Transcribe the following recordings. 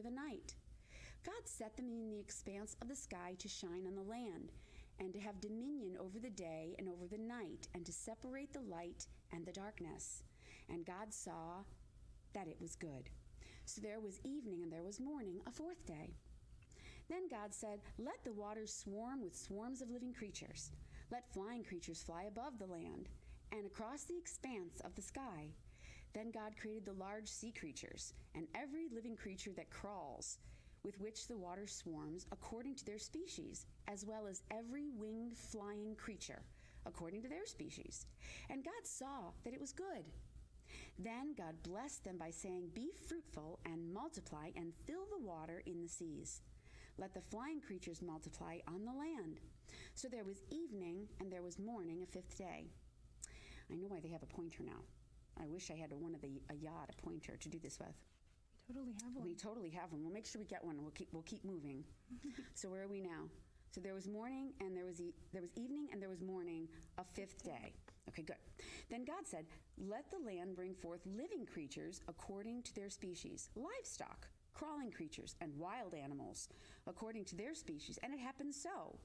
the night. God set them in the expanse of the sky to shine on the land, and to have dominion over the day and over the night, and to separate the light and the darkness. And God saw that it was good. So there was evening and there was morning, a fourth day. Then God said, "Let the waters swarm with swarms of living creatures. Let flying creatures fly above the land and across the expanse of the sky." Then God created the large sea creatures and every living creature that crawls, with which the water swarms according to their species, as well as every winged flying creature according to their species. And God saw that it was good. Then God blessed them by saying, "Be fruitful and multiply and fill the water in the seas. Let the flying creatures multiply on the land." So there was evening and there was morning, a fifth day. I know why they have a pointer now. I wish I had a yacht, a pointer to do this with. Totally have one. We totally have one. We'll make sure we get one. We'll keep moving. So where are we now? So there was morning and there was evening and there was morning, a fifth day. Okay, good. Then God said, "Let the land bring forth living creatures according to their species, livestock, crawling creatures, and wild animals according to their species." And it happened so.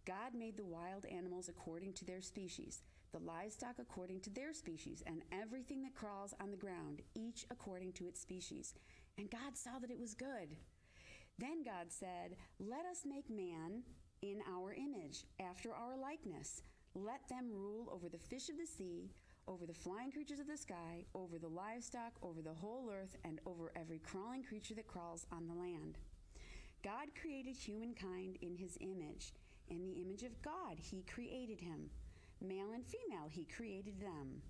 God made the wild animals according to their species, the livestock according to their species, and everything that crawls on the ground, each according to its species. And God saw that it was good. Then God said, "Let us make man in our image, after our likeness. Let them rule over the fish of the sea, over the flying creatures of the sky, over the livestock, over the whole earth, and over every crawling creature that crawls on the land." God created humankind in his image. In the image of God, he created him. Male and female, he created them.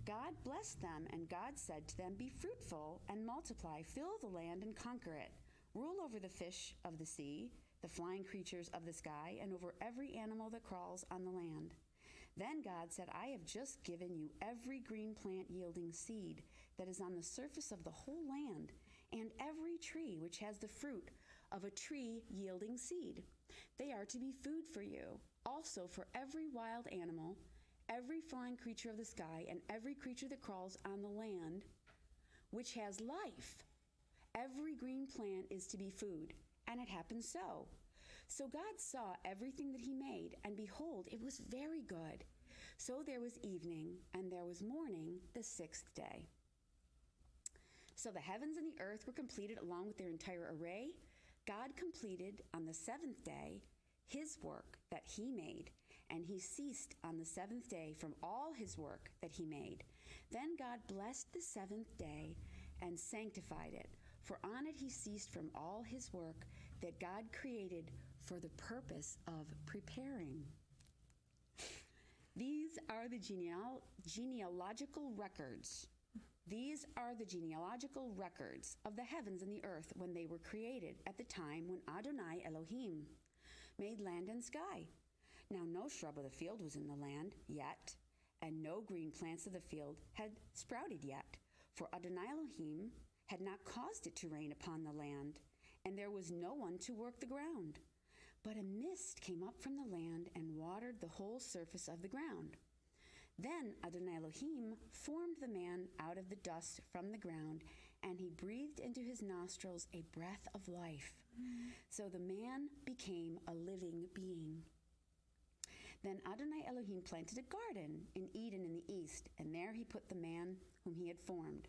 God blessed them, and God said to them, "Be fruitful and multiply, fill the land and conquer it. Rule over the fish of the sea, the flying creatures of the sky, and over every animal that crawls on the land." Then God said, "I have just given you every green plant yielding seed that is on the surface of the whole land, and every tree which has the fruit of a tree yielding seed. They are to be food for you. Also for every wild animal, every flying creature of the sky, and every creature that crawls on the land, which has life. Every green plant is to be food." And it happened so. So God saw everything that he made, and behold, it was very good. So there was evening, and there was morning, the sixth day. So the heavens and the earth were completed along with their entire array. God completed on the seventh day his work that he made, and he ceased on the seventh day from all his work that he made. Then God blessed the seventh day and sanctified it, for on it he ceased from all his work that God created for the purpose of preparing. These are the genealogical records. These are the genealogical records of the heavens and the earth when they were created at the time when Adonai Elohim made land and sky. Now no shrub of the field was in the land yet, and no green plants of the field had sprouted yet, for Adonai Elohim had not caused it to rain upon the land, and there was no one to work the ground. But a mist came up from the land and watered the whole surface of the ground. Then Adonai Elohim formed the man out of the dust from the ground, and he breathed into his nostrils a breath of life. So the man became a living being. Then Adonai Elohim planted a garden in Eden in the east, and there he put the man whom he had formed.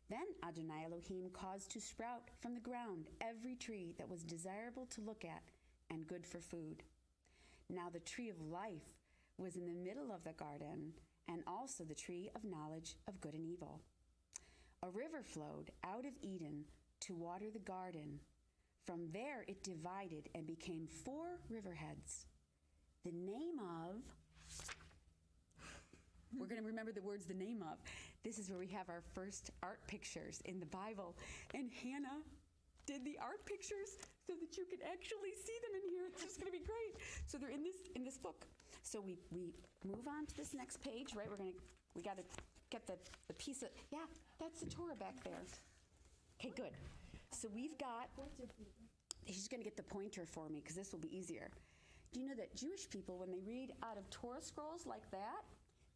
Then Adonai Elohim caused to sprout from the ground every tree that was desirable to look at and good for food. Now the tree of life was in the middle of the garden, and also the tree of knowledge of good and evil. A river flowed out of Eden to water the garden. From there it divided and became 4 riverheads. The name of... We're going to remember the words, the name of. This is where we have our first art pictures in the Bible. And Hannah did the art pictures so that you can actually see them in here. It's just going to be great. So they're in this book. So we move on to this next page, right? We got to get the piece of, yeah, that's the Torah back there. Okay, good. So we've got, she's going to get the pointer for me because this will be easier. Do you know that Jewish people, when they read out of Torah scrolls like that,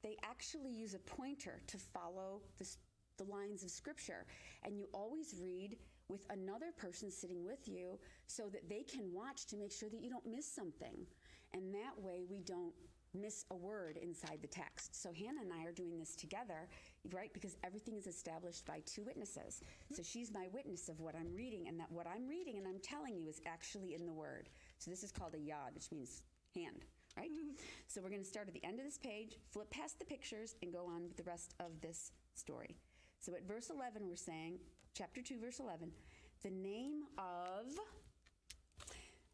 they actually use a pointer to follow the lines of Scripture. And you always read with another person sitting with you so that they can watch to make sure that you don't miss something. And that way we don't miss a word inside the text. So Hannah and I are doing this together, right? Because everything is established by two witnesses. So she's my witness of what I'm reading, and that what I'm reading and I'm telling you is actually in the word. So this is called a yad, which means hand, right? So we're going to start at the end of this page, flip past the pictures, and go on with the rest of this story. So at verse 11, we're saying, chapter 2, verse 11, the name of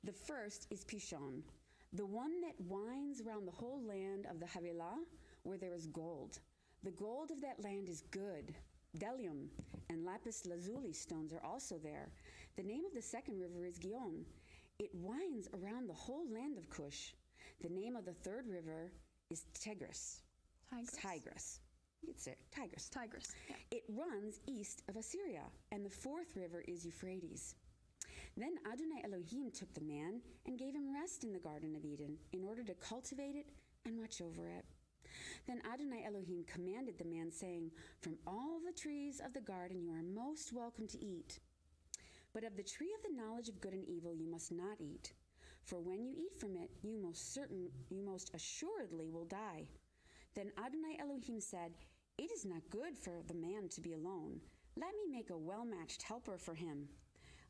the first is Pishon, the one that winds around the whole land of the Havilah, where there is gold. The gold of that land is good. Bdellium and lapis lazuli stones are also there. The name of the second river is Gihon. It winds around the whole land of Cush. The name of the third river is Tigris. Tigris. It's there. Tigris. Yeah. It runs east of Assyria, and the fourth river is Euphrates. Then Adonai Elohim took the man and gave him rest in the Garden of Eden in order to cultivate it and watch over it. Then Adonai Elohim commanded the man, saying, "From all the trees of the garden you are most welcome to eat. But of the tree of the knowledge of good and evil you must not eat. For when you eat from it, you most assuredly will die." Then Adonai Elohim said, "It is not good for the man to be alone. Let me make a well-matched helper for him."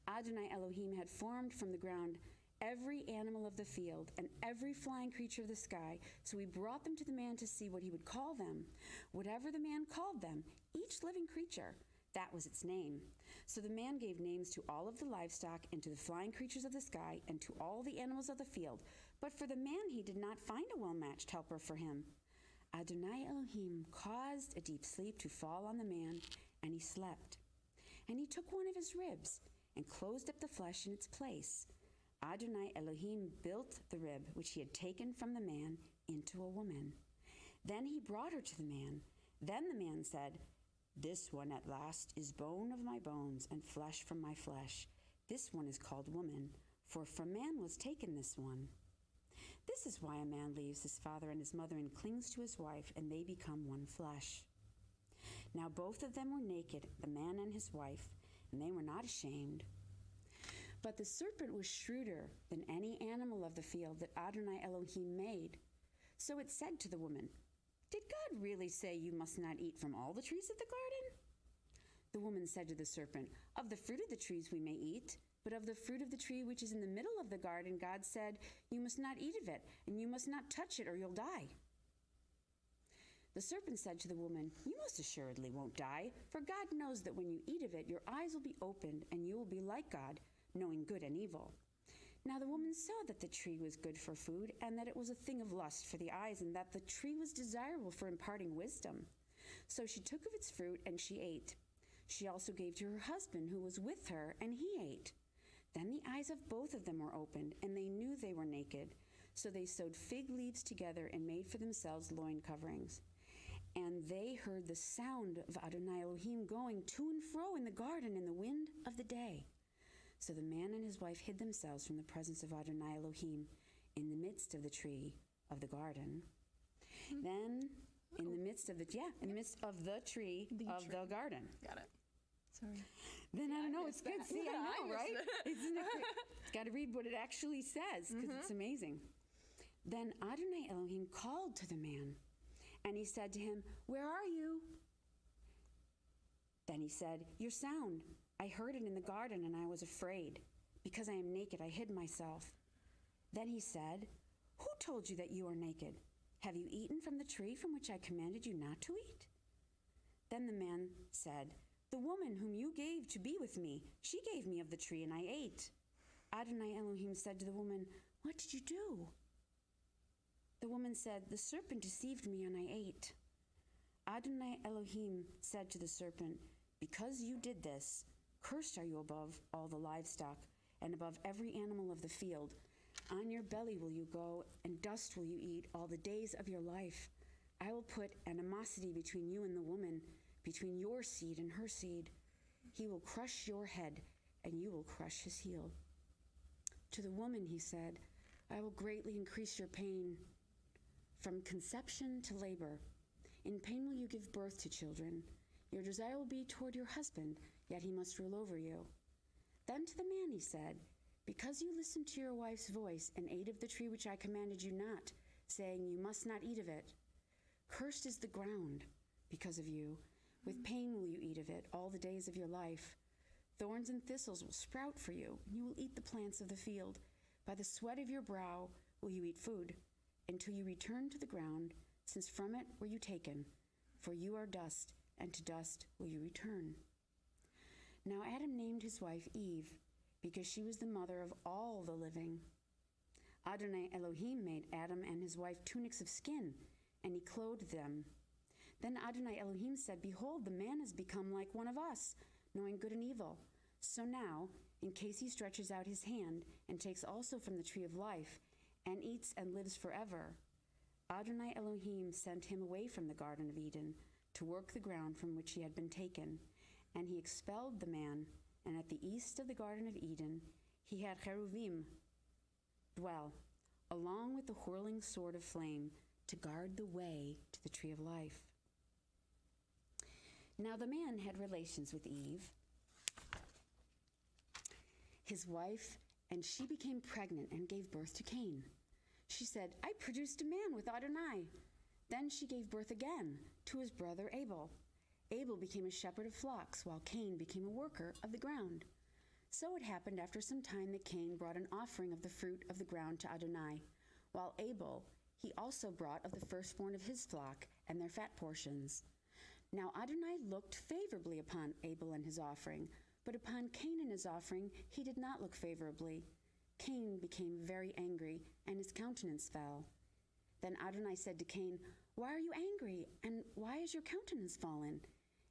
Adonai Elohim had formed from the ground every animal of the field and every flying creature of the sky, so he brought them to the man to see what he would call them. Whatever the man called them, each living creature, that was its name. So the man gave names to all of the livestock and to the flying creatures of the sky and to all the animals of the field. But for the man he did not find a well-matched helper for him. Adonai Elohim caused a deep sleep to fall on the man, and he slept. And he took one of his ribs and closed up the flesh in its place. Adonai Elohim built the rib which he had taken from the man into a woman. Then he brought her to the man. Then the man said, "This one at last is bone of my bones and flesh from my flesh. This one is called woman, for from man was taken this one." This is why a man leaves his father and his mother and clings to his wife, and they become one flesh. Now both of them were naked, the man and his wife, and they were not ashamed. But the serpent was shrewder than any animal of the field that Adonai Elohim made. So it said to the woman, "Did God really say you must not eat from all the trees of the garden?" The woman said to the serpent, "Of the fruit of the trees we may eat, but of the fruit of the tree which is in the middle of the garden, God said, you must not eat of it, and you must not touch it, or you'll die." The serpent said to the woman, "You most assuredly won't die, for God knows that when you eat of it, your eyes will be opened, and you will be like God, knowing good and evil." Now the woman saw that the tree was good for food, and that it was a thing of lust for the eyes, and that the tree was desirable for imparting wisdom. So she took of its fruit, and she ate. She also gave to her husband, who was with her, and he ate. Then the eyes of both of them were opened, and they knew they were naked. So they sewed fig leaves together and made for themselves loin coverings. And they heard the sound of Adonai Elohim going to and fro in the garden in the wind of the day. So the man and his wife hid themselves from the presence of Adonai Elohim in the midst of the tree of the garden. Then, in the midst of the tree of the garden. Got it. Sorry. Then I don't know. It's good. See, I know, right? Isn't it great? Got to read what it actually says because it's amazing. Then Adonai Elohim called to the man, and he said to him, "Where are you?" Then he said, "Your sound. I heard it in the garden, and I was afraid. Because I am naked, I hid myself." Then he said, "Who told you that you are naked? Have you eaten from the tree from which I commanded you not to eat?" Then the man said, "The woman whom you gave to be with me, she gave me of the tree, and I ate." Adonai Elohim said to the woman, "What did you do?" The woman said, "The serpent deceived me, and I ate." Adonai Elohim said to the serpent, "Because you did this, cursed are you above all the livestock, and above every animal of the field. On your belly will you go, and dust will you eat all the days of your life. I will put animosity between you and the woman, between your seed and her seed. He will crush your head, and you will crush his heel." To the woman he said, "I will greatly increase your pain from conception to labor. In pain will you give birth to children. Your desire will be toward your husband, yet he must rule over you." Then to the man he said, because you listened to your wife's voice and ate of the tree which I commanded you not, saying, you must not eat of it. Cursed is the ground because of you. With pain will you eat of it all the days of your life. Thorns and thistles will sprout for you, and you will eat the plants of the field. By the sweat of your brow will you eat food, until you return to the ground, since from it were you taken. For you are dust, and to dust will you return. Now Adam named his wife Eve, because she was the mother of all the living. Adonai Elohim made Adam and his wife tunics of skin, and he clothed them. Then Adonai Elohim said, behold, the man has become like one of us, knowing good and evil. So now, in case he stretches out his hand and takes also from the tree of life, and eats and lives forever, Adonai Elohim sent him away from the Garden of Eden to work the ground from which he had been taken. And he expelled the man, and at the east of the Garden of Eden he had cheruvim dwell, along with the whirling sword of flame, to guard the way to the tree of life. Now the man had relations with Eve, his wife, and she became pregnant and gave birth to Cain. She said, I produced a man with Adonai. Then she gave birth again to his brother Abel. Abel became a shepherd of flocks, while Cain became a worker of the ground. So it happened after some time that Cain brought an offering of the fruit of the ground to Adonai, while Abel, he also brought of the firstborn of his flock and their fat portions. Now Adonai looked favorably upon Abel and his offering, but upon Cain and his offering he did not look favorably. Cain became very angry, and his countenance fell. Then Adonai said to Cain, why are you angry, and why is your countenance fallen?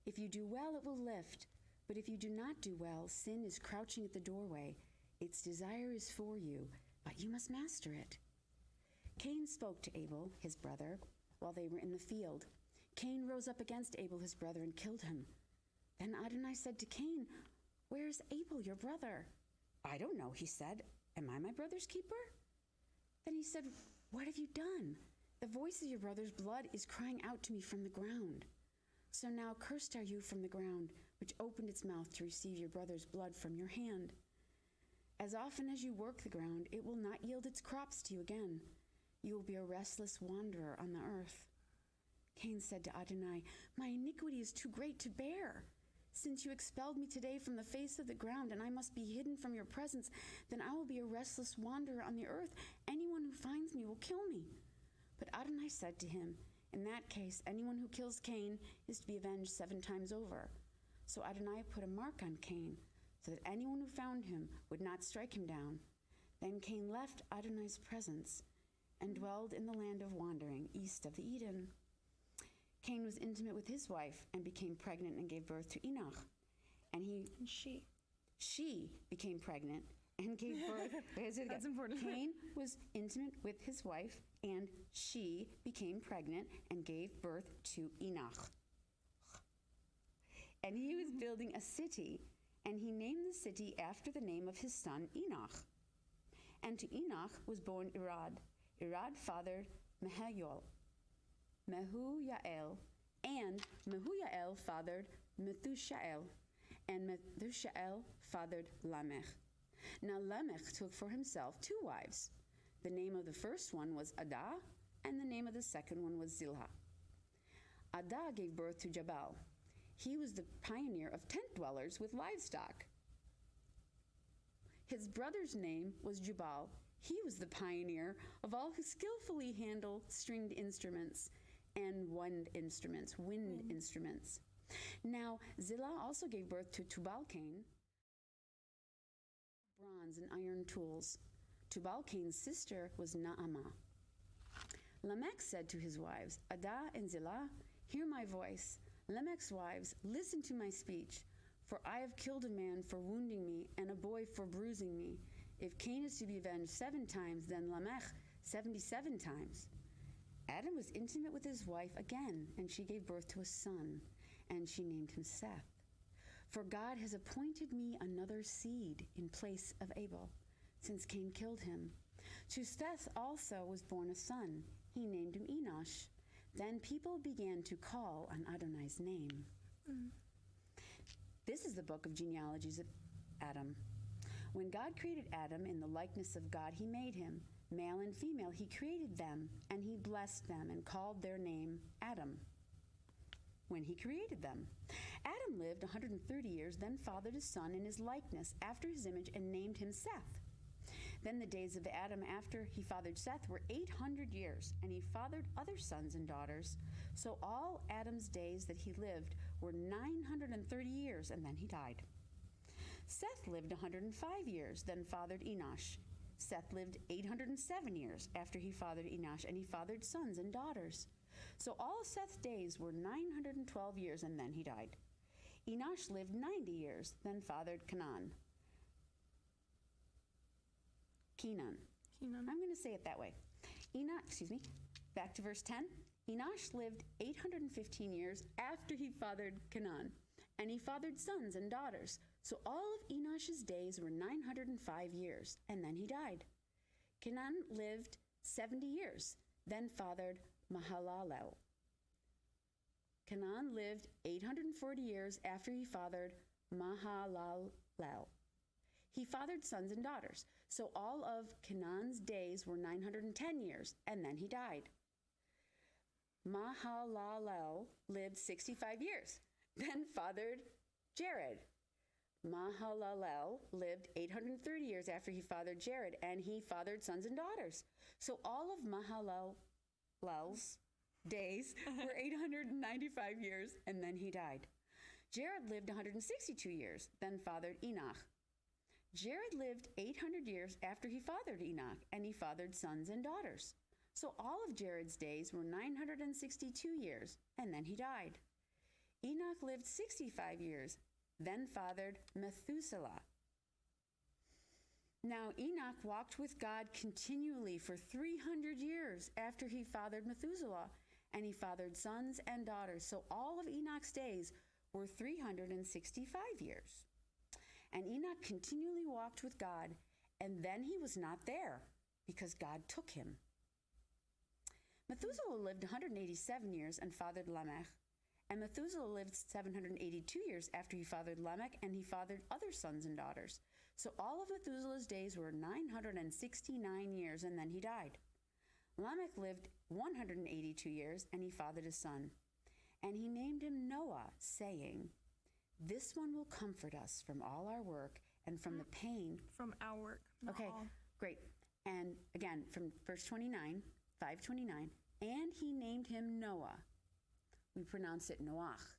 If you do well, it will lift, but if you do not do well, sin is crouching at the doorway. Its desire is for you, but you must master it. Cain spoke to Abel, his brother, while they were in the field. Cain rose up against Abel, his brother, and killed him. Then Adonai said to Cain, where is Abel, your brother? I don't know, he said. Am I my brother's keeper? Then he said, what have you done? The voice of your brother's blood is crying out to me from the ground. So now cursed are you from the ground, which opened its mouth to receive your brother's blood from your hand. As often as you work the ground, it will not yield its crops to you again. You will be a restless wanderer on the earth. Cain said to Adonai, my iniquity is too great to bear. Since you expelled me today from the face of the ground, and I must be hidden from your presence, then I will be a restless wanderer on the earth. Anyone who finds me will kill me. But Adonai said to him, in that case, anyone who kills Cain is to be avenged 7 times over. So Adonai put a mark on Cain, so that anyone who found him would not strike him down. Then Cain left Adonai's presence and dwelled in the land of wandering, east of the Eden. Cain was intimate with his wife and became pregnant and gave birth to Enoch. And she became pregnant and gave birth. That's important. Cain was intimate with his wife, and she became pregnant and gave birth to Enoch. And he was building a city, and he named the city after the name of his son Enoch. And to Enoch was born Irad. Irad fathered Mehujael, and Mehujael fathered Methushael, and Methushael fathered Lamech. Now Lamech took for himself 2 wives. The name of the first one was Adah, and the name of the second one was Zillah. Adah gave birth to Jabal. He was the pioneer of tent dwellers with livestock. His brother's name was Jubal. He was the pioneer of all who skillfully handle stringed instruments and wind instruments. Now, Zillah also gave birth to Tubal-Cain, bronze and iron tools. Tubal-Cain's sister was Naamah. Lamech said to his wives, Adah and Zillah, hear my voice. Lamech's wives, listen to my speech. For I have killed a man for wounding me, and a boy for bruising me. If Cain is to be avenged 7 times, then Lamech 77 times. Adam was intimate with his wife again, and she gave birth to a son, and she named him Seth. For God has appointed me another seed in place of Abel, since Cain killed him. To Seth also was born a son. He named him Enosh. Then people began to call on Adonai's name. This is the book of genealogies of Adam. When God created Adam in the likeness of God, he made him. Male and female, he created them, and he blessed them and called their name Adam. When he created them, Adam lived 130 years, then fathered a son in his likeness, after his image, and named him Seth. Then the days of Adam after he fathered Seth were 800 years, and he fathered other sons and daughters. So all Adam's days that he lived were 930 years, and then he died. Seth lived 105 years, then fathered Enosh. Seth lived 807 years after he fathered Enosh, and he fathered sons and daughters. So all Seth's days were 912 years, and then he died. Enosh lived 90 years, then fathered Kenan. I'm going to say it that way. Back to verse 10. Enosh lived 815 years after he fathered Kenan, and he fathered sons and daughters. So all of Enosh's days were 905 years, and then he died. Kenan lived 70 years, then fathered Mahalalel. Kenan lived 840 years after he fathered Mahalalel. He fathered sons and daughters. So all of Kenan's days were 910 years, and then he died. Mahalalel lived 65 years, then fathered Jared. Mahalalel lived 830 years after he fathered Jared, and he fathered sons and daughters. So all of Mahalalel's days were 895 years, and then he died. Jared lived 162 years, then fathered Enoch. Jared lived 800 years after he fathered Enoch, and he fathered sons and daughters. So all of Jared's days were 962 years, and then he died. Enoch lived 65 years, then fathered Methuselah. Now Enoch walked with God continually for 300 years after he fathered Methuselah, and he fathered sons and daughters. So all of Enoch's days were 365 years. And Enoch continually walked with God, and then he was not there because God took him. Methuselah lived 187 years and fathered Lamech. And Methuselah lived 782 years after he fathered Lamech, and he fathered other sons and daughters. So all of Methuselah's days were 969 years, and then he died. Lamech lived 182 years, and he fathered a son. And he named him Noah, saying, "This one will comfort us from all our work and from the pain." From our work. Okay, great. And again, from verse 29, 5:29, and he named him Noah. We pronounce it Noach.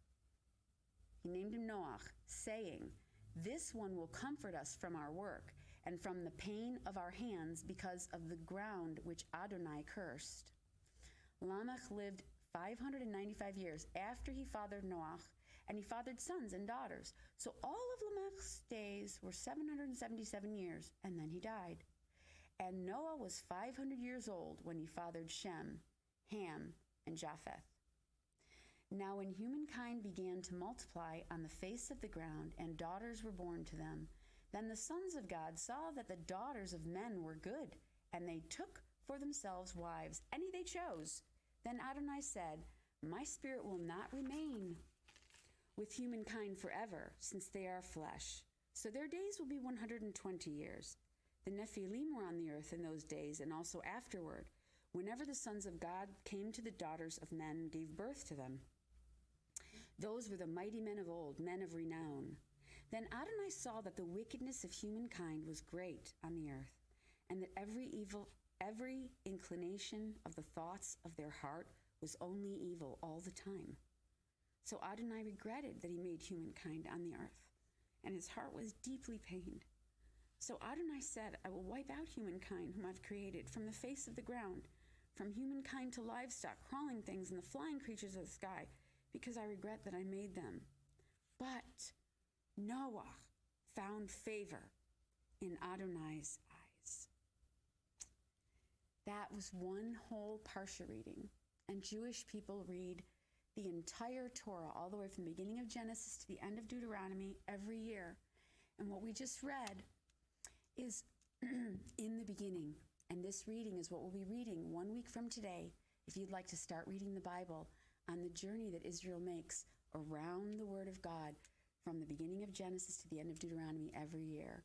He named him Noach, saying, "This one will comfort us from our work and from the pain of our hands because of the ground which Adonai cursed." Lamech lived 595 years after he fathered Noach, and he fathered sons and daughters. So all of Lamech's days were 777 years, and then he died. And Noah was 500 years old when he fathered Shem, Ham, and Japheth. Now when humankind began to multiply on the face of the ground, and daughters were born to them, then the sons of God saw that the daughters of men were good, and they took for themselves wives, any they chose. Then Adonai said, "My spirit will not remain with humankind forever, since they are flesh. So their days will be 120 years. The Nephilim were on the earth in those days, and also afterward, whenever the sons of God came to the daughters of men and gave birth to them. Those were the mighty men of old, men of renown. Then Adonai saw that the wickedness of humankind was great on the earth, and that every inclination of the thoughts of their heart was only evil all the time. So Adonai regretted that he made humankind on the earth, and his heart was deeply pained. So Adonai said, "I will wipe out humankind whom I've created from the face of the ground, from humankind to livestock, crawling things, and the flying creatures of the sky, because I regret that I made them." But Noah found favor in Adonai's eyes. That was one whole parsha reading, and Jewish people read the entire Torah, all the way from the beginning of Genesis to the end of Deuteronomy every year. And what we just read is in the beginning. And this reading is what we'll be reading 1 week from today, if you'd like to start reading the Bible on the journey that Israel makes around the Word of God from the beginning of Genesis to the end of Deuteronomy every year.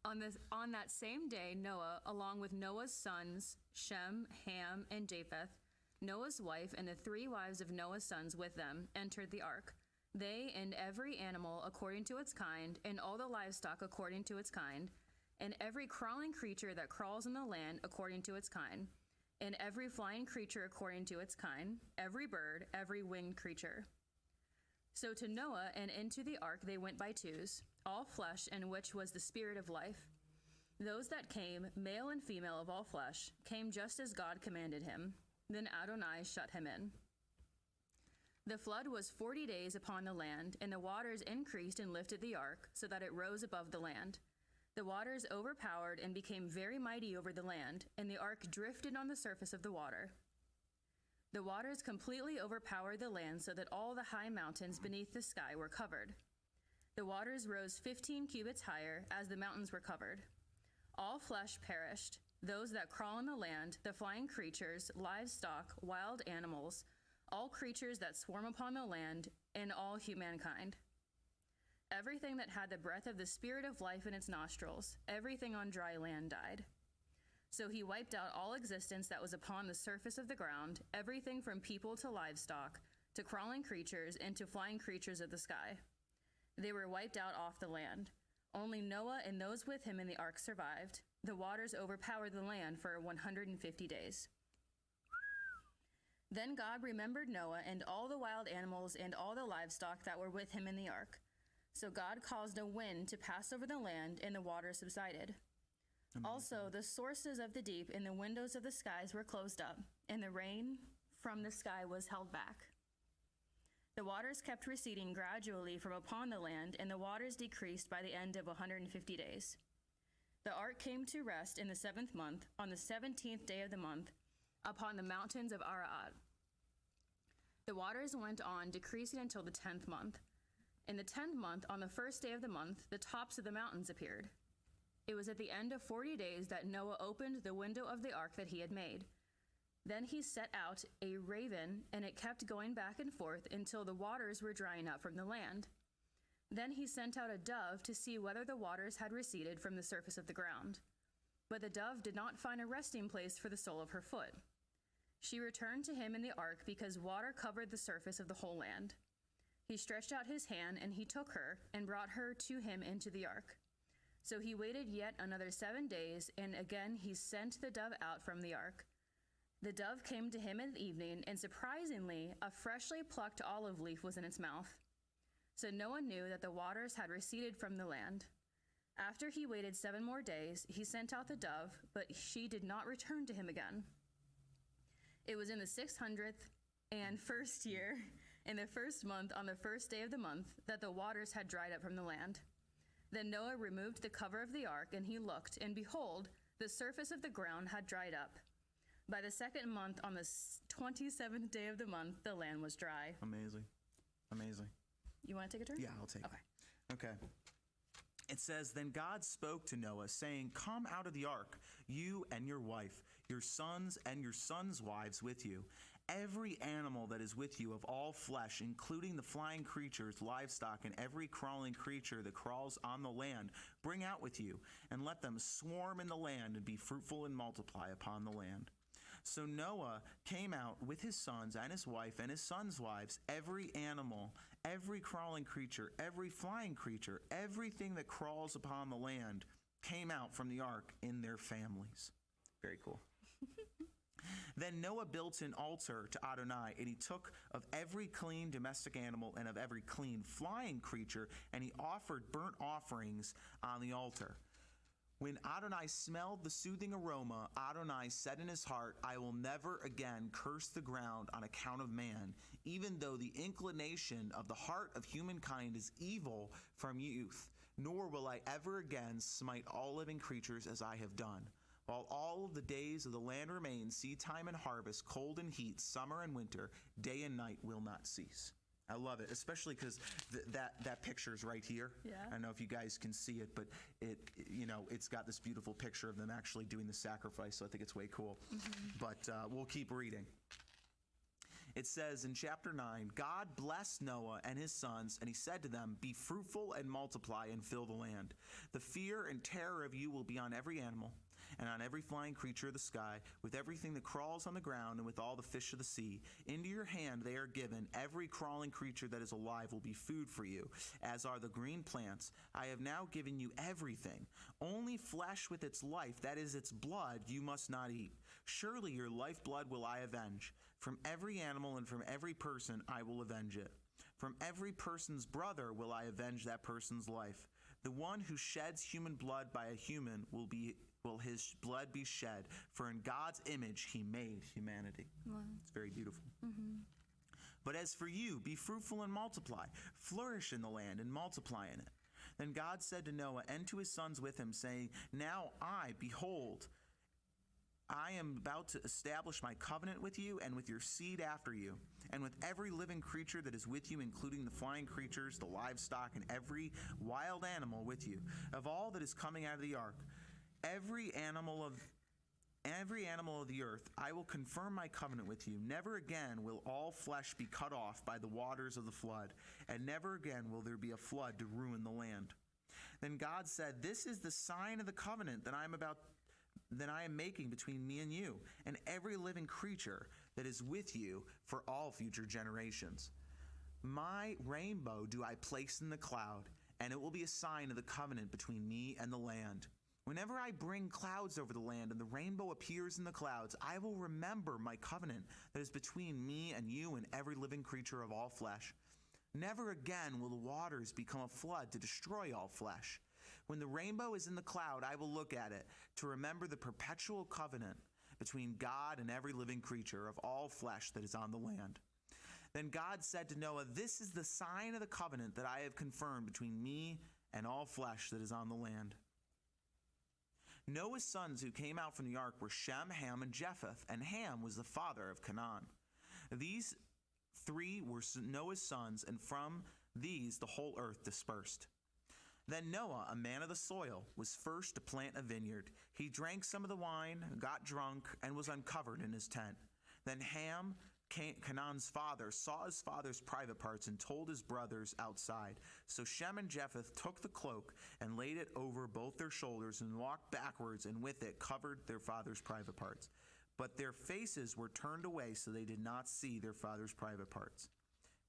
On that same day, Noah, along with Noah's sons, Shem, Ham, and Japheth, Noah's wife, and the 3 wives of Noah's sons with them, entered the ark. They and every animal according to its kind, and all the livestock according to its kind, and every crawling creature that crawls in the land according to its kind, and every flying creature according to its kind, every bird, every winged creature. So to Noah and into the ark they went by twos, all flesh in which was the spirit of life. Those that came, male and female of all flesh, came just as God commanded him. Then Adonai shut him in. The flood was 40 days upon the land, and the waters increased and lifted the ark, so that it rose above the land. The waters overpowered and became very mighty over the land, and the ark drifted on the surface of the water. The waters completely overpowered the land, so that all the high mountains beneath the sky were covered. The waters rose 15 cubits higher as the mountains were covered. All flesh perished, those that crawl on the land, the flying creatures, livestock, wild animals, all creatures that swarm upon the land, and all humankind. Everything that had the breath of the spirit of life in its nostrils, everything on dry land died. So he wiped out all existence that was upon the surface of the ground, everything from people to livestock, to crawling creatures, and to flying creatures of the sky. They were wiped out off the land. Only Noah and those with him in the ark survived. The waters overpowered the land for 150 days. Then God remembered Noah and all the wild animals and all the livestock that were with him in the ark. So God caused a wind to pass over the land, and the water subsided. Amazing. Also, the sources of the deep and the windows of the skies were closed up, and the rain from the sky was held back. The waters kept receding gradually from upon the land, and the waters decreased by the end of 150 days. The ark came to rest in the 7th month, on the 17th day of the month, upon the mountains of Ararat. The waters went on decreasing until the 10th month. In the 10th month, on the 1st day of the month, the tops of the mountains appeared. It was at the end of 40 days that Noah opened the window of the ark that he had made. Then he set out a raven, and it kept going back and forth until the waters were drying up from the land. Then he sent out a dove to see whether the waters had receded from the surface of the ground. But the dove did not find a resting place for the sole of her foot. She returned to him in the ark because water covered the surface of the whole land. He stretched out his hand, and he took her and brought her to him into the ark. So he waited yet another 7 days, and again he sent the dove out from the ark. The dove came to him in the evening, and surprisingly, a freshly plucked olive leaf was in its mouth. So Noah knew that the waters had receded from the land. After he waited 7 more days, he sent out the dove, but she did not return to him again. It was in the 601st year, in the 1st month, on the 1st day of the month, that the waters had dried up from the land. Then Noah removed the cover of the ark, and he looked, and behold, the surface of the ground had dried up. By the 2nd month, on the 27th day of the month, the land was dry. Amazing. Amazing. You want to take a turn? Yeah, I'll take it. Okay. It says, Then God spoke to Noah, saying, Come out of the ark, you and your wife, your sons and your sons' wives with you. Every animal that is with you of all flesh, including the flying creatures, livestock, and every crawling creature that crawls on the land, bring out with you, and let them swarm in the land and be fruitful and multiply upon the land. So Noah came out with his sons and his wife and his sons' wives, every animal, every crawling creature, every flying creature, everything that crawls upon the land came out from the ark in their families. Very cool. Then Noah built an altar to Adonai, and he took of every clean domestic animal and of every clean flying creature, and he offered burnt offerings on the altar. When Adonai smelled the soothing aroma, Adonai said in his heart, I will never again curse the ground on account of man, even though the inclination of the heart of humankind is evil from youth, nor will I ever again smite all living creatures as I have done. While all of the days of the land remain, seed time and harvest, cold and heat, summer and winter, day and night will not cease. I love it, especially because that picture is right here. Yeah. I don't know if you guys can see it, but it's got this beautiful picture of them actually doing the sacrifice, so I think it's way cool. Mm-hmm. But we'll keep reading. It says in chapter 9, God blessed Noah and his sons, and he said to them, "Be fruitful and multiply and fill the land. The fear and terror of you will be on every animal and on every flying creature of the sky, with everything that crawls on the ground and with all the fish of the sea. Into your hand they are given. Every crawling creature that is alive will be food for you, as are the green plants. I have now given you everything. Only flesh with its life, that is its blood, you must not eat. Surely your lifeblood will I avenge. From every animal and from every person I will avenge it. From every person's brother will I avenge that person's life. The one who sheds human blood by a human will his blood be shed, for in God's image he made humanity." Wow. It's very beautiful. "But as for you, be fruitful and multiply, flourish in the land and multiply in it." Then God said to Noah and to his sons with him, saying, "Now behold, I am about to establish my covenant with you and with your seed after you, and with every living creature that is with you, including the flying creatures, the livestock, and every wild animal with you, of all that is coming out of the ark. Every animal of the earth, I will confirm my covenant with you. Never again will all flesh be cut off by the waters of the flood, and never again will there be a flood to ruin the land." Then God said, "This is the sign of the covenant that I am making between me and you, and every living creature that is with you for all future generations. My rainbow do I place in the cloud, and it will be a sign of the covenant between me and the land. Whenever I bring clouds over the land and the rainbow appears in the clouds, I will remember my covenant that is between me and you and every living creature of all flesh. Never again will the waters become a flood to destroy all flesh. When the rainbow is in the cloud, I will look at it to remember the perpetual covenant between God and every living creature of all flesh that is on the land." Then God said to Noah, "This is the sign of the covenant that I have confirmed between me and all flesh that is on the land." Noah's sons who came out from the ark were Shem, Ham, and Japheth, and Ham was the father of Canaan. These three were Noah's sons, and from these the whole earth dispersed. Then Noah, a man of the soil, was first to plant a vineyard. He drank some of the wine, got drunk, and was uncovered in his tent. Then Ham, Canaan's father, saw his father's private parts and told his brothers outside. So Shem and Japheth took the cloak and laid it over both their shoulders and walked backwards, and with it covered their father's private parts. But their faces were turned away, so they did not see their father's private parts.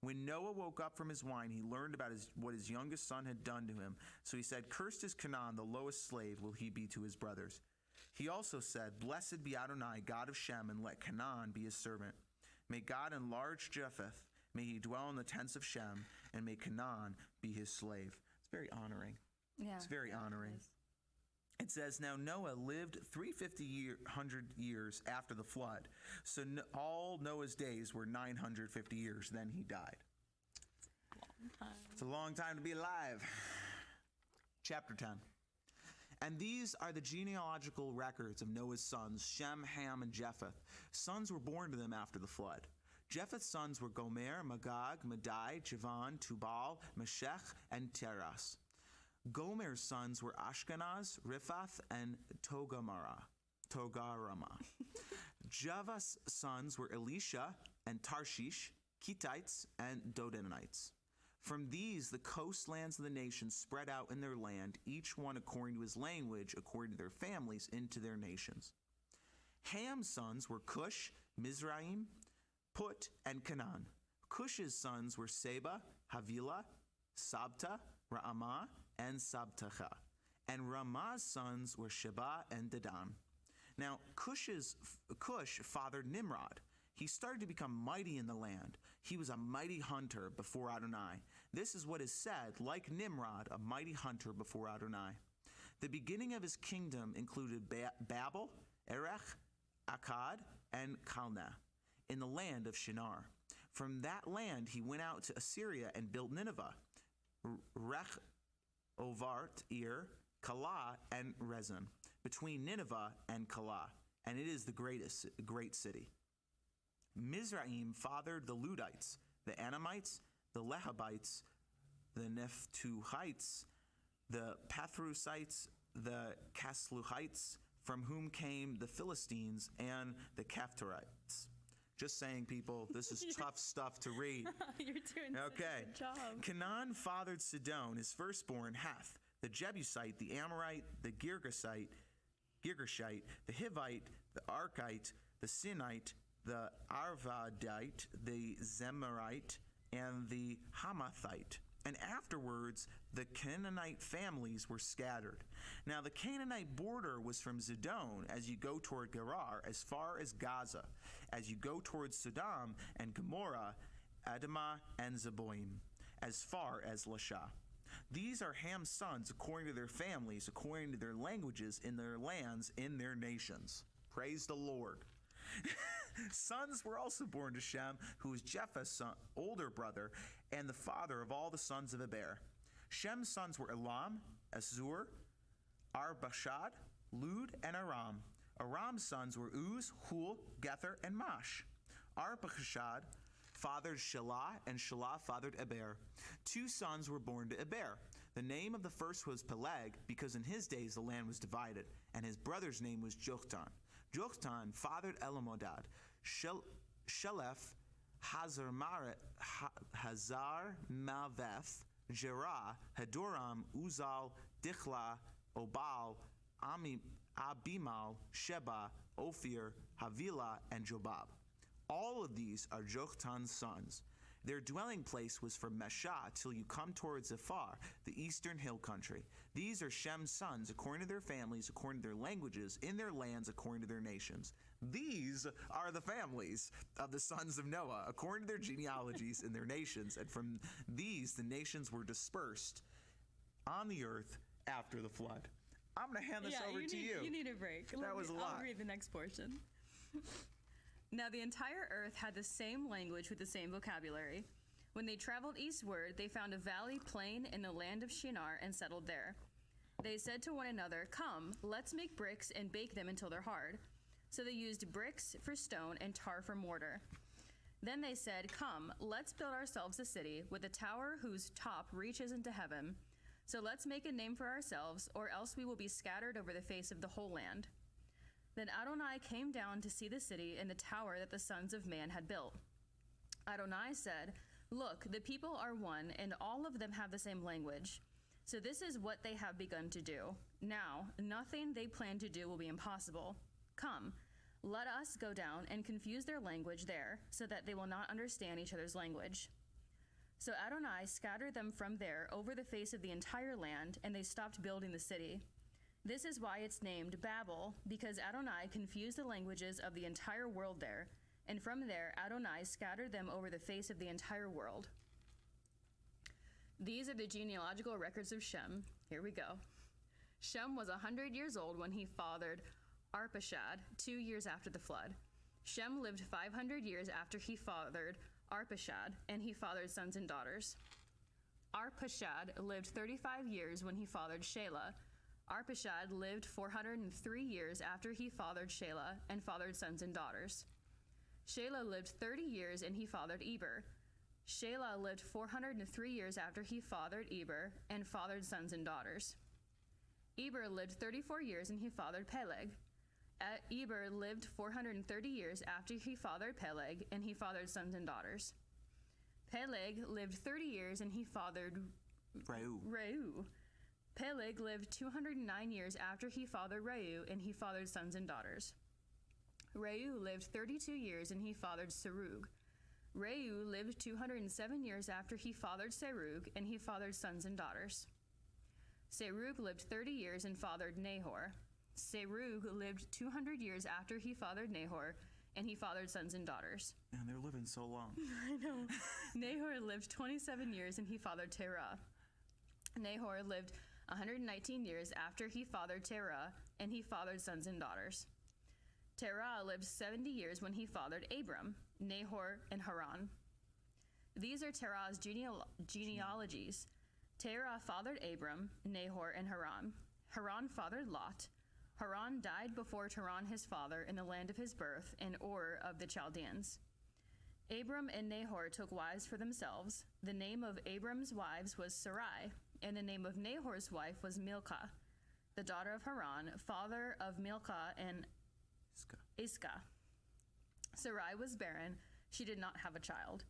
When Noah woke up from his wine, he learned about what his youngest son had done to him. So he said, "Cursed is Canaan, the lowest slave will he be to his brothers." He also said, "Blessed be Adonai, God of Shem, and let Canaan be his servant. May God enlarge Japheth, may he dwell in the tents of Shem, and may Canaan be his slave." It's very honoring. Yeah. It's very honoring. It says, "Now Noah lived 350 years after the flood. So all Noah's days were 950 years. Then he died." It's a long time to be alive. Chapter 10. And these are the genealogical records of Noah's sons, Shem, Ham, and Japheth. Sons were born to them after the flood. Japheth's sons were Gomer, Magog, Madai, Javan, Tubal, Meshech, and Teras. Gomer's sons were Ashkenaz, Riphath, and Togarmah. Java's sons were Elisha and Tarshish, Kittites, and Dodanites. From these, the coastlands of the nations spread out in their land, each one according to his language, according to their families, into their nations. Ham's sons were Cush, Mizraim, Put, and Canaan. Cush's sons were Seba, Havilah, Sabta, Ra'amah, and Sabtacha. And Ramah's sons were Sheba and Dedan. Now, Cush fathered Nimrod. He started to become mighty in the land. He was a mighty hunter before Adonai. This is what is said, like Nimrod, a mighty hunter before Adonai. The beginning of his kingdom included Babel, Erech, Akkad, and Calneh in the land of Shinar. From that land he went out to Assyria and built Nineveh, Ovart, Ir, Calah, and Rezin, between Nineveh and Calah, and it is the great city. Mizraim fathered the Ludites, the Anamites, the Lehabites, the Nephtuhites, the Pathrusites, the Casluhites, from whom came the Philistines and the Caphtorites. Just saying, people, this is tough stuff to read. You're doing such a good job. Canaan fathered Sidon, his firstborn, Heth, the Jebusite, the Amorite, the Girgashite, the Hivite, the Archite, the Sinite, the Arvadite, the Zemarite, and the Hamathite. And afterwards, the Canaanite families were scattered. Now, the Canaanite border was from Zidon as you go toward Gerar, as far as Gaza, as you go toward Sodom and Gomorrah, Admah and Zeboim, as far as Lasha. These are Ham's sons according to their families, according to their languages, in their lands, in their nations. Praise the Lord. Sons were also born to Shem, who was Japheth's older brother and the father of all the sons of Eber. Shem's sons were Elam, Asur, Arbashad, Lud, and Aram. Aram's sons were Uz, Hul, Gether, and Mash. Arpachshad fathered Shelah, and Shelah fathered Eber. 2 sons were born to Eber. The name of the first was Peleg, because in his days the land was divided, and his brother's name was Joktan. Joktan fathered Elamodad, Shelef, Hazar Maveth, Jerah, Hadoram, Uzal, Dichla, Obal, Abimal, Sheba, Ophir, Havilah, and Jobab. All of these are Joktan's sons. Their dwelling place was from Meshah till you come towards Zephar, the eastern hill country. These are Shem's sons, according to their families, according to their languages, in their lands, according to their nations. These are the families of the sons of Noah, according to their genealogies in their nations. And from these, the nations were dispersed on the earth after the flood. I'm going to hand this over to you. You need a break. That was a lot. I'll read the next portion. Now the entire earth had the same language with the same vocabulary. When they traveled eastward, they found a valley plain in the land of Shinar and settled there. They said to one another, "Come, let's make bricks and bake them until they're hard." So they used bricks for stone and tar for mortar. Then they said, "Come, let's build ourselves a city with a tower whose top reaches into heaven. So let's make a name for ourselves, or else we will be scattered over the face of the whole land." Then Adonai came down to see the city and the tower that the sons of man had built. Adonai said, "Look, the people are one, and all of them have the same language. So this is what they have begun to do. Now, nothing they plan to do will be impossible. Come, let us go down and confuse their language there, so that they will not understand each other's language." So Adonai scattered them from there over the face of the entire land, and they stopped building the city. This is why it's named Babel, because Adonai confused the languages of the entire world there, and from there Adonai scattered them over the face of the entire world. These are the genealogical records of Shem. Here we go. Shem was 100 years old when he fathered Arpachshad 2 years after the flood. Shem lived 500 years after he fathered Arpachshad, and he fathered sons and daughters. Arpachshad lived 35 years when he fathered Shelah. Arpachshad lived 403 years after he fathered Shelah and fathered sons and daughters. Shelah lived 30 years and he fathered Eber. Shelah lived 403 years after he fathered Eber and fathered sons and daughters. Eber lived 34 years and he fathered Peleg. Eber lived 430 years after he fathered Peleg and he fathered sons and daughters. Peleg lived 30 years and he fathered Reu. Peleg lived 209 years after he fathered Reu, and he fathered sons and daughters. Reu lived 32 years, and he fathered Serug. Reu lived 207 years after he fathered Serug, and he fathered sons and daughters. Serug lived 30 years and fathered Nahor. Serug lived 200 years after he fathered Nahor, and he fathered sons and daughters. Man, they're living so long. I know. Nahor lived 27 years, and he fathered Terah. Nahor lived 119 years after he fathered Terah, and he fathered sons and daughters. Terah lived 70 years when he fathered Abram, Nahor, and Haran. These are Terah's genealogies. Terah fathered Abram, Nahor, and Haran. Haran fathered Lot. Haran died before Terah his father in the land of his birth, in Ur of the Chaldeans. Abram and Nahor took wives for themselves. The name of Abram's wives was Sarai, and the name of Nahor's wife was Milcah, the daughter of Haran, father of Milcah and Iscah. Sarai was barren. She did not have a child.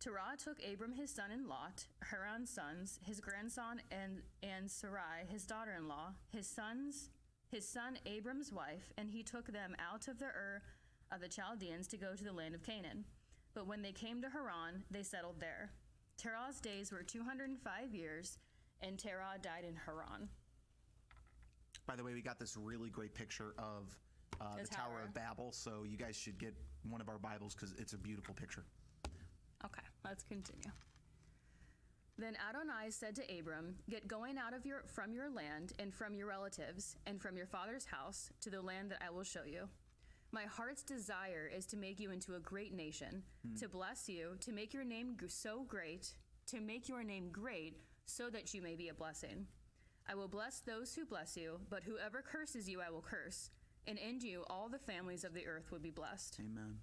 Terah took Abram his son and Lot, Haran's sons, his grandson, and Sarai his daughter-in-law, his son Abram's wife, and he took them out of the Ur of the Chaldeans to go to the land of Canaan. But when they came to Haran, they settled there. Terah's days were 205 years, and Terah died in Haran. By the way, we got this really great picture of the Tower of Babel, so you guys should get one of our Bibles because it's a beautiful picture. Okay, let's continue. Then Adonai said to Abram, "Get going out of from your land and from your relatives and from your father's house to the land that I will show you. My heart's desire is to make you into a great nation, to bless you, to make your name great so that you may be a blessing. I will bless those who bless you, but whoever curses you I will curse, and in you all the families of the earth will be blessed." Amen.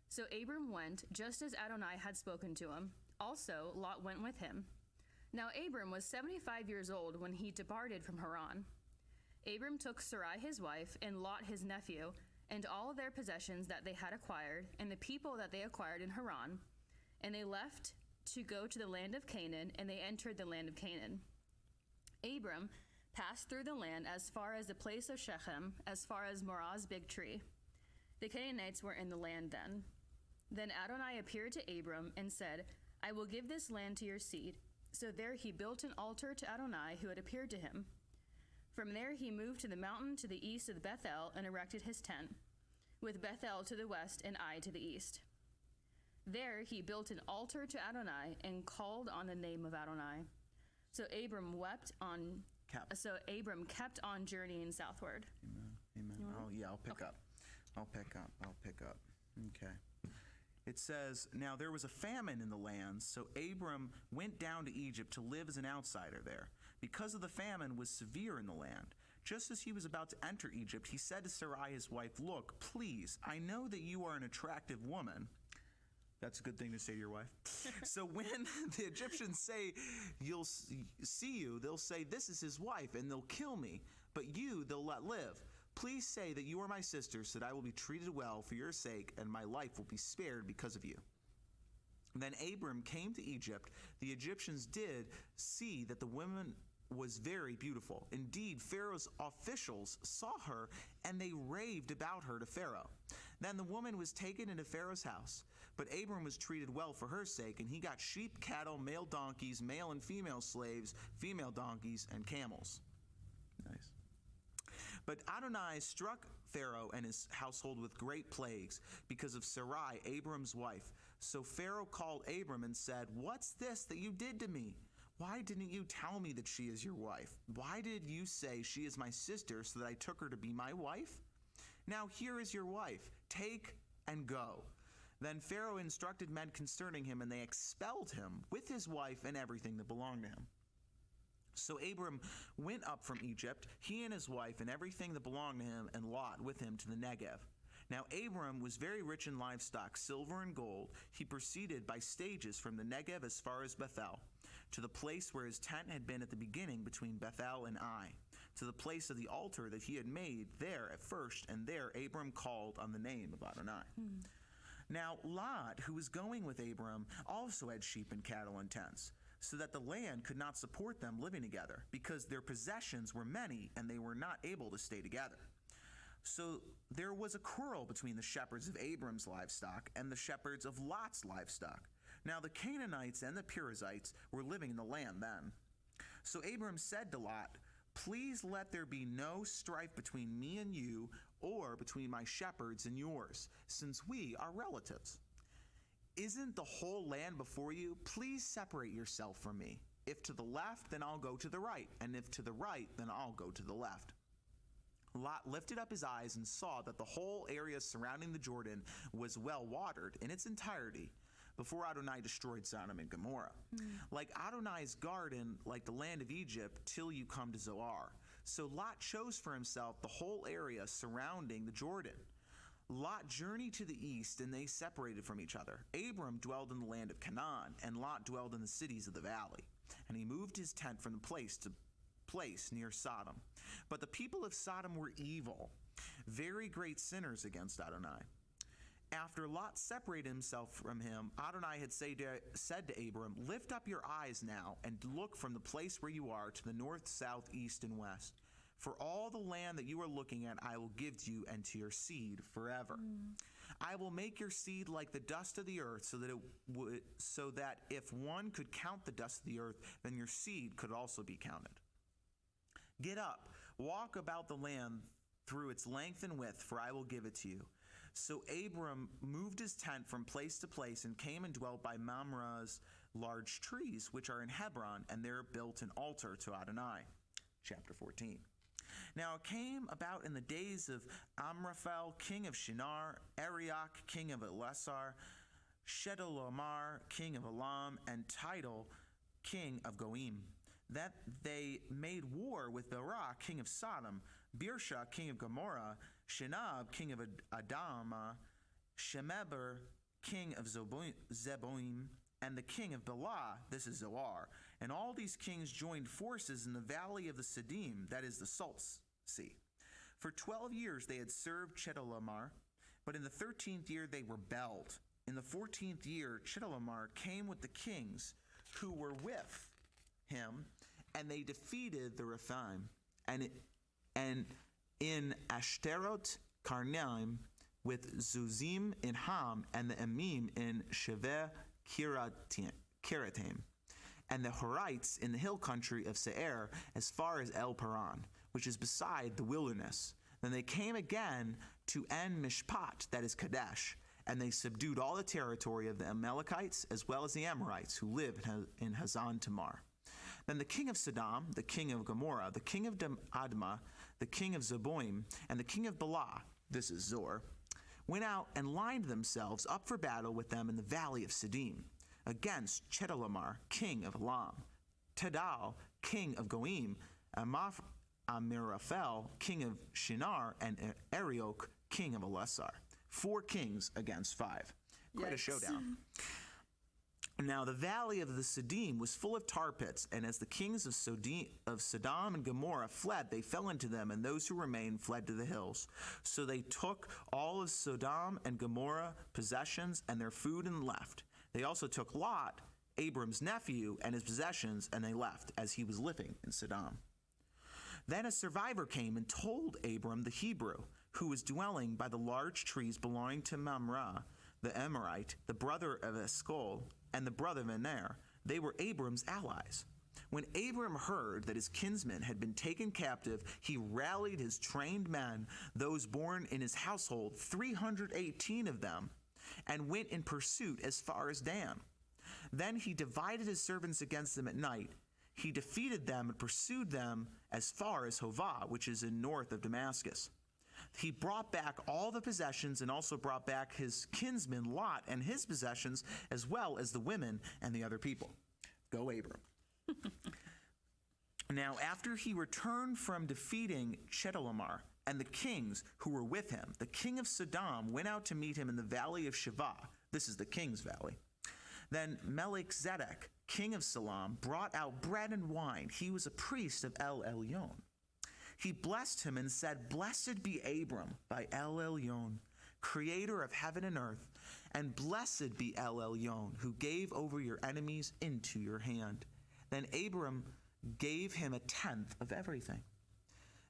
So Abram went, just as Adonai had spoken to him. Also, Lot went with him. Now Abram was 75 years old when he departed from Haran. Abram took Sarai his wife, and Lot his nephew, and all their possessions that they had acquired, and the people that they acquired in Haran, and they left to go to the land of Canaan, and they entered the land of Canaan. Abram passed through the land as far as the place of Shechem, as far as Morah's big tree. The Canaanites were in the land then. Then Adonai appeared to Abram and said, "I will give this land to your seed." So there he built an altar to Adonai who had appeared to him. From there he moved to the mountain to the east of Bethel and erected his tent, with Bethel to the west and Ai to the east. There he built an altar to Adonai and called on the name of Adonai. So Abram kept on journeying southward. Amen. Oh, yeah, I'll pick up. Okay. It says, "Now there was a famine in the land, so Abram went down to Egypt to live as an outsider there, because of the famine was severe in the land. Just as he was about to enter Egypt, he said to Sarai his wife, 'Look, please, I know that you are an attractive woman.'" That's a good thing to say to your wife. "So when the Egyptians say you'll see you, they'll say, 'This is his wife,' and they'll kill me. But you they'll let live. Please say that you are my sister, so that I will be treated well for your sake, and my life will be spared because of you." Then Abram came to Egypt. The Egyptians did see that the woman was very beautiful. Indeed, Pharaoh's officials saw her, and they raved about her to Pharaoh. Then the woman was taken into Pharaoh's house. But Abram was treated well for her sake, and he got sheep, cattle, male donkeys, male and female slaves, female donkeys, and camels. Nice. But Adonai struck Pharaoh and his household with great plagues because of Sarai, Abram's wife. So Pharaoh called Abram and said, "What's this that you did to me? Why didn't you tell me that she is your wife? Why did you say she is my sister so that I took her to be my wife? Now here is your wife. Take and go." Then Pharaoh instructed men concerning him, and they expelled him with his wife and everything that belonged to him. So Abram went up from Egypt, he and his wife and everything that belonged to him, and Lot with him to the Negev. Now Abram was very rich in livestock, silver and gold. He proceeded by stages from the Negev as far as Bethel, to the place where his tent had been at the beginning between Bethel and Ai, to the place of the altar that he had made there at first, and there Abram called on the name of Adonai. Now Lot, who was going with Abram, also had sheep and cattle and tents, so that the land could not support them living together, because their possessions were many, and they were not able to stay together. So there was a quarrel between the shepherds of Abram's livestock and the shepherds of Lot's livestock. Now the Canaanites and the Perizzites were living in the land then. So Abram said to Lot, "Please let there be no strife between me and you, or between my shepherds and yours, since we are relatives. Isn't the whole land before you? Please separate yourself from me. If to the left, then I'll go to the right, and if to the right, then I'll go to the left." Lot lifted up his eyes and saw that the whole area surrounding the Jordan was well watered in its entirety, before Adonai destroyed Sodom and Gomorrah. Like Adonai's garden, like the land of Egypt, till you come to Zoar. So Lot chose for himself the whole area surrounding the Jordan. Lot journeyed to the east, and they separated from each other. Abram dwelled in the land of Canaan, and Lot dwelled in the cities of the valley. And he moved his tent from place to place near Sodom. But the people of Sodom were evil, very great sinners against Adonai. After Lot separated himself from him, Adonai had said to Abram, "Lift up your eyes now and look from the place where you are to the north, south, east, and west. For all the land that you are looking at I will give to you and to your seed forever. I will make your seed like the dust of the earth, so that if one could count the dust of the earth, then your seed could also be counted. Get up, walk about the land through its length and width, for I will give it to you." So Abram moved his tent from place to place and came and dwelt by Mamre's large trees, which are in Hebron, and there built an altar to Adonai. Chapter 14. Now it came about in the days of Amraphel, king of Shinar, Arioch, king of Elasar, Chedorlaomer, king of Elam, and Tidal, king of Goim, that they made war with Barak, king of Sodom, Birsha, king of Gomorrah, Shinab, king of Adama, Shemeber, king of Zeboim, and the king of Bela, this is Zoar. And all these kings joined forces in the valley of the Siddim, that is the Salt Sea. For 12 years they had served Chedorlaomer, but in the 13th year they rebelled. In the 14th year, Chedorlaomer came with the kings who were with him, and they defeated the Rephaim. And in Ashtaroth Karnaim, with Zuzim in Ham, and the Emim in Sheveh Kiratim, and the Horites in the hill country of Seir, as far as El Paran, which is beside the wilderness. Then they came again to En Mishpat, that is Kadesh, and they subdued all the territory of the Amalekites, as well as the Amorites, who live in Hazan Tamar. Then the king of Sodom, the king of Gomorrah, the king of Admah, the king of Zeboim, and the king of Bela, this is Zor, went out and lined themselves up for battle with them in the valley of Siddim, against Chedorlaomer, king of Elam, Tidal, king of Goim, Amiraphel, king of Shinar, and Arioch, king of Elasar. 4 kings against 5. Quite a showdown. Now the valley of the Siddim was full of tar pits, and as the kings of Sodom and Gomorrah fled, they fell into them, and those who remained fled to the hills. So they took all of Sodom and Gomorrah possessions and their food and left. They also took Lot, Abram's nephew, and his possessions, and they left, as he was living in Sodom. Then a survivor came and told Abram the Hebrew, who was dwelling by the large trees belonging to Mamre, the Amorite, the brother of Eshcol, and the brother of Aner. They were Abram's allies. When Abram heard that his kinsmen had been taken captive, he rallied his trained men, those born in his household, 318 of them, and went in pursuit as far as Dan. Then he divided his servants against them at night. He defeated them and pursued them as far as Hovah, which is in north of Damascus. He brought back all the possessions and also brought back his kinsman Lot and his possessions, as well as the women and the other people. Go Abram. Now, after he returned from defeating Chedorlaomer and the kings who were with him, the king of Sodom went out to meet him in the valley of Sheva. This is the king's valley. Then Melchizedek, king of Salem, brought out bread and wine. He was a priest of El Elyon. He blessed him and said, "Blessed be Abram by El Elyon, creator of heaven and earth, and blessed be El Elyon, who gave over your enemies into your hand." Then Abram gave him 1/10 of everything.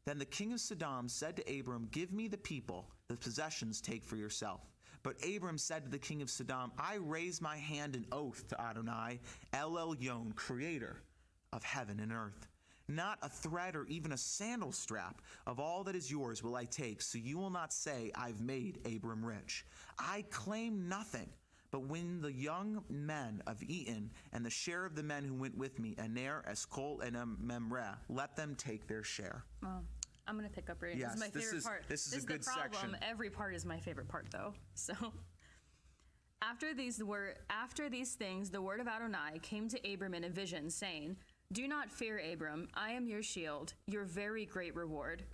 Then the king of Sodom said to Abram, "Give me the people, the possessions take for yourself." But Abram said to the king of Sodom, "I raise my hand in oath to Adonai, El Elyon, creator of heaven and earth. Not a thread or even a sandal strap of all that is yours will I take, so you will not say, 'I've made Abram rich.' I claim nothing, but when the young men have eaten, and the share of the men who went with me, Aner, Eshcol, and Mamre, let them take their share." Well, I'm going to pick up right here. Yes, This is my favorite part. this is a good the problem. section. Every part is my favorite part, though. So, after these things, the word of Adonai came to Abram in a vision, saying, "Do not fear, Abram. I am your shield, your very great reward."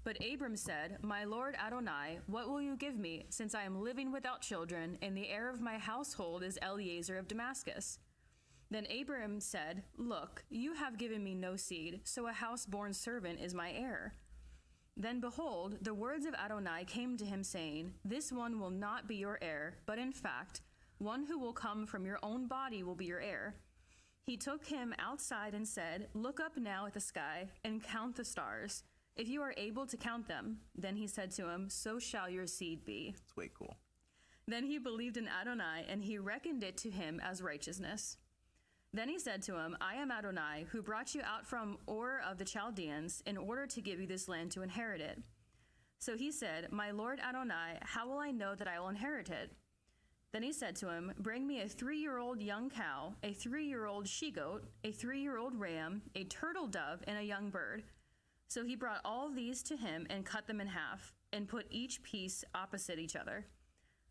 But Abram said, "My Lord Adonai, what will you give me, since I am living without children, and the heir of my household is Eliezer of Damascus?" Then Abram said, "Look, you have given me no seed, so a house-born servant is my heir." Then behold, the words of Adonai came to him, saying, This one will not be your heir, but in fact, one who will come from your own body will be your heir. He took him outside and said, Look up now at the sky and count the stars, if you are able to count them. Then he said to him, So shall your seed be. It's way cool. Then he believed in Adonai, and he reckoned it to him as righteousness. Then he said to him, I am Adonai, who brought you out from Ur of the Chaldeans, in order to give you this land to inherit it. So he said, My Lord Adonai, how will I know that I will inherit it? Then he said to him, Bring me a 3-year-old young cow, a 3-year-old she-goat, a 3-year-old ram, a turtle dove, and a young bird. So he brought all these to him and cut them in half, and put each piece opposite each other.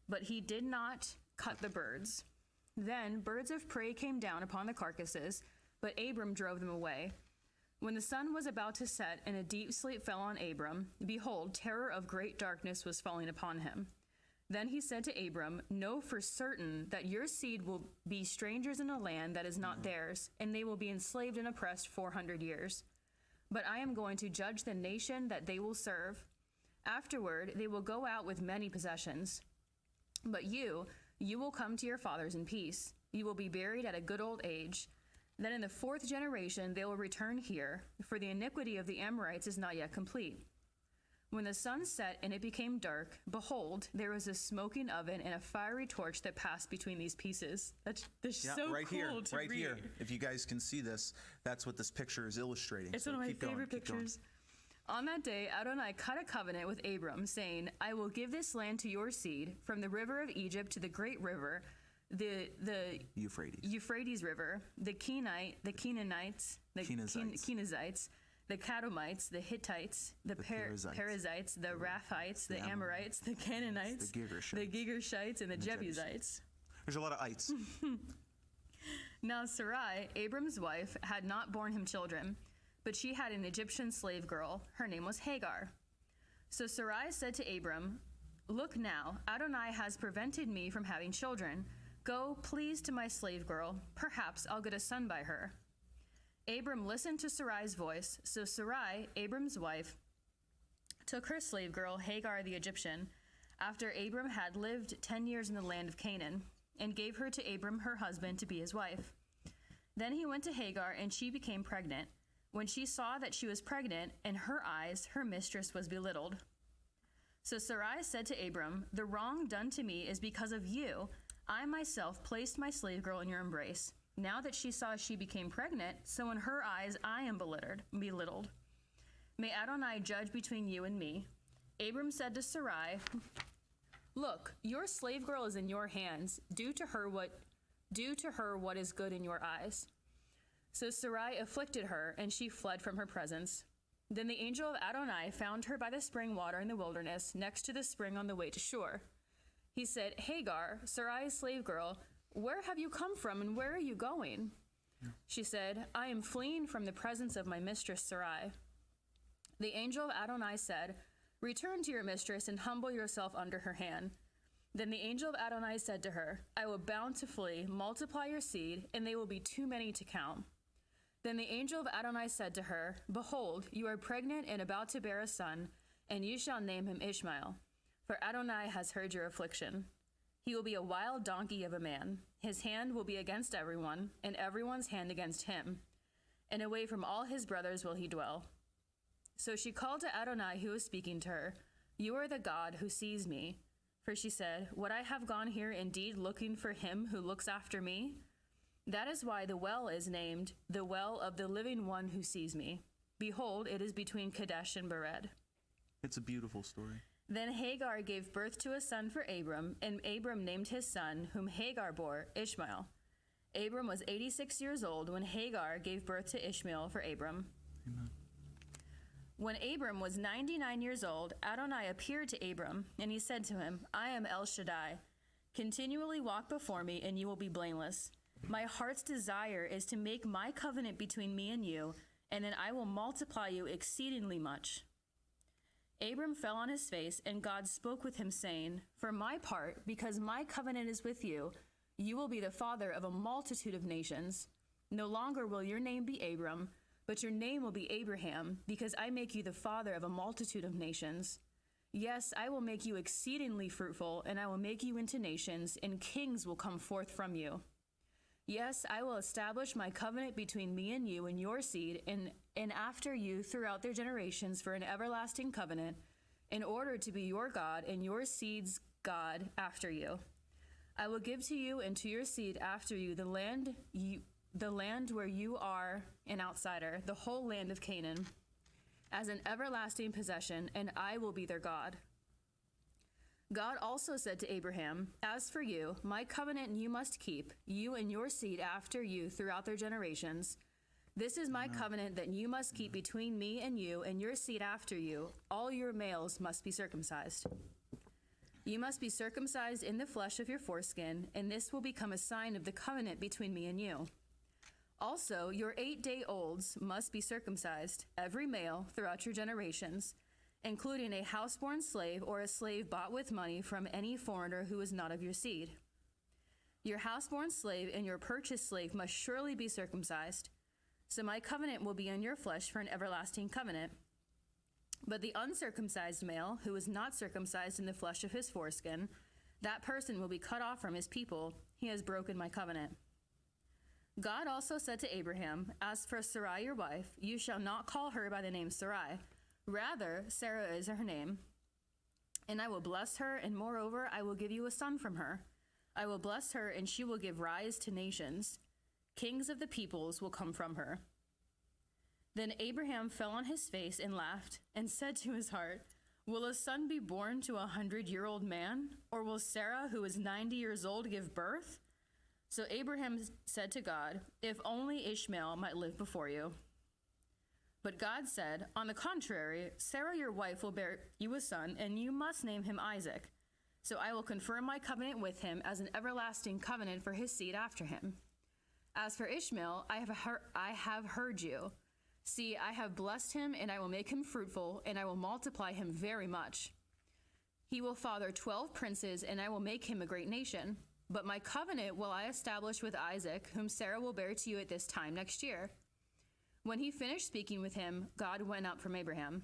But he did not cut the birds. Then birds of prey came down upon the carcasses, but Abram drove them away. When the sun was about to set and a deep sleep fell on Abram, behold, terror of great darkness was falling upon him. Then he said to Abram, Know for certain that your seed will be strangers in a land that is not theirs, and they will be enslaved and oppressed 400 years. But I am going to judge the nation that they will serve. Afterward, they will go out with many possessions. But you will come to your fathers in peace. You will be buried at a good old age. Then in the 4th generation they will return here, for the iniquity of the Amorites is not yet complete. When the sun set and it became dark, behold, there was a smoking oven and a fiery torch that passed between these pieces. That's so right cool here, to right read. here. If you guys can see this, that's what this picture is illustrating. It's So one of my keep going, favorite keep going. pictures. On that day, Adonai cut a covenant with Abram, saying, I will give this land to your seed, from the river of Egypt to the great river, the Euphrates River, the Canaanites, the Kenizzites, the Kadmonites, the Hittites, the Perizzites, the Raphites, the Amorites, the Canaanites, the Girgashites, and the Jebusites. There's a lot of ites. Now Sarai, Abram's wife, had not borne him children, but she had an Egyptian slave girl. Her name was Hagar. So Sarai said to Abram, Look now, Adonai has prevented me from having children. Go, please, to my slave girl. Perhaps I'll get a son by her. Abram listened to Sarai's voice. So Sarai, Abram's wife, took her slave girl, Hagar the Egyptian, after Abram had lived 10 years in the land of Canaan, and gave her to Abram, her husband, to be his wife. Then he went to Hagar, and she became pregnant. When she saw that she was pregnant, in her eyes, her mistress was belittled. So Sarai said to Abram, The wrong done to me is because of you. I myself placed my slave girl in your embrace. Now that she saw she became pregnant, so in her eyes I am belittled. May Adonai judge between you and me. Abram said to Sarai, Look, your slave girl is in your hands. Do to her what is good in your eyes. So Sarai afflicted her, and she fled from her presence. Then the angel of Adonai found her by the spring water in the wilderness, next to the spring on the way to Shur. He said, Hagar, Sarai's slave girl, where have you come from, and where are you going? She said, I am fleeing from the presence of my mistress Sarai. The angel of Adonai said, Return to your mistress and humble yourself under her hand. Then the angel of Adonai said to her, I will bountifully multiply your seed, and they will be too many to count. Then the angel of Adonai said to her, Behold, you are pregnant and about to bear a son, and you shall name him Ishmael. For Adonai has heard your affliction. He will be a wild donkey of a man. His hand will be against everyone, and everyone's hand against him. And away from all his brothers will he dwell. So she called to Adonai who was speaking to her, You are the God who sees me. For she said, Would I have gone here indeed looking for him who looks after me? That is why the well is named, the well of the living one who sees me. Behold, it is between Kadesh and Bered. It's a beautiful story. Then Hagar gave birth to a son for Abram, and Abram named his son, whom Hagar bore, Ishmael. Abram was 86 years old when Hagar gave birth to Ishmael for Abram. Amen. When Abram was 99 years old, Adonai appeared to Abram, and he said to him, I am El Shaddai. Continually walk before me, and you will be blameless. My heart's desire is to make my covenant between me and you, and then I will multiply you exceedingly much. Abram fell on his face, and God spoke with him, saying, For my part, because my covenant is with you, you will be the father of a multitude of nations. No longer will your name be Abram, but your name will be Abraham, because I make you the father of a multitude of nations. Yes, I will make you exceedingly fruitful, and I will make you into nations, and kings will come forth from you. Yes, I will establish my covenant between me and you and your seed, and after you throughout their generations for an everlasting covenant, in order to be your God and your seed's God after you. I will give to you and to your seed after you the land where you are an outsider, the whole land of Canaan, as an everlasting possession, and I will be their God. God also said to Abraham, as for you, my covenant you must keep, you and your seed after you throughout their generations. This is my covenant that you must keep between me and your seed after you. All your males must be circumcised. You must be circumcised in the flesh of your foreskin, and this will become a sign of the covenant between me and you. Also, your 8-day-olds must be circumcised, every male throughout your generations, including a houseborn slave or a slave bought with money from any foreigner who is not of your seed. Your houseborn slave and your purchased slave must surely be circumcised. So my covenant will be in your flesh for an everlasting covenant. But the uncircumcised male, who is not circumcised in the flesh of his foreskin, that person will be cut off from his people. He has broken my covenant. God also said to Abraham, as for Sarai your wife, you shall not call her by the name Sarai. Rather, Sarah is her name. And I will bless her, and moreover, I will give you a son from her. I will bless her, and she will give rise to nations. Kings of the peoples will come from her. Then Abraham fell on his face and laughed, and said to his heart, will a son be born to a 100-year-old man? Or will Sarah, who is 90 years old, give birth? So Abraham said to God, if only Ishmael might live before you. But God said, on the contrary, Sarah your wife will bear you a son, and you must name him Isaac. So I will confirm my covenant with him as an everlasting covenant for his seed after him. As for Ishmael, I have heard you. See, I have blessed him, and I will make him fruitful, and I will multiply him very much. He will father 12 princes, and I will make him a great nation. But my covenant will I establish with Isaac, whom Sarah will bear to you at this time next year. When he finished speaking with him, God went up from Abraham.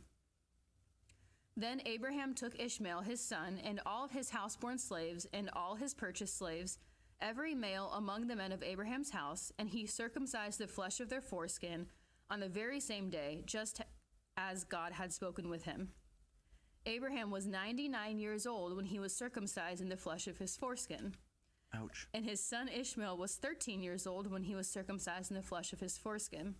Then Abraham took Ishmael his son, and all of his houseborn slaves, and all his purchased slaves, every male among the men of Abraham's house, and he circumcised the flesh of their foreskin on the very same day, just as God had spoken with him. Abraham was 99 years old when he was circumcised in the flesh of his foreskin. Ouch. And his son Ishmael was 13 years old when he was circumcised in the flesh of his foreskin.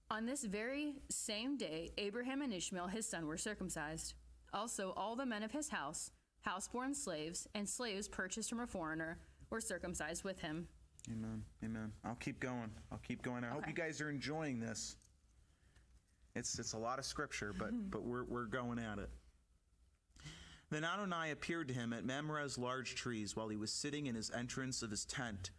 On this very same day, Abraham and Ishmael his son were circumcised. Also, all the men of his house, houseborn slaves, and slaves purchased from a foreigner, were circumcised with him. Amen. Amen. I'll keep going. I hope you guys are enjoying this. It's a lot of scripture, but we're going at it. Then Adonai appeared to him at Mamre's large trees while he was sitting in his entrance of his tent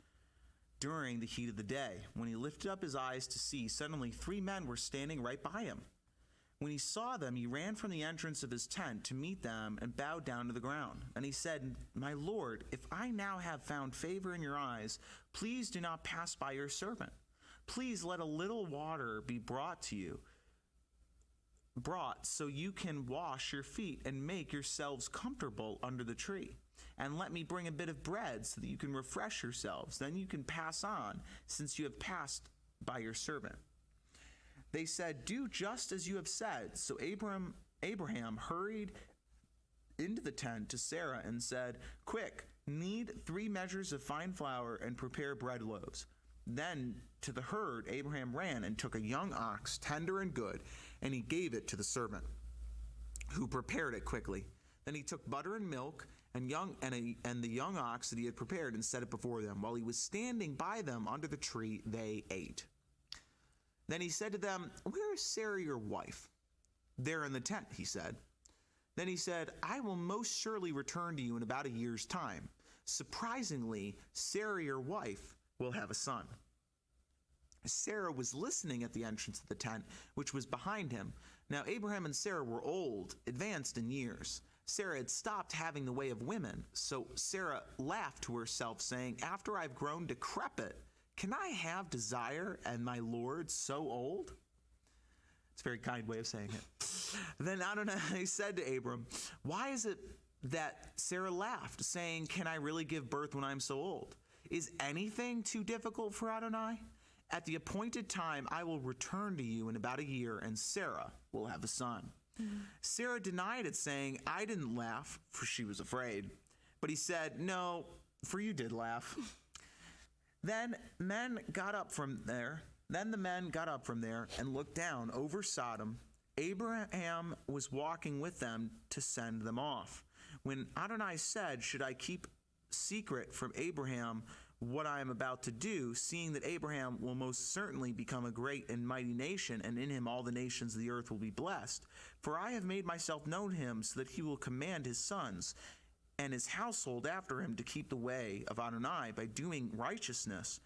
during the heat of the day. When he lifted up his eyes to see, suddenly 3 men were standing right by him. When he saw them, he ran from the entrance of his tent to meet them and bowed down to the ground. And he said, my Lord, if I now have found favor in your eyes, please do not pass by your servant. Please let a little water be brought so you can wash your feet and make yourselves comfortable under the tree. And let me bring a bit of bread so that you can refresh yourselves. Then you can pass on, since you have passed by your servant. They said, do just as you have said. So Abraham hurried into the tent to Sarah and said, quick, knead 3 measures of fine flour and prepare bread loaves. Then to the herd Abraham ran and took a young ox, tender and good, and he gave it to the servant, who prepared it quickly. Then he took butter and milk and the young ox that he had prepared and set it before them. While he was standing by them under the tree, they ate. Then he said to them, where is Sarah your wife? There in the tent, he said. Then he said, I will most surely return to you in about a year's time. Surprisingly, Sarah your wife will have a son. Sarah was listening at the entrance of the tent, which was behind him. Now Abraham and Sarah were old, advanced in years. Sarah had stopped having the way of women, so Sarah laughed to herself, saying, after I've grown decrepit, can I have desire and my Lord so old? It's a very kind way of saying it. Then Adonai said to Abram, why is it that Sarah laughed, saying, can I really give birth when I'm so old? Is anything too difficult for Adonai? At the appointed time, I will return to you in about a year, and Sarah will have a son. Sarah denied it, saying, I didn't laugh, for she was afraid. But he said, no, for you did laugh. Then the men got up from there and looked down over Sodom. Abraham was walking with them to send them off. When Adonai said, should I keep secret from Abraham what I am about to do, seeing that Abraham will most certainly become a great and mighty nation, and in him all the nations of the earth will be blessed? For I have made myself known to him, so that he will command his sons and his household after him to keep the way of Adonai by doing righteousness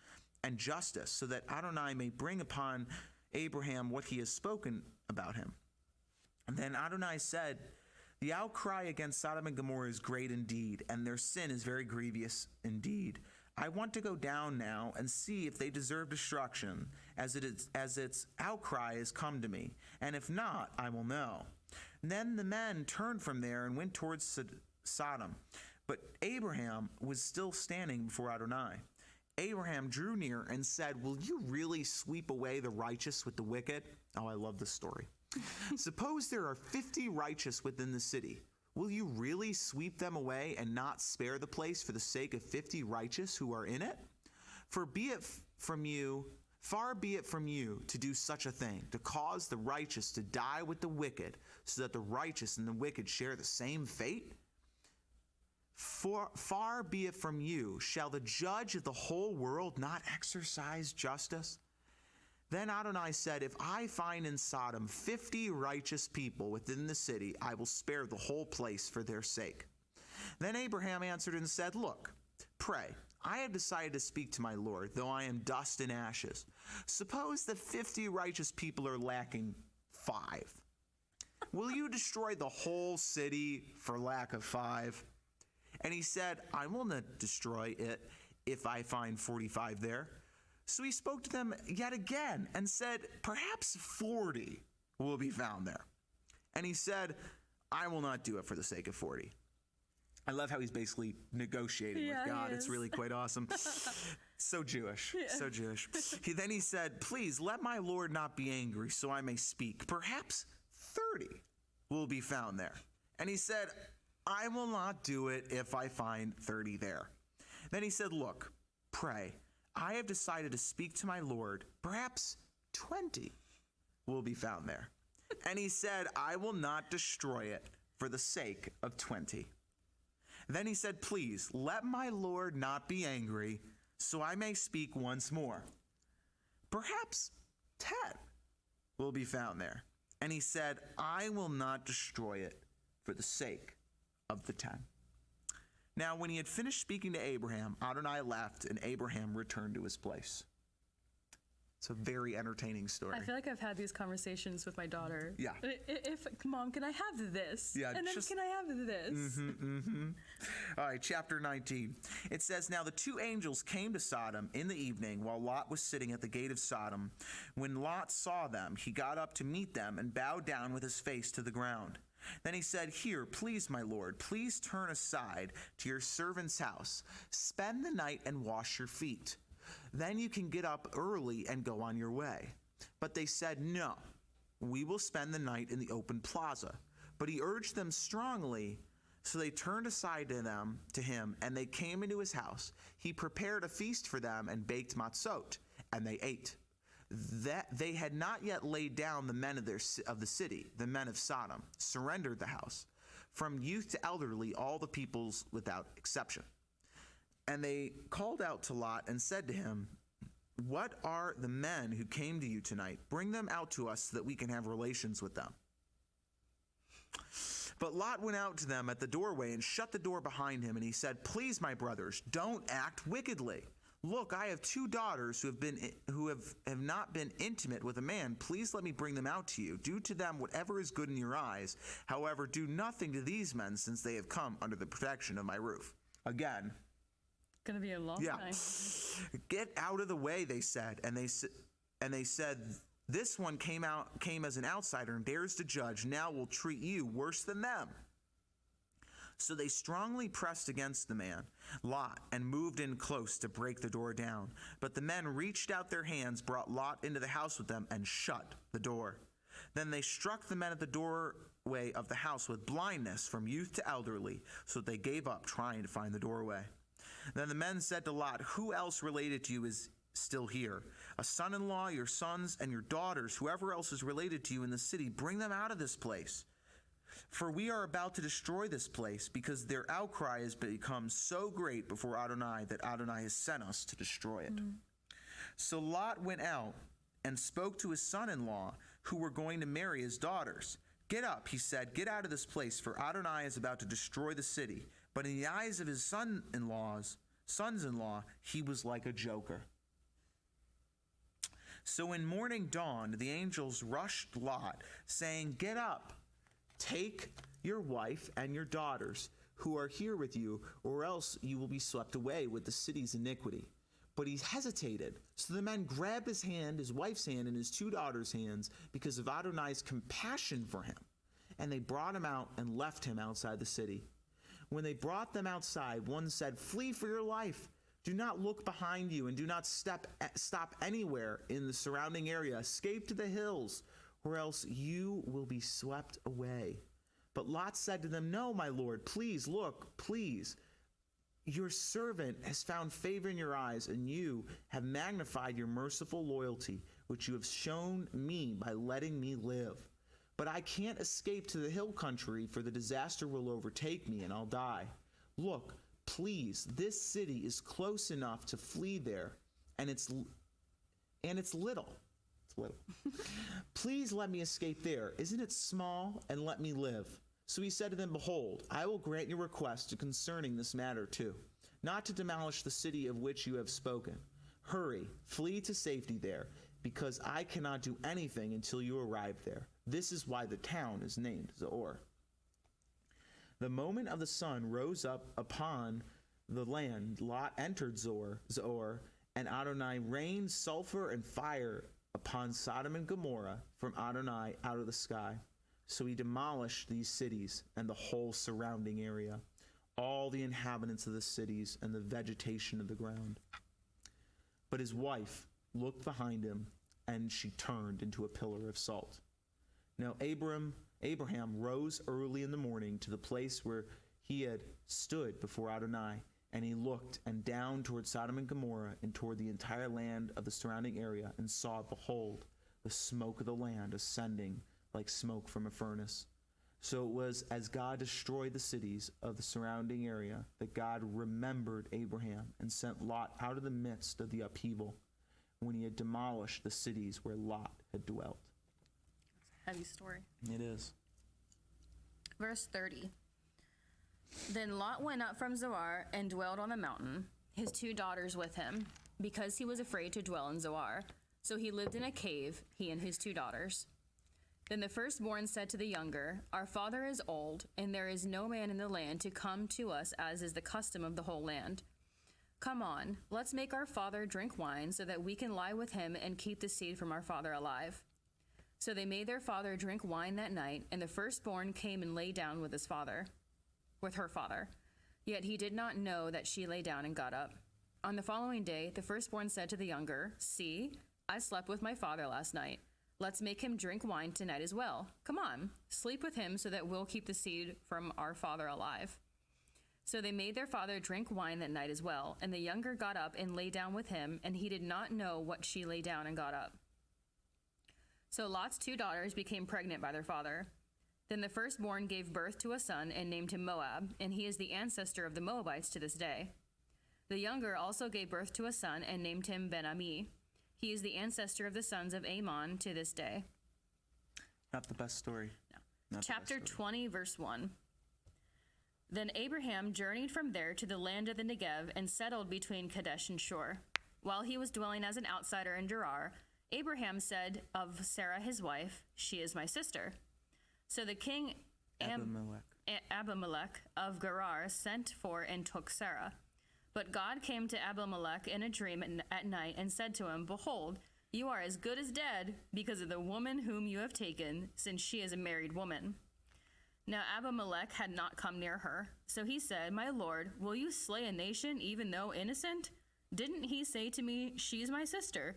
and justice, so that Adonai may bring upon Abraham what he has spoken about him. And then Adonai said, the outcry against Sodom and Gomorrah is great indeed, and their sin is very grievous indeed. I want to go down now and see if they deserve destruction, as its outcry has come to me, and if not, I will know. And then the men turned from there and went towards Sodom, but Abraham was still standing before Adonai. Abraham drew near and said, will you really sweep away the righteous with the wicked? Oh, I love this story. Suppose there are 50 righteous within the city. Will you really sweep them away and not spare the place for the sake of 50 righteous who are in it? For far be it from you to do such a thing, to cause the righteous to die with the wicked, so that the righteous and the wicked share the same fate? Far be it from you. Shall the judge of the whole world not exercise justice? Then Adonai said, if I find in Sodom 50 righteous people within the city, I will spare the whole place for their sake. Then Abraham answered and said, look, pray, I have decided to speak to my Lord, though I am dust and ashes. Suppose the 50 righteous people are lacking 5. Will you destroy the whole city for lack of 5? And he said, I will not destroy it if I find 45 there. So he spoke to them yet again and said, perhaps 40 will be found there. And he said, I will not do it for the sake of 40. I love how he's basically negotiating with God. It's really quite awesome. So Jewish, so Jewish. Then he said, please let my Lord not be angry so I may speak. Perhaps 30 will be found there. And he said, I will not do it if I find 30 there. Then he said, look, pray. I have decided to speak to my Lord. Perhaps 20 will be found there. And he said, I will not destroy it for the sake of 20. Then he said, please, let my Lord not be angry, so I may speak once more. Perhaps 10 will be found there. And he said, I will not destroy it for the sake of the 10. Now, when he had finished speaking to Abraham, Adonai left, and Abraham returned to his place. It's a very entertaining story. I feel like I've had these conversations with my daughter. Yeah. If Mom, can I have this? Yeah. And then can I have this? All right, chapter 19. It says, now the 2 angels came to Sodom in the evening while Lot was sitting at the gate of Sodom. When Lot saw them, he got up to meet them and bowed down with his face to the ground. Then he said, here, please, my Lord, please turn aside to your servant's house. Spend the night and wash your feet. Then you can get up early and go on your way. But they said, no, we will spend the night in the open plaza. But he urged them strongly, so they turned aside to him, and they came into his house. He prepared a feast for them and baked matzot, and they ate. That they had not yet laid down the men of the city, the men of Sodom, surrendered the house, from youth to elderly, all the peoples without exception. And they called out to Lot and said to him, what are the men who came to you tonight? Bring them out to us so that we can have relations with them. But Lot went out to them at the doorway and shut the door behind him, and he said, please, my brothers, don't act wickedly. Look, I have 2 daughters who have not been intimate with a man. Please let me bring them out to you. Do to them whatever is good in your eyes. However, do nothing to these men, since they have come under the protection of my roof. Again. Gonna be a long time. Get out of the way, they said. And they said, This one came as an outsider and dares to judge. Now will treat you worse than them." So they strongly pressed against the man, Lot, and moved in close to break the door down. But the men reached out their hands, brought Lot into the house with them, and shut the door. Then they struck the men at the doorway of the house with blindness from youth to elderly, so that they gave up trying to find the doorway. Then the men said to Lot, "Who else related to you is still here? A son-in-law, your sons, and your daughters, whoever else is related to you in the city, bring them out of this place. For we are about to destroy this place, because their outcry has become so great before Adonai that Adonai has sent us to destroy it." So Lot went out and spoke to his son-in-law, who were going to marry his daughters. "Get up," he said, "get out of this place, for Adonai is about to destroy the city." But in the eyes of his sons-in-law, he was like a joker. So when morning dawned, the angels rushed Lot, saying, "Get up, take your wife and your daughters who are here with you, or else you will be swept away with the city's iniquity." But he hesitated. So the men grabbed his hand, his wife's hand, and his 2 daughters' hands because of Adonai's compassion for him. And they brought him out and left him outside the city. When they brought them outside, one said, "Flee for your life. Do not look behind you, and do not stop anywhere in the surrounding area. Escape to the hills, or else you will be swept away." But Lot said to them, "No, my lord, please look, please. Your servant has found favor in your eyes, and you have magnified your merciful loyalty, which you have shown me by letting me live. But I can't escape to the hill country, for the disaster will overtake me, and I'll die. Look, please, this city is close enough to flee there, and it's little. Please let me escape there. Isn't it small? And let me live." So he said to them, "Behold, I will grant your request concerning this matter too, not to demolish the city of which you have spoken. Hurry, flee to safety there, because I cannot do anything until you arrive there. This is why the town is named Zoar." The moment of the sun rose up upon the land, Lot entered Zoar, and Adonai rained sulfur and fire upon Sodom and Gomorrah from Adonai out of the sky. So he demolished these cities and the whole surrounding area, all the inhabitants of the cities and the vegetation of the ground. But his wife looked behind him, and she turned into a pillar of salt. Now Abraham rose early in the morning to the place where he had stood before Adonai, and he looked and down toward Sodom and Gomorrah and toward the entire land of the surrounding area, and saw, behold, the smoke of the land ascending like smoke from a furnace. So it was as God destroyed the cities of the surrounding area that God remembered Abraham and sent Lot out of the midst of the upheaval when he had demolished the cities where Lot had dwelt. Heavy story. It is. Verse 30. Then Lot went up from Zoar and dwelled on the mountain, his 2 daughters with him, because he was afraid to dwell in Zoar. So he lived in a cave, he and his 2 daughters. Then the firstborn said to the younger, "Our father is old, and there is no man in the land to come to us, as is the custom of the whole land. Come on, let's make our father drink wine, so that we can lie with him and keep the seed from our father alive." So they made their father drink wine that night, and the firstborn came and lay down with her father. Yet he did not know that she lay down and got up. On the following day, the firstborn said to the younger, "See, I slept with my father last night. Let's make him drink wine tonight as well. Come on, sleep with him so that we'll keep the seed from our father alive." So they made their father drink wine that night as well, and the younger got up and lay down with him, and he did not know what she lay down and got up. So Lot's 2 daughters became pregnant by their father. Then the firstborn gave birth to a son and named him Moab, and he is the ancestor of the Moabites to this day. The younger also gave birth to a son and named him Ben-Ami. He is the ancestor of the sons of Ammon to this day. Not the best story. No. Chapter 20, verse 1. Then Abraham journeyed from there to the land of the Negev and settled between Kadesh and Shur. While he was dwelling as an outsider in Gerar, Abraham said of Sarah his wife, "She is my sister." So the king Abimelech of Gerar sent for and took Sarah. But God came to Abimelech in a dream at night and said to him, "Behold, you are as good as dead because of the woman whom you have taken, since she is a married woman." Now Abimelech had not come near her. So he said, "My lord, will you slay a nation even though innocent? Didn't he say to me, 'She's my sister'?"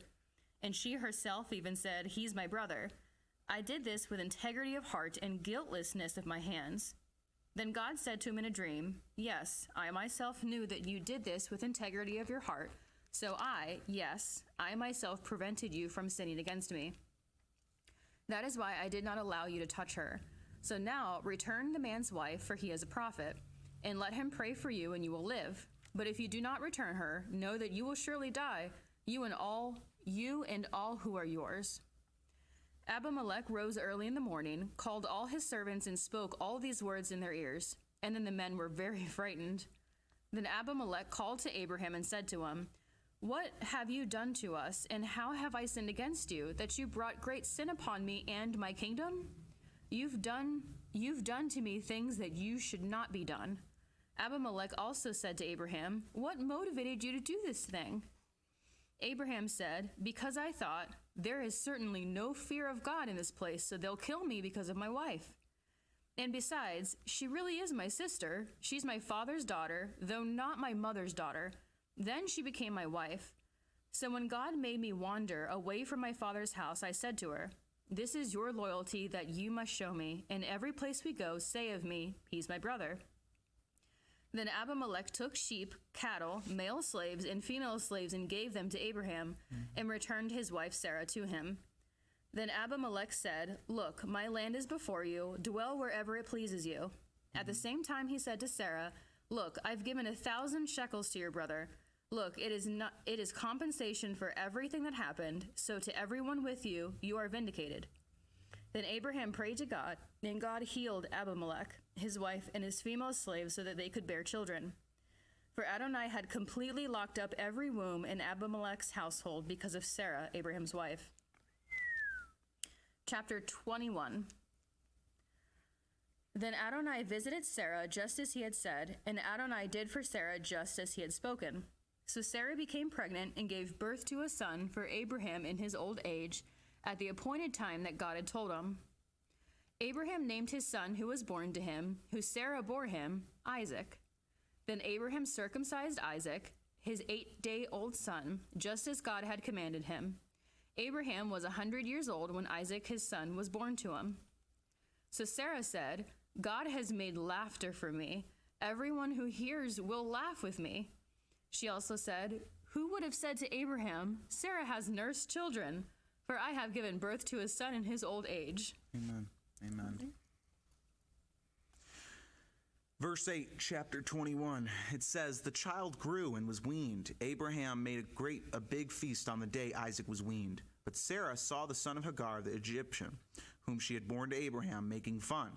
And she herself even said, "He's my brother." I did this with integrity of heart and guiltlessness of my hands. Then God said to him in a dream, "Yes, I myself knew that you did this with integrity of your heart. So I myself prevented you from sinning against me. That is why I did not allow you to touch her. So now return the man's wife, for he is a prophet, and let him pray for you, and you will live. But if you do not return her, know that you will surely die, you and all who are yours." Abimelech rose early in the morning, called all his servants, and spoke all these words in their ears. And then the men were very frightened. Then Abimelech called to Abraham and said to him, "What have you done to us, and how have I sinned against you, that you brought great sin upon me and my kingdom? You've done to me things that you should not be done." Abimelech also said to Abraham, "What motivated you to do this thing?" Abraham said, "Because I thought, there is certainly no fear of God in this place, so they'll kill me because of my wife. And besides, she really is my sister. She's my father's daughter, though not my mother's daughter. Then she became my wife. So when God made me wander away from my father's house, I said to her, 'This is your loyalty that you must show me. In every place we go, say of me, he's my brother.' Then Abimelech took sheep, cattle, male slaves, and female slaves and gave them to Abraham, and returned his wife Sarah to him. Then Abimelech said, 'Look, my land is before you. Dwell wherever it pleases you.' At the same time he said to Sarah, 'Look, I've given 1,000 shekels to your brother. Look, it is compensation for everything that happened. So to everyone with you, you are vindicated.' Then Abraham prayed to God, and God healed Abimelech, his wife, and his female slaves so that they could bear children. For Adonai had completely locked up every womb in Abimelech's household because of Sarah, Abraham's wife." Chapter 21. Then Adonai visited Sarah just as he had said, and Adonai did for Sarah just as he had spoken. So Sarah became pregnant and gave birth to a son for Abraham in his old age, at the appointed time that God had told him. Abraham named his son who was born to him, who Sarah bore him, Isaac. Then Abraham circumcised Isaac, his 8-day-old son, just as God had commanded him. Abraham was 100 years old when Isaac his son was born to him. So Sarah said, "God has made laughter for me. Everyone who hears will laugh with me." She also said, "Who would have said to Abraham, 'Sarah has nursed children'? For I have given birth to a son in his old age." Amen. Amen. Verse 8, chapter 21, it says, "The child grew and was weaned. Abraham made a big feast on the day Isaac was weaned. But Sarah saw the son of Hagar, the Egyptian, whom she had borne to Abraham, making fun.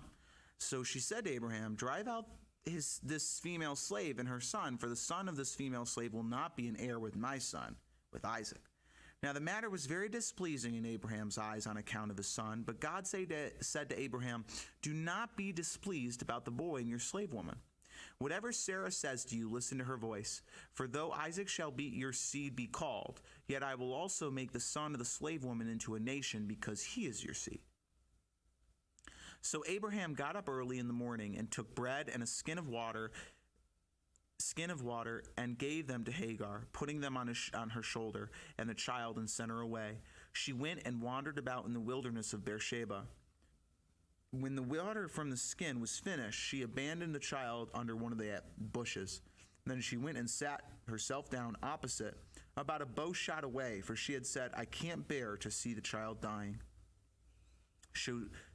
So she said to Abraham, 'Drive out this female slave and her son, for the son of this female slave will not be an heir with my son, with Isaac.' Now the matter was very displeasing in Abraham's eyes on account of his son, but God said to Abraham, 'Do not be displeased about the boy and your slave woman. Whatever Sarah says to you, listen to her voice. For though Isaac shall be your seed be called, yet I will also make the son of the slave woman into a nation, because he is your seed.' So Abraham got up early in the morning and took bread and a skin of water and gave them to Hagar, putting them on her shoulder and the child, and sent her away. She went and wandered about in the wilderness of Beersheba. When the water from the skin was finished, she abandoned the child under one of the bushes. Then she went and sat herself down opposite, about a bow shot away, for she had said, 'I can't bear to see the child dying.'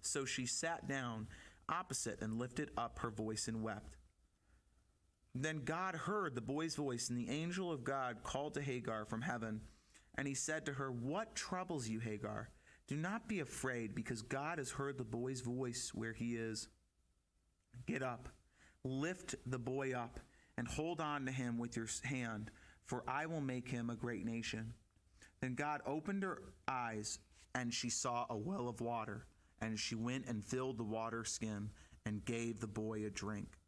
So she sat down opposite and lifted up her voice and wept. Then God heard the boy's voice, and the angel of God called to Hagar from heaven, and he said to her, 'What troubles you, Hagar? Do not be afraid, because God has heard the boy's voice where he is. Get up, lift the boy up, and hold on to him with your hand, for I will make him a great nation.' Then God opened her eyes, and she saw a well of water, and she went and filled the water skin and gave the boy a drink.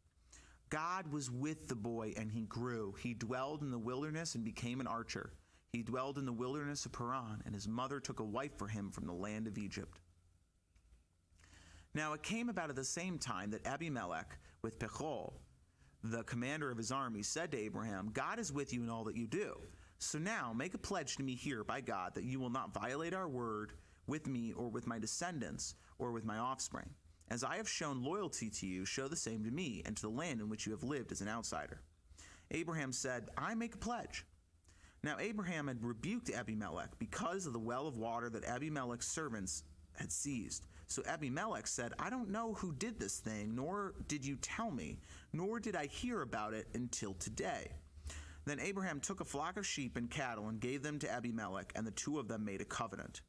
God was with the boy, and he grew. He dwelled in the wilderness and became an archer. He dwelled in the wilderness of Paran, and his mother took a wife for him from the land of Egypt. Now it came about at the same time that Abimelech, with Pechol, the commander of his army, said to Abraham, God is with you in all that you do. So now make a pledge to me here by God that you will not violate our word with me or with my descendants or with my offspring. As I have shown loyalty to you, show the same to me and to the land in which you have lived as an outsider. Abraham said, I make a pledge. Now Abraham had rebuked Abimelech because of the well of water that Abimelech's servants had seized. So Abimelech said, I don't know who did this thing, nor did you tell me, nor did I hear about it until today. Then Abraham took a flock of sheep and cattle and gave them to Abimelech, and the two of them made a covenant.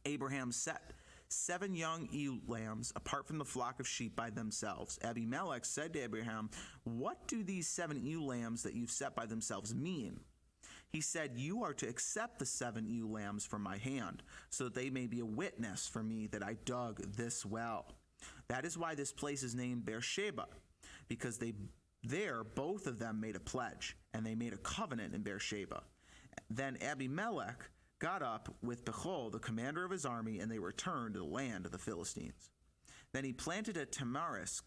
Abraham set 7 young ewe lambs apart from the flock of sheep by themselves. Abimelech said to Abraham, what do these 7 ewe lambs that you've set by themselves mean? He said, you are to accept the 7 ewe lambs from my hand, so that they may be a witness for me that I dug this well. That is why this place is named Beersheba, because there both of them made a pledge, and they made a covenant in Beersheba. Then Abimelech got up with Pechol, the commander of his army, and they returned to the land of the Philistines. Then he planted a tamarisk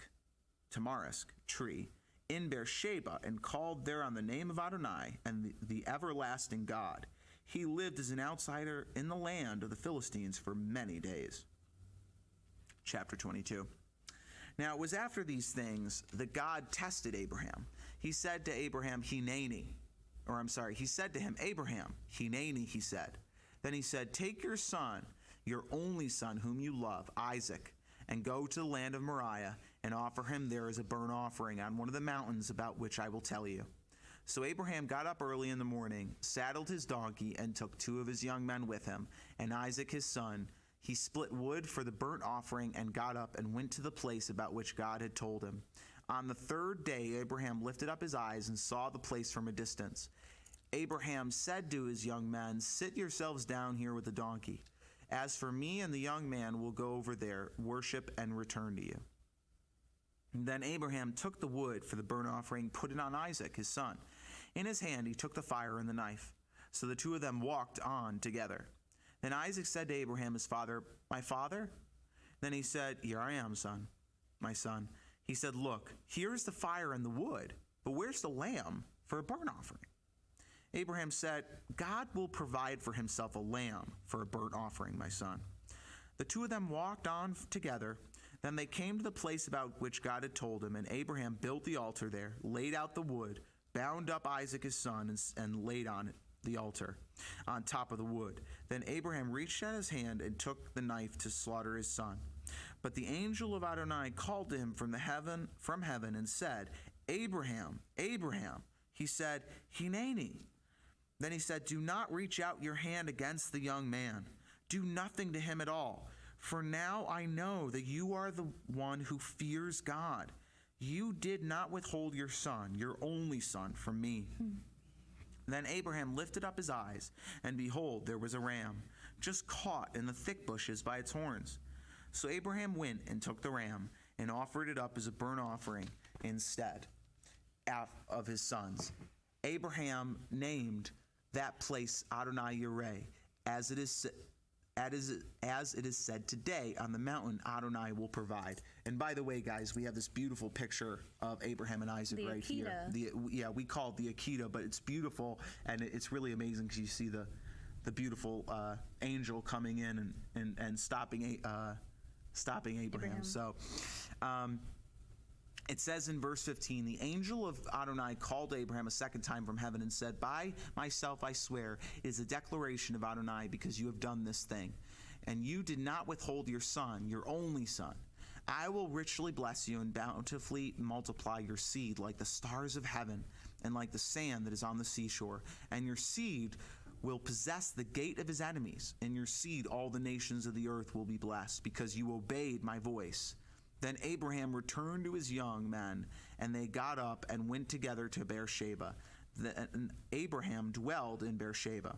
tree in Beersheba and called there on the name of Adonai and the everlasting God. He lived as an outsider in the land of the Philistines for many days. Chapter 22. Now it was after these things that God tested Abraham. He said to Abraham, he said to him, Abraham, Hineni, he said. Then he said, take your son, your only son whom you love, Isaac, and go to the land of Moriah and offer him there as a burnt offering on one of the mountains about which I will tell you. So Abraham got up early in the morning, saddled his donkey, and took 2 of his young men with him, and Isaac his son. He split wood for the burnt offering and got up and went to the place about which God had told him. On the 3rd day, Abraham lifted up his eyes and saw the place from a distance. Abraham said to his young men, sit yourselves down here with the donkey. As for me and the young man, we'll go over there, worship, and return to you. And then Abraham took the wood for the burnt offering, put it on Isaac, his son. In his hand he took the fire and the knife. So the 2 of them walked on together. Then Isaac said to Abraham, his father, my father? Then he said, here I am, son, my son. He said, look, here is the fire and the wood, but where's the lamb for a burnt offering? Abraham said, God will provide for himself a lamb for a burnt offering, my son. The 2 of them walked on together. Then they came to the place about which God had told him, and Abraham built the altar there, laid out the wood, bound up Isaac his son, and laid on it the altar on top of the wood. Then Abraham reached out his hand and took the knife to slaughter his son. But the angel of Adonai called to him from heaven and said, Abraham, Abraham. He said, Hineni. Then he said, do not reach out your hand against the young man. Do nothing to him at all. For now I know that you are the one who fears God. You did not withhold your son, your only son, from me. Then Abraham lifted up his eyes, and behold, there was a ram, just caught in the thick bushes by its horns. So Abraham went and took the ram, and offered it up as a burnt offering instead of his sons. Abraham named that place Adonai Yireh, as it is said today, on the mountain Adonai will provide. And by the way, guys, we have this beautiful picture of Abraham and Isaac right here. We call it the Akita, but it's beautiful, and it's really amazing because you see the beautiful angel coming in and stopping Abraham. So it says in verse 15, the angel of Adonai called Abraham a second time from heaven and said, by myself I swear, it is a declaration of Adonai, because you have done this thing, and you did not withhold your son, your only son. I will richly bless you and bountifully multiply your seed like the stars of heaven and like the sand that is on the seashore. And your seed will possess the gate of his enemies. In your seed all the nations of the earth will be blessed, because you obeyed my voice. Then Abraham returned to his young men, and they got up and went together to Beersheba. Then Abraham dwelled in Beersheba.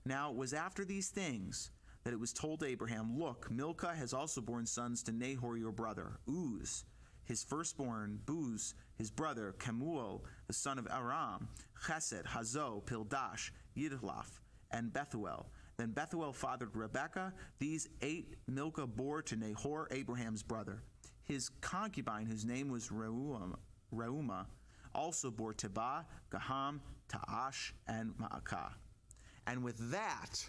Now it was after these things that it was told Abraham, look, Milcah has also borne sons to Nahor your brother, Uz, his firstborn, Buz, his brother, Kemuel, the son of Aram, Chesed, Hazo, Pildash, Yidlaf, and Bethuel. Then Bethuel fathered Rebekah. These 8 Milcah bore to Nahor, Abraham's brother. His concubine, whose name was Reumah, also bore Tebah, Gaham, Ta'ash, and Ma'akah. And with that,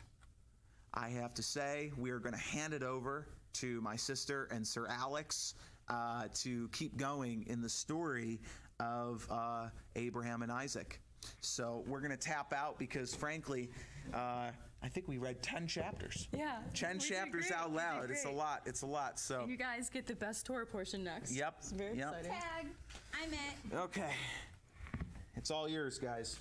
I have to say we are going to hand it over to my sister and Sir Alex to keep going in the story of Abraham and Isaac. So we're going to tap out because, frankly, I think we read 10 chapters. Yeah. 10 chapters out loud. It's a lot. It's a lot. So And you guys get the best Torah portion next. Yep. It's very exciting. Tag. I'm it. Okay. It's all yours, guys.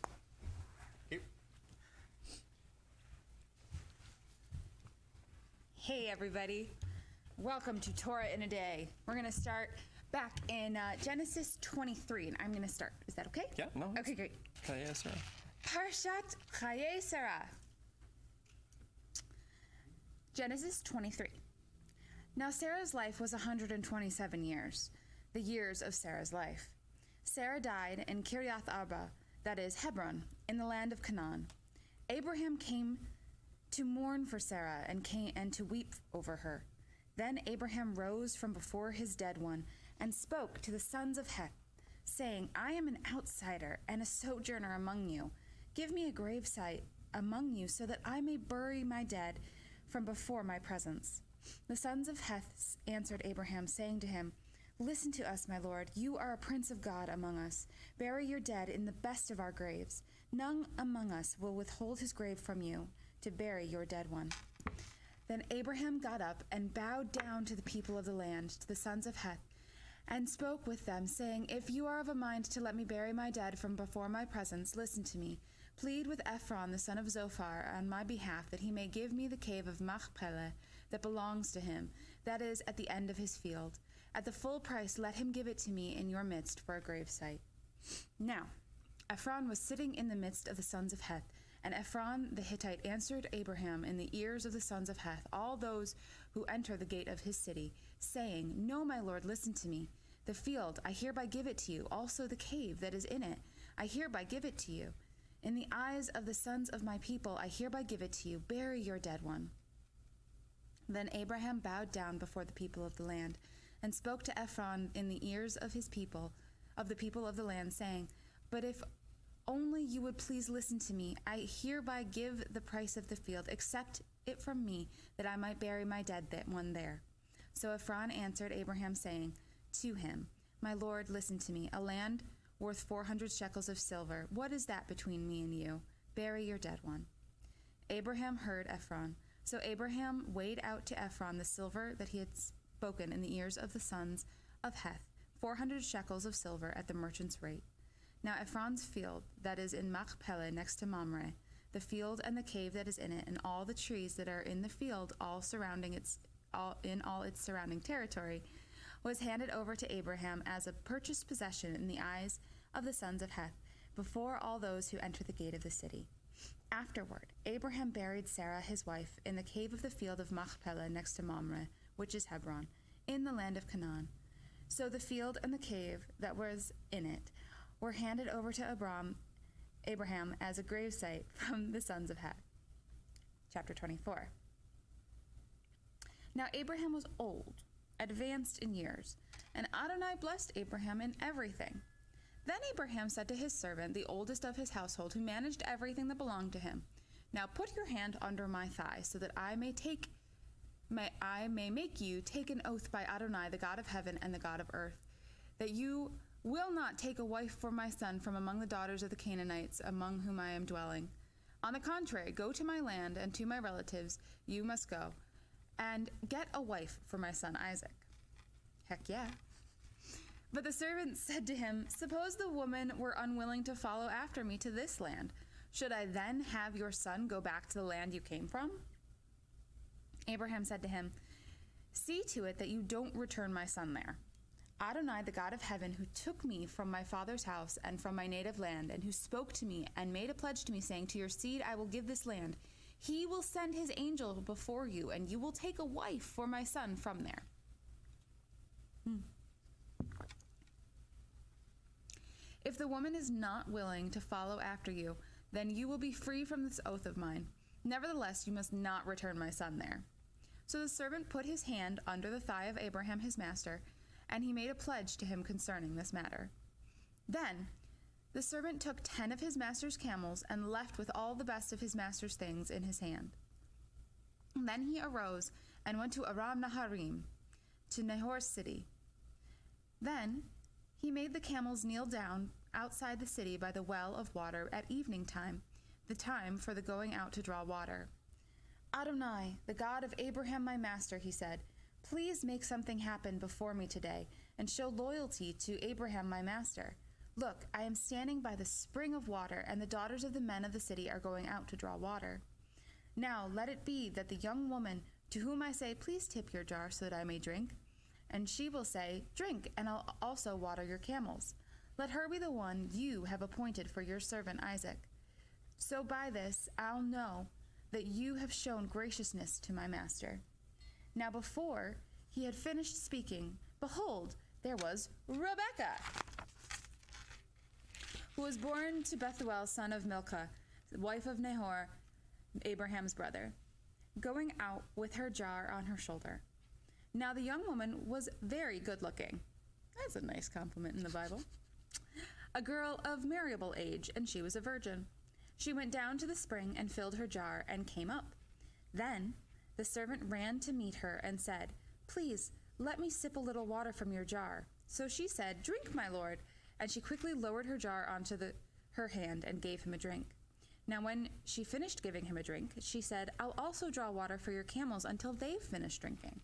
Hey, everybody. Welcome to Torah in a Day. We're going to start back in Genesis 23, and I'm going to start. Is that okay? Yeah, no. Okay, great. Chayei Sarah. Parshat Chayei Sarah. Genesis 23. Now Sarah's life was 127 years, the years of Sarah's life. Sarah died in Kiriath Arba, that is Hebron, in the land of Canaan. Abraham came to mourn for Sarah and to weep over her. Then Abraham rose from before his dead one and spoke to the sons of Heth, saying, I am an outsider and a sojourner among you. Give me a gravesite among you so that I may bury my dead from before my presence. The sons of Heth answered Abraham, saying to him, Listen to us, my lord. You are a prince of God among us. Bury your dead in the best of our graves. None among us will withhold his grave from you to bury your dead one. Then Abraham got up and bowed down to the people of the land, to the sons of Heth, and spoke with them, saying, If you are of a mind to let me bury my dead from before my presence, listen to me. Plead with Ephron, the son of Zophar, on my behalf, that he may give me the cave of Machpelah that belongs to him, that is, at the end of his field. At the full price, let him give it to me in your midst for a gravesite. Now, Ephron was sitting in the midst of the sons of Heth, and Ephron the Hittite answered Abraham in the ears of the sons of Heth, all those who enter the gate of his city, saying, No, my lord, listen to me. The field, I hereby give it to you, also the cave that is in it, I hereby give it to you. In the eyes of the sons of my people, I hereby give it to you. Bury your dead one. Then Abraham bowed down before the people of the land, and spoke to Ephron in the ears of his people, of the people of the land, saying, But if only you would please listen to me, I hereby give the price of the field, accept it from me, that I might bury my dead one there. So Ephron answered Abraham, saying to him, My lord, listen to me. A land worth 400 shekels of silver. What is that between me and you? Bury your dead one. Abraham heard Ephron. So Abraham weighed out to Ephron the silver that he had spoken in the ears of the sons of Heth, 400 shekels of silver at the merchant's rate. Now Ephron's field, that is in Machpelah next to Mamre, the field and the cave that is in it, and all the trees that are in the field, all its surrounding territory, was handed over to Abraham as a purchased possession in the eyes of the sons of Heth, before all those who enter the gate of the city. Afterward, Abraham buried Sarah his wife in the cave of the field of Machpelah next to Mamre, which is Hebron, in the land of Canaan. So the field and the cave that was in it were handed over to Abraham as a gravesite from the sons of Heth. Chapter 24. Now Abraham was old, advanced in years, and Adonai blessed Abraham in everything. Then Abraham said to his servant, the oldest of his household, who managed everything that belonged to him, Now put your hand under my thigh, so that I may make you take an oath by Adonai, the God of heaven and the God of earth, that you will not take a wife for my son from among the daughters of the Canaanites, among whom I am dwelling. On the contrary, go to my land and to my relatives, you must go, and get a wife for my son Isaac. Heck yeah. But the servant said to him, Suppose the woman were unwilling to follow after me to this land. Should I then have your son go back to the land you came from? Abraham said to him, See to it that you don't return my son there. Adonai, the God of heaven, who took me from my father's house and from my native land, and who spoke to me and made a pledge to me, saying, To your seed I will give this land, he will send his angel before you, and you will take a wife for my son from there. If the woman is not willing to follow after you, then you will be free from this oath of mine. Nevertheless, you must not return my son there." So the servant put his hand under the thigh of Abraham his master, and he made a pledge to him concerning this matter. Then the servant took 10 of his master's camels and left with all the best of his master's things in his hand. And then he arose and went to Aram Naharim, to Nahor's city. Then he made the camels kneel down outside the city by the well of water at evening time, the time for the going out to draw water. "Adonai, the God of Abraham my master," he said, "please make something happen before me today, and show loyalty to Abraham my master. Look, I am standing by the spring of water, and the daughters of the men of the city are going out to draw water. Now let it be that the young woman to whom I say, 'Please tip your jar so that I may drink,' and she will say, 'Drink, and I'll also water your camels,' let her be the one you have appointed for your servant Isaac. So by this I'll know that you have shown graciousness to my master." Now before he had finished speaking, behold, there was Rebekah, who was born to Bethuel, son of Milcah, wife of Nahor, Abraham's brother, going out with her jar on her shoulder. Now the young woman was very good-looking. That's a nice compliment in the Bible. A girl of marriageable age, and she was a virgin. She went down to the spring and filled her jar and came up. Then the servant ran to meet her and said, "Please, let me sip a little water from your jar." So she said, "Drink, my lord." And she quickly lowered her jar onto her hand and gave him a drink. Now when she finished giving him a drink, she said, "I'll also draw water for your camels until they've finished drinking."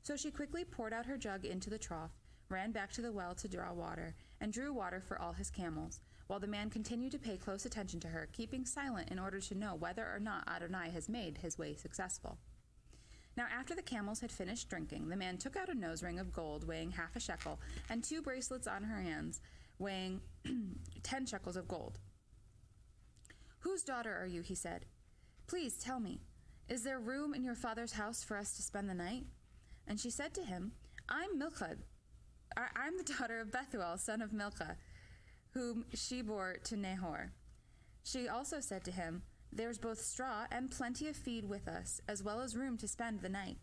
So she quickly poured out her jug into the trough, ran back to the well to draw water, and drew water for all his camels, while the man continued to pay close attention to her, keeping silent in order to know whether or not Adonai has made his way successful. Now after the camels had finished drinking, the man took out a nose ring of gold weighing 1/2 shekel, and 2 bracelets on her hands weighing 10 shekels of gold. "Whose daughter are you?" he said. "Please tell me, is there room in your father's house for us to spend the night?" And she said to him, I'm the daughter of Bethuel, son of Milcah, whom she bore to Nahor." She also said to him, "There's both straw and plenty of feed with us, as well as room to spend the night."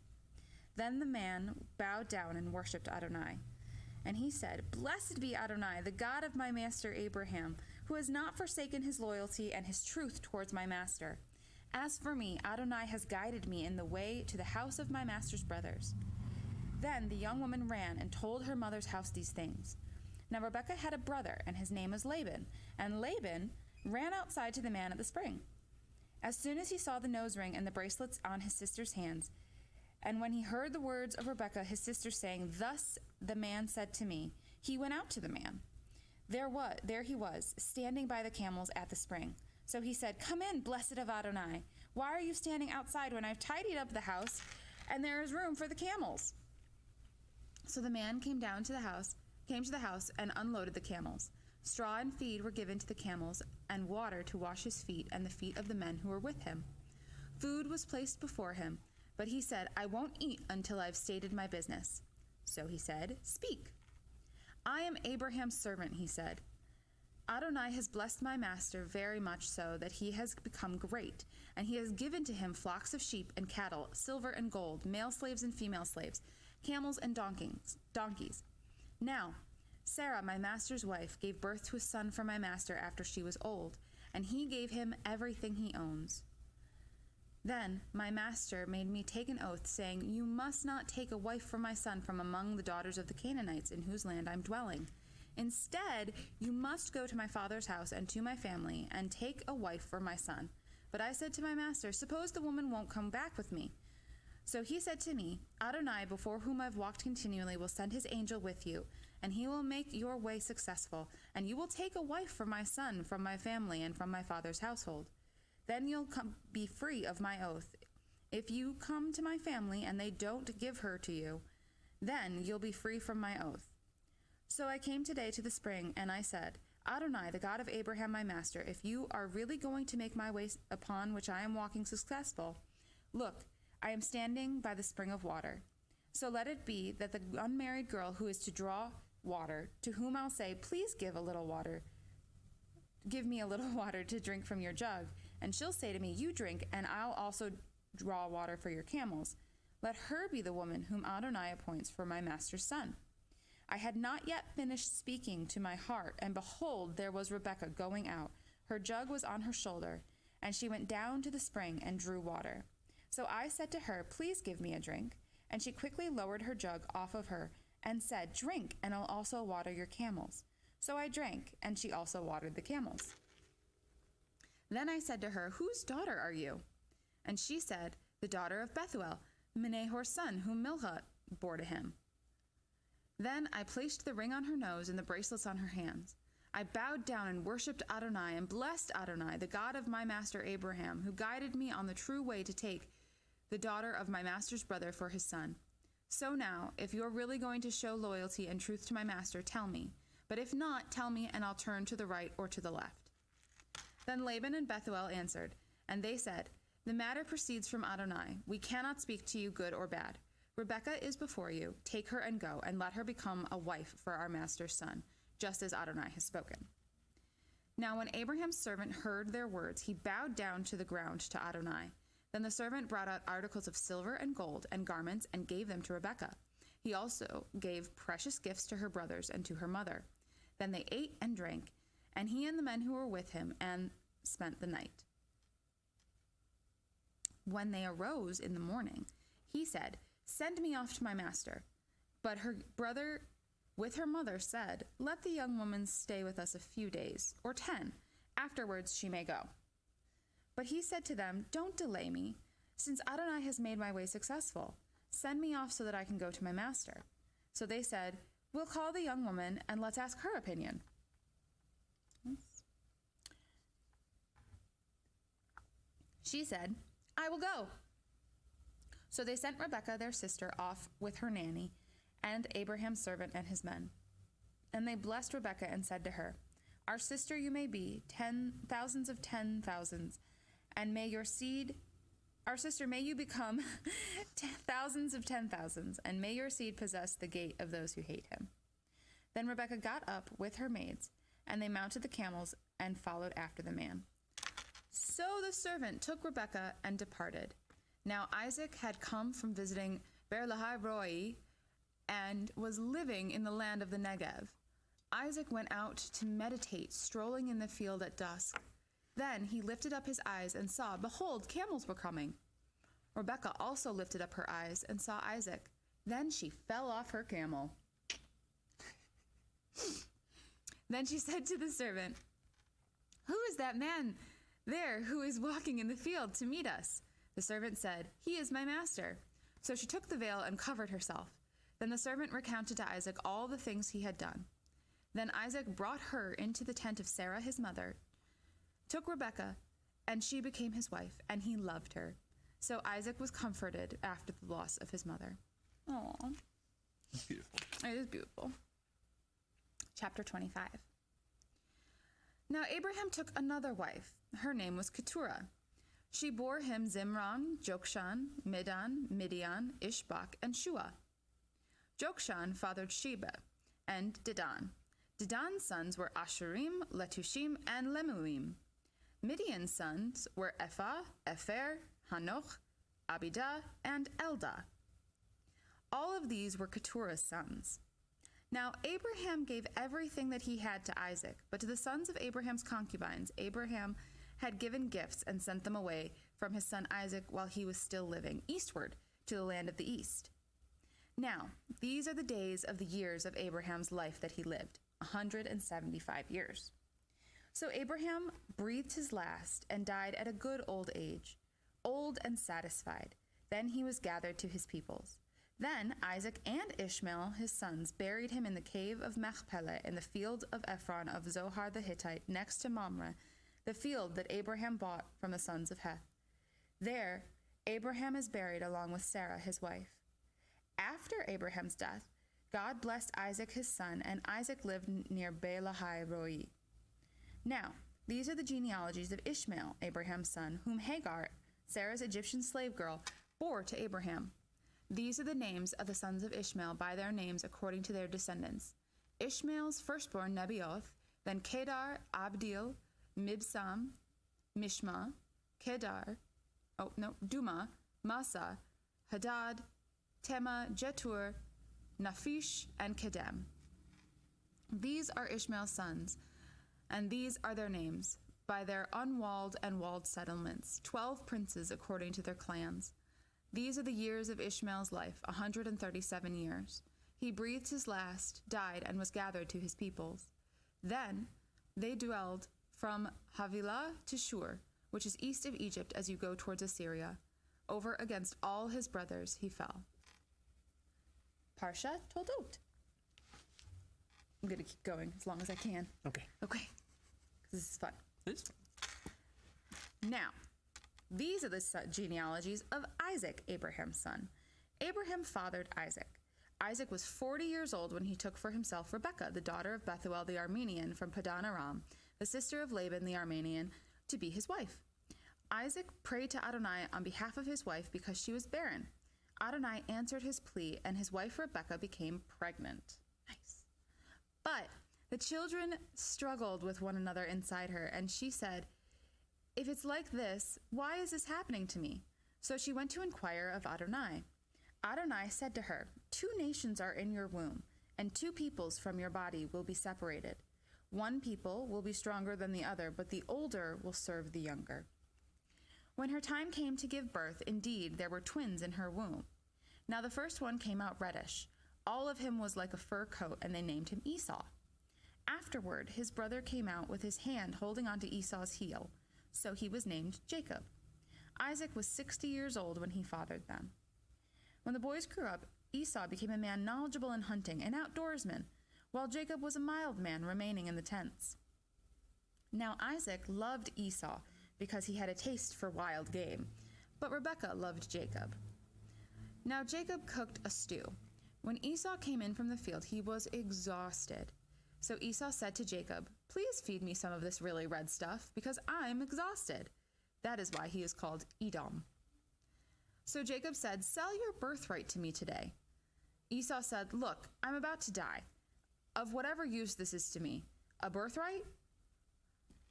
Then the man bowed down and worshipped Adonai. And he said, "Blessed be Adonai, the God of my master Abraham, who has not forsaken his loyalty and his truth towards my master. As for me, Adonai has guided me in the way to the house of my master's brothers." Then the young woman ran and told her mother's house these things. Now Rebekah had a brother, and his name was Laban, and Laban ran outside to the man at the spring. As soon as he saw the nose ring and the bracelets on his sister's hands, and when he heard the words of Rebekah his sister saying, "Thus the man said to me," he went out to the man. There he was, standing by the camels at the spring. So he said, "Come in, blessed of Adonai. Why are you standing outside when I've tidied up the house and there is room for the camels?" So the man came to the house and unloaded the camels. Straw and feed were given to the camels, and water to wash his feet and the feet of the men who were with him. Food was placed before him, but he said, "I won't eat until I've stated my business." So he said, "Speak." "I am Abraham's servant," he said. "Adonai has blessed my master very much so that he has become great, and he has given to him flocks of sheep and cattle, silver and gold, male slaves and female slaves, camels and donkeys. Now, Sarah, my master's wife, gave birth to a son for my master after she was old, and he gave him everything he owns. Then my master made me take an oath, saying, 'You must not take a wife for my son from among the daughters of the Canaanites in whose land I'm dwelling. Instead, you must go to my father's house and to my family and take a wife for my son.' But I said to my master, 'Suppose the woman won't come back with me?' So he said to me, 'Adonai, before whom I've walked continually, will send his angel with you, and he will make your way successful, and you will take a wife for my son from my family and from my father's household. Then you'll be free of my oath. If you come to my family and they don't give her to you, then you'll be free from my oath.' So I came today to the spring, and I said, 'Adonai, the God of Abraham my master, if you are really going to make my way upon which I am walking successful, look, I am standing by the spring of water. So let it be that the unmarried girl who is to draw water, to whom I'll say, "Please give a little water give me a little water to drink from your jug, and she'll say to me, you drink, and I'll also draw water for your camels. Let her be the woman whom Adonai appoints for my master's son. I had not yet finished speaking to my heart, and behold, there was Rebekah going out. Her jug was on her shoulder, and she went down to the spring and drew water. So I said to her, please give me a drink. And she quickly lowered her jug off of her and said, drink, and I'll also water your camels. So I drank, and she also watered the camels. Then I said to her, whose daughter are you? And she said, the daughter of Bethuel, Nahor's son, whom Milcah bore to him. Then I placed the ring on her nose and the bracelets on her hands. I bowed down and worshipped Adonai and blessed Adonai, the God of my master Abraham, who guided me on the true way to take the daughter of my master's brother for his son. So now, if you're really going to show loyalty and truth to my master, tell me. But if not, tell me, and I'll turn to the right or to the left. Then Laban and Bethuel answered, and they said, the matter proceeds from Adonai. We cannot speak to you good or bad. Rebekah is before you. Take her and go, and let her become a wife for our master's son, just as Adonai has spoken. Now when Abraham's servant heard their words, he bowed down to the ground to Adonai. Then the servant brought out articles of silver and gold and garments and gave them to Rebekah. He also gave precious gifts to her brothers and to her mother. Then they ate and drank, and he and the men who were with him, and spent the night. When they arose in the morning, he said, send me off to my master. But her brother with her mother said, let the young woman stay with us a few days, or 10. Afterwards she may go. But he said to them, don't delay me, since Adonai has made my way successful. Send me off so that I can go to my master. So they said, we'll call the young woman and let's ask her opinion. She said, I will go. So they sent Rebekah, their sister, off with her nanny and Abraham's servant and his men. And they blessed Rebekah and said to her, our sister you may be, 10,000s of 10,000s, and may your seed, our sister, may you become thousands of 10,000s, and may your seed possess the gate of those who hate him. Then Rebekah got up with her maids, and they mounted the camels and followed after the man. So the servant took Rebekah and departed. Now Isaac had come from visiting Beer-lahai-roi and was living in the land of the Negev. Isaac went out to meditate, strolling in the field at dusk. Then he lifted up his eyes and saw, behold, camels were coming. Rebekah also lifted up her eyes and saw Isaac. Then she fell off her camel. Then she said to the servant, who is that man there who is walking in the field to meet us? The servant said, he is my master. So she took the veil and covered herself. Then the servant recounted to Isaac all the things he had done. Then Isaac brought her into the tent of Sarah his mother, took Rebekah, and she became his wife, and he loved her. So Isaac was comforted after the loss of his mother. Aww. It's beautiful. It is beautiful. Chapter 25. Now Abraham took another wife. Her name was Keturah. She bore him Zimran, Jokshan, Midan, Midian, Ishbak, and Shua. Jokshan fathered Sheba and Dedan. Dedan's sons were Ashurim, Letushim, and Lemuim. Midian's sons were Ephah, Epher, Hanoch, Abidah, and Eldah. All of these were Keturah's sons. Now Abraham gave everything that he had to Isaac, but to the sons of Abraham's concubines, Abraham had given gifts and sent them away from his son Isaac while he was still living, eastward to the land of the east. Now, these are the days of the years of Abraham's life that he lived, 175 years. So Abraham breathed his last and died at a good old age, old and satisfied. Then he was gathered to his peoples. Then Isaac and Ishmael, his sons, buried him in the cave of Machpelah in the field of Ephron of Zohar the Hittite, next to Mamre, the field that Abraham bought from the sons of Heth. There, Abraham is buried along with Sarah, his wife. After Abraham's death, God blessed Isaac his son, and Isaac lived near Beer-lahai-roi. Now, these are the genealogies of Ishmael, Abraham's son, whom Hagar, Sarah's Egyptian slave girl, bore to Abraham. These are the names of the sons of Ishmael by their names according to their descendants. Ishmael's firstborn Nebaioth, then Kedar, Abdil, Mibsam, Mishma, Kedar, Duma, Masa, Hadad, Tema, Jetur, Naphish, and Kedem. These are Ishmael's sons, and these are their names, by their unwalled and walled settlements, 12 princes according to their clans. These are the years of Ishmael's life, 137 years. He breathed his last, died, and was gathered to his peoples. Then they dwelled from Havilah to Shur, which is east of Egypt as you go towards Assyria. Over against all his brothers he fell. Parsha Toldot. I'm going to keep going as long as I can. Okay. Okay. Because this is fun. This? Now, these are the genealogies of Isaac, Abraham's son. Abraham fathered Isaac. Isaac was 40 years old when he took for himself Rebekah, the daughter of Bethuel the Aramean from Padan Aram, the sister of Laban the Aramean, to be his wife. Isaac prayed to Adonai on behalf of his wife because she was barren. Adonai answered his plea, and his wife Rebekah became pregnant. Nice. But the children struggled with one another inside her, and she said, "If it's like this, why is this happening to me?" So she went to inquire of Adonai. Adonai said to her, "2 nations are in your womb, and 2 peoples from your body will be separated. One people will be stronger than the other, but the older will serve the younger." When her time came to give birth, indeed, there were twins in her womb. Now the first one came out reddish. All of him was like a fur coat, and they named him Esau. Afterward, his brother came out with his hand holding onto Esau's heel, so he was named Jacob. Isaac was 60 years old when he fathered them. When the boys grew up, Esau became a man knowledgeable in hunting, an outdoorsman, while Jacob was a mild man remaining in the tents. Now Isaac loved Esau because he had a taste for wild game, but Rebekah loved Jacob. Now Jacob cooked a stew. When Esau came in from the field, he was exhausted. So Esau said to Jacob, "Please feed me some of this really red stuff, because I'm exhausted." That is why he is called Edom. So Jacob said, "Sell your birthright to me today." Esau said, "Look, I'm about to die. Of whatever use this is to me, a birthright?"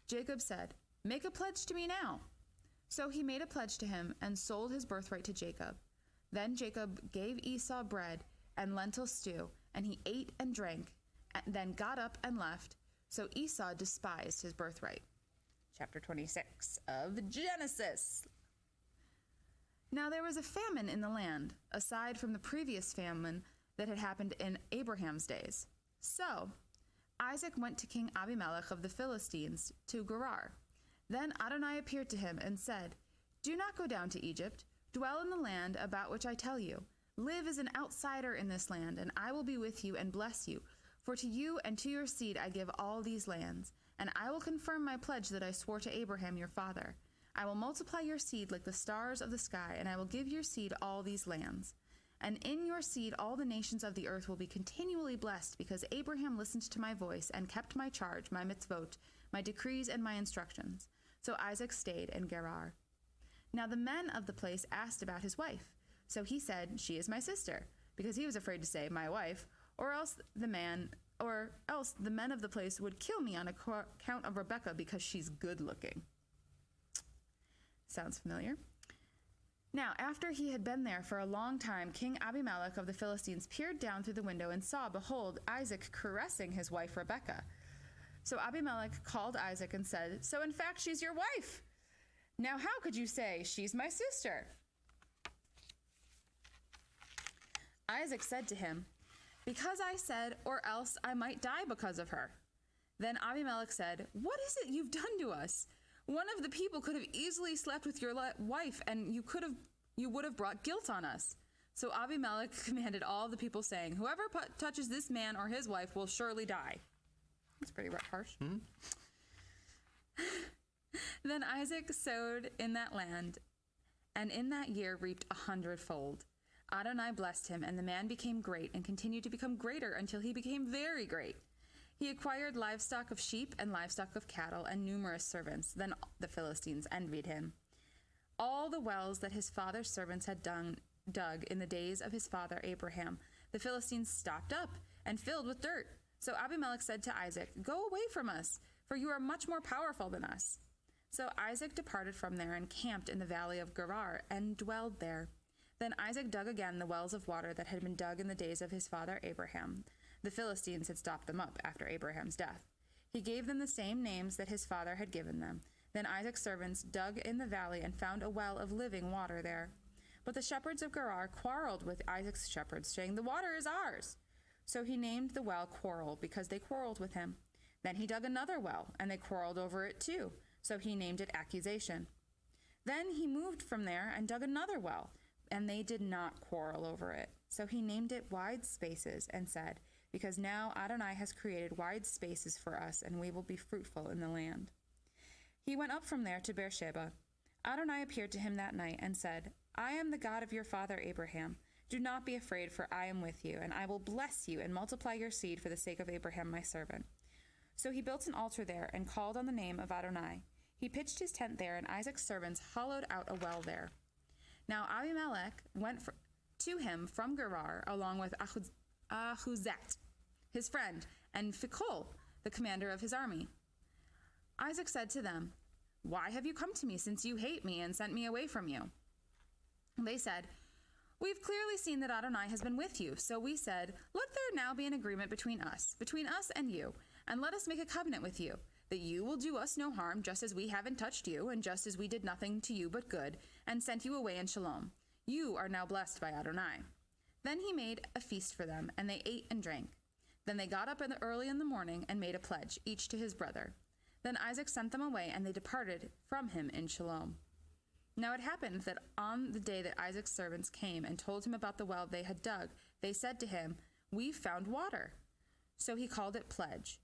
Jacob said, "Make a pledge to me now." So he made a pledge to him and sold his birthright to Jacob. Then Jacob gave Esau bread and lentil stew, and he ate and drank, and then got up and left. So Esau despised his birthright. Chapter 26 of Genesis. Now there was a famine in the land, aside from the previous famine that had happened in Abraham's days. So Isaac went to King Abimelech of the Philistines to Gerar. Then Adonai appeared to him and said, "Do not go down to Egypt. Dwell in the land about which I tell you. Live as an outsider in this land, and I will be with you and bless you. For to you and to your seed I give all these lands, and I will confirm my pledge that I swore to Abraham your father. I will multiply your seed like the stars of the sky, and I will give your seed all these lands. And in your seed all the nations of the earth will be continually blessed, because Abraham listened to my voice and kept my charge, my mitzvot, my decrees, and my instructions." So Isaac stayed in Gerar. Now the men of the place asked about his wife. So he said, "She is my sister," because he was afraid to say, "my wife," or else the men of the place would kill me on account of Rebekah because she's good looking. Sounds familiar? Now, after he had been there for a long time, King Abimelech of the Philistines peered down through the window and saw, behold, Isaac caressing his wife Rebekah. So Abimelech called Isaac and said, "So in fact she's your wife. Now how could you say, 'She's my sister'?" Isaac said to him, "Because I said, or else I might die because of her." Then Abimelech said, "What is it you've done to us? One of the people could have easily slept with your wife, and you would have brought guilt on us." So Abimelech commanded all the people, saying, "Whoever touches this man or his wife will surely die." That's pretty harsh. Mm-hmm. Then Isaac sowed in that land, and in that year reaped 100-fold. Adonai blessed him, and the man became great and continued to become greater until he became very great. He acquired livestock of sheep and livestock of cattle and numerous servants. Then the Philistines envied him. All the wells that his father's servants had dug in the days of his father Abraham, the Philistines stopped up and filled with dirt. So Abimelech said to Isaac, "Go away from us, for you are much more powerful than us." So Isaac departed from there and camped in the valley of Gerar and dwelled there. Then Isaac dug again the wells of water that had been dug in the days of his father Abraham. The Philistines had stopped them up after Abraham's death. He gave them the same names that his father had given them. Then Isaac's servants dug in the valley and found a well of living water there. But the shepherds of Gerar quarreled with Isaac's shepherds, saying, "The water is ours." So he named the well Quarrel, because they quarreled with him. Then he dug another well, and they quarreled over it too. So he named it Accusation. Then he moved from there and dug another well, and they did not quarrel over it. So he named it Wide Spaces and said, "Because now Adonai has created wide spaces for us, and we will be fruitful in the land." He went up from there to Beersheba. Adonai appeared to him that night and said, "I am the God of your father Abraham. Do not be afraid, for I am with you, and I will bless you and multiply your seed for the sake of Abraham my servant." So he built an altar there and called on the name of Adonai. He pitched his tent there, and Isaac's servants hollowed out a well there. Now Abimelech went to him from Gerar, along with Ahuzat, his friend, and Phicol, the commander of his army. Isaac said to them, "Why have you come to me, since you hate me and sent me away from you?" They said, "We've clearly seen that Adonai has been with you, so we said, let there now be an agreement between us and you, and let us make a covenant with you, that you will do us no harm, just as we haven't touched you, and just as we did nothing to you but good, and sent you away in shalom. You are now blessed by Adonai." Then he made a feast for them, and they ate and drank. Then they got up early in the morning and made a pledge, each to his brother. Then Isaac sent them away, and they departed from him in shalom. Now it happened that on the day that Isaac's servants came and told him about the well they had dug, they said to him, "We've found water." So he called it Pledge.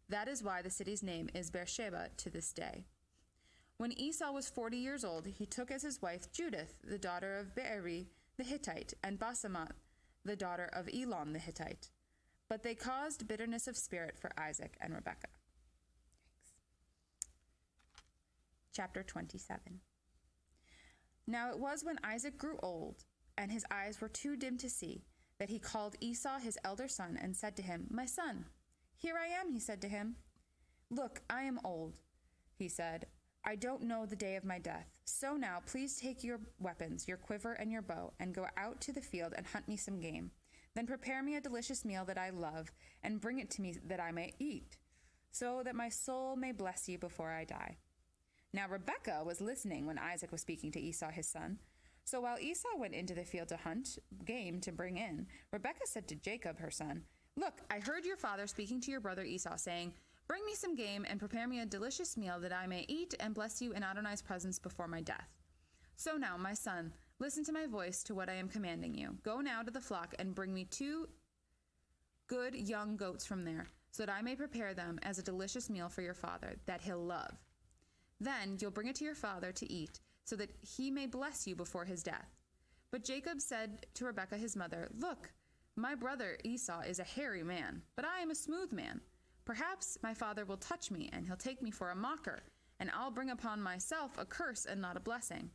That is why the city's name is Beersheba to this day. When Esau was 40 years old, he took as his wife Judith, the daughter of Beeri the Hittite, and Basemat, the daughter of Elon the Hittite. But they caused bitterness of spirit for Isaac and Rebekah. Chapter 27. Now it was when Isaac grew old, and his eyes were too dim to see, that he called Esau his elder son and said to him, "My son." "Here I am," he said to him. "Look, I am old," he said. "I don't know the day of my death. So now please take your weapons, your quiver and your bow, and go out to the field and hunt me some game. Then prepare me a delicious meal that I love, and bring it to me that I may eat, so that my soul may bless you before I die." Now Rebekah was listening when Isaac was speaking to Esau his son. So while Esau went into the field to hunt game to bring in, Rebekah said to Jacob her son, "Look, I heard your father speaking to your brother Esau, saying, 'Bring me some game and prepare me a delicious meal that I may eat and bless you in Adonai's presence before my death.' So now, my son, listen to my voice to what I am commanding you. Go now to the flock and bring me 2 good young goats from there, so that I may prepare them as a delicious meal for your father, that he'll love. Then you'll bring it to your father to eat, so that he may bless you before his death." But Jacob said to Rebekah his mother, "Look, my brother Esau is a hairy man, but I am a smooth man. Perhaps my father will touch me, and he'll take me for a mocker, and I'll bring upon myself a curse and not a blessing."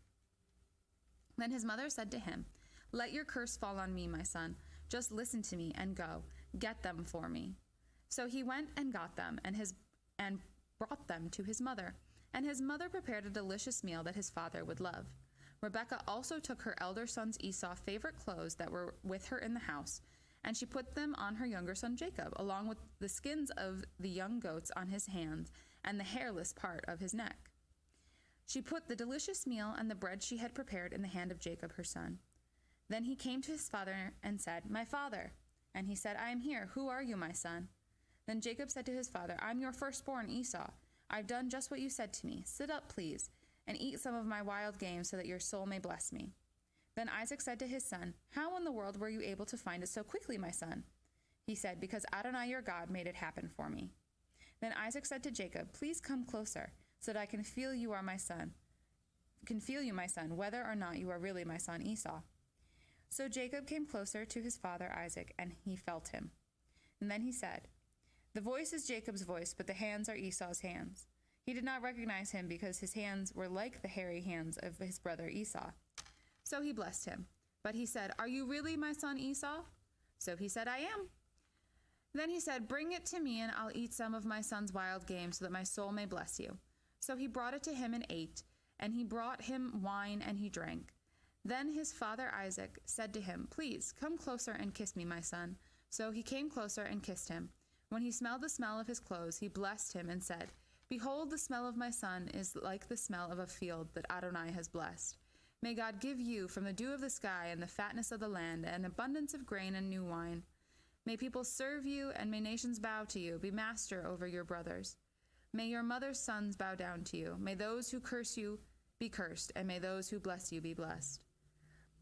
Then his mother said to him, "Let your curse fall on me, my son. Just listen to me and go. Get them for me." So he went and got them, and brought them to his mother. And his mother prepared a delicious meal that his father would love. Rebekah also took her elder son's Esau's favorite clothes that were with her in the house, and she put them on her younger son Jacob, along with the skins of the young goats on his hands and the hairless part of his neck. She put the delicious meal and the bread she had prepared in the hand of Jacob her son. Then he came to his father and said, "My father." And he said, "I am here. Who are you, my son?" Then Jacob said to his father, "I'm your firstborn, Esau. I've done just what you said to me. Sit up, please, and eat some of my wild game so that your soul may bless me." Then Isaac said to his son, "How in the world were you able to find it so quickly, my son?" He said, "Because Adonai your God made it happen for me." Then Isaac said to Jacob, "Please come closer, so that I can feel you, my son, whether or not you are really my son Esau." So Jacob came closer to his father Isaac, and he felt him. And then he said, "The voice is Jacob's voice, but the hands are Esau's hands." He did not recognize him because his hands were like the hairy hands of his brother Esau. So he blessed him. But he said, "Are you really my son Esau?" So he said, "I am." Then he said, "Bring it to me, and I'll eat some of my son's wild game, so that my soul may bless you." So he brought it to him and ate, and he brought him wine, and he drank. Then his father Isaac said to him, "Please, come closer and kiss me, my son." So he came closer and kissed him. When he smelled the smell of his clothes, he blessed him and said, "Behold, the smell of my son is like the smell of a field that Adonai has blessed. May God give you from the dew of the sky and the fatness of the land an abundance of grain and new wine. May people serve you, and may nations bow to you. Be master over your brothers. May your mother's sons bow down to you. May those who curse you be cursed, and may those who bless you be blessed."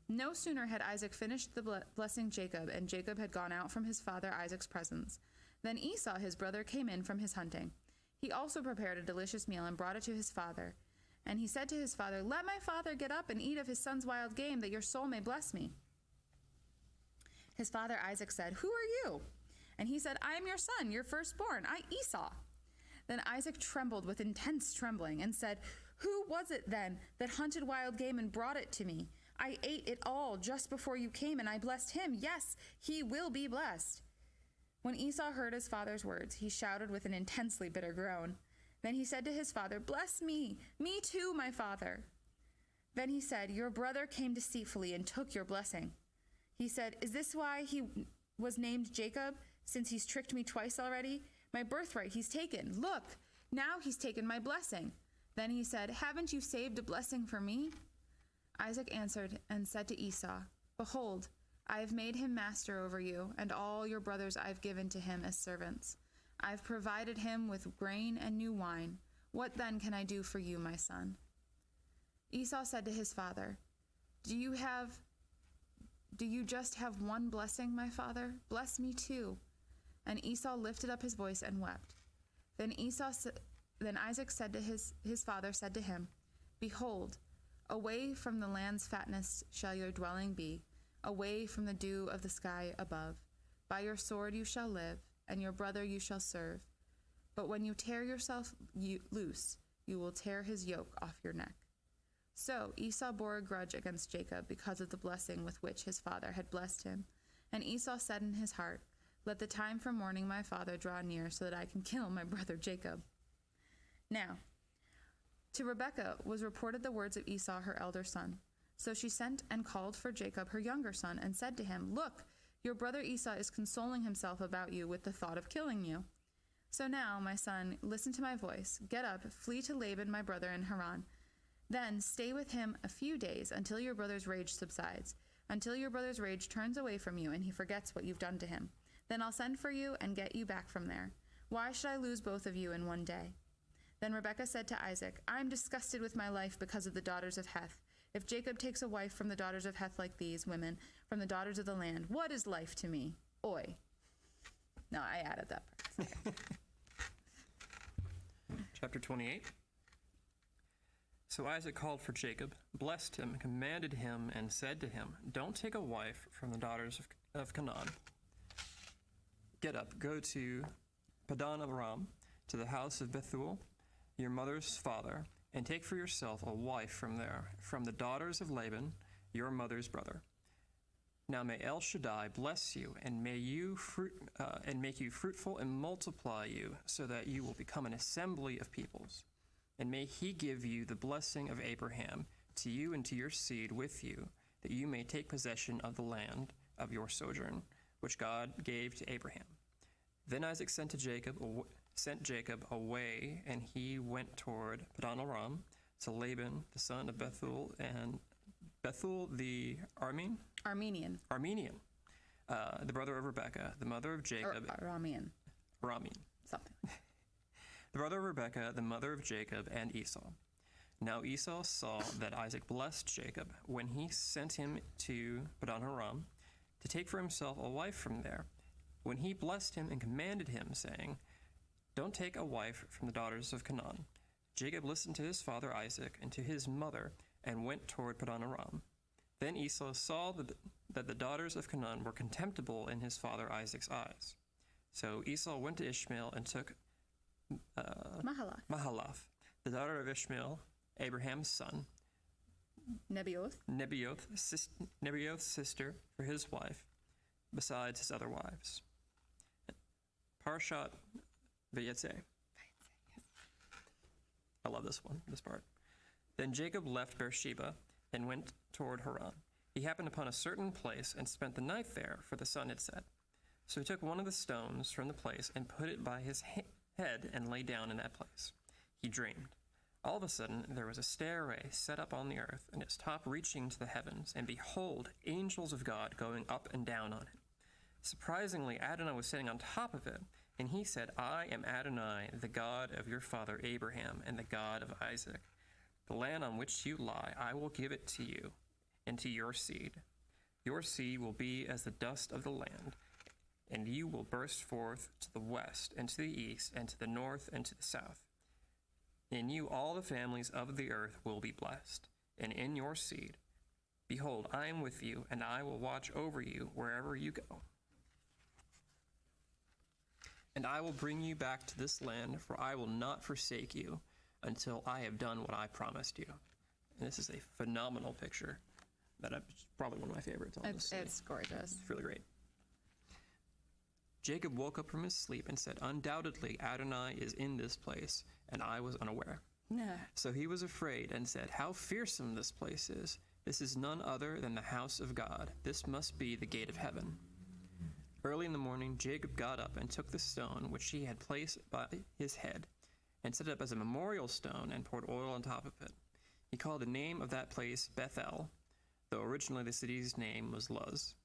No sooner had Isaac finished blessing Jacob, and Jacob had gone out from his father Isaac's presence, than Esau his brother came in from his hunting. He also prepared a delicious meal and brought it to his father. And he said to his father, "Let my father get up and eat of his son's wild game, that your soul may bless me." His father Isaac said, "Who are you?" And he said, "I am your son, your firstborn, I Esau." Then Isaac trembled with intense trembling and said, "Who was it then that hunted wild game and brought it to me? I ate it all just before you came, and I blessed him. Yes, he will be blessed." When Esau heard his father's words, he shouted with an intensely bitter groan. Then he said to his father, "Bless me too, my father." Then he said, "Your brother came deceitfully and took your blessing." He said, "Is this why he was named Jacob, since he's tricked me twice already? My birthright he's taken. Look, now he's taken my blessing." Then he said, "Haven't you saved a blessing for me?" Isaac answered and said to Esau, "Behold, I have made him master over you, and all your brothers I have given to him as servants. I have provided him with grain and new wine. What then can I do for you, my son?" Esau said to his father, Do you just have one blessing, my father? Bless me too." And Esau lifted up his voice and wept. Then Isaac said to his father said to him, "Behold, away from the land's fatness shall your dwelling be, away from the dew of the sky above. By your sword you shall live, and your brother you shall serve. But when you tear yourself loose, you will tear his yoke off your neck." So Esau bore a grudge against Jacob because of the blessing with which his father had blessed him. And Esau said in his heart, "Let the time for mourning my father draw near, so that I can kill my brother Jacob." Now, to Rebekah was reported the words of Esau, her elder son. So she sent and called for Jacob, her younger son, and said to him, "Look, your brother Esau is consoling himself about you with the thought of killing you. So now, my son, listen to my voice. Get up, flee to Laban, my brother, in Haran. Then stay with him a few days until your brother's rage subsides, until your brother's rage turns away from you and he forgets what you've done to him. Then I'll send for you and get you back from there. Why should I lose both of you in one day?" Then Rebekah said to Isaac, "I am disgusted with my life because of the daughters of Heth. If Jacob takes a wife from the daughters of Heth like these women, from the daughters of the land, what is life to me? Oi." No, I added that part. Chapter 28. So Isaac called for Jacob, blessed him, commanded him, and said to him, "Don't take a wife from the daughters of Canaan. Get up, go to Padan Aram, to the house of Bethuel, your mother's father, and take for yourself a wife from there, from the daughters of Laban, your mother's brother. Now may El Shaddai bless you, and make you fruitful and multiply you, so that you will become an assembly of peoples. And may he give you the blessing of Abraham, to you and to your seed with you, that you may take possession of the land of your sojourn, which God gave to Abraham." Then Isaac sent Jacob away, and he went toward Padan Aram to Laban, the son of Bethuel, and Bethuel the Armenian, the brother of Rebekah, the mother of Jacob. Aramean. Something. The brother of Rebekah, the mother of Jacob, and Esau. Now Esau saw that Isaac blessed Jacob when he sent him to Padan Aram to take for himself a wife from there. When he blessed him and commanded him, saying, "Don't take a wife from the daughters of Canaan," Jacob listened to his father Isaac and to his mother and went toward Padan Aram. Then Esau saw that the daughters of Canaan were contemptible in his father Isaac's eyes. So Esau went to Ishmael and took Mahalath, the daughter of Ishmael, Abraham's son, Nebaioth's sister, for his wife, besides his other wives. Parshat Vayetze. I love this part. Then Jacob left Beersheba and went toward Haran. He happened upon a certain place and spent the night there, for the sun had set. So he took one of the stones from the place and put it by his head and lay down in that place. He dreamed. All of a sudden there was a stairway set up on the earth, and its top reaching to the heavens, and behold, angels of God going up and down on it. Surprisingly, Adonai was sitting on top of it, and he said, I am Adonai, the God of your father Abraham, and the God of Isaac. The land on which you lie, I will give it to you and to your seed. Your seed will be as the dust of the land, and you will burst forth to the west and to the east and to the north and to the south. In you all the families of the earth will be blessed, and in your seed. Behold, I am with you, and I will watch over you wherever you go. And I will bring you back to this land, for I will not forsake you until I have done what I promised you. And this is a phenomenal picture that is probably one of my favorites on this. It's gorgeous. It's really great. Jacob woke up from his sleep and said, Undoubtedly Adonai is in this place, and I was unaware. Nah. So he was afraid and said, How fearsome this place is. This is none other than the house of God. This must be the gate of heaven. Early in the morning, Jacob got up and took the stone which he had placed by his head, and set it up as a memorial stone and poured oil on top of it. He called the name of that place Bethel, though originally the city's name was Luz.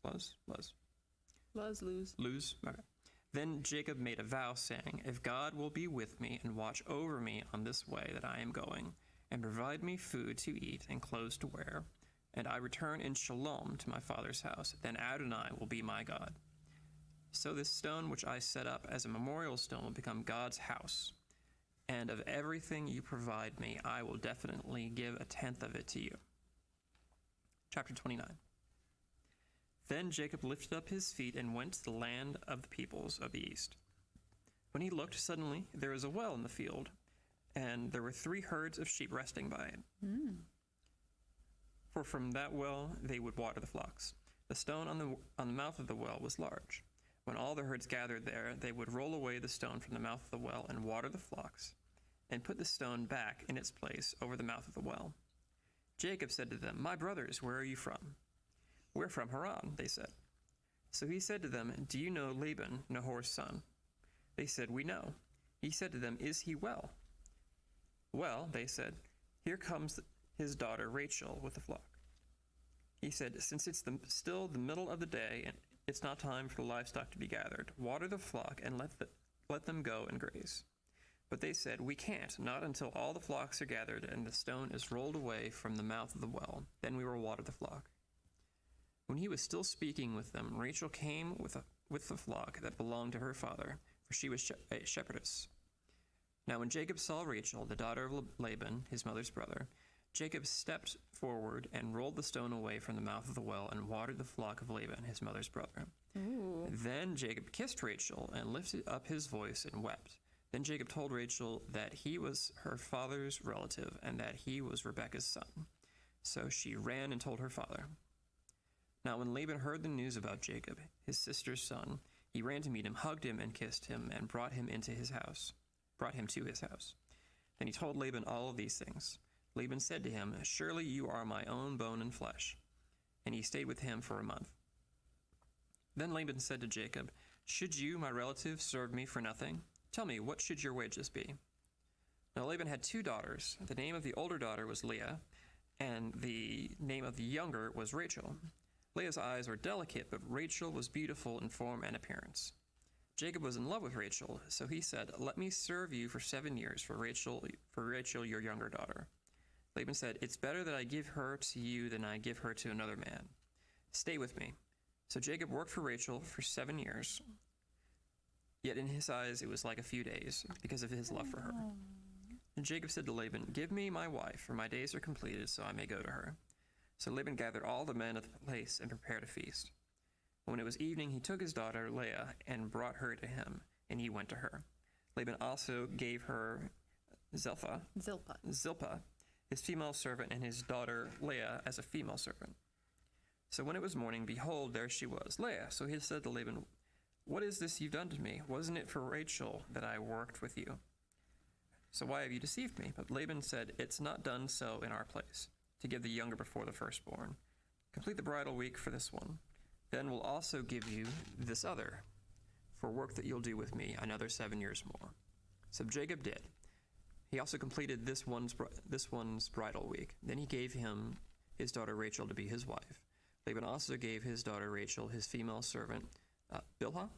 Luz. Okay. Then Jacob made a vow, saying, If God will be with me and watch over me on this way that I am going, and provide me food to eat and clothes to wear, and I return in shalom to my father's house, then Adonai will be my God. So this stone which I set up as a memorial stone will become God's house. And of everything you provide me, I will definitely give a tenth of it to you. Chapter 29. Then Jacob lifted up his feet and went to the land of the peoples of the east. When he looked, suddenly there was a well in the field, and there were 3 herds of sheep resting by it. For from that well they would water the flocks. The stone on the mouth of the well was large. When all the herds gathered there, they would roll away the stone from the mouth of the well and water the flocks, and put the stone back in its place over the mouth of the well. Jacob said to them, My brothers, where are you from? We're from Haran, they said. So he said to them, Do you know Laban, Nahor's son? They said, We know. He said to them, Is he well? Well, they said, Here comes his daughter Rachel with the flock. He said, Since it's still the middle of the day, and it's not time for the livestock to be gathered, water the flock and let them go and graze. But they said, We can't, not until all the flocks are gathered and the stone is rolled away from the mouth of the well. Then we will water the flock. When he was still speaking with them, Rachel came with the flock that belonged to her father, for she was a shepherdess. Now when Jacob saw Rachel, the daughter of Laban, his mother's brother, Jacob stepped forward and rolled the stone away from the mouth of the well and watered the flock of Laban, his mother's brother. Ooh. Then Jacob kissed Rachel and lifted up his voice and wept. Then Jacob told Rachel that he was her father's relative and that he was Rebekah's son. So she ran and told her father. Now when Laban heard the news about Jacob, his sister's son, he ran to meet him, hugged him, and kissed him, and brought him to his house. Then he told Laban all of these things. Laban said to him, Surely you are my own bone and flesh. And he stayed with him for a month. Then Laban said to Jacob, Should you, my relative, serve me for nothing? Tell me, what should your wages be? Now Laban had 2 daughters. The name of the older daughter was Leah, and the name of the younger was Rachel. Leah's eyes were delicate, but Rachel was beautiful in form and appearance. Jacob was in love with Rachel, so he said, Let me serve you for 7 years for Rachel, your younger daughter. Laban said, It's better that I give her to you than I give her to another man. Stay with me. So Jacob worked for Rachel for 7 years. Yet in his eyes it was like a few days, because of his love for her. And Jacob said to Laban, Give me my wife, for my days are completed, so I may go to her. So Laban gathered all the men of the place and prepared a feast. When it was evening, he took his daughter Leah and brought her to him, and he went to her. Laban also gave her Zilpah, his female servant, and his daughter Leah as a female servant. So when it was morning, behold, there she was, Leah. So he said to Laban, "What is this you've done to me? Wasn't it for Rachel that I worked with you? So why have you deceived me?" But Laban said, "It's not done so in our place, to give the younger before the firstborn. Complete the bridal week for this one. Then we'll also give you this other, for work that you'll do with me another 7 years more." So Jacob did. He also completed this one's bridal week. Then he gave him his daughter Rachel to be his wife. Laban also gave his daughter Rachel his female servant, Bilhah,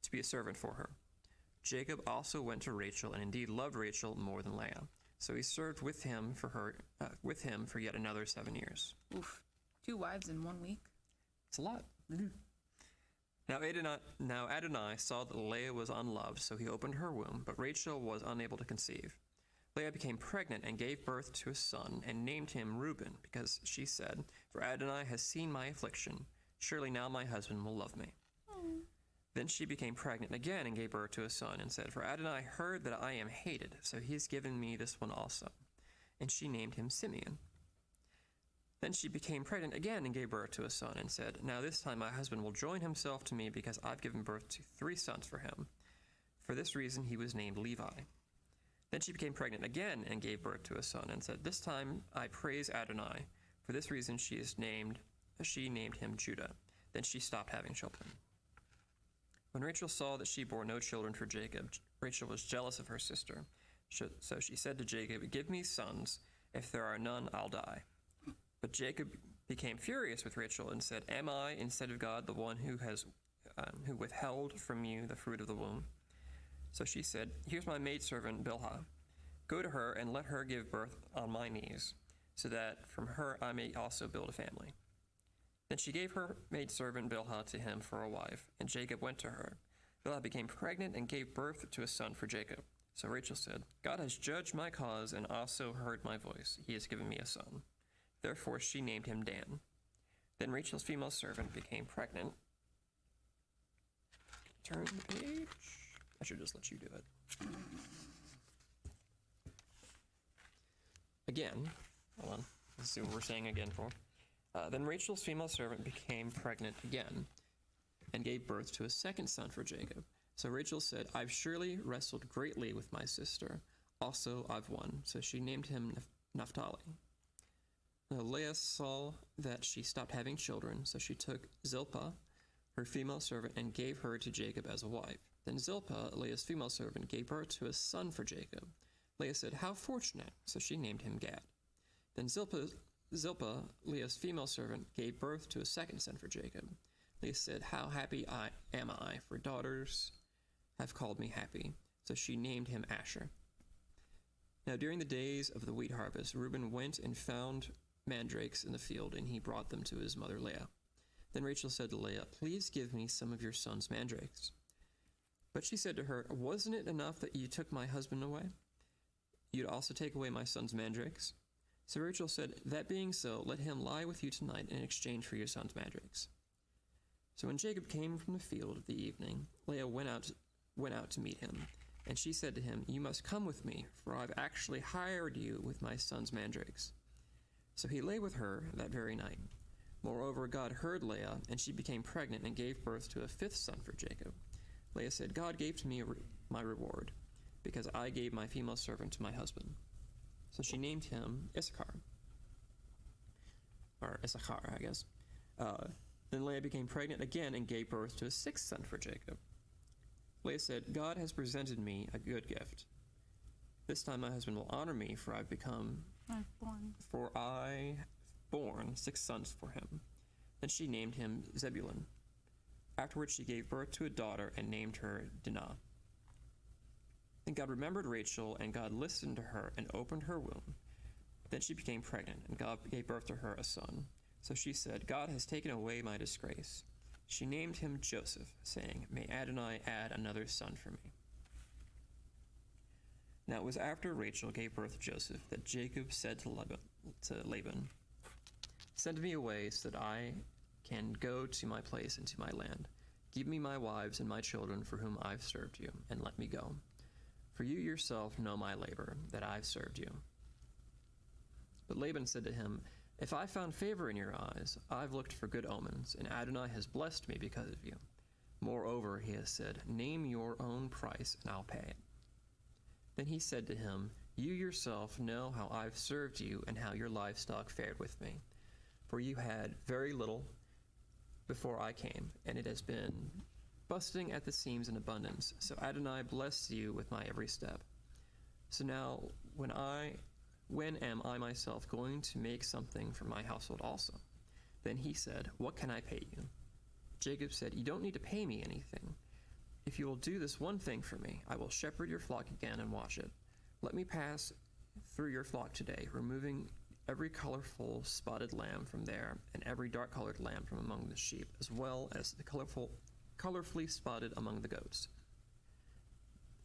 to be a servant for her. Jacob also went to Rachel and indeed loved Rachel more than Leah. So he served with him for yet another 7 years. Oof. 2 wives in 1 week. It's a lot. Now Adonai saw that Leah was unloved, so he opened her womb, but Rachel was unable to conceive. Leah became pregnant and gave birth to a son and named him Reuben, because she said, "For Adonai has seen my affliction. Surely now my husband will love me." Then she became pregnant again and gave birth to a son and said, "For Adonai heard that I am hated, so he has given me this one also." And she named him Simeon. Then she became pregnant again and gave birth to a son and said, "Now this time my husband will join himself to me because I've given birth to 3 sons for him." For this reason he was named Levi. Then she became pregnant again and gave birth to a son and said, "This time I praise Adonai." For this reason she named him Judah. Then she stopped having children. When Rachel saw that she bore no children for Jacob, Rachel was jealous of her sister. So she said to Jacob, "Give me sons. If there are none, I'll die." But Jacob became furious with Rachel and said, "Am I, instead of God, the one who withheld from you the fruit of the womb?" So she said, "Here's my maidservant Bilhah. Go to her and let her give birth on my knees, so that from her I may also build a family." Then she gave her maidservant Bilhah to him for a wife, and Jacob went to her. Bilhah became pregnant and gave birth to a son for Jacob. So Rachel said, "God has judged my cause and also heard my voice. He has given me a son." Therefore she named him Dan. Then Rachel's female servant became pregnant. Turn the page. I should just let you do it. Again, hold on. Let's see what we're saying again for. Then Rachel's female servant became pregnant again and gave birth to a second son for Jacob. So Rachel said, "I've surely wrestled greatly with my sister. Also I've won." So she named him Naphtali. Now Leah saw that she stopped having children, so she took Zilpah, her female servant, and gave her to Jacob as a wife. Then Zilpah, Leah's female servant, gave birth to a son for Jacob. Leah said, "How fortunate!" So she named him Gad. Then Zilpah, Leah's female servant, gave birth to a second son for Jacob. Leah said, "How happy am I, for daughters have called me happy." So she named him Asher. Now during the days of the wheat harvest, Reuben went and found mandrakes in the field, and he brought them to his mother Leah. Then Rachel said to Leah, "Please give me some of your son's mandrakes." But she said to her, "Wasn't it enough that you took my husband away? You'd also take away my son's mandrakes?" So Rachel said, "That being so, let him lie with you tonight in exchange for your son's mandrakes." So when Jacob came from the field of the evening, Leah went out to meet him, and she said to him, "You must come with me, for I've actually hired you with my son's mandrakes." So he lay with her that very night. Moreover, God heard Leah, and she became pregnant and gave birth to a 5th son for Jacob. Leah said, "God gave to me my reward, because I gave my female servant to my husband." So she named him Issachar, I guess. Then Leah became pregnant again and gave birth to a 6th son for Jacob. Leah said, "God has presented me a good gift. This time my husband will honor me, for I've borne 6 sons for him." Then she named him Zebulun. Afterwards she gave birth to a daughter and named her Dinah. Then God remembered Rachel, and God listened to her and opened her womb. Then she became pregnant, and God gave birth to her a son. So she said, "God has taken away my disgrace." She named him Joseph, saying, "May Adonai add another son for me." Now it was after Rachel gave birth to Joseph that Jacob said to Laban, "Send me away so that I can go to my place and to my land. Give me my wives and my children for whom I've served you, and let me go. For you yourself know my labor, that I've served you." But Laban said to him, "If I found favor in your eyes, I've looked for good omens, and Adonai has blessed me because of you. Moreover, he has said, name your own price, and I'll pay it. Then he said to him, you yourself know how I've served you and how your livestock fared with me. For you had very little before I came, and it has been busting at the seams in abundance. So Adonai blessed you with my every step. So now, when am I myself going to make something for my household also? Then he said, what can I pay you? Jacob said, you don't need to pay me anything. If you will do this one thing for me, I will shepherd your flock again and watch it. Let me pass through your flock today, removing every colorful spotted lamb from there, and every dark-colored lamb from among the sheep, as well as the colorfully spotted among the goats.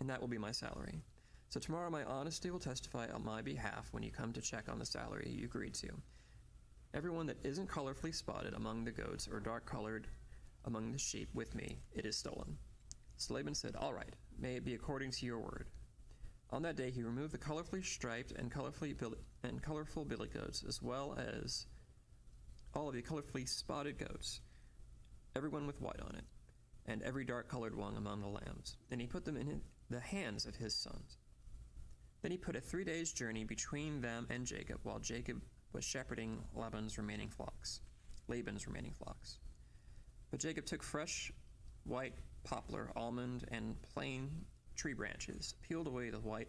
And that will be my salary. So tomorrow my honesty will testify on my behalf when you come to check on the salary you agreed to. Everyone that isn't colorfully spotted among the goats or dark-colored among the sheep with me, it is stolen. So Laban said, all right, may it be according to your word. On that day he removed the colorfully striped and colorful billy goats, as well as all of the colorfully spotted goats, everyone with white on it, and every dark-colored one among the lambs. And he put them in the hands of his sons. Then he put a 3 days' journey between them and Jacob, while Jacob was shepherding Laban's remaining flocks. But Jacob took fresh white poplar, almond, and plane tree branches, peeled away the white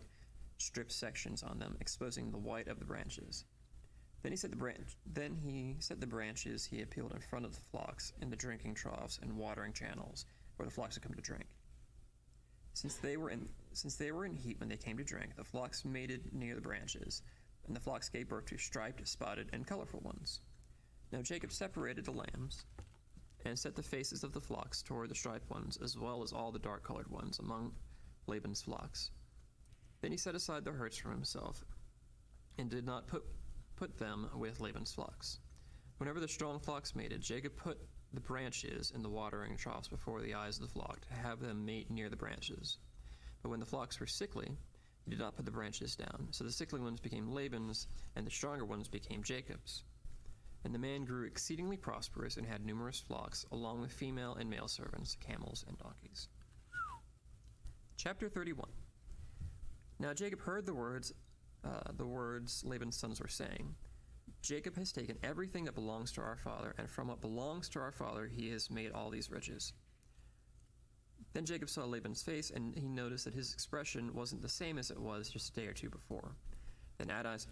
strip sections on them, exposing the white of the branches. Then he set the branches he had peeled in front of the flocks in the drinking troughs and watering channels where the flocks had come to drink. Since they were in heat when they came to drink, the flocks mated near the branches, and the flocks gave birth to striped, spotted, and colorful ones. Now Jacob separated the lambs and set the faces of the flocks toward the striped ones, as well as all the dark-colored ones among Laban's flocks. Then he set aside the herds for himself, and did not put them with Laban's flocks. Whenever the strong flocks mated, Jacob put the branches in the watering troughs before the eyes of the flock, to have them mate near the branches. But when the flocks were sickly, he did not put the branches down. So the sickly ones became Laban's, and the stronger ones became Jacob's. And the man grew exceedingly prosperous and had numerous flocks, along with female and male servants, camels, and donkeys. Chapter 31. Now Jacob heard the words Laban's sons were saying. Jacob has taken everything that belongs to our father, and from what belongs to our father he has made all these riches. Then Jacob saw Laban's face, and he noticed that his expression wasn't the same as it was just a day or two before. Then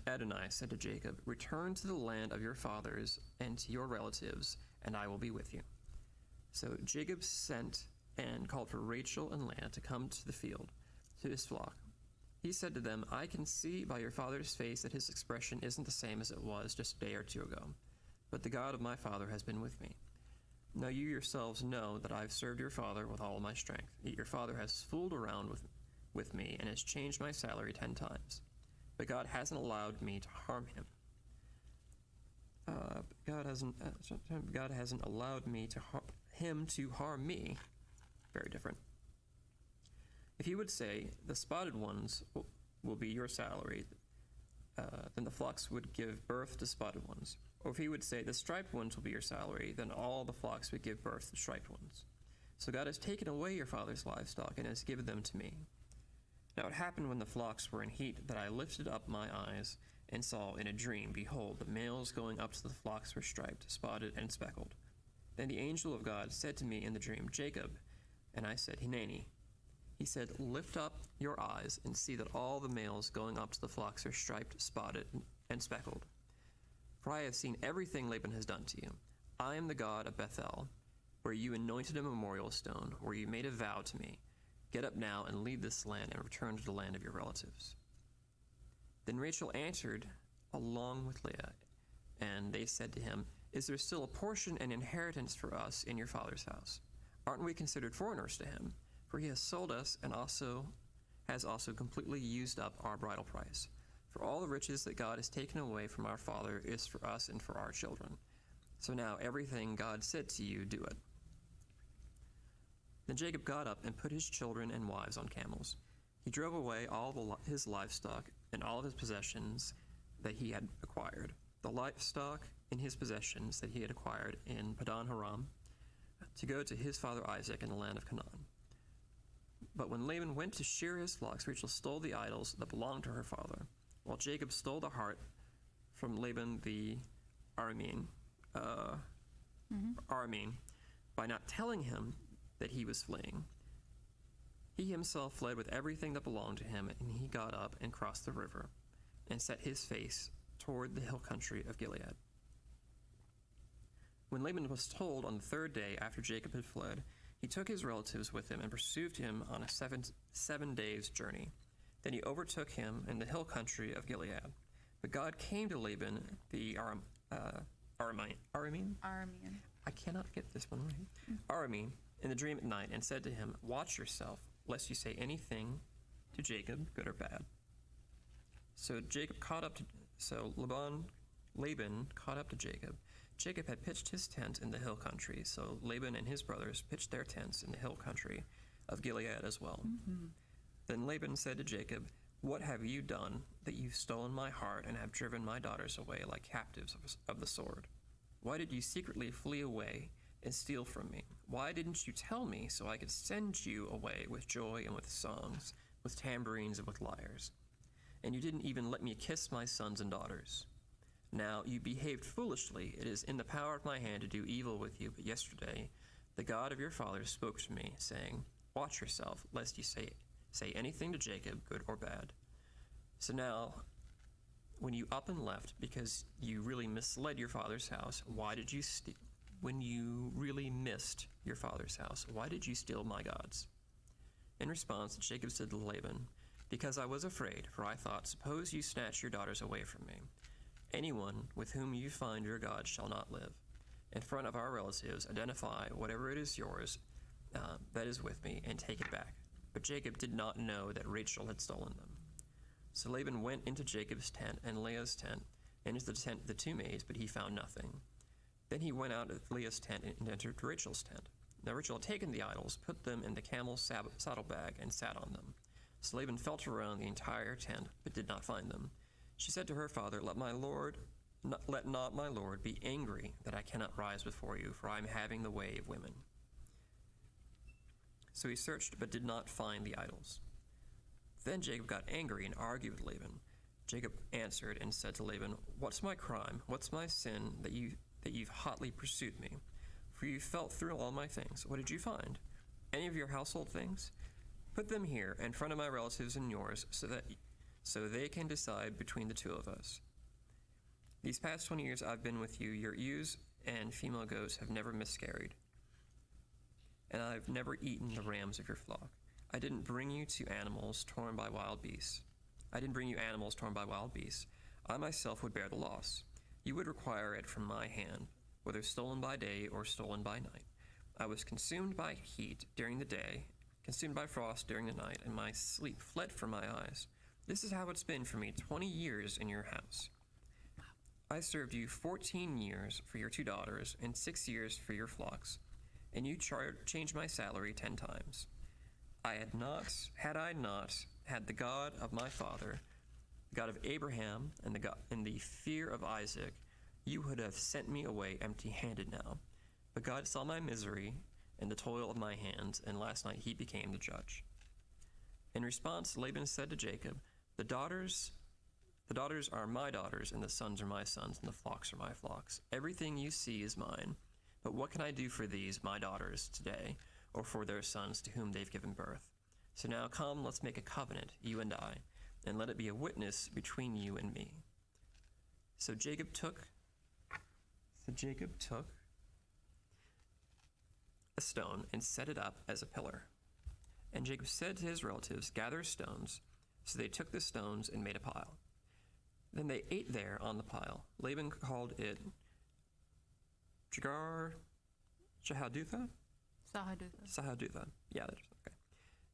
Adonai said to Jacob, return to the land of your fathers and to your relatives, and I will be with you. So Jacob sent and called for Rachel and Leah to come to the field, to his flock. He said to them, I can see by your father's face that his expression isn't the same as it was just a day or two ago, but the God of my father has been with me. Now you yourselves know that I've served your father with all my strength, yet your father has fooled around with me and has changed my salary 10 times. But God hasn't allowed me to harm him. God hasn't allowed him to harm me. Very different. If he would say, the spotted ones will be your salary, then the flocks would give birth to spotted ones. Or if he would say, the striped ones will be your salary, then all the flocks would give birth to striped ones. So God has taken away your father's livestock and has given them to me. Now it happened when the flocks were in heat that I lifted up my eyes and saw in a dream, behold, the males going up to the flocks were striped, spotted, and speckled. Then the angel of God said to me in the dream, Jacob. And I said, Hineni. He said, lift up your eyes and see that all the males going up to the flocks are striped, spotted, and speckled. For I have seen everything Laban has done to you. I am the God of Bethel, where you anointed a memorial stone, where you made a vow to me. Get up now and leave this land and return to the land of your relatives. Then Rachel answered along with Leah, and they said to him, is there still a portion and inheritance for us in your father's house? Aren't we considered foreigners to him? For he has sold us and has also completely used up our bridal price. For all the riches that God has taken away from our father is for us and for our children. So now everything God said to you, do it. Then Jacob got up and put his children and wives on camels. He drove away all his livestock and all of his possessions that he had acquired. The livestock in his possessions that he had acquired in Padan Aram, to go to his father Isaac in the land of Canaan. But when Laban went to shear his flocks, Rachel stole the idols that belonged to her father, while Jacob stole the heart from Laban the Aramean, by not telling him that he was fleeing. He himself fled with everything that belonged to him, and he got up and crossed the river and set his face toward the hill country of Gilead. When Laban was told on the third day after Jacob had fled, he took his relatives with him and pursued him on a seven days' journey. Then he overtook him in the hill country of Gilead. But God came to Laban the Aramean? I cannot get this one right. Aramean in the dream at night and said to him, "Watch yourself, lest you say anything to Jacob, good or bad." So Laban caught up to Jacob. Jacob had pitched his tent in the hill country, so Laban and his brothers pitched their tents in the hill country of Gilead as well. Then Laban said to Jacob, "What have you done that you've stolen my heart and have driven my daughters away like captives of the sword? Why did you secretly flee away and steal from me? Why didn't you tell me so I could send you away with joy and with songs, with tambourines and with lyres? And you didn't even let me kiss my sons and daughters. Now you behaved foolishly. It is in the power of my hand to do evil with you. But yesterday the God of your fathers spoke to me, saying, 'Watch yourself, lest you say anything to Jacob, good or bad.' So now, when you up and left because you really misled your father's house, why did you when you really missed your father's house, why did you steal my gods?" In response, Jacob said to Laban, "Because I was afraid, for I thought, suppose you snatch your daughters away from me. Anyone with whom you find your God shall not live. In front of our relatives, identify whatever it is yours that is with me, and take it back." But Jacob did not know that Rachel had stolen them. So Laban went into Jacob's tent and Leah's tent, and into the tent of the two maids, but he found nothing. Then he went out of Leah's tent and entered Rachel's tent. Now Rachel had taken the idols, put them in the camel's saddlebag, and sat on them. So Laban felt around the entire tent, but did not find them. She said to her father, let not my lord be angry that I cannot rise before you, for I am having the way of women." So he searched, but did not find the idols. Then Jacob got angry and argued with Laban. Jacob answered and said to Laban, "What's my crime? What's my sin that you've hotly pursued me? For you felt through all my things. What did you find? Any of your household things? Put them here in front of my relatives and yours, so they can decide between the two of us. These past 20 years I've been with you. Your ewes and female goats have never miscarried, and I've never eaten the rams of your flock. I didn't bring you animals torn by wild beasts. I myself would bear the loss. You would require it from my hand, whether stolen by day or stolen by night. I was consumed by heat during the day, consumed by frost during the night, and my sleep fled from my eyes. This is how it's been for me 20 years in your house. I served you 14 years for your 2 daughters and 6 years for your flocks, and you changed my salary 10 times. Had I not had the God of my father, the God of Abraham, and the fear of Isaac, you would have sent me away empty-handed now. But God saw my misery and the toil of my hands, and last night he became the judge." In response, Laban said to Jacob, The daughters are my daughters, and the sons are my sons, and the flocks are my flocks. Everything you see is mine. But what can I do for these, my daughters, today, or for their sons to whom they've given birth? So now come, let's make a covenant, you and I, and let it be a witness between you and me. So Jacob took a stone and set it up as a pillar. And Jacob said to his relatives, "Gather stones." So they took the stones and made a pile. Then they ate there on the pile. Laban called it Shahadutha? Sahadutha. Yeah, that's okay.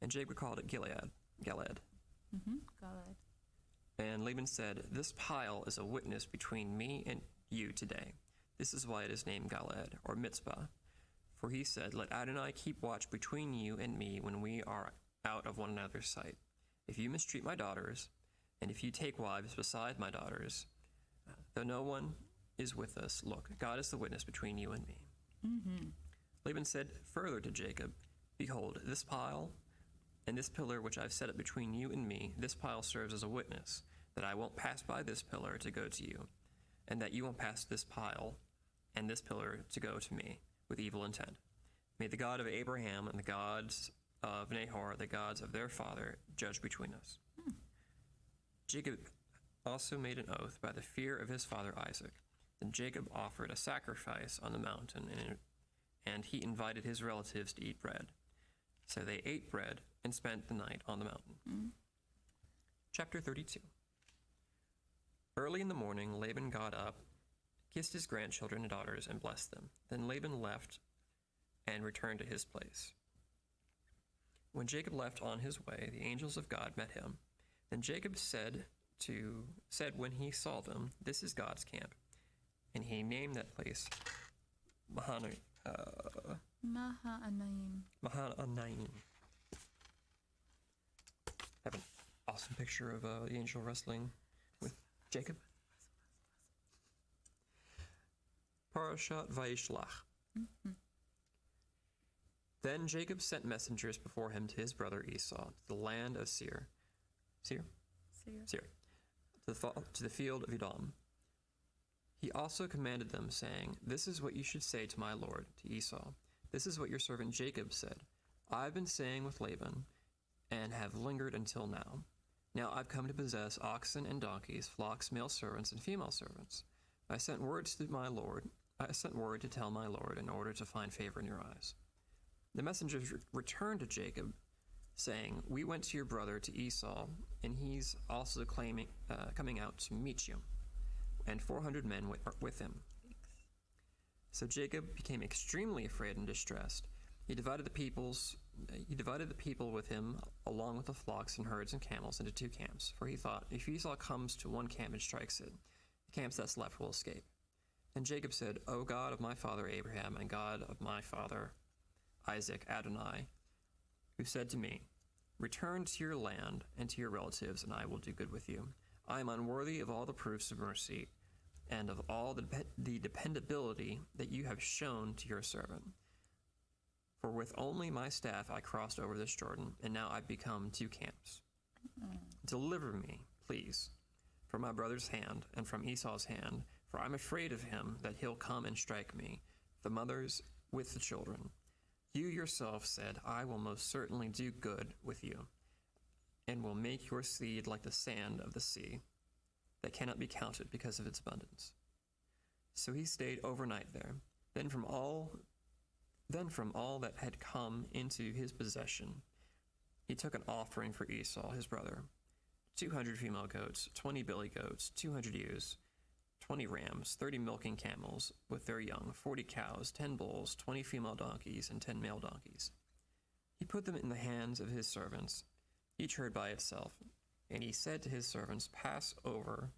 And Jacob called it Galed. Galad. And Laban said, "This pile is a witness between me and you today. This is why it is named Galad, or Mitzpah. For he said, let Adonai keep watch between you and me when we are out of one another's sight. If you mistreat my daughters, and if you take wives beside my daughters, though no one is with us, look, God is the witness between you and me." Laban said further to Jacob, "Behold, this pile and this pillar which I've set up between you and me, this pile serves as a witness that I won't pass by this pillar to go to you, and that you won't pass this pile and this pillar to go to me with evil intent. May the God of Abraham and the gods of Nahor, the gods of their father, judge between us." Jacob also made an oath by the fear of his father Isaac. Then Jacob offered a sacrifice on the mountain, and he invited his relatives to eat bread. So they ate bread and spent the night on the mountain. Chapter 32. Early in the morning, Laban got up, kissed his grandchildren and daughters, and blessed them. Then Laban left and returned to his place. When Jacob left on his way, the angels of God met him. Then Jacob said when he saw them, "This is God's camp." And he named that place Mahanaim. I have an awesome picture of the angel wrestling with Jacob. Parashat Vayishlach. Then Jacob sent messengers before him to his brother Esau, to the land of Seir, to the field of Edom. He also commanded them, saying, "This is what you should say to my lord, to Esau. This is what your servant Jacob said. I've been staying with Laban, and have lingered until now. Now I've come to possess oxen and donkeys, flocks, male servants, and female servants. I sent word to tell my lord in order to find favor in your eyes." The messengers returned to Jacob, saying, "We went to your brother, to Esau, and he's also coming out to meet you, and 400 men with him." So Jacob became extremely afraid and distressed. He divided the people with him, along with the flocks and herds and camels, into two camps. For he thought, if Esau comes to one camp and strikes it, the camps that's left will escape. And Jacob said, "O God of my father Abraham and God of my father Isaac, Adonai, who said to me, 'Return to your land and to your relatives, and I will do good with you.' I am unworthy of all the proofs of mercy and of all the dependability that you have shown to your servant. For with only my staff I crossed over this Jordan, and now I've become two camps. Deliver me, please, from my brother's hand and from Esau's hand, for I'm afraid of him, that he'll come and strike me, the mothers with the children. You yourself said, I will most certainly do good with you, and will make your seed like the sand of the sea, that cannot be counted because of its abundance." So he stayed overnight there. Then from all that had come into his possession, he took an offering for Esau his brother, 200 female goats, 20 billy goats, 200 ewes, 20 rams, 30 milking camels with their young, 40 cows, 10 bulls, 20 female donkeys, and 10 male donkeys. He put them in the hands of his servants, each herd by itself, and he said to his servants, "Pass over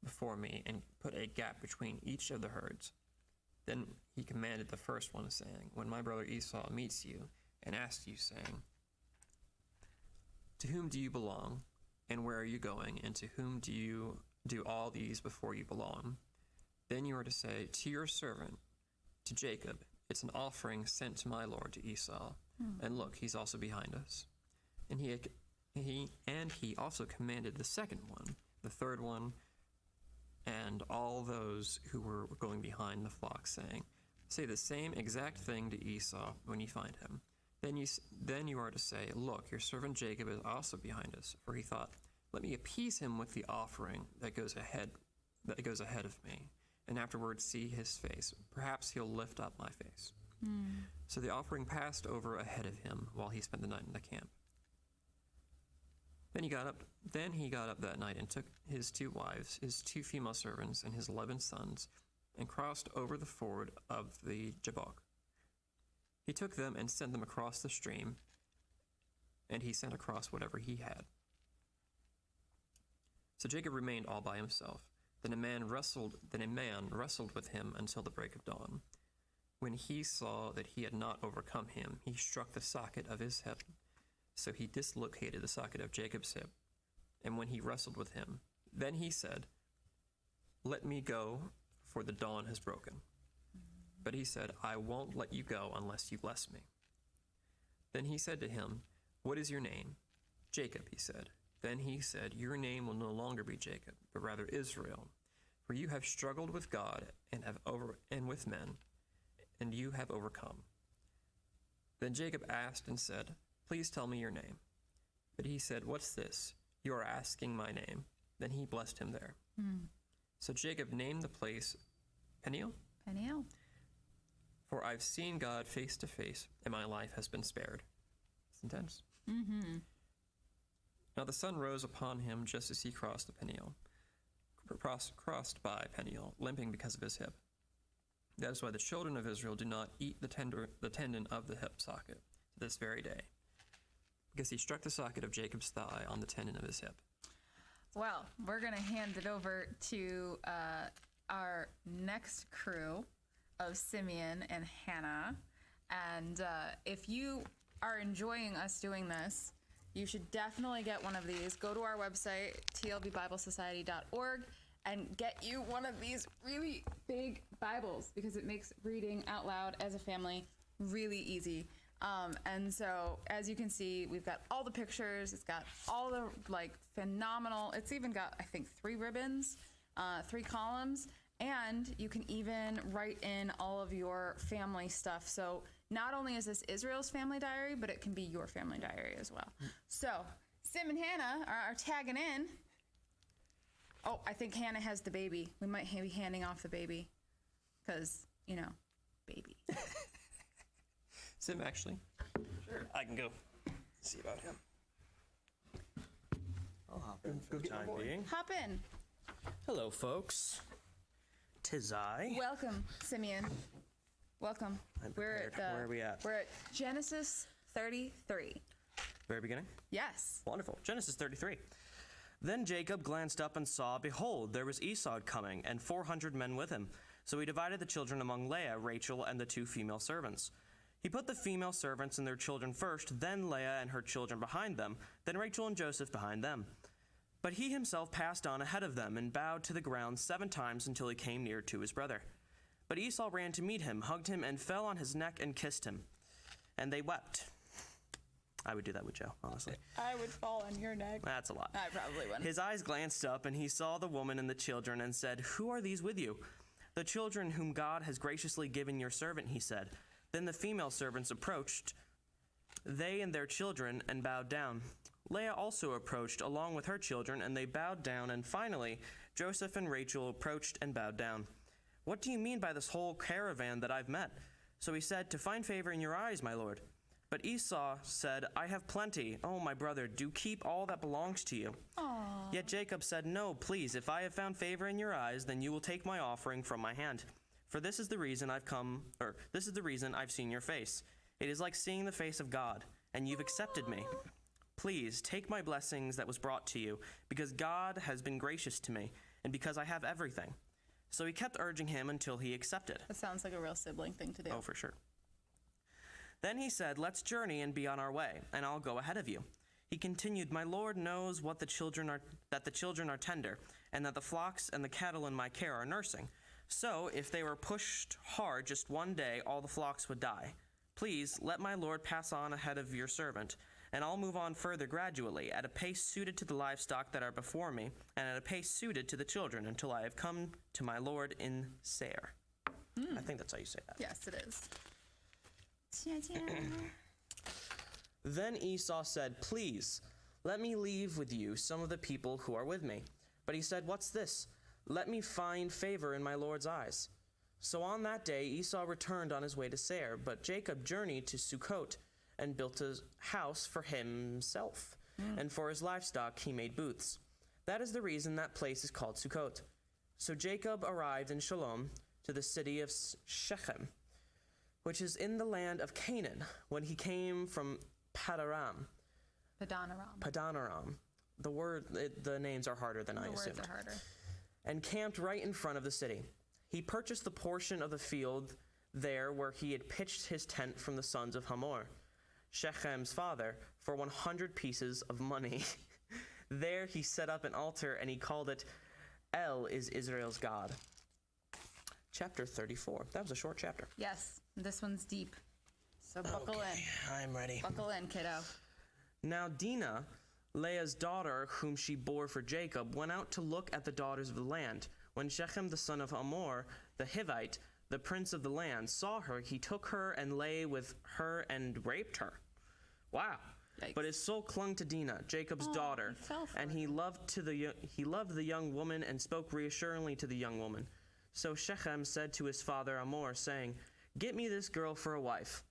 before me and put a gap between each of the herds." Then he commanded the first one, saying, "When my brother Esau meets you and asks you, saying, 'To whom do you belong, and where are you going, and to whom do you do all these before you belong?' Then you are to say, 'To your servant, to Jacob, it's an offering sent to my lord, to Esau. And look, he's also behind us.' And he also commanded the second one, the third one, and all those who were going behind the flock, saying, 'Say the same exact thing to Esau when you find him. Then you are to say, Look, your servant Jacob is also behind us, for he thought, let me appease him with the offering that goes ahead of me, and afterwards see his face. Perhaps he'll lift up my face.' So the offering passed over ahead of him while he spent the night in the camp. Then he got up that night and took his 2 wives, his 2 female servants, and his 11 sons, and crossed over the ford of the Jabbok. He took them and sent them across the stream, and he sent across whatever he had. So Jacob remained all by himself. Then a man wrestled with him until the break of dawn. When he saw that he had not overcome him, he struck the socket of his hip. So he dislocated the socket of Jacob's hip. And when he wrestled with him, then he said, 'Let me go, for the dawn has broken.' But he said, I won't let you go unless you bless me. Then he said to him, What is your name? Jacob, he said. Then he said, Your name will no longer be Jacob, but rather Israel, for you have struggled with God and with men, and you have overcome. Then Jacob asked and said, Please tell me your name. But he said, What's this? You are asking my name. Then he blessed him there. So Jacob named the place Peniel. Peniel. For I've seen God face to face, and my life has been spared. It's intense. Now the sun rose upon him just as he crossed by Peniel, limping because of his hip. That is why the children of Israel do not eat the tendon of the hip socket to this very day, because he struck the socket of Jacob's thigh on the tendon of his hip. Well, we're going to hand it over to our next crew of Simeon and Hannah. And if you are enjoying us doing this, you should definitely get one of these. Go to our website, tlvbiblesociety.org, and get you one of these really big Bibles, because it makes reading out loud as a family really easy. And so, as you can see, we've got all the pictures. It's got all the phenomenal. It's even got, I think, 3 ribbons, 3 columns, and you can even write in all of your family stuff. So not only is this Israel's family diary, but it can be your family diary as well. So Sim and Hannah are tagging in. Oh, I think Hannah has the baby. We might be handing off the baby, because baby. Sim, actually. Sure. I can go see about him. I'll hop in for the time being. Hop in. Hello, folks. 'Tis I. Welcome, Simeon. Welcome. I'm prepared. Where are we at? We're at Genesis 33. Very beginning? Yes. Wonderful. Genesis 33. Then Jacob glanced up and saw, behold, there was Esau coming, and 400 men with him. So he divided the children among Leah, Rachel, and the 2 female servants. He put the female servants and their children first, then Leah and her children behind them, then Rachel and Joseph behind them. But he himself passed on ahead of them and bowed to the ground 7 times until he came near to his brother. But Esau ran to meet him, hugged him, and fell on his neck and kissed him. And they wept. I would do that with Joe, honestly. I would fall on your neck. That's a lot. I probably wouldn't. His eyes glanced up, and he saw the woman and the children, and said, Who are these with you? The children whom God has graciously given your servant, he said. Then the female servants approached, they and their children, and bowed down. Leah also approached, along with her children, and they bowed down. And finally, Joseph and Rachel approached and bowed down. What do you mean by this whole caravan that I've met? So he said, To find favor in your eyes, my lord. But Esau said, I have plenty. Oh, my brother, do keep all that belongs to you. Aww. Yet Jacob said, No, please, if I have found favor in your eyes, then you will take my offering from my hand. For this is the reason I've seen your face. It is like seeing the face of God, and you've accepted me. Please, take my blessings that was brought to you, because God has been gracious to me, and because I have everything. So he kept urging him until he accepted. That sounds like a real sibling thing to do. Oh, for sure. Then he said, Let's journey and be on our way, and I'll go ahead of you. He continued, My Lord knows that the children are tender, and that the flocks and the cattle in my care are nursing. So, if they were pushed hard just one day, all the flocks would die. Please, let my Lord pass on ahead of your servant, and I'll move on further gradually, at a pace suited to the livestock that are before me, and at a pace suited to the children, until I have come to my Lord in Seir. I think that's how you say that. Yes, it is. Then Esau said, Please, let me leave with you some of the people who are with me. But he said, What's this? Let me find favor in my Lord's eyes. So on that day Esau returned on his way to Seir, but Jacob journeyed to Sukkot and built a house for himself, and for his livestock he made booths. That is the reason that place is called Sukkot. So Jacob arrived in Shalom to the city of Shechem, which is in the land of Canaan, when he came from Padanaram. The names are harder than I assumed. The words are harder. And camped right in front of the city. He purchased the portion of the field there where he had pitched his tent from the sons of Hamor, Shechem's father, for 100 pieces of money. There he set up an altar, and he called it El is Israel's God. chapter 34. That was a short chapter. Yes, this one's deep. So buckle in. I'm ready. Buckle in, kiddo. Now Dinah, Leah's daughter, whom she bore for Jacob, went out to look at the daughters of the land. When Shechem the son of Hamor, the Hivite, the prince of the land, saw her, he took her and lay with her and raped her. Wow. Yikes. But his soul clung to Dinah, Jacob's daughter, he fell for and he loved the young woman and spoke reassuringly to the young woman. So Shechem said to his father Hamor, saying, "Get me this girl for a wife."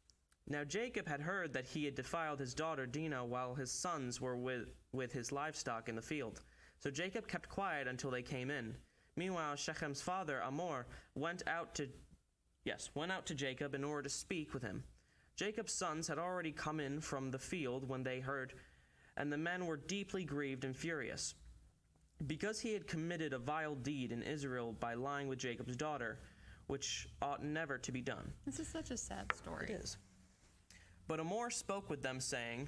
Now Jacob had heard that he had defiled his daughter Dinah while his sons were with his livestock in the field. So Jacob kept quiet until they came in. Meanwhile, Shechem's father Hamor went out to Jacob in order to speak with him. Jacob's sons had already come in from the field when they heard, and the men were deeply grieved and furious, because he had committed a vile deed in Israel by lying with Jacob's daughter, which ought never to be done. This is such a sad story. It is. But Hamor spoke with them, saying,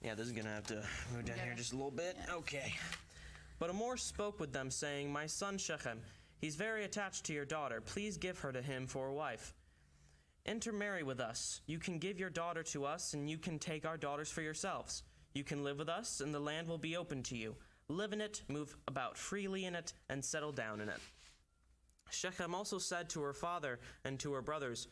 this is going to have to move down here just a little bit. Yeah. Okay. But Hamor spoke with them, saying, "My son Shechem, he's very attached to your daughter. Please give her to him for a wife. Intermarry with us. You can give your daughter to us, and you can take our daughters for yourselves. You can live with us, and the land will be open to you. Live in it, move about freely in it, and settle down in it." Shechem also said to her father and to her brothers,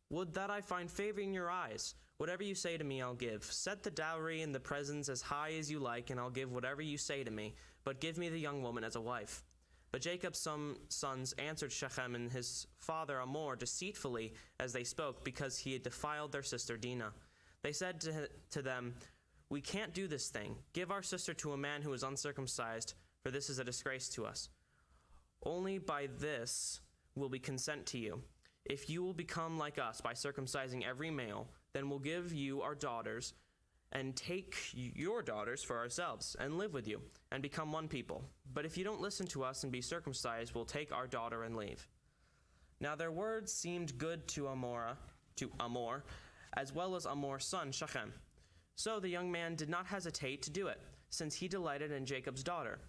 "Would that I find favor in your eyes. Whatever you say to me, I'll give. Set the dowry and the presents as high as you like, and I'll give whatever you say to me. But give me the young woman as a wife." But Jacob's sons answered Shechem and his father Hamor deceitfully as they spoke, because he had defiled their sister Dinah. They said to them, "We can't do this thing. Give our sister to a man who is uncircumcised, for this is a disgrace to us. Only by this will we consent to you. If you will become like us by circumcising every male, then we'll give you our daughters and take your daughters for ourselves and live with you and become one people. But if you don't listen to us and be circumcised, we'll take our daughter and leave." Now their words seemed good to Hamor, as well as Hamor's son Shechem. So the young man did not hesitate to do it, since he delighted in Jacob's daughter.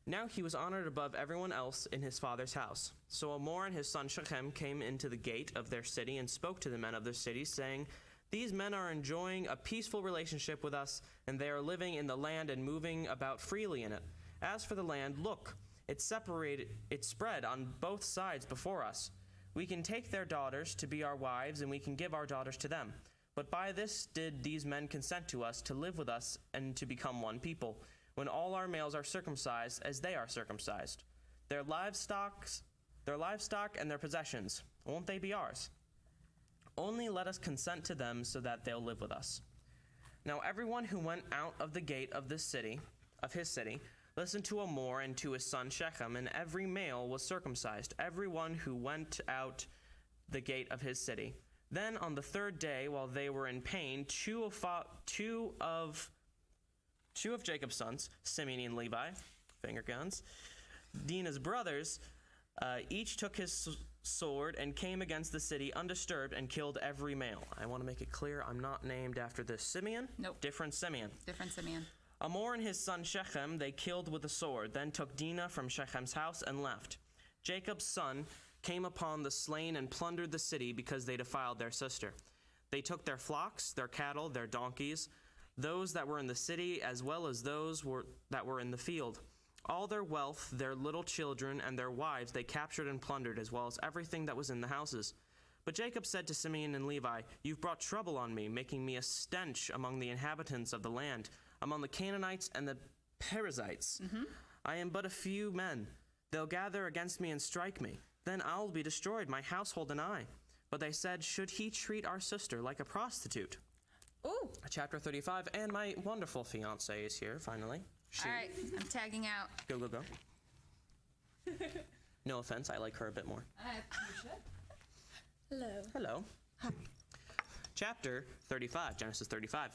Now he was honored above everyone else in his father's house. So Hamor and his son Shechem came into the gate of their city and spoke to the men of their city, saying, "These men are enjoying a peaceful relationship with us, and they are living in the land and moving about freely in it. As for the land, look, it's spread on both sides before us. We can take their daughters to be our wives, and we can give our daughters to them. But by this did these men consent to us to live with us and to become one people, when all our males are circumcised as they are circumcised. Their livestock and their possessions, won't they be ours? Only let us consent to them so that they'll live with us." Now everyone who went out of the gate of his city, listened to Hamor and to his son Shechem, and every male was circumcised, everyone who went out the gate of his city. Then on the third day, while they were in pain, two of Jacob's sons, Shemini and Levi, finger guns, Dinah's brothers, each took his sword and came against the city undisturbed and killed every male. I want to make it clear, I'm not named after this Simeon. Nope. Different Simeon. Different Simeon. Hamor and his son Shechem they killed with a sword, then took Dinah from Shechem's house and left. Jacob's son came upon the slain and plundered the city because they defiled their sister. They took their flocks, their cattle, their donkeys, those that were in the city as well as those that were in the field. All their wealth, their little children, and their wives they captured and plundered, as well as everything that was in the houses. But Jacob said to Simeon and Levi, "You've brought trouble on me, making me a stench among the inhabitants of the land, among the Canaanites and the Perizzites. I am but a few men. They'll gather against me and strike me. Then I'll be destroyed, my household and I." But they said, "Should he treat our sister like a prostitute?" Ooh. Chapter 35, and my wonderful fiancée is here, finally. All right, I'm tagging out. Go, go, go. No offense, I like her a bit more. Hello. Hello. Chapter 35, Genesis 35.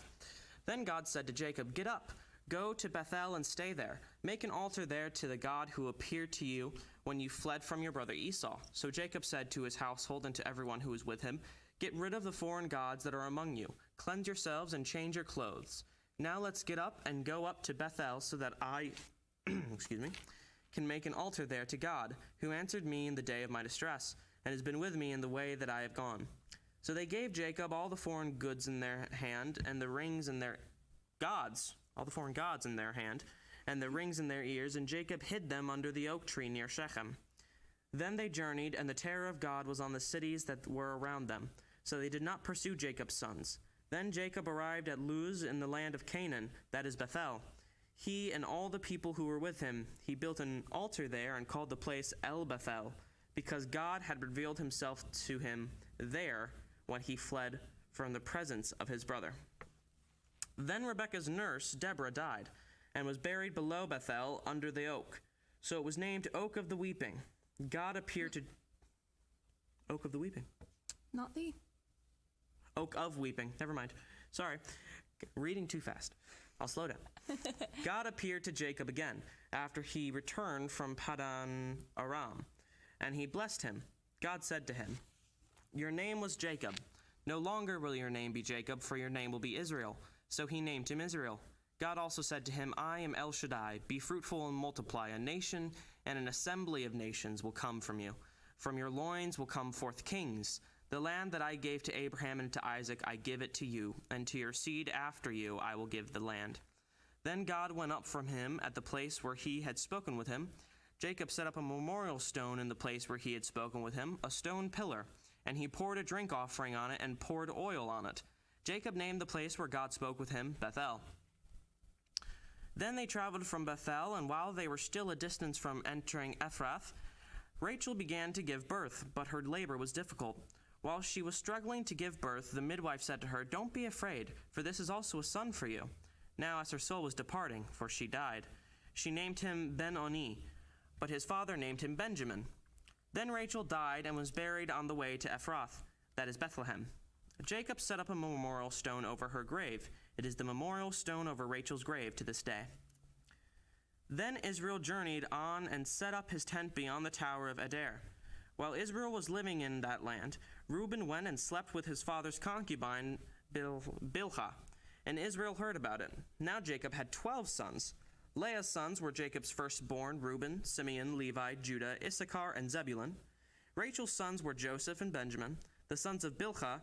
Then God said to Jacob, "Get up, go to Bethel and stay there. Make an altar there to the God who appeared to you when you fled from your brother Esau." So Jacob said to his household and to everyone who was with him, "Get rid of the foreign gods that are among you. Cleanse yourselves and change your clothes. Now let's get up and go up to Bethel so that I can make an altar there to God, who answered me in the day of my distress, and has been with me in the way that I have gone. So they gave Jacob all the foreign goods in their hand, and the rings in their gods, all the foreign gods in their hand, and the rings in their ears, and Jacob hid them under the oak tree near Shechem. Then they journeyed, and the terror of God was on the cities that were around them, so they did not pursue Jacob's sons. Then Jacob arrived at Luz in the land of Canaan, that is Bethel. He and all the people who were with him, he built an altar there and called the place El Bethel, because God had revealed himself to him there when he fled from the presence of his brother. Then Rebekah's nurse, Deborah, died, and was buried below Bethel under the oak. So it was named Oak of the Weeping. God appeared to... Oak of the Weeping. Not the. Oak of Weeping. Never mind. Sorry. Reading too fast. I'll slow down. God appeared to Jacob again after he returned from Padan Aram, and he blessed him. God said to him, "Your name was Jacob. No longer will your name be Jacob, for your name will be Israel." So he named him Israel. God also said to him, "I am El Shaddai. Be fruitful and multiply. A nation and an assembly of nations will come from you. From your loins will come forth kings. The land that I gave to Abraham and to Isaac, I give it to you, and to your seed after you I will give the land." Then God went up from him at the place where he had spoken with him. Jacob set up a memorial stone in the place where he had spoken with him, a stone pillar, and he poured a drink offering on it and poured oil on it. Jacob named the place where God spoke with him Bethel. Then they traveled from Bethel, and while they were still a distance from entering Ephrath, Rachel began to give birth, but her labor was difficult. While she was struggling to give birth, the midwife said to her, "Don't be afraid, for this is also a son for you." Now as her soul was departing, for she died, she named him Ben-Oni, but his father named him Benjamin. Then Rachel died and was buried on the way to Ephrath, that is Bethlehem. Jacob set up a memorial stone over her grave. It is the memorial stone over Rachel's grave to this day. Then Israel journeyed on and set up his tent beyond the tower of Eder. While Israel was living in that land, Reuben went and slept with his father's concubine Bilhah, and Israel heard about it. Now Jacob had 12 sons. Leah's sons were Jacob's firstborn, Reuben, Simeon, Levi, Judah, Issachar, and Zebulun. Rachel's sons were Joseph and Benjamin. The sons of Bilhah,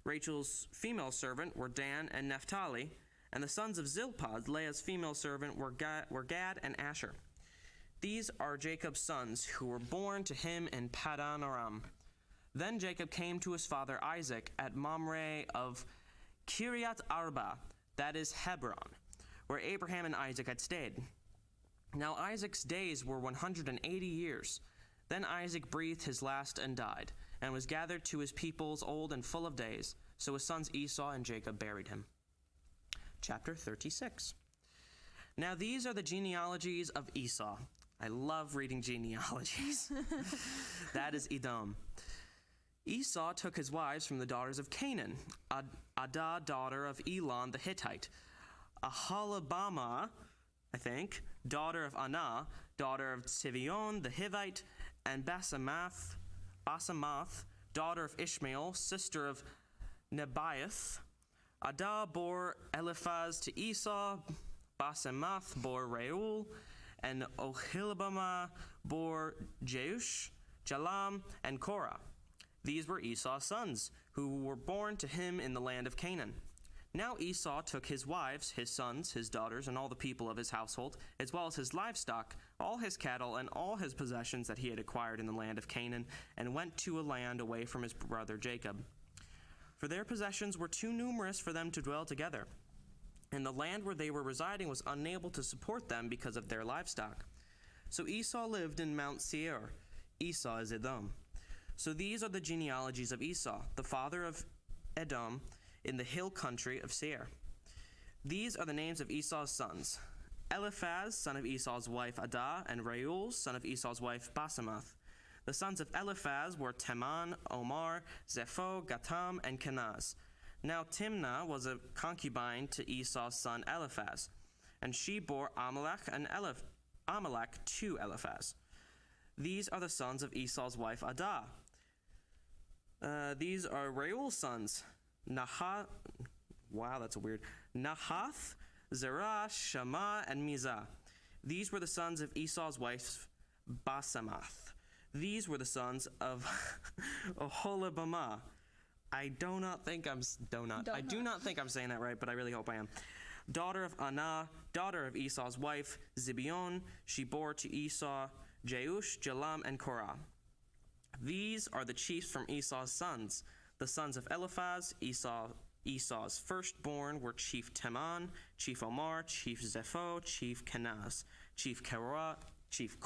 Rachel's female servant, were Dan and Naphtali, and the sons of Zilpah, Leah's female servant, were Gad and Asher. These are Jacob's sons, who were born to him in Padan Aram. Then Jacob came to his father Isaac at Mamre of Kiriath Arba, that is Hebron, where Abraham and Isaac had stayed. Now Isaac's days were 180 years. Then Isaac breathed his last and died, and was gathered to his peoples old and full of days. So his sons Esau and Jacob buried him. Chapter 36. Now these are the genealogies of Esau. I love reading genealogies. That is Edom. Esau took his wives from the daughters of Canaan, Adah, daughter of Elon the Hittite, Aholibamah, daughter of Anah, daughter of Sivion the Hivite, and Basemath, daughter of Ishmael, sister of Nebaioth. Adah bore Eliphaz to Esau, Basemath bore Reuel, and Oholibamah bore Jeush, Jalam, and Korah. These were Esau's sons, who were born to him in the land of Canaan. Now Esau took his wives, his sons, his daughters, and all the people of his household, as well as his livestock, all his cattle, and all his possessions that he had acquired in the land of Canaan, and went to a land away from his brother Jacob. For their possessions were too numerous for them to dwell together, and the land where they were residing was unable to support them because of their livestock. So Esau lived in Mount Seir. Esau is Edom. So these are the genealogies of Esau, the father of Edom, in the hill country of Seir. These are the names of Esau's sons: Eliphaz, son of Esau's wife Adah, and Reuel, son of Esau's wife Basemath. The sons of Eliphaz were Teman, Omar, Zepho, Gatam, and Kenaz. Now Timnah was a concubine to Esau's son Eliphaz, and she bore Amalek and Amalek to Eliphaz. These are the sons of Esau's wife Adah. These are Reuel's sons: Nahath, Zerah, Shammah, and Mizah. These were the sons of Esau's wife Basemath. These were the sons of Oholibamah. I do not think I'm saying that right, but I really hope I am. Daughter of Anah, daughter of Esau's wife, Zibeon. She bore to Esau Jeush, Jalam, and Korah. These are the chiefs from Esau's sons. The sons of Eliphaz, Esau's firstborn, were Chief Teman, Chief Omar, Chief Zepho, Chief Kenaz, Chief Korah, Chief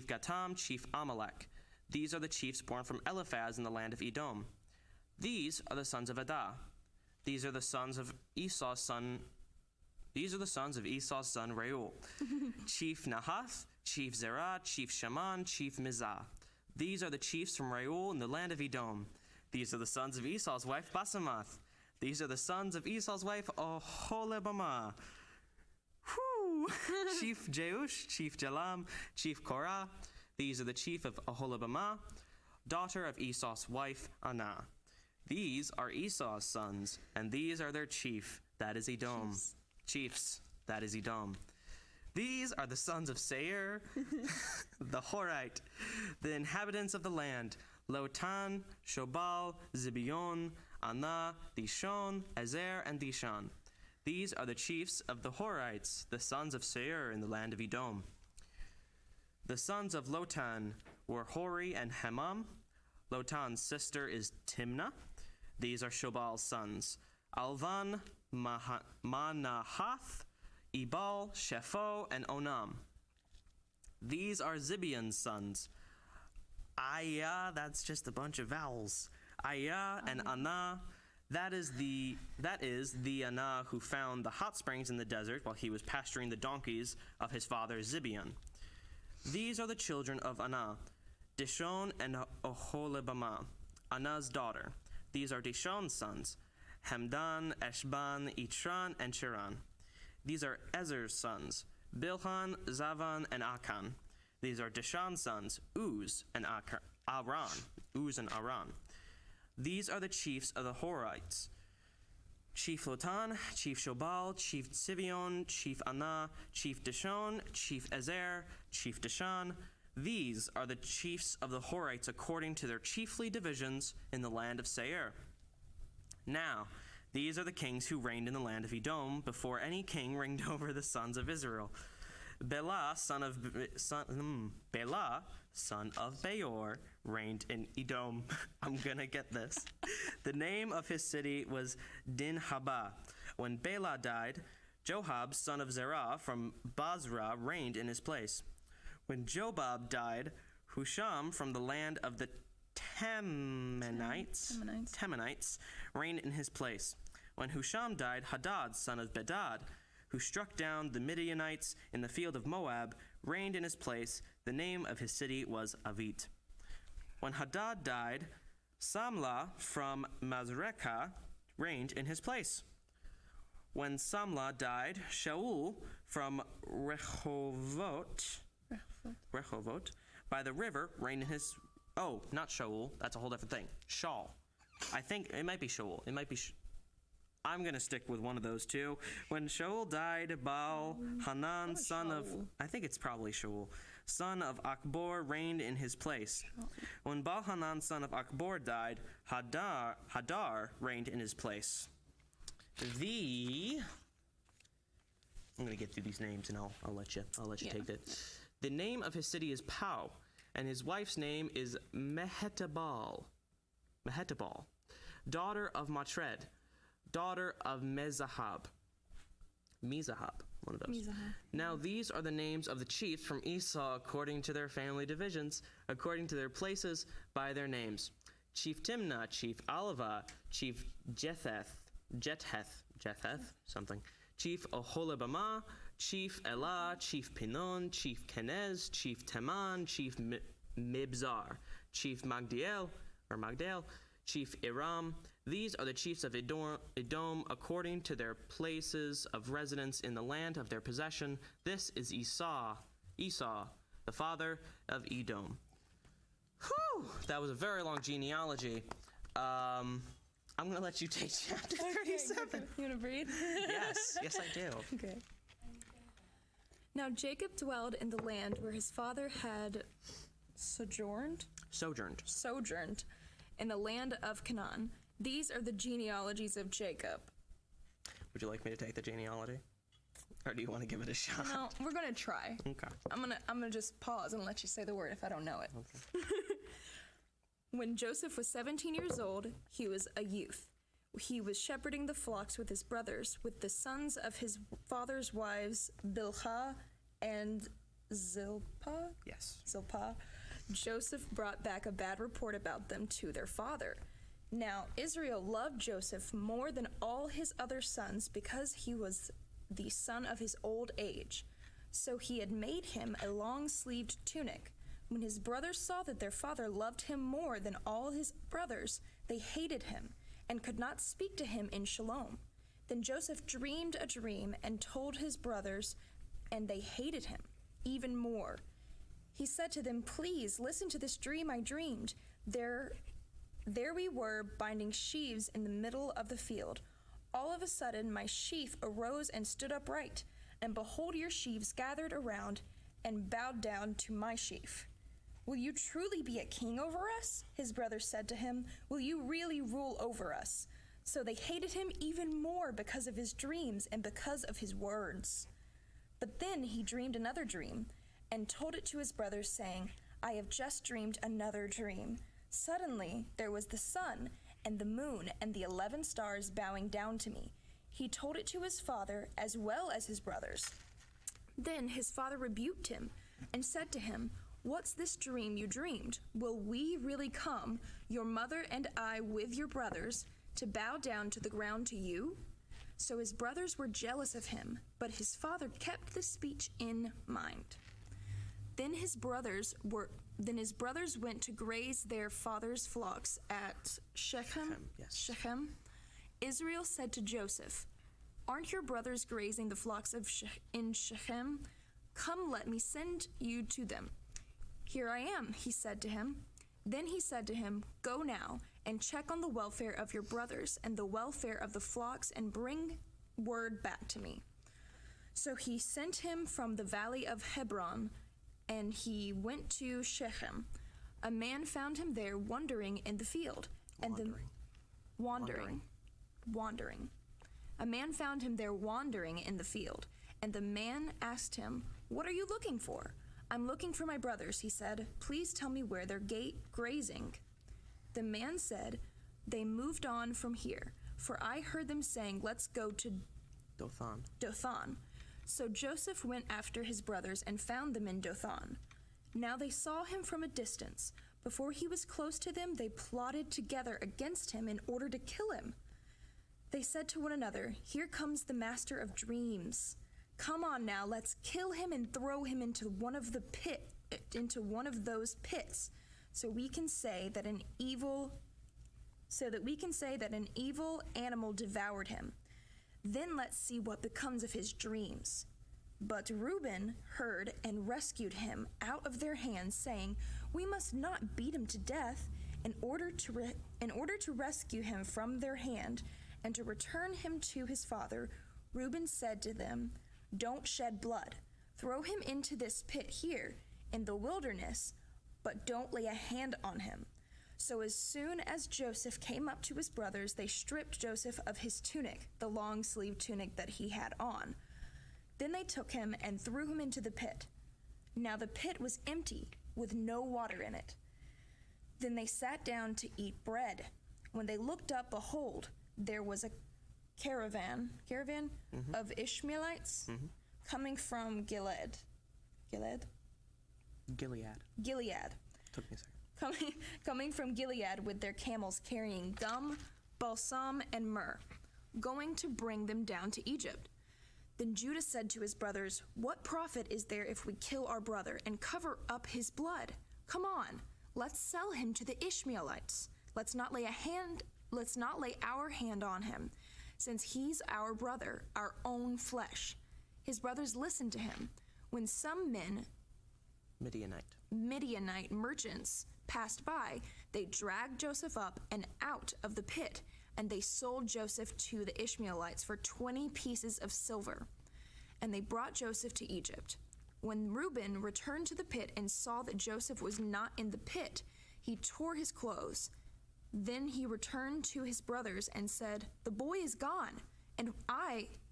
Gatam, Chief Amalek. These are the chiefs born from Eliphaz in the land of Edom. These are the sons of Adah. These are the sons of Esau's son Reuel. Chief Nahath, Chief Zerah, Chief Shaman, Chief Mizah. These are the chiefs from Reuel in the land of Edom. These are the sons of Esau's wife Basemath. These are the sons of Esau's wife Oholibamah. Chief Jeush, Chief Jalam, Chief Korah. These are the chief of Oholibamah, daughter of Esau's wife Anah. These are Esau's sons, and these are their chief, that is Edom. Chiefs, that is Edom. These are the sons of Seir, the Horite, the inhabitants of the land, Lotan, Shobal, Zibeon, Anah, Dishon, Ezer, and Dishan. These are the chiefs of the Horites, the sons of Seir in the land of Edom. The sons of Lotan were Hori and Hemam. Lotan's sister is Timnah. These are Shobal's sons, Alvan, Manahath, Ebal, Shepho, and Onam. These are Zibeon's sons, Ayah, that's just a bunch of vowels, Ayah and Anah. That is the Anah who found the hot springs in the desert while he was pasturing the donkeys of his father Zibeon. These are the children of Anah, Dishon and Oholibamah, Anah's daughter. These are Dishon's sons, Hemdan, Eshban, Itran, and Chiran. These are Ezer's sons, Bilhan, Zavan, and Akan. These are Dishan's sons, Uz and Aran. These are the chiefs of the Horites, Chief Lotan, Chief Shobal, Chief Zibeon, Chief Anah, Chief Dishon, Chief Ezer, Chief Dishan. These are the chiefs of the Horites according to their chiefly divisions in the land of Seir. Now, these are the kings who reigned in the land of Edom before any king reigned over the sons of Israel. Bela, son of Beor, reigned in Edom. I'm gonna get this. The name of his city was Dinhabah. When Bela died, Joab, son of Zerah from Basra, reigned in his place. When Jobab died, Husham from the land of the Temanites reigned in his place. When Husham died, Hadad, son of Bedad, who struck down the Midianites in the field of Moab, reigned in his place. The name of his city was Avit. When Hadad died, Samlah from Masrekah reigned in his place. When Samlah died, Shaul from Rehovot by the river reigned in his... Oh, not Shaul. That's a whole different thing. Shaul. I think it might be Shaul. It might be... I'm going to stick with one of those two. When Shaul died, Baal Hanan, son of... I think it's probably Shaul. Son of Akbor reigned in his place. When Baal Hanan, son of Akbor, died, Hadar reigned in his place. I'm going to get through these names and I'll let you take it. The name of his city is Pau, and his wife's name is Mehetabal, daughter of Matred, daughter of Mezahab, one of those. Now these are the names of the chiefs from Esau according to their family divisions, according to their places by their names. Chief Timnah, Chief Alava, Chief Jetheth, Chief Oholibamah, Chief Elah, Chief Pinon, Chief Kenez, Chief Teman, Chief Mibzar, Chief Magdiel, Chief Iram. These are the chiefs of Edom according to their places of residence in the land of their possession. This is Esau, the father of Edom. Whew, that was a very long genealogy. I'm going to let you take chapter 37. You want to read? Yes, I do. Okay. Now Jacob dwelled in the land where his father had sojourned in the land of Canaan. These are the genealogies of Jacob. Would you like me to take the genealogy? Or do you want to give it a shot? No, we're gonna try. Okay. I'm gonna just pause and let you say the word if I don't know it. Okay. When Joseph was 17 years old, he was a youth. He was shepherding the flocks with his brothers, with the sons of his father's wives, Bilhah and Zilpah. Yes. Zilpah. Joseph brought back a bad report about them to their father. Now, Israel loved Joseph more than all his other sons because he was the son of his old age. So he had made him a long-sleeved tunic. When his brothers saw that their father loved him more than all his brothers, they hated him and could not speak to him in shalom. Then Joseph dreamed a dream and told his brothers, and they hated him even more. He said to them, "Please listen to this dream I dreamed. There we were binding sheaves in the middle of the field. All of a sudden my sheaf arose and stood upright, and behold, your sheaves gathered around and bowed down to my sheaf. Will you truly be a king over us?" His brothers said to him, "Will you really rule over us?" So they hated him even more because of his dreams and because of his words. But then he dreamed another dream and told it to his brothers, saying, "I have just dreamed another dream. Suddenly there was the sun and the moon and the 11 stars bowing down to me." He told it to his father as well as his brothers. Then his father rebuked him and said to him, "What's this dream you dreamed? Will we really come, your mother and I with your brothers, to bow down to the ground to you?" So his brothers were jealous of him, but his father kept the speech in mind. Then his brothers went to graze their father's flocks at Shechem. Yes. Shechem. Israel said to Joseph, "Aren't your brothers grazing the flocks in Shechem? Come, let me send you to them." "Here I am," he said to him. Then he said to him, "Go now and check on the welfare of your brothers and the welfare of the flocks and bring word back to me." So he sent him from the valley of Hebron, and he went to Shechem. A man found him there wandering in the field. Wandering. A man found him there wandering in the field, and the man asked him, "What are you looking for?" "I'm looking for my brothers," he said. "Please tell me where they're grazing." The man said, "They moved on from here, for I heard them saying, 'Let's go to Dothan.'" So Joseph went after his brothers and found them in Dothan. Now they saw him from a distance. Before he was close to them, they plotted together against him in order to kill him. They said to one another, "Here comes the master of dreams. Come on now, let's kill him and throw him into one of those pits, so we can say that an evil animal devoured him. Then let's see what becomes of his dreams." But Reuben heard and rescued him out of their hands, saying, "We must not beat him to death. In order to rescue him from their hand and to return him to his father, Reuben said to them, 'Don't shed blood. Throw him into this pit here in the wilderness, but don't lay a hand on him.' So as soon as Joseph came up to his brothers, they stripped Joseph of his tunic, the long-sleeved tunic that he had on. Then they took him and threw him into the pit. Now the pit was empty, with no water in it. Then they sat down to eat bread. When they looked up, behold, there was a caravan of Ishmaelites coming from Gilead. Gilead. Took me a second. Coming from Gilead with their camels carrying gum, balsam, and myrrh, going to bring them down to Egypt. Then Judah said to his brothers, "What profit is there if we kill our brother and cover up his blood? Come on, let's sell him to the Ishmaelites. Let's not lay our hand on him, since he's our brother, our own flesh." His brothers listened to him. When some men, Midianite merchants, passed by, they dragged Joseph up and out of the pit, and they sold Joseph to the Ishmaelites for 20 pieces of silver. And they brought Joseph to Egypt. When Reuben returned to the pit and saw that Joseph was not in the pit, he tore his clothes. Then he returned to his brothers and said, "The boy is gone, and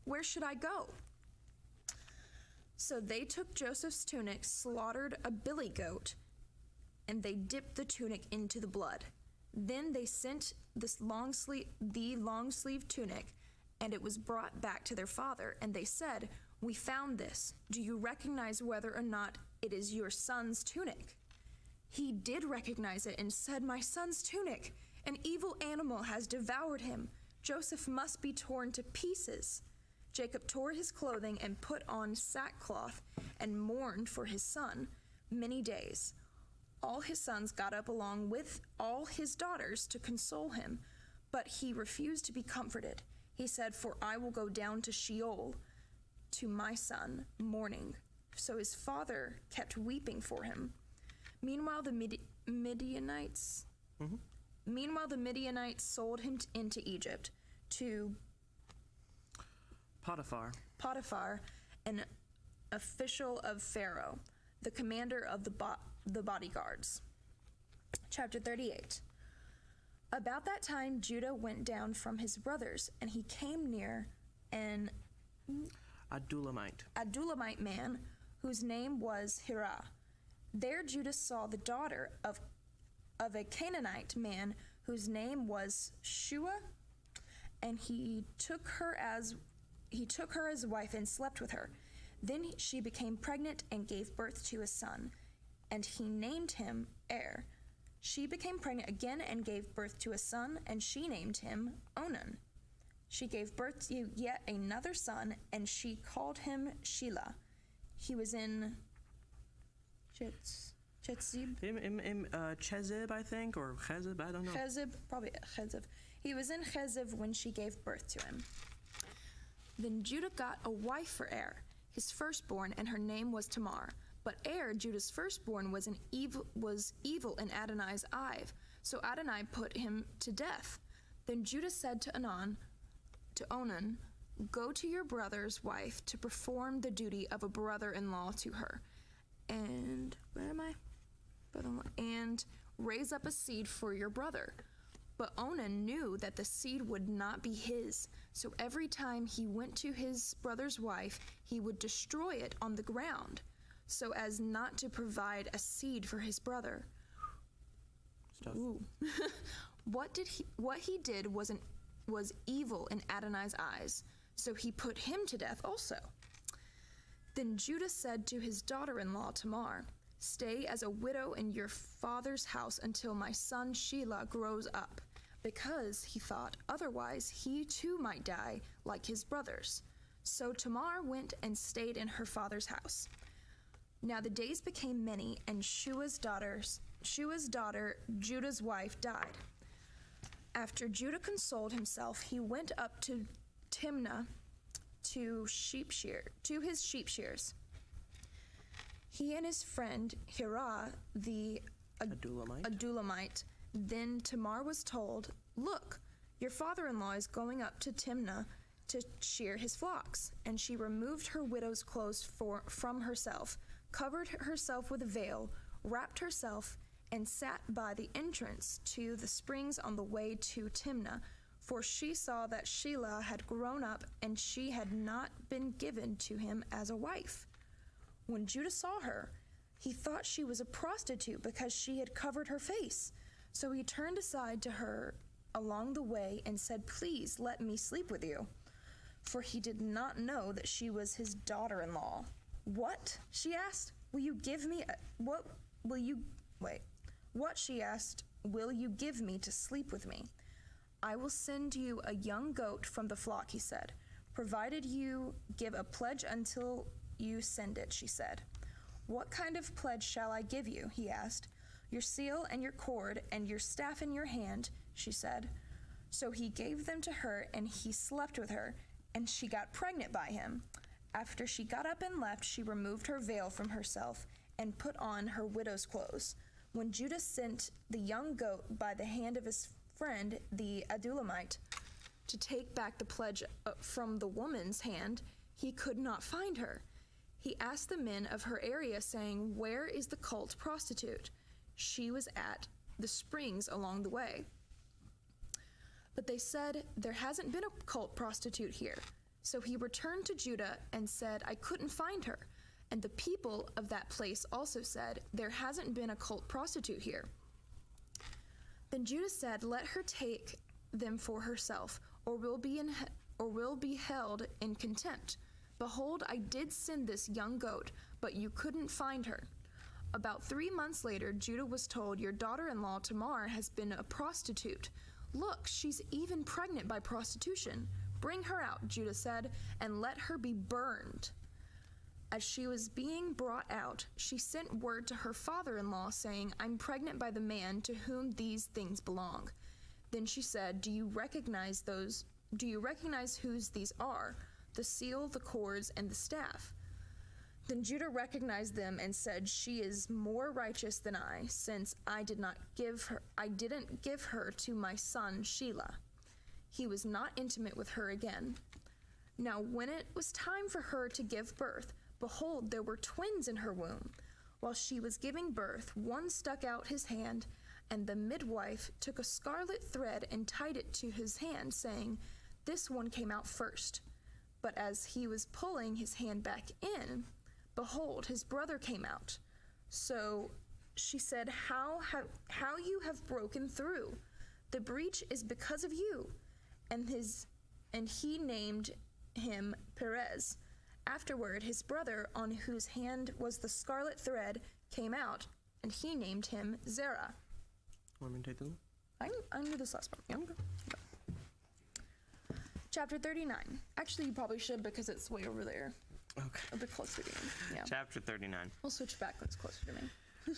where should I go?" So they took Joseph's tunic, slaughtered a billy goat, and they dipped the tunic into the blood. Then they sent the long-sleeved tunic, and it was brought back to their father, and they said, "We found this. Do you recognize whether or not it is your son's tunic?" He did recognize it and said, "My son's tunic. An evil animal has devoured him. Joseph must be torn to pieces." Jacob tore his clothing and put on sackcloth and mourned for his son many days. All his sons got up along with all his daughters to console him, but he refused to be comforted. He said, "For I will go down to Sheol to my son, mourning." So his father kept weeping for him. Meanwhile, the Midianites sold him into Egypt to Potiphar, an official of Pharaoh, the commander of the bodyguards. Chapter 38. About that time, Judah went down from his brothers, and he came near an Adullamite man whose name was Hirah. There Judah saw the daughter of a Canaanite man whose name was Shua, and he took her as wife and slept with her. Then she became pregnant and gave birth to a son, and he named him Er. She became pregnant again and gave birth to a son, and she named him Onan. She gave birth to yet another son, and she called him Shelah. He was in Chetzib, I think, or Chezib, I don't know. Chezib, probably Chezib. He was in Chezib when she gave birth to him. Then Judah got a wife for Er, his firstborn, and her name was Tamar. But Er, Judah's firstborn, was evil in Adonai's eyes, so Adonai put him to death. Then Judah said to Onan, "Go to your brother's wife to perform the duty of a brother-in-law to her, and and raise up a seed for your brother." But Onan knew that the seed would not be his, so every time he went to his brother's wife, he would destroy it on the ground, so as not to provide a seed for his brother. Ooh. What he did was evil in Adonai's eyes, so he put him to death also. Then Judah said to his daughter-in-law Tamar, "Stay as a widow in your father's house until my son Shelah grows up," because he thought otherwise he too might die like his brothers. So Tamar went and stayed in her father's house. Now the days became many, and Shua's daughter, Judah's wife, died. After Judah consoled himself, he went up to Timnah to his sheep shears. He and his friend Hirah, the Adullamite. Then Tamar was told, "Look, your father-in-law is going up to Timnah to shear his flocks." And she removed her widow's clothes from herself, covered herself with a veil, wrapped herself, and sat by the entrance to the springs on the way to Timnah, for she saw that Shelah had grown up, and she had not been given to him as a wife. When Judah saw her, he thought she was a prostitute because she had covered her face. So he turned aside to her along the way and said, "Please let me sleep with you." For he did not know that she was his daughter-in-law. "What?" she asked. What, she asked, "Will you give me to sleep with me?" "I will send you a young goat from the flock," he said, "provided you give a pledge until you send it," she said. "What kind of pledge shall I give you?" he asked. "Your seal and your cord and your staff in your hand," she said. So he gave them to her, and he slept with her, and she got pregnant by him. After she got up and left, she removed her veil from herself and put on her widow's clothes. When Judah sent the young goat by the hand of his friend, the Adullamite, to take back the pledge from the woman's hand, he could not find her. he asked the men of her area, saying, "Where is the cult prostitute?" She was at the springs along the way. But they said, "There hasn't been a cult prostitute here." So he returned to Judah and said, "I couldn't find her." And the people of that place also said, "There hasn't been a cult prostitute here." Then Judah said, "Let her take them for herself, or will be held in contempt. Behold, I did send this young goat, but you couldn't find her." About 3 months later, Judah was told, "Your daughter-in-law Tamar has been a prostitute. Look, she's even pregnant by prostitution. Bring her out," Judah said, "and let her be burned." As she was being brought out, she sent word to her father-in-law, saying, "I'm pregnant by the man to whom these things belong." Then she said, Do you recognize whose these are? The seal, the cords, and the staff." Then Judah recognized them and said, "She is more righteous than I, since I didn't give her to my son Shelah." He was not intimate with her again. Now when it was time for her to give birth, behold, there were twins in her womb. While she was giving birth, one stuck out his hand, and the midwife took a scarlet thread and tied it to his hand, saying, "This one came out first." But as he was pulling his hand back in, behold, his brother came out. So she said, How you have broken through. The breach is because of you." And he named him Perez. Afterward, his brother, on whose hand was the scarlet thread, came out, and he named him Zerah. Want me to take this one? I knew this last one. Yeah. Chapter 39. Actually, you probably should, because it's way over there. Okay. A bit closer to me. Yeah. Chapter 39. We'll switch back when it's closer to me.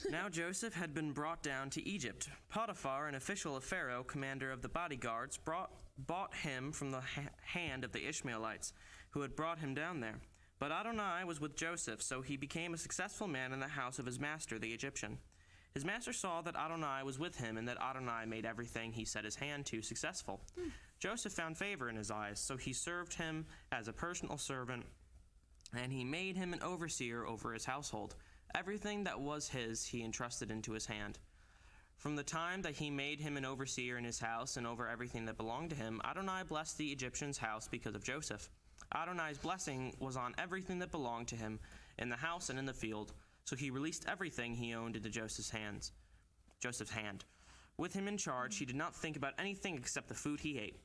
Now Joseph had been brought down to Egypt. Potiphar, an official of Pharaoh, commander of the bodyguards, bought him from the hand of the Ishmaelites, who had brought him down there. But Adonai was with Joseph, so he became a successful man in the house of his master, the Egyptian. His master saw that Adonai was with him, and that Adonai made everything he set his hand to successful. Joseph found favor in his eyes, so he served him as a personal servant, and he made him an overseer over his household. Everything that was his he entrusted into his hand. From the time that he made him an overseer in his house and over everything that belonged to him, Adonai blessed the Egyptian's house because of Joseph. Adonai's blessing was on everything that belonged to him, in the house and in the field, so he released everything he owned into Joseph's hand. With him in charge, he did not think about anything except the food he ate.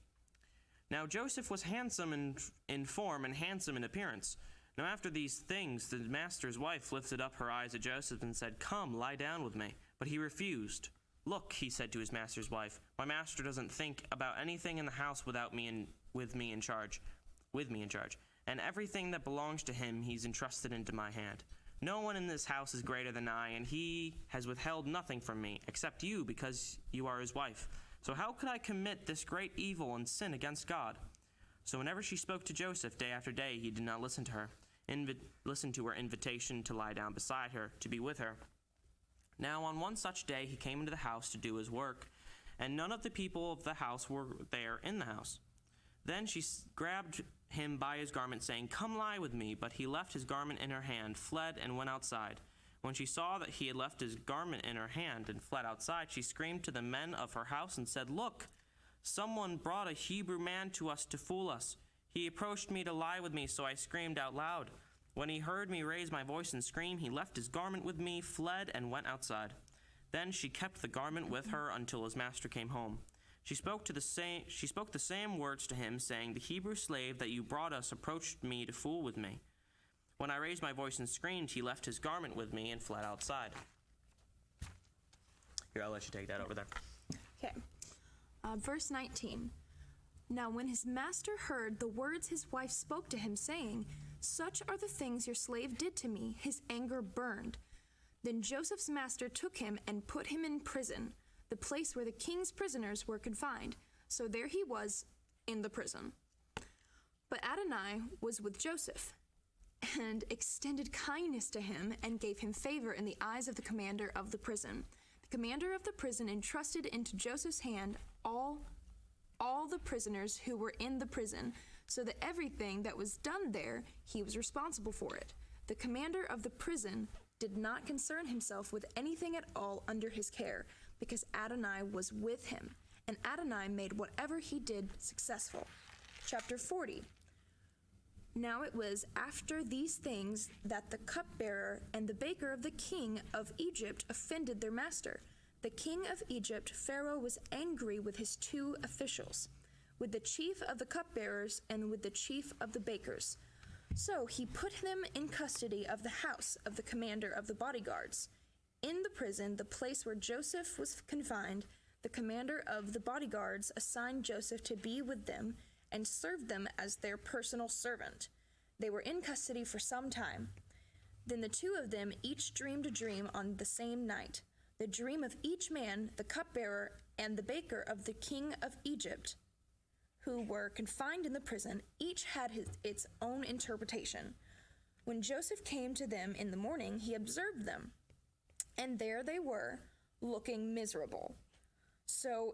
Now Joseph was handsome in form and handsome in appearance. Now after these things, the master's wife lifted up her eyes at Joseph and said, "Come, lie down with me." But he refused. "Look," he said to his master's wife, "my master doesn't think about anything in the house with me in charge. And everything that belongs to him he's entrusted into my hand. No one in this house is greater than I, and he has withheld nothing from me, except you, because you are his wife. So how could I commit this great evil and sin against God?" So whenever she spoke to Joseph day after day, he did not listen to her invitation to lie down beside her, to be with her. Now on one such day he came into the house to do his work, and none of the people of the house were there in the house. Then she grabbed him by his garment, saying, "Come lie with me." But he left his garment in her hand, fled, and went outside. When she saw that he had left his garment in her hand and fled outside, she screamed to the men of her house and said, "Look, someone brought a Hebrew man to us to fool us. He approached me to lie with me, so I screamed out loud. When he heard me raise my voice and scream, he left his garment with me, fled, and went outside. Then she kept the garment with her until his master came home. She spoke the same words to him, saying, "The Hebrew slave that you brought us approached me to fool with me. When I raised my voice and screamed, he left his garment with me and fled outside." Here, I'll let you take that over there. Okay. Verse 19. Now when his master heard the words his wife spoke to him, saying, "Such are the things your slave did to me," his anger burned. Then Joseph's master took him and put him in prison, the place where the king's prisoners were confined. So there he was in the prison. But Adonai was with Joseph, and extended kindness to him, and gave him favor in the eyes of the commander of the prison. The commander of the prison entrusted into Joseph's hand all the prisoners who were in the prison, so that everything that was done there, he was responsible for it. The commander of the prison did not concern himself with anything at all under his care, because Adonai was with him, and Adonai made whatever he did successful. Chapter 40. Now it was after these things that the cupbearer and the baker of the king of Egypt offended their master. The king of Egypt, Pharaoh, was angry with his two officials, with the chief of the cupbearers and with the chief of the bakers. So he put them in custody of the house of the commander of the bodyguards. In the prison, the place where Joseph was confined, the commander of the bodyguards assigned Joseph to be with them and served them as their personal servant. They were in custody for some time. Then the two of them each dreamed a dream on the same night. The dream of each man, the cupbearer and the baker of the king of Egypt, who were confined in the prison, each had its own interpretation. When Joseph came to them in the morning, he observed them, and there they were, looking miserable. So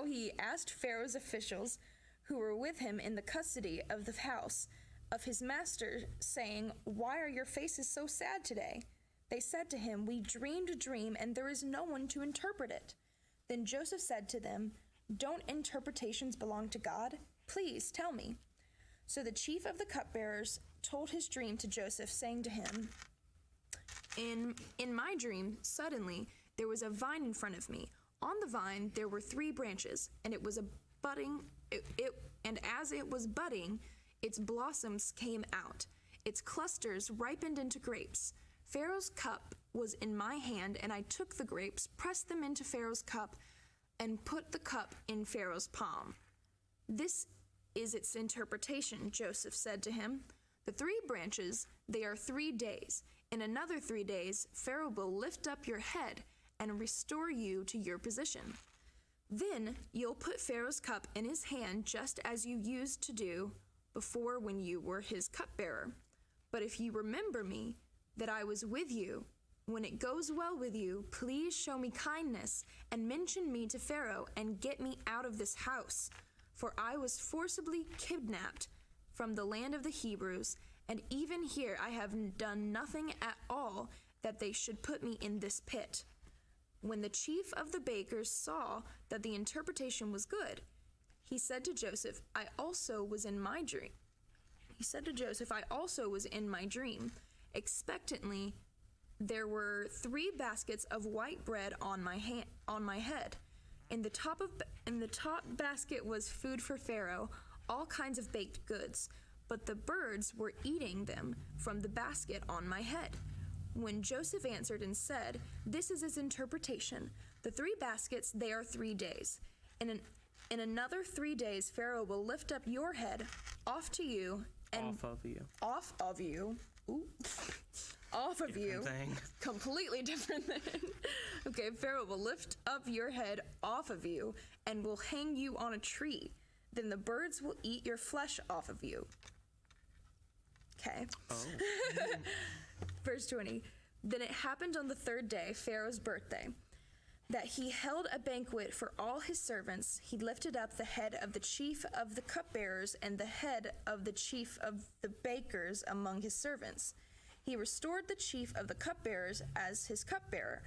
he asked Pharaoh's officials, who were with him in the custody of the house of his master, saying, "Why are your faces so sad today?" They said to him, "We dreamed a dream, and there is no one to interpret it." Then Joseph said to them, "Don't interpretations belong to God? Please tell me." So the chief of the cupbearers told his dream to Joseph, saying to him, In my dream, suddenly there was a vine in front of me. On the vine there were 3 branches, and it was a budding. And as it was budding, its blossoms came out. Its clusters ripened into grapes. Pharaoh's cup was in my hand, and I took the grapes, pressed them into Pharaoh's cup, and put the cup in Pharaoh's palm. This is its interpretation, Joseph said to him. The 3 branches, they are 3 days. In another 3 days, Pharaoh will lift up your head and restore you to your position. Then you'll put Pharaoh's cup in his hand just as you used to do before when you were his cupbearer. But if you remember me, that I was with you, when it goes well with you, please show me kindness and mention me to Pharaoh and get me out of this house. For I was forcibly kidnapped from the land of the Hebrews, and even here I have done nothing at all that they should put me in this pit." When the chief of the bakers saw that the interpretation was good, he said to Joseph, I also was in my dream. Expectantly, there were 3 baskets of white bread on my head. In the top basket was food for Pharaoh, all kinds of baked goods, but the birds were eating them from the basket on my head. When Joseph answered and said, "This is his interpretation. The 3 baskets, they are 3 days. In another 3 days, Pharaoh will lift up your head off of you. Completely different thing. Okay, Pharaoh will lift up your head off of you and will hang you on a tree. Then the birds will eat your flesh off of you." Okay. Oh. Verse 20. Then it happened on the 3rd day, Pharaoh's birthday, that he held a banquet for all his servants. He lifted up the head of the chief of the cupbearers and the head of the chief of the bakers among his servants. He restored the chief of the cupbearers as his cupbearer,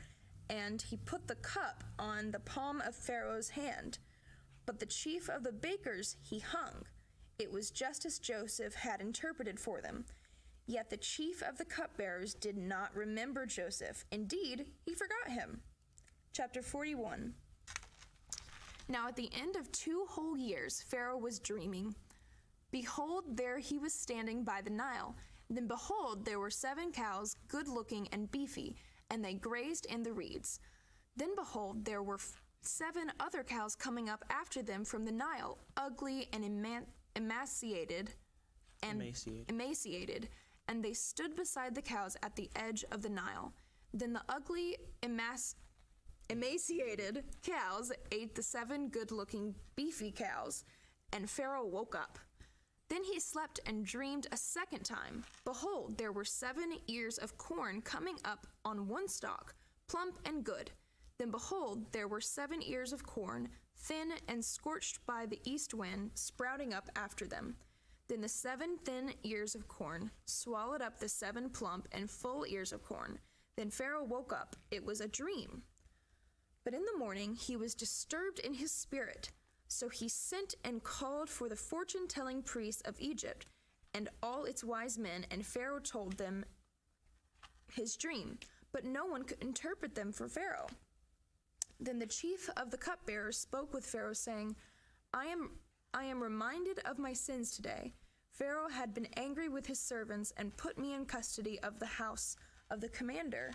and he put the cup on the palm of Pharaoh's hand. But the chief of the bakers he hung. It was just as Joseph had interpreted for them. Yet the chief of the cupbearers did not remember Joseph. Indeed, he forgot him. Chapter 41. Now at the end of 2 whole years, Pharaoh was dreaming. Behold, there he was standing by the Nile. Then behold, there were 7 cows, good-looking and beefy, and they grazed in the reeds. Then behold, there were 7 other cows coming up after them from the Nile, ugly and emaciated, and they stood beside the cows at the edge of the Nile. Then the ugly, emaciated cows ate the 7 good-looking, beefy cows, and Pharaoh woke up. Then he slept and dreamed a second time. Behold, there were 7 ears of corn coming up on one stalk, plump and good. Then behold, there were 7 ears of corn, thin and scorched by the east wind, sprouting up after them. Then the 7 thin ears of corn swallowed up the 7 plump and full ears of corn. Then Pharaoh woke up. It was a dream. But in the morning he was disturbed in his spirit. So he sent and called for the fortune-telling priests of Egypt and all its wise men, and Pharaoh told them his dream. But no one could interpret them for Pharaoh. Then the chief of the cupbearers spoke with Pharaoh, saying, I am reminded of my sins today. Pharaoh had been angry with his servants and put me in custody of the house of the commander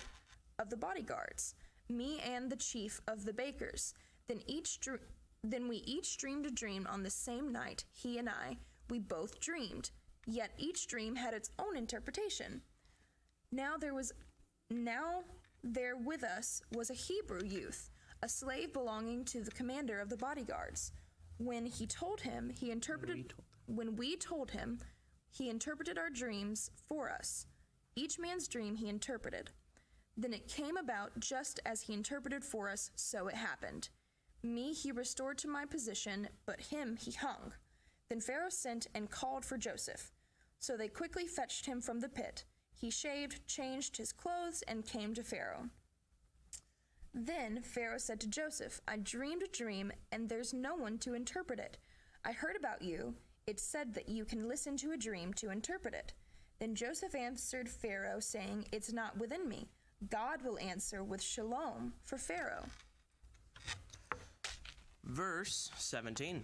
of the bodyguards, me and the chief of the bakers. Then we each dreamed a dream on the same night, he and I. We both dreamed, yet each dream had its own interpretation. Now there with us was a Hebrew youth, a slave belonging to the commander of the bodyguards. When we told him, he interpreted our dreams for us. Each man's dream he interpreted. Then it came about just as he interpreted for us, so it happened. Me he restored to my position, but him he hung. Then Pharaoh sent and called for Joseph. So they quickly fetched him from the pit. He shaved, changed his clothes, and came to Pharaoh. Then Pharaoh said to Joseph, I dreamed a dream, and there's no one to interpret it. I heard about you. It's said that you can listen to a dream to interpret it. Then Joseph answered Pharaoh, saying, It's not within me. God will answer with shalom for Pharaoh. Verse 17.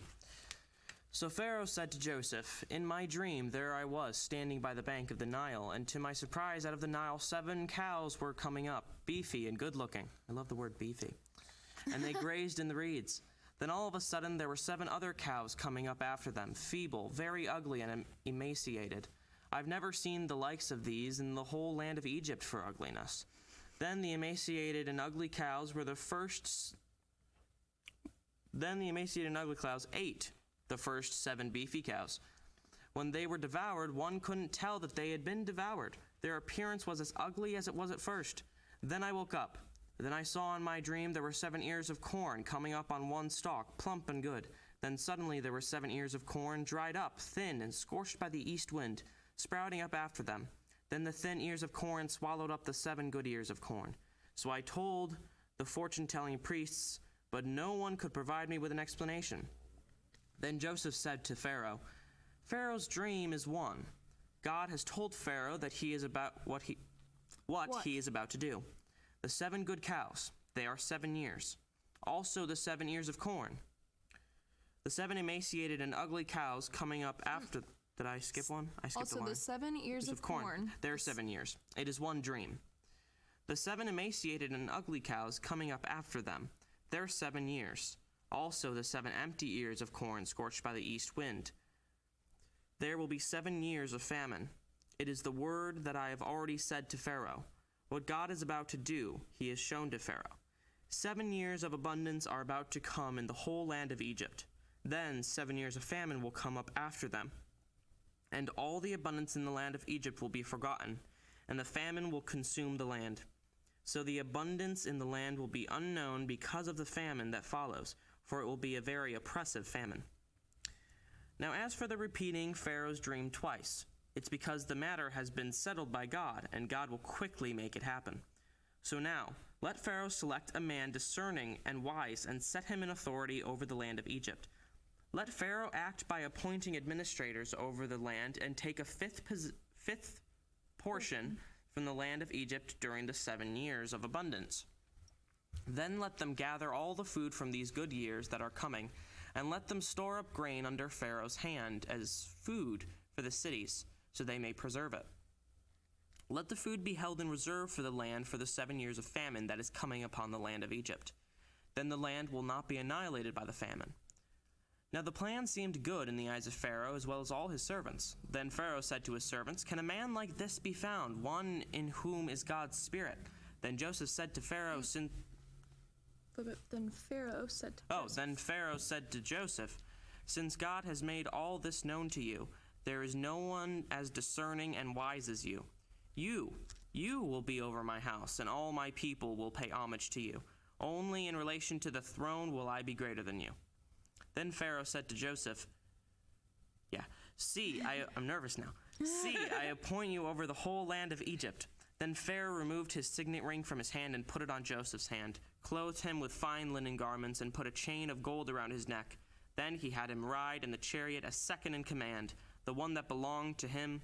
So Pharaoh said to Joseph, In my dream there I was, standing by the bank of the Nile, and to my surprise out of the Nile 7 cows were coming up, beefy and good-looking. I love the word beefy. And they grazed in the reeds. Then all of a sudden there were 7 other cows coming up after them, feeble, very ugly, and emaciated. I've never seen the likes of these in the whole land of Egypt for ugliness. Then the emaciated and ugly cows ate the first 7 beefy cows. When they were devoured, one couldn't tell that they had been devoured. Their appearance was as ugly as it was at first. Then I woke up. Then I saw in my dream there were 7 ears of corn coming up on one stalk, plump and good. Then suddenly there were 7 ears of corn, dried up, thin, and scorched by the east wind, sprouting up after them. Then the thin ears of corn swallowed up the 7 good ears of corn. So I told the fortune-telling priests, but no one could provide me with an explanation. Then Joseph said to Pharaoh, Pharaoh's dream is one. God has told Pharaoh that he is about what he is about to do. The 7 good cows, they are 7 years. Also the 7 ears of corn. The 7 emaciated and ugly cows coming up after. Did I skip one? I skipped a line. Also the 7 ears of corn. They're 7 years. It is one dream. The 7 emaciated and ugly cows coming up after them. They're 7 years. Also the 7 empty ears of corn scorched by the east wind. There will be 7 years of famine. It is the word that I have already said to Pharaoh. What God is about to do, he has shown to Pharaoh. 7 years of abundance are about to come in the whole land of Egypt. Then 7 years of famine will come up after them. And all the abundance in the land of Egypt will be forgotten, and the famine will consume the land. So the abundance in the land will be unknown because of the famine that follows, for it will be a very oppressive famine. Now as for the repeating Pharaoh's dream twice, it's because the matter has been settled by God, and God will quickly make it happen. So now, let Pharaoh select a man discerning and wise, and set him in authority over the land of Egypt. Let Pharaoh act by appointing administrators over the land, and take a fifth portion from the land of Egypt during the 7 years of abundance. Then let them gather all the food from these good years that are coming, and let them store up grain under Pharaoh's hand as food for the cities, so they may preserve it. Let the food be held in reserve for the land for the 7 years of famine that is coming upon the land of Egypt. Then the land will not be annihilated by the famine. Now the plan seemed good in the eyes of Pharaoh as well as all his servants. Then Pharaoh said to his servants, Can a man like this be found, one in whom is God's Spirit? Then Joseph said to Pharaoh, Then Pharaoh said to Joseph, Since God has made all this known to you, there is no one as discerning and wise as you. You will be over my house, and all my people will pay homage to you. Only in relation to the throne will I be greater than you. Then Pharaoh said to Joseph, See, I'm nervous now. See, I appoint you over the whole land of Egypt. Then Pharaoh removed his signet ring from his hand and put it on Joseph's hand, clothed him with fine linen garments, and put a chain of gold around his neck. Then he had him ride in the chariot as second in command, the one that belonged to him.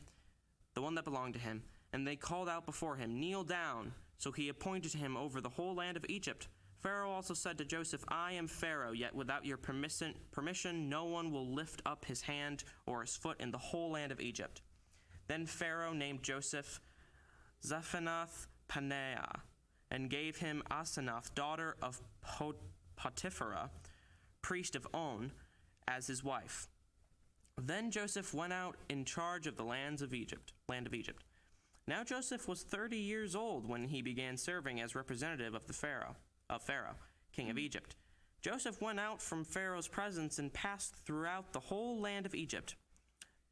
And they called out before him, "Kneel down." So he appointed him over the whole land of Egypt. Pharaoh also said to Joseph, "I am Pharaoh, yet without your permission no one will lift up his hand or his foot in the whole land of Egypt." Then Pharaoh named Joseph Zaphanath-Paneah, and gave him Asenath, daughter of Potiphera, priest of On, as his wife. Then Joseph went out in charge of the land of Egypt. Now Joseph was 30 years old when he began serving as representative of Pharaoh, king of Egypt. Joseph went out from Pharaoh's presence and passed throughout the whole land of Egypt.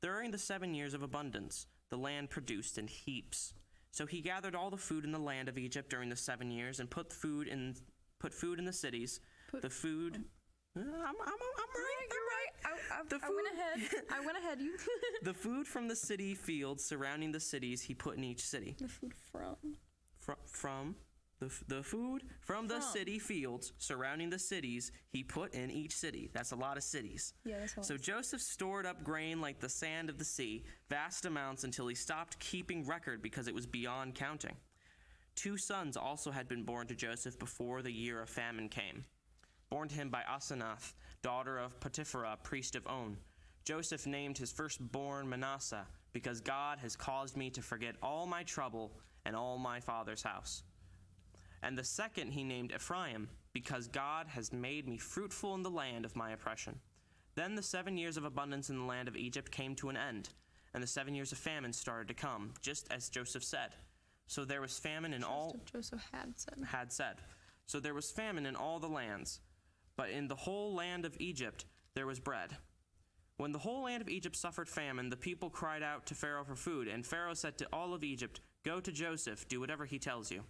During the 7 years of abundance, the land produced in heaps. So he gathered all the food in the land of Egypt during the 7 years and put food in the cities. I'm right. I went ahead. You. The food from the city fields surrounding the cities he put in each city. The food from. The food from the city fields surrounding the cities he put in each city. That's a lot of cities. Yeah, that's a lot. So Joseph stored up grain like the sand of the sea, vast amounts, until he stopped keeping record because it was beyond counting. 2 sons also had been born to Joseph before the year of famine came, born to him by Asenath, daughter of Potiphera, priest of On. Joseph named his firstborn Manasseh, because God has caused me to forget all my trouble and all my father's house. And the second he named Ephraim, because God has made me fruitful in the land of my oppression. Then the 7 years of abundance in the land of Egypt came to an end, and the 7 years of famine started to come, just as Joseph said. So there was famine in all... Joseph had said. So there was famine in all the lands, but in the whole land of Egypt there was bread. When the whole land of Egypt suffered famine, the people cried out to Pharaoh for food, and Pharaoh said to all of Egypt, "Go to Joseph, do whatever he tells you."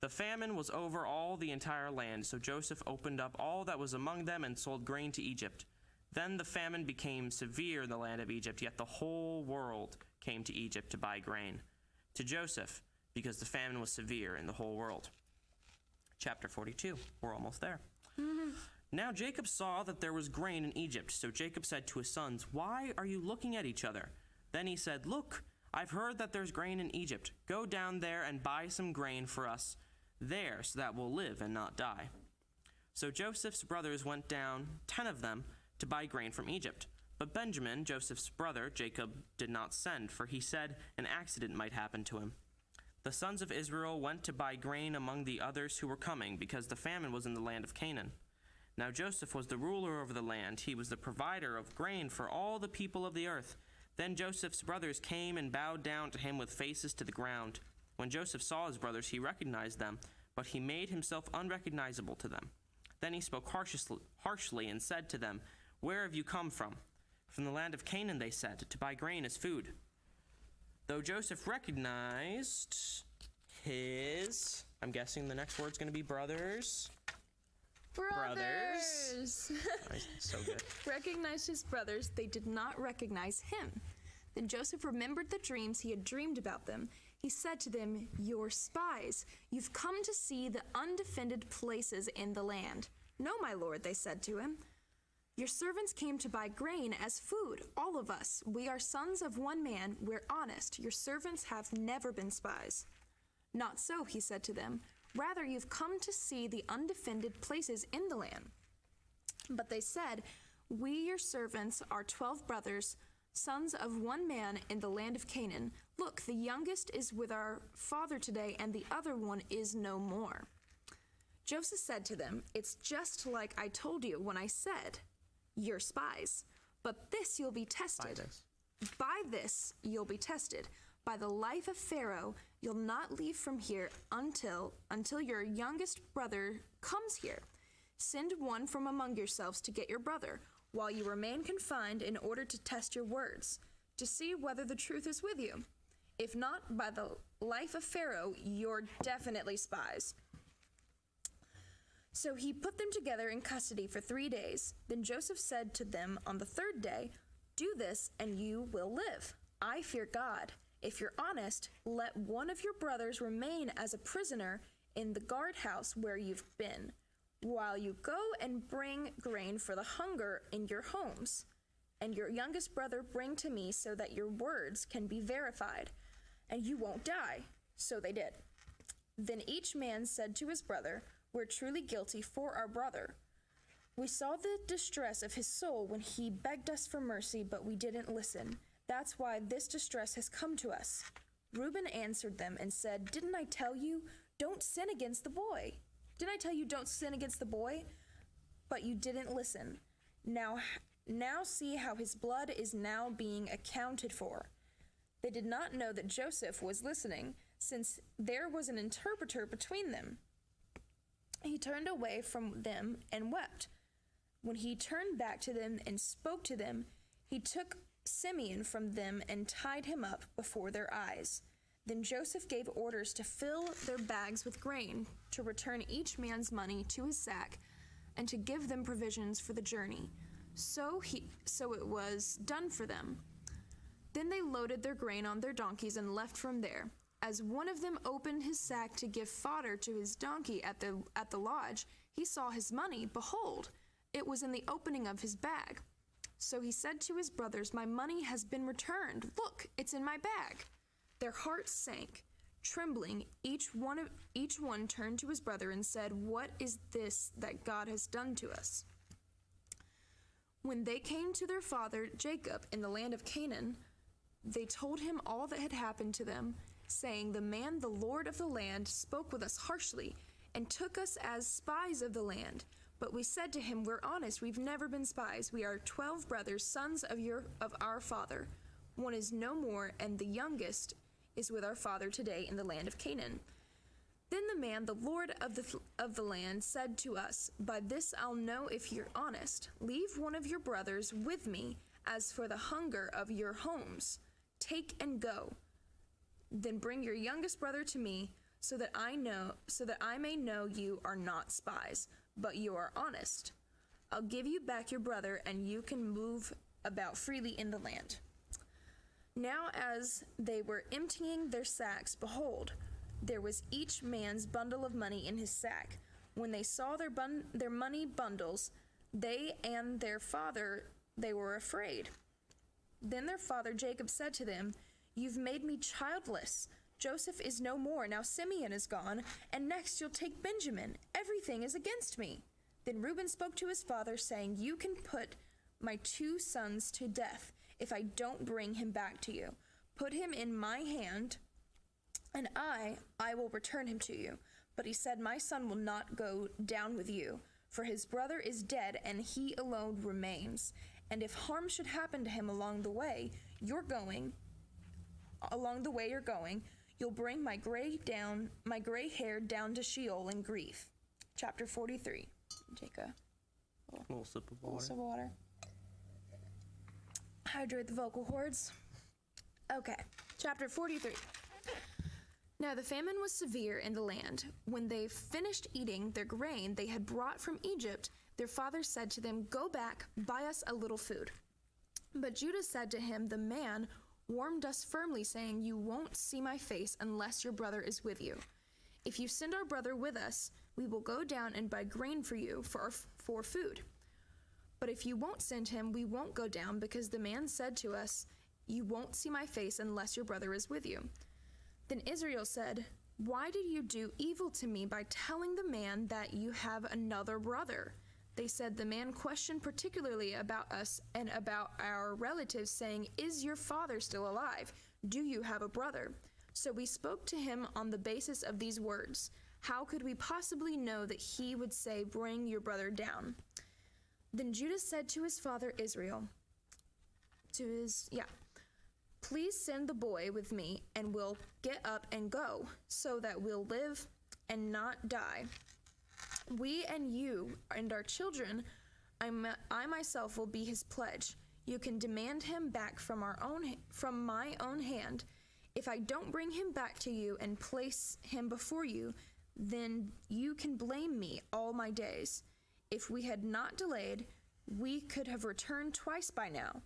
The famine was over all the entire land, so Joseph opened up all that was among them and sold grain to Egypt. Then the famine became severe in the land of Egypt, yet the whole world came to Egypt to buy grain to Joseph, because the famine was severe in the whole world. Chapter 42. We're almost there. Now Jacob saw that there was grain in Egypt, so Jacob said to his sons, "Why are you looking at each other?" Then he said, "Look, I've heard that there's grain in Egypt. Go down there and buy some grain for us there, so that we'll live and not die." So Joseph's brothers went down, 10 of them, to buy grain from Egypt. But Benjamin, Joseph's brother, Jacob did not send, for he said an accident might happen to him. The sons of Israel went to buy grain among the others who were coming, because the famine was in the land of Canaan. Now Joseph was the ruler over the land. He was the provider of grain for all the people of the earth. Then Joseph's brothers came and bowed down to him with faces to the ground. When Joseph saw his brothers, he recognized them, but he made himself unrecognizable to them. Then he spoke harshly and said to them, "Where have you come from?" "From the land of Canaan," they said, "to buy grain as food." Though Joseph recognized his, I'm guessing the next word's going to be brothers. Brothers. So good. Recognized his brothers, they did not recognize him. Then Joseph remembered the dreams he had dreamed about them. He said to them, "You're spies. You've come to see the undefended places in the land." "No, my lord," they said to him. "Your servants came to buy grain as food, all of us. We are sons of one man. We're honest. Your servants have never been spies." "Not so," he said to them. "Rather, you've come to see the undefended places in the land." But they said, "We, your servants, are 12 brothers, sons of one man in the land of Canaan. Look, the youngest is with our father today, and the other one is no more." Joseph said to them, "It's just like I told you when I said, 'You're spies.' But this you'll be tested. By this you'll be tested. By the life of Pharaoh, you'll not leave from here until your youngest brother comes here. Send one from among yourselves to get your brother, while you remain confined, in order to test your words, to see whether the truth is with you. If not, by the life of Pharaoh, you're definitely spies." So he put them together in custody for 3 days. Then Joseph said to them on the 3rd day, Do this, and you will live. I fear God. If you're honest, let one of your brothers remain as a prisoner in the guardhouse where you've been, while you go and bring grain for the hunger in your homes. And your youngest brother bring to me so that your words can be verified, and you won't die. So they did. Then each man said to his brother, We're truly guilty for our brother. We saw the distress of his soul when he begged us for mercy, but we didn't listen. That's why this distress has come to us. Reuben answered them and said, Didn't I tell you, don't sin against the boy? Didn't I tell you, don't sin against the boy? But you didn't listen. Now see how his blood is now being accounted for. They did not know that Joseph was listening, since there was an interpreter between them. He turned away from them and wept. When he turned back to them and spoke to them, he took Simeon from them and tied him up before their eyes. Then Joseph gave orders to fill their bags with grain, to return each man's money to his sack, and to give them provisions for the journey. So it was done for them. Then they loaded their grain on their donkeys and left from there. As one of them opened his sack to give fodder to his donkey at the lodge, he saw his money. Behold, it was in the opening of his bag. So he said to his brothers, My money has been returned. Look, it's in my bag. Their hearts sank. Trembling, each one turned to his brother and said, What is this that God has done to us? When they came to their father Jacob in the land of Canaan, they told him all that had happened to them, saying, The man, the Lord of the land, spoke with us harshly and took us as spies of the land. But we said to him, We're honest, we've never been spies. We are 12 brothers, sons of our father. One is no more, and the youngest is with our father today in the land of Canaan. Then the man, the Lord of the land, said to us, By this I'll know if you're honest. Leave one of your brothers with me. As for the hunger of your homes, take and go. Then bring your youngest brother to me, so that I may know you are not spies, but you are honest. I'll give you back your brother, and you can move about freely in the land. Now as they were emptying their sacks, behold, there was each man's bundle of money in his sack. When they saw their money bundles, they and their father, they were afraid. Then their father Jacob said to them, You've made me childless. Joseph is no more. Now Simeon is gone, and next you'll take Benjamin. Everything is against me. Then Reuben spoke to his father, saying, You can put my 2 sons to death if I don't bring him back to you. Put him in my hand, and I will return him to you. But he said, My son will not go down with you, for his brother is dead, and he alone remains. And if harm should happen to him along the way you're going, you'll bring my gray hair down to Sheol in grief. Chapter 43. Take a little sip of little sip of water. Hydrate the vocal cords. Okay, chapter 43. Now the famine was severe in the land. When they finished eating their grain they had brought from Egypt, their father said to them, Go back, buy us a little food. But Judah said to him, The man warned us firmly, saying, You won't see my face unless your brother is with you. If you send our brother with us, we will go down and buy grain for you for food. But if you won't send him, we won't go down, because the man said to us, You won't see my face unless your brother is with you. Then Israel said, Why did you do evil to me by telling the man that you have another brother? They said, The man questioned particularly about us and about our relatives, saying, Is your father still alive? Do you have a brother? So we spoke to him on the basis of these words. How could we possibly know that he would say, Bring your brother down? Then Judah said to his father Israel, Please send the boy with me, and we'll get up and go, so that we'll live and not die. We and you and our children, I myself will be his pledge. You can demand him back from my own hand. If I don't bring him back to you and place him before you, then you can blame me all my days. If we had not delayed, we could have returned twice by now.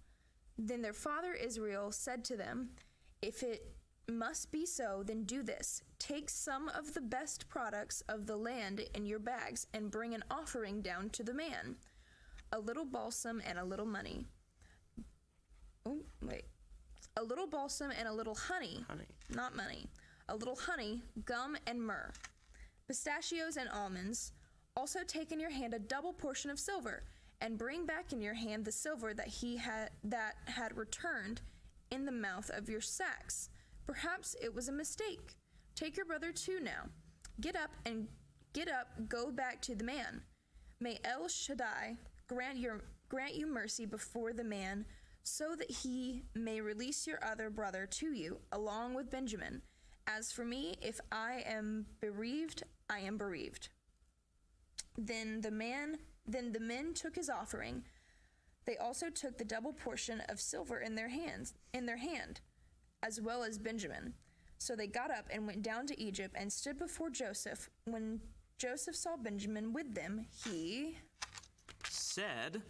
Then their father Israel said to them, "If it must be so, then do this. Take some of the best products of the land in your bags and bring an offering down to the man, a little balsam and a little money. A little balsam and a little honey. Not money. A little honey, gum, and myrrh. Pistachios and almonds. Also take in your hand a double portion of silver, and bring back in your hand the silver that had returned in the mouth of your sacks. Perhaps it was a mistake. Take your brother too now. Get up, go back to the man. May El Shaddai grant you mercy before the man, so that he may release your other brother to you, along with Benjamin. As for me, if I am bereaved, I am bereaved." Then the men took his offering. They also took the double portion of silver in their hand, as well as Benjamin. So they got up and went down to Egypt and stood before Joseph. When Joseph saw Benjamin with them, he said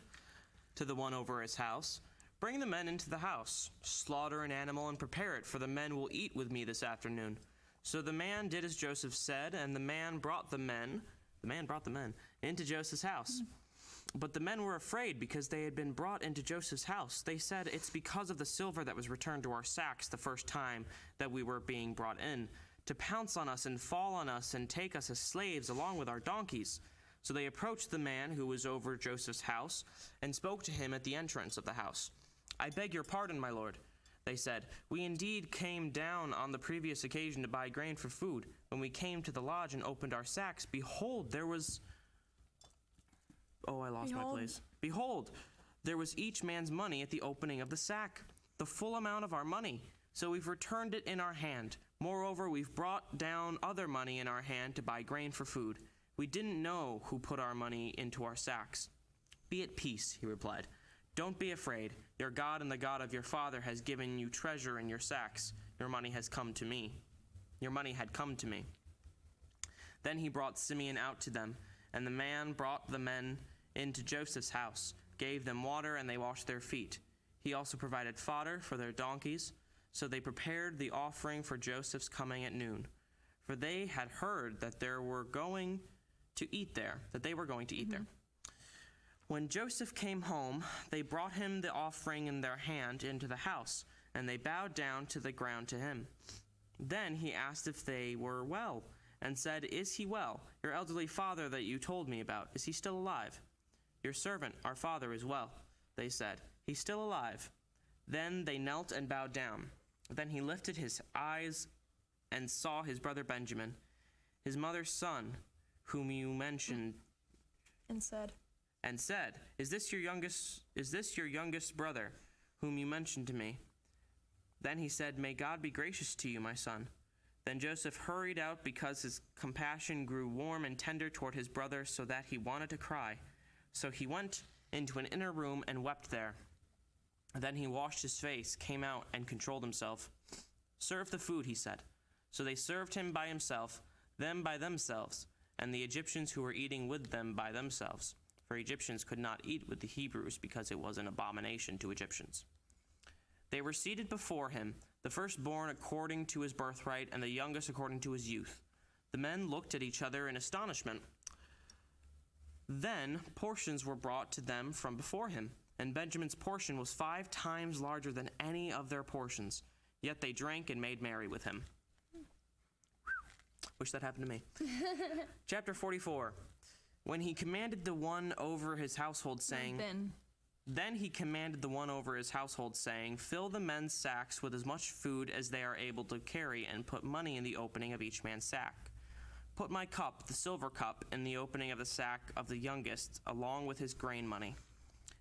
to the one over his house, "Bring the men into the house, slaughter an animal and prepare it, for the men will eat with me this afternoon." So the man did as Joseph said, and the man brought the men into Joseph's house. But the men were afraid because they had been brought into Joseph's house. They said, "It's because of the silver that was returned to our sacks the first time that we were being brought in, to pounce on us and fall on us and take us as slaves along with our donkeys." So they approached the man who was over Joseph's house and spoke to him at the entrance of the house. "I beg your pardon, my lord," they said. "We indeed came down on the previous occasion to buy grain for food. When we came to the lodge and opened our sacks, behold, there was..." Oh, I lost my place. "Behold, there was each man's money at the opening of the sack, the full amount of our money. So we've returned it in our hand. Moreover, we've brought down other money in our hand to buy grain for food. We didn't know who put our money into our sacks." "Be at peace," he replied. "Don't be afraid. Your God and the God of your father has given you treasure in your sacks. Your money had come to me." Then he brought Simeon out to them, and the man brought the men into Joseph's house, gave them water, and they washed their feet. He also provided fodder for their donkeys. So they prepared the offering for Joseph's coming at noon, for they had heard that they were going to eat there. When Joseph came home, they brought him the offering in their hand into the house, and they bowed down to the ground to him. Then he asked if they were well, and said, "Is he well? Your elderly father that you told me about, is he still alive?" "Your servant, our father, is well," they said. "He's still alive." Then they knelt and bowed down. Then he lifted his eyes and saw his brother Benjamin, his mother's son, whom you mentioned, and said, "Is this your youngest brother, whom you mentioned to me?" Then he said, "May God be gracious to you, my son." Then Joseph hurried out because his compassion grew warm and tender toward his brother, so that he wanted to cry. So he went into an inner room and wept there. Then he washed his face, came out, and controlled himself. "Serve the food," he said. So they served him by himself, them by themselves, and the Egyptians who were eating with them by themselves. For Egyptians could not eat with the Hebrews because it was an abomination to Egyptians. They were seated before him, the firstborn according to his birthright, and the youngest according to his youth. The men looked at each other in astonishment. Then portions were brought to them from before him, and Benjamin's portion was 5 times larger than any of their portions. Yet they drank and made merry with him. Wish that happened to me. Chapter 44. When he commanded the one over his household, saying... Then he commanded the one over his household, saying, "Fill the men's sacks with as much food as they are able to carry, and put money in the opening of each man's sack. Put my cup, the silver cup, in the opening of the sack of the youngest, along with his grain money."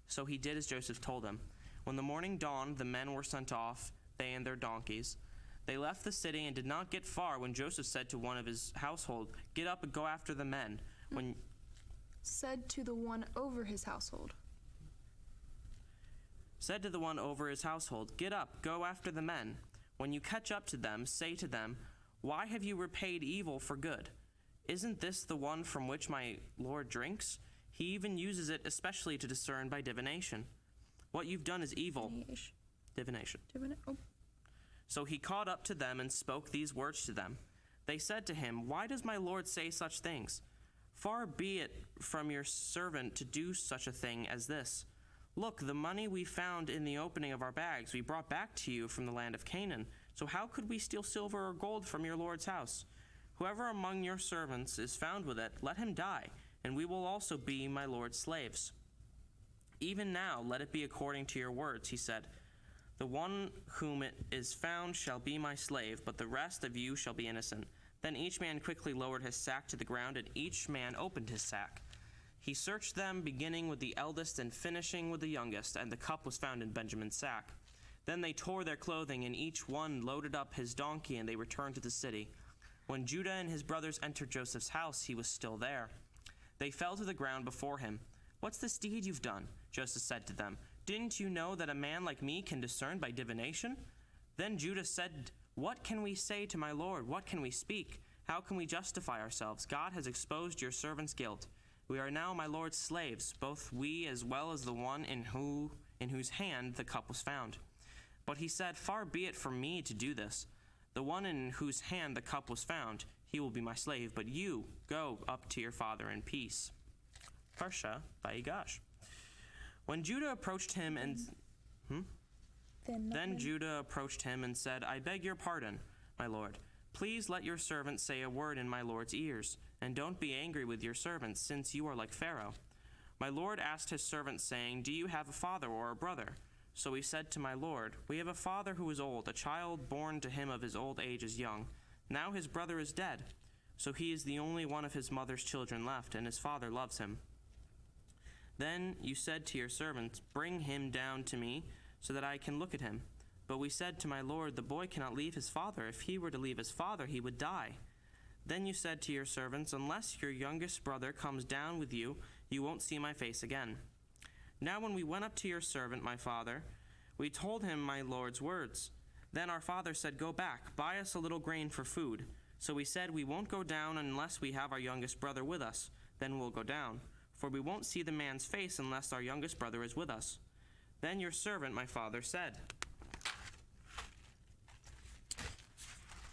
So he did as Joseph told him. When the morning dawned, the men were sent off, they and their donkeys. They left the city and did not get far when Joseph said to one of his household, "Get up and go after the men." Said to the one over his household. Said to the one over his household, "Get up, go after the men. When you catch up to them, say to them, 'Why have you repaid evil for good? Isn't this the one from which my Lord drinks? He even uses it especially to discern by divination. What you've done is evil. Divination. Oh. So he caught up to them and spoke these words to them. They said to him, "Why does my Lord say such things? Far be it from your servant to do such a thing as this. Look, the money we found in the opening of our bags we brought back to you from the land of Canaan. So how could we steal silver or gold from your Lord's house? Whoever among your servants is found with it, let him die, and we will also be my Lord's slaves." "Even now let it be according to your words," he said. "The one whom it is found shall be my slave, but the rest of you shall be innocent." Then each man quickly lowered his sack to the ground, and each man opened his sack. He searched them, beginning with the eldest and finishing with the youngest, and the cup was found in Benjamin's sack. Then they tore their clothing, and each one loaded up his donkey, and they returned to the city. When Judah and his brothers entered Joseph's house, he was still there. They fell to the ground before him. "What's this deed you've done?" Joseph said to them. "Didn't you know that a man like me can discern by divination?" Then Judah said, "What can we say to my Lord? What can we speak? How can we justify ourselves? God has exposed your servant's guilt. We are now my Lord's slaves, both we as well as the one in whose hand the cup was found." But he said, "Far be it from me to do this. The one in whose hand the cup was found, he will be my slave, but you go up to your father in peace." Parsha Vayigash. When Judah approached him and Then Judah approached him and said, "I beg your pardon, my lord. Please let your servant say a word in my lord's ears, and don't be angry with your servant, since you are like Pharaoh." My lord asked his servant, saying, "Do you have a father or a brother?" So he said to my lord, "We have a father who is old. A child born to him of his old age is young. Now his brother is dead, so he is the only one of his mother's children left, and his father loves him. Then you said to your servants, 'Bring him down to me, so that I can look at him.' But we said to my lord, 'The boy cannot leave his father. If he were to leave his father, he would die.' Then you said to your servants, 'Unless your youngest brother comes down with you, you won't see my face again.' Now when we went up to your servant, my father, we told him my lord's words. Then our father said, 'Go back, buy us a little grain for food.' So we said, 'We won't go down unless we have our youngest brother with us. Then we'll go down. For we won't see the man's face unless our youngest brother is with us.' Then your servant, my father, said,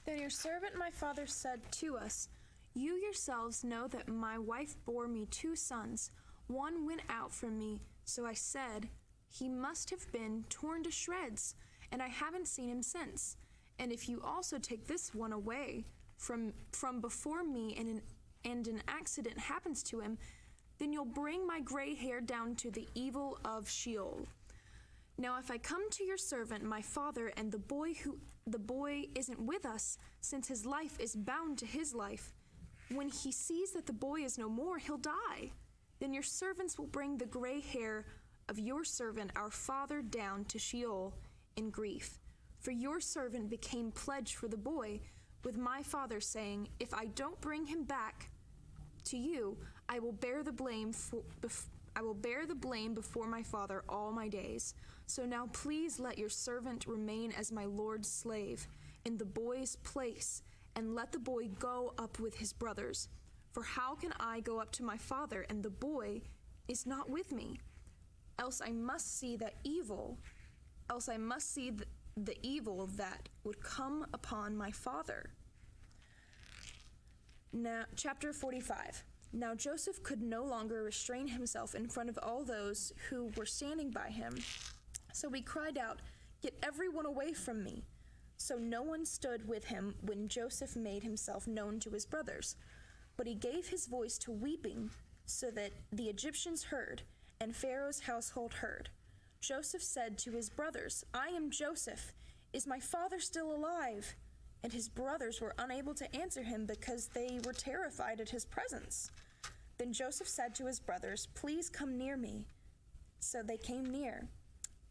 Then your servant my father said to us, 'You yourselves know that my wife bore me 2 sons. One went out from me, so I said, he must have been torn to shreds, and I haven't seen him since. And if you also take this one away from before me and an accident happens to him, then you'll bring my gray hair down to the evil of Sheol. Now if I come to your servant, my father, and the boy isn't with us, since his life is bound to his life, when he sees that the boy is no more, he'll die. Then your servants will bring the gray hair of your servant, our father, down to Sheol in grief. For your servant became pledged for the boy with my father, saying, if I don't bring him back to you, I will bear the blame before my father all my days. So now please let your servant remain as my lord's slave in the boy's place, and let the boy go up with his brothers. For how can I go up to my father and the boy is not with me? Else I must see the evil that would come upon my father." Now, chapter 45. Now Joseph could no longer restrain himself in front of all those who were standing by him. So he cried out, "Get everyone away from me." So no one stood with him when Joseph made himself known to his brothers. But he gave his voice to weeping, so that the Egyptians heard, and Pharaoh's household heard. Joseph said to his brothers, "I am Joseph. Is my father still alive?" And his brothers were unable to answer him because they were terrified at his presence. Then Joseph said to his brothers, "Please come near me." So they came near.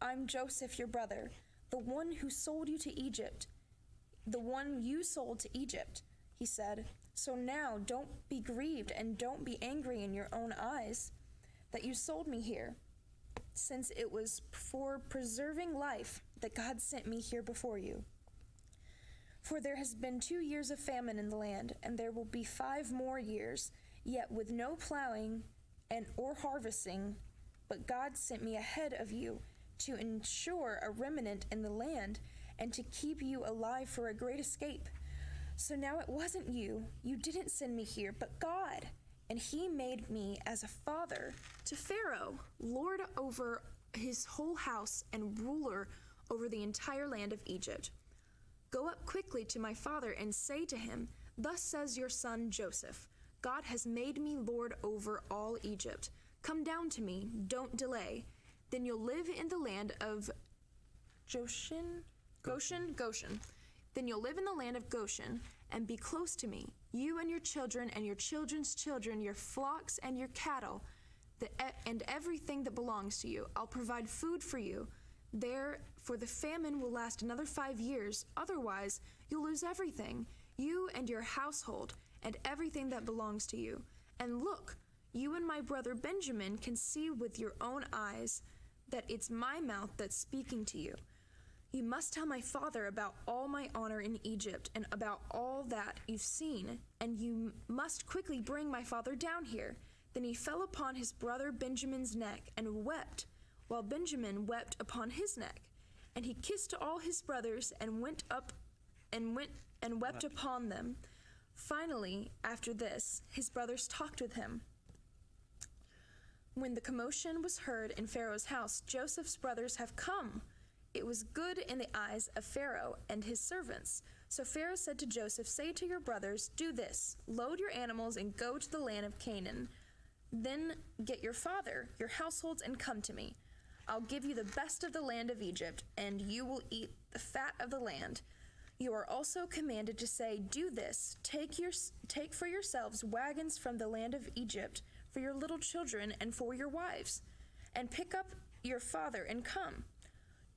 "I'm Joseph, your brother, the one who sold you to Egypt, the one you sold to Egypt," he said. "So now don't be grieved and don't be angry in your own eyes that you sold me here, since it was for preserving life that God sent me here before you. For there has been 2 years of famine in the land, and there will be 5 more years, yet with no plowing or harvesting. But God sent me ahead of you to ensure a remnant in the land and to keep you alive for a great escape. So now it wasn't you. You didn't send me here, but God. And he made me as a father to Pharaoh, lord over his whole house and ruler over the entire land of Egypt. Go up quickly to my father and say to him, thus says your son Joseph, God has made me lord over all Egypt. Come down to me, don't delay. Then you'll live in the land of Goshen. Then you'll live in the land of Goshen and be close to me, you and your children and your children's children, your flocks and your cattle, and everything that belongs to you. I'll provide food for you there, for the famine will last another 5 years. Otherwise, you'll lose everything, you and your household, and everything that belongs to you. And look, you and my brother Benjamin can see with your own eyes that it's my mouth that's speaking to you. You must tell my father about all my honor in Egypt and about all that you've seen, and you must quickly bring my father down here. Then he fell upon his brother Benjamin's neck and wept, while Benjamin wept upon his neck. And he kissed all his brothers and went up and wept upon them. Finally, after this, his brothers talked with him. When the commotion was heard in Pharaoh's house, Joseph's brothers have come. It was good in the eyes of Pharaoh and his servants. So Pharaoh said to Joseph, say to your brothers, do this, load your animals and go to the land of Canaan. Then get your father, your households, and come to me. I'll give you the best of the land of Egypt, and you will eat the fat of the land. You are also commanded to say, do this, take for yourselves wagons from the land of Egypt, for your little children and for your wives, and pick up your father and come.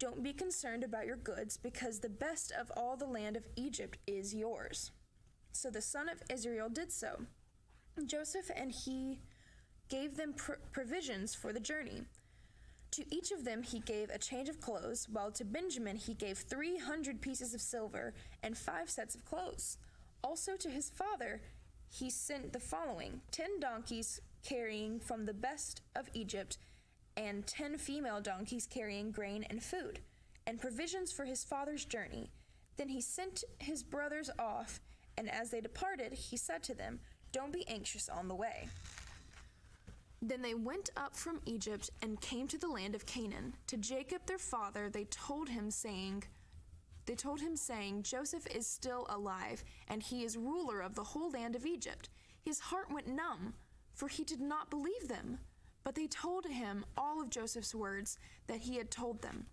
Don't be concerned about your goods, because the best of all the land of Egypt is yours. So the son of Israel did so. Joseph and he gave them provisions for the journey. To each of them he gave a change of clothes, while to Benjamin he gave 300 pieces of silver and 5 sets of clothes. Also to his father he sent the following: 10 donkeys carrying from the best of Egypt, and 10 female donkeys carrying grain and food, and provisions for his father's journey. Then he sent his brothers off, and as they departed, he said to them, don't be anxious on the way. Then they went up from Egypt and came to the land of Canaan. To Jacob their father they told him saying, Joseph is still alive, and he is ruler of the whole land of Egypt. His heart went numb, for he did not believe them. But they told him all of Joseph's words that he had told them.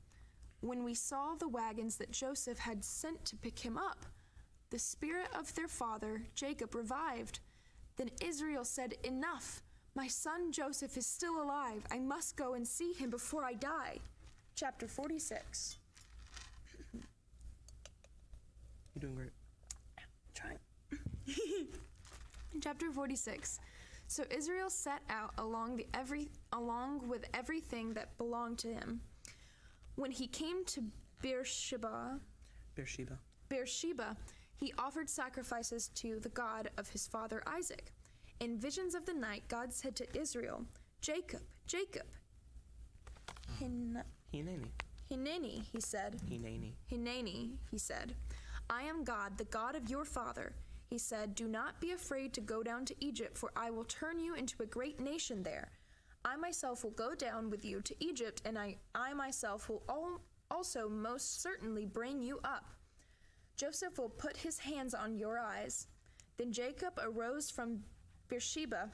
When we saw the wagons that Joseph had sent to pick him up, the spirit of their father, Jacob, revived. Then Israel said, enough, my son Joseph is still alive. I must go and see him before I die. Chapter 46. You're doing great. Trying. Chapter 46. So Israel set out along with everything that belonged to him. When he came to Beersheba, he offered sacrifices to the God of his father Isaac. In visions of the night, God said to Israel, Jacob, Jacob. Hineni, he said. Hineni, he said. I am God, the God of your father. He said, do not be afraid to go down to Egypt, for I will turn you into a great nation there. I myself will go down with you to Egypt, and I myself will also most certainly bring you up. Joseph will put his hands on your eyes. Then Jacob arose from Beersheba,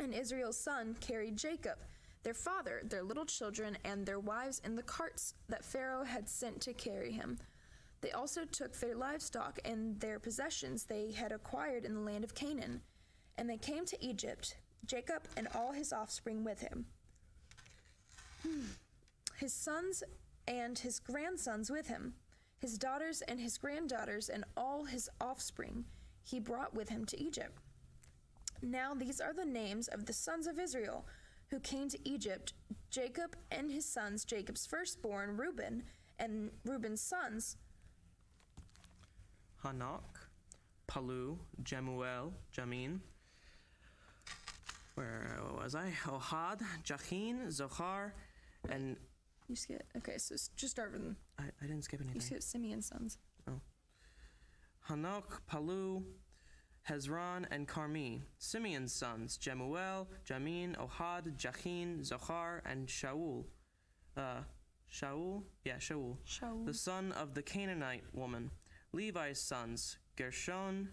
and Israel's son carried Jacob, their father, their little children, and their wives in the carts that Pharaoh had sent to carry him. They also took their livestock and their possessions they had acquired in the land of Canaan, and they came to Egypt, Jacob and all his offspring with him. His sons and his grandsons with him, his daughters and his granddaughters, and all his offspring he brought with him to Egypt. Now these are the names of the sons of Israel who came to Egypt: Jacob and his sons, Jacob's firstborn, Reuben, and Reuben's sons, Hanok, Palu, Jemuel, Jamin. Where was I? Ohad, Jachin, Zohar, and You skip. Okay, so just start with them. I didn't skip anything. You skip Simeon's sons. Hanok, Palu, Hezron, and Carmi. Simeon's sons, Jemuel, Jamin, Ohad, Jachin, Zohar, and Shaul. Shaul? Yeah, Shaul. Shaul. The son of the Canaanite woman. Levi's sons, Gershon,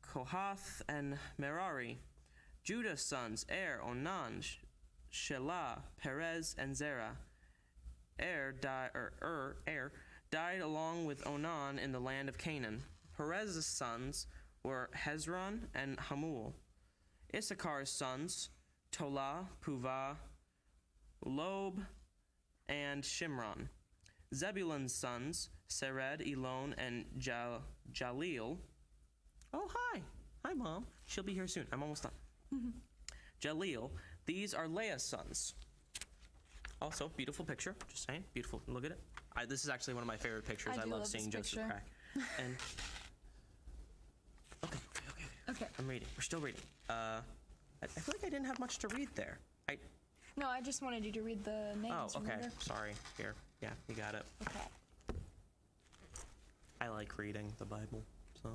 Kohath, and Merari. Judah's sons, Onan, Shelah, Perez, and Zerah. Died along with Onan in the land of Canaan. Perez's sons were Hezron and Hamul. Issachar's sons, Tola, Puvah, Lob, and Shimron. Zebulun's sons, Sered, Elon, and Jaleel. Oh, hi. Hi, Mom. She'll be here soon. I'm almost done. Jaleel. These are Leah's sons. Also, beautiful picture. Just saying. Beautiful. Look at it. This is actually one of my favorite pictures. I love seeing Joseph crack. And okay. I'm reading. We're still reading. I feel like I didn't have much to read there. No, I just wanted you to read the names. Oh, okay. Remember? Sorry. Here. Yeah, you got it. Okay. I like reading the Bible, so.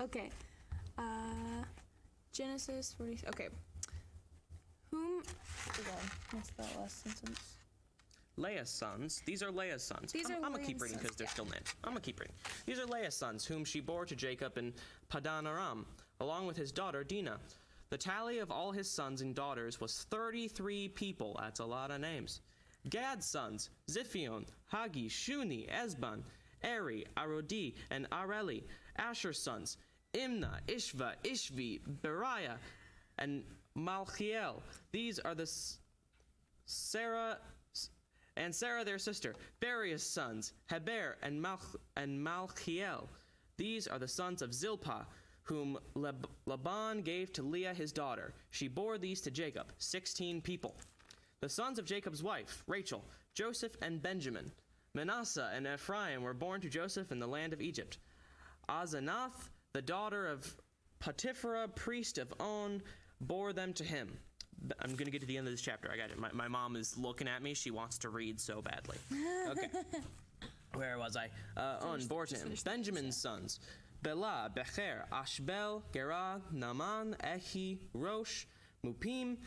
Okay. Genesis 40. Okay. What's that last sentence? Leah's sons. These are Leah's sons. I'm going to keep reading because they're still named. I'm going to keep reading. These are Leah's sons, whom she bore to Jacob in Padan Aram, along with his daughter Dinah. The tally of all his sons and daughters was 33 people. That's a lot of names. Gad's sons, Ziphion, Hagi, Shuni, Esban, Eri, Arodi, and Areli. Asher's sons, Imna, Ishva, Ishvi, Beriah, and Malchiel. These are the Sarah their sister. Beriah's sons, Heber and Malchiel. These are the sons of Zilpah, whom Laban gave to Leah his daughter. She bore these to Jacob, 16 people. The sons of Jacob's wife, Rachel, Joseph, and Benjamin. Manasseh and Ephraim were born to Joseph in the land of Egypt. Azanath, the daughter of Potipharah, priest of On, bore them to him. I'm going to get to the end of this chapter. I got it. My mom is looking at me. She wants to read so badly. Okay. Where was I? On bore to him. Benjamin's sons. Bela, Becher, Ashbel, Gerah, Naaman, Ehi, Rosh, Mupim,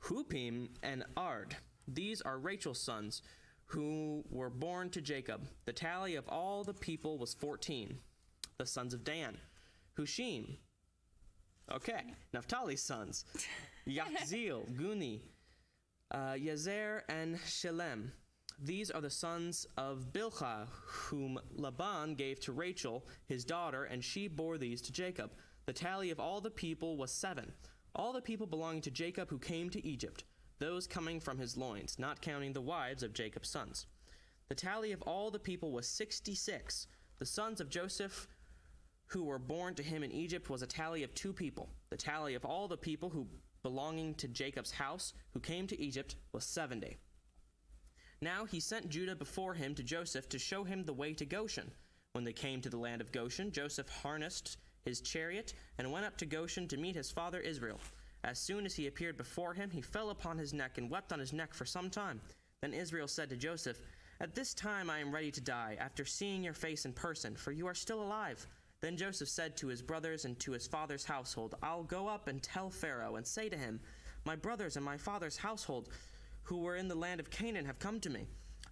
Hupim, and Ard. These are Rachel's sons, who were born to Jacob. The tally of all the people was 14. The sons of Dan. Hushim. Okay. Naphtali's sons. Yachzeel, Guni, Yezer, and Shelem. These are the sons of Bilhah, whom Laban gave to Rachel, his daughter, and she bore these to Jacob. The tally of all the people was 7. All the people belonging to Jacob who came to Egypt, those coming from his loins, not counting the wives of Jacob's sons. The tally of all the people was 66. The sons of Joseph who were born to him in Egypt was a tally of 2 people. The tally of all the people who belonging to Jacob's house who came to Egypt was 70. Now he sent Judah before him to Joseph to show him the way to Goshen. When they came to the land of Goshen, Joseph harnessed his chariot and went up to Goshen to meet his father Israel. As soon as he appeared before him, he fell upon his neck and wept on his neck for some time. Then Israel said to Joseph, "At this time I am ready to die, after seeing your face in person, for you are still alive." Then Joseph said to his brothers and to his father's household, "I'll go up and tell Pharaoh and say to him, 'My brothers and my father's household who were in the land of Canaan have come to me.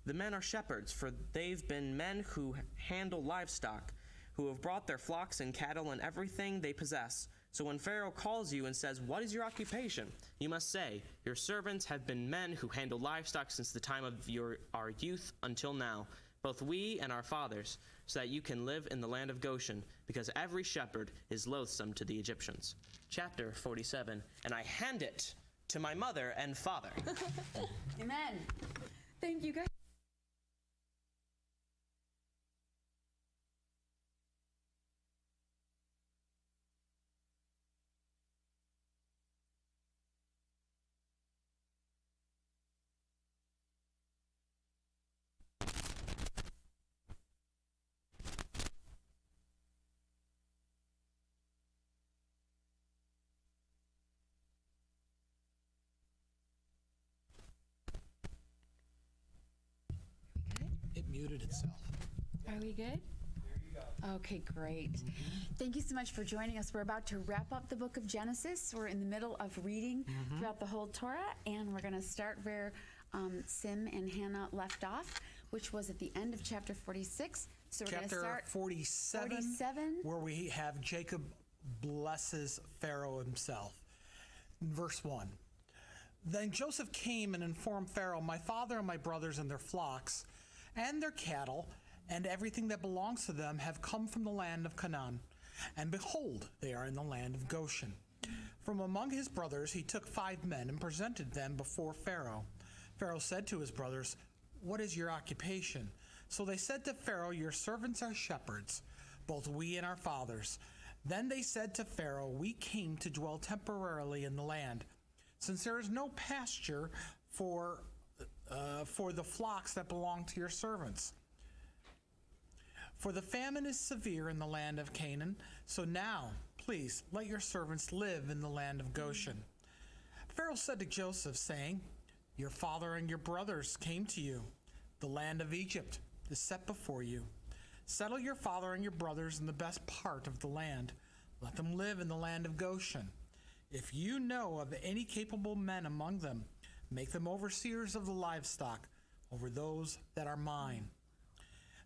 The men are shepherds, for they've been men who handle livestock, who have brought their flocks and cattle and everything they possess. So when Pharaoh calls you and says, "What is your occupation?" you must say, "Your servants have been men who handle livestock since the time of our youth until now, both we and our fathers, so that you can live in the land of Goshen, because every shepherd is loathsome to the Egyptians." Chapter 47, and I hand it to my mother and father. Amen. Thank you, guys. muted itself. Are we good? Okay, great. Thank you so much for joining us. We're about to wrap up the book of Genesis. We're in the middle of reading throughout the whole Torah, and we're going to start where Sim and Hannah left off, which was at the end of chapter 46. So we're going to Chapter start 47, where we have Jacob blesses Pharaoh himself. In verse 1. Then Joseph came and informed Pharaoh, my father and my brothers and their flocks and their cattle and everything that belongs to them have come from the land of Canaan. And behold, they are in the land of Goshen. From among his brothers he took 5 men and presented them before Pharaoh. Pharaoh said to his brothers, what is your occupation? So they said to Pharaoh, your servants are shepherds, both we and our fathers. Then they said to Pharaoh, we came to dwell temporarily in the land, since there is no pasture for the flocks that belong to your servants. For the famine is severe in the land of Canaan, so now, please, let your servants live in the land of Goshen. Pharaoh said to Joseph, saying, your father and your brothers came to you. The land of Egypt is set before you. Settle your father and your brothers in the best part of the land. Let them live in the land of Goshen. If you know of any capable men among them, make them overseers of the livestock over those that are mine.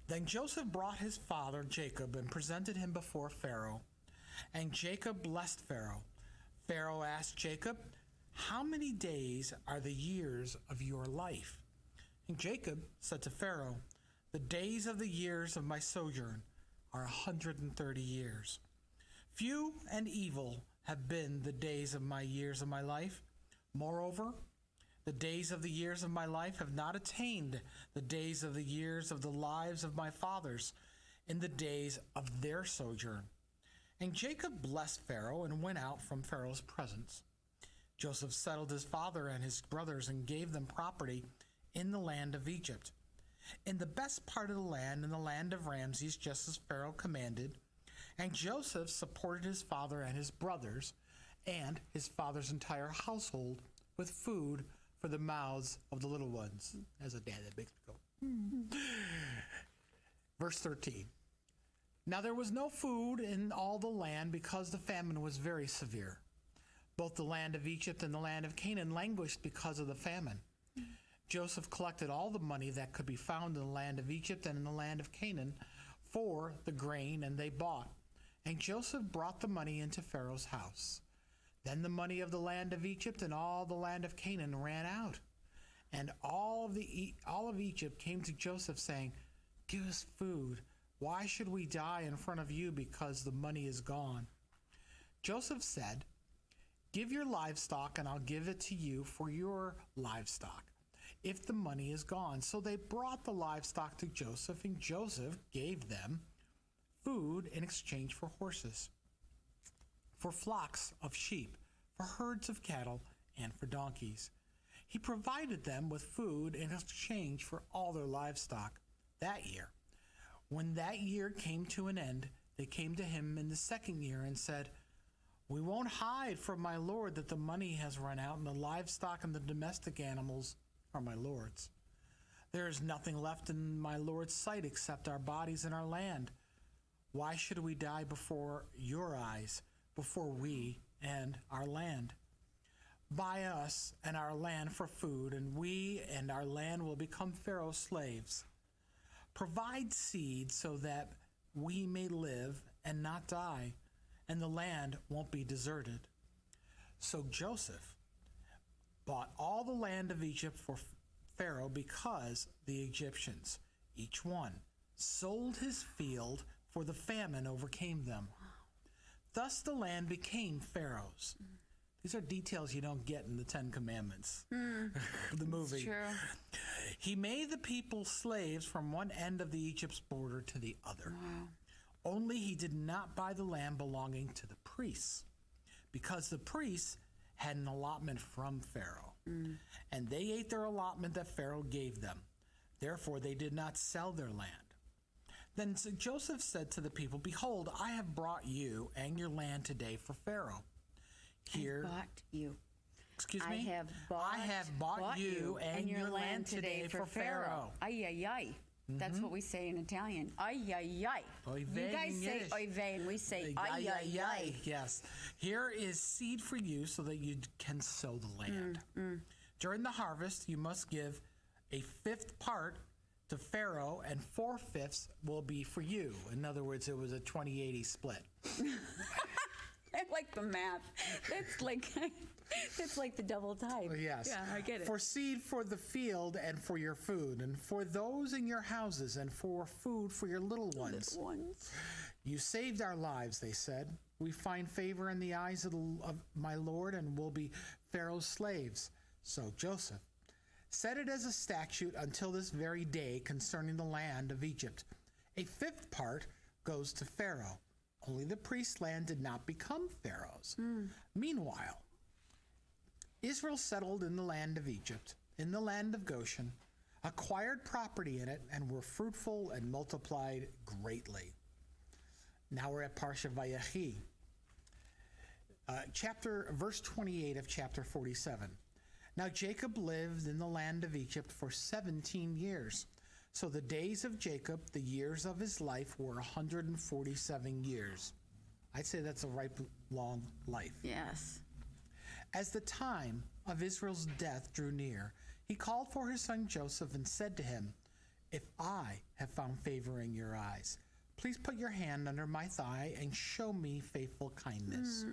Then Joseph brought his father Jacob and presented him before Pharaoh. And Jacob blessed Pharaoh. Pharaoh asked Jacob, how many days are the years of your life? And Jacob said to Pharaoh, the days of the years of my sojourn are 130 years. Few and evil have been the days of my years of my life. Moreover, the days of the years of my life have not attained the days of the years of the lives of my fathers in the days of their sojourn. And Jacob blessed Pharaoh and went out from Pharaoh's presence. Joseph settled his father and his brothers and gave them property in the land of Egypt, in the best part of the land, in the land of Ramses, just as Pharaoh commanded. And Joseph supported his father and his brothers and his father's entire household with food for the mouths of the little ones. As a dad, that makes me go. Verse 13. Now there was no food in all the land because the famine was very severe. Both the land of Egypt and the land of Canaan languished because of the famine. Joseph collected all the money that could be found in the land of Egypt and in the land of Canaan for the grain, and they bought. And Joseph brought the money into Pharaoh's house. Then the money of the land of Egypt and all the land of Canaan ran out. And all of Egypt came to Joseph saying, give us food. Why should we die in front of you because the money is gone? Joseph said, give your livestock and I'll give it to you for your livestock if the money is gone. So they brought the livestock to Joseph, and Joseph gave them food in exchange for horses, for flocks of sheep, for herds of cattle, and for donkeys. He provided them with food in exchange for all their livestock that year. When that year came to an end, they came to him in the second year and said, we won't hide from my lord that the money has run out, and the livestock and the domestic animals are my lord's. There is nothing left in my lord's sight except our bodies and our land. Why should we die before your eyes, before we and our land? Buy us and our land for food, and we and our land will become Pharaoh's slaves. Provide seed so that we may live and not die, and the land won't be deserted. So Joseph bought all the land of Egypt for Pharaoh because the Egyptians, each one, sold his field for the famine overcame them. Thus the land became Pharaoh's. These are details you don't get in the Ten Commandments, the movie. It's true. He made the people slaves from one end of the Egypt's border to the other. Wow. Only he did not buy the land belonging to the priests, because the priests had an allotment from Pharaoh, and they ate their allotment that Pharaoh gave them. Therefore they did not sell their land. Then Joseph said to the people, behold, I have brought you and your land today for Pharaoh. Here, Bought you. excuse me? I have bought you and your land today for Pharaoh. Ay, ay, ay. That's what we say in Italian. Ay, ay, ay. Oy You vey guys in say Yiddish. oy vey, and we say ay, ay, ay. Yes. Here is seed for you so that you can sow the land. During the harvest, you must give a fifth part to Pharaoh, and 4/5 will be for you. In other words, it was a 20-80 split. I like the math. It's like the double type. Yes. Yeah, I get it. For seed for the field and for your food, and for those in your houses, and for food for your little ones. You saved our lives, they said. We find favor in the eyes of my Lord and will be Pharaoh's slaves. So Joseph set it as a statute until this very day concerning the land of Egypt. A fifth part goes to Pharaoh. Only the priest's land did not become Pharaoh's. Meanwhile, Israel settled in the land of Egypt, in the land of Goshen, acquired property in it, and were fruitful and multiplied greatly. Now we're at Parsha Vayechi, verse 28 of chapter 47. Now Jacob lived in the land of Egypt for 17 years. So the days of Jacob, the years of his life, were 147 years. I'd say that's a ripe, long life. Yes. As the time of Israel's death drew near, he called for his son Joseph and said to him, "If I have found favor in your eyes, please put your hand under my thigh and show me faithful kindness.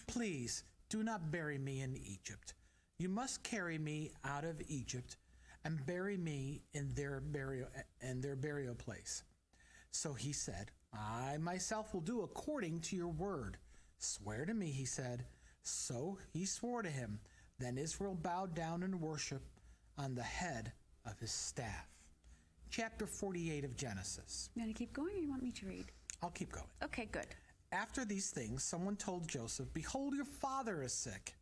Please do not bury me in Egypt. You must carry me out of Egypt and bury me in their burial place." So he said, "I myself will do according to your word. Swear to me," he said. So he swore to him. Then Israel bowed down and worshiped on the head of his staff. Chapter 48 of Genesis. You want to keep going, or you want me to read? I'll keep going. Okay, good. After these things, someone told Joseph, "Behold, your father is sick."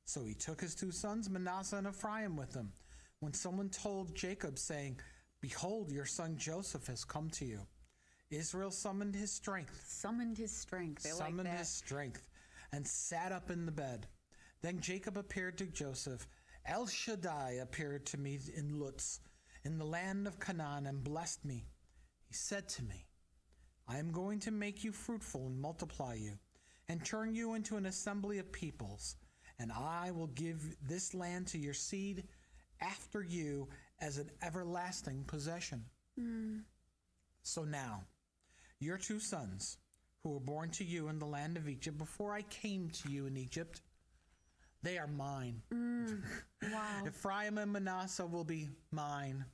So he took his two sons, Manasseh and Ephraim, with him. When someone told Jacob, saying, "Behold, your son Joseph has come to you," Israel summoned his strength. Summoned his strength. I like Summoned that. his strength and sat up in the bed. Then Jacob appeared to Joseph. El Shaddai appeared to me in Luz, in the land of Canaan, and blessed me. He said to me, "I am going to make you fruitful and multiply you, and turn you into an assembly of peoples, and I will give this land to your seed after you as an everlasting possession." So now, your two sons, who were born to you in the land of Egypt before I came to you in Egypt, they are mine. Wow. Ephraim and Manasseh will be mine,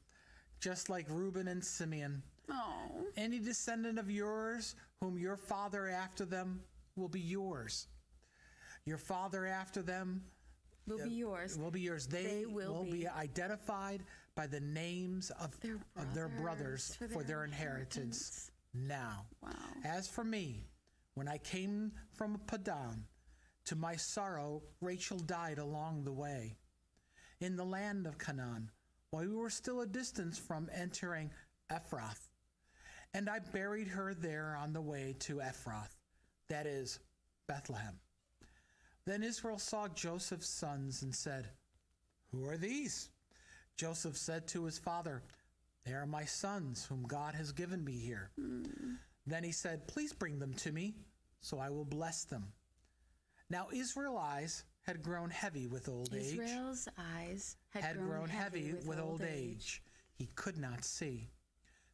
just like Reuben and Simeon. Oh. Any descendant of yours, whom your father after them, will be yours. Your father after them Will be yours. will be yours. They will be be identified by the names of their brothers for their inheritance. Now, Wow. as for me, when I came from Padan, to my sorrow, Rachel died along the way, in the land of Canaan, while we were still a distance from entering Ephrath. And I buried her there on the way to Ephrath, that is, Bethlehem. Then Israel saw Joseph's sons and said, "Who are these?" Joseph said to his father, "They are my sons, whom God has given me here." Then he said, "Please bring them to me, so I will bless them." Now Israel's eyes had grown heavy with old age. Israel's eyes Had grown heavy with old age. He could not see.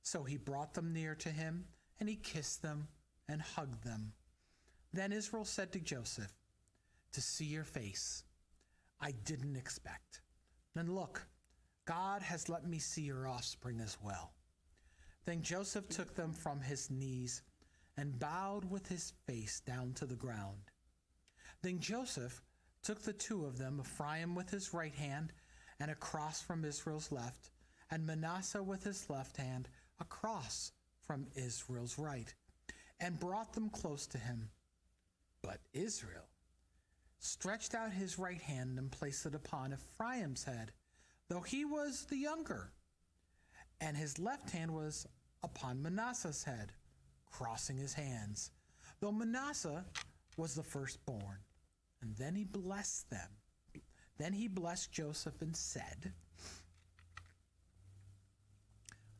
So he brought them near to him, and he kissed them and hugged them. Then Israel said to Joseph, "To see your face, I didn't expect. Then look, God has let me see your offspring as well." Then Joseph took them from his knees and bowed with his face down to the ground. Then Joseph took the two of them, Ephraim with his right hand and across from Israel's left, and Manasseh with his left hand across from Israel's right, and brought them close to him. But Israel stretched out his right hand and placed it upon Ephraim's head, though he was the younger, and his left hand was upon Manasseh's head, crossing his hands, though Manasseh was the firstborn. And then he blessed them. Then he blessed Joseph and said,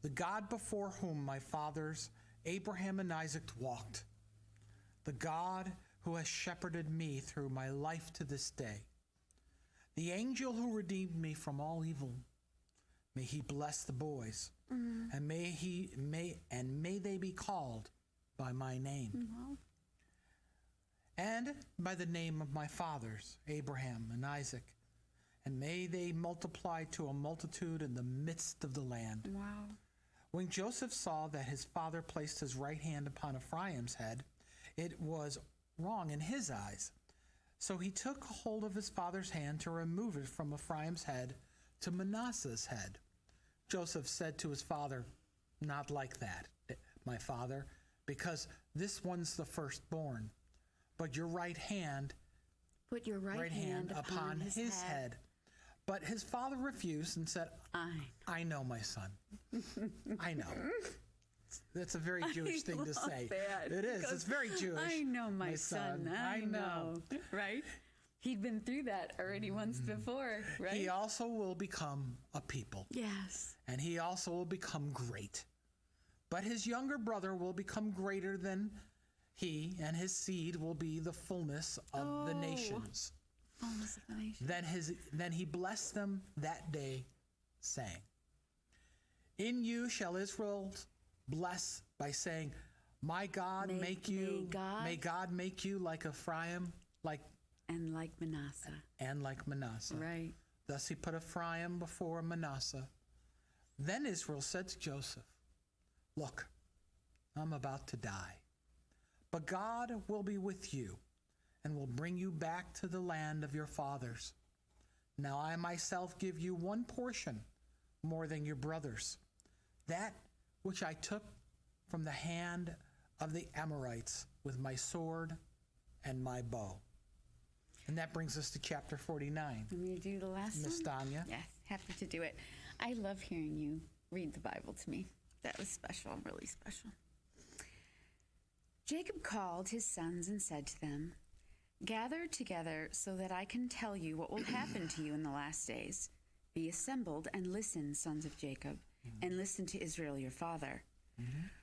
the God before whom my fathers Abraham and Isaac walked, the God who has shepherded me through my life to this day, the angel who redeemed me from all evil, may he bless the boys, and may they be called by my name, and by the name of my fathers Abraham and Isaac, and may they multiply to a multitude in the midst of the land. Wow. When Joseph saw that his father placed his right hand upon Ephraim's head, it was wrong in his eyes. So he took hold of his father's hand to remove it from Ephraim's head to Manasseh's head. Joseph said to his father, "Not like that, my father, because this one's the firstborn. But your right hand, Put your right hand upon his head." But his father refused and said, I know, my son. I know. That's a very Jewish thing to say. That, it is. It's very Jewish. I know, my son. I know. Right? He'd been through that already once before, right? He also will become a people. Yes. And he also will become great. But his younger brother will become greater than he, and his seed will be the fullness of the nations. Fullness of the nations. Then he blessed them that day, saying, "In you shall Israel bless by saying, may God make you like Ephraim, and like Manasseh. Right. Thus he put Ephraim before Manasseh. Then Israel said to Joseph, "Look, I'm about to die, but God will be with you and will bring you back to the land of your fathers. Now I myself give you one portion more than your brothers, that which I took from the hand of the Amorites with my sword and my bow." And that brings us to chapter 49. Want me to do the last Miss one? Danya? Yes, happy to do it. I love hearing you read the Bible to me. That was special, really special. Jacob called his sons and said to them, "Gather together so that I can tell you what will happen to you in the last days. Be assembled and listen, sons of Jacob, and listen to Israel your father.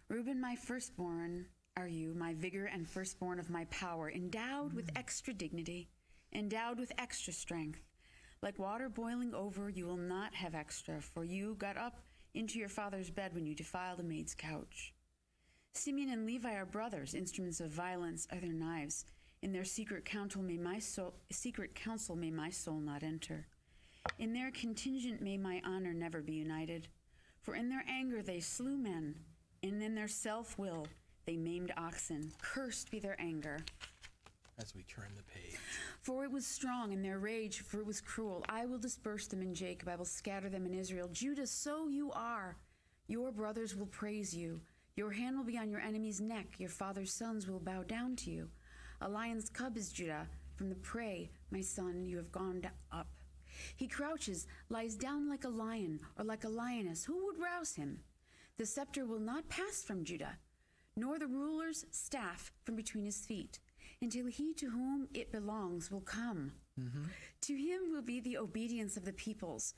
Reuben, my firstborn are you, my vigor and firstborn of my power, endowed with extra dignity, endowed with extra strength. Like water boiling over, you will not have extra, for you got up into your father's bed when you defiled a maid's couch. Simeon and Levi are brothers, instruments of violence are their knives. In their secret counsel may my soul not enter. In their contingent may my honor never be united. For in their anger they slew men, and in their self-will they maimed oxen. Cursed be their anger. As we turn the page. For it was strong in their rage, for it was cruel. I will disperse them in Jacob. I will scatter them in Israel. Judah, so you are. Your brothers will praise you. Your hand will be on your enemy's neck. Your father's sons will bow down to you. A lion's cub is Judah. From the prey, my son, you have gone up. He crouches, lies down like a lion or like a lioness. Who would rouse him? The scepter will not pass from Judah, nor the ruler's staff from between his feet, until he to whom it belongs will come. To him will be the obedience of the peoples.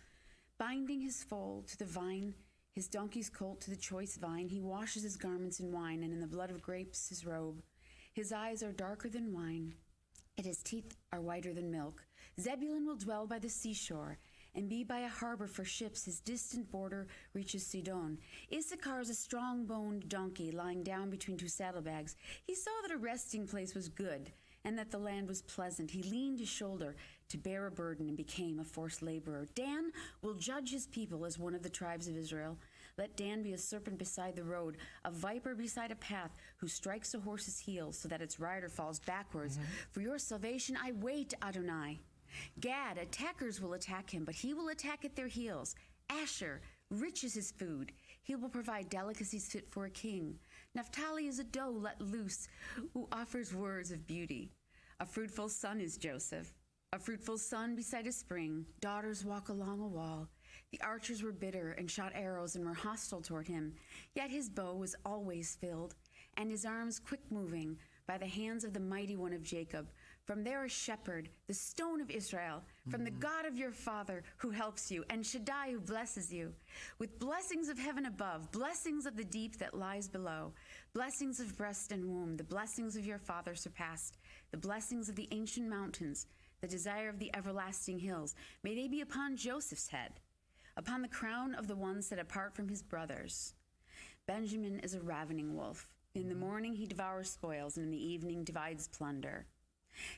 Binding his foal to the vine, his donkey's colt to the choice vine, he washes his garments in wine, and in the blood of grapes his robe. His eyes are darker than wine, and his teeth are whiter than milk. Zebulun will dwell by the seashore, and be by a harbor for ships. His distant border reaches Sidon. Issachar is a strong-boned donkey lying down between two saddlebags. He saw that a resting place was good, and that the land was pleasant. He leaned his shoulder to bear a burden and became a forced laborer. Dan will judge his people as one of the tribes of Israel. Let Dan be a serpent beside the road, a viper beside a path, who strikes a horse's heel so that its rider falls backwards. For your salvation I wait, Adonai. Gad, attackers will attack him, but he will attack at their heels. Asher, rich is his food. He will provide delicacies fit for a king. Naphtali is a doe let loose, who offers words of beauty. A fruitful son is Joseph, a fruitful son beside a spring. Daughters walk along a wall. The archers were bitter and shot arrows and were hostile toward him. Yet his bow was always filled, and his arms quick-moving by the hands of the mighty one of Jacob. From there a shepherd, the stone of Israel, from the God of your father who helps you, and Shaddai who blesses you, with blessings of heaven above, blessings of the deep that lies below, blessings of breast and womb, the blessings of your father surpassed, the blessings of the ancient mountains, the desire of the everlasting hills. May they be upon Joseph's head, upon the crown of the one set apart from his brothers. Benjamin is a ravening wolf. In the morning he devours spoils, and in the evening divides plunder.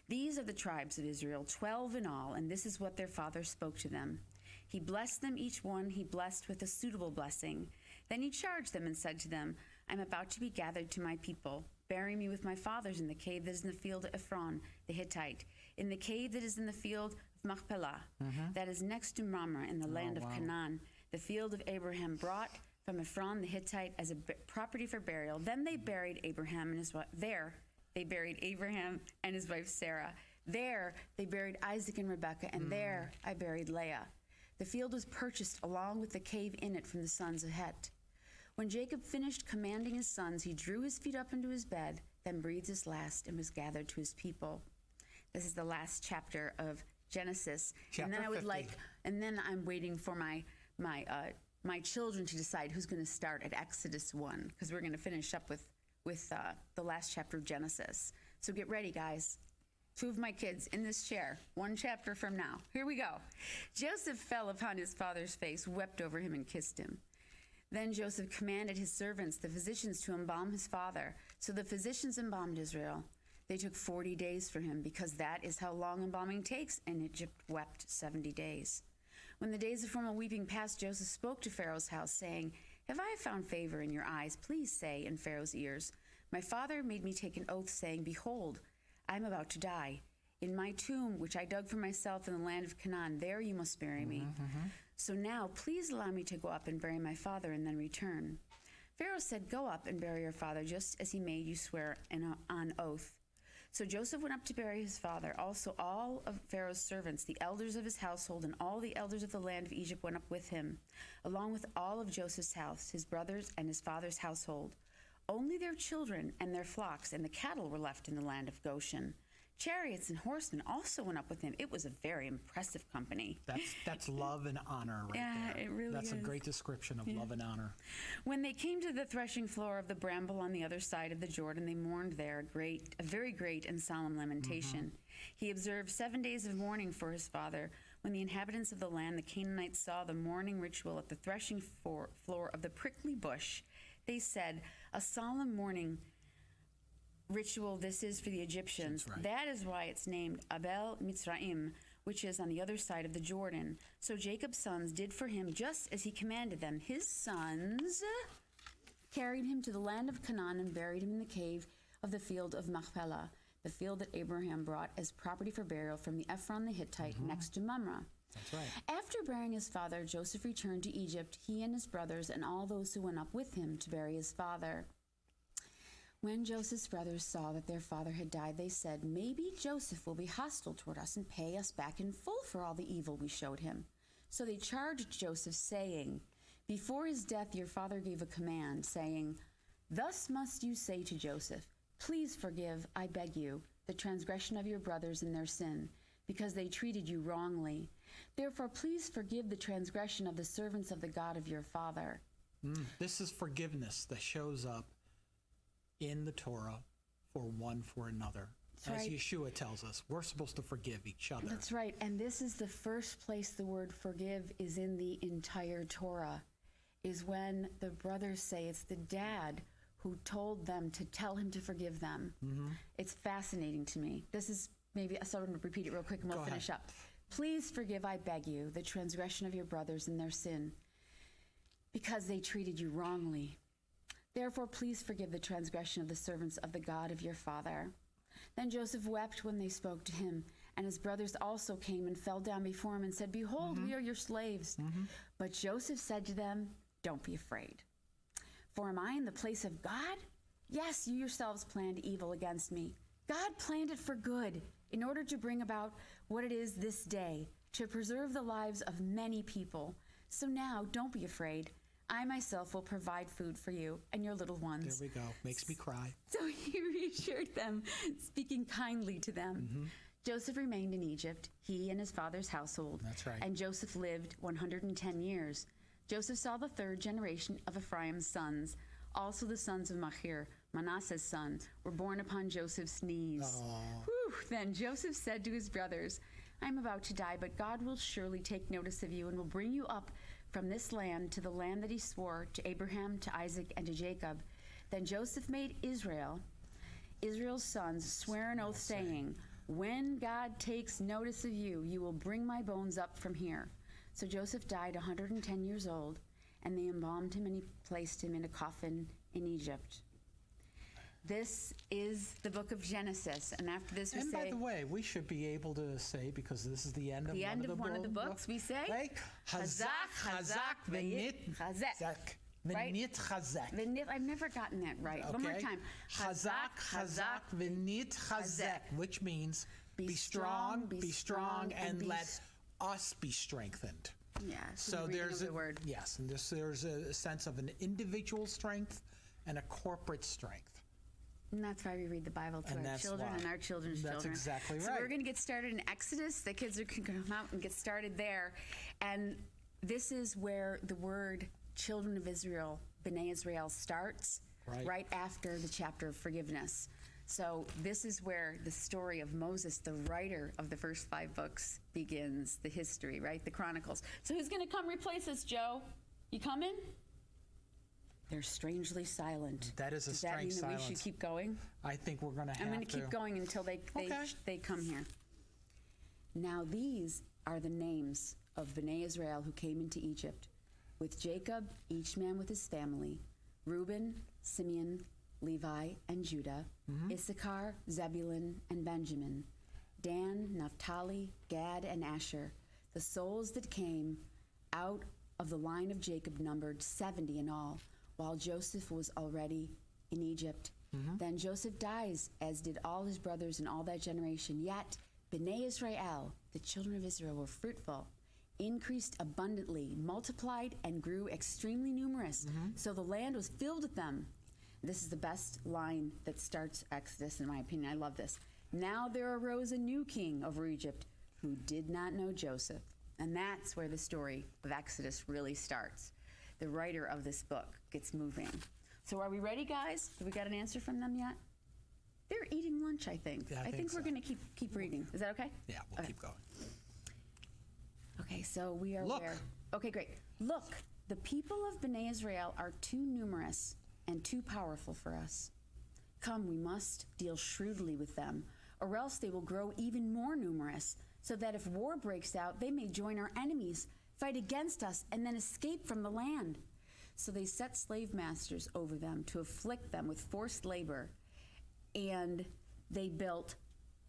These are the tribes of Israel, 12 in all, and this is what their father spoke to them. He blessed them, each one he blessed with a suitable blessing. Then he charged them and said to them, I'm about to be gathered to my people. Bury me with my fathers in the cave that is in the field of Ephron, the Hittite, in the cave that is in the field of Machpelah, that is next to Mamre in the land of Canaan, the field of Abraham brought from Ephron the Hittite as a property for burial. Then they buried Abraham and his wife. There they buried Abraham and his wife Sarah. There they buried Isaac and Rebekah, and there I buried Leah. The field was purchased along with the cave in it from the sons of Het. When Jacob finished commanding his sons, he drew his feet up into his bed, then breathed his last and was gathered to his people. This is the last chapter of Genesis. Chapter and then I would 50. like, and then I'm waiting for my children to decide who's going to start at Exodus 1, because we're going to finish up with the last chapter of Genesis. So get ready, guys. 2 of my kids in this chair, 1 chapter from now. Here we go. Joseph fell upon his father's face, wept over him, and kissed him. Then Joseph commanded his servants, the physicians, to embalm his father. So the physicians embalmed Israel. They took 40 days for him, because that is how long embalming takes, and Egypt wept 70 days. When the days of formal weeping passed, Joseph spoke to Pharaoh's house, saying, Have I found favor in your eyes? Please say in Pharaoh's ears, My father made me take an oath, saying, Behold, I am about to die. In my tomb, which I dug for myself in the land of Canaan, there you must bury me. So now, please allow me to go up and bury my father and then return. Pharaoh said, Go up and bury your father, just as he made you swear on oath. So Joseph went up to bury his father. Also all of Pharaoh's servants, the elders of his household, and all the elders of the land of Egypt went up with him, along with all of Joseph's house, his brothers, and his father's household. Only their children and their flocks and the cattle were left in the land of Goshen. Chariots and horsemen also went up with him. It was a very impressive company. That's love and honor right Yeah, there. it really That's is. a great description of love and honor. When they came to the threshing floor of the bramble on the other side of the Jordan, they mourned there a very great and solemn lamentation. He observed 7 days of mourning for his father. When the inhabitants of the land, the Canaanites, saw the mourning ritual at the threshing floor of the prickly bush, they said, A solemn mourning ritual this is for the Egyptians. That's right. That is why it's named Abel Mitzrayim, which is on the other side of the Jordan. So Jacob's sons did for him just as he commanded them. His sons carried him to the land of Canaan and buried him in the cave of the field of Machpelah, the field that Abraham brought as property for burial from the Ephron the Hittite next to Mamre. That's right. After burying his father, Joseph returned to Egypt, he and his brothers and all those who went up with him to bury his father. When Joseph's brothers saw that their father had died, they said, Maybe Joseph will be hostile toward us and pay us back in full for all the evil we showed him. So they charged Joseph, saying, Before his death your father gave a command, saying, Thus must you say to Joseph, Please forgive, I beg you, the transgression of your brothers in their sin, because they treated you wrongly. Therefore please forgive the transgression of the servants of the God of your father. This is forgiveness that shows up in the Torah for one for another. That's As right. Yeshua tells us, we're supposed to forgive each other. That's right. And this is the first place the word forgive is in the entire Torah, is when the brothers say it's the dad who told them to tell him to forgive them. It's fascinating to me. This is maybe, so I'm going to repeat it real quick and we'll Go ahead. finish up. Please forgive, I beg you, the transgression of your brothers in their sin, because they treated you wrongly. Therefore, please forgive the transgression of the servants of the God of your father. Then Joseph wept when they spoke to him, and his brothers also came and fell down before him and said, Behold, we are your slaves. But Joseph said to them, Don't be afraid. For am I in the place of God? Yes, you yourselves planned evil against me. God planned it for good, in order to bring about what it is this day, to preserve the lives of many people. So now, don't be afraid. I myself will provide food for you and your little ones. There we go. Makes me cry. So he reassured them, speaking kindly to them. Joseph remained in Egypt, he and his father's household. That's right. And Joseph lived 110 years. Joseph saw the third generation of Ephraim's sons. Also the sons of Machir, Manasseh's son, were born upon Joseph's knees. Whew. Then Joseph said to his brothers, I am about to die, but God will surely take notice of you and will bring you up from this land to the land that he swore to Abraham, to Isaac, and to Jacob. Then Joseph made Israel's sons swear an oath, saying, when God takes notice of you, you will bring my bones up from here. So Joseph died 110 years old, and they embalmed him and he placed him in a coffin in Egypt. This is the book of Genesis, and after this we And say... by the way, we should be able to say, because this is the end of one of the books, we say... Right? Chazak, chazak, v'nit chazak. Right? V'nit chazak. I've never gotten that right. One more time. Chazak, chazak, v'nit chazak, which means be strong, and let us be strengthened. Yeah. So there's a word. Yes, and there's a sense of an individual strength and a corporate strength. And that's why we read the Bible to our children and our children's children. That's exactly right. So we're going to get started in Exodus. The kids can come out and get started there. And this is where the word children of Israel, B'nai Israel, starts, right after the chapter of forgiveness. So this is where the story of Moses, the writer of the first 5 books, begins, the history, right? The Chronicles. So who's going to come replace us, Joe? You coming? They're strangely silent. That is a strange silence. Does that mean that we should keep going? I think we're going to have to. I'm going to keep going until they come here. Now these are the names of B'nai Israel who came into Egypt, with Jacob, each man with his family, Reuben, Simeon, Levi, and Judah, Issachar, Zebulun, and Benjamin, Dan, Naphtali, Gad, and Asher. The souls that came out of the line of Jacob numbered 70 in all, while Joseph was already in Egypt. Then Joseph dies, as did all his brothers and all that generation. Yet B'nai Israel, the children of Israel, were fruitful, increased abundantly, multiplied, and grew extremely numerous. So the land was filled with them. This is the best line that starts Exodus, in my opinion. I love this. Now there arose a new king over Egypt who did not know Joseph. And that's where the story of Exodus really starts. The writer of this book gets moving. So are we ready, guys? Have we got an answer from them yet? They're eating lunch, I think. Yeah, I think we're going to keep reading. Is that okay? Yeah, we'll keep going. Okay, so we are Look. where? Okay, great. Look, the people of B'nai Israel are too numerous and too powerful for us. Come, we must deal shrewdly with them, or else they will grow even more numerous, so that if war breaks out, they may join our enemies, fight against us, and then escape from the land. So they set slave masters over them to afflict them with forced labor, and they built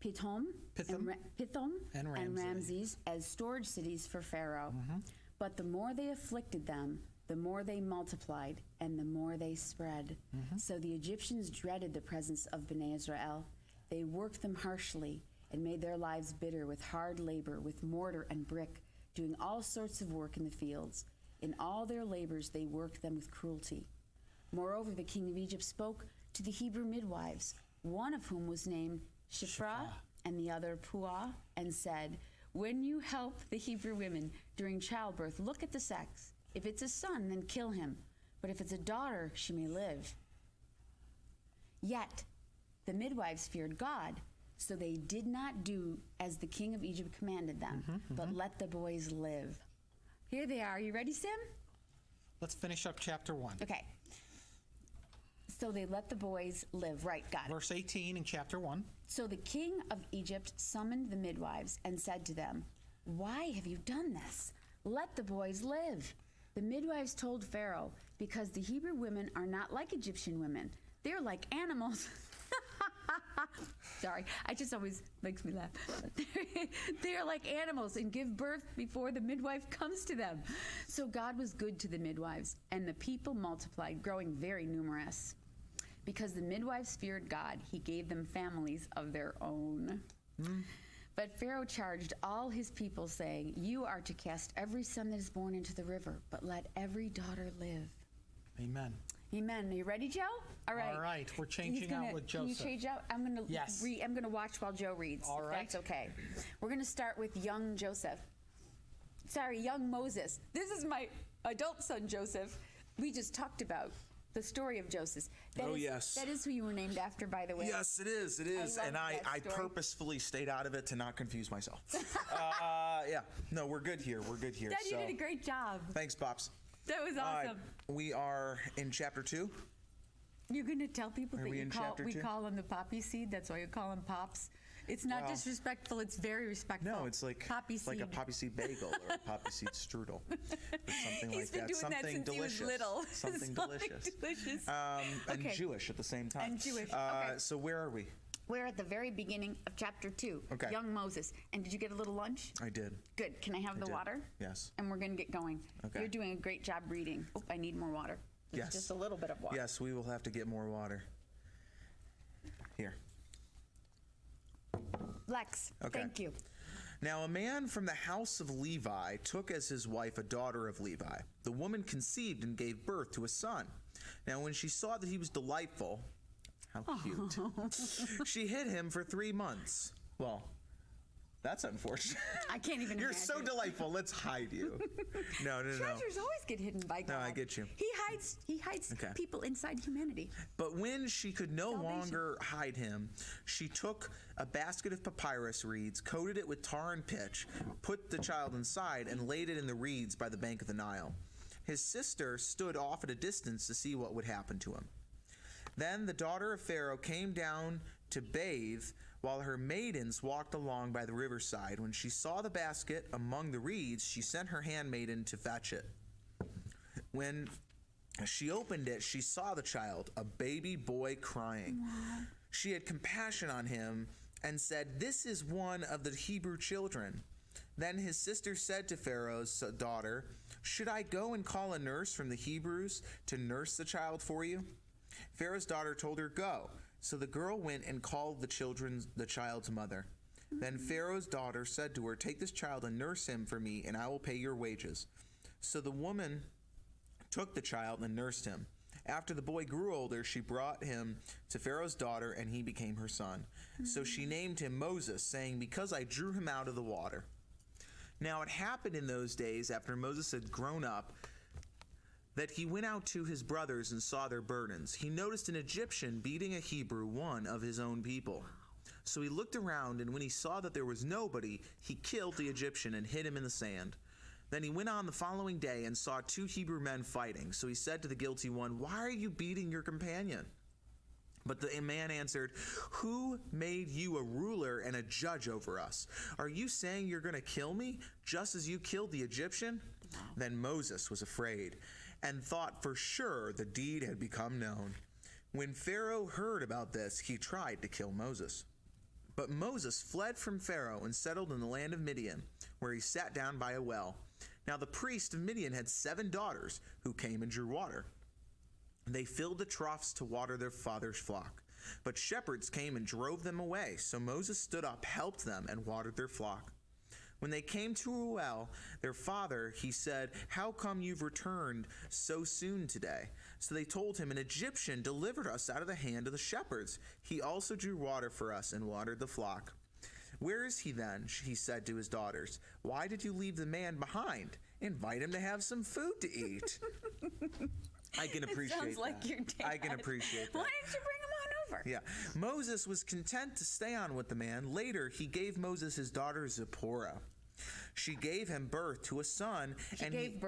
Pithom and Ramses as storage cities for Pharaoh. But the more they afflicted them, the more they multiplied, and the more they spread. So the Egyptians dreaded the presence of B'nai Israel. They worked them harshly and made their lives bitter with hard labor, with mortar and brick, doing all sorts of work in the fields. In all their labors they worked them with cruelty. Moreover, the king of Egypt spoke to the Hebrew midwives, one of whom was named Shiphrah and the other Puah, and said, when you help the Hebrew women during childbirth, look at the sex. If it's a son, then kill him. But if it's a daughter, she may live. Yet the midwives feared God, so they did not do as the king of Egypt commanded them, but let the boys live. Here they are. You ready, Sim? Let's finish up chapter 1. Okay. So they let the boys live. Right, got it. Verse 18 in chapter 1. So the king of Egypt summoned the midwives and said to them, why have you done this? Let the boys live. The midwives told Pharaoh, because the Hebrew women are not like Egyptian women. They're like animals. Sorry, it just always makes me laugh. They're like animals and give birth before the midwife comes to them. So God was good to the midwives, and the people multiplied, growing very numerous. Because the midwives feared God, he gave them families of their own. But Pharaoh charged all his people, saying, "You are to cast every son that is born into the river, but let every daughter live." Amen. Amen. Are you ready, Joe? All right. All right, we're changing out with Can you Joseph. change out? I'm gonna Yes. I'm gonna watch while Joe reads. All if right. That's okay. We're gonna start with young Joseph. Sorry, young Moses. This is my adult son, Joseph. We just talked about the story of Joseph. Yes. That is who you were named after, by the way. Yes, it is. It is. love And that I story. purposefully stayed out of it to not confuse myself. Yeah. No, we're good here. We're good here. Dad, you So, did a great job. thanks, Pops. That was All right, awesome. we are in chapter 2. You're going to tell people Are that we in chapter we 2? call them the poppy seed. That's why you call them pops. It's not Wow. disrespectful. It's very respectful. No, it's like poppy seed. like a poppy seed bagel or a poppy seed strudel, or something He's like been that. doing Something that since delicious. he was little. Something delicious. delicious. And Okay. Jewish at the same time. And Jewish, okay. So where are we? We're at the very beginning of chapter 2. Okay. Young Moses. And did you get a little lunch? I did. Good. Can I have the did. water? Yes. And we're going to get going. Okay. You're doing a great job reading. Oh, I need more water. It's Yes. just a little bit of water. Yes, we will have to get more water. Here. Lex, Okay. thank you. Now, a man from the house of Levi took as his wife a daughter of Levi. The woman conceived and gave birth to a son. Now, when she saw that he was delightful, how cute, she hid him for 3 months. Well, that's unfortunate. I can't even You're imagine. so delightful. Let's hide you. No. Treasures always get hidden by God. No, I get you. He hides Okay. people inside humanity. But when she could no Salvation. longer hide him, she took a basket of papyrus reeds, coated it with tar and pitch, put the child inside, and laid it in the reeds by the bank of the Nile. His sister stood off at a distance to see what would happen to him. Then the daughter of Pharaoh came down to bathe while her maidens walked along by the riverside. When she saw the basket among the reeds, she sent her handmaiden to fetch it. When she opened it, she saw the child, a baby boy, crying. Wow. She had compassion on him and said, "This is one of the Hebrew children." Then his sister said to Pharaoh's daughter, "Should I go and call a nurse from the Hebrews to nurse the child for you?" Pharaoh's daughter told her, "Go." So the girl went and called the child's mother. Then Pharaoh's daughter said to her, "Take this child and nurse him for me, and I will pay your wages." So the woman took the child and nursed him. After the boy grew older, she brought him to Pharaoh's daughter, and he became her son. So she named him Moses, saying, "Because I drew him out of the water." Now it happened in those days, after Moses had grown up, that he went out to his brothers and saw their burdens. He noticed an Egyptian beating a Hebrew, one of his own people. So he looked around, and when he saw that there was nobody, he killed the Egyptian and hid him in the sand. Then he went on the following day and saw 2 Hebrew men fighting. So he said to the guilty one, "Why are you beating your companion?" But the man answered, "Who made you a ruler and a judge over us? Are you saying you're going to kill me, just as you killed the Egyptian?" Then Moses was afraid and thought for sure the deed had become known. When Pharaoh heard about this, he tried to kill Moses. But Moses fled from Pharaoh and settled in the land of Midian, where he sat down by a well. Now the priest of Midian had 7 daughters who came and drew water. They filled the troughs to water their father's flock. But shepherds came and drove them away. So Moses stood up, helped them, and watered their flock. When they came to a well, their father, he said, "How come you've returned so soon today?" So they told him, "An Egyptian delivered us out of the hand of the shepherds. He also drew water for us and watered the flock." "Where is he then?" he said to his daughters. "Why did you leave the man behind? Invite him to have some food to eat." I can appreciate Sounds like that. your dad. I can appreciate that. Why didn't you bring him on over? Yeah. Moses was content to stay on with the man. Later, he gave Moses his daughter Zipporah. She gave him birth to a son. She gave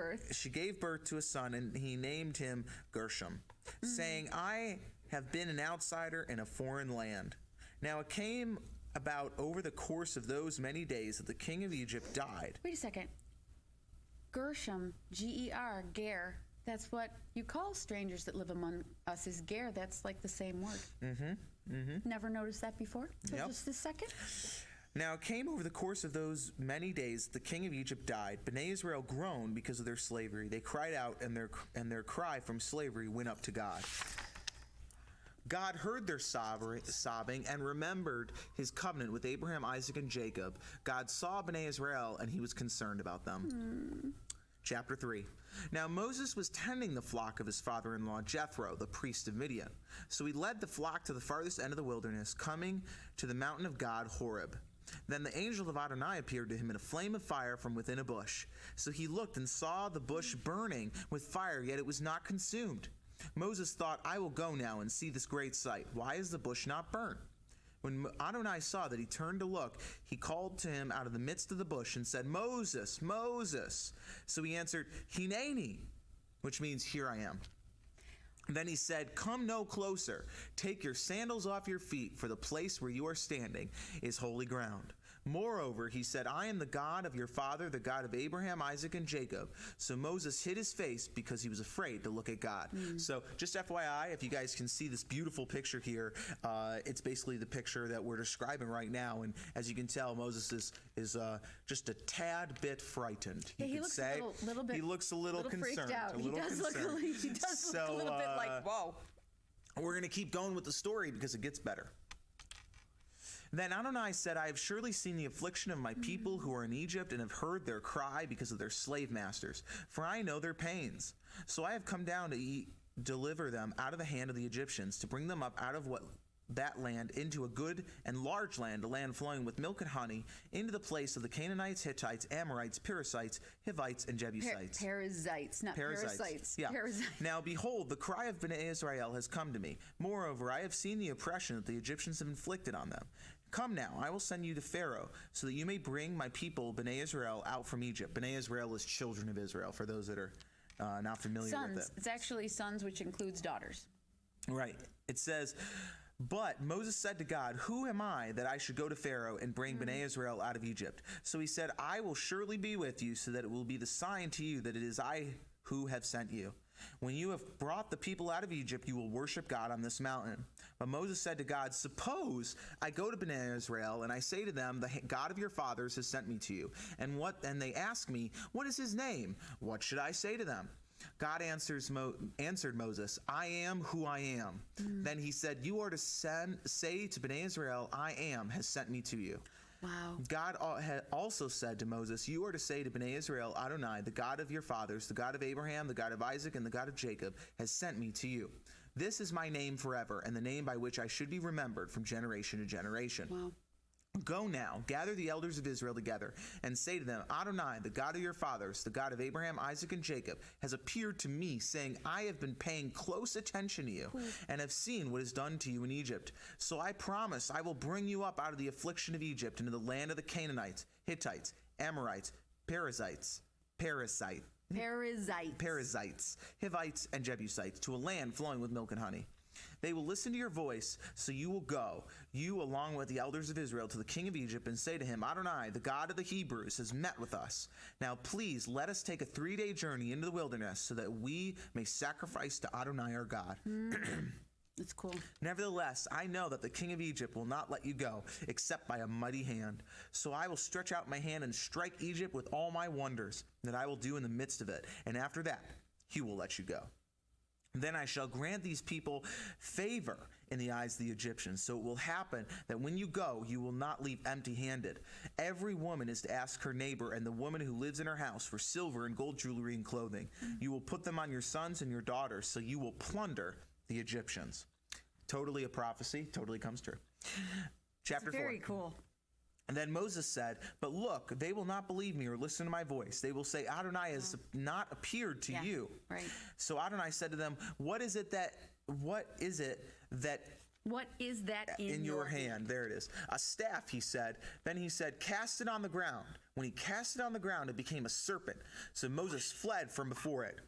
birth to a son, and he named him Gershom, saying, "I have been an outsider in a foreign land." Now it came about over the course of those many days that the king of Egypt died. Wait a second. Gershom, G-E-R, Ger. That's what you call strangers that live among us is Ger. That's like the same word. Never noticed that before? So Yep. just this second? Now it came over the course of those many days the king of Egypt died. Bnei Israel groaned because of their slavery. They cried out, and their cry from slavery went up to God. God heard their sobbing and remembered his covenant with Abraham, Isaac, and Jacob. God saw Bnei Israel, and he was concerned about them. Chapter 3. Now Moses was tending the flock of his father-in-law Jethro, the priest of Midian. So he led the flock to the farthest end of the wilderness, coming to the mountain of God, Horeb. Then the angel of Adonai appeared to him in a flame of fire from within a bush. So he looked and saw the bush burning with fire, yet it was not consumed. Moses thought, I will go now and see this great sight. Why is the bush not burnt? When Adonai saw that he turned to look, he called to him out of the midst of the bush and said, Moses, Moses. So he answered, Hineni, which means, here I am. Then he said, come no closer. Take your sandals off your feet, for the place where you are standing is holy ground. Moreover, he said, I am the God of your father, the God of Abraham, Isaac, and Jacob. So Moses hid his face because he was afraid to look at God. So just FYI, if you guys can see this beautiful picture here, it's basically the picture that we're describing right now. And as you can tell, Moses is just a tad bit frightened. Yeah, he looks a little bit. He looks a little concerned. Freaked out. He does look a little bit like, whoa. We're going to keep going with the story because it gets better. Then Adonai said, I have surely seen the affliction of my people who are in Egypt and have heard their cry because of their slave masters, for I know their pains. So I have come down to deliver them out of the hand of the Egyptians, to bring them up out of that land into a good and large land, a land flowing with milk and honey, into the place of the Canaanites, Hittites, Amorites, Perizzites, Hivites, and Jebusites. Perizzites, not parasites. Yeah. Perizzites. Now behold, the cry of Bnei Israel has come to me. Moreover, I have seen the oppression that the Egyptians have inflicted on them. Come now, I will send you to Pharaoh, so that you may bring my people, Bnei Israel, out from Egypt. Bnei Israel is children of Israel, for those that are not familiar with it. It's actually sons, which includes daughters. Right. It says, but Moses said to God, who am I that I should go to Pharaoh and bring Bnei Israel out of Egypt? So he said, I will surely be with you, so that it will be the sign to you that it is I who have sent you. When you have brought the people out of Egypt, you will worship God on this mountain. But Moses said to God, suppose I go to Bnei Israel and I say to them, the God of your fathers has sent me to you. And they ask me, what is his name? What should I say to them? God answered Moses, I am who I am. Then he said, you are to say to Bnei Israel, I am has sent me to you. Wow. God had also said to Moses, you are to say to Bnei Israel, Adonai, the God of your fathers, the God of Abraham, the God of Isaac, and the God of Jacob, has sent me to you. This is my name forever, and the name by which I should be remembered from generation to generation. Wow. Go now, gather the elders of Israel together, and say to them, Adonai, the God of your fathers, the God of Abraham, Isaac, and Jacob, has appeared to me, saying, I have been paying close attention to you, and have seen what is done to you in Egypt. So I promise I will bring you up out of the affliction of Egypt into the land of the Canaanites, Hittites, Amorites, Perizzites, Hivites, and Jebusites, to a land flowing with milk and honey. They will listen to your voice, so you will go, you along with the elders of Israel, to the king of Egypt and say to him, Adonai, the God of the Hebrews, has met with us. Now please let us take a 3-day journey into the wilderness so that we may sacrifice to Adonai our God. That's cool. Nevertheless, I know that the king of Egypt will not let you go, except by a mighty hand. So I will stretch out my hand and strike Egypt with all my wonders that I will do in the midst of it. And after that, he will let you go. Then I shall grant these people favor in the eyes of the Egyptians. So it will happen that when you go, you will not leave empty-handed. Every woman is to ask her neighbor and the woman who lives in her house for silver and gold jewelry and clothing. You will put them on your sons and your daughters, so you will plunder the Egyptians. Totally a prophecy, totally comes true. Chapter 4. Very cool. And then Moses said, but look, they will not believe me or listen to my voice. They will say, Adonai has not appeared to you. Right. So Adonai said to them, what is that in your hand? There it is. A staff, he said. Then he said, cast it on the ground. When he cast it on the ground, it became a serpent. So Moses fled from before it.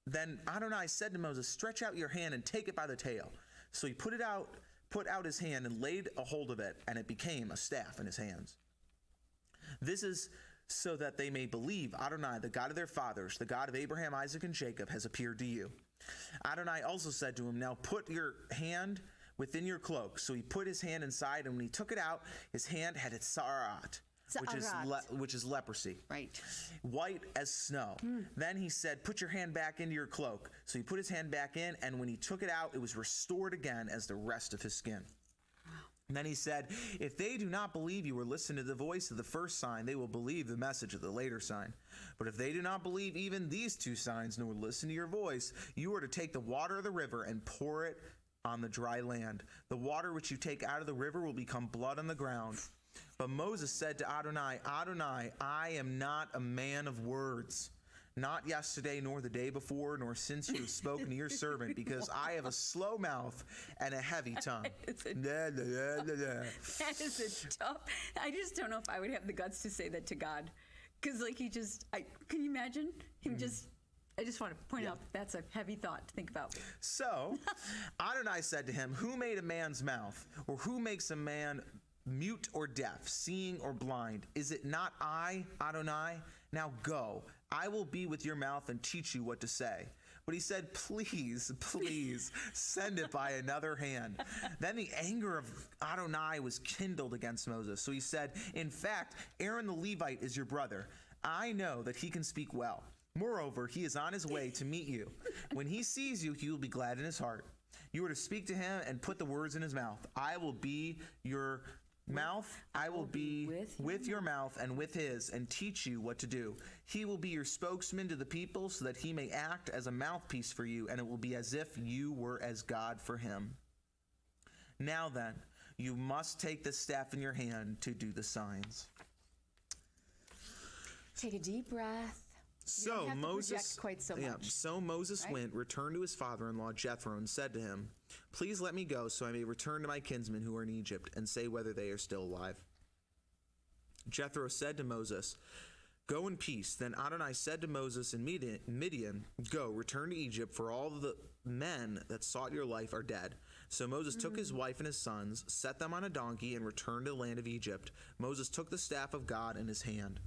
Then Adonai said to Moses, stretch out your hand and take it by the tail. So he put out his hand and laid a hold of it, and it became a staff in his hands. This is so that they may believe Adonai, the God of their fathers, the God of Abraham, Isaac, and Jacob, has appeared to you. Adonai also said to him, now put your hand within your cloak. So he put his hand inside, and when he took it out, his hand had its sarat, which is leprosy. Right. White as snow. Then he said, put your hand back into your cloak. So he put his hand back in, and when he took it out, it was restored again as the rest of his skin. And then he said, if they do not believe you or listen to the voice of the first sign, they will believe the message of the later sign. But if they do not believe even these two signs, nor listen to your voice, you are to take the water of the river and pour it on the dry land. The water which you take out of the river will become blood on the ground. But Moses said to Adonai, Adonai, I am not a man of words. Not yesterday, nor the day before, nor since you have spoken to your servant, because I have a slow mouth and a heavy tongue. That is a tough. I just don't know if I would have the guts to say that to God, because like can you imagine him just? I just want to point out that's a heavy thought to think about. So Adonai said to him, who made a man's mouth, or who makes a man mute or deaf, seeing or blind? Is it not I, Adonai? Now go, I will be with your mouth and teach you what to say. But he said, please, please, send it by another hand. Then the anger of Adonai was kindled against Moses. So he said, in fact, Aaron the Levite is your brother. I know that he can speak well. Moreover, he is on his way to meet you. When he sees you, he will be glad in his heart. You are to speak to him and put the words in his mouth. I will be your mouth, I will be with your mouth and with his, and teach you what to do. He will be your spokesman to the people, so that he may act as a mouthpiece for you, and it will be as if you were as God for him. Now then, you must take the staff in your hand to do the signs. Take a deep breath. So Moses, quite so much. So Moses went, returned to his father-in-law Jethro, and said to him, please let me go, so I may return to my kinsmen who are in Egypt, and say whether they are still alive. Jethro said to Moses, go in peace. Then Adonai said to Moses in Midian, go, return to Egypt, for all the men that sought your life are dead. So Moses took his wife and his sons, set them on a donkey, and returned to the land of Egypt. Moses took the staff of God in his hand.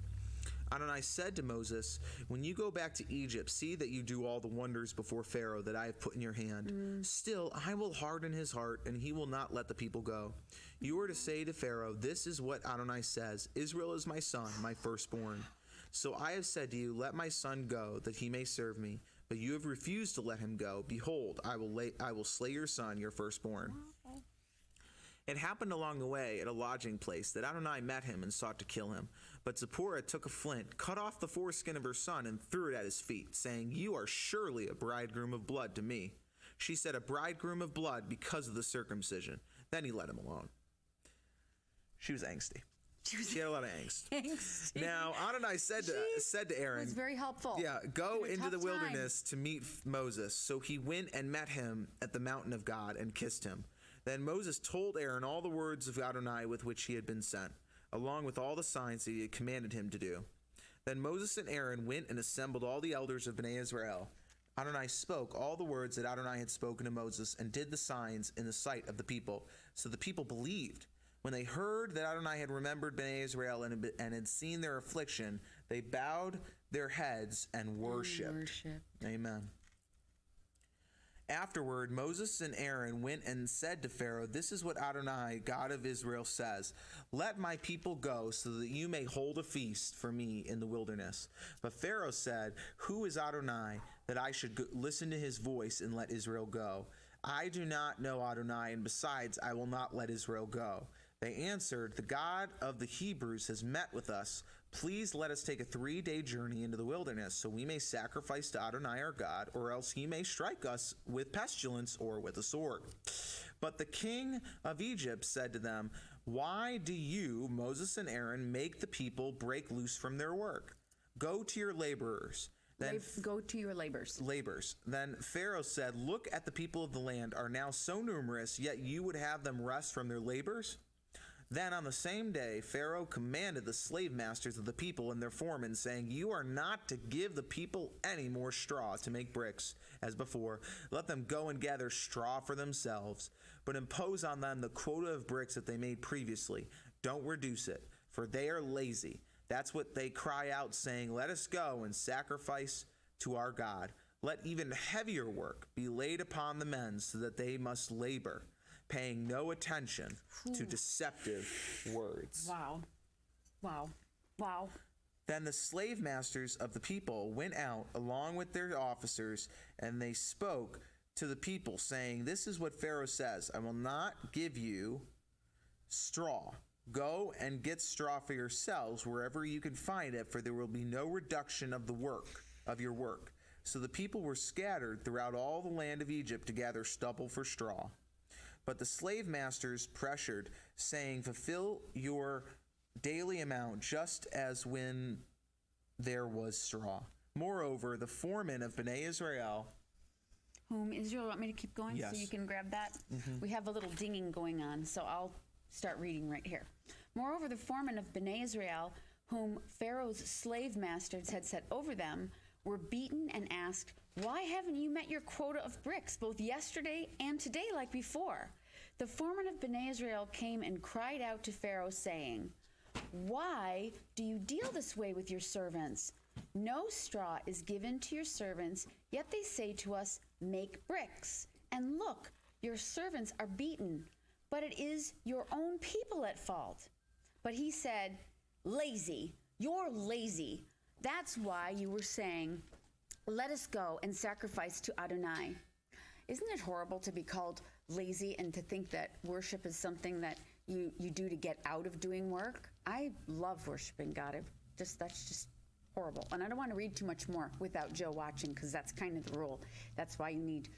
Adonai said to Moses, when you go back to Egypt, see that you do all the wonders before Pharaoh that I have put in your hand. Still, I will harden his heart, and he will not let the people go. You are to say to Pharaoh, this is what Adonai says, Israel is my son, my firstborn. So I have said to you, let my son go, that he may serve me. But you have refused to let him go. Behold, I will slay your son, your firstborn. It happened along the way at a lodging place that Adonai met him and sought to kill him. But Zipporah took a flint, cut off the foreskin of her son, and threw it at his feet, saying, you are surely a bridegroom of blood to me. She said, a bridegroom of blood because of the circumcision. Then he let him alone. She was angsty. She had a lot of angst. Now, Adonai said to Aaron, it was very helpful. Yeah, go in a into the tough wilderness to meet Moses. So he went and met him at the mountain of God and kissed him. Then Moses told Aaron all the words of Adonai with which he had been sent, along with all the signs that he had commanded him to do. Then Moses and Aaron went and assembled all the elders of Bnei Israel. Adonai spoke all the words that Adonai had spoken to Moses and did the signs in the sight of the people. So the people believed. When they heard that Adonai had remembered Bnei Israel and had seen their affliction, they bowed their heads and worshiped. Amen. Afterward, Moses and Aaron went and said to Pharaoh, this is what Adonai, God of Israel, says. Let my people go so that you may hold a feast for me in the wilderness. But Pharaoh said, who is Adonai that I should listen to his voice and let Israel go? I do not know Adonai, and besides, I will not let Israel go. They answered, the God of the Hebrews has met with us. Please let us take a 3-day journey into the wilderness, so we may sacrifice to Adonai our God, or else he may strike us with pestilence or with a sword. But the king of Egypt said to them, why do you, Moses and Aaron, make the people break loose from their work? Go to your laborers. Then go to your labors. Then Pharaoh said, look at the people of the land are now so numerous, yet you would have them rest from their labors? Then on the same day, Pharaoh commanded the slave masters of the people and their foremen, saying, you are not to give the people any more straw to make bricks, as before. Let them go and gather straw for themselves, but impose on them the quota of bricks that they made previously. Don't reduce it, for they are lazy. That's what they cry out, saying, let us go and sacrifice to our God. Let even heavier work be laid upon the men, so that they must labor, paying no attention to deceptive words. Wow. Wow. Wow. Then the slave masters of the people went out along with their officers, and they spoke to the people, saying, "This is what Pharaoh says, I will not give you straw. Go and get straw for yourselves wherever you can find it, for there will be no reduction of your work." So the people were scattered throughout all the land of Egypt to gather stubble for straw. But the slave masters pressured, saying, "Fulfill your daily amount, just as when there was straw." Moreover, the foreman of Bnei Israel, Whom Israel, want me to keep going Yes. so you can grab that? We have a little dinging going on, so I'll start reading right here. Moreover, the foreman of Bnei Israel, whom Pharaoh's slave masters had set over them, were beaten and asked, "Why haven't you met your quota of bricks, both yesterday and today like before?" The foreman of Bnei Israel came and cried out to Pharaoh, saying, "Why do you deal this way with your servants? No straw is given to your servants, yet they say to us, 'Make bricks.' And look, your servants are beaten, but it is your own people at fault." But he said, "Lazy, you're lazy. That's why you were saying, 'Let us go and sacrifice to Adonai.'" Isn't it horrible to be called lazy and to think that worship is something that you do to get out of doing work? I love worshiping God. That's just horrible. And I don't want to read too much more without Joe watching, because that's kind of the rule. That's why you need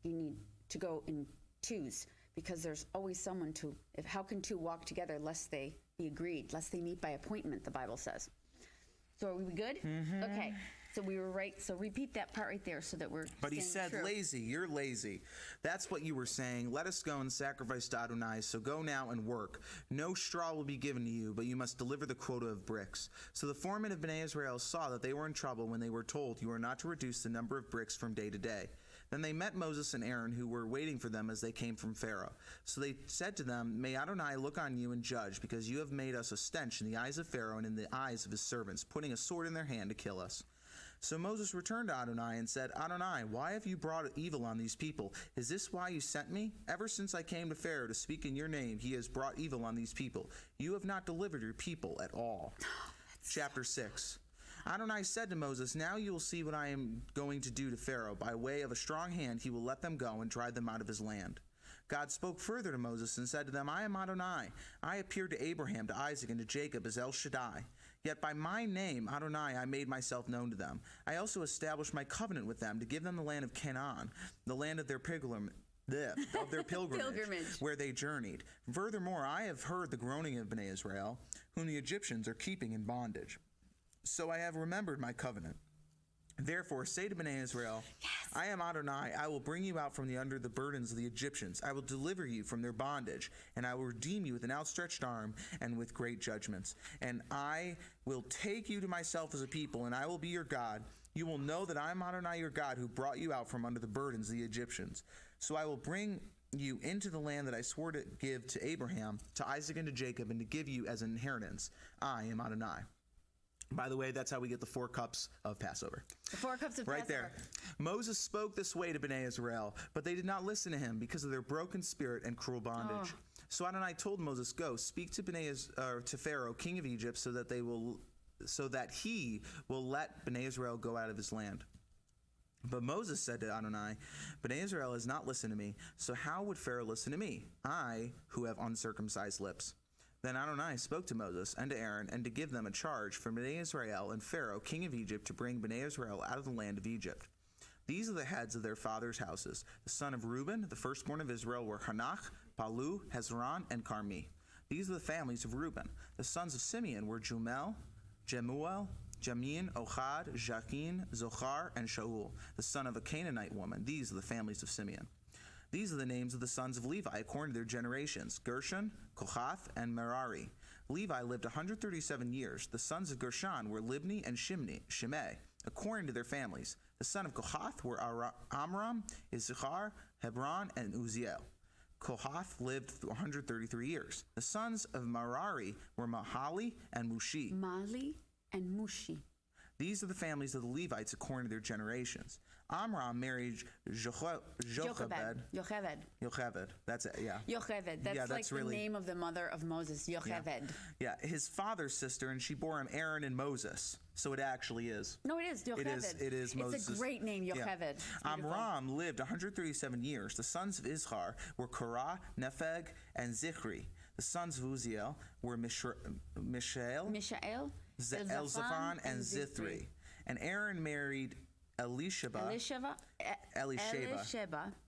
to go in twos, because there's always someone to. How can two walk together lest they be agreed, lest they meet by appointment? The Bible says. So are we good? Mm-hmm. Okay. So we were right. So repeat that part right there so that we're. But he said, true. "Lazy, you're lazy. That's what you were saying. Let us go and sacrifice to Adonai. So go now and work. No straw will be given to you, but you must deliver the quota of bricks." So the foreman of Bnei Israel saw that they were in trouble when they were told, "You are not to reduce the number of bricks from day to day." Then they met Moses and Aaron, who were waiting for them as they came from Pharaoh. So they said to them, "May Adonai look on you and judge, because you have made us a stench in the eyes of Pharaoh and in the eyes of his servants, putting a sword in their hand to kill us." So Moses returned to Adonai and said, "Adonai, why have you brought evil on these people? Is this why you sent me? Ever since I came to Pharaoh to speak in your name, he has brought evil on these people. You have not delivered your people at all." Chapter 6. Adonai said to Moses, "Now you will see what I am going to do to Pharaoh. By way of a strong hand he will let them go and drive them out of his land." God spoke further to Moses and said to them, "I am Adonai. I appeared to Abraham, to Isaac, and to Jacob as El Shaddai. Yet by my name, Adonai, I made myself known to them. I also established my covenant with them to give them the land of Canaan, the land of their pilgrimage, where they journeyed. Furthermore, I have heard the groaning of Bnei Israel, whom the Egyptians are keeping in bondage. So I have remembered my covenant. Therefore, say to Bnei Israel, I am Adonai. I will bring you out from under the burdens of the Egyptians. I will deliver you from their bondage, and I will redeem you with an outstretched arm and with great judgments. And I will take you to myself as a people, and I will be your God. You will know that I am Adonai your God, who brought you out from under the burdens of the Egyptians. So I will bring you into the land that I swore to give to Abraham, to Isaac, and to Jacob, and to give you as an inheritance. I am Adonai." By the way, that's how we get the 4 cups of Passover. The 4 cups of right Passover. there. Moses spoke this way to Bnei Israel, but they did not listen to him because of their broken spirit and cruel bondage. So Adonai told Moses, "Go, speak to to Pharaoh, king of Egypt, so that he will let Bnei Israel go out of his land." But Moses said to Adonai, "Bnei Israel has not listened to me, so how would Pharaoh listen to me, I who have uncircumcised lips?" Then Adonai spoke to Moses and to Aaron, and to give them a charge for Bnei Israel and Pharaoh, king of Egypt, to bring Bnei Israel out of the land of Egypt. These are the heads of their fathers' houses. The son of Reuben, the firstborn of Israel, were Hanach, Palu, Hezron, and Carmi. These are the families of Reuben. The sons of Simeon were Jumel, Jemuel, Jamin, Ohad, Jachin, Zochar, and Shaul, the son of a Canaanite woman. These are the families of Simeon. These are the names of the sons of Levi according to their generations: Gershon, Kohath, and Merari. Levi lived 137 years. The sons of Gershon were Libni and Shimei, according to their families. The son of Kohath were Amram, Issachar, Hebron, and Uziel. Kohath lived 133 years. The sons of Merari were Mahali and Mushi. Mali and Mushi. These are the families of the Levites according to their generations. Amram married Jochebed. Yocheved. That's it, yeah. Yocheved. That's, like the really, name of the mother of Moses, Yocheved. Yeah, his father's sister, and she bore him Aaron and Moses. So it actually is. No, it is Yocheved. It is Moses. It's a great name, Yocheved. Yeah. Amram lived 137 years. The sons of Izhar were Korah, Nepheg, and Zichri. The sons of Uziel were Mishael, Elzaphan, and Zithri. And Aaron married Elisheba.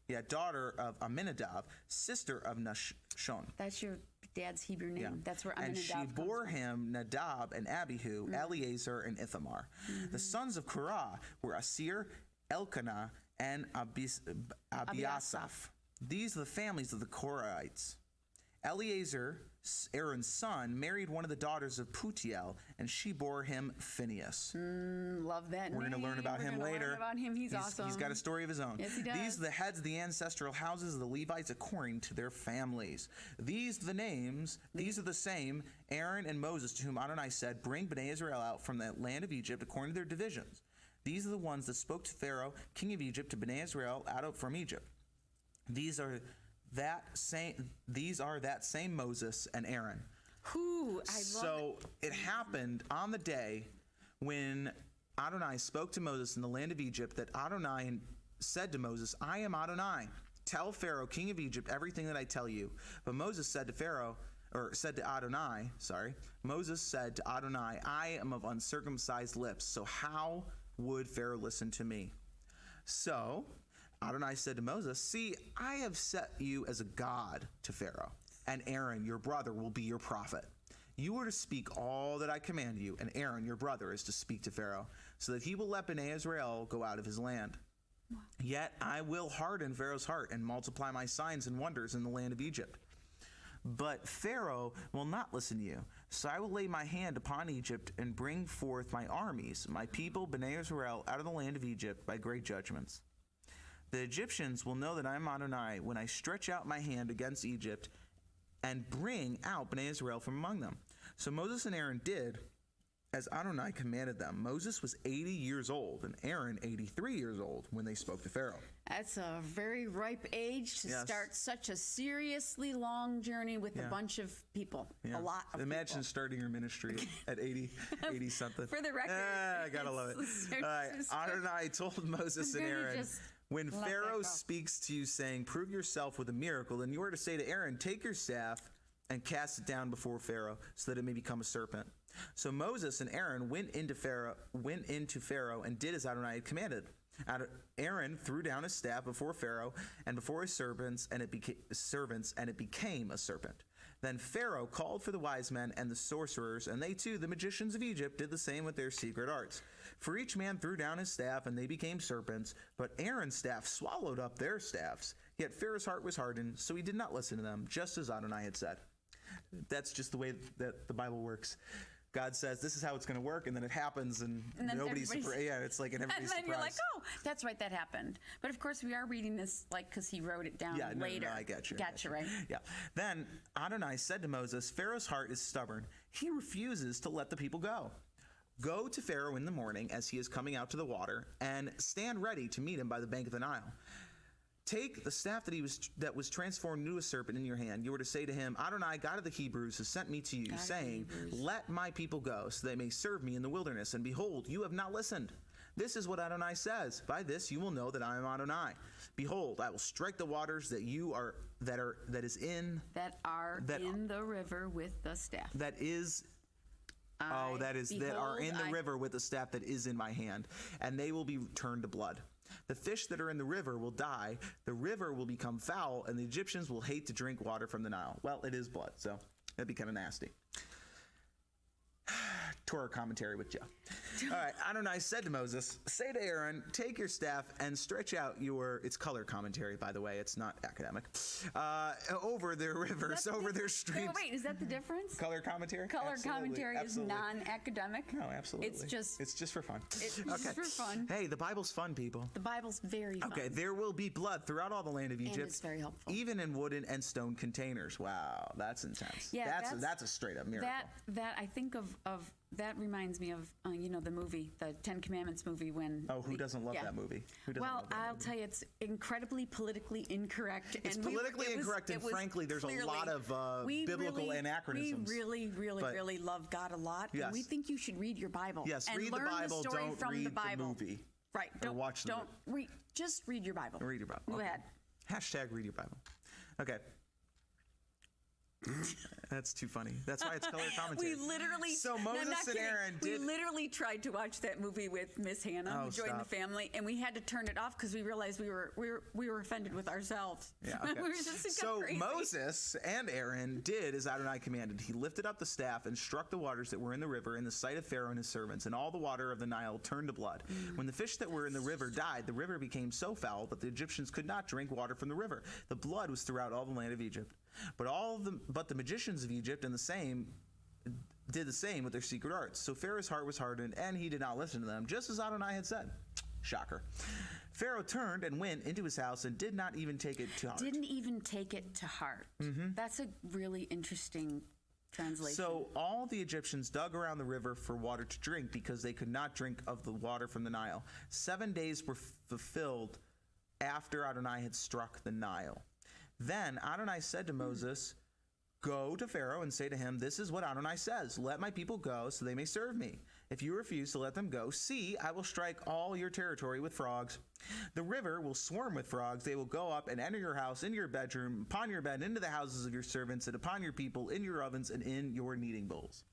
Yeah, daughter of Aminadab, sister of Nashon. That's your dad's Hebrew name. Yeah. That's where Aminadab and she comes bore from. him Nadab and Abihu, Eleazar and Ithamar. The sons of Korah were Asir, Elkanah, and Abiasaph. These are the families of the Korahites. Eleazar, Aaron's son, married one of the daughters of Putiel, and she bore him Phinehas. Love that name. We're going to learn about him later. Learn about him. He's awesome. He's got a story of his own. Yes, he does. These are the heads of the ancestral houses of the Levites according to their families. These are the names. These are the same Aaron and Moses, to whom Adonai said, "Bring Bnei Israel out from the land of Egypt according to their divisions." These are the ones that spoke to Pharaoh, king of Egypt, to Bnei Israel out from Egypt. These are that same Moses and Aaron. Who I love. So it happened on the day when Adonai spoke to Moses in the land of Egypt that Adonai said to Moses, "I am Adonai. Tell Pharaoh, king of Egypt, everything that I tell you." But Moses said to Adonai, Moses said to Adonai, "I am of uncircumcised lips, so how would Pharaoh listen to me?" So Adonai said to Moses, "See, I have set you as a god to Pharaoh, and Aaron, your brother, will be your prophet. You are to speak all that I command you, and Aaron, your brother, is to speak to Pharaoh, so that he will let Bnei Israel go out of his land. Wow. Yet I will harden Pharaoh's heart and multiply my signs and wonders in the land of Egypt. But Pharaoh will not listen to you. So I will lay my hand upon Egypt and bring forth my armies, my people, Bnei Israel, out of the land of Egypt by great judgments. The Egyptians will know that I am Adonai when I stretch out my hand against Egypt and bring out Bnei Israel from among them." So Moses and Aaron did as Adonai commanded them. Moses was 80 years old and Aaron 83 years old when they spoke to Pharaoh. That's a very ripe age to start such a seriously long journey with a bunch of people. Yeah. A lot of Imagine people. starting your ministry at 80 something. For the record. I gotta love it. All right. Adonai told Moses and Aaron, "When Pharaoh speaks to you saying, 'Prove yourself with a miracle,' then you are to say to Aaron, 'Take your staff and cast it down before Pharaoh so that it may become a serpent.'" So Moses and Aaron went into Pharaoh and did as Adonai had commanded. Aaron threw down his staff before Pharaoh and before his servants, and it became a serpent. Then Pharaoh called for the wise men and the sorcerers, and they too, the magicians of Egypt, did the same with their secret arts. For each man threw down his staff, and they became serpents, but Aaron's staff swallowed up their staffs. Yet Pharaoh's heart was hardened, so he did not listen to them, just as Adonai had said. That's just the way that the Bible works. God says, this is how it's going to work, and then it happens, and nobody's surprised. Yeah, it's like, and everybody's surprised. And then you're like, oh, that's right, that happened. But of course, we are reading this, like, because he wrote it down later. No, I got you. Gotcha, right? Yeah. Then Adonai said to Moses, "Pharaoh's heart is stubborn. He refuses to let the people go. Go to Pharaoh in the morning as he is coming out to the water, and stand ready to meet him by the bank of the Nile. Take the staff that was transformed into a serpent in your hand. You are to say to him, Adonai, God of the Hebrews, has sent me to you, saying, let my people go, so they may serve me in the wilderness. And behold, you have not listened. This is what Adonai says. By this you will know that I am Adonai. Behold, I will strike the waters that are in the river with the staff. That are in the river with the staff that is in my hand, and they will be turned to blood. The fish that are in the river will die, the river will become foul, and the Egyptians will hate to drink water from the Nile. Well, it is blood, so that'd be kind of nasty. Torah commentary with Jeff. All right, Adonai said to Moses, say to Aaron, take your staff and stretch out it's color commentary, by the way, it's not academic, over their rivers, over their streams. Wait, is that the difference? Color commentary? Color commentary is non-academic? No, absolutely. It's just for fun. It's just for fun. Hey, the Bible's fun, people. The Bible's very fun. Okay, there will be blood throughout all the land of Egypt. And it's very helpful. Even in wooden and stone containers. Wow, that's intense. Yeah, that's a straight up miracle. That I think of that reminds me of the movie, the Ten Commandments movie. When who doesn't love that movie? Who doesn't well, love that I'll movie? tell you, it's incredibly politically incorrect. It's politically incorrect, and frankly, there's a lot of biblical anachronisms. We really love God a lot, Yes. and we think you should read your Bible. Yes, and read the learn Bible. The story Don't from read the Bible. movie. Right. Don't watch the Don't read. Just read your Bible. Read your Bible. Go Okay. ahead. Hashtag read your Bible. Okay. That's too funny. That's why it's color commentary. We literally. So no, Moses not and kidding. Aaron did. We literally tried to watch that movie with Miss Hannah, Oh, who joined stop. the family, and we had to turn it off because we realized we were offended with ourselves. Yeah, okay. We were just So crazy. Moses and Aaron did as Adonai commanded. He lifted up the staff and struck the waters that were in the river in the sight of Pharaoh and his servants, and all the water of the Nile turned to blood. When the fish that were in the river died, the river became so foul that the Egyptians could not drink water from the river. The blood was throughout all the land of Egypt. But the magicians of Egypt did the same with their secret arts. So Pharaoh's heart was hardened, and he did not listen to them, just as Adonai had said. Shocker. Pharaoh turned and went into his house and did not even take it to heart. Didn't even take it to heart. That's a really interesting translation. So all the Egyptians dug around the river for water to drink because they could not drink of the water from the Nile. 7 days were fulfilled after Adonai had struck the Nile. Then Adonai said to Moses, "Go to Pharaoh and say to him, 'This is what Adonai says. Let my people go so they may serve me. If you refuse to let them go, see, I will strike all your territory with frogs. The river will swarm with frogs. They will go up and enter your house, into your bedroom, upon your bed, into the houses of your servants, and upon your people, in your ovens, and in your kneading bowls.'"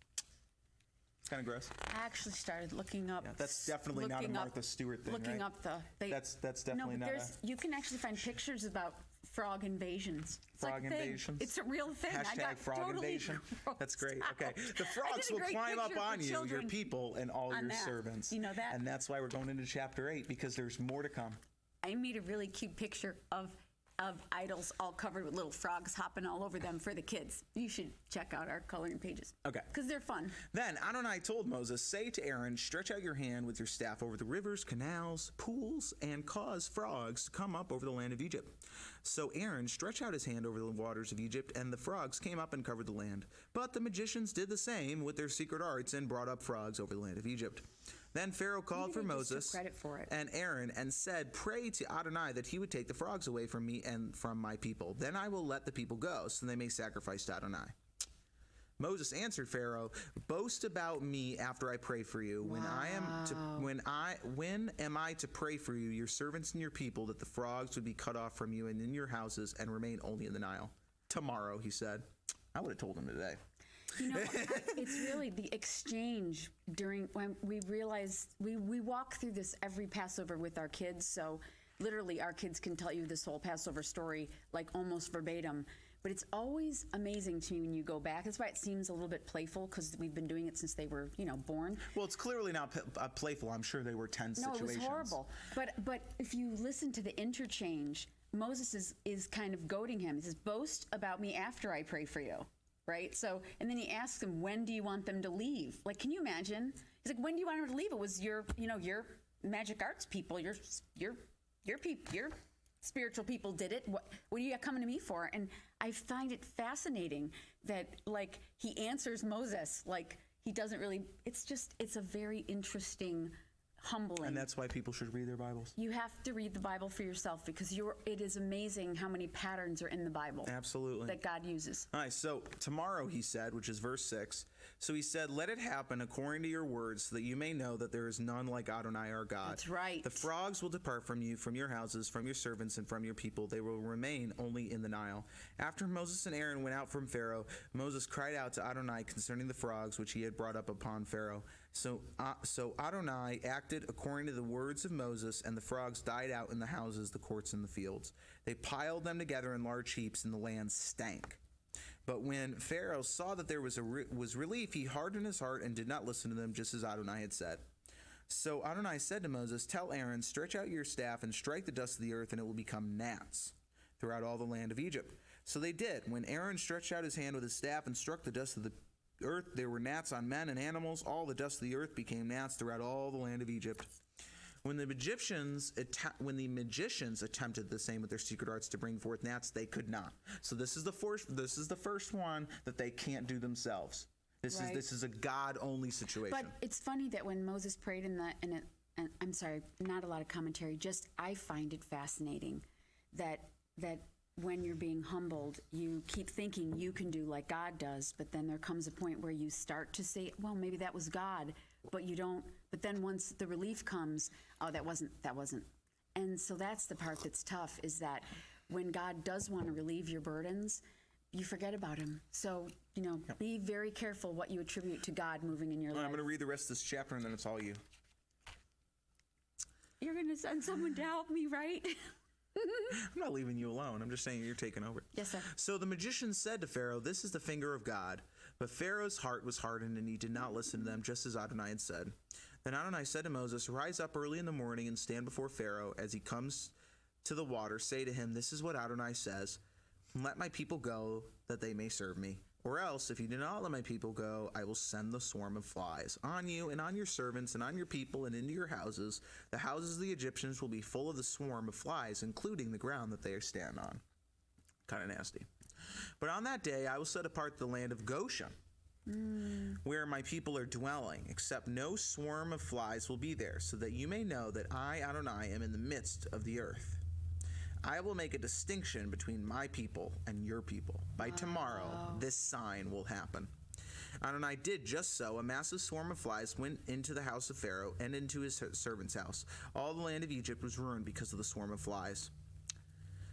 It's kind of gross. I actually started looking up. That's definitely not a Martha Stewart thing, Looking right? up That's definitely no, not but you can actually find pictures about frog invasions. It's Frog like a thing. invasions? It's a real thing. I Hashtag got frog totally invasion. That's great. grossed Okay. out. The I frogs did a will great climb up picture on for you, your children people, and all on your that. servants. You know that? And that's why we're going into chapter 8, because there's more to come. I made a really cute picture of idols all covered with little frogs hopping all over them for the kids. You should check out our coloring pages. Okay. Because they're fun. Then Adonai told Moses, "Say to Aaron, stretch out your hand with your staff over the rivers, canals, pools, and cause frogs to come up over the land of Egypt." So Aaron stretched out his hand over the waters of Egypt, and the frogs came up and covered the land. But the magicians did the same with their secret arts and brought up frogs over the land of Egypt. Then Pharaoh called for Maybe they just took Moses credit for it. and Aaron and said, "Pray to Adonai that he would take the frogs away from me and from my people. Then I will let the people go, so they may sacrifice to Adonai." Moses answered Pharaoh, "Boast about me after I pray for you. When am I to pray for you, your servants and your people, that the frogs would be cut off from you and in your houses and remain only in the Nile?" "Tomorrow," he said. I would have told him today. You know, it's really the exchange during when we realize we walk through this every Passover with our kids. So literally our kids can tell you this whole Passover story like almost verbatim. But it's always amazing to me when you go back. That's why it seems a little bit playful, because we've been doing it since they were, born. Well, it's clearly not playful. I'm sure they were tense No, situations. it was horrible. But if you listen to the interchange, Moses is kind of goading him. He says, "Boast about me after I pray for you." Right? So, and then he asks him, "When do you want them to leave?" Like, can you imagine? He's like, "When do you want them to leave?" It was your magic arts people, your people, your spiritual people did it. What are you coming to me for? And I find it fascinating that, like, he answers Moses like he doesn't really. It's a very interesting, humbling. And that's why people should read their Bibles. You have to read the Bible for yourself, because it is amazing how many patterns are in the Bible. Absolutely. That God uses. All right, so tomorrow, he said, which is verse 6, so he said, "Let it happen according to your words, so that you may know that there is none like Adonai our God." That's right. "The frogs will depart from you, from your houses, from your servants, and from your people. They will remain only in the Nile." After Moses and Aaron went out from Pharaoh, Moses cried out to Adonai concerning the frogs which he had brought up upon Pharaoh. So Adonai acted according to the words of Moses, and the frogs died out in the houses, the courts, and the fields. They piled them together in large heaps, and the land stank. But when Pharaoh saw that there was relief, he hardened his heart and did not listen to them, just as Adonai had said. So Adonai said to Moses, "Tell Aaron, stretch out your staff and strike the dust of the earth, and it will become gnats throughout all the land of Egypt." So they did. When Aaron stretched out his hand with his staff and struck the dust of the earth, there were gnats on men and animals. All the dust of the earth became gnats throughout all the land of Egypt. When the magicians attempted the same with their secret arts to bring forth gnats, they could not. So this is the first one that they can't do themselves. This is a God only situation. But it's funny that when Moses prayed and I'm sorry, not a lot of commentary, just I find it fascinating that when you're being humbled, you keep thinking you can do like God does, but then there comes a point where you start to say, well, maybe that was God, but you don't. But then once the relief comes, oh, that wasn't. And so that's the part that's tough, is that when God does want to relieve your burdens, you forget about him. So, be very careful what you attribute to God moving in your life. I'm going to read the rest of this chapter, and then it's all you. You're going to send someone to help me, right? I'm not leaving you alone. I'm just saying you're taking over. Yes, sir. So the magician said to Pharaoh, "This is the finger of God." But Pharaoh's heart was hardened, and he did not listen to them, just as Adonai had said. Then Adonai said to Moses, "Rise up early in the morning and stand before Pharaoh. As he comes to the water, say to him, 'This is what Adonai says. Let my people go, that they may serve me. Or else, if you do not let my people go, I will send the swarm of flies on you and on your servants and on your people and into your houses. The houses of the Egyptians will be full of the swarm of flies, including the ground that they stand on.'" Kind of nasty. "But on that day, I will set apart the land of Goshen, where my people are dwelling, except no swarm of flies will be there, so that you may know that I, Adonai, am in the midst of the earth. I will make a distinction between my people and your people. By tomorrow, this sign will happen." Adonai did just so. A massive swarm of flies went into the house of Pharaoh and into his servant's house. All the land of Egypt was ruined because of the swarm of flies.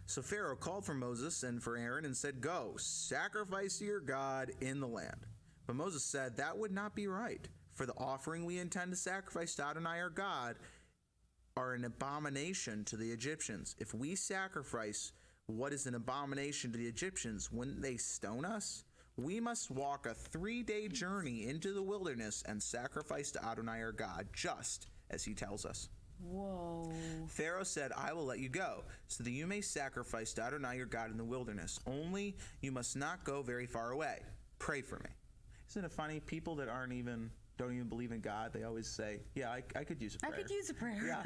So Pharaoh called for Moses and for Aaron and said, "Go, sacrifice to your God in the land." But Moses said, "That would not be right, for the offering we intend to sacrifice to Adonai our God are an abomination to the Egyptians. If we sacrifice what is an abomination to the Egyptians, wouldn't they stone us? We must walk a 3-day journey into the wilderness and sacrifice to Adonai our God, just as he tells us." Whoa. Pharaoh said, "I will let you go, so that you may sacrifice to Adonai your God in the wilderness. Only you must not go very far away. Pray for me." Isn't it funny? People that don't even believe in God, they always say, "Yeah, I could use a prayer." I could use a prayer. Yeah.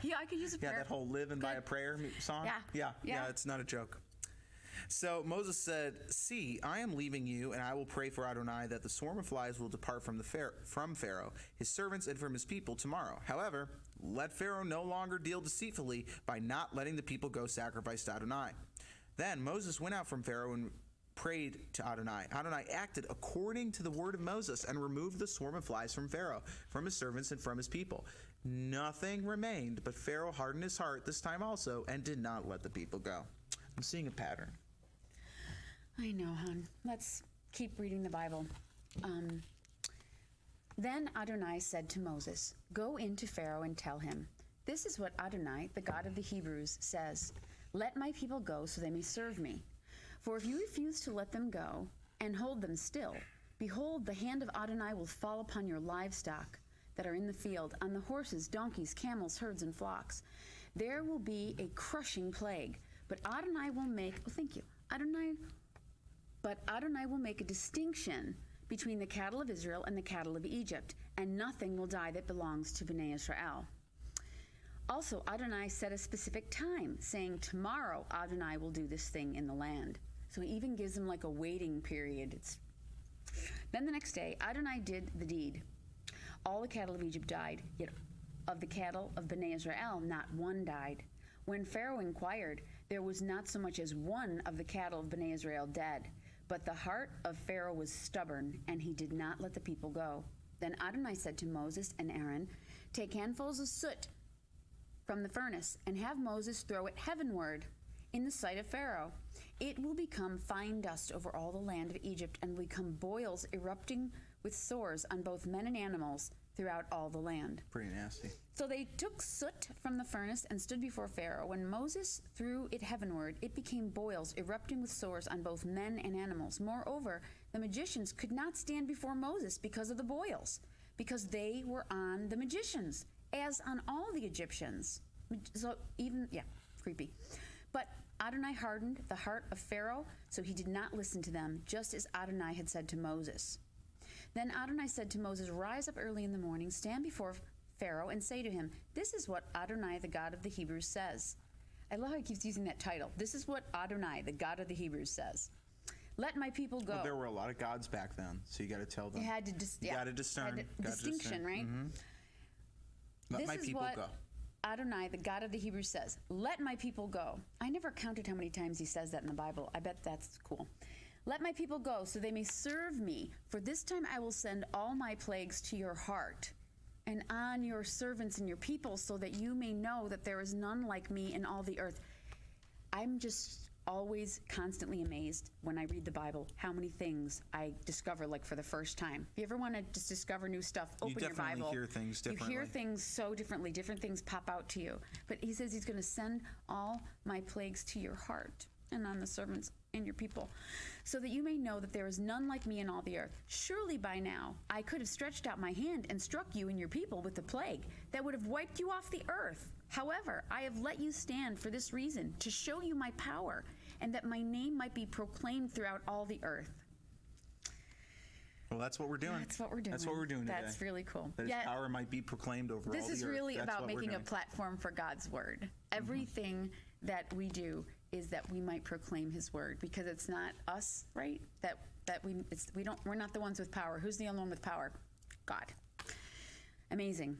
Yeah, I could use a prayer. Yeah, that whole "live and by a prayer" song. Yeah. Yeah, it's not a joke. So Moses said, "See, I am leaving you, and I will pray for Adonai that the swarm of flies will depart from Pharaoh, his servants, and from his people tomorrow. However, let Pharaoh no longer deal deceitfully by not letting the people go sacrifice to Adonai." Then Moses went out from Pharaoh and prayed to Adonai. Adonai acted according to the word of Moses and removed the swarm of flies from Pharaoh, from his servants, and from his people. Nothing remained, but Pharaoh hardened his heart this time also and did not let the people go. I'm seeing a pattern. I know, hon. Let's keep reading the Bible. Then Adonai said to Moses, "Go into Pharaoh and tell him, 'This is what Adonai, the God of the Hebrews, says. Let my people go so they may serve me. For if you refuse to let them go and hold them still, behold, the hand of Adonai will fall upon your livestock that are in the field, on the horses, donkeys, camels, herds, and flocks. There will be a crushing plague, but Adonai will make, Adonai will make a distinction between the cattle of Israel and the cattle of Egypt, and nothing will die that belongs to Bnei Israel.' Also, Adonai set a specific time, saying, 'Tomorrow Adonai will do this thing in the land.'" So he even gives them like a waiting period. Then the next day, Adonai did the deed. All the cattle of Egypt died, yet of the cattle of Bnei Israel, not one died. When Pharaoh inquired, there was not so much as one of the cattle of Bnei Israel dead. But the heart of Pharaoh was stubborn, and he did not let the people go. Then Adonai said to Moses and Aaron, "Take handfuls of soot from the furnace and have Moses throw it heavenward in the sight of Pharaoh. It will become fine dust over all the land of Egypt and will become boils erupting with sores on both men and animals throughout all the land." Pretty nasty. So they took soot from the furnace and stood before Pharaoh. When Moses threw it heavenward, it became boils erupting with sores on both men and animals. Moreover, the magicians could not stand before Moses because of the boils, because they were on the magicians, as on all the Egyptians. So creepy. But Adonai hardened the heart of Pharaoh, so he did not listen to them, just as Adonai had said to Moses. Then Adonai said to Moses, "Rise up early in the morning, stand before Pharaoh, and say to him, 'This is what Adonai, the God of the Hebrews, says.'" I love how he keeps using that title. "This is what Adonai, the God of the Hebrews, says. let my people go. Well, there were a lot of gods back then, so you got to tell them. You had to got to discern. Distinction, right? Let my people go. Adonai, the God of the Hebrews, says, let my people go. I never counted how many times he says that in the Bible. I bet that's cool. Let my people go so they may serve me. For this time I will send all my plagues to your heart and on your servants and your people, so that you may know that there is none like me in all the earth. I'm just always constantly amazed when I read the Bible how many things I discover like for the first time. If you ever want to just discover new stuff, open your Bible. You definitely hear things differently. You hear things so differently. Different things pop out to you. But he says he's going to send all my plagues to your heart and on the servants and your people, so that you may know that there is none like me in all the earth. Surely by now I could have stretched out my hand and struck you and your people with the plague that would have wiped you off the earth. However, I have let you stand for this reason, to show you my power, and that my name might be proclaimed throughout all the earth. Well, that's what we're doing. That's what we're doing. That's what we're doing today. That's really cool. That his power might be proclaimed over all the earth. This is really That's about what we're making a doing. platform for God's word. Everything that we do is that we might proclaim his word, because it's not us, right? We're not the ones with power. Who's the only one with power? God. Amazing.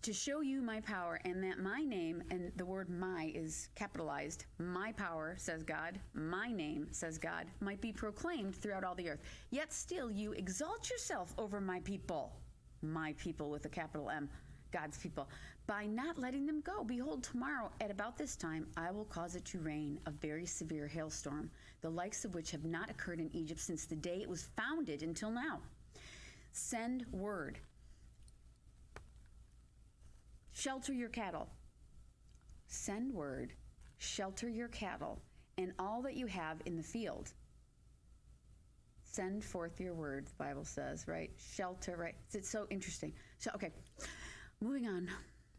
To show you my power, and that my name, and the word my is capitalized, my power, says God, my name, says God, might be proclaimed throughout all the earth. Yet still you exalt yourself over my people with a capital M, God's people, by not letting them go. Behold, tomorrow at about this time I will cause it to rain a very severe hailstorm, the likes of which have not occurred in Egypt since the day it was founded until now. Send word. Shelter your cattle. Send word, shelter your cattle, and all that you have in the field. Send forth your word, the Bible says, right? Shelter, right? It's so interesting. So, okay, moving on.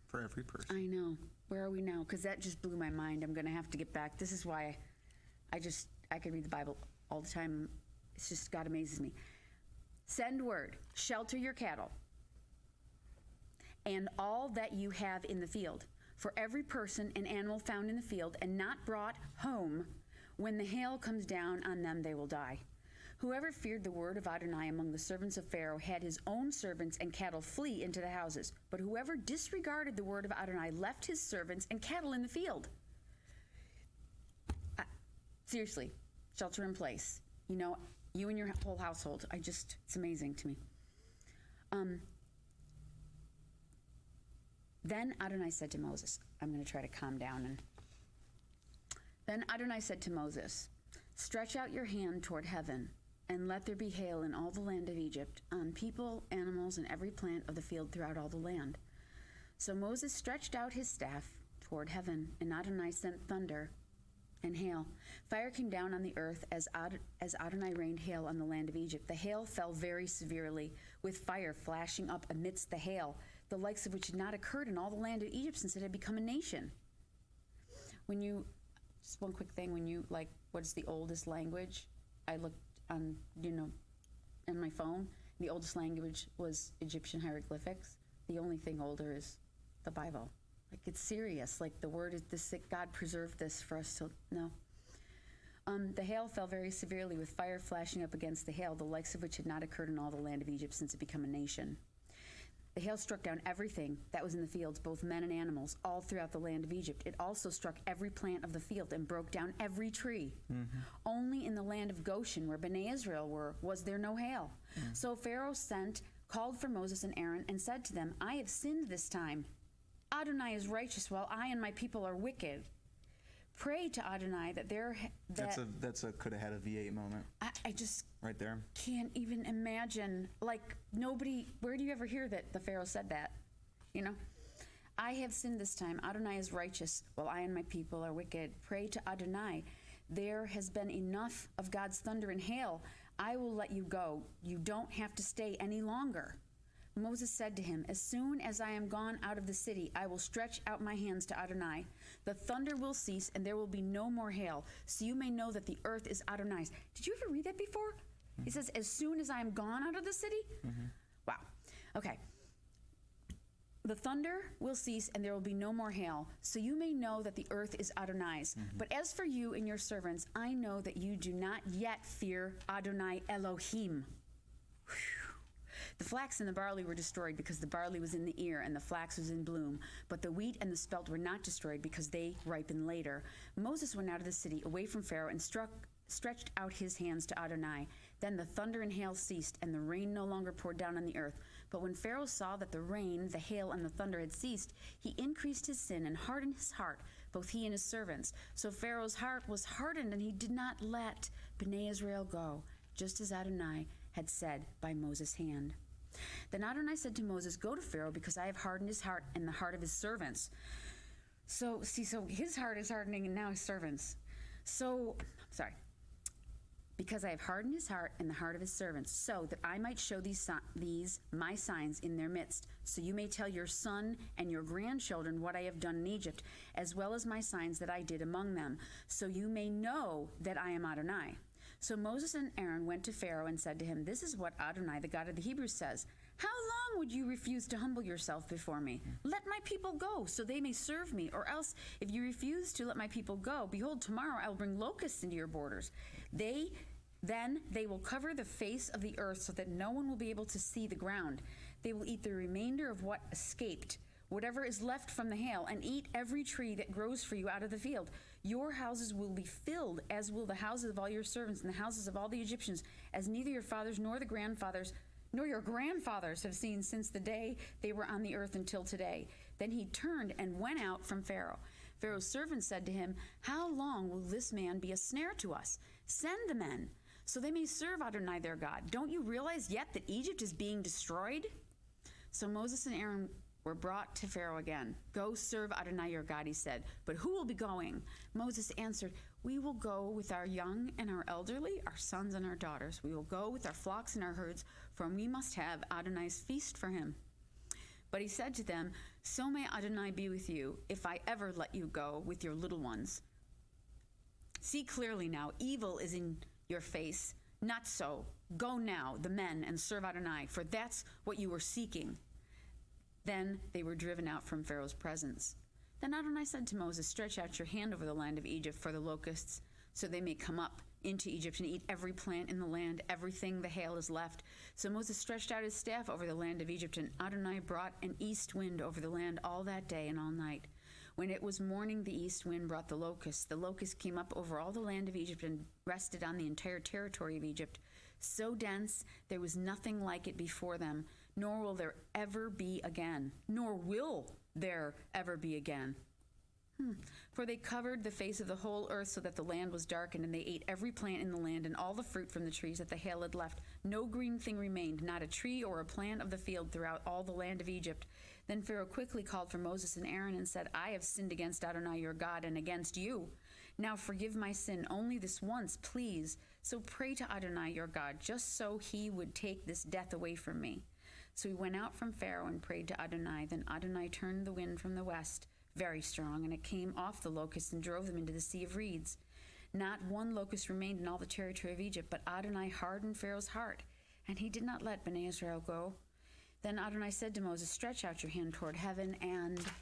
For every person. I know. Where are we now? Because that just blew my mind. I'm going to have to get back. This is why I could read the Bible all the time. It's just, God amazes me. Send word, shelter your cattle, and all that you have in the field. For every person and animal found in the field and not brought home, when the hail comes down on them, they will die. Whoever feared the word of Adonai among the servants of Pharaoh had his own servants and cattle flee into the houses. But whoever disregarded the word of Adonai left his servants and cattle in the field. Seriously, shelter in place. You know, you and your whole household. It's amazing to me. Then Adonai said to Moses, I'm going to try to calm down. Then Adonai said to Moses, stretch out your hand toward heaven, and let there be hail in all the land of Egypt, on people, animals, and every plant of the field throughout all the land. So Moses stretched out his staff toward heaven, and Adonai sent thunder and hail. Fire came down on the earth as Adonai rained hail on the land of Egypt. The hail fell very severely, with fire flashing up amidst the hail, the likes of which had not occurred in all the land of Egypt since it had become a nation. Just one quick thing, what is the oldest language? I looked on, on my phone. The oldest language was Egyptian hieroglyphics. The only thing older is the Bible. It's serious. The word is this, that God preserved this for us to know. The hail fell very severely, with fire flashing up against the hail, the likes of which had not occurred in all the land of Egypt since it became a nation. The hail struck down everything that was in the fields, both men and animals, all throughout the land of Egypt. It also struck every plant of the field and broke down every tree. Mm-hmm. Only in the land of Goshen, where Bnei Israel were, was there no hail. Mm. So Pharaoh called for Moses and Aaron, and said to them, I have sinned this time. Adonai is righteous, while I and my people are wicked. Pray to Adonai that That's a could have had a V8 moment. I just right there. Can't even imagine. Nobody. Where do you ever hear that the Pharaoh said that? I have sinned this time. Adonai is righteous, while I and my people are wicked. Pray to Adonai. There has been enough of God's thunder and hail. I will let you go. You don't have to stay any longer. Moses said to him, as soon as I am gone out of the city, I will stretch out my hands to Adonai. The thunder will cease, and there will be no more hail, so you may know that the earth is Adonai's. Did you ever read that before? Mm-hmm. He says, as soon as I am gone out of the city? Mm-hmm. Wow. Okay. the thunder will cease and there will be no more hail, so you may know that the earth is Adonai's. But as for you and your servants, I know that you do not yet fear Adonai Elohim. Whew. The flax and the barley were destroyed because the barley was in the ear and the flax was in bloom. But the wheat and the spelt were not destroyed because they ripen later. Moses went out of the city away from Pharaoh and stretched out his hands to Adonai. Then the thunder and hail ceased, and the rain no longer poured down on the earth. But when Pharaoh saw that the rain, the hail, and the thunder had ceased, he increased his sin and hardened his heart, both he and his servants. So Pharaoh's heart was hardened, and he did not let Bnei Israel go, just as Adonai had said by Moses' hand. Then Adonai said to Moses, "Go to Pharaoh, because I have hardened his heart and the heart of his servants." So his heart is hardening, and now his servants. Because I have hardened his heart and the heart of his servants, so that I might show these my signs in their midst, so you may tell your son and your grandchildren what I have done in Egypt, as well as my signs that I did among them, so you may know that I am Adonai. So Moses and Aaron went to Pharaoh and said to him, "This is what Adonai, the God of the Hebrews, says. How long would you refuse to humble yourself before me? Let my people go, so they may serve me. Or else, if you refuse to let my people go, behold, tomorrow I will bring locusts into your borders. Then they will cover the face of the earth so that no one will be able to see the ground. They will eat the remainder of what escaped, whatever is left from the hail, and eat every tree that grows for you out of the field. Your houses will be filled, as will the houses of all your servants and the houses of all the Egyptians, as neither your fathers nor your grandfathers have seen since the day they were on the earth until today." Then he turned and went out from Pharaoh. Pharaoh's servants said to him, "How long will this man be a snare to us? Send the men, so they may serve Adonai their God. Don't you realize yet that Egypt is being destroyed?" So Moses and Aaron were brought to Pharaoh again. "Go serve Adonai your God," he said. "But who will be going?" Moses answered, "We will go with our young and our elderly, our sons and our daughters. We will go with our flocks and our herds, for we must have Adonai's feast for him." But he said to them, "So may Adonai be with you, if I ever let you go with your little ones. See clearly now, evil is in your face. Not so. Go now, the men, and serve Adonai, for that's what you were seeking." Then they were driven out from Pharaoh's presence. Then Adonai said to Moses, "Stretch out your hand over the land of Egypt for the locusts, so they may come up into Egypt and eat every plant in the land, everything the hail is left." So Moses stretched out his staff over the land of Egypt, and Adonai brought an east wind over the land all that day and all night. When it was morning, the east wind brought the locusts. The locusts came up over all the land of Egypt and rested on the entire territory of Egypt. So dense, there was nothing like it before them, nor will there ever be again. For they covered the face of the whole earth so that the land was darkened, and they ate every plant in the land and all the fruit from the trees that the hail had left. No green thing remained, not a tree or a plant of the field throughout all the land of Egypt. Then Pharaoh quickly called for Moses and Aaron and said, "I have sinned against Adonai your God and against you. Now forgive my sin only this once, please. So pray to Adonai your God, just so he would take this death away from me." So he went out from Pharaoh and prayed to Adonai. Then Adonai turned the wind from the west, very strong, and it came off the locusts and drove them into the Sea of Reeds. Not one locust remained in all the territory of Egypt, but Adonai hardened Pharaoh's heart, and he did not let Bnei Israel go. Then Adonai said to Moses, "Stretch out your hand toward heaven, and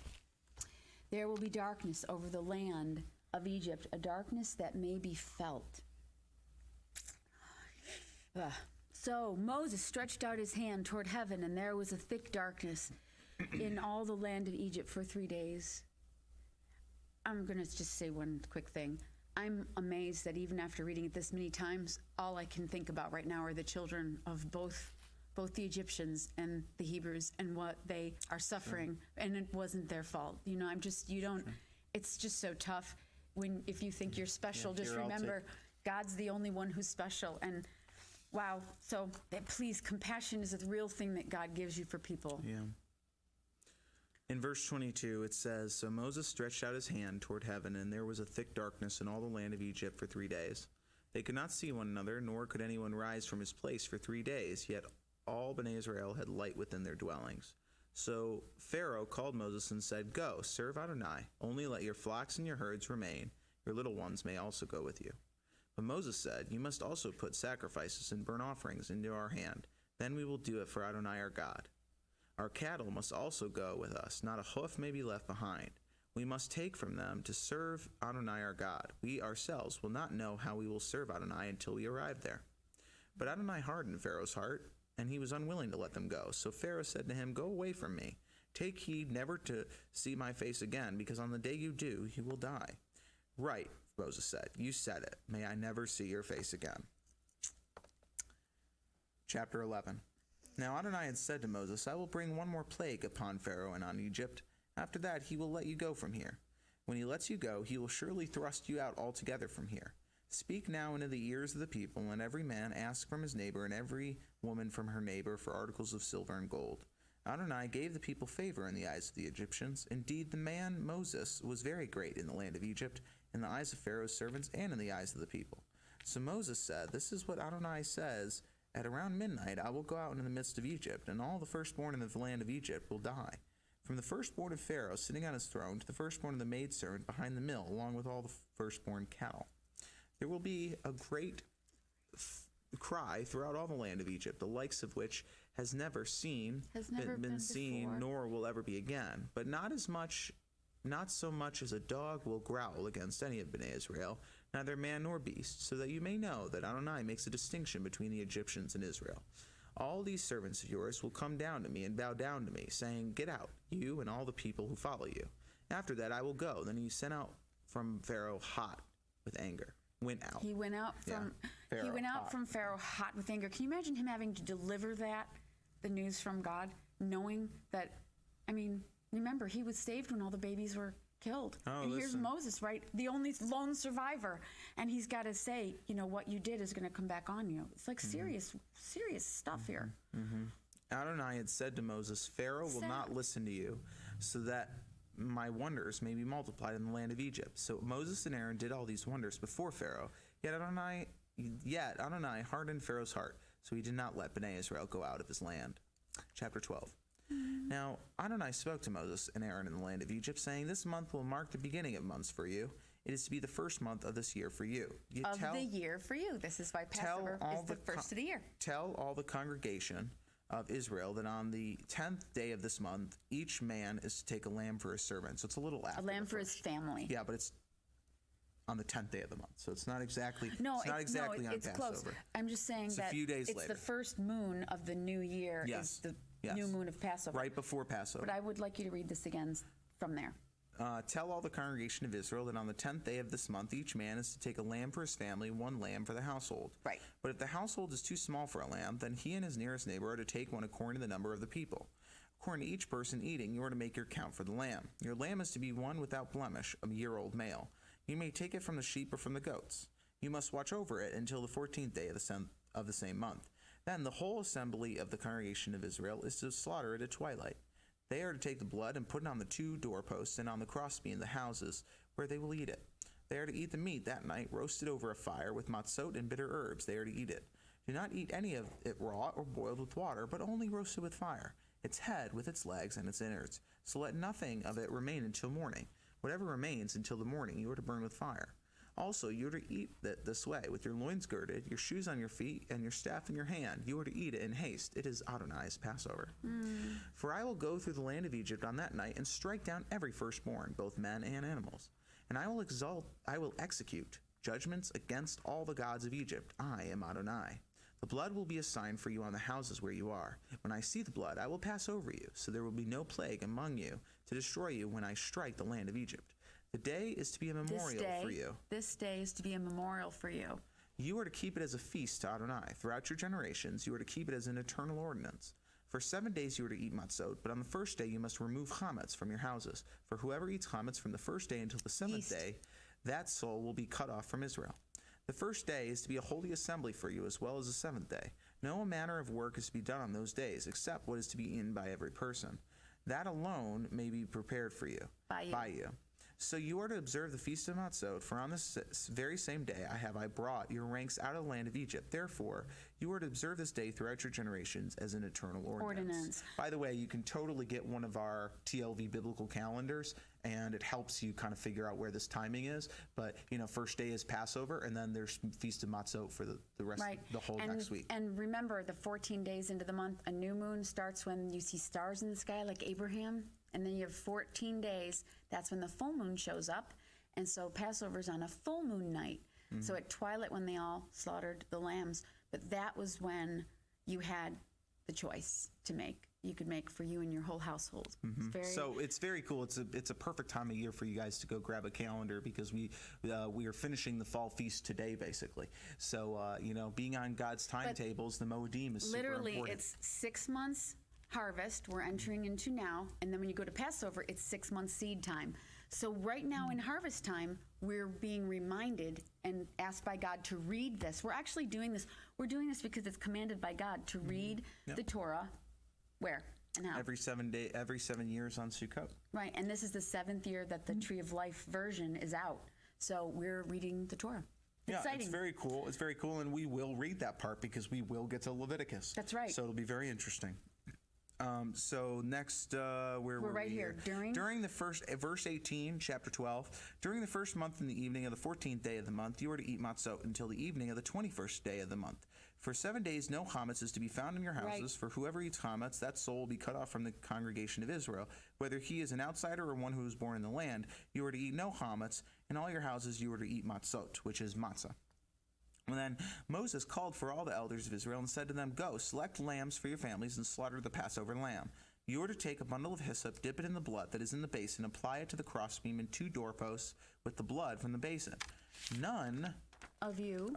there will be darkness over the land of Egypt, a darkness that may be felt." So Moses stretched out his hand toward heaven, and there was a thick darkness in all the land of Egypt for 3 days. I'm going to just say one quick thing. I'm amazed that even after reading it this many times, all I can think about right now are the children of both the Egyptians and the Hebrews and what they are suffering, and it wasn't their fault. It's just so tough if you think you're special. Just remember, God's the only one who's special, and wow. So please, compassion is a real thing that God gives you for people. Yeah. In verse 22, it says, "So Moses stretched out his hand toward heaven, and there was a thick darkness in all the land of Egypt for 3 days. They could not see one another, nor could anyone rise from his place for 3 days, yet all Bnei Israel had light within their dwellings. So Pharaoh called Moses and said, 'Go, serve Adonai. Only let your flocks and your herds remain. Your little ones may also go with you.' But Moses said, 'You must also put sacrifices and burnt offerings into our hand. Then we will do it for Adonai our God. Our cattle must also go with us. Not a hoof may be left behind. We must take from them to serve Adonai our God. We ourselves will not know how we will serve Adonai until we arrive there." But Adonai hardened Pharaoh's heart, and he was unwilling to let them go. So Pharaoh said to him, "Go away from me. Take heed never to see my face again, because on the day you do, you will die." "Right," Moses said. "You said it. May I never see your face again." Chapter 11. Now Adonai had said to Moses, "I will bring one more plague upon Pharaoh and on Egypt. After that, he will let you go from here. When he lets you go, he will surely thrust you out altogether from here. Speak now into the ears of the people, and every man ask from his neighbor, and every woman from her neighbor for articles of silver and gold." Adonai gave the people favor in the eyes of the Egyptians. Indeed, the man Moses was very great in the land of Egypt, in the eyes of Pharaoh's servants, and in the eyes of the people. So Moses said, "This is what Adonai says. At around midnight I will go out into the midst of Egypt, and all the firstborn in the land of Egypt will die. From the firstborn of Pharaoh sitting on his throne to the firstborn of the maidservant behind the mill, along with all the firstborn cattle. There will be a great cry throughout all the land of Egypt, the likes of which has never been seen, before. nor will ever be again. But not so much as a dog will growl against any of Bnei Israel, neither man nor beast, so that you may know that Adonai makes a distinction between the Egyptians and Israel. All these servants of yours will come down to me and bow down to me, saying, 'Get out, you and all the people who follow you.' After that I will go." Then he sent out from Pharaoh hot with anger. He went out from Pharaoh hot with anger. Can you imagine him having to deliver the news from God, knowing that, remember, he was saved when all the babies were killed. And here's Moses, right? The only lone survivor. And he's got to say, what you did is going to come back on you. It's like serious stuff here. Adonai had said to Moses, "Pharaoh will not listen to you, so that my wonders may be multiplied in the land of Egypt." So Moses and Aaron did all these wonders before Pharaoh. Yet Adonai hardened Pharaoh's heart, so he did not let Bnei Israel go out of his land. Chapter 12. Now Adonai spoke to Moses and Aaron in the land of Egypt, saying, "This month will mark the beginning of months for you. It is to be the first month of this year for you." The year for you. This is why Passover is the first of the year. "Tell all the congregation of Israel that on the 10th day of this month, each man is to take a lamb for his servant." So it's a little after. A lamb for his family. Yeah, but it's on the 10th day of the month, so it's not exactly. It's on it's Passover. Close. I'm just saying It's that a few days it's later. the first moon of the new year. Yes. Is the Yes. new moon of Passover. Right before Passover. But I would like you to read this again from there. "Tell all the congregation of Israel that on the 10th day of this month, each man is to take a lamb for his family, one lamb for the household. Right. But if the household is too small for a lamb, then he and his nearest neighbor are to take one according to the number of the people. According to each person eating, you are to make your count for the lamb. Your lamb is to be one without blemish, a year-old male. You may take it from the sheep or from the goats. You must watch over it until the 14th day of the same month. Then the whole assembly of the congregation of Israel is to slaughter it at twilight. They are to take the blood and put it on the 2 doorposts and on the crossbeam of the houses where they will eat it. They are to eat the meat that night, roasted over a fire with matzot and bitter herbs. They are to eat it. Do not eat any of it raw or boiled with water, but only roasted with fire, its head with its legs and its innards. So let nothing of it remain until morning. Whatever remains until the morning you are to burn with fire. Also, you are to eat it this way, with your loins girded, your shoes on your feet, and your staff in your hand. You are to eat it in haste. It is Adonai's Passover. For I will go through the land of Egypt on that night and strike down every firstborn, both men and animals. And I will execute judgments against all the gods of Egypt. I am Adonai. The blood will be a sign for you on the houses where you are. When I see the blood, I will pass over you, so there will be no plague among you to destroy you when I strike the land of Egypt. The day is to be a memorial for you. This day is to be a memorial for you. You are to keep it as a feast to Adonai. Throughout your generations, you are to keep it as an eternal ordinance. For 7 days you are to eat matzot, but on the first day you must remove chametz from your houses. For whoever eats chametz from the first day until the 7th day, that soul will be cut off from Israel. The first day is to be a holy assembly for you, as well as the 7th day. No manner of work is to be done on those days, except what is to be eaten by every person. That alone may be prepared for you, by you. So you are to observe the feast of Matzot, for on this very same day I brought your ranks out of the land of Egypt. Therefore, you are to observe this day throughout your generations as an eternal ordinance. By the way, you can totally get one of our TLV biblical calendars, and it helps you kind of figure out where this timing is. But, first day is Passover, and then there's Feast of Matzot for the rest of the whole next week. And remember, the 14 days into the month, a new moon starts when you see stars in the sky like Abraham. And then you have 14 days. That's when the full moon shows up. And so Passover's on a full moon night. Mm-hmm. So at twilight when they all slaughtered the lambs. But that was when you had the choice to make. You could make for you and your whole household. Mm-hmm. It's very cool. It's a perfect time of year for you guys to go grab a calendar, because we are finishing the fall feast today, basically. So, being on God's timetables, the Moedim is super important. Literally, it's 6 months harvest we're entering into now, and then when you go to Passover, it's 6 months seed time. So right now in harvest time, we're being reminded and asked by God to read this. We're actually doing this. We're doing this because it's commanded by God to read the Torah. Where and how? Every 7 years on Sukkot. Right, and this is the 7th year that the Tree of Life version is out. So we're reading the Torah. Exciting. It's very cool. It's very cool, and we will read that part because we will get to Leviticus. That's right. So it'll be very interesting. So next, we're right here. During the first, verse 18, chapter 12, during the first month in the evening of the 14th day of the month, you are to eat matzot until the evening of the 21st day of the month. For 7 days, no chametz is to be found in your houses. Right. For whoever eats chametz, that soul will be cut off from the congregation of Israel. Whether he is an outsider or one who was born in the land, you are to eat no chametz. In all your houses, you are to eat matzot, which is matzah. And then Moses called for all the elders of Israel and said to them, "Go, select lambs for your families and slaughter the Passover lamb. You are to take a bundle of hyssop, dip it in the blood that is in the basin, apply it to the crossbeam and 2 doorposts with the blood from the basin. None of you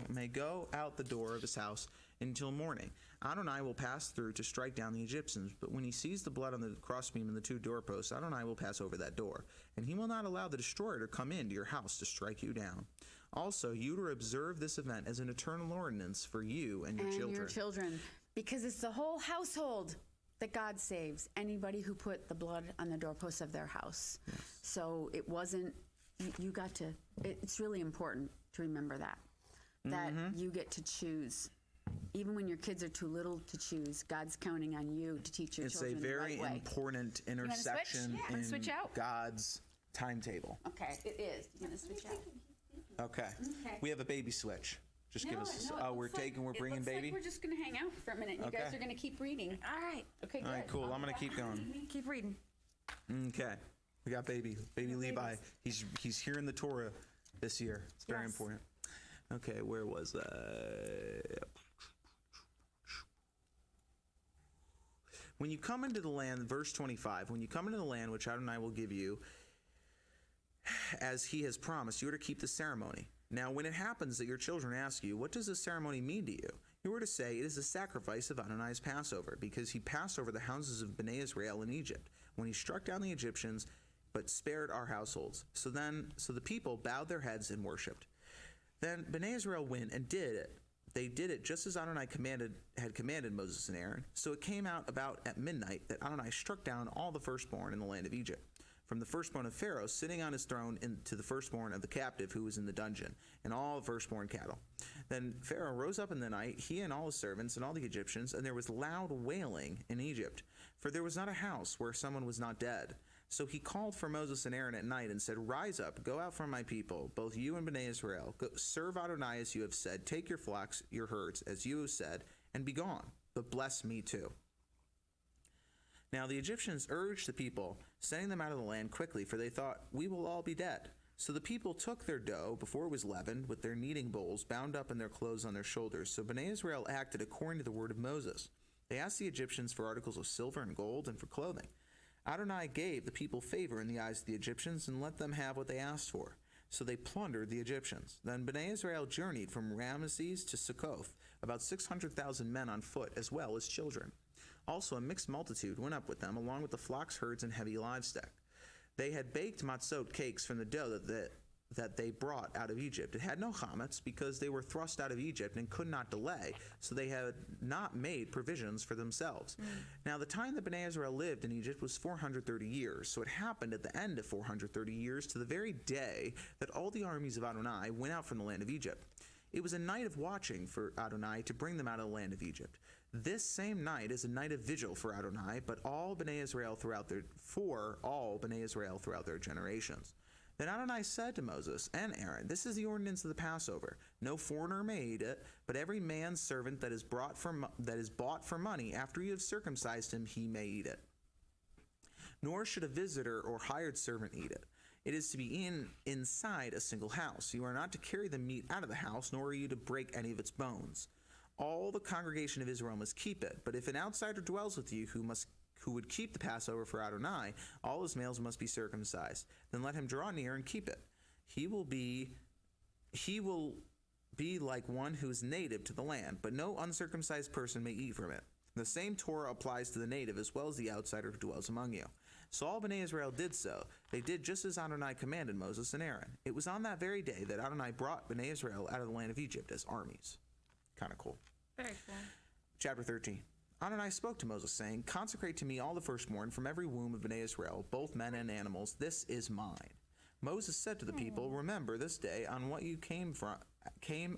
may go out the door of his house until morning. Adonai will pass through to strike down the Egyptians, but when he sees the blood on the crossbeam and the 2 doorposts, Adonai will pass over that door, and he will not allow the destroyer to come into your house to strike you down. Also, you are to observe this event as an eternal ordinance for you and your children. Because it's the whole household that God saves, anybody who put the blood on the doorposts of their house. Yes. So it wasn't, you got to, it's really important to remember that you get to choose. Even when your kids are too little to choose, God's counting on you to teach your children the right way. It's a very important intersection in God's timetable. Okay, it is. You're going to switch out. Okay. We have a baby switch. Just give us. We're bringing baby. Like we're just going to hang out for a minute. You guys are going to keep reading. All right. Okay. All right. Cool. I'm going to keep going. Keep reading. Okay. We got baby Levi. He's hearing the Torah this year. It's very important. Okay. Where was that? When you come into the land, verse 25, when you come into the land which Adonai will give you, as he has promised, you are to keep the ceremony. Now, when it happens that your children ask you, what does this ceremony mean to you? You are to say, it is a sacrifice of Adonai's Passover, because he passed over the houses of Bnei Israel in Egypt, when he struck down the Egyptians, but spared our households. So the people bowed their heads and worshipped. Then Bnei Israel went and did it. They did it just as Adonai had commanded Moses and Aaron. So it came out about at midnight that Adonai struck down all the firstborn in the land of Egypt, from the firstborn of Pharaoh sitting on his throne to the firstborn of the captive who was in the dungeon, and all the firstborn cattle. Then Pharaoh rose up in the night, he and all his servants and all the Egyptians, and there was loud wailing in Egypt, for there was not a house where someone was not dead. So he called for Moses and Aaron at night and said, "Rise up, go out from my people, both you and Bnei Israel. Go, serve Adonai as you have said. Take your flocks, your herds, as you have said, and be gone. But bless me too." Now the Egyptians urged the people, sending them out of the land quickly, for they thought, "We will all be dead." So the people took their dough, before it was leavened, with their kneading bowls bound up in their clothes on their shoulders. So Bnei Israel acted according to the word of Moses. They asked the Egyptians for articles of silver and gold and for clothing. Adonai gave the people favor in the eyes of the Egyptians and let them have what they asked for. So they plundered the Egyptians. Then Bnei Israel journeyed from Ramesses to Succoth, about 600,000 men on foot, as well as children. Also a mixed multitude went up with them, along with the flocks, herds, and heavy livestock. They had baked matzot cakes from the dough that they brought out of Egypt. It had no chametz because they were thrust out of Egypt and could not delay, so they had not made provisions for themselves. Now the time that Bnei Israel lived in Egypt was 430 years, so it happened at the end of 430 years to the very day that all the armies of Adonai went out from the land of Egypt. It was a night of watching for Adonai to bring them out of the land of Egypt. This same night is a night of vigil for Adonai, but all Bnei Israel throughout their generations. Then Adonai said to Moses and Aaron, "This is the ordinance of the Passover. No foreigner may eat it, but every man's servant that is bought for money, after you have circumcised him, he may eat it. Nor should a visitor or hired servant eat it. It is to be inside a single house. You are not to carry the meat out of the house, nor are you to break any of its bones. All the congregation of Israel must keep it, but if an outsider dwells with you who would keep the Passover for Adonai, all his males must be circumcised. Then let him draw near and keep it. He will be like one who is native to the land, but no uncircumcised person may eat from it. The same Torah applies to the native as well as the outsider who dwells among you." So all Bnei Israel did so. They did just as Adonai commanded Moses and Aaron. It was on that very day that Adonai brought Bnei Israel out of the land of Egypt as armies. Kind of cool. Very cool. Chapter 13. Adonai spoke to Moses, saying, "Consecrate to me all the firstborn from every womb of Bnei Israel, both men and animals. This is mine." Moses said to the people, "Remember this day on what you came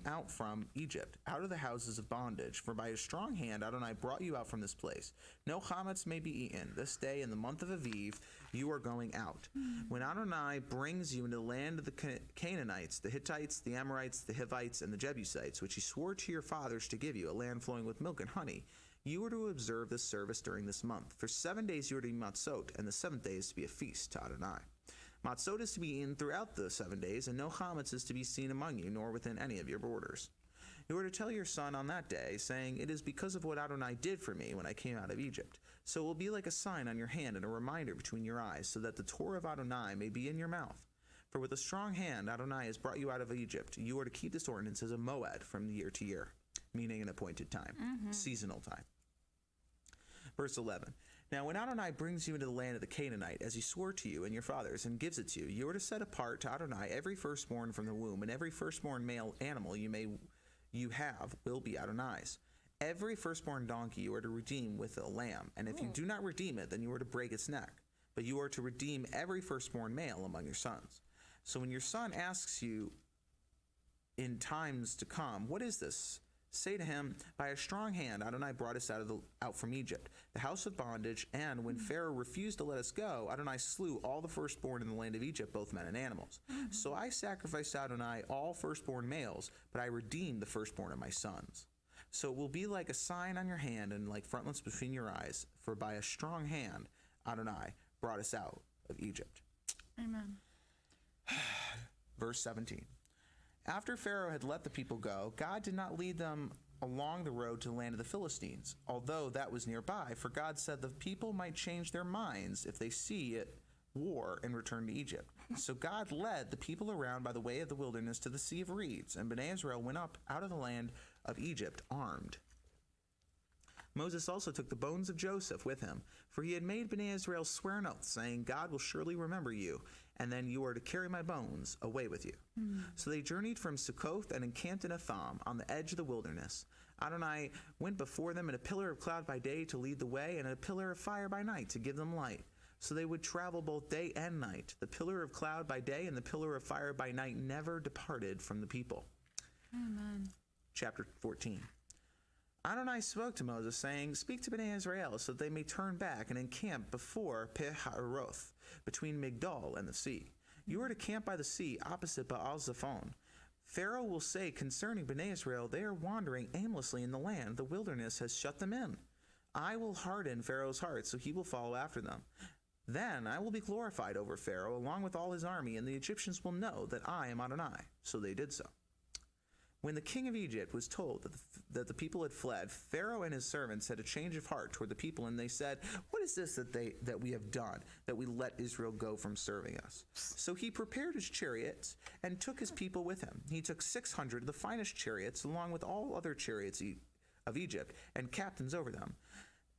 out from Egypt, out of the houses of bondage. For by a strong hand Adonai brought you out from this place. No chametz may be eaten. This day in the month of Aviv you are going out. When Adonai brings you into the land of the Canaanites, the Hittites, the Amorites, the Hivites, and the Jebusites, which he swore to your fathers to give you, a land flowing with milk and honey, you are to observe this service during this month. For 7 days you are to be matzot, and the seventh day is to be a feast to Adonai. Matzot is to be eaten throughout the 7 days, and no chametz is to be seen among you, nor within any of your borders. You are to tell your son on that day, saying, 'It is because of what Adonai did for me when I came out of Egypt.' So it will be like a sign on your hand and a reminder between your eyes, so that the Torah of Adonai may be in your mouth. For with a strong hand Adonai has brought you out of Egypt. You are to keep this ordinance as a moed from year to year," meaning an appointed time, seasonal time. Verse 11. "Now when Adonai brings you into the land of the Canaanite, as he swore to you and your fathers, and gives it to you, you are to set apart to Adonai every firstborn from the womb, and every firstborn male animal you have will be Adonai's. Every firstborn donkey you are to redeem with a lamb, and if you do not redeem it, then you are to break its neck. But you are to redeem every firstborn male among your sons. So when your son asks you in times to come, 'What is this?' say to him, 'By a strong hand Adonai brought us out from Egypt, the house of bondage, and when Pharaoh refused to let us go, Adonai slew all the firstborn in the land of Egypt, both men and animals. So I sacrificed to Adonai all firstborn males, but I redeemed the firstborn of my sons. So it will be like a sign on your hand and like frontlets between your eyes, for by a strong hand Adonai brought us out of Egypt.'" Amen. Verse 17. "After Pharaoh had let the people go, God did not lead them along the road to the land of the Philistines, although that was nearby, for God said the people might change their minds if they see it war and return to Egypt. So God led the people around by the way of the wilderness to the Sea of Reeds, and Bnei Israel went up out of the land of Egypt armed. Moses also took the bones of Joseph with him, for he had made Bnei Israel swear an oath, saying, 'God will surely remember you, and then you are to carry my bones away with you.' So they journeyed from Succoth and encamped in Etham on the edge of the wilderness. Adonai went before them in a pillar of cloud by day to lead the way, and in a pillar of fire by night to give them light. So they would travel both day and night. The pillar of cloud by day and the pillar of fire by night never departed from the people." Amen. Chapter 14. Adonai spoke to Moses, saying, "Speak to Bnei Israel, so that they may turn back and encamp before Pi-hahiroth, between Migdol and the sea. You are to camp by the sea, opposite Baal-Zephon. Pharaoh will say concerning Bnei Israel, 'They are wandering aimlessly in the land. The wilderness has shut them in.' I will harden Pharaoh's heart, so he will follow after them. Then I will be glorified over Pharaoh, along with all his army, and the Egyptians will know that I am Adonai." So they did so. When the king of Egypt was told that the people had fled, Pharaoh and his servants had a change of heart toward the people, and they said, "What is this that we have done, that we let Israel go from serving us?" So he prepared his chariots and took his people with him. He took 600 of the finest chariots, along with all other chariots of Egypt, and captains over them.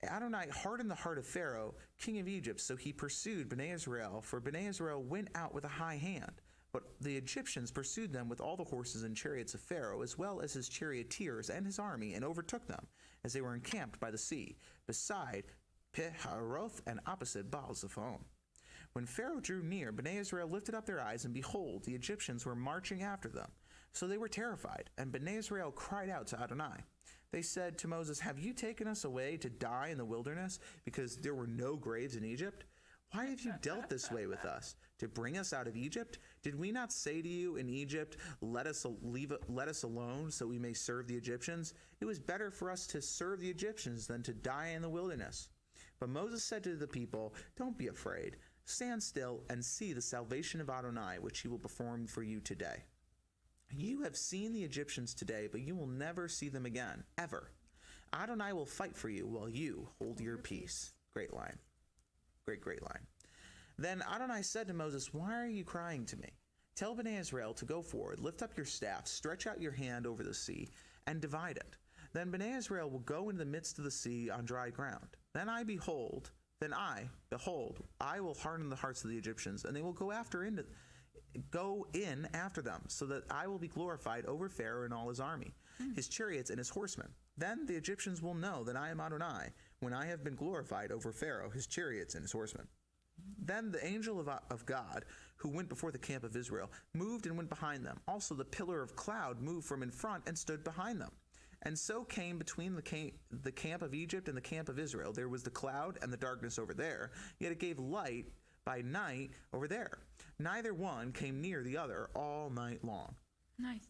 Adonai hardened the heart of Pharaoh, king of Egypt, so he pursued Bnei Israel, for Bnei Israel went out with a high hand. But the Egyptians pursued them with all the horses and chariots of Pharaoh, as well as his charioteers and his army, and overtook them, as they were encamped by the sea, beside Pi-hahiroth and opposite Baal-zephon. When Pharaoh drew near, Bnei Israel lifted up their eyes, and behold, the Egyptians were marching after them. So they were terrified, and Bnei Israel cried out to Adonai. They said to Moses, "Have you taken us away to die in the wilderness, because there were no graves in Egypt? Why have you dealt this way with us, to bring us out of Egypt? Did we not say to you in Egypt, let us alone, so we may serve the Egyptians? It was better for us to serve the Egyptians than to die in the wilderness." But Moses said to the people, "Don't be afraid. Stand still and see the salvation of Adonai, which he will perform for you today. You have seen the Egyptians today, but you will never see them again, ever. Adonai will fight for you while you hold your peace." Great line. Great line. Then Adonai said to Moses, "Why are you crying to me? Tell Bnei Israel to go forward, lift up your staff, stretch out your hand over the sea, and divide it. Then Bnei Israel will go into the midst of the sea on dry ground. Then I, behold, I will harden the hearts of the Egyptians, and they will go in after them, so that I will be glorified over Pharaoh and all his army, his chariots and his horsemen. Then the Egyptians will know that I am Adonai, when I have been glorified over Pharaoh, his chariots, and his horsemen." Then the angel of God, who went before the camp of Israel, moved and went behind them. Also the pillar of cloud moved from in front and stood behind them. And so came between the camp of Egypt and the camp of Israel. There was the cloud and the darkness over there, yet it gave light by night over there. Neither one came near the other all night long. Nice.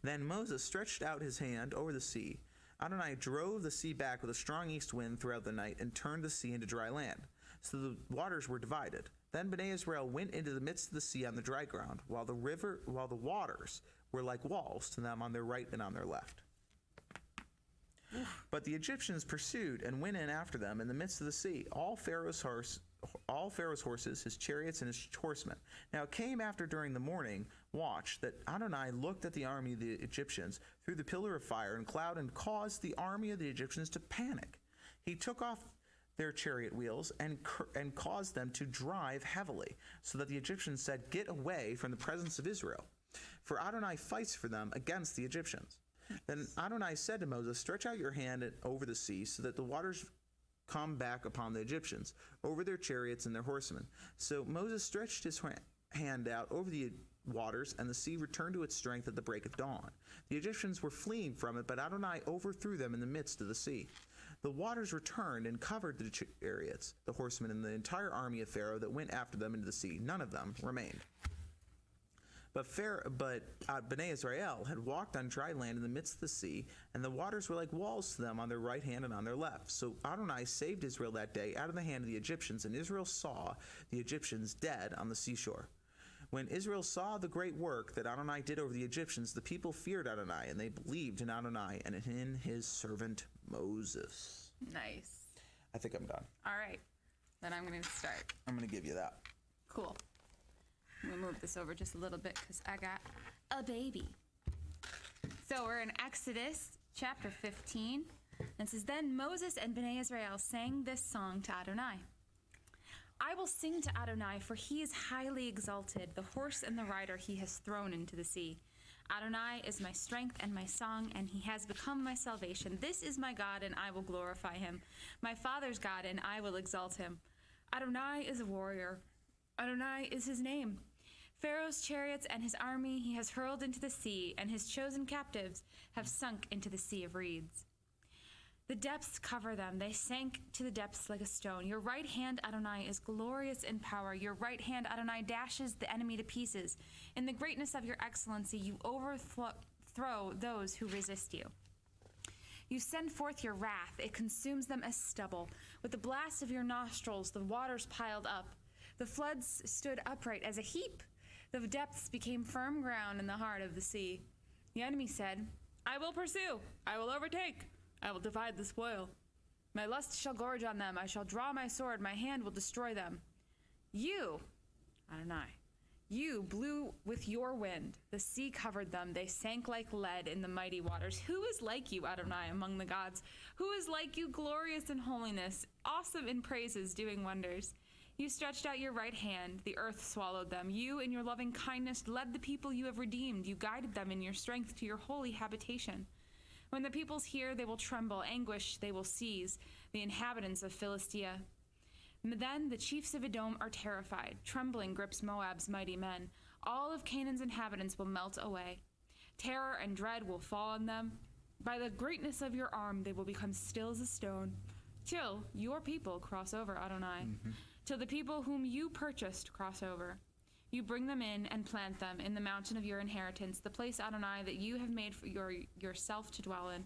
Then Moses stretched out his hand over the sea. Adonai drove the sea back with a strong east wind throughout the night and turned the sea into dry land. So the waters were divided. Then Bnei Israel went into the midst of the sea on the dry ground, while the waters were like walls to them on their right and on their left. But the Egyptians pursued and went in after them in the midst of the sea, all Pharaoh's horses, his chariots, and his horsemen. Now it came after during the morning watch that Adonai looked at the army of the Egyptians through the pillar of fire and cloud, and caused the army of the Egyptians to panic. He took off their chariot wheels and caused them to drive heavily, so that the Egyptians said, "Get away from the presence of Israel, for Adonai fights for them against the Egyptians." Then Adonai said to Moses, "Stretch out your hand over the sea, so that the waters come back upon the Egyptians, over their chariots and their horsemen." So Moses stretched his hand out over the waters, and the sea returned to its strength at the break of dawn. The Egyptians were fleeing from it, but Adonai overthrew them in the midst of the sea. The waters returned and covered the chariots, the horsemen, and the entire army of Pharaoh that went after them into the sea. None of them remained. But Bnei Israel had walked on dry land in the midst of the sea, and the waters were like walls to them on their right hand and on their left. So Adonai saved Israel that day out of the hand of the Egyptians, and Israel saw the Egyptians dead on the seashore. When Israel saw the great work that Adonai did over the Egyptians, the people feared Adonai, and they believed in Adonai and in his servant Moses. Nice. I think I'm done. All right. Then I'm going to start. I'm going to give you that. Cool. I'm going to move this over just a little bit because I got a baby. So we're in Exodus chapter 15. And it says, "Then Moses and Bnei Israel sang this song to Adonai. I will sing to Adonai, for he is highly exalted. The horse and the rider he has thrown into the sea. Adonai is my strength and my song, and he has become my salvation. This is my God, and I will glorify him. My father's God, and I will exalt him. Adonai is a warrior. Adonai is his name. Pharaoh's chariots and his army he has hurled into the sea, and his chosen captives have sunk into the sea of reeds. The depths cover them. They sank to the depths like a stone. Your right hand, Adonai, is glorious in power. Your right hand, Adonai, dashes the enemy to pieces. In the greatness of your excellency, you overthrow those who resist you. You send forth your wrath. It consumes them as stubble. With the blast of your nostrils, the waters piled up. The floods stood upright as a heap. The depths became firm ground in the heart of the sea. The enemy said, I will pursue. I will overtake. I will divide the spoil. My lust shall gorge on them. I shall draw my sword. My hand will destroy them. You, Adonai, you blew with your wind. The sea covered them. They sank like lead in the mighty waters. Who is like you, Adonai, among the gods? Who is like you, glorious in holiness, awesome in praises, doing wonders? You stretched out your right hand, the earth swallowed them. You, in your loving kindness, led the people you have redeemed. You guided them in your strength to your holy habitation. When the peoples hear, they will tremble. Anguish they will seize, the inhabitants of Philistia. Then the chiefs of Edom are terrified. Trembling grips Moab's mighty men. All of Canaan's inhabitants will melt away. Terror and dread will fall on them. By the greatness of your arm, they will become still as a stone. Till your people cross over, Adonai. Till the people whom you purchased cross over. You bring them in and plant them in the mountain of your inheritance, the place, Adonai, that you have made for yourself to dwell in.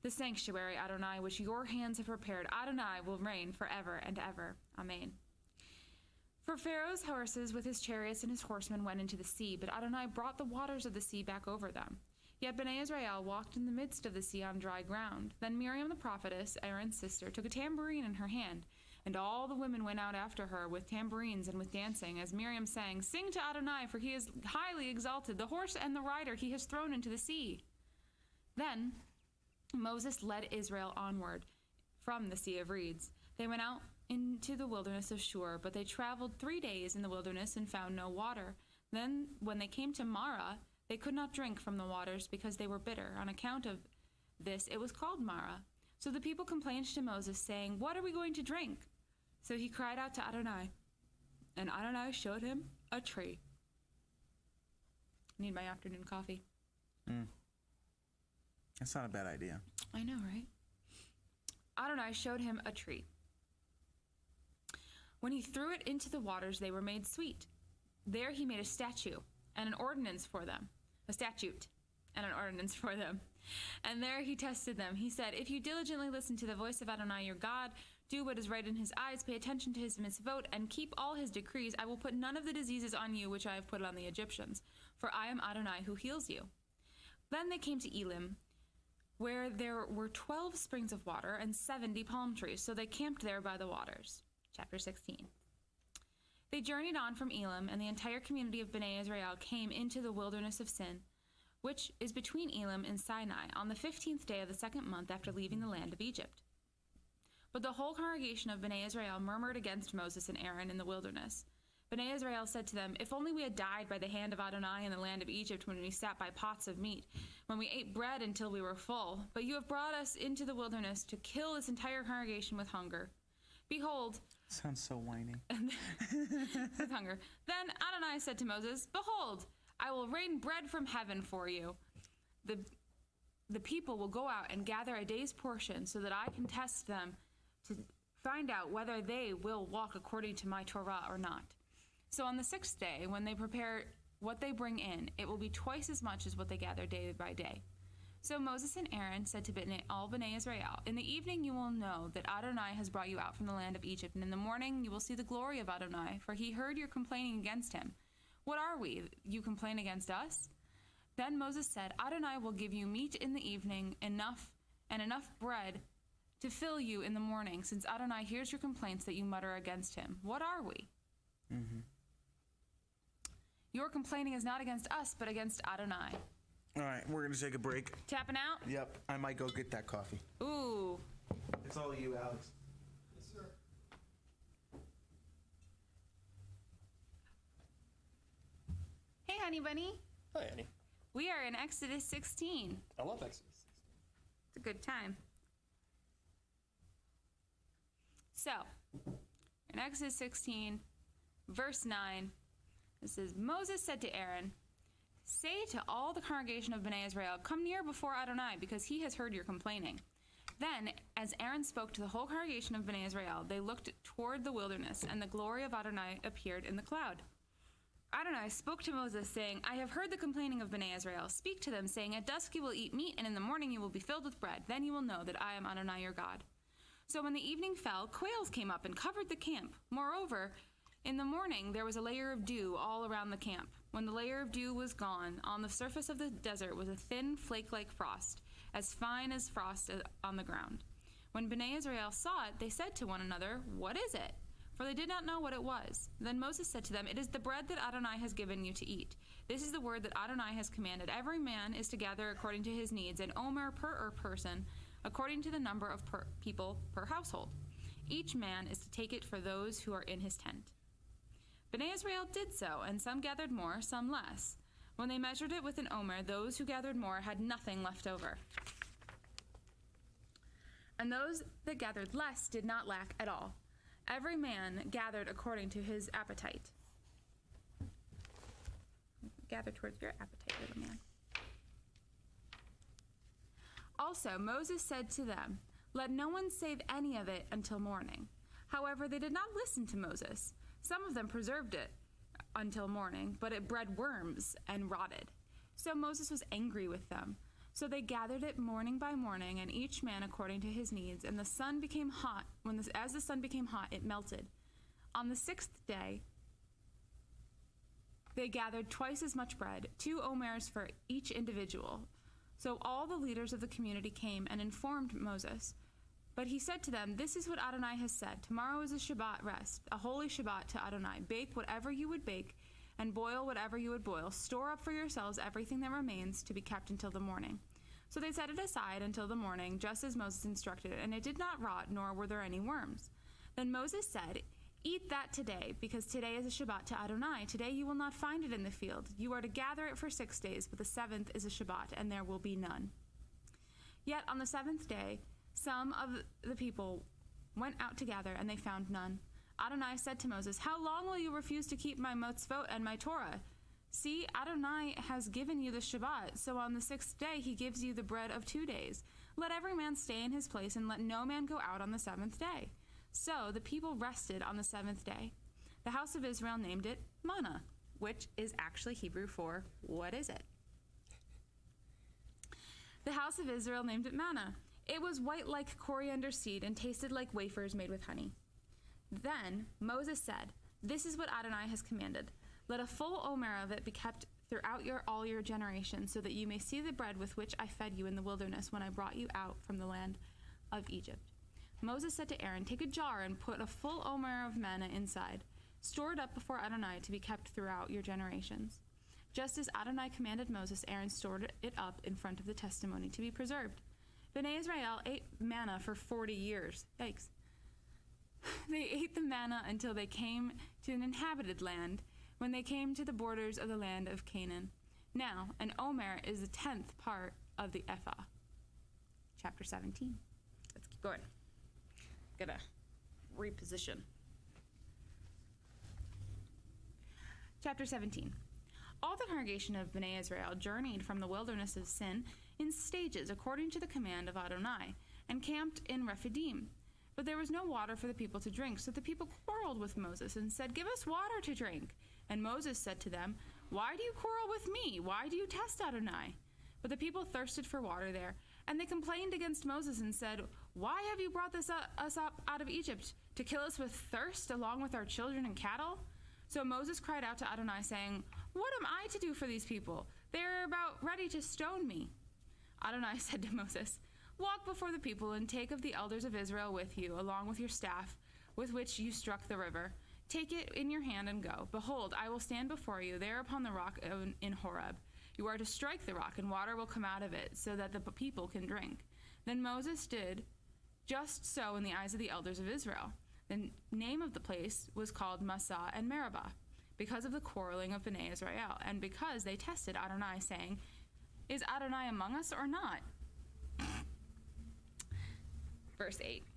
The sanctuary, Adonai, which your hands have prepared, Adonai will reign forever and ever. Amen. For Pharaoh's horses with his chariots and his horsemen went into the sea, but Adonai brought the waters of the sea back over them. Yet Bnei Israel walked in the midst of the sea on dry ground. Then Miriam the prophetess, Aaron's sister, took a tambourine in her hand, and all the women went out after her with tambourines and with dancing, as Miriam sang, "Sing to Adonai, for he is highly exalted. The horse and the rider he has thrown into the sea." Then Moses led Israel onward from the Sea of Reeds. They went out into the wilderness of Shur, but they traveled 3 days in the wilderness and found no water. Then when they came to Marah, they could not drink from the waters because they were bitter. On account of this, it was called Marah. So the people complained to Moses, saying, "What are we going to drink?" So he cried out to Adonai, and Adonai showed him a tree. I need my afternoon coffee. That's not a bad idea. I know, right? Adonai showed him a tree. When he threw it into the waters, they were made sweet. There he made a statue and an ordinance for them. A statute and an ordinance for them. And there he tested them. He said, "If you diligently listen to the voice of Adonai your God, do what is right in his eyes, pay attention to his mitzvot, and keep all his decrees, I will put none of the diseases on you which I have put on the Egyptians, for I am Adonai who heals you." Then they came to Elim, where there were 12 springs of water and 70 palm trees, so they camped there by the waters. Chapter 16. They journeyed on from Elim, and the entire community of Bnei Israel came into the wilderness of Sin, which is between Elim and Sinai, on the 15th day of the second month after leaving the land of Egypt. But the whole congregation of Bnei Israel murmured against Moses and Aaron in the wilderness. Bnei Israel said to them, "If only we had died by the hand of Adonai in the land of Egypt when we sat by pots of meat, when we ate bread until we were full. But you have brought us into the wilderness to kill this entire congregation with hunger. Behold," Sounds so whiny. with hunger. Then Adonai said to Moses, "Behold, I will rain bread from heaven for you. The people will go out and gather a day's portion so that I can test them to find out whether they will walk according to my Torah or not. So on the 6th day, when they prepare what they bring in, it will be twice as much as what they gather day by day." So Moses and Aaron said to all Bnei Israel, "In the evening you will know that Adonai has brought you out from the land of Egypt, and in the morning you will see the glory of Adonai, for he heard your complaining against him. What are we? You complain against us?" Then Moses said, "Adonai will give you meat in the evening, enough bread to fill you in the morning, since Adonai hears your complaints that you mutter against him. What are we? Your complaining is not against us, but against Adonai." All right, we're going to take a break. Tapping out? Yep, I might go get that coffee. Ooh. It's all you, Alex. Yes, sir. Hey, honey bunny. Hi, Annie. We are in Exodus 16. I love Exodus. It's a good time. So, in Exodus 16, verse 9, it says, "Moses said to Aaron, 'Say to all the congregation of Bnei Israel, come near before Adonai, because he has heard your complaining.' Then, as Aaron spoke to the whole congregation of Bnei Israel, they looked toward the wilderness, and the glory of Adonai appeared in the cloud. Adonai spoke to Moses, saying, 'I have heard the complaining of Bnei Israel. Speak to them, saying, at dusk you will eat meat, and in the morning you will be filled with bread. Then you will know that I am Adonai your God.' So when the evening fell, quails came up and covered the camp. Moreover, in the morning there was a layer of dew all around the camp. When the layer of dew was gone, on the surface of the desert was a thin flake-like frost, as fine as frost on the ground. When Bnei Israel saw it, they said to one another, 'What is it?' For they did not know what it was. Then Moses said to them, 'It is the bread that Adonai has given you to eat. This is the word that Adonai has commanded. Every man is to gather according to his needs, an omer per person, according to the number of people per household. Each man is to take it for those who are in his tent." Bnei Israel did so, and some gathered more, some less. When they measured it with an omer, those who gathered more had nothing left over. And those that gathered less did not lack at all. Every man gathered according to his appetite. Gather towards your appetite, little man. Also, Moses said to them, "Let no one save any of it until morning." However, they did not listen to Moses. Some of them preserved it until morning, but it bred worms and rotted. So Moses was angry with them. So they gathered it morning by morning, and each man according to his needs. And the sun became hot. As the sun became hot, it melted. On the 6th day, they gathered twice as much bread, 2 omers for each individual. So all the leaders of the community came and informed Moses. But he said to them, "This is what Adonai has said. Tomorrow is a Shabbat rest, a holy Shabbat to Adonai. Bake whatever you would bake, and boil whatever you would boil. Store up for yourselves everything that remains to be kept until the morning." So they set it aside until the morning, just as Moses instructed, and it did not rot, nor were there any worms. Then Moses said, "Eat that today, because today is a Shabbat to Adonai. Today you will not find it in the field. You are to gather it for 6 days, but the 7th is a Shabbat, and there will be none." Yet on the 7th day, some of the people went out to gather, and they found none. Adonai said to Moses, "How long will you refuse to keep my mitzvot and my Torah? See, Adonai has given you the Shabbat, so on the 6th day he gives you the bread of 2 days. Let every man stay in his place, and let no man go out on the 7th day." So the people rested on the 7th day. The house of Israel named it manna, which is actually Hebrew for what is it? The house of Israel named it manna. It was white like coriander seed and tasted like wafers made with honey. Then Moses said, "This is what Adonai has commanded. Let a full omer of it be kept throughout all your generations, so that you may see the bread with which I fed you in the wilderness when I brought you out from the land of Egypt." Moses said to Aaron, "Take a jar and put a full omer of manna inside. Store it up before Adonai to be kept throughout your generations." Just as Adonai commanded Moses, Aaron stored it up in front of the testimony to be preserved. Bnei Israel ate manna for 40 years. Yikes. They ate the manna until they came to an inhabited land, when they came to the borders of the land of Canaan. Now, an omer is the 10th part of the ephah. Chapter 17. Let's keep going. Gotta reposition. Chapter 17. All the congregation of Bnei Israel journeyed from the wilderness of Sin in stages according to the command of Adonai, and camped in Rephidim. But there was no water for the people to drink, so the people quarreled with Moses and said, "Give us water to drink." And Moses said to them, "Why do you quarrel with me? Why do you test Adonai?" But the people thirsted for water there, and they complained against Moses and said, "Why have you brought us up out of Egypt, to kill us with thirst along with our children and cattle?" So Moses cried out to Adonai, saying, "What am I to do for these people? They are about ready to stone me." Adonai said to Moses, "Walk before the people and take of the elders of Israel with you, along with your staff, with which you struck the river. Take it in your hand and go. Behold, I will stand before you there upon the rock in Horeb. You are to strike the rock, and water will come out of it, so that the people can drink." Then Moses did just so in the eyes of the elders of Israel. The name of the place was called Massah and Meribah, because of the quarreling of Bnei Israel, and because they tested Adonai, saying, "Is Adonai among us or not?" Verse 8.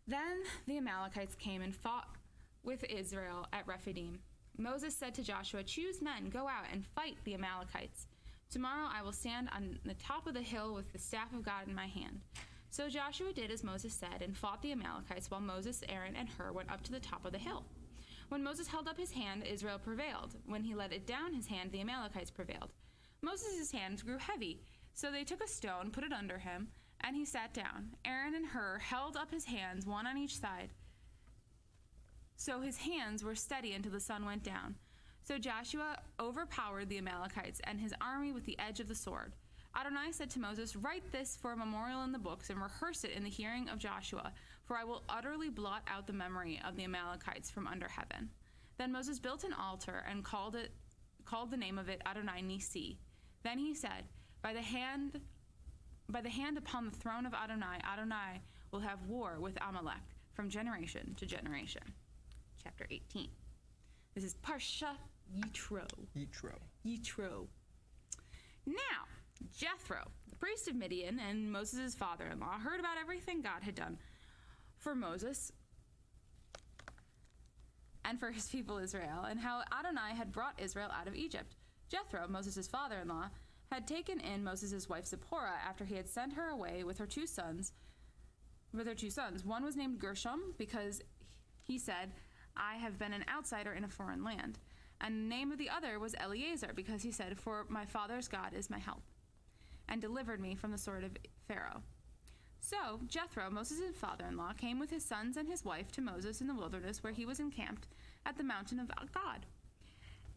Then the Amalekites came and fought with Israel at Rephidim. Moses said to Joshua, "Choose men, go out and fight the Amalekites. Tomorrow I will stand on the top of the hill with the staff of God in my hand." So Joshua did as Moses said and fought the Amalekites, while Moses, Aaron, and Hur went up to the top of the hill. When Moses held up his hand, Israel prevailed. When he let it down his hand, the Amalekites prevailed. Moses' hands grew heavy, so they took a stone, put it under him, and he sat down. Aaron and Hur held up his hands, one on each side, so his hands were steady until the sun went down. So Joshua overpowered the Amalekites and his army with the edge of the sword. Adonai said to Moses, "Write this for a memorial in the books and rehearse it in the hearing of Joshua, for I will utterly blot out the memory of the Amalekites from under heaven." Then Moses built an altar and called the name of it Adonai Nisi. Then he said, by the hand upon the throne of Adonai, Adonai will have war with Amalek from generation to generation. Chapter 18. This is Parsha Yitro. Yitro. Now, Jethro, the priest of Midian and Moses' father-in-law, heard about everything God had done for Moses and for his people Israel, and how Adonai had brought Israel out of Egypt. Jethro, Moses' father-in-law, had taken in Moses' wife Zipporah after he had sent her away with her two sons. One was named Gershom because he said, I have been an outsider in a foreign land. And the name of the other was Eleazar because he said, for my father's God is my help, and delivered me from the sword of Pharaoh. So Jethro, Moses' father-in-law, came with his sons and his wife to Moses in the wilderness where he was encamped at the mountain of God.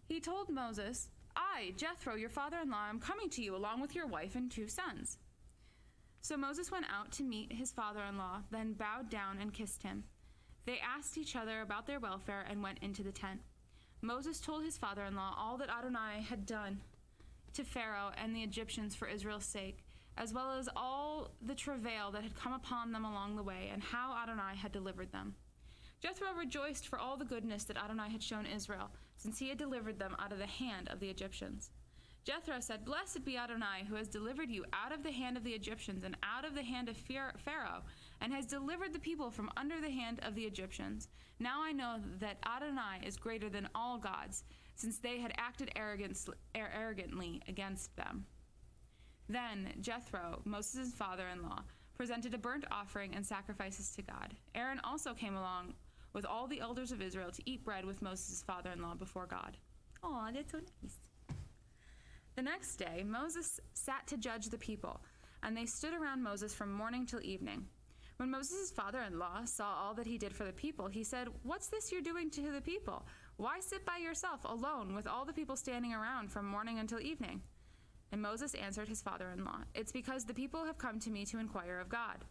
He told Moses, I, Jethro, your father-in-law, am coming to you along with your wife and two sons. So Moses went out to meet his father-in-law, then bowed down and kissed him. They asked each other about their welfare and went into the tent. Moses told his father-in-law all that Adonai had done to Pharaoh and the Egyptians for Israel's sake, as well as all the travail that had come upon them along the way, and how Adonai had delivered them. Jethro rejoiced for all the goodness that Adonai had shown Israel, since he had delivered them out of the hand of the Egyptians. Jethro said, Blessed be Adonai, who has delivered you out of the hand of the Egyptians and out of the hand of Pharaoh, and has delivered the people from under the hand of the Egyptians. Now I know that Adonai is greater than all gods, since they had acted arrogantly against them. Then Jethro, Moses' father-in-law, presented a burnt offering and sacrifices to God. Aaron also came along with all the elders of Israel to eat bread with Moses' father-in-law before God. Oh, that's so nice. The next day, Moses sat to judge the people, and they stood around Moses from morning till evening. When Moses' father-in-law saw all that he did for the people, he said, What's this you're doing to the people? Why sit by yourself alone with all the people standing around from morning until evening? And Moses answered his father-in-law, It's because the people have come to me to inquire of God.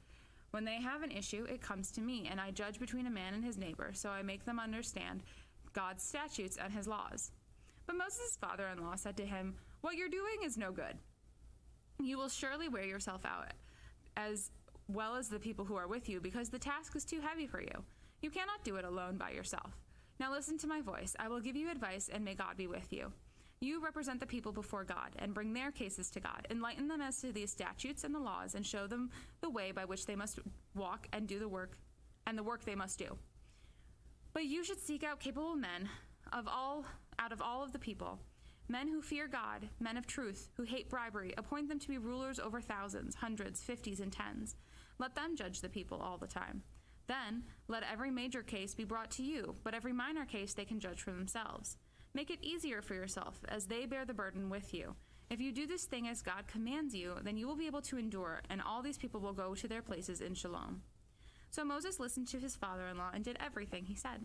When they have an issue, it comes to me, and I judge between a man and his neighbor, so I make them understand God's statutes and his laws. But Moses' father-in-law said to him, What you're doing is no good. You will surely wear yourself out, as well as the people who are with you, because the task is too heavy for you. You cannot do it alone by yourself. Now listen to my voice. I will give you advice, and may God be with you. You represent the people before God, and bring their cases to God. Enlighten them as to the statutes and the laws, and show them the way by which they must walk and do the work they must do. But you should seek out capable men out of all of the people, men who fear God, men of truth, who hate bribery. Appoint them to be rulers over thousands, hundreds, fifties, and tens. Let them judge the people all the time. Then let every major case be brought to you, but every minor case they can judge for themselves. Make it easier for yourself, as they bear the burden with you. If you do this thing as God commands you, then you will be able to endure, and all these people will go to their places in shalom. So Moses listened to his father-in-law and did everything he said.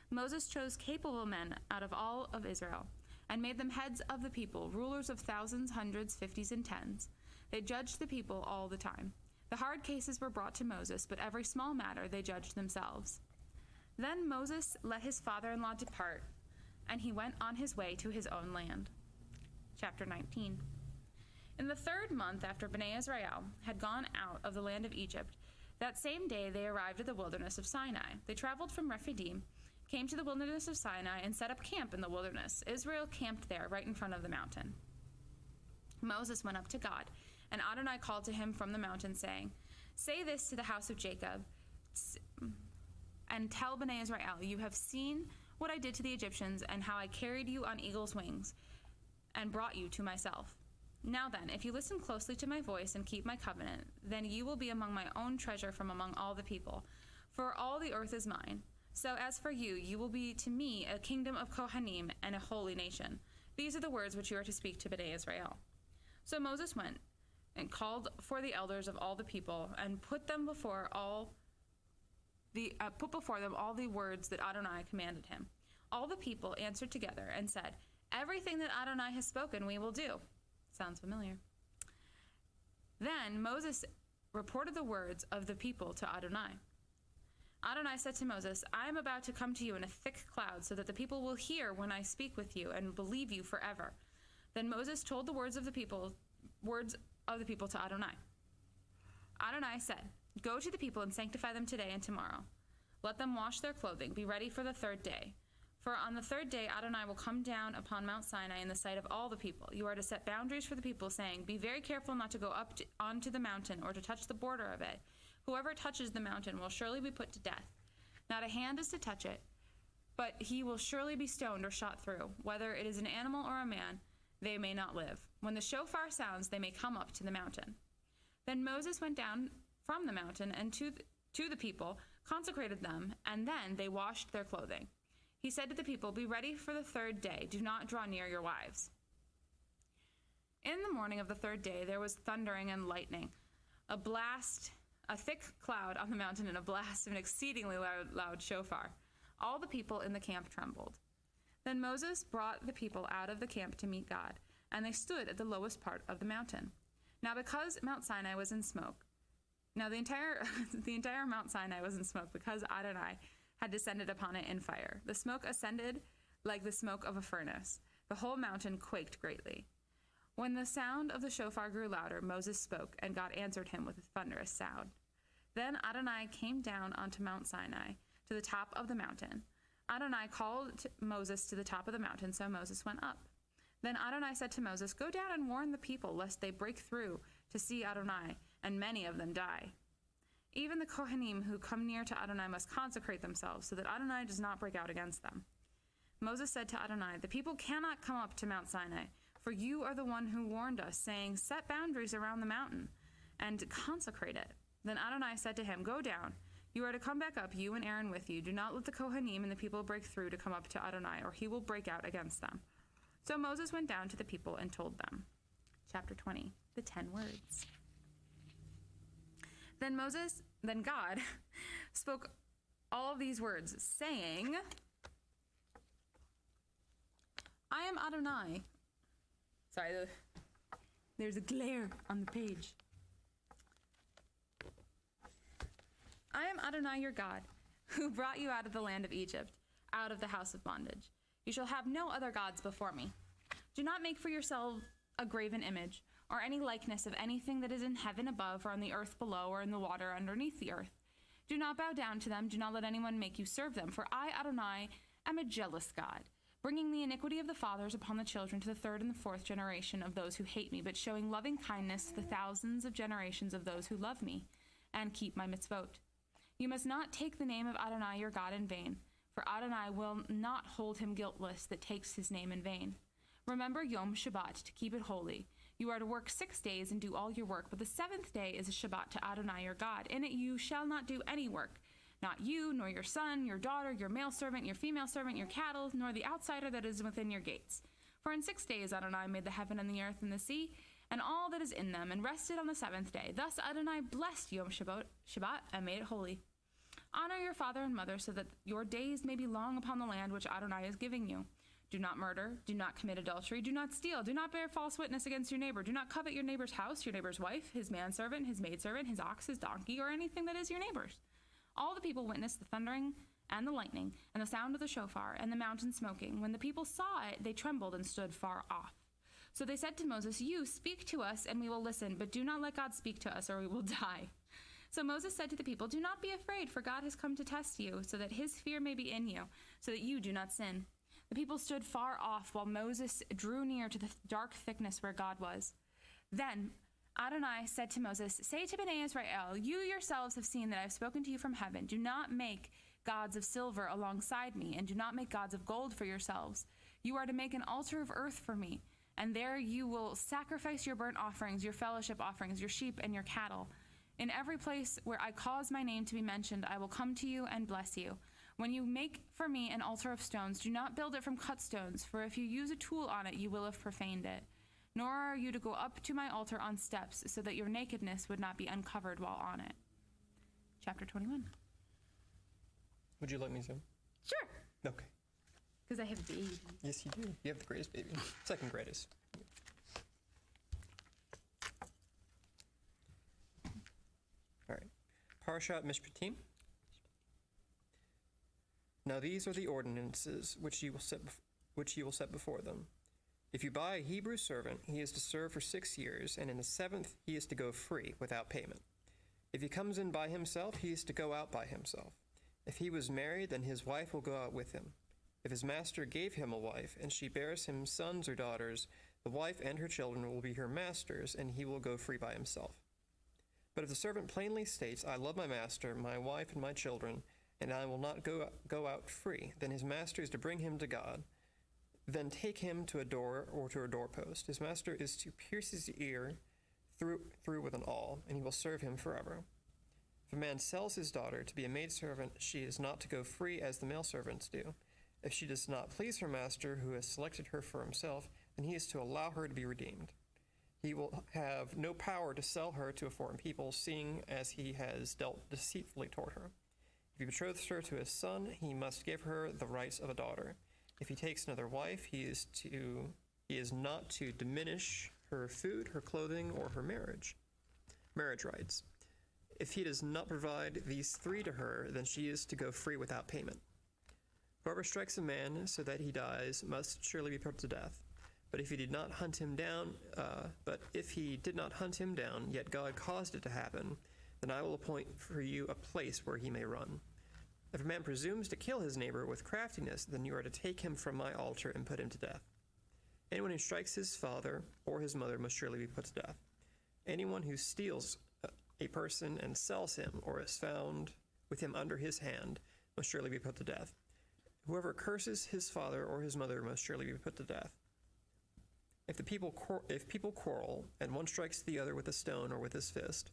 Moses chose capable men out of all of Israel, and made them heads of the people, rulers of thousands, hundreds, fifties, and tens. They judged the people all the time. The hard cases were brought to Moses, but every small matter they judged themselves. Then Moses let his father-in-law depart, and he went on his way to his own land. Chapter 19. In the 3rd month after Bnei Israel had gone out of the land of Egypt, that same day they arrived at the wilderness of Sinai. They traveled from Rephidim, came to the wilderness of Sinai, and set up camp in the wilderness. Israel camped there, right in front of the mountain. Moses went up to God, and Adonai called to him from the mountain, saying, Say this to the house of Jacob, and tell Bnei Israel, You have seen what I did to the Egyptians, and how I carried you on eagle's wings, and brought you to myself. Now then, if you listen closely to my voice and keep my covenant, then you will be among my own treasure from among all the people, for all the earth is mine. So as for you, you will be to me a kingdom of Kohanim and a holy nation. These are the words which you are to speak to Bnei Israel. So Moses went and called for the elders of all the people, and put before them all the words that Adonai commanded him. All the people answered together and said, Everything that Adonai has spoken we will do. Sounds familiar. Then Moses reported the words of the people to Adonai. Adonai said to Moses, I am about to come to you in a thick cloud, so that the people will hear when I speak with you and believe you forever. Then Moses told the words of the people to Adonai. Adonai said, Go to the people and sanctify them today and tomorrow. Let them wash their clothing. Be ready for the third day. For on the third day Adonai will come down upon Mount Sinai in the sight of all the people. You are to set boundaries for the people, saying, Be very careful not to go onto the mountain or to touch the border of it. Whoever touches the mountain will surely be put to death. Not a hand is to touch it, but he will surely be stoned or shot through. Whether it is an animal or a man, they may not live. When the shofar sounds, they may come up to the mountain. Then Moses went down from the mountain and to the people, consecrated them, and then they washed their clothing. He said to the people, Be ready for the third day. Do not draw near your wives. In the morning of the third day, there was thundering and lightning, a blast, a thick cloud on the mountain, and a blast of an exceedingly loud shofar. All the people in the camp trembled. Then Moses brought the people out of the camp to meet God, and they stood at the lowest part of the mountain. Now because Mount Sinai was in smoke, the entire Mount Sinai was in smoke because Adonai had descended upon it in fire. The smoke ascended like the smoke of a furnace. The whole mountain quaked greatly. When the sound of the shofar grew louder, Moses spoke, and God answered him with a thunderous sound. Then Adonai came down onto Mount Sinai, to the top of the mountain. Adonai called Moses to the top of the mountain, so Moses went up. Then Adonai said to Moses, Go down and warn the people, lest they break through to see Adonai, and many of them die. Even the Kohanim who come near to Adonai must consecrate themselves, so that Adonai does not break out against them. Moses said to Adonai, The people cannot come up to Mount Sinai, for you are the one who warned us, saying, Set boundaries around the mountain, and consecrate it. Then Adonai said to him, Go down. You are to come back up, you and Aaron with you. Do not let the Kohanim and the people break through to come up to Adonai, or he will break out against them. So Moses went down to the people and told them. Chapter 20, the 10 words. Then God spoke all of these words, saying, I am Adonai. Sorry, there's a glare on the page. I am Adonai your God, who brought you out of the land of Egypt, out of the house of bondage. You shall have no other gods before me. Do not make for yourself a graven image, or any likeness of anything that is in heaven above, or on the earth below, or in the water underneath the earth. Do not bow down to them. Do not let anyone make you serve them. For I, Adonai, am a jealous God, bringing the iniquity of the fathers upon the children to the third and the fourth generation of those who hate me, but showing loving kindness to the thousands of generations of those who love me and keep my mitzvot. You must not take the name of Adonai your God in vain, for Adonai will not hold him guiltless that takes his name in vain. Remember Yom Shabbat to keep it holy. You are to work 6 days and do all your work, but the seventh day is a Shabbat to Adonai your God. In it you shall not do any work, not you, nor your son, your daughter, your male servant, your female servant, your cattle, nor the outsider that is within your gates. For in 6 days Adonai made the heaven and the earth and the sea, and all that is in them, and rested on the seventh day. Thus Adonai blessed Yom Shabbat and made it holy. Honor your father and mother, so that your days may be long upon the land which Adonai is giving you. Do not murder, do not commit adultery, do not steal, do not bear false witness against your neighbor, do not covet your neighbor's house, your neighbor's wife, his manservant, his maidservant, his ox, his donkey, or anything that is your neighbor's. All the people witnessed the thundering and the lightning, and the sound of the shofar, and the mountain smoking. When the people saw it, they trembled and stood far off. So they said to Moses, You speak to us, and we will listen, but do not let God speak to us, or we will die. So Moses said to the people, Do not be afraid, for God has come to test you, so that his fear may be in you, so that you do not sin. The people stood far off, while Moses drew near to the dark thickness where God was. Then Adonai said to Moses, Say to Bnei Israel, You yourselves have seen that I have spoken to you from heaven. Do not make gods of silver alongside me, and do not make gods of gold for yourselves. You are to make an altar of earth for me, and there you will sacrifice your burnt offerings, your fellowship offerings, your sheep, and your cattle. In every place where I cause my name to be mentioned, I will come to you and bless you. When you make for me an altar of stones, do not build it from cut stones, for if you use a tool on it, you will have profaned it. Nor are you to go up to my altar on steps, so that your nakedness would not be uncovered while on it. Chapter 21. Would you let me zoom? Sure. Okay. Because I have a baby. Yes, you do. You have the greatest baby. Second greatest. All right. Parashat Mishpatim. Now these are the ordinances which you will set before them. If you buy a Hebrew servant, he is to serve for 6 years, and in the 7th he is to go free without payment. If he comes in by himself, he is to go out by himself. If he was married, then his wife will go out with him. If his master gave him a wife, and she bears him sons or daughters, the wife and her children will be her master's, and he will go free by himself. But if the servant plainly states, I love my master, my wife, and my children, and I will not go out free, then his master is to bring him to God. Then take him to a door or to a doorpost. His master is to pierce his ear through with an awl, and he will serve him forever. If a man sells his daughter to be a maidservant, she is not to go free as the male servants do. If she does not please her master, who has selected her for himself, then he is to allow her to be redeemed. He will have no power to sell her to a foreign people, seeing as he has dealt deceitfully toward her. If he betroths her to his son, he must give her the rights of a daughter. If he takes another wife, he is not to diminish her food, her clothing, or her marriage rights. If he does not provide these three to her, then she is to go free without payment. Whoever strikes a man so that he dies must surely be put to death. But if he did not hunt him down, yet God caused it to happen, then I will appoint for you a place where he may run. If a man presumes to kill his neighbor with craftiness, then you are to take him from my altar and put him to death. Anyone who strikes his father or his mother must surely be put to death. Anyone who steals a person and sells him, or is found with him under his hand, must surely be put to death. Whoever curses his father or his mother must surely be put to death. If people quarrel, and one strikes the other with a stone or with his fist,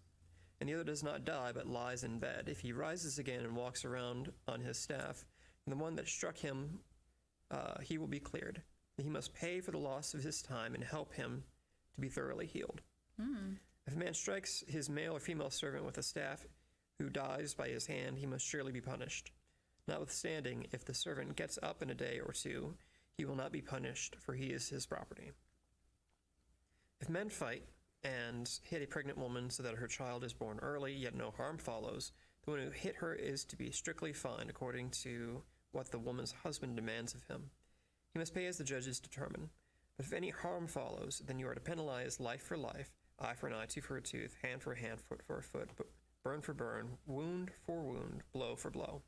and the other does not die but lies in bed, if he rises again and walks around on his staff, and the one that struck him, he will be cleared. He must pay for the loss of his time and help him to be thoroughly healed. If a man strikes his male or female servant with a staff who dies by his hand, he must surely be punished. Notwithstanding, if the servant gets up in a day or two, he will not be punished, for he is his property. If men fight and hit a pregnant woman so that her child is born early, yet no harm follows, the one who hit her is to be strictly fined according to what the woman's husband demands of him. He must pay as the judges determine. But if any harm follows, then you are to penalize life for life, eye for an eye, tooth for a tooth, hand for a hand, foot for a foot, burn for burn, wound for wound, blow for blow.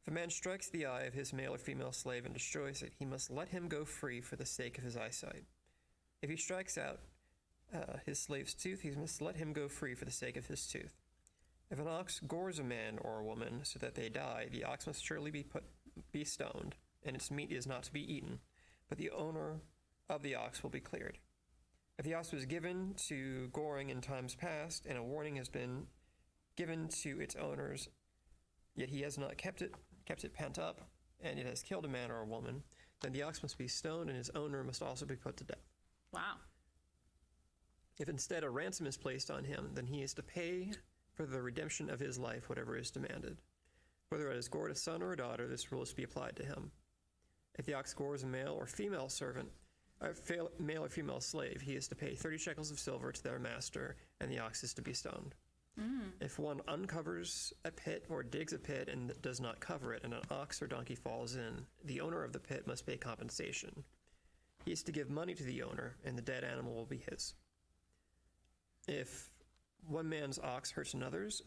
If a man strikes the eye of his male or female slave and destroys it, he must let him go free for the sake of his eyesight. If he strikes out his slave's tooth, he must let him go free for the sake of his tooth. If an ox gores a man or a woman so that they die, the ox must surely be stoned, and its meat is not to be eaten, but the owner of the ox will be cleared. If the ox was given to goring in times past, and a warning has been given to its owners, yet he has not kept it pent up, and it has killed a man or a woman, then the ox must be stoned, and his owner must also be put to death. Wow. If instead a ransom is placed on him, then he is to pay for the redemption of his life whatever is demanded. Whether it has gored a son or a daughter, this rule is to be applied to him. If the ox gores a male or female servant, male or female slave, he is to pay 30 shekels of silver to their master, and the ox is to be stoned. If one uncovers a pit or digs a pit and does not cover it, and an ox or donkey falls in, the owner of the pit must pay compensation. He is to give money to the owner, and the dead animal will be his. If one man's ox hurts another's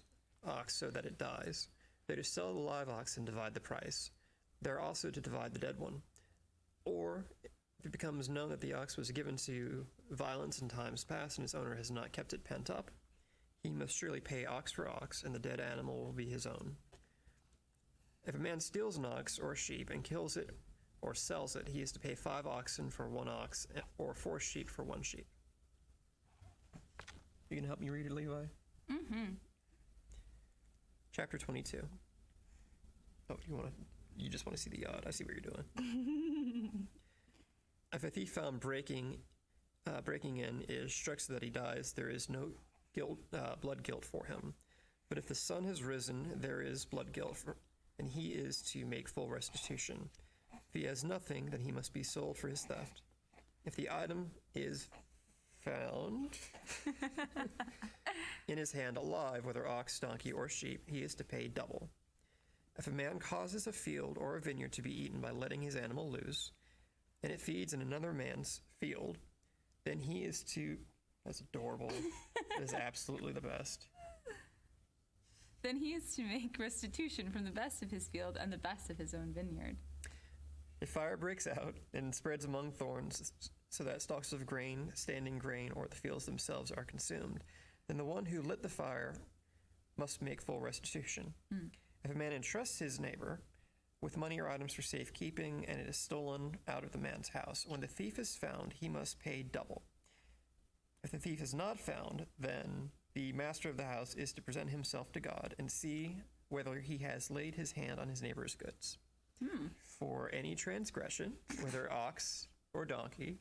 ox so that it dies, they are to sell the live ox and divide the price. They are also to divide the dead one. Or, if it becomes known that the ox was given to violence in times past and its owner has not kept it pent up, he must surely pay ox for ox, and the dead animal will be his own. If a man steals an ox or a sheep and kills it or sells it, he is to pay 5 oxen for 1 ox, or 4 sheep for 1 sheep. You can help me read it, Levi? Chapter 22. Oh, you just want to see the yod. I see what you're doing. If a thief found breaking in is struck so that he dies, there is no blood guilt for him. But if the sun has risen, there is blood guilt, and he is to make full restitution. If he has nothing, then he must be sold for his theft. If the item is found in his hand alive, whether ox, donkey, or sheep, he is to pay double. If a man causes a field or a vineyard to be eaten by letting his animal loose, and it feeds in another man's field, then he is to... That's adorable. That is absolutely the best. then he is to make restitution from the best of his field and the best of his own vineyard. If fire breaks out and spreads among thorns, so that stalks of grain, standing grain, or the fields themselves are consumed, then the one who lit the fire must make full restitution. If a man entrusts his neighbor with money or items for safekeeping, and it is stolen out of the man's house, when the thief is found, he must pay double. If the thief is not found, then the master of the house is to present himself to God and see whether he has laid his hand on his neighbor's goods. For any transgression, whether ox or donkey,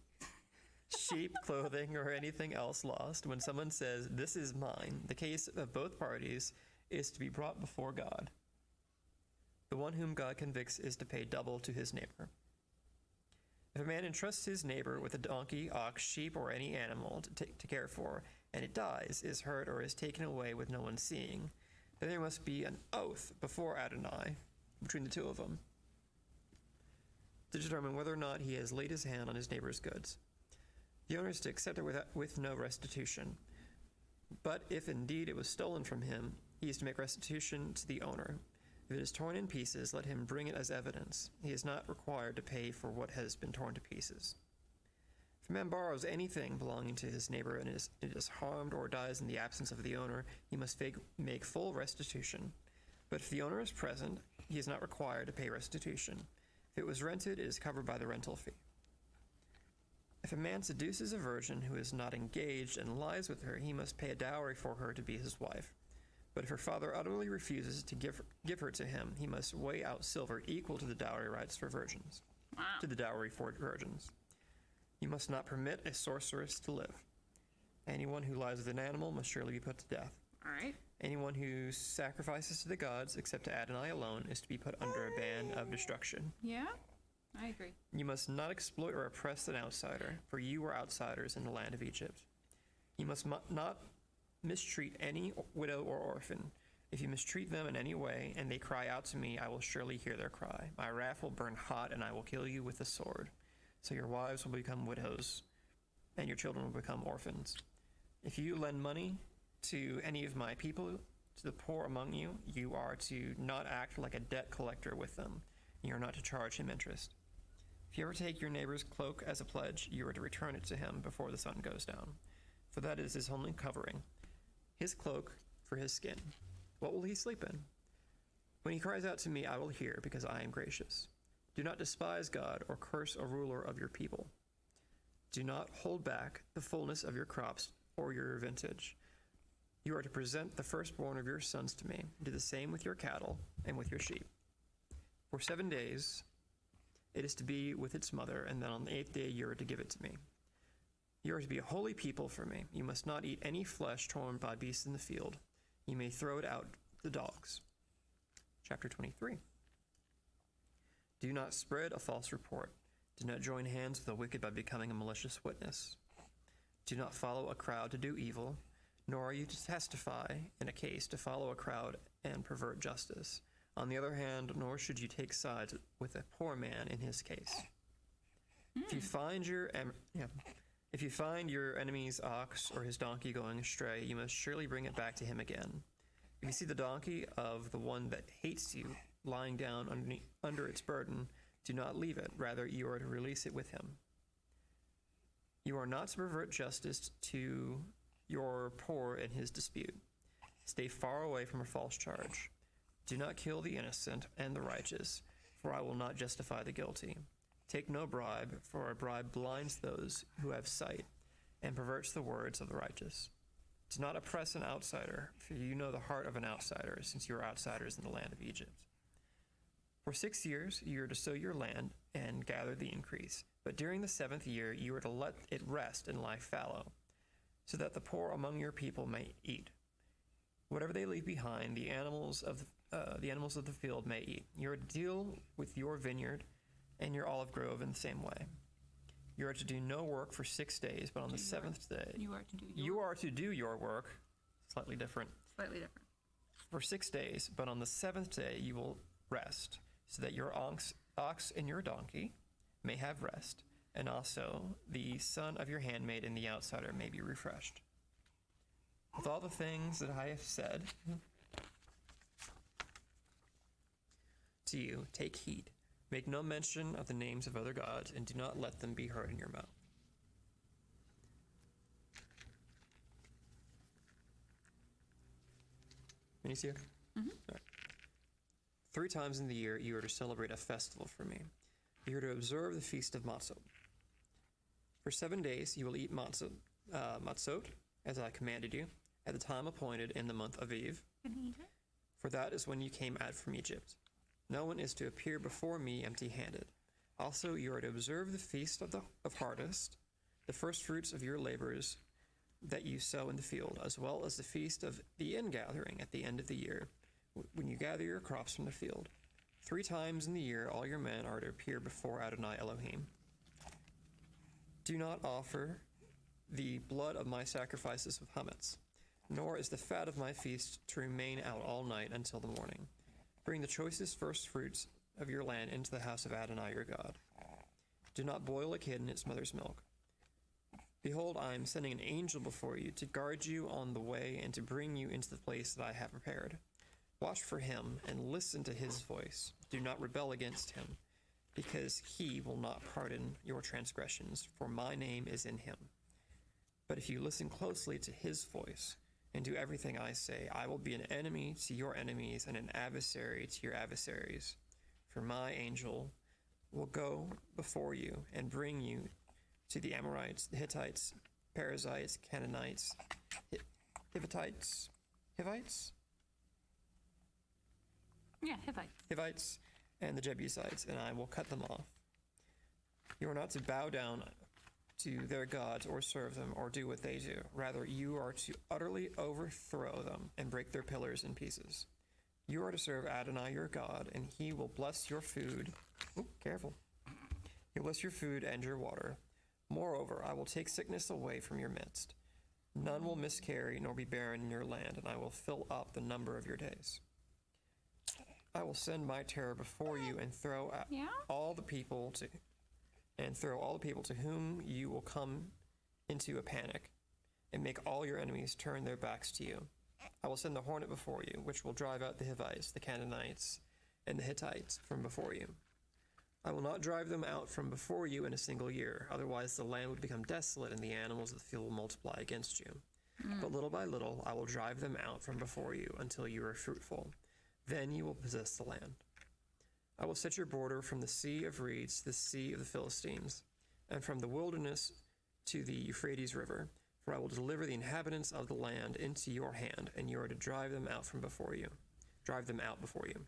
sheep, clothing, or anything else lost, when someone says, "This is mine," the case of both parties is to be brought before God. The one whom God convicts is to pay double to his neighbor. If a man entrusts his neighbor with a donkey, ox, sheep, or any animal to care for, and it dies, is hurt, or is taken away with no one seeing, then there must be an oath before Adonai between the two of them to determine whether or not he has laid his hand on his neighbor's goods. The owner is to accept it with no restitution. But if indeed it was stolen from him, he is to make restitution to the owner. If it is torn in pieces, let him bring it as evidence. He is not required to pay for what has been torn to pieces. If a man borrows anything belonging to his neighbor and it is harmed or dies in the absence of the owner, he must make full restitution. But if the owner is present, he is not required to pay restitution. If it was rented, it is covered by the rental fee. If a man seduces a virgin who is not engaged and lies with her, he must pay a dowry for her to be his wife. But if her father utterly refuses to give her to him, he must weigh out silver equal to the dowry rights for virgins. Wow. To the dowry for virgins. You must not permit a sorceress to live. Anyone who lies with an animal must surely be put to death. All right. Anyone who sacrifices to the gods, except to Adonai alone, is to be put under a ban of destruction. Yeah, I agree. You must not exploit or oppress an outsider, for you were outsiders in the land of Egypt. You must not mistreat any widow or orphan. If you mistreat them in any way, and they cry out to me, I will surely hear their cry. My wrath will burn hot, and I will kill you with the sword. So your wives will become widows, and your children will become orphans. If you lend money to any of my people, to the poor among you, you are to not act like a debt collector with them. You are not to charge him interest. If you ever take your neighbor's cloak as a pledge, you are to return it to him before the sun goes down, for that is his only covering, his cloak for his skin. What will he sleep in? When he cries out to me, I will hear, because I am gracious. Do not despise God or curse a ruler of your people. Do not hold back the fullness of your crops or your vintage. You are to present the firstborn of your sons to me. Do the same with your cattle and with your sheep. For 7 days it is to be with its mother, and then on the 8th day you are to give it to me. You are to be a holy people for me. You must not eat any flesh torn by beasts in the field. You may throw it out to the dogs. Chapter 23. Do not spread a false report. Do not join hands with the wicked by becoming a malicious witness. Do not follow a crowd to do evil, nor are you to testify in a case to follow a crowd and pervert justice. On the other hand, nor should you take sides with a poor man in his case. If you find your enemy's ox or his donkey going astray, you must surely bring it back to him again. If you see the donkey of the one that hates you lying down under its burden, do not leave it. Rather, you are to release it with him. You are not to pervert justice to your poor in his dispute. Stay far away from a false charge. Do not kill the innocent and the righteous, for I will not justify the guilty. Take no bribe, for a bribe blinds those who have sight and perverts the words of the righteous. Do not oppress an outsider, for you know the heart of an outsider, since you are outsiders in the land of Egypt. For 6 years you are to sow your land and gather the increase, but during the 7th year you are to let it rest and lie fallow, so that the poor among your people may eat. Whatever they leave behind, the animals of the field may eat. You are to deal with your vineyard and your olive grove in the same way. You are to do no work for 6 days, but on the 7th day you are to do your work. Slightly different. For 6 days, but on the 7th day you will rest, so that your ox and your donkey may have rest, and also the son of your handmaid and the outsider may be refreshed. With all the things that I have said, to you, take heed. Make no mention of the names of other gods, and do not let them be heard in your mouth. Any see? Mm-hmm. All right. 3 times in the year you are to celebrate a festival for me. You are to observe the feast of Matzot. For 7 days you will eat matzot, as I commanded you, at the time appointed in the month of Aviv. For that is when you came out from Egypt. No one is to appear before me empty-handed. Also you are to observe the feast of harvest, the first fruits of your labors that you sow in the field, as well as the feast of the ingathering at the end of the year, when you gather your crops from the field. 3 times in the year all your men are to appear before Adonai Elohim. Do not offer the blood of my sacrifices with chametz, nor is the fat of my feast to remain out all night until the morning. Bring the choicest first fruits of your land into the house of Adonai your God. Do not boil a kid in its mother's milk. Behold, I am sending an angel before you to guard you on the way and to bring you into the place that I have prepared. Watch for him and listen to his voice. Do not rebel against him, because he will not pardon your transgressions, for my name is in him. But if you listen closely to his voice and do everything I say, I will be an enemy to your enemies and an adversary to your adversaries. For my angel will go before you and bring you to the Amorites, the Hittites, Perizzites, Canaanites, Hivites? Yeah, Hivites. Hivites, and the Jebusites, and I will cut them off. You are not to bow down to their gods or serve them or do what they do. Rather, you are to utterly overthrow them and break their pillars in pieces. You are to serve Adonai your God, and he will bless your food. Careful. He'll bless your food and your water. Moreover, I will take sickness away from your midst. None will miscarry nor be barren in your land, and I will fill up the number of your days. I will send my terror before you and throw all the people to whom you will come into a panic, and make all your enemies turn their backs to you. I will send the hornet before you, which will drive out the Hivites, the Canaanites, and the Hittites from before you. I will not drive them out from before you in a single year, otherwise the land would become desolate and the animals of the field will multiply against you. But little by little I will drive them out from before you until you are fruitful. Then you will possess the land. I will set your border from the Sea of Reeds to the Sea of the Philistines, and from the wilderness to the Euphrates River, for I will deliver the inhabitants of the land into your hand, and you are to drive them out before you.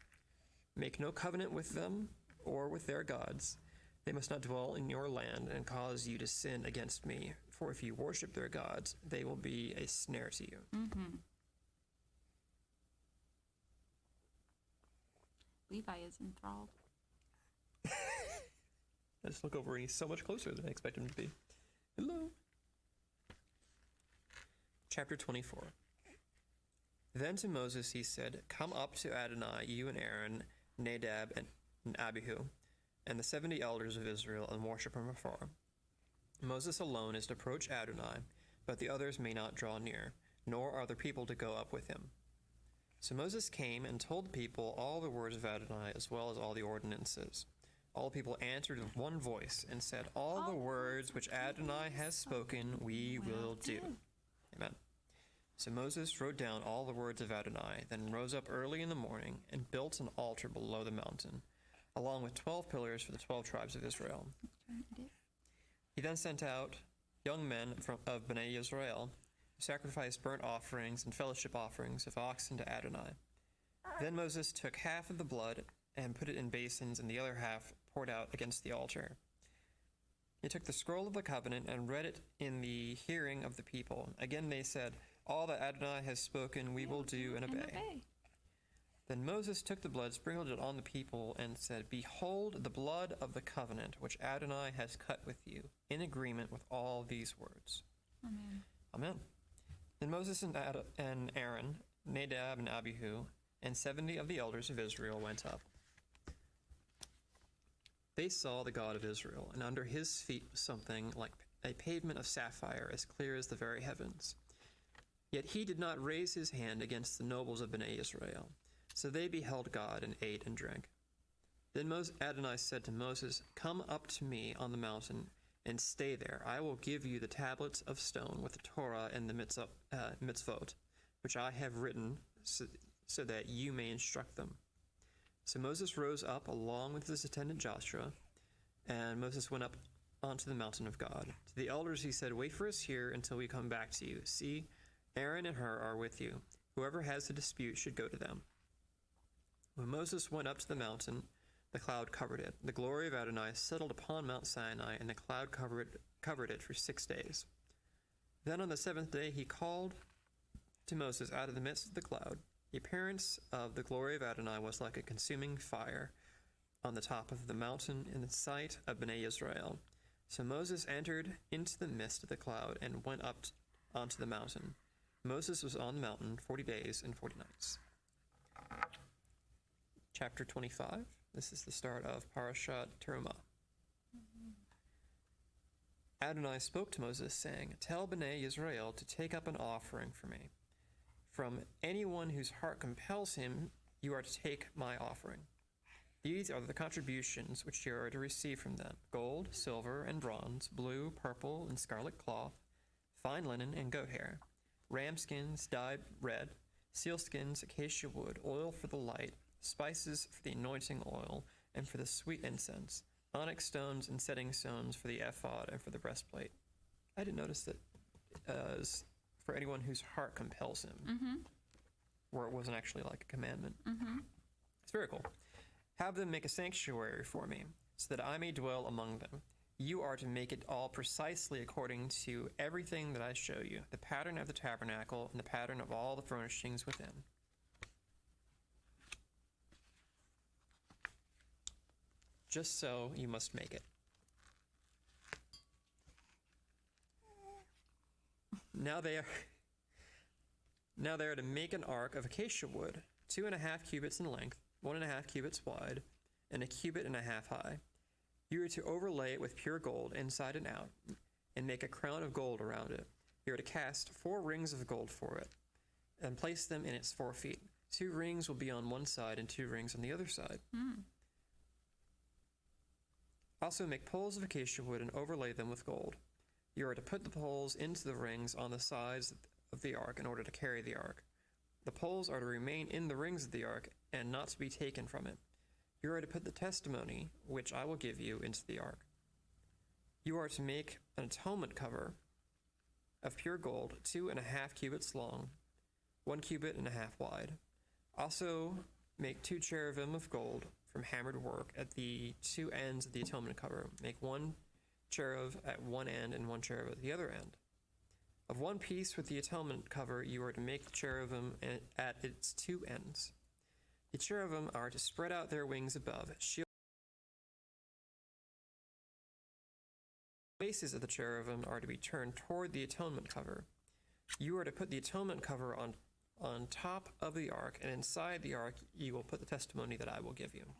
Make no covenant with them or with their gods. They must not dwell in your land and cause you to sin against me, for if you worship their gods, they will be a snare to you. Mm-hmm. Levi is enthralled. I just look over and he's so much closer than I expect him to be. Hello. Chapter 24. Then to Moses he said, Come up to Adonai, you and Aaron, Nadab, and Abihu, and the 70 elders of Israel, and worship from afar. Moses alone is to approach Adonai, but the others may not draw near, nor are the people to go up with him. So Moses came and told the people all the words of Adonai, as well as all the ordinances. All the people answered with one voice and said, All the words which Adonai has spoken, we will do. Amen. So Moses wrote down all the words of Adonai, then rose up early in the morning and built an altar below the mountain, along with 12 pillars for the 12 tribes of Israel. He then sent out young men of Bnei Israel, who sacrificed burnt offerings and fellowship offerings of oxen to Adonai. Then Moses took half of the blood and put it in basins, and the other half poured out against the altar. He took the scroll of the covenant and read it in the hearing of the people. Again they said, All that Adonai has spoken we will do and obey. Then Moses took the blood, sprinkled it on the people, and said, Behold the blood of the covenant which Adonai has cut with you, in agreement with all these words. Amen. Amen. Then Moses and Aaron, Nadab and Abihu, and 70 of the elders of Israel went up. They saw the God of Israel, and under his feet was something like a pavement of sapphire, as clear as the very heavens. Yet he did not raise his hand against the nobles of Bnei Israel. So they beheld God and ate and drank. Then Adonai said to Moses, "Come up to me on the mountain and stay there. I will give you the tablets of stone with the Torah and the mitzvot, which I have written, so that you may instruct them." So Moses rose up along with his attendant Joshua, and Moses went up onto the mountain of God. To the elders he said, "Wait for us here until we come back to you. See, Aaron and Hur are with you. Whoever has a dispute should go to them." When Moses went up to the mountain, the cloud covered it. The glory of Adonai settled upon Mount Sinai, and the cloud covered it for 6 days. Then on the 7th day he called to Moses out of the midst of the cloud. The appearance of the glory of Adonai was like a consuming fire on the top of the mountain in the sight of Bnei Israel. So Moses entered into the midst of the cloud and went up onto the mountain. Moses was on the mountain 40 days and 40 nights. Chapter 25. This is the start of Parashat Terumah. Adonai spoke to Moses, saying, "Tell Bnei Israel to take up an offering for me. From anyone whose heart compels him, you are to take my offering. These are the contributions which you are to receive from them: gold, silver, and bronze, blue, purple, and scarlet cloth, fine linen, and goat hair, ram skins dyed red, sealskins, acacia wood, oil for the light, spices for the anointing oil, and for the sweet incense, onyx stones and setting stones for the ephod and for the breastplate." I didn't notice that as for anyone whose heart compels him, where it wasn't actually like a commandment. It's very cool. "Have them make a sanctuary for me, so that I may dwell among them. You are to make it all precisely according to everything that I show you, the pattern of the tabernacle and the pattern of all the furnishings within. Just so you must make it. Now they are to make an ark of acacia wood, 2.5 cubits in length, 1.5 cubits wide, and 1.5 cubits high. You are to overlay it with pure gold inside and out, and make a crown of gold around it. You are to cast 4 rings of gold for it, and place them in its 4 feet. 2 rings will be on one side and 2 rings on the other side. Also make poles of acacia wood and overlay them with gold. You are to put the poles into the rings on the sides of the ark in order to carry the ark. The poles are to remain in the rings of the ark and not to be taken from it. You are to put the testimony, which I will give you, into the ark. You are to make an atonement cover of pure gold, 2.5 cubits long, 1.5 cubits wide. Also make 2 cherubim of gold from hammered work at the 2 ends of the atonement cover. Make 1 cherub at one end and 1 cherub at the other end. Of one piece with the atonement cover, you are to make the cherubim at its 2 ends. The cherubim are to spread out their wings above, shield. The faces of the cherubim are to be turned toward the atonement cover. You are to put the atonement cover on top of the ark, and inside the ark you will put the testimony that I will give you.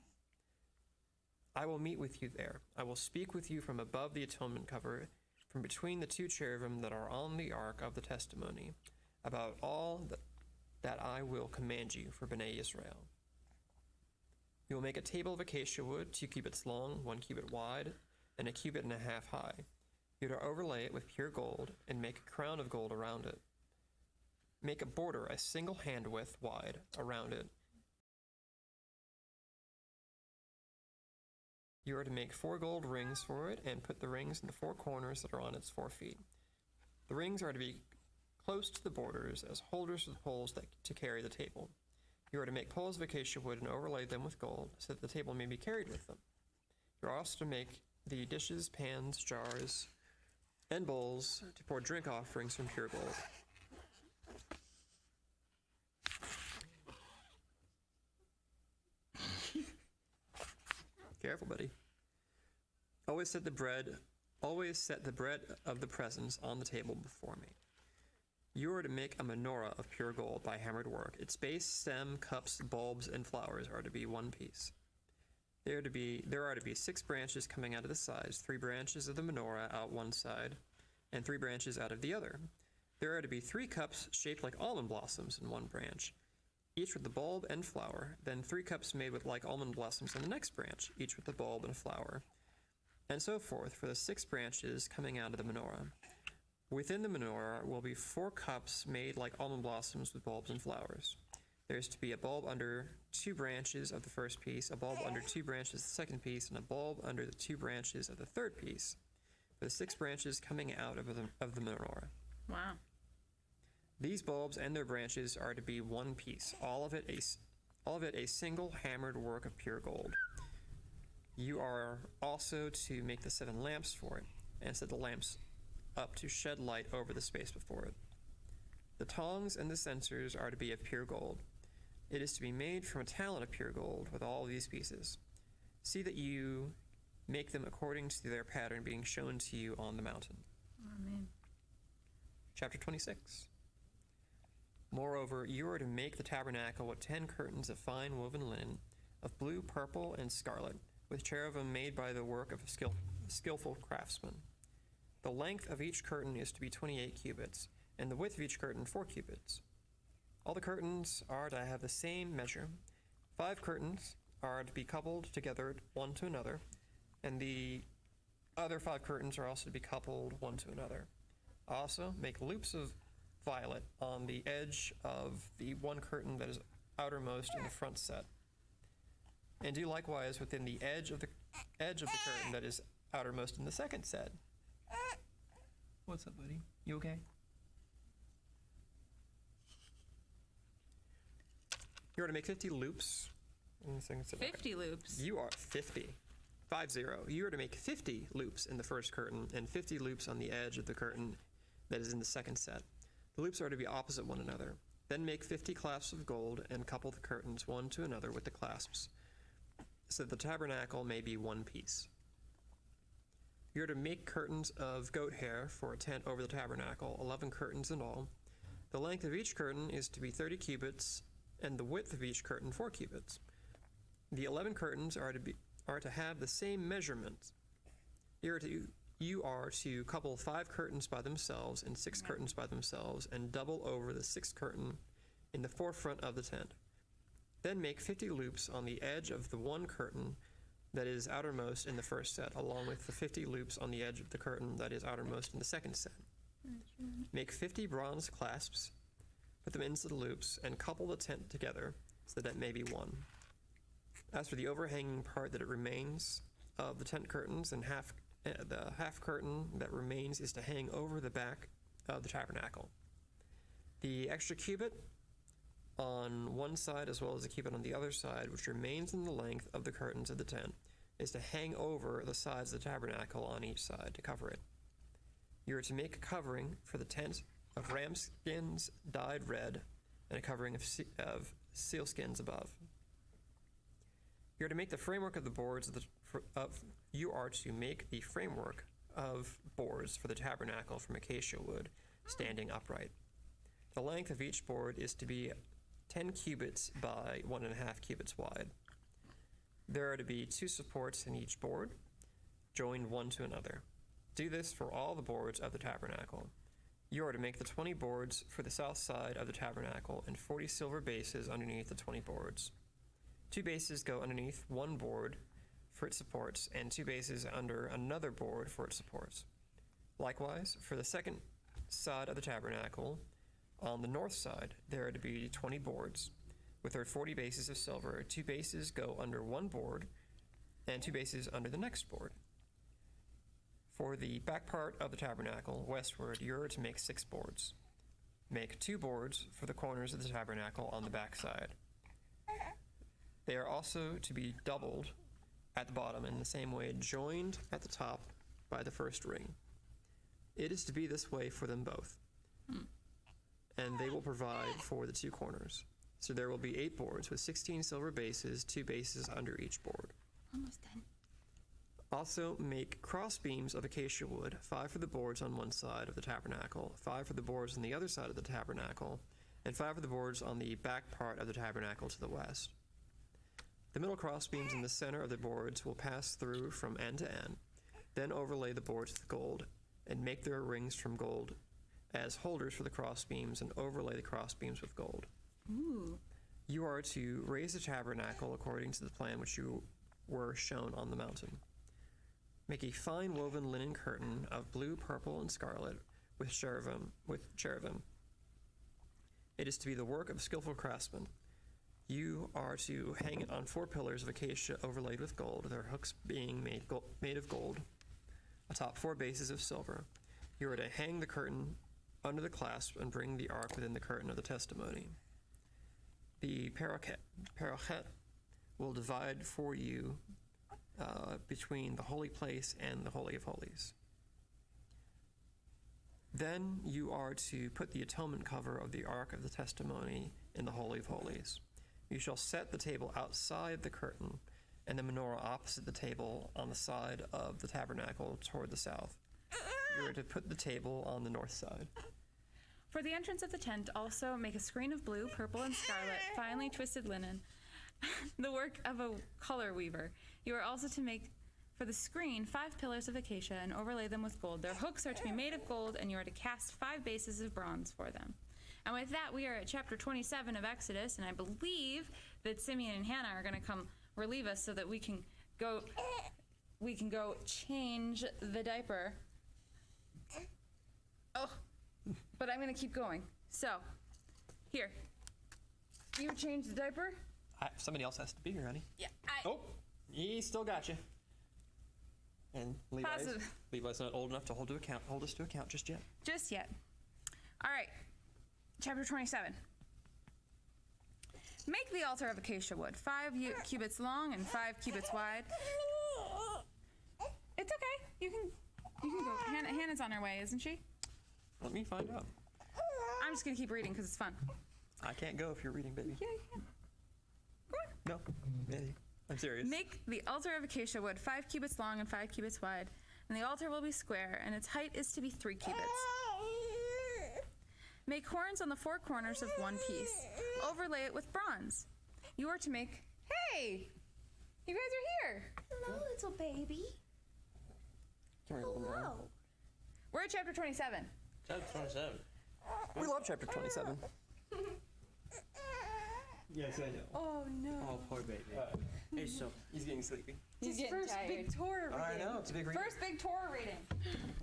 I will meet with you there. I will speak with you from above the atonement cover, from between the 2 cherubim that are on the ark of the testimony, about all that I will command you for Bnei Israel. You will make a table of acacia wood, 2 cubits long, 1 cubit wide, and 1.5 cubits high. You are to overlay it with pure gold, and make a crown of gold around it. Make a border a single hand width wide around it. You are to make 4 gold rings for it, and put the rings in the 4 corners that are on its 4 feet. The rings are to be close to the borders as holders of the poles to carry the table. You are to make poles of acacia wood and overlay them with gold, so that the table may be carried with them. You are also to make the dishes, pans, jars, and bowls to pour drink offerings from pure gold. Careful, buddy. Always set the bread of the presence on the table before me. You are to make a menorah of pure gold by hammered work. Its base, stem, cups, bulbs, and flowers are to be one piece. There are to be 6 branches coming out of the sides, 3 branches of the menorah out one side, and 3 branches out of the other. There are to be 3 cups shaped like almond blossoms in one branch. each with the bulb and flower, then 3 cups made with like almond blossoms on the next branch, each with the bulb and flower, and so forth for the 6 branches coming out of the menorah. Within the menorah will be 4 cups made like almond blossoms with bulbs and flowers. There is to be a bulb under 2 branches of the first piece, a bulb under 2 branches of the second piece, and a bulb under the 2 branches of the third piece, for the 6 branches coming out of the menorah. Wow. These bulbs and their branches are to be one piece, all of it a single hammered work of pure gold. You are also to make the 7 lamps for it, and set the lamps up to shed light over the space before it. The tongs and the censers are to be of pure gold. It is to be made from a talent of pure gold with all these pieces. See that you make them according to their pattern being shown to you on the mountain. Amen. Chapter 26. Moreover, you are to make the tabernacle with 10 curtains of fine woven linen, of blue, purple, and scarlet, with cherubim made by the work of a skillful craftsman. The length of each curtain is to be 28 cubits, and the width of each curtain 4 cubits. All the curtains are to have the same measure. 5 curtains are to be coupled together one to another, and the other 5 curtains are also to be coupled one to another. Also, make loops of violet on the edge of the one curtain that is outermost in the front set. And do likewise within the edge of the curtain that is outermost in the second set. What's up, buddy? You okay? You are to make 50 loops. 50 loops. You are 50. 50. You are to make 50 loops in the first curtain and 50 loops on the edge of the curtain that is in the second set. The loops are to be opposite one another. Then make 50 clasps of gold and couple the curtains one to another with the clasps, so that the tabernacle may be one piece. You are to make curtains of goat hair for a tent over the tabernacle, 11 curtains in all. The length of each curtain is to be 30 cubits, and the width of each curtain 4 cubits. The 11 curtains are to have the same measurement. You are to couple 5 curtains by themselves and 6 curtains by themselves, and double over the 6th curtain in the forefront of the tent. Then make 50 loops on the edge of the one curtain that is outermost in the first set, along with the 50 loops on the edge of the curtain that is outermost in the second set. Make 50 bronze clasps, put them into the loops, and couple the tent together so that it may be one. As for the overhanging part that it remains of the tent curtains, and the half curtain that remains is to hang over the back of the tabernacle. The extra cubit on one side as well as the cubit on the other side, which remains in the length of the curtains of the tent, is to hang over the sides of the tabernacle on each side to cover it. You are to make a covering for the tent of ram skins dyed red, and a covering of seal skins above. You are to make the framework of the boards you are to make the framework of boards for the tabernacle from acacia wood, standing upright. The length of each board is to be 10 cubits by 1.5 cubits wide. There are to be 2 supports in each board, joined one to another. Do this for all the boards of the tabernacle. You are to make the 20 boards for the south side of the tabernacle, and 40 silver bases underneath the 20 boards. 2 bases go underneath one board for its supports, and 2 bases under another board for its supports. Likewise, for the second side of the tabernacle, on the north side, there are to be 20 boards, with their 40 bases of silver. 2 bases go under one board, and 2 bases under the next board. For the back part of the tabernacle, westward, you are to make 6 boards. Make 2 boards for the corners of the tabernacle on the back side. They are also to be doubled at the bottom in the same way, joined at the top by the first ring. It is to be this way for them both. And they will provide for the 2 corners. So there will be 8 boards with 16 silver bases, 2 bases under each board. Almost done. Also make cross beams of acacia wood, 5 for the boards on one side of the tabernacle, 5 for the boards on the other side of the tabernacle, and 5 for the boards on the back part of the tabernacle to the west. The middle cross beams in the center of the boards will pass through from end to end, then overlay the boards with gold, and make their rings from gold as holders for the cross beams, and overlay the cross beams with gold. Ooh. You are to raise the tabernacle according to the plan which you were shown on the mountain. Make a fine woven linen curtain of blue, purple, and scarlet with cherubim. It is to be the work of skillful craftsmen. You are to hang it on 4 pillars of acacia overlaid with gold, their hooks being made of gold, atop 4 bases of silver. You are to hang the curtain under the clasp and bring the ark within the curtain of the testimony. The parochet will divide for you between the holy place and the Holy of Holies. Then you are to put the atonement cover of the Ark of the Testimony in the Holy of Holies. You shall set the table outside the curtain and the menorah opposite the table on the side of the tabernacle toward the south. You are to put the table on the north side. For the entrance of the tent, also make a screen of blue, purple, and scarlet, finely twisted linen, the work of a color weaver. You are also to make for the screen 5 pillars of acacia and overlay them with gold. Their hooks are to be made of gold, and you are to cast 5 bases of bronze for them. And with that, we are at chapter 27 of Exodus, and I believe that Simeon and Hannah are going to come relieve us so that we can go change the diaper. Oh, but I'm going to keep going. So, here. You change the diaper? Somebody else has to be here, honey. Yeah. Oh, he still got you. And Levi's not old enough to hold us to account just yet. Just yet. All right. Chapter 27. Make the altar of acacia wood, 5 cubits long and 5 cubits wide. It's okay. You can go. Hannah's on her way, isn't she? Let me find out. I'm just going to keep reading because it's fun. I can't go if you're reading, baby. Yeah, you can. Go on. No. I'm serious. Make the altar of acacia wood 5 cubits long and 5 cubits wide, and the altar will be square, and its height is to be 3 cubits. Make horns on the 4 corners of 1 piece. Overlay it with bronze. You are to make... Hey! You guys are here! Hello, little baby. Hello. We're at chapter 27. Chapter 27. We love chapter 27. Yes, I know. Oh, no. Oh, poor baby. Hey, so He's getting sleepy. He's getting First tired. big Torah reading. I know, it's a big reading. First big Torah reading.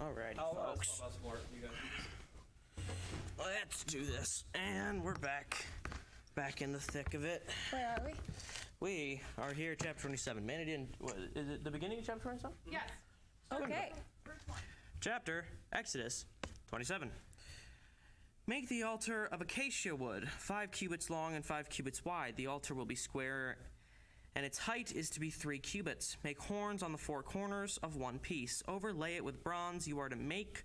alrighty, folks. Let's do this. And we're back in the thick of it. Where are we? We are here, chapter 27. Man, is it the beginning of chapter 27? Yes. Okay. Chapter, Exodus 27. Make the altar of acacia wood, 5 cubits long and 5 cubits wide. The altar will be square, and its height is to be 3 cubits. Make horns on the 4 corners of 1 piece. Overlay it with bronze. You are to make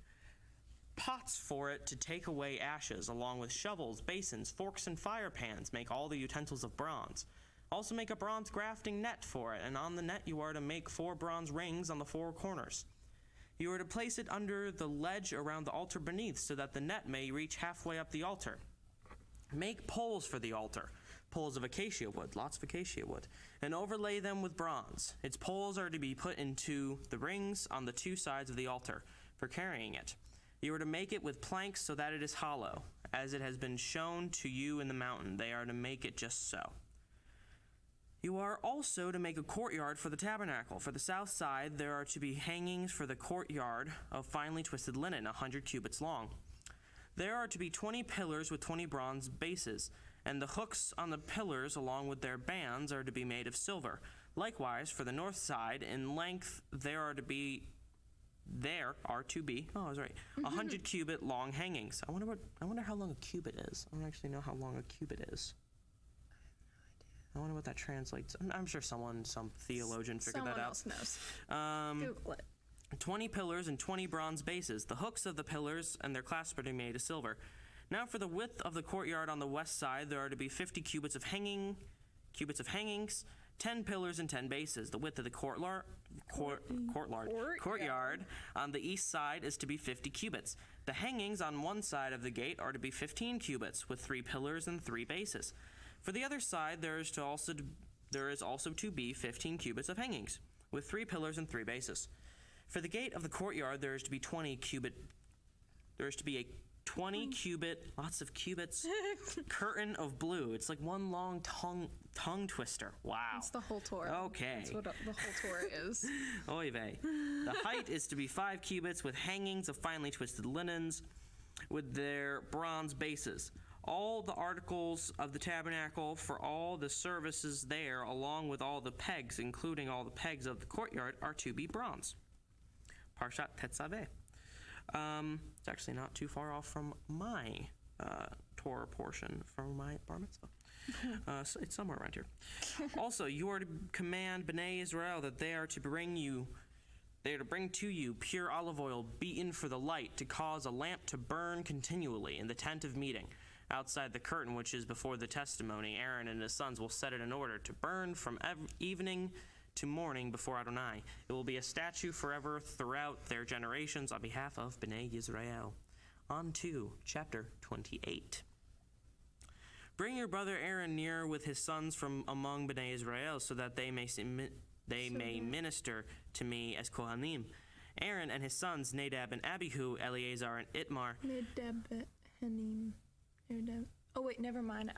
pots for it to take away ashes, along with shovels, basins, forks, and fire pans. Make all the utensils of bronze. Also make a bronze grafting net for it, and on the net you are to make 4 bronze rings on the 4 corners. You are to place it under the ledge around the altar beneath, so that the net may reach halfway up the altar. Make poles for the altar, poles of acacia wood, lots of acacia wood, and overlay them with bronze. Its poles are to be put into the rings on the 2 sides of the altar for carrying it. You are to make it with planks so that it is hollow, as it has been shown to you in the mountain. They are to make it just so. You are also to make a courtyard for the tabernacle. For the south side, there are to be hangings for the courtyard of finely twisted linen, 100 cubits long. There are to be 20 pillars with 20 bronze bases, and the hooks on the pillars, along with their bands, are to be made of silver. Likewise, for the north side, in length, there are to be 100 cubit long hangings. I wonder how long a cubit is. I don't actually know how long a cubit is. I wonder what that translates. I'm sure some theologian figured that out. Someone else knows. Google it. 20 pillars and 20 bronze bases. The hooks of the pillars and their clasps are to be made of silver. Now for the width of the courtyard on the west side, there are to be 50 cubits of hangings, 10 pillars and 10 bases. The width of the courtyard on the east side is to be 50 cubits. The hangings on one side of the gate are to be 15 cubits, with 3 pillars and 3 bases. For the other side, there is also to be 15 cubits of hangings, with 3 pillars and 3 bases. For the gate of the courtyard, there is to be a 20 cubit, lots of cubits, curtain of blue. It's like one long tongue twister. Wow. It's the whole Torah. Okay. That's what the whole Torah is. Oy vey. The height is to be 5 cubits with hangings of finely twisted linens with their bronze bases. All the articles of the tabernacle for all the services there, along with all the pegs, including all the pegs of the courtyard, are to be bronze. Parshat Tetzaveh. It's actually not too far off from my Torah portion from my bar mitzvah. So it's somewhere around here. Also, you are to command Bnei Israel that they are to bring to you pure olive oil beaten for the light, to cause a lamp to burn continually in the tent of meeting. Outside the curtain which is before the testimony, Aaron and his sons will set it in order to burn from evening to morning before Adonai. It will be a statute forever throughout their generations on behalf of Bnei Yisrael. On to chapter 28. Bring your brother Aaron near with his sons from among Bnei Israel, so that they may minister to me as Kohanim. Aaron and his sons, Nadab and Abihu, Eleazar and Itmar. Oh, wait, never mind.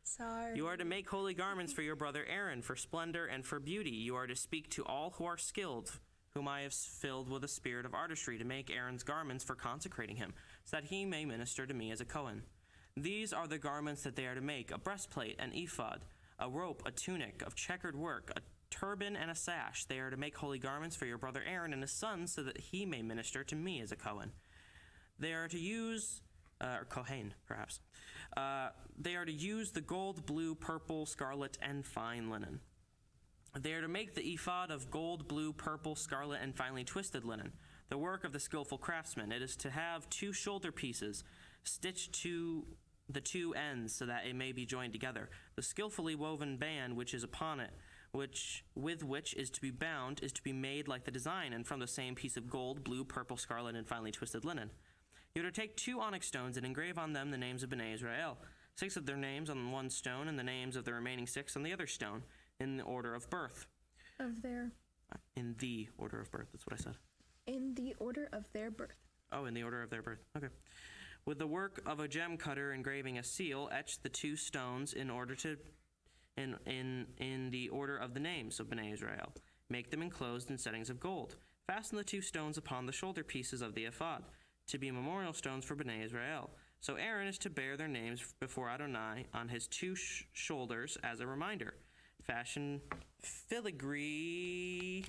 Sorry. You are to make holy garments for your brother Aaron, for splendor and for beauty. You are to speak to all who are skilled, whom I have filled with a spirit of artistry, to make Aaron's garments for consecrating him, so that he may minister to me as a Kohen. These are the garments that they are to make: a breastplate, an ephod, a rope, a tunic of checkered work, a turban, and a sash. They are to make holy garments for your brother Aaron and his sons, so that he may minister to me as a Kohen. They are to use... or Kohen, perhaps. They are to use the gold, blue, purple, scarlet, and fine linen. They are to make the ephod of gold, blue, purple, scarlet, and finely twisted linen, the work of the skillful craftsman. It is to have 2 shoulder pieces stitched to the 2 ends, so that it may be joined together. The skillfully woven band which is upon it, which is to be bound, is to be made like the design, and from the same piece of gold, blue, purple, scarlet, and finely twisted linen. You are to take 2 onyx stones and engrave on them the names of Bnei Israel, 6 of their names on one stone, and the names of the remaining 6 on the other stone, in the order of birth. Of their... In the order of birth, that's what I said. In the order of their birth. Oh, in the order of their birth. Okay. With the work of a gem cutter engraving a seal, etch the 2 stones in order to... In the order of the names of Bnei Israel. Make them enclosed in settings of gold. Fasten the 2 stones upon the shoulder pieces of the ephod, to be memorial stones for Bnei Israel. So Aaron is to bear their names before Adonai on his 2 shoulders as a reminder. Fashion filigree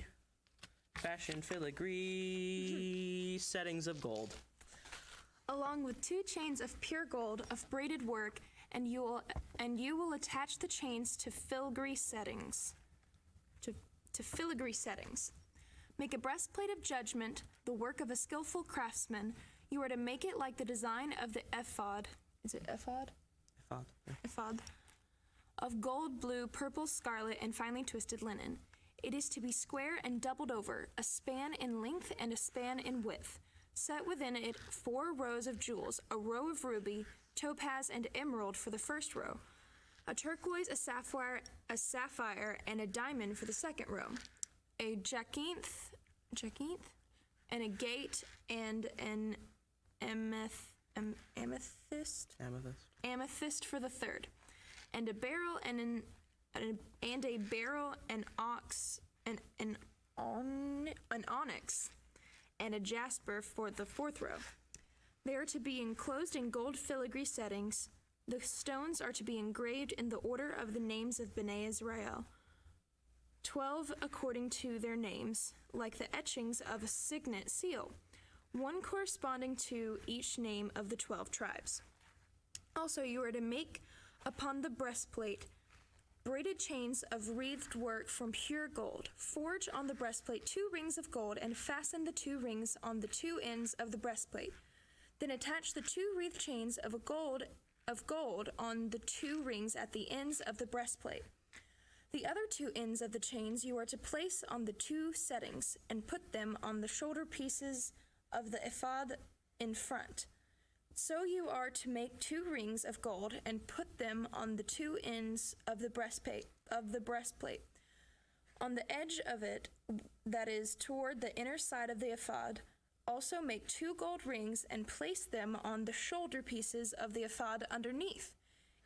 settings of gold. Along with 2 chains of pure gold of braided work, and you will attach the chains to filigree settings. To filigree settings. Make a breastplate of judgment, the work of a skillful craftsman. You are to make it like the design of the ephod. Is it ephod? Ephod. Yeah. Ephod. Of gold, blue, purple, scarlet, and finely twisted linen. It is to be square and doubled over, a span in length and a span in width. Set within it 4 rows of jewels, a row of ruby, topaz, and emerald for the first row, a turquoise, a sapphire, and a diamond for the second row, a jacinth, and a gate, and an amethyst for the third, and a beryl and a beryl, an onyx, and a jasper for the fourth row. They are to be enclosed in gold filigree settings. The stones are to be engraved in the order of the names of Bnei Israel, 12 according to their names, like the etchings of a signet seal, 1 corresponding to each name of the 12 tribes. Also, you are to make upon the breastplate braided chains of wreathed work from pure gold. Forge on the breastplate 2 rings of gold, and fasten the 2 rings on the 2 ends of the breastplate. Then attach the 2 wreathed chains of gold on the 2 rings at the ends of the breastplate. The other 2 ends of the chains you are to place on the 2 settings, and put them on the shoulder pieces of the ephod in front. So you are to make 2 rings of gold and put them on the 2 ends of the breastplate. On the edge of it, that is toward the inner side of the ephod, Also make 2 gold rings and place them on the shoulder pieces of the ephod underneath,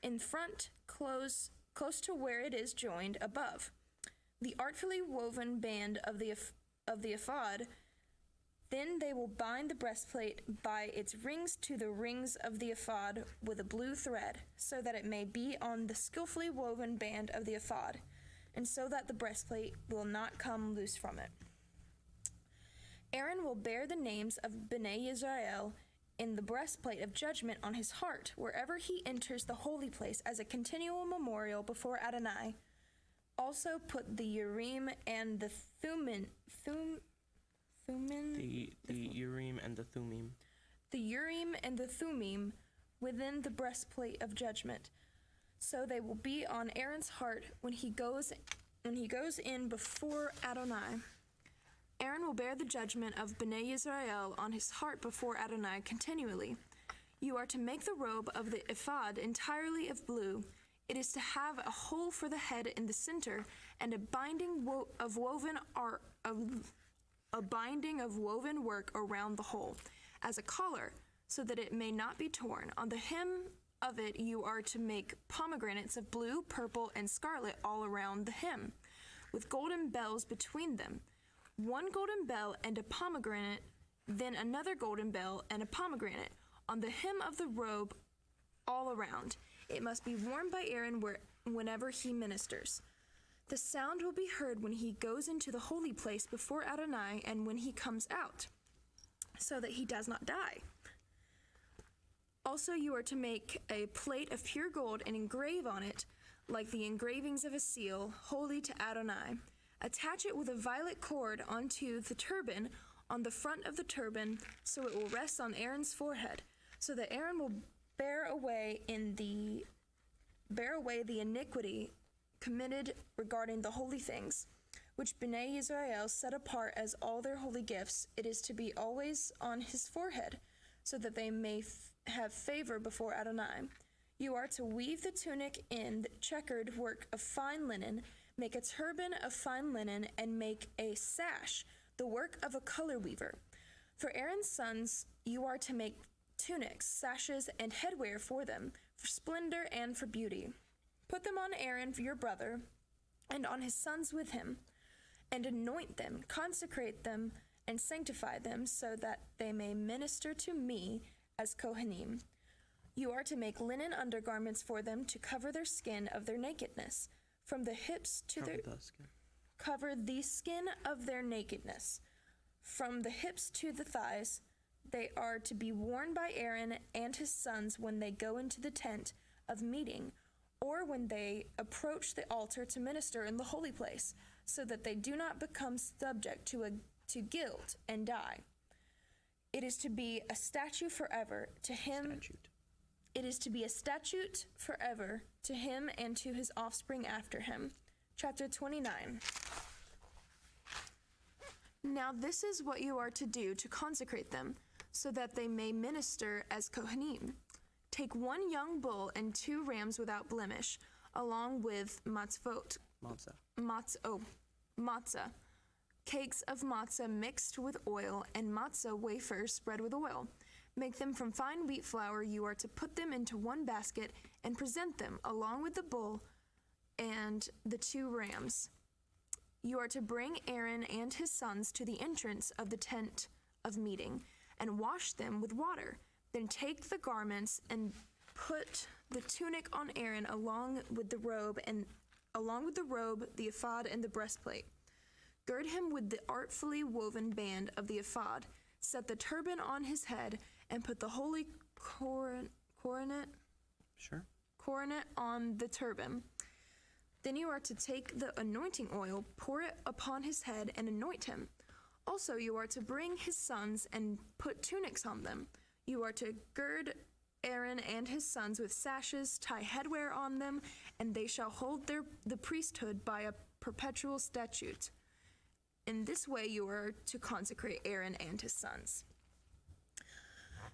in front, close to where it is joined above. The artfully woven band of the ephod. Then they will bind the breastplate by its rings to the rings of the ephod with a blue thread, so that it may be on the skillfully woven band of the ephod, and so that the breastplate will not come loose from it. Aaron will bear the names of Bnei Israel in the breastplate of judgment on his heart, wherever he enters the holy place, as a continual memorial before Adonai. Also put the Urim and the Thummim. The Urim and the Thummim. The Urim and the Thummim within the breastplate of judgment, so they will be on Aaron's heart when he goes in before Adonai. Aaron will bear the judgment of Bnei Israel on his heart before Adonai continually. You are to make the robe of the ephod entirely of blue. It is to have a hole for the head in the center, and a binding of woven work around the hole, as a collar, so that it may not be torn. On the hem of it you are to make pomegranates of blue, purple, and scarlet all around the hem, with golden bells between them. 1 golden bell and a pomegranate, then another golden bell and a pomegranate, on the hem of the robe all around. It must be worn by Aaron whenever he ministers. The sound will be heard when he goes into the holy place before Adonai and when he comes out, so that he does not die. Also you are to make a plate of pure gold and engrave on it, like the engravings of a seal, holy to Adonai. Attach it with a violet cord onto the turban on the front of the turban, so it will rest on Aaron's forehead, so that Aaron will bear away the iniquity committed regarding the holy things, which Bnei Israel set apart as all their holy gifts. It is to be always on his forehead, so that they may have favor before Adonai. You are to weave the tunic in the checkered work of fine linen, make a turban of fine linen, and make a sash, the work of a color weaver. For Aaron's sons you are to make tunics, sashes, and headwear for them, for splendor and for beauty. Put them on Aaron your brother, and on his sons with him, and anoint them, consecrate them, and sanctify them, so that they may minister to me as Kohanim. You are to make linen undergarments for them to cover their skin of their nakedness, from the hips to cover the skin of their nakedness, from the hips to the thighs. They are to be worn by Aaron and his sons when they go into the tent of meeting, or when they approach the altar to minister in the holy place, so that they do not become subject to guilt and die. It is to be a statute forever to him. It is to be a statute forever to him and to his offspring after him. Chapter 29. Now this is what you are to do to consecrate them, so that they may minister as Kohanim. Take 1 young bull and 2 rams without blemish, along with matzah, cakes of matzah mixed with oil, and matzah wafers spread with oil. Make them from fine wheat flour. You are to put them into 1 basket and present them, along with the bull and the 2 rams. You are to bring Aaron and his sons to the entrance of the tent of meeting, and wash them with water. Then take the garments and put the tunic on Aaron along with the robe, the ephod, and the breastplate. Gird him with the artfully woven band of the ephod. Set the turban on his head, and put the holy coronet on the turban. Then you are to take the anointing oil, pour it upon his head, and anoint him. Also you are to bring his sons and put tunics on them. You are to gird Aaron and his sons with sashes, tie headwear on them, and they shall hold the priesthood by a perpetual statute. In this way you are to consecrate Aaron and his sons.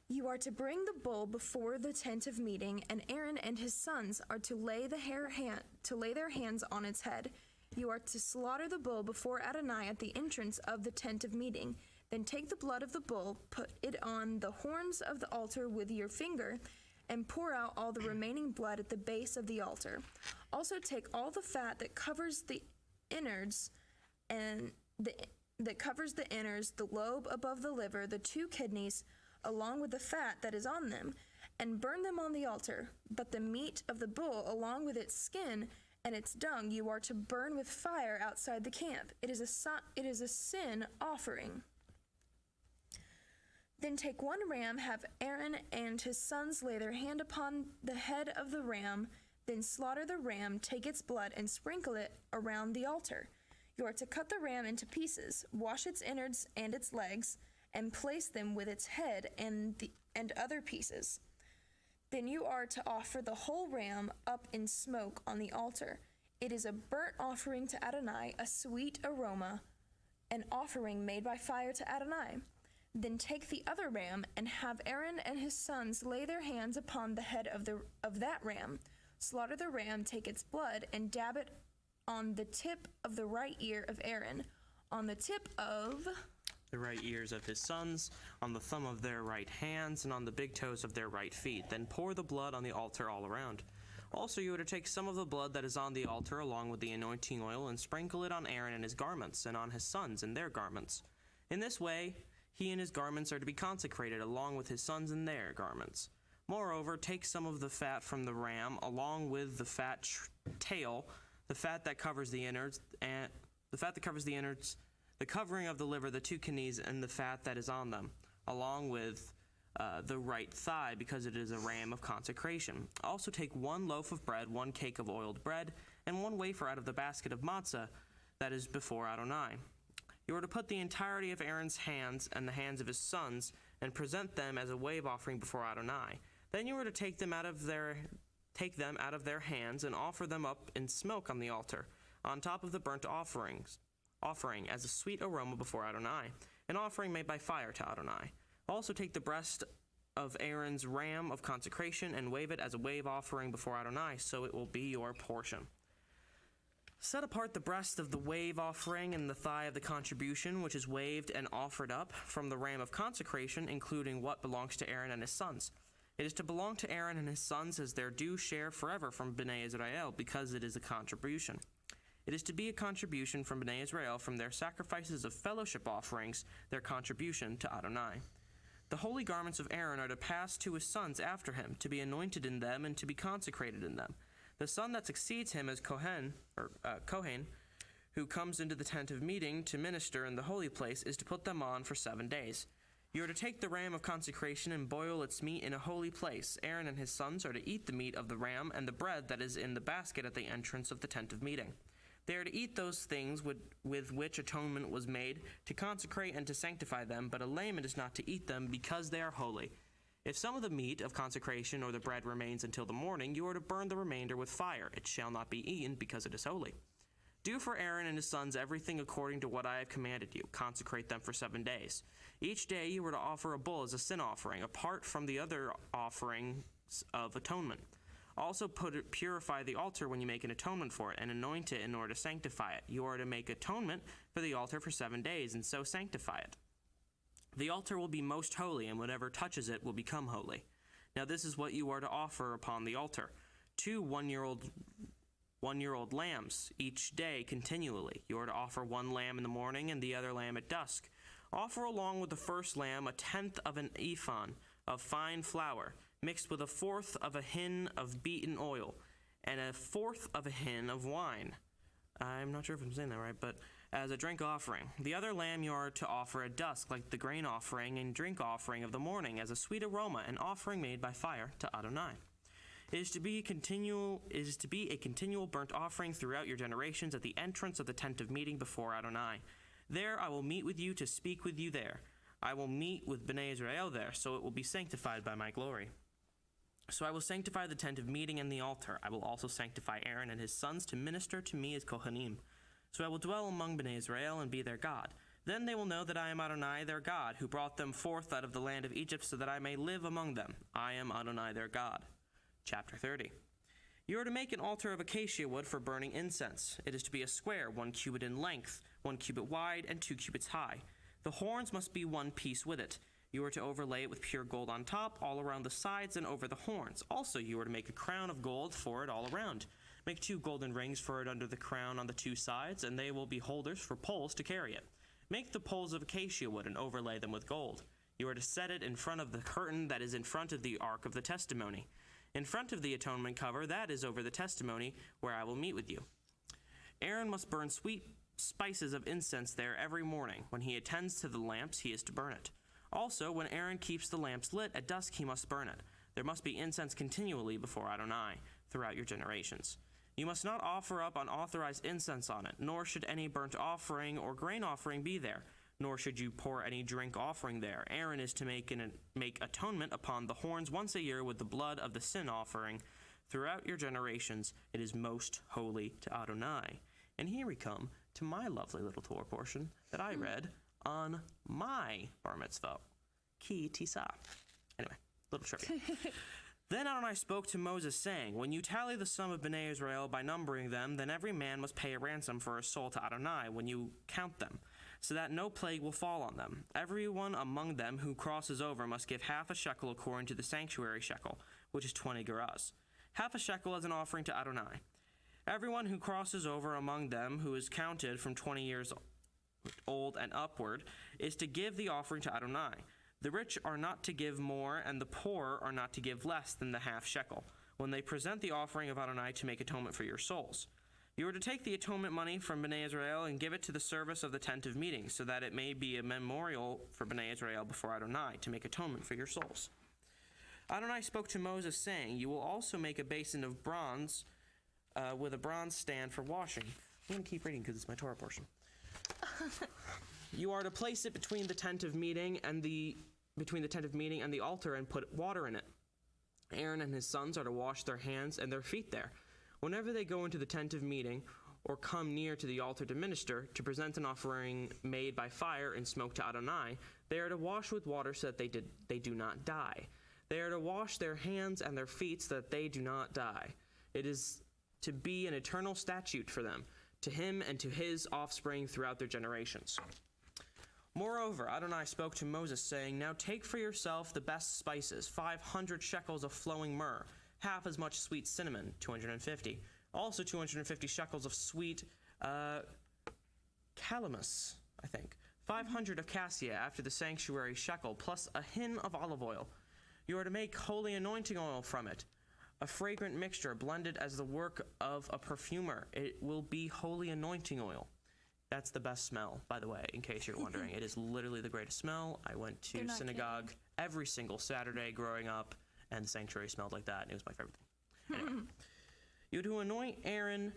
You are to bring the bull before the tent of meeting, and Aaron and his sons are to lay their hands on its head. You are to slaughter the bull before Adonai at the entrance of the tent of meeting. Then take the blood of the bull, put it on the horns of the altar with your finger, and pour out all the remaining blood at the base of the altar. Also take all the fat that covers the innards the lobe above the liver, the 2 kidneys, along with the fat that is on them, and burn them on the altar. But the meat of the bull, along with its skin and its dung, you are to burn with fire outside the camp. It is a sin offering. Then take 1 ram, have Aaron and his sons lay their hand upon the head of the ram, then slaughter the ram, take its blood, and sprinkle it around the altar. You are to cut the ram into pieces, wash its innards and its legs, and place them with its head and other pieces. Then you are to offer the whole ram up in smoke on the altar. It is a burnt offering to Adonai, a sweet aroma, an offering made by fire to Adonai. Then take the other ram and have Aaron and his sons lay their hands upon the head of that ram. Slaughter the ram, take its blood, and dab it on the tip of the right ear of Aaron, on the tip of the right ears of his sons, on the thumb of their right hands, and on the big toes of their right feet. Then pour the blood on the altar all around. Also you are to take some of the blood that is on the altar along with the anointing oil and sprinkle it on Aaron and his garments, and on his sons and their garments. In this way he and his garments are to be consecrated along with his sons and their garments. Moreover, take some of the fat from the ram along with the fat tail, the fat that covers the innards, the covering of the liver, the 2 kidneys, and the fat that is on them, along with the right thigh, because it is a ram of consecration. Also take 1 loaf of bread, 1 cake of oiled bread, and 1 wafer out of the basket of matzah that is before Adonai. You are to put the entirety of Aaron's hands and the hands of his sons, and present them as a wave offering before Adonai. Then you are to take them out of their hands and offer them up in smoke on the altar, on top of the burnt offering as a sweet aroma before Adonai, an offering made by fire to Adonai. Also take the breast of Aaron's ram of consecration and wave it as a wave offering before Adonai, so it will be your portion. Set apart the breast of the wave offering and the thigh of the contribution, which is waved and offered up, from the ram of consecration, including what belongs to Aaron and his sons. It is to belong to Aaron and his sons as their due share forever from Bnei Israel, because it is a contribution. It is to be a contribution from Bnei Israel from their sacrifices of fellowship offerings, their contribution to Adonai. The holy garments of Aaron are to pass to his sons after him, to be anointed in them and to be consecrated in them. The son that succeeds him as Kohen, who comes into the tent of meeting to minister in the holy place, is to put them on for 7 days. You are to take the ram of consecration and boil its meat in a holy place. Aaron and his sons are to eat the meat of the ram and the bread that is in the basket at the entrance of the tent of meeting. They are to eat those things with which atonement was made, to consecrate and to sanctify them, but a layman is not to eat them, because they are holy. If some of the meat of consecration or the bread remains until the morning, you are to burn the remainder with fire. It shall not be eaten, because it is holy. Do for Aaron and his sons everything according to what I have commanded you. Consecrate them for 7 days. Each day you are to offer a bull as a sin offering, apart from the other offerings of atonement. Also purify the altar when you make an atonement for it, and anoint it in order to sanctify it. You are to make atonement for the altar for 7 days, and so sanctify it. The altar will be most holy, and whatever touches it will become holy. Now this is what you are to offer upon the altar: 2 one-year-old lambs each day continually. You are to offer 1 lamb in the morning and the other lamb at dusk. Offer along with the first lamb 1/10 of an ephah of fine flour, mixed with 1/4 of a hin of beaten oil, and 1/4 of a hin of wine. I'm not sure if I'm saying that right, but as a drink offering. The other lamb you are to offer at dusk, like the grain offering and drink offering of the morning, as a sweet aroma, an offering made by fire to Adonai. It is to be a continual burnt offering throughout your generations at the entrance of the tent of meeting before Adonai. There I will meet with you to speak with you there. I will meet with Bnei Israel there, so it will be sanctified by my glory. So I will sanctify the tent of meeting and the altar. I will also sanctify Aaron and his sons to minister to me as Kohanim. So I will dwell among Bnei Israel and be their God. Then they will know that I am Adonai their God, who brought them forth out of the land of Egypt, so that I may live among them. I am Adonai their God. Chapter 30. You are to make an altar of acacia wood for burning incense. It is to be a square, 1 cubit in length, 1 cubit wide, and 2 cubits high. The horns must be one piece with it. You are to overlay it with pure gold on top, all around the sides and over the horns. Also, you are to make a crown of gold for it all around. Make 2 golden rings for it under the crown on the 2 sides, and they will be holders for poles to carry it. Make the poles of acacia wood and overlay them with gold. You are to set it in front of the curtain that is in front of the ark of the testimony. In front of the atonement cover that is over the testimony, where I will meet with you. Aaron must burn sweet spices of incense there every morning. When he attends to the lamps, he is to burn it. Also, when Aaron keeps the lamps lit, at dusk he must burn it. There must be incense continually before Adonai throughout your generations. You must not offer up unauthorized incense on it, nor should any burnt offering or grain offering be there, nor should you pour any drink offering there. Aaron is to make atonement upon the horns once a year with the blood of the sin offering. Throughout your generations, it is most holy to Adonai. And here we come to my lovely little Torah portion that I read on my bar mitzvah. Ki tisa. Anyway, little trivia. Then Adonai spoke to Moses, saying, when you tally the sum of Bnei Israel by numbering them, then every man must pay a ransom for a soul to Adonai when you count them, so that no plague will fall on them. Everyone among them who crosses over must give half a shekel according to the sanctuary shekel, which is 20 gerahs. Half a shekel as an offering to Adonai. Everyone who crosses over among them who is counted from 20 years old and upward is to give the offering to Adonai. The rich are not to give more, and the poor are not to give less than the half shekel, when they present the offering of Adonai to make atonement for your souls. You are to take the atonement money from Bnei Israel and give it to the service of the tent of meeting, so that it may be a memorial for Bnei Israel before Adonai to make atonement for your souls. Adonai spoke to Moses, saying, you will also make a basin of bronze with a bronze stand for washing. I'm going to keep reading because it's my Torah portion. You are to place it between the tent of meeting and the altar and put water in it. Aaron and his sons are to wash their hands and their feet there. Whenever they go into the tent of meeting or come near to the altar to minister, to present an offering made by fire and smoke to Adonai, they are to wash with water so that they do not die. They are to wash their hands and their feet so that they do not die. It is to be an eternal statute for them, to him and to his offspring throughout their generations. Moreover, Adonai spoke to Moses, saying, now take for yourself the best spices, 500 shekels of flowing myrrh, half as much sweet cinnamon, 250. Also 250 shekels of sweet calamus, 500 of cassia after the sanctuary shekel, plus a hin of olive oil. You are to make holy anointing oil from it, a fragrant mixture blended as the work of a perfumer. It will be holy anointing oil. That's the best smell, by the way, in case you're wondering. It is literally the greatest smell. I went to synagogue every single Saturday growing up, and the sanctuary smelled like that, and it was my favorite thing. Anyway, you to anoint Aaron.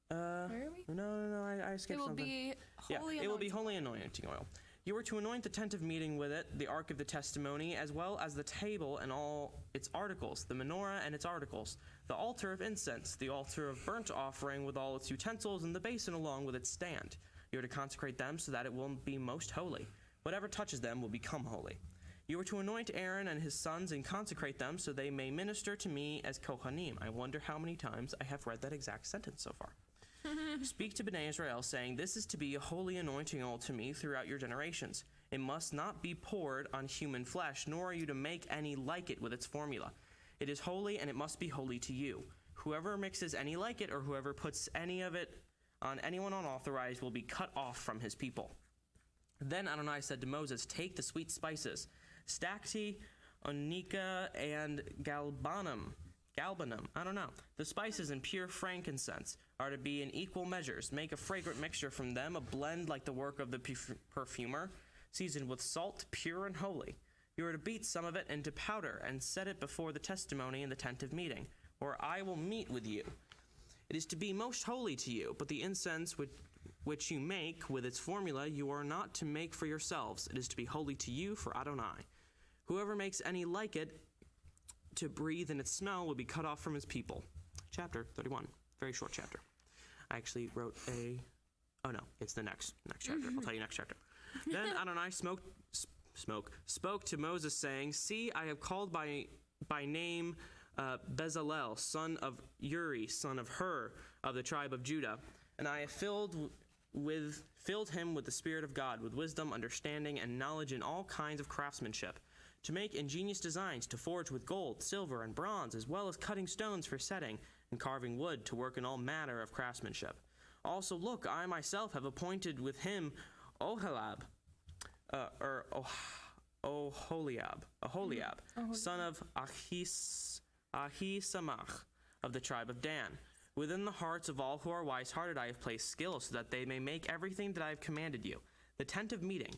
Where are we? No, I skipped something. It will be holy anointing oil. You are to anoint the tent of meeting with it, the ark of the testimony, as well as the table and all its articles, the menorah and its articles, the altar of incense, the altar of burnt offering with all its utensils, and the basin along with its stand. You are to consecrate them so that it will be most holy. Whatever touches them will become holy. You are to anoint Aaron and his sons and consecrate them so they may minister to me as Kohanim. I wonder how many times I have read that exact sentence so far. Speak to Bnei Israel, saying, this is to be a holy anointing oil to me throughout your generations. It must not be poured on human flesh, nor are you to make any like it with its formula. It is holy, and it must be holy to you. Whoever mixes any like it, or whoever puts any of it on anyone unauthorized, will be cut off from his people. Then Adonai said to Moses, take the sweet spices, stacte, onycha, and galbanum, the spices and pure frankincense are to be in equal measures. Make a fragrant mixture from them, a blend like the work of the perfumer, seasoned with salt, pure and holy. You are to beat some of it into powder and set it before the testimony in the tent of meeting, where I will meet with you. It is to be most holy to you, but the incense which you make with its formula you are not to make for yourselves. It is to be holy to you for Adonai. Whoever makes any like it to breathe in its smell will be cut off from his people. Chapter 31. Very short chapter. I actually wrote it's the next chapter. I'll tell you next chapter. Then Adonai spoke to Moses, saying, see, I have called by name Bezalel, son of Uri, son of Hur, of the tribe of Judah, and I have filled filled him with the Spirit of God, with wisdom, understanding, and knowledge in all kinds of craftsmanship, to make ingenious designs, to forge with gold, silver, and bronze, as well as cutting stones for setting, and carving wood, to work in all manner of craftsmanship. Also, look, I myself have appointed with him Oholiab, son of Ahisamach, of the tribe of Dan. Within the hearts of all who are wise-hearted I have placed skill, so that they may make everything that I have commanded you: the tent of meeting,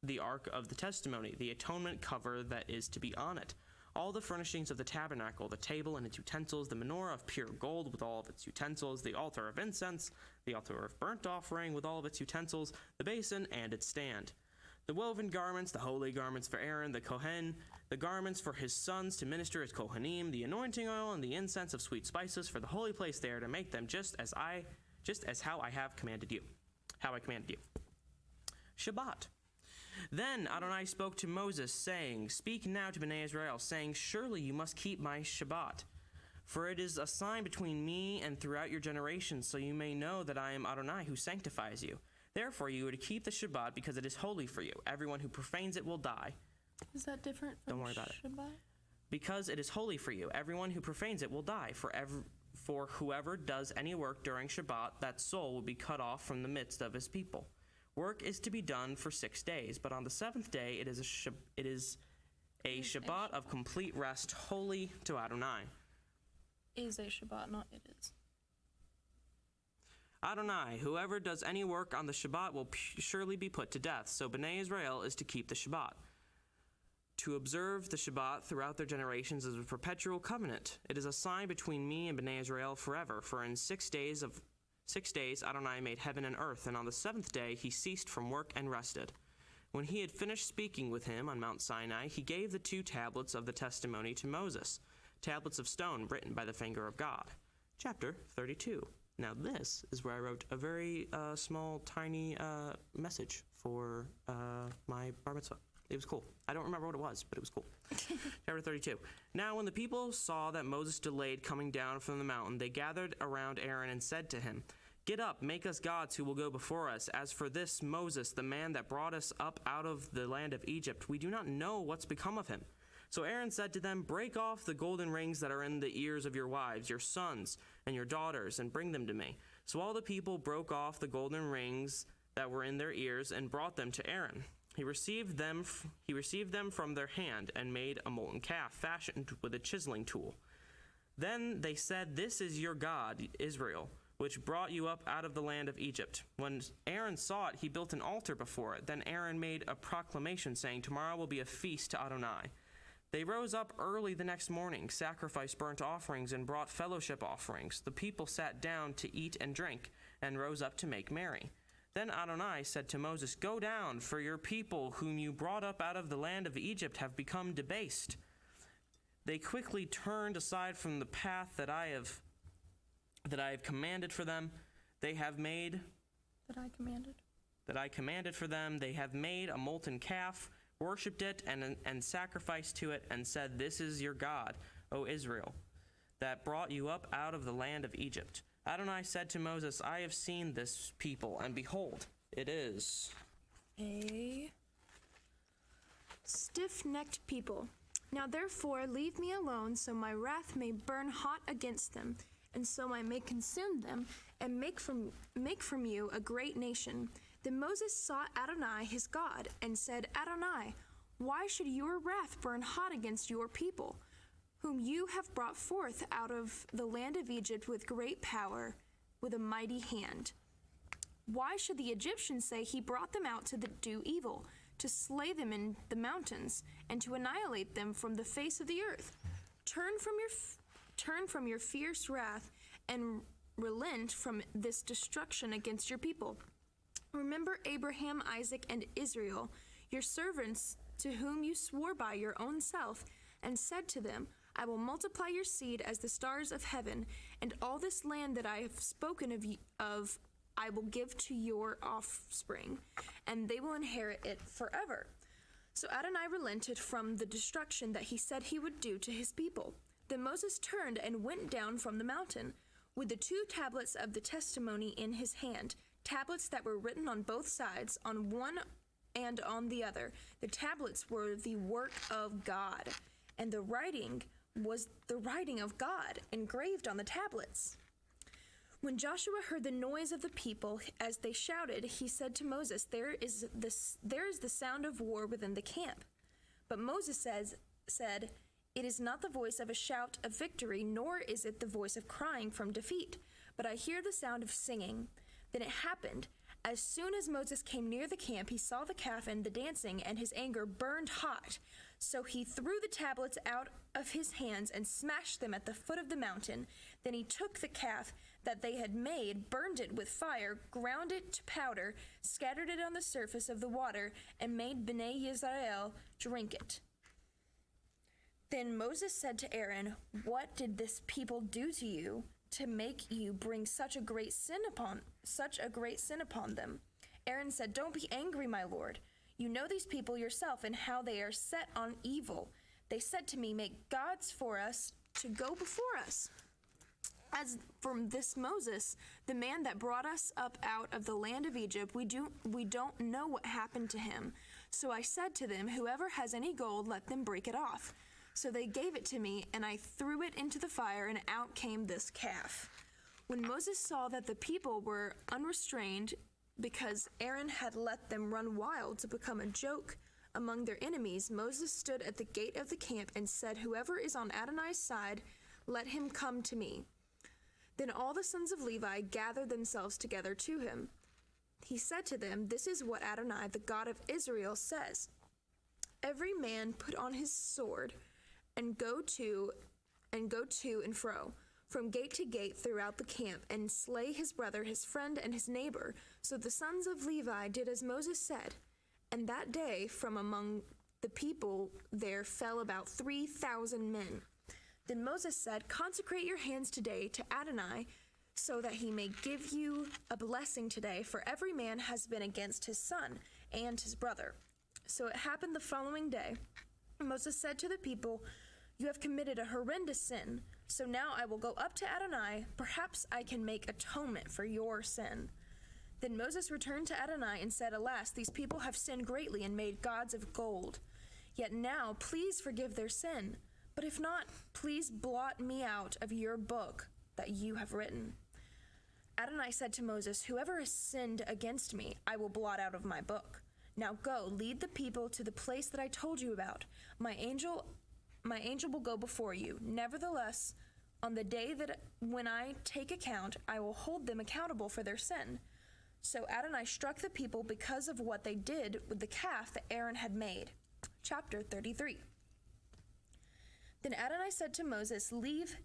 the ark of the testimony, the atonement cover that is to be on it, all the furnishings of the tabernacle, the table and its utensils, the menorah of pure gold with all of its utensils, the altar of incense, the altar of burnt offering with all of its utensils, the basin and its stand, the woven garments, the holy garments for Aaron, the Kohen, the garments for his sons to minister as Kohanim, the anointing oil and the incense of sweet spices for the holy place there, to make them just as how I commanded you. Shabbat. Then Adonai spoke to Moses, saying, Speak now to Bnei Israel, saying, Surely you must keep my Shabbat, for it is a sign between me and throughout your generations, so you may know that I am Adonai who sanctifies you. Therefore you are to keep the Shabbat, because it is holy for you. Everyone who profanes it will die. Is that different from Don't worry about Shabbat? it. Because it is holy for you. Everyone who profanes it will die. For whoever does any work during Shabbat, that soul will be cut off from the midst of his people. Work is to be done for 6 days, but on the seventh day it is a Shabbat of complete rest, holy to Adonai. Is a Shabbat, not it is. Adonai, whoever does any work on the Shabbat will surely be put to death. So Bnei Israel is to keep the Shabbat, to observe the Shabbat throughout their generations as a perpetual covenant. It is a sign between me and Bnei Israel forever. For in 6 days Adonai made heaven and earth, and on the seventh day he ceased from work and rested. When he had finished speaking with him on Mount Sinai, he gave the 2 tablets of the testimony to Moses, tablets of stone written by the finger of God. Chapter 32. Now this is where I wrote a very small, tiny message for my bar mitzvah. It was cool. I don't remember what it was, but it was cool. Chapter 32. Now when the people saw that Moses delayed coming down from the mountain, they gathered around Aaron and said to him, Get up, make us gods who will go before us. As for this Moses, the man that brought us up out of the land of Egypt, we do not know what's become of him. So Aaron said to them, Break off the golden rings that are in the ears of your wives, your sons, and your daughters, and bring them to me. So all the people broke off the golden rings that were in their ears and brought them to Aaron. He received them from their hand and made a molten calf fashioned with a chiseling tool. Then they said, This is your God, Israel, which brought you up out of the land of Egypt. When Aaron saw it, he built an altar before it. Then Aaron made a proclamation, saying, Tomorrow will be a feast to Adonai. They rose up early the next morning, sacrificed burnt offerings, and brought fellowship offerings. The people sat down to eat and drink, and rose up to make merry. Then Adonai said to Moses, Go down, for your people whom you brought up out of the land of Egypt have become debased. They quickly turned aside from the path that I have commanded for them. They have made that I commanded for them. They have made a molten calf, worshipped it, and sacrificed to it, and said, This is your God, O Israel, that brought you up out of the land of Egypt. Adonai said to Moses, I have seen this people, and behold, it is a stiff-necked people. Now therefore leave me alone, so my wrath may burn hot against them, and so I may consume them, and make from you a great nation. Then Moses sought Adonai his God, and said, Adonai, why should your wrath burn hot against your people, whom you have brought forth out of the land of Egypt with great power, with a mighty hand? Why should the Egyptians say he brought them out to do evil, to slay them in the mountains, and to annihilate them from the face of the earth? Turn from your fierce wrath, and relent from this destruction against your people. Remember Abraham, Isaac, and Israel, your servants, to whom you swore by your own self, and said to them, I will multiply your seed as the stars of heaven, and all this land that I have spoken of I will give to your offspring, and they will inherit it forever. So Adonai relented from the destruction that he said he would do to his people. Then Moses turned and went down from the mountain, with the 2 tablets of the testimony in his hand, tablets that were written on both sides, on one and on the other. The tablets were the work of God, and the writing was the writing of God engraved on the tablets. When Joshua heard the noise of the people as they shouted, he said to Moses, there is the sound of war within the camp. But Moses said, it is not the voice of a shout of victory, nor is it the voice of crying from defeat, but I hear the sound of singing. Then it happened, as soon as Moses came near the camp, he saw the calf and the dancing, and his anger burned hot. So he threw the tablets out of his hands and smashed them at the foot of the mountain. Then he took the calf that they had made, burned it with fire, ground it to powder, scattered it on the surface of the water, and made Bnei Yisrael drink it. Then Moses said to Aaron, what did this people do to you to make you bring such a great sin upon them? Aaron said, don't be angry, my lord. You know these people yourself and how they are set on evil. They said to me, make gods for us to go before us. As from this Moses, the man that brought us up out of the land of Egypt, we don't know what happened to him. So I said to them, whoever has any gold, let them break it off. So they gave it to me, and I threw it into the fire, and out came this calf. When Moses saw that the people were unrestrained, because Aaron had let them run wild to become a joke among their enemies, Moses stood at the gate of the camp and said, whoever is on Adonai's side, let him come to me. Then all the sons of Levi gathered themselves together to him. He said to them, this is what Adonai, the God of Israel, says. Every man put on his sword and go to and fro, from gate to gate throughout the camp, and slay his brother, his friend, and his neighbor. So the sons of Levi did as Moses said. And that day from among the people there fell about 3,000 men. Then Moses said, consecrate your hands today to Adonai, so that he may give you a blessing today, for every man has been against his son and his brother. So it happened the following day. Moses said to the people, you have committed a horrendous sin. So now I will go up to Adonai. Perhaps I can make atonement for your sin. Then Moses returned to Adonai and said, alas, these people have sinned greatly and made gods of gold. Yet now, please forgive their sin. But if not, please blot me out of your book that you have written. Adonai said to Moses, whoever has sinned against me, I will blot out of my book. Now go, lead the people to the place that I told you about. My angel will go before you. Nevertheless, on the day that when I take account, I will hold them accountable for their sin. So Adonai struck the people because of what they did with the calf that Aaron had made. Chapter 33. Then Adonai said to Moses, leave,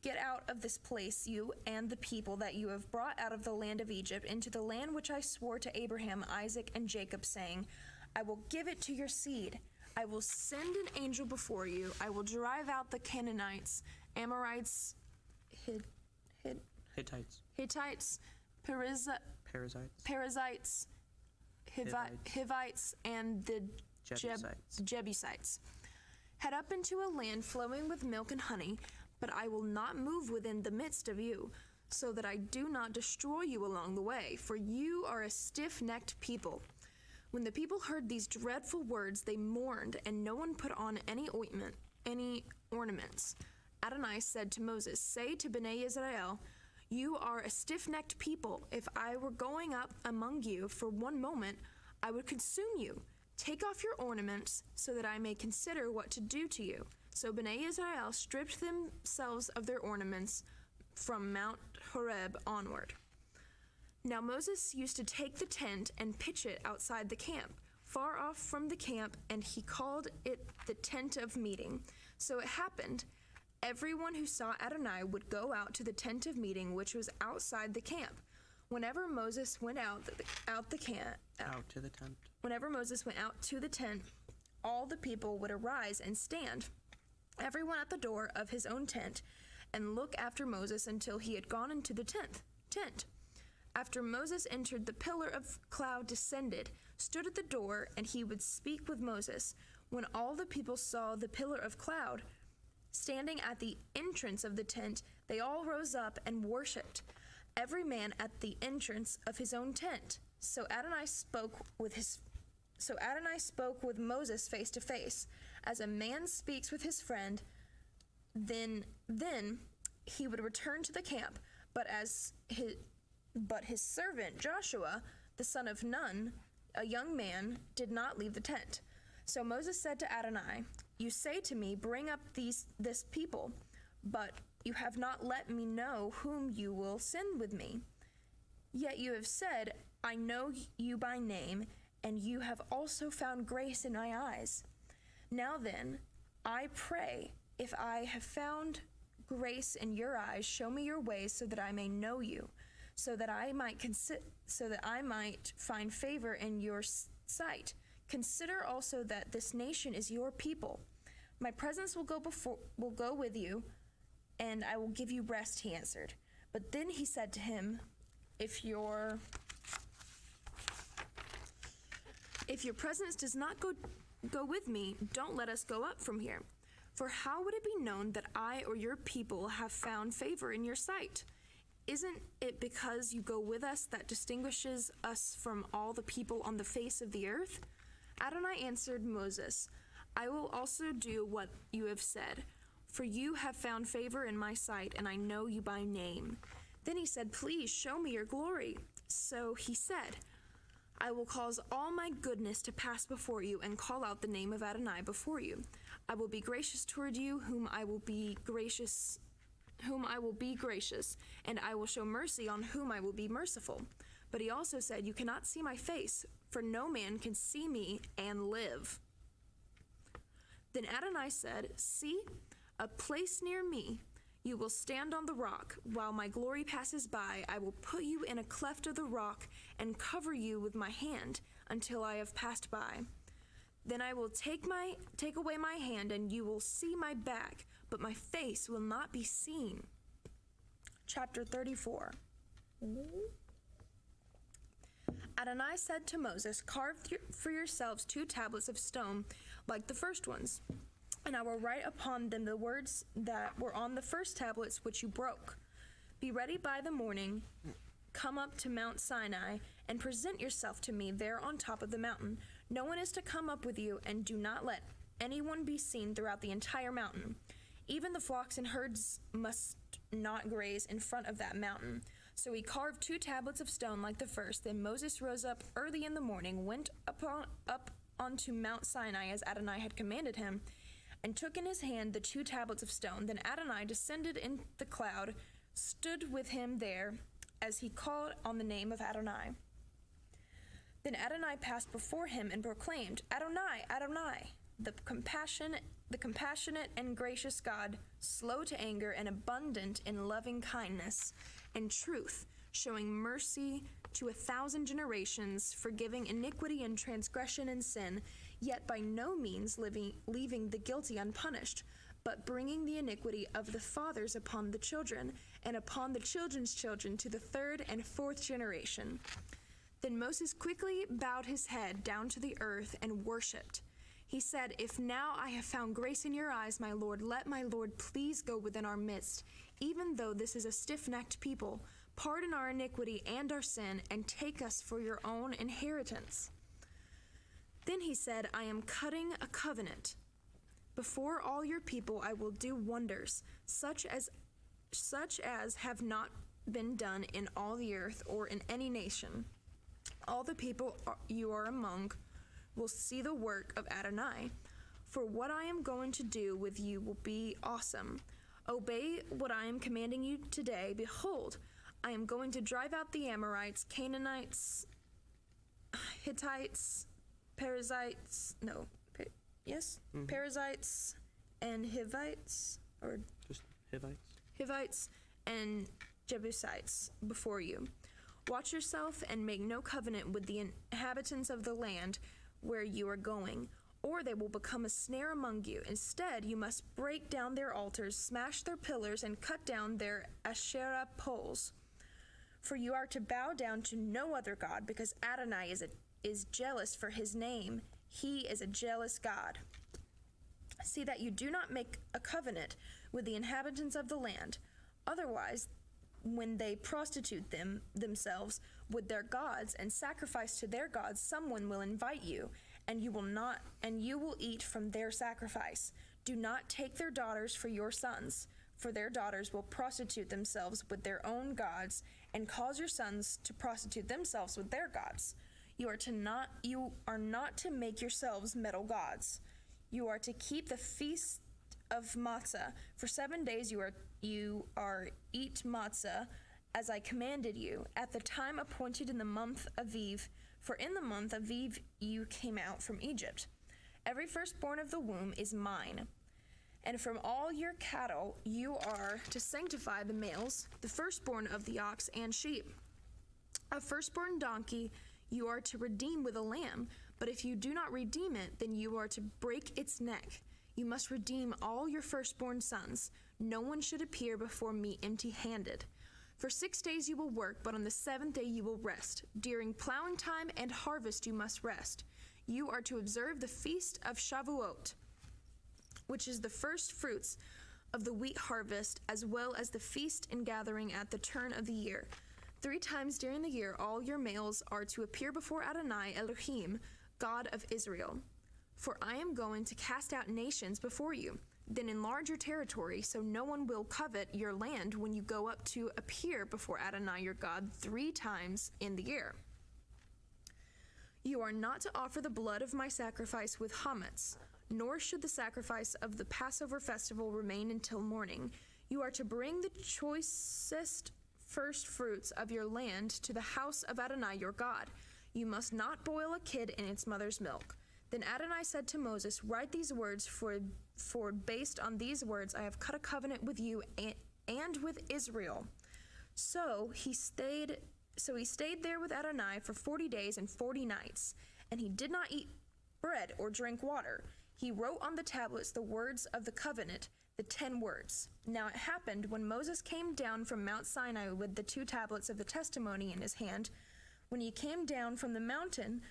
get out of this place, you and the people that you have brought out of the land of Egypt, into the land which I swore to Abraham, Isaac, and Jacob, saying, I will give it to your seed. I will send an angel before you. I will drive out the Canaanites, Amorites, Hittites, Perizzites, Hivites, and the Jebusites. Head up into a land flowing with milk and honey, but I will not move within the midst of you, so that I do not destroy you along the way, for you are a stiff-necked people. When the people heard these dreadful words, they mourned, and no one put on any ornaments. Adonai said to Moses, say to Bnei Yisrael, you are a stiff-necked people. If I were going up among you for one moment, I would consume you. Take off your ornaments, so that I may consider what to do to you. So Bnei Yisrael stripped themselves of their ornaments from Mount Horeb onward. Now Moses used to take the tent and pitch it outside the camp, far off from the camp, and he called it the tent of meeting. So it happened, everyone who saw Adonai would go out to the tent of meeting, which was outside the camp. Whenever Moses went Whenever Moses went out to the tent, all the people would arise and stand, everyone at the door of his own tent, and look after Moses until he had gone into the tent. After Moses entered, the pillar of cloud descended, stood at the door, and he would speak with Moses. When all the people saw the pillar of cloud standing at the entrance of the tent, they all rose up and worshipped. every man at the entrance of his own tent. So Adonai spoke with Moses face to face, as a man speaks with his friend. Then he would return to the camp, but his servant Joshua, the son of Nun, a young man, did not leave the tent. So Moses said to Adonai, "You say to me, bring up this people, but you have not let me know whom you will send with me. Yet you have said, I know you by name, and you have also found grace in my eyes. Now then, I pray, if I have found grace in your eyes, show me your ways so that I may know you, so that I might find favor in your sight. Consider also that this nation is your people. My presence will go with you, and I will give you rest," he answered. But then he said to him, If your presence does not go with me, don't let us go up from here. For how would it be known that I or your people have found favor in your sight? Isn't it because you go with us that distinguishes us from all the people on the face of the earth?" Adonai answered Moses, "I will also do what you have said, for you have found favor in my sight, and I know you by name." Then he said, "Please show me your glory." So he said, "I will cause all my goodness to pass before you and call out the name of Adonai before you. I will be gracious toward you, whom I will be gracious, and I will show mercy on whom I will be merciful." But he also said, "You cannot see my face, for no man can see me and live." Then Adonai said, "See, a place near me. You will stand on the rock. While my glory passes by, I will put you in a cleft of the rock and cover you with my hand until I have passed by. Then I will take away my hand, and you will see my back, but my face will not be seen." Chapter 34. Adonai said to Moses, "Carve for yourselves 2 tablets of stone like the first ones, and I will write upon them the words that were on the first tablets which you broke. Be ready by the morning, come up to Mount Sinai, and present yourself to me there on top of the mountain. No one is to come up with you, and do not let anyone be seen throughout the entire mountain. Even the flocks and herds must not graze in front of that mountain." So he carved 2 tablets of stone like the first. Then Moses rose up early in the morning, went up onto Mount Sinai as Adonai had commanded him, and took in his hand the 2 tablets of stone. Then Adonai descended in the cloud, stood with him there as he called on the name of Adonai. Then Adonai passed before him and proclaimed, "Adonai, Adonai, the compassionate and gracious God, slow to anger and abundant in loving kindness and truth, showing mercy to 1,000 generations, forgiving iniquity and transgression and sin, yet by no means leaving the guilty unpunished, but bringing the iniquity of the fathers upon the children, and upon the children's children to the 3rd and 4th generation." Then Moses quickly bowed his head down to the earth and worshipped. He said, "If now I have found grace in your eyes, my Lord, let my Lord please go within our midst, even though this is a stiff-necked people. Pardon our iniquity and our sin, and take us for your own inheritance." Then he said, "I am cutting a covenant. Before all your people I will do wonders, such as have not been done in all the earth or in any nation. All the people you are among will see the work of Adonai. For what I am going to do with you will be awesome. Obey what I am commanding you today. Behold, I am going to drive out the Amorites, Canaanites, Hittites, Perizzites, and Hivites, or Just Hivites. Hivites and Jebusites before you. Watch yourself and make no covenant with the inhabitants of the land where you are going, or they will become a snare among you. Instead, you must break down their altars, smash their pillars, and cut down their Asherah poles. For you are to bow down to no other God, because Adonai is jealous for his name. He is a jealous God. See that you do not make a covenant with the inhabitants of the land. Otherwise, when they prostitute themselves with their gods and sacrifice to their gods, someone will invite you, and you will eat from their sacrifice. Do not take their daughters for your sons, for their daughters will prostitute themselves with their own gods and cause your sons to prostitute themselves with their gods. You are not to make yourselves metal gods. You are to keep the feast of matzah. For 7 days you are eat matzah as I commanded you, at the time appointed in the month Aviv, for in the month Aviv you came out from Egypt. Every firstborn of the womb is mine. And from all your cattle you are to sanctify the males, the firstborn of the ox and sheep. A firstborn donkey you are to redeem with a lamb, but if you do not redeem it, then you are to break its neck. You must redeem all your firstborn sons. No one should appear before me empty-handed. For 6 days you will work, but on the 7th day you will rest. During plowing time and harvest you must rest. You are to observe the feast of Shavuot, which is the first fruits of the wheat harvest, as well as the feast and gathering at the turn of the year. 3 times during the year all your males are to appear before Adonai Elohim, God of Israel. For I am going to cast out nations before you. Then enlarge your territory, so no one will covet your land when you go up to appear before Adonai your God 3 times in the year. You are not to offer the blood of my sacrifice with chametz, nor should the sacrifice of the Passover festival remain until morning. You are to bring the choicest first fruits of your land to the house of Adonai your God. You must not boil a kid in its mother's milk. Then Adonai said to Moses, write these words, for based on these words I have cut a covenant with you and with Israel. So he stayed there with Adonai for 40 days and 40 nights, and he did not eat bread or drink water. He wrote on the tablets the words of the covenant, the 10 words. Now it happened when Moses came down from Mount Sinai with the 2 tablets of the testimony in his hand, when he came down from the mountain,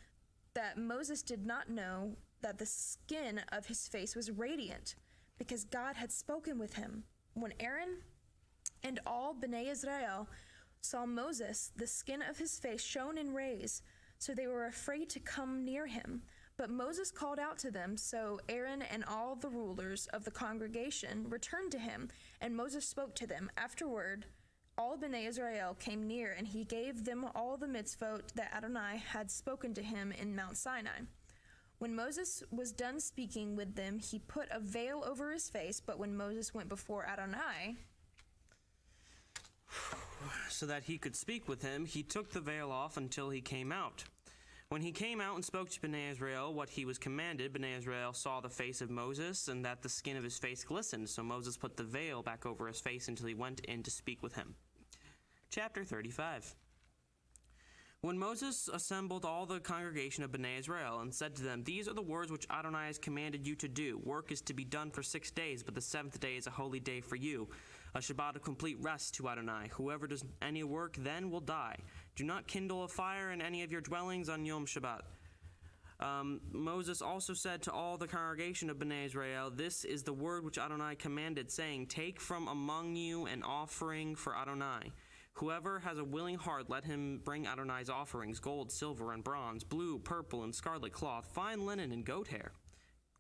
that Moses did not know that the skin of his face was radiant, because God had spoken with him. When Aaron and all Bnei Israel saw Moses, the skin of his face shone in rays, so they were afraid to come near him. But Moses called out to them, so Aaron and all the rulers of the congregation returned to him, and Moses spoke to them. Afterward, all Bnei Israel came near, and he gave them all the mitzvot that Adonai had spoken to him in Mount Sinai. When Moses was done speaking with them, he put a veil over his face, but when Moses went before Adonai, so that he could speak with him, he took the veil off until he came out. When he came out and spoke to Bnei Israel what he was commanded, Bnei Israel saw the face of Moses, and that the skin of his face glistened. So Moses put the veil back over his face until he went in to speak with him. Chapter 35. When Moses assembled all the congregation of Bnei Israel and said to them, these are the words which Adonai has commanded you to do. Work is to be done for 6 days, but the 7th day is a holy day for you, a Shabbat of complete rest to Adonai. Whoever does any work then will die. Do not kindle a fire in any of your dwellings on Yom Shabbat. Moses also said to all the congregation of Bnei Israel, this is the word which Adonai commanded, saying, take from among you an offering for Adonai. Whoever has a willing heart, let him bring Adonai's offerings, gold, silver, and bronze, blue, purple, and scarlet cloth, fine linen, and goat hair.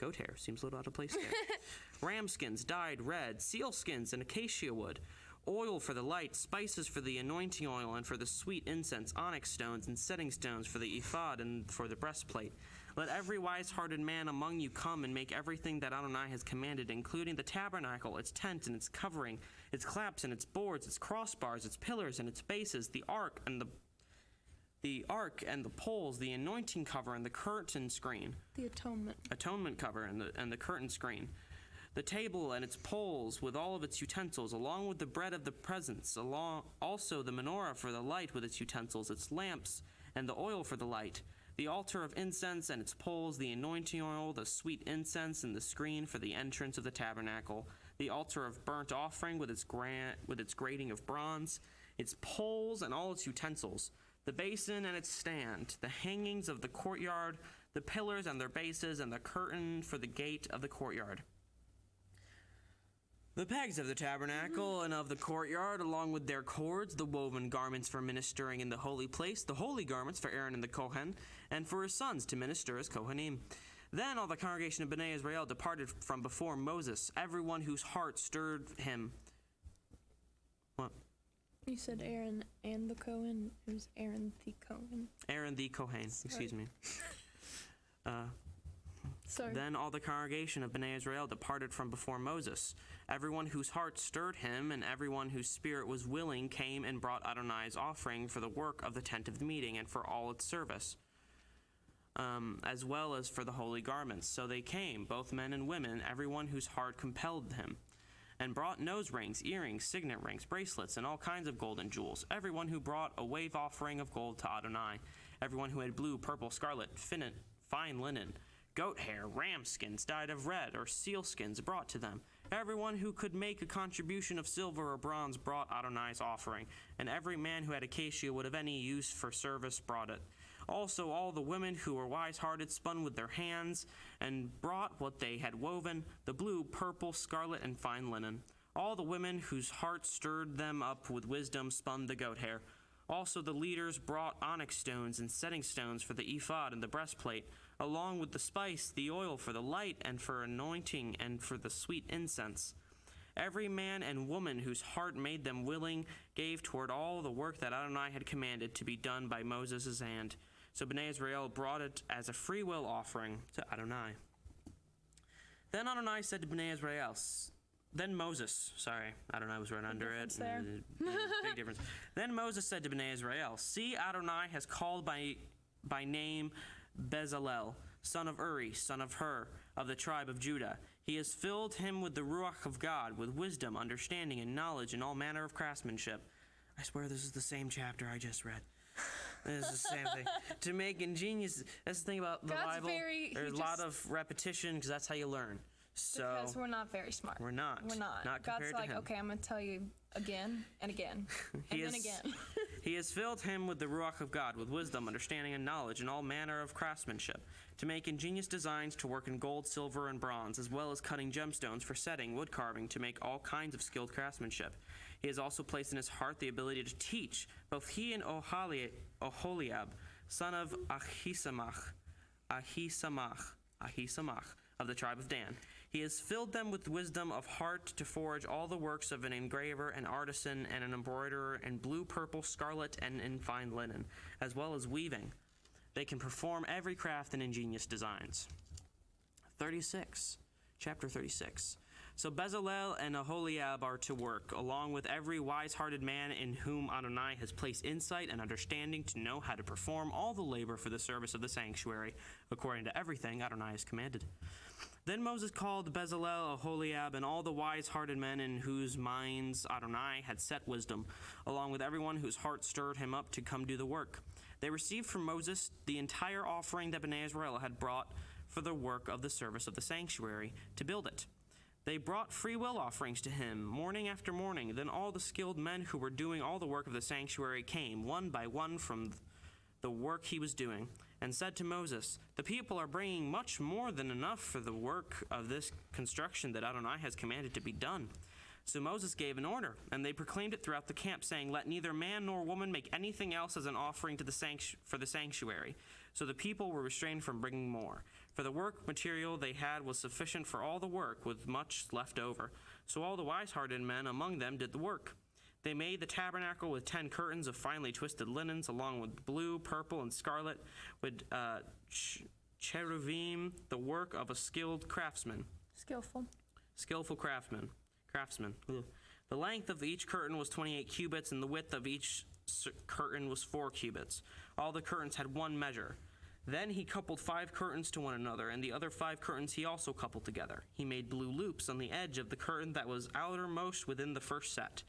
Goat hair seems a little out of place there. Ram skins dyed red, seal skins, and acacia wood, oil for the light, spices for the anointing oil, and for the sweet incense, onyx stones, and setting stones for the ephod and for the breastplate. Let every wise-hearted man among you come and make everything that Adonai has commanded, including the tabernacle, its tent and its covering, its claps and its boards, its crossbars, its pillars and its bases, the ark and the poles, the anointing cover and the curtain screen, the atonement cover and the curtain screen, the table and its poles with all of its utensils, along with the bread of the presence, also the menorah for the light with its utensils, its lamps and the oil for the light, the altar of incense and its poles, the anointing oil, the sweet incense, and the screen for the entrance of the tabernacle, the altar of burnt offering with its grating of bronze, its poles and all its utensils, the basin and its stand, the hangings of the courtyard, the pillars and their bases, and the curtain for the gate of the courtyard. The pegs of the tabernacle and of the courtyard, along with their cords, the woven garments for ministering in the holy place, the holy garments for Aaron and the Kohen, and for his sons to minister as Kohanim. Then all the congregation of Bnei Israel departed from before Moses, everyone whose heart stirred him. What? You said Aaron and the Cohen. It was Aaron the Cohen. Aaron the Kohen, excuse me. Sorry. Then all the congregation of Bnei Israel departed from before Moses. Everyone whose heart stirred him and everyone whose spirit was willing came and brought Adonai's offering for the work of the tent of the meeting and for all its service, as well as for the holy garments. So they came, both men and women, everyone whose heart compelled him, and brought nose rings, earrings, signet rings, bracelets, and all kinds of golden jewels. Everyone who brought a wave offering of gold to Adonai. Everyone who had blue, purple, scarlet, fine linen, goat hair, ram skins dyed of red, or seal skins brought to them. Everyone who could make a contribution of silver or bronze brought Adonai's offering, and every man who had acacia wood of any use for service brought it. Also all the women who were wise-hearted spun with their hands, and brought what they had woven, the blue, purple, scarlet, and fine linen. All the women whose hearts stirred them up with wisdom spun the goat hair. Also the leaders brought onyx stones and setting stones for the ephod and the breastplate, along with the spice, the oil for the light, and for anointing, and for the sweet incense. Every man and woman whose heart made them willing gave toward all the work that Adonai had commanded to be done by Moses' hand. So Bnei Israel brought it as a freewill offering to Adonai. Then Adonai said to Bnei Israel, Adonai was right under it. There. Big difference. Then Moses said to Bnei Israel, see, Adonai has called by name Bezalel, son of Uri, son of Hur, of the tribe of Judah. He has filled him with the Ruach of God, with wisdom, understanding, and knowledge, and all manner of craftsmanship. I swear this is the same chapter I just read. This is the same thing. To make ingenious, that's the thing about the God's Bible. There's a lot of repetition, because that's how you learn. So Because we're not very smart. we're not. We're not. Not God's compared like, to him. okay, I'm going to tell you again and again and then again. He has filled him with the Ruach of God, with wisdom, understanding, and knowledge, and all manner of craftsmanship, to make ingenious designs, to work in gold, silver, and bronze, as well as cutting gemstones for setting, wood carving, to make all kinds of skilled craftsmanship. He has also placed in his heart the ability to teach. Both he and Oholiab, son of Ahisamach of the tribe of Dan. He has filled them with wisdom of heart to forge all the works of an engraver, an artisan, and an embroiderer in blue, purple, scarlet, and in fine linen, as well as weaving. They can perform every craft and ingenious designs. Chapter 36. So Bezalel and Oholiab are to work, along with every wise-hearted man in whom Adonai has placed insight and understanding to know how to perform all the labor for the service of the sanctuary, according to everything Adonai has commanded. Then Moses called Bezalel, Oholiab, and all the wise-hearted men in whose minds Adonai had set wisdom, along with everyone whose heart stirred him up to come do the work. They received from Moses the entire offering that Bnei Israel had brought for the work of the service of the sanctuary to build it. They brought free will offerings to him, morning after morning. Then all the skilled men who were doing all the work of the sanctuary came, one by one, from the work he was doing, and said to Moses, the people are bringing much more than enough for the work of this construction that Adonai has commanded to be done. So Moses gave an order, and they proclaimed it throughout the camp, saying, let neither man nor woman make anything else as an offering to for the sanctuary. So the people were restrained from bringing more. For the work material they had was sufficient for all the work, with much left over. So all the wise-hearted men among them did the work. They made the tabernacle with 10 curtains of finely twisted linens, along with blue, purple, and scarlet, with cherubim, the work of a skilled craftsman. Skillful craftsman. Ugh. The length of each curtain was 28 cubits, and the width of each curtain was 4 cubits. All the curtains had one measure. Then he coupled 5 curtains to one another, and the other 5 curtains he also coupled together. He made blue loops on the edge of the curtain that was outermost within the first set.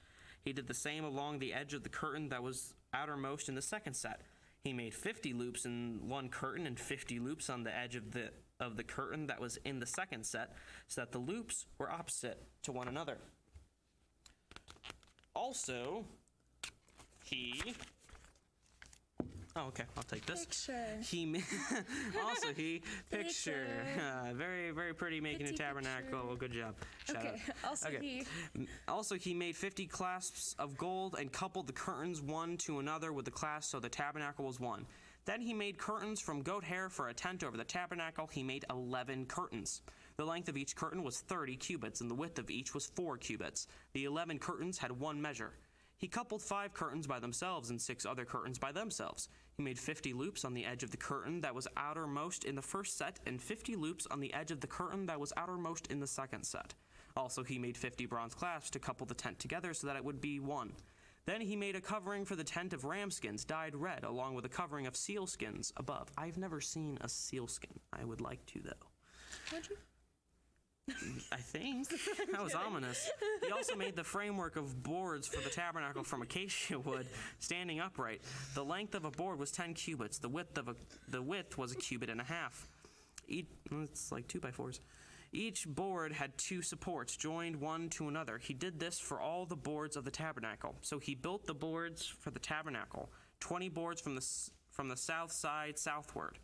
He did the same along the edge of the curtain that was outermost in the second set. He made 50 loops in one curtain and 50 loops on the edge of the curtain that was in the second set, so that the loops were opposite to one another. Also, he Oh, okay. I'll take this. Picture. Picture. Very, very pretty making a tabernacle. Good job. Shout out. Also, he made 50 clasps of gold and coupled the curtains one to another with the clasps, so the tabernacle was one. Then he made curtains from goat hair for a tent over the tabernacle. He made 11 curtains. The length of each curtain was 30 cubits, and the width of each was 4 cubits. The 11 curtains had one measure. He coupled 5 curtains by themselves and 6 other curtains by themselves. He made 50 loops on the edge of the curtain that was outermost in the first set, and 50 loops on the edge of the curtain that was outermost in the second set. Also, he made 50 bronze clasps to couple the tent together so that it would be one. Then he made a covering for the tent of ram skins dyed red, along with a covering of seal skins above. I've never seen a seal skin. I would like to, though. Would you? I think. That was ominous. He also made the framework of boards for the tabernacle from acacia wood, standing upright. The length of a board was 10 cubits. The width was a cubit and a half. It's like 2x4s. Each board had 2 supports, joined one to another. He did this for all the boards of the tabernacle. So he built the boards for the tabernacle, 20 boards from the south side southward.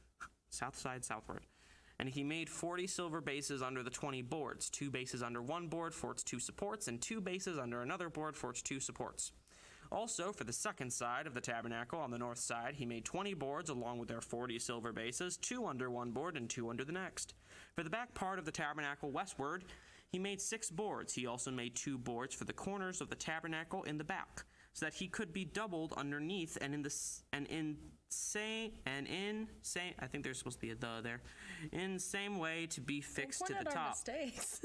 And he made 40 silver bases under the 20 boards, 2 bases under one board for its 2 supports, and 2 bases under another board for its 2 supports. Also, for the second side of the tabernacle on the north side, he made 20 boards along with their 40 silver bases, 2 under one board and 2 under the next. For the back part of the tabernacle westward, he made 6 boards. He also made 2 boards for the corners of the tabernacle in the back, so that he could be doubled underneath I think there's supposed to be a "the" there. In same way to be fixed to the top. Mistakes.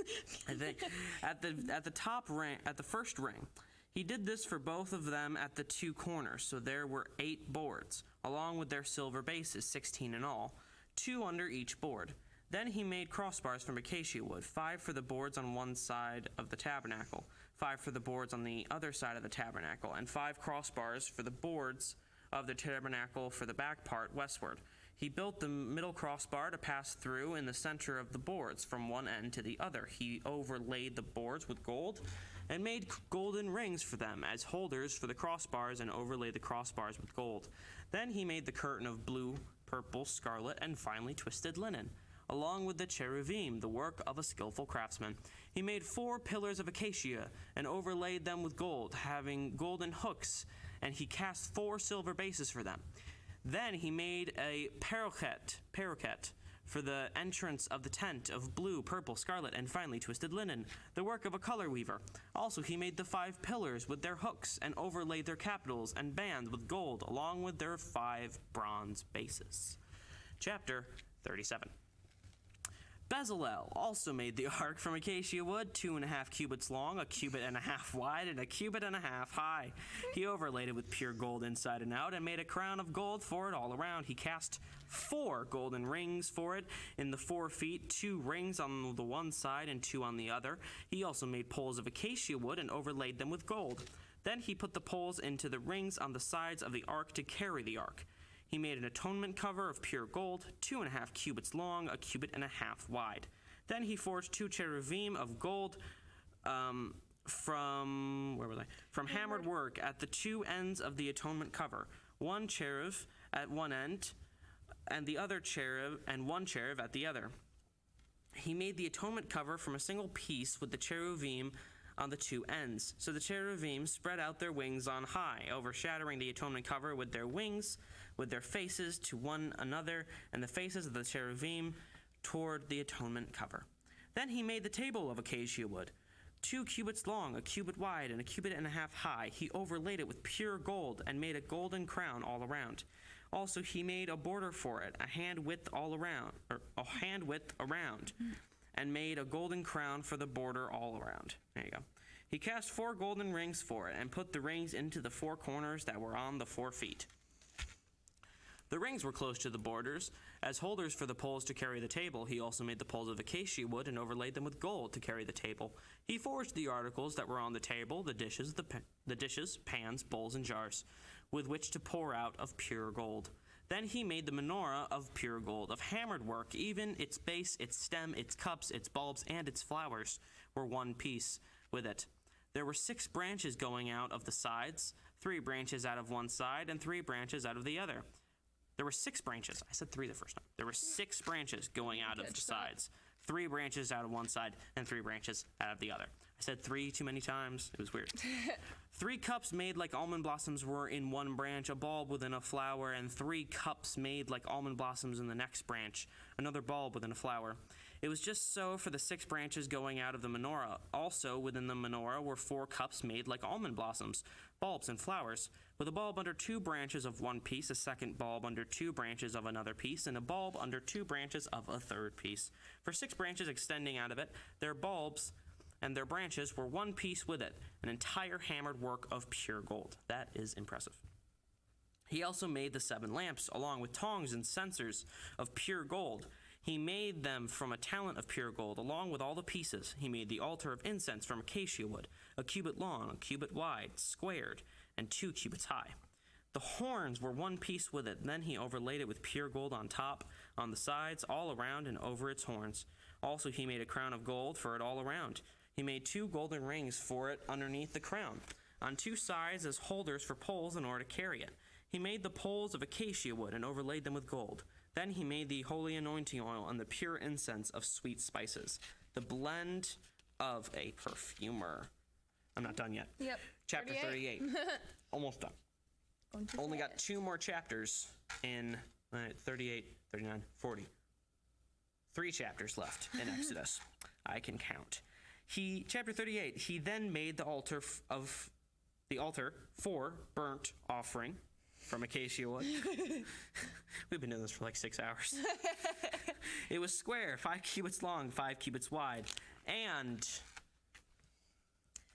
I think at the top ring, at the first ring. He did this for both of them at the 2 corners, so there were 8 boards, along with their silver bases, 16 in all, 2 under each board. Then he made crossbars from acacia wood, 5 for the boards on one side of the tabernacle, 5 for the boards on the other side of the tabernacle, and 5 crossbars for the boards of the tabernacle for the back part westward. He built the middle crossbar to pass through in the center of the boards from one end to the other. He overlaid the boards with gold and made golden rings for them as holders for the crossbars and overlaid the crossbars with gold. Then he made the curtain of blue, purple, scarlet, and finely twisted linen, along with the cherubim, the work of a skillful craftsman. He made 4 pillars of acacia and overlaid them with gold, having golden hooks, and he cast 4 silver bases for them. Then he made a paroquet for the entrance of the tent of blue, purple, scarlet, and finely twisted linen, the work of a color weaver. Also he made the 5 pillars with their hooks and overlaid their capitals and bands with gold, along with their 5 bronze bases. Chapter 37. Bezalel also made the ark from acacia wood, 2.5 cubits long, 1.5 cubits wide, and 1.5 cubits high. He overlaid it with pure gold inside and out, and made a crown of gold for it all around. He cast 4 golden rings for it in the 4 feet, 2 rings on the one side and 2 on the other. He also made poles of acacia wood and overlaid them with gold. Then he put the poles into the rings on the sides of the ark to carry the ark. He made an atonement cover of pure gold, 2.5 cubits long, 1.5 cubits wide. Then he forged 2 cherubim of gold from hammered work at the 2 ends of the atonement cover. 1 cherub at one end, and one cherub at the other. He made the atonement cover from a single piece with the cherubim on the 2 ends. So the cherubim spread out their wings on high, overshadowing the atonement cover with their wings, with their faces to one another, and the faces of the cherubim toward the atonement cover. Then he made the table of acacia wood, 2 cubits long, 1 cubit wide, and 1.5 cubits high. He overlaid it with pure gold and made a golden crown all around. Also he made a border for it, a hand width around, and made a golden crown for the border all around. There you go. He cast 4 golden rings for it and put the rings into the 4 corners that were on the 4 feet. The rings were close to the borders, as holders for the poles to carry the table. He also made the poles of acacia wood and overlaid them with gold to carry the table. He forged the articles that were on the table, the dishes, pans, bowls, and jars, with which to pour out of pure gold. Then he made the menorah of pure gold, of hammered work. Even its base, its stem, its cups, its bulbs, and its flowers were one piece with it. There were 6 branches going out of the sides, 3 branches out of one side, and 3 branches out of the other. There were 6 branches. I said 3 the first time. There were 6 branches going out of the sides. 3 branches out of one side and 3 branches out of the other. I said 3 too many times. It was weird. 3 cups made like almond blossoms were in one branch, a bulb within a flower, and 3 cups made like almond blossoms in the next branch, another bulb within a flower. It was just so for the 6 branches going out of the menorah. Also within the menorah were 4 cups made like almond blossoms, bulbs and flowers, with a bulb under 2 branches of one piece, a second bulb under 2 branches of another piece, and a bulb under 2 branches of a third piece. For 6 branches extending out of it, their bulbs and their branches were one piece with it, an entire hammered work of pure gold. That is impressive. He also made the 7 lamps, along with tongs and censers of pure gold. He made them from a talent of pure gold, along with all the pieces. He made the altar of incense from acacia wood, a cubit long, a cubit wide, squared, and 2 cubits high. The horns were one piece with it. Then he overlaid it with pure gold on top, on the sides, all around, and over its horns. Also he made a crown of gold for it all around. He made 2 golden rings for it underneath the crown, on 2 sides as holders for poles in order to carry it. He made the poles of acacia wood and overlaid them with gold. Then he made the holy anointing oil and the pure incense of sweet spices, the blend of a perfumer. I'm not done yet. Yep. Chapter 38. Almost done. Only got 2 more chapters in 38, 39, 40. 3 chapters left in Exodus. I can count. Chapter 38, he then made the altar for burnt offering from acacia wood. We've been doing this for like 6 hours. It was square, 5 cubits long, 5 cubits wide, and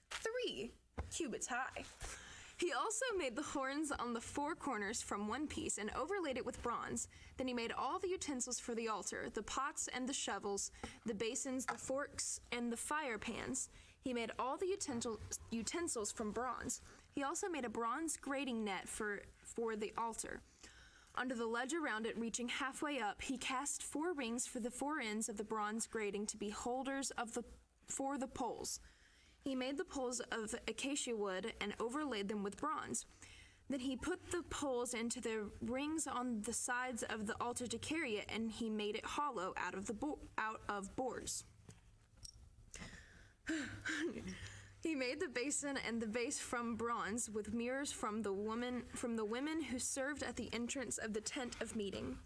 3 cubits high. He also made the horns on the 4 corners from one piece and overlaid it with bronze. Then he made all the utensils for the altar, the pots and the shovels, the basins, the forks, and the fire pans. He made all the utensils from bronze. He also made a bronze grating net for the altar. Under the ledge around it, reaching halfway up, he cast 4 rings for the 4 ends of the bronze grating to be holders for the poles. He made the poles of acacia wood and overlaid them with bronze. Then he put the poles into the rings on the sides of the altar to carry it, and he made it hollow out of boards. He made the basin and the base from bronze, with mirrors from the women who served at the entrance of the tent of meeting.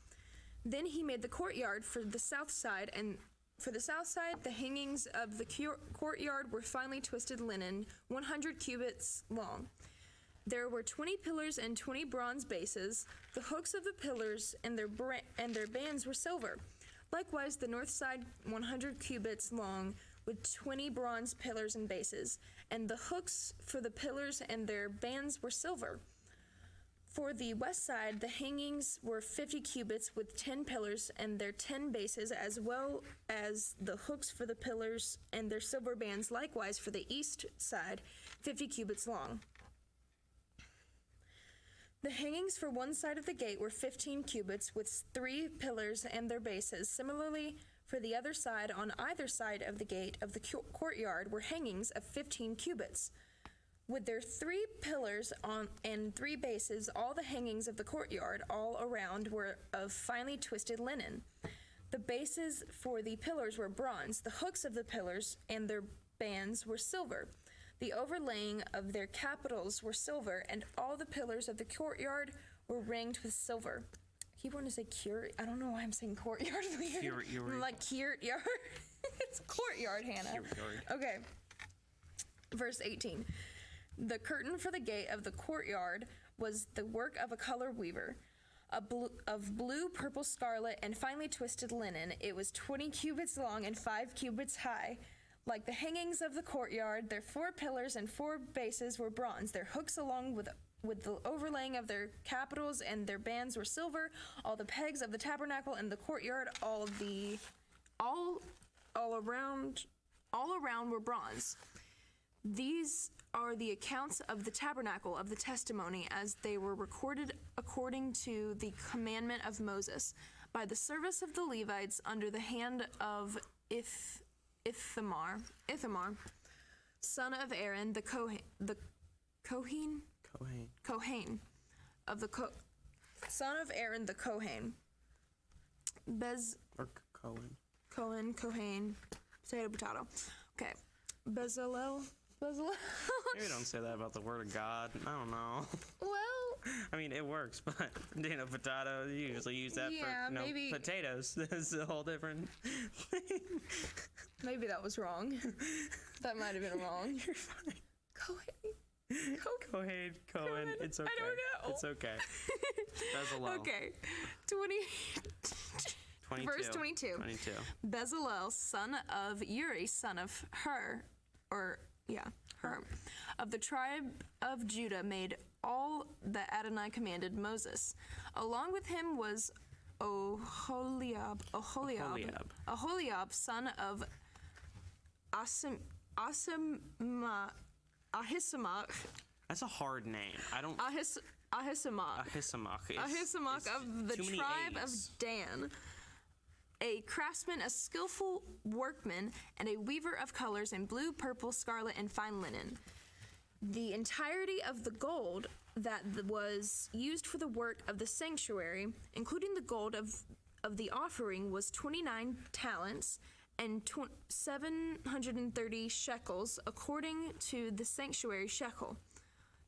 Then he made the courtyard for the south side, and for the south side, the hangings of the courtyard were finely twisted linen, 100 cubits long. There were 20 pillars and 20 bronze bases. The hooks of the pillars and their bands were silver. Likewise, the north side, 100 cubits long, with 20 bronze pillars and bases, and the hooks for the pillars and their bands were silver. For the west side, the hangings were 50 cubits with 10 pillars and their 10 bases, as well as the hooks for the pillars and their silver bands. Likewise, for the east side, 50 cubits long. The hangings for one side of the gate were 15 cubits with 3 pillars and their bases. Similarly, for the other side, on either side of the gate of the courtyard, were hangings of 15 cubits. With their 3 pillars and 3 bases, all the hangings of the courtyard all around were of finely twisted linen. The bases for the pillars were bronze. The hooks of the pillars and their bands were silver. The overlaying of their capitals were silver, and all the pillars of the courtyard were ringed with silver. I keep wanting to say I don't know why I'm saying courtyard. Like courtyard. It's courtyard, Hannah. Okay. Verse 18. The curtain for the gate of the courtyard was the work of a color weaver, of blue, purple, scarlet, and finely twisted linen. It was 20 cubits long and 5 cubits high. Like the hangings of the courtyard, their 4 pillars and 4 bases were bronze. Their hooks along with the overlaying of their capitals and their bands were silver. All the pegs of the tabernacle and the courtyard, all around were bronze. These are the accounts of the tabernacle of the testimony as they were recorded according to the commandment of Moses by the service of the Levites under the hand of Ithamar, son of Aaron, the Kohen of the son of Aaron the Kohen. Or Cohen. Kohen, potato. Okay. Bezalel. Maybe don't say that about the word of God. I don't know. Well, I mean, it works, but potato, you usually use that Yeah, for maybe- potatoes. That's a whole different thing. maybe that was wrong. That might have been wrong. You're fine. Kohen. Cohen. It's okay. I don't know. It's okay. Bezalel. Okay. 22. Verse 22. 22. Bezalel, son of Uri, son of Hur, of the tribe of Judah, made all that Adonai commanded Moses. Along with him was Aholiab, son of Ahisamach. That's a hard name. I don't. Ahisamach. Ahisamach of the tribe of Dan. A craftsman, a skillful workman, and a weaver of colors in blue, purple, scarlet, and fine linen. The entirety of the gold that was used for the work of the sanctuary, including the gold of the offering, was 29 talents and 730 shekels, according to the sanctuary shekel.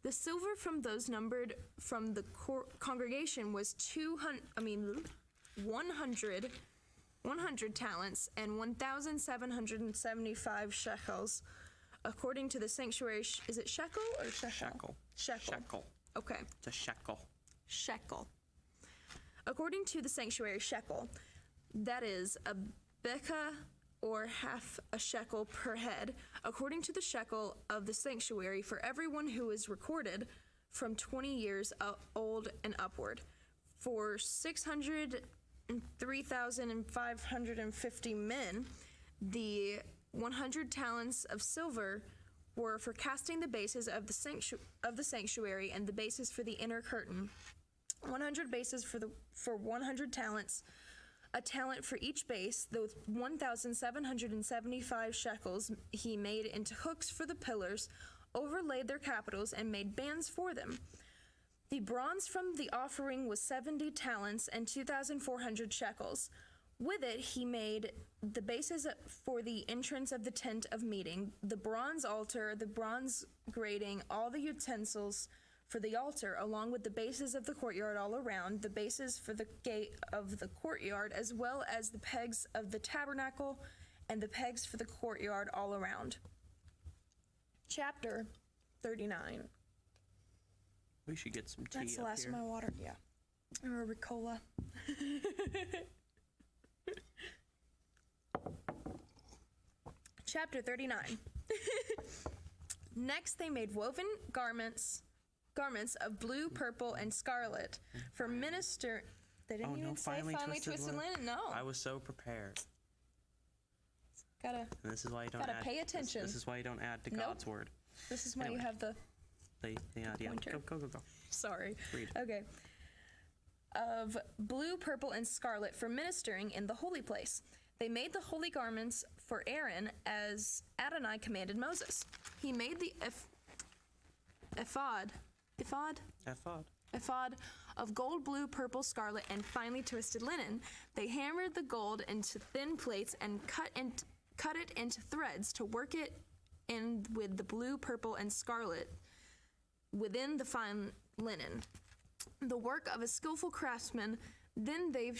The silver from those numbered from the congregation was 100 talents and 1,775 shekels, according to the sanctuary. Is it shekel or shekel? Shekel. Okay. It's a shekel. Shekel. According to the sanctuary shekel, that is a beka or half a shekel per head, according to the shekel of the sanctuary for everyone who is recorded from 20 years old and upward. For 603,550 men, the 100 talents of silver were for casting the bases of the sanctuary and the bases for the inner curtain. 100 bases for 100 talents, a talent for each base. The 1,775 shekels he made into hooks for the pillars, overlaid their capitals, and made bands for them. The bronze from the offering was 70 talents and 2,400 shekels. With it, he made the bases for the entrance of the tent of meeting, the bronze altar, the bronze grating, all the utensils for the altar, along with the bases of the courtyard all around, the bases for the gate of the courtyard, as well as the pegs of the tabernacle and the pegs for the courtyard all around. Chapter 39. We should get some tea That's the up last here. of my water. Yeah. Or a Ricola. Chapter 39. Next, they made woven garments of blue, purple, and scarlet for minister. They didn't even say finely twisted linen. No. I was so prepared. Gotta. And this is why you don't Gotta add. pay attention. This is why you don't add to Nope. God's word. This is why Anyway. you have the. Yeah. Pointer. Go. Sorry. Read. Okay. Of blue, purple, and scarlet for ministering in the holy place. They made the holy garments for Aaron as Adonai commanded Moses. He made the ephod of gold, blue, purple, scarlet, and finely twisted linen. They hammered the gold into thin plates and cut it into threads to work it in with the blue, purple, and scarlet within the fine linen. The work of a skillful craftsman. Then they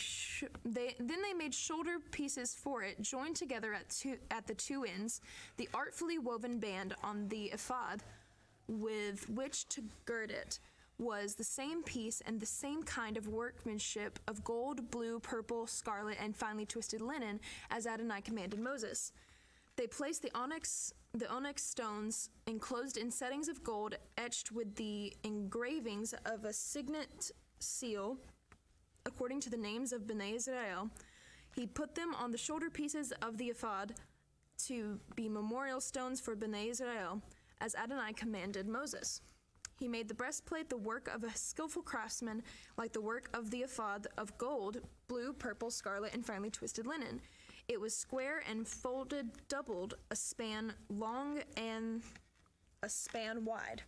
made shoulder pieces for it, joined together at the two ends, the artfully woven band on the ephod with which to gird it was the same piece and the same kind of workmanship of gold, blue, purple, scarlet, and finely twisted linen as Adonai commanded Moses. They placed the onyx stones enclosed in settings of gold etched with the engravings of a signet seal according to the names of Bnei Israel. He put them on the shoulder pieces of the ephod to be memorial stones for Bnei Israel, as Adonai commanded Moses. He made the breastplate the work of a skillful craftsman, like the work of the ephod of gold, blue, purple, scarlet, and finely twisted linen. It was square and folded, doubled, a span long and a span wide.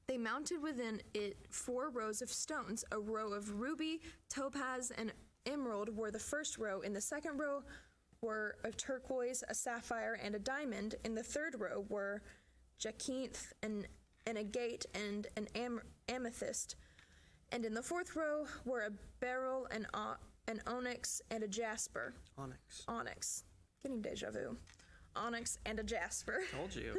They mounted within it 4 rows of stones. A row of ruby, topaz, and emerald were the first row. In the second row were a turquoise, a sapphire, and a diamond. In the third row were jacinth, and an agate, and an amethyst. And in the fourth row were a beryl, an onyx, and a jasper. Onyx. Getting deja vu. Onyx and a jasper. Told you.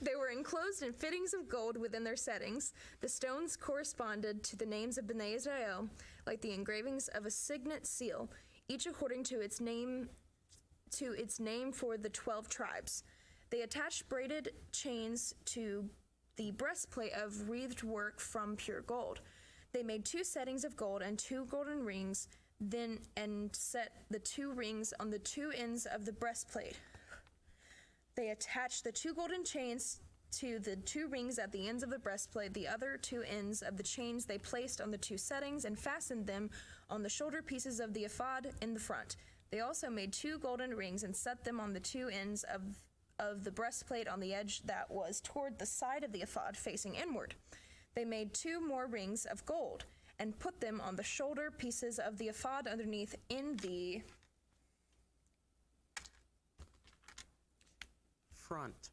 They were enclosed in fittings of gold within their settings. The stones corresponded to the names of Bnei Israel, like the engravings of a signet seal, each according to its name for the 12 tribes. They attached braided chains to the breastplate of wreathed work from pure gold. They made 2 settings of gold and 2 golden rings, and set the 2 rings on the 2 ends of the breastplate. They attached the 2 golden chains to the 2 rings at the ends of the breastplate. The other 2 ends of the chains they placed on the 2 settings and fastened them on the shoulder pieces of the ephod in the front. They also made 2 golden rings and set them on the 2 ends of the breastplate on the edge that was toward the side of the ephod facing inward. They made 2 more rings of gold and put them on the shoulder pieces of the ephod underneath in the front.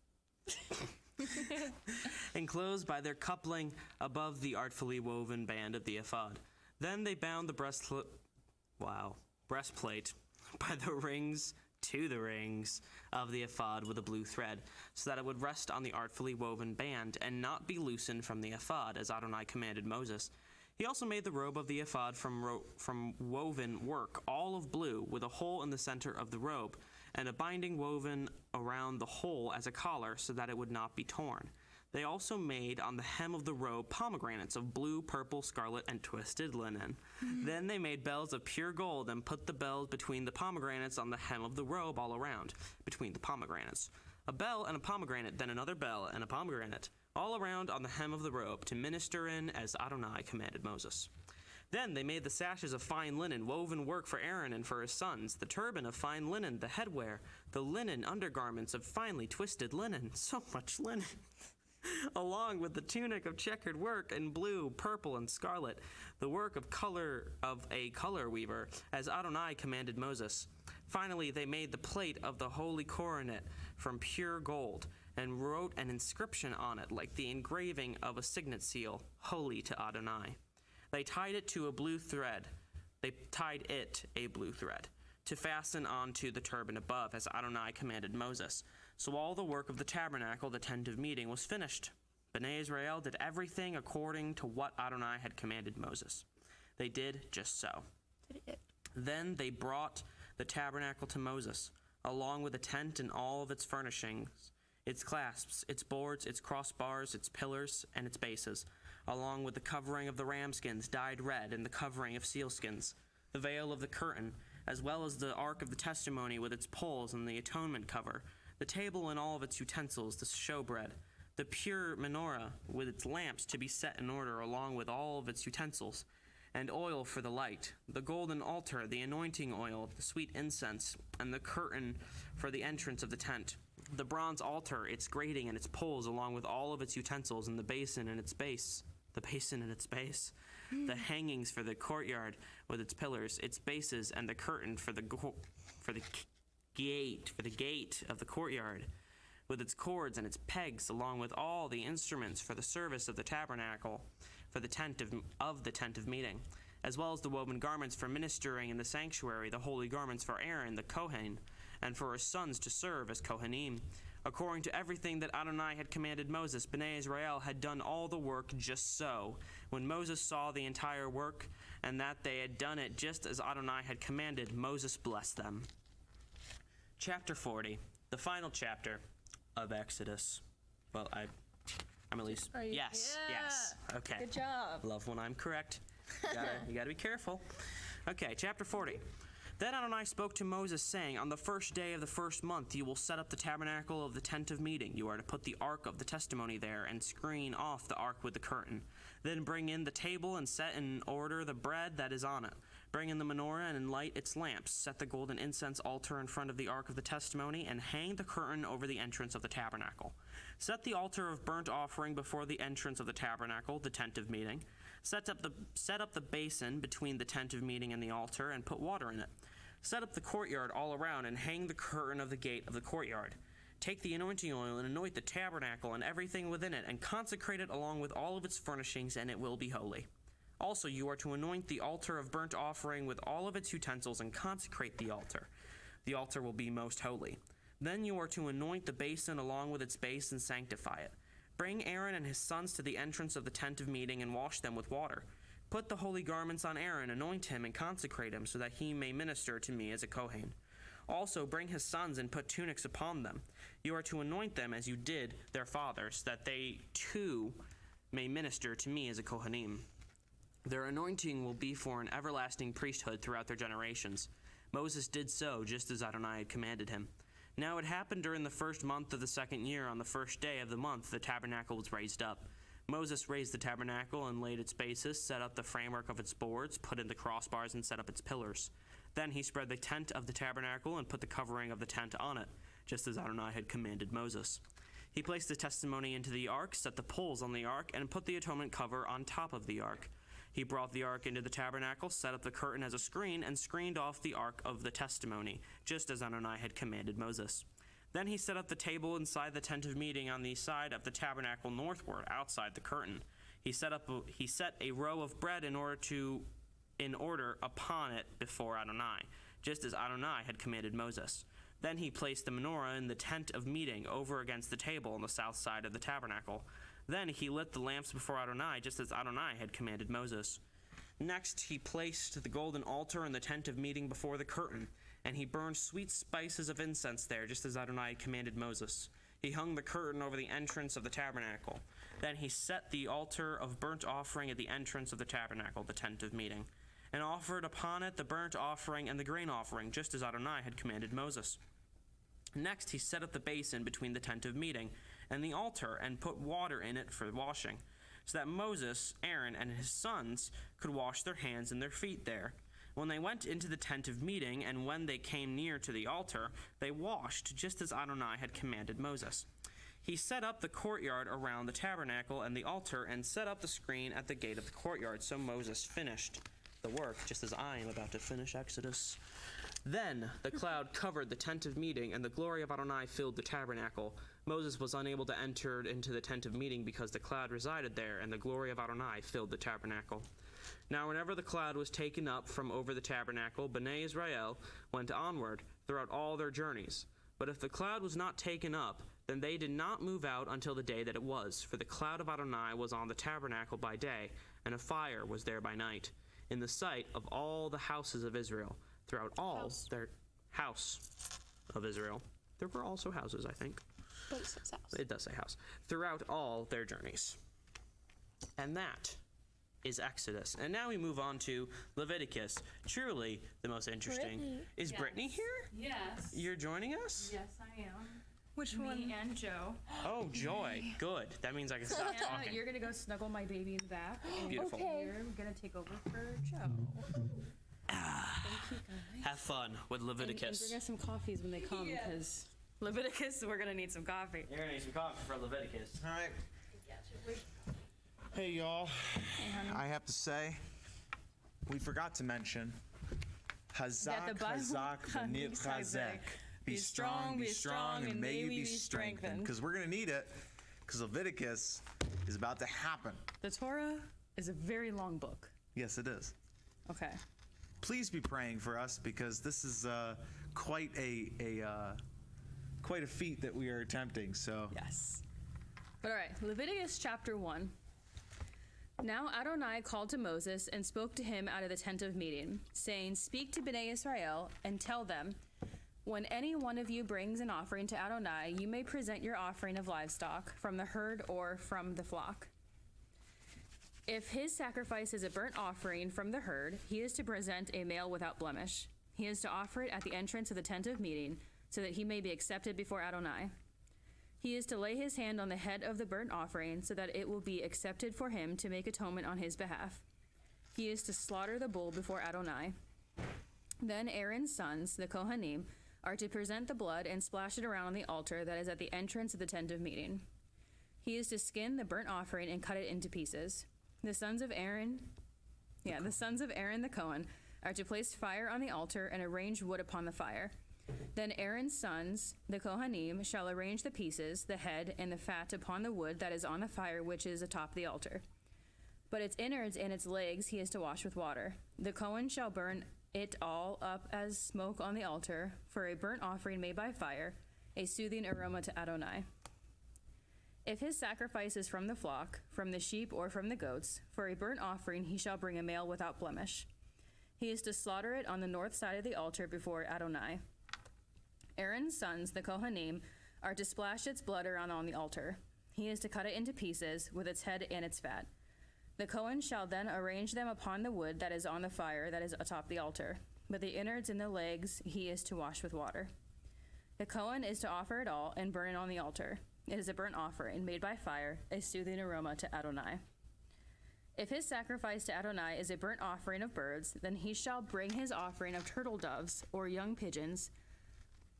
Enclosed by their coupling above the artfully woven band of the ephod. Then they bound the breastplate by the rings to the rings of the ephod with a blue thread, so that it would rest on the artfully woven band and not be loosened from the ephod, as Adonai commanded Moses. He also made the robe of the ephod from woven work, all of blue, with a hole in the center of the robe, and a binding woven around the hole as a collar, so that it would not be torn. They also made on the hem of the robe pomegranates of blue, purple, scarlet, and twisted linen. Then they made bells of pure gold and put the bells between the pomegranates on the hem of the robe all around, between the pomegranates. A bell and a pomegranate, then another bell and a pomegranate, all around on the hem of the robe, to minister in as Adonai commanded Moses. Then they made the sashes of fine linen, woven work for Aaron and for his sons, the turban of fine linen, the headwear, the linen undergarments of finely twisted linen, so much linen, along with the tunic of checkered work in blue, purple, and scarlet, the work of a color weaver, as Adonai commanded Moses. Finally, they made the plate of the holy coronet from pure gold, and wrote an inscription on it like the engraving of a signet seal, holy to Adonai. They tied it a blue thread, to fasten onto the turban above, as Adonai commanded Moses. So all the work of the tabernacle, the tent of meeting, was finished. Bnei Israel did everything according to what Adonai had commanded Moses. They did just so. Then they brought the tabernacle to Moses, along with the tent and all of its furnishings, its clasps, its boards, its crossbars, its pillars, and its bases, along with the covering of the ramskins dyed red and the covering of sealskins, the veil of the curtain, as well as the ark of the testimony with its poles and the atonement cover, the table and all of its utensils, the showbread, the pure menorah with its lamps to be set in order along with all of its utensils, and oil for the light, the golden altar, the anointing oil, the sweet incense, and the curtain for the entrance of the tent, the bronze altar, its grating and its poles, along with all of its utensils, and the basin and its base, the hangings for the courtyard with its pillars, its bases, and the curtain for the gate of the courtyard, with its cords and its pegs, along with all the instruments for the service of the tabernacle, for the tent of meeting, as well as the woven garments for ministering in the sanctuary, the holy garments for Aaron the Kohen, and for his sons to serve as Kohanim. According to everything that Adonai had commanded Moses, Bnei Israel had done all the work just so. When Moses saw the entire work, and that they had done it just as Adonai had commanded, Moses blessed them. Chapter 40, the final chapter of Exodus. Well, I'm at least... Yes. Okay. Good job. Love when I'm correct. You gotta be careful. Okay, chapter 40. Then Adonai spoke to Moses, saying, on the first day of the first month you will set up the tabernacle of the tent of meeting. You are to put the ark of the testimony there, and screen off the ark with the curtain. Then bring in the table and set in order the bread that is on it. Bring in the menorah and light its lamps. Set the golden incense altar in front of the ark of the testimony, and hang the curtain over the entrance of the tabernacle. Set the altar of burnt offering before the entrance of the tabernacle, the tent of meeting. Set up the basin between the tent of meeting and the altar, and put water in it. Set up the courtyard all around, and hang the curtain of the gate of the courtyard. Take the anointing oil and anoint the tabernacle and everything within it, and consecrate it along with all of its furnishings, and it will be holy. Also, you are to anoint the altar of burnt offering with all of its utensils and consecrate the altar. The altar will be most holy. Then you are to anoint the basin along with its base and sanctify it. Bring Aaron and his sons to the entrance of the tent of meeting and wash them with water. Put the holy garments on Aaron, anoint him, and consecrate him, so that he may minister to me as a Kohen. Also, bring his sons and put tunics upon them. You are to anoint them as you did their fathers, that they too may minister to me as a Kohanim. Their anointing will be for an everlasting priesthood throughout their generations. Moses did so, just as Adonai had commanded him. Now it happened during the first month of the second year, on the first day of the month, the tabernacle was raised up. Moses raised the tabernacle and laid its bases, set up the framework of its boards, put in the crossbars, and set up its pillars. Then he spread the tent of the tabernacle and put the covering of the tent on it, just as Adonai had commanded Moses. He placed the testimony into the ark, set the poles on the ark, and put the atonement cover on top of the ark. He brought the ark into the tabernacle, set up the curtain as a screen, and screened off the ark of the testimony, just as Adonai had commanded Moses. Then he set up the table inside the tent of meeting on the side of the tabernacle northward, outside the curtain. He set a row of bread in order upon it before Adonai, just as Adonai had commanded Moses. Then he placed the menorah in the tent of meeting over against the table on the south side of the tabernacle. Then he lit the lamps before Adonai, just as Adonai had commanded Moses. Next he placed the golden altar in the tent of meeting before the curtain, and he burned sweet spices of incense there, just as Adonai had commanded Moses. He hung the curtain over the entrance of the tabernacle. Then he set the altar of burnt offering at the entrance of the tabernacle, the tent of meeting, and offered upon it the burnt offering and the grain offering, just as Adonai had commanded Moses. Next he set up the basin between the tent of meeting and the altar, and put water in it for washing, so that Moses, Aaron, and his sons could wash their hands and their feet there. When they went into the tent of meeting, and when they came near to the altar, they washed, just as Adonai had commanded Moses. He set up the courtyard around the tabernacle and the altar, and set up the screen at the gate of the courtyard. So Moses finished the work, just as I am about to finish Exodus. Then the cloud covered the tent of meeting, and the glory of Adonai filled the tabernacle. Moses was unable to enter into the tent of meeting because the cloud resided there, and the glory of Adonai filled the tabernacle. Now whenever the cloud was taken up from over the tabernacle, Bnei Israel went onward throughout all their journeys. But if the cloud was not taken up, then they did not move out until the day that it was, for the cloud of Adonai was on the tabernacle by day, and a fire was there by night, in the sight of all the houses of Israel, throughout all their house of Israel. There were also houses, I think. But it says house. It does say house. Throughout all their journeys. And that is Exodus. And now we move on to Leviticus. Truly the most interesting. Brittany. Is Brittany here? Yes. You're joining us? Yes, I am. Which Me one? and Joe. Oh, joy. Good. That means I can stop Anna, talking. you're gonna go snuggle my baby in the back. And Beautiful. You're gonna take over for Joe. Have fun with And Leviticus. bring us some coffees when they come, because Leviticus, we're gonna need some coffee. You're going to need some coffee for Leviticus. All right. Hey, y'all. I have to say, we forgot to mention That the Hazak, Bible Hazak, V'nit Chazek. Be strong, and may you be strengthened. Because we're going to need it, because Leviticus is about to happen. The Torah is a very long book. Yes, it is. Okay. Please be praying for us, because this is quite a feat that we are attempting. So Yes. But all right, Leviticus chapter 1. Now Adonai called to Moses and spoke to him out of the tent of meeting, saying, Speak to Bnei Israel and tell them, when any one of you brings an offering to Adonai, you may present your offering of livestock from the herd or from the flock. If his sacrifice is a burnt offering from the herd, he is to present a male without blemish. He is to offer it at the entrance of the tent of meeting, so that he may be accepted before Adonai. He is to lay his hand on the head of the burnt offering, so that it will be accepted for him to make atonement on his behalf. He is to slaughter the bull before Adonai. Then Aaron's sons, the Kohanim, are to present the blood and splash it around on the altar that is at the entrance of the tent of meeting. He is to skin the burnt offering and cut it into pieces. The sons of Aaron the Kohen are to place fire on the altar and arrange wood upon the fire. Then Aaron's sons, the Kohanim, shall arrange the pieces, the head, and the fat upon the wood that is on the fire which is atop the altar. But its innards and its legs he is to wash with water. The Kohen shall burn it all up as smoke on the altar for a burnt offering made by fire, a soothing aroma to Adonai. If his sacrifice is from the flock, from the sheep, or from the goats, for a burnt offering he shall bring a male without blemish. He is to slaughter it on the north side of the altar before Adonai. Aaron's sons, the Kohanim, are to splash its blood around on the altar. He is to cut it into pieces with its head and its fat. The Kohen shall then arrange them upon the wood that is on the fire that is atop the altar. But the innards and the legs he is to wash with water. The Kohen is to offer it all and burn it on the altar. It is a burnt offering made by fire, a soothing aroma to Adonai. If his sacrifice to Adonai is a burnt offering of birds, then he shall bring his offering of turtle doves or young pigeons.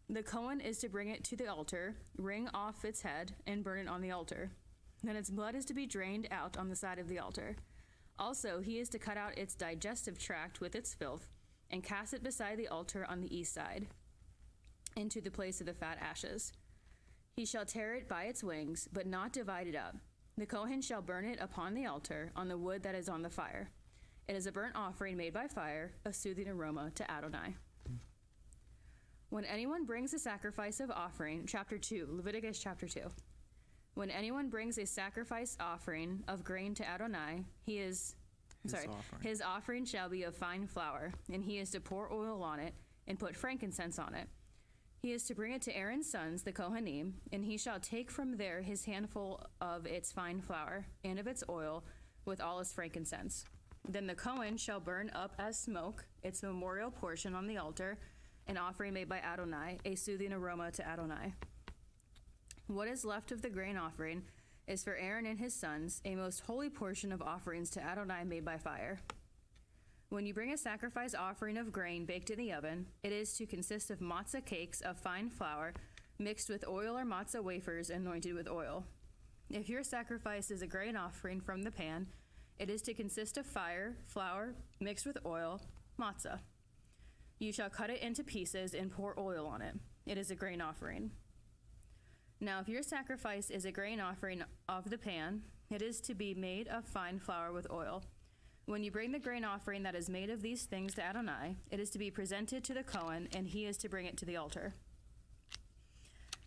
The Kohen is to bring it to the altar, wring off its head, and burn it on the altar. Then its blood is to be drained out on the side of the altar. Also, he is to cut out its digestive tract with its filth, and cast it beside the altar on the east side, into the place of the fat ashes. He shall tear it by its wings, but not divide it up. The Kohen shall burn it upon the altar, on the wood that is on the fire. It is a burnt offering made by fire, a soothing aroma to Adonai. When anyone brings a sacrifice of offering, chapter 2, Leviticus chapter 2. When anyone brings a sacrifice offering of grain to Adonai, his offering shall be of fine flour, and he is to pour oil on it and put frankincense on it. He is to bring it to Aaron's sons, the Kohanim, and he shall take from there his handful of its fine flour and of its oil with all its frankincense. Then the Kohen shall burn up as smoke its memorial portion on the altar, an offering made by Adonai, a soothing aroma to Adonai. What is left of the grain offering is for Aaron and his sons, a most holy portion of offerings to Adonai made by fire. When you bring a sacrifice offering of grain baked in the oven, it is to consist of matzah cakes of fine flour mixed with oil or matzah wafers anointed with oil. If your sacrifice is a grain offering from the pan, it is to consist of flour mixed with oil, matzah. You shall cut it into pieces and pour oil on it. It is a grain offering. Now, if your sacrifice is a grain offering of the pan, it is to be made of fine flour with oil. When you bring the grain offering that is made of these things to Adonai, it is to be presented to the Kohen, and he is to bring it to the altar.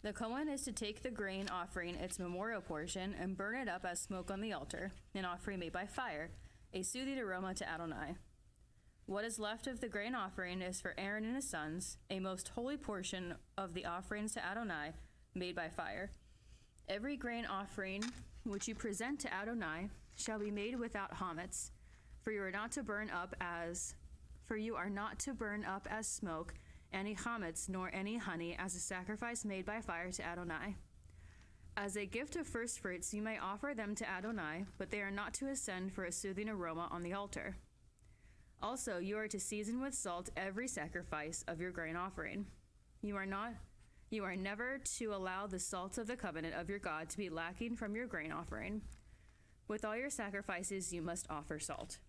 The Kohen is to take the grain offering, its memorial portion, and burn it up as smoke on the altar, an offering made by fire, a soothing aroma to Adonai. What is left of the grain offering is for Aaron and his sons, a most holy portion of the offerings to Adonai, made by fire. Every grain offering which you present to Adonai shall be made without chametz, for you are not to burn up as smoke any chametz nor any honey as a sacrifice made by fire to Adonai. As a gift of first fruits you may offer them to Adonai, but they are not to ascend for a soothing aroma on the altar. Also, you are to season with salt every sacrifice of your grain offering. You are never to allow the salt of the covenant of your God to be lacking from your grain offering. With all your sacrifices, you must offer salt.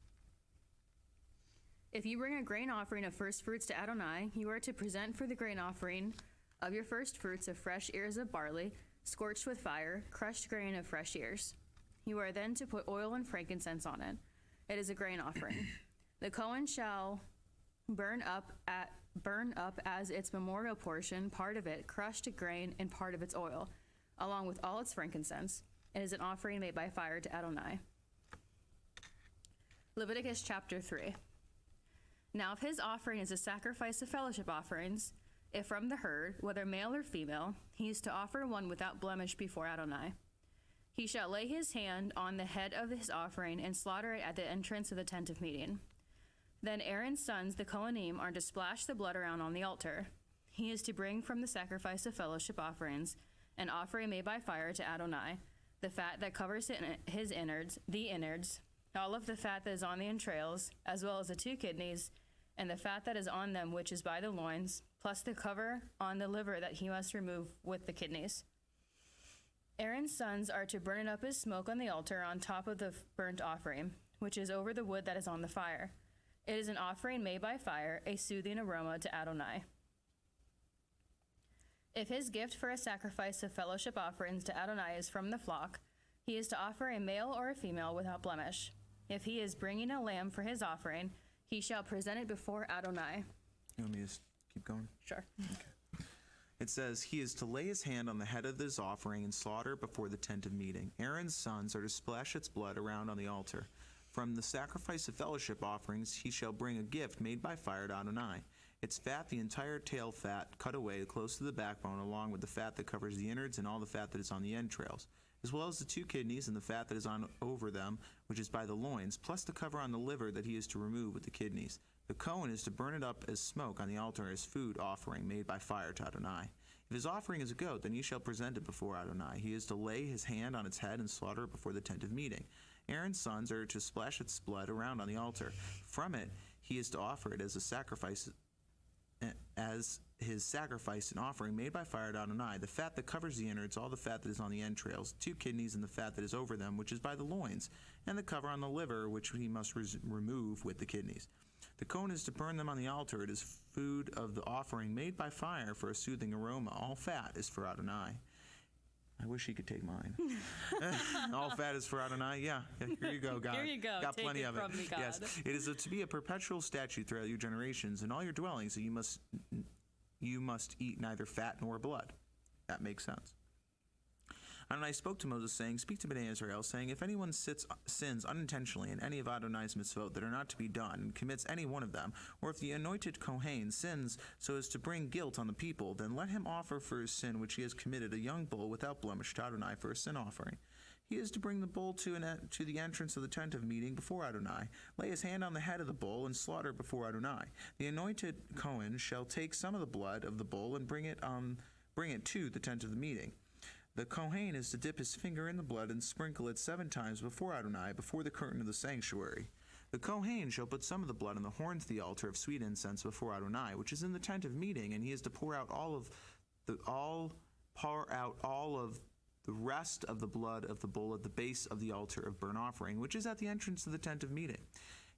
If you bring a grain offering of first fruits to Adonai, you are to present for the grain offering of your first fruits of fresh ears of barley, scorched with fire, crushed grain of fresh ears. You are then to put oil and frankincense on it. It is a grain offering. The Kohen shall burn up as its memorial portion, part of it crushed grain and part of its oil, along with all its frankincense. It is an offering made by fire to Adonai. Leviticus chapter 3. Now if his offering is a sacrifice of fellowship offerings, if from the herd, whether male or female, he is to offer one without blemish before Adonai. He shall lay his hand on the head of his offering and slaughter it at the entrance of the tent of meeting. Then Aaron's sons, the Kohanim, are to splash the blood around on the altar. He is to bring from the sacrifice of fellowship offerings an offering made by fire to Adonai, the fat that covers his innards, all of the fat that is on the entrails, as well as the 2 kidneys and the fat that is on them, which is by the loins, plus the cover on the liver that he must remove with the kidneys. Aaron's sons are to burn it up as smoke on the altar on top of the burnt offering, which is over the wood that is on the fire. It is an offering made by fire, a soothing aroma to Adonai. If his gift for a sacrifice of fellowship offerings to Adonai is from the flock, he is to offer a male or a female without blemish. If he is bringing a lamb for his offering, he shall present it before Adonai. You want me to keep going? Sure. Okay. It says, he is to lay his hand on the head of his offering and slaughter before the tent of meeting. Aaron's sons are to splash its blood around on the altar. From the sacrifice of fellowship offerings, he shall bring a gift made by fire to Adonai. Its fat, the entire tail fat, cut away close to the backbone, along with the fat that covers the innards and all the fat that is on the entrails, as well as the 2 kidneys and the fat that is on over them, which is by the loins, plus the cover on the liver that he is to remove with the kidneys. The Kohen is to burn it up as smoke on the altar as food offering made by fire to Adonai. If his offering is a goat, then he shall present it before Adonai. He is to lay his hand on its head and slaughter it before the tent of meeting. Aaron's sons are to splash its blood around on the altar. From it, he is to offer it as a sacrifice, as his sacrifice and offering made by fire to Adonai, the fat that covers the innards, all the fat that is on the entrails, 2 kidneys and the fat that is over them, which is by the loins, and the cover on the liver, which he must remove with the kidneys. The Kohen is to burn them on the altar. It is food of the offering made by fire for a soothing aroma. All fat is for Adonai. I wish he could take mine. All fat is for Adonai. Yeah, here you go, God. Here you go. Got Take plenty it of it. from me, God. Yes, it is to be a perpetual statute throughout your generations and all your dwellings that you must eat neither fat nor blood. That makes sense. Adonai spoke to Moses, saying, speak to Bnei Israel, saying, if anyone sins unintentionally in any of Adonai's mitzvot that are not to be done, and commits any one of them, or if the anointed Kohen sins so as to bring guilt on the people, then let him offer for his sin which he has committed a young bull without blemish to Adonai for a sin offering. He is to bring the bull to the entrance of the tent of meeting before Adonai, lay his hand on the head of the bull, and slaughter before Adonai. The anointed Kohen shall take some of the blood of the bull and bring it to the tent of the meeting. The Kohen is to dip his finger in the blood and sprinkle it 7 times before Adonai, before the curtain of the sanctuary. The Kohen shall put some of the blood on the horns of the altar of sweet incense before Adonai, which is in the tent of meeting, and he is to pour out all of the rest of the blood of the bull at the base of the altar of burnt offering, which is at the entrance to the tent of meeting.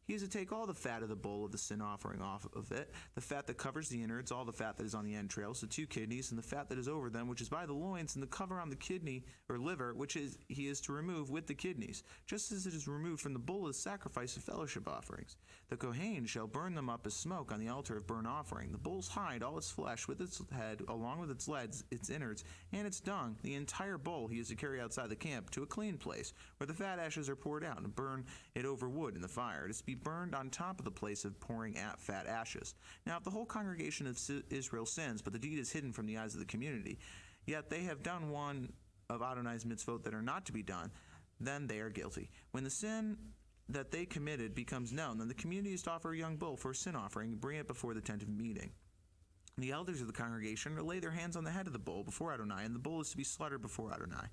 He is to take all the fat of the bull of the sin offering off of it, the fat that covers the innards, all the fat that is on the entrails, the 2 kidneys, and the fat that is over them, which is by the loins, and the cover on the kidney or liver, which he is to remove with the kidneys, just as it is removed from the bull as sacrifice of fellowship offerings. The Kohen shall burn them up as smoke on the altar of burnt offering. The bull's hide, all its flesh, with its head, along with its legs, its innards, and its dung, the entire bull he is to carry outside the camp to a clean place, where the fat ashes are poured out, and burn it over wood in the fire. It is to be burned on top of the place of pouring fat ashes. Now, if the whole congregation of Israel sins, but the deed is hidden from the eyes of the community, yet they have done one of Adonai's mitzvot that are not to be done, then they are guilty. When the sin that they committed becomes known, then the community is to offer a young bull for a sin offering and bring it before the tent of meeting. The elders of the congregation are to lay their hands on the head of the bull before Adonai, and the bull is to be slaughtered before Adonai.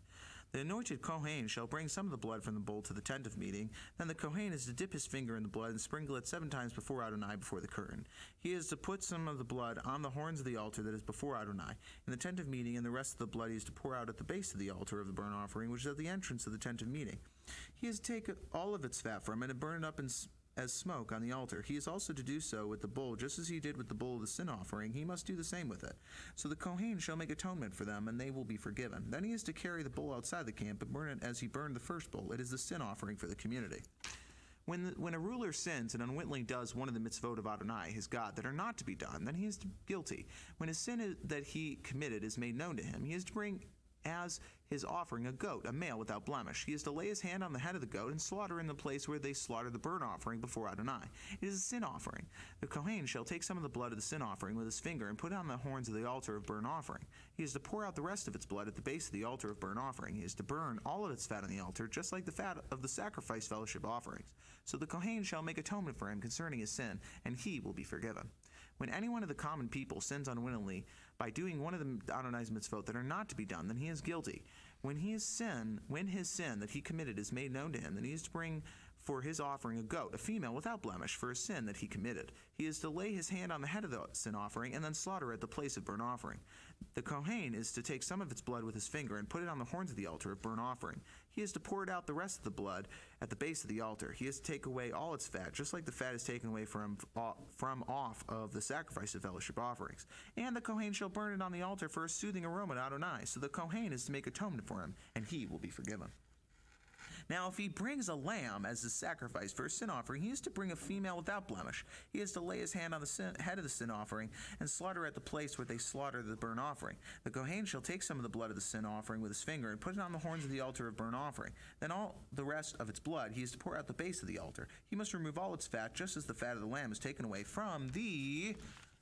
The anointed Kohen shall bring some of the blood from the bull to the tent of meeting. Then the Kohen is to dip his finger in the blood and sprinkle it 7 times before Adonai before the curtain. He is to put some of the blood on the horns of the altar that is before Adonai in the tent of meeting, and the rest of the blood he is to pour out at the base of the altar of the burnt offering, which is at the entrance of the tent of meeting. He is to take all of its fat from it and burn it up as smoke on the altar. He is also to do so with the bull, just as he did with the bull of the sin offering. He must do the same with it. So the Kohen shall make atonement for them, and they will be forgiven. Then he is to carry the bull outside the camp and burn it as he burned the first bull. It is the sin offering for the community. When a ruler sins and unwittingly does one of the mitzvot of Adonai, his God, that are not to be done, then he is guilty. When his sin that he committed is made known to him, he is to bring as his offering a goat, a male without blemish. He is to lay his hand on the head of the goat and slaughter in the place where they slaughter the burnt offering before Adonai. It is a sin offering. The Kohen shall take some of the blood of the sin offering with his finger and put it on the horns of the altar of burnt offering. He is to pour out the rest of its blood at the base of the altar of burnt offering. He is to burn all of its fat on the altar, just like the fat of the sacrifice fellowship offerings. So the Kohen shall make atonement for him concerning his sin, and he will be forgiven. When any one of the common people sins unwittingly by doing one of the Adonai's mitzvot that are not to be done, then he is guilty. When his sin that he committed is made known to him, then he is to bring for his offering a goat, a female without blemish, for a sin that he committed. He is to lay his hand on the head of the sin offering and then slaughter at the place of burnt offering. The Kohen is to take some of its blood with his finger and put it on the horns of the altar of burnt offering. He is to pour it out the rest of the blood at the base of the altar. He is to take away all its fat, just like the fat is taken away from off of the sacrifice of fellowship offerings. And the Kohen shall burn it on the altar for a soothing aroma to Adonai. So the Kohen is to make atonement for him, and he will be forgiven. Now, if he brings a lamb as a sacrifice for a sin offering, he is to bring a female without blemish. He is to lay his hand on the head of the sin offering and slaughter at the place where they slaughter the burnt offering. The Kohen shall take some of the blood of the sin offering with his finger and put it on the horns of the altar of burnt offering. Then all the rest of its blood he is to pour out the base of the altar. He must remove all its fat, just as the fat of the lamb is taken away from the...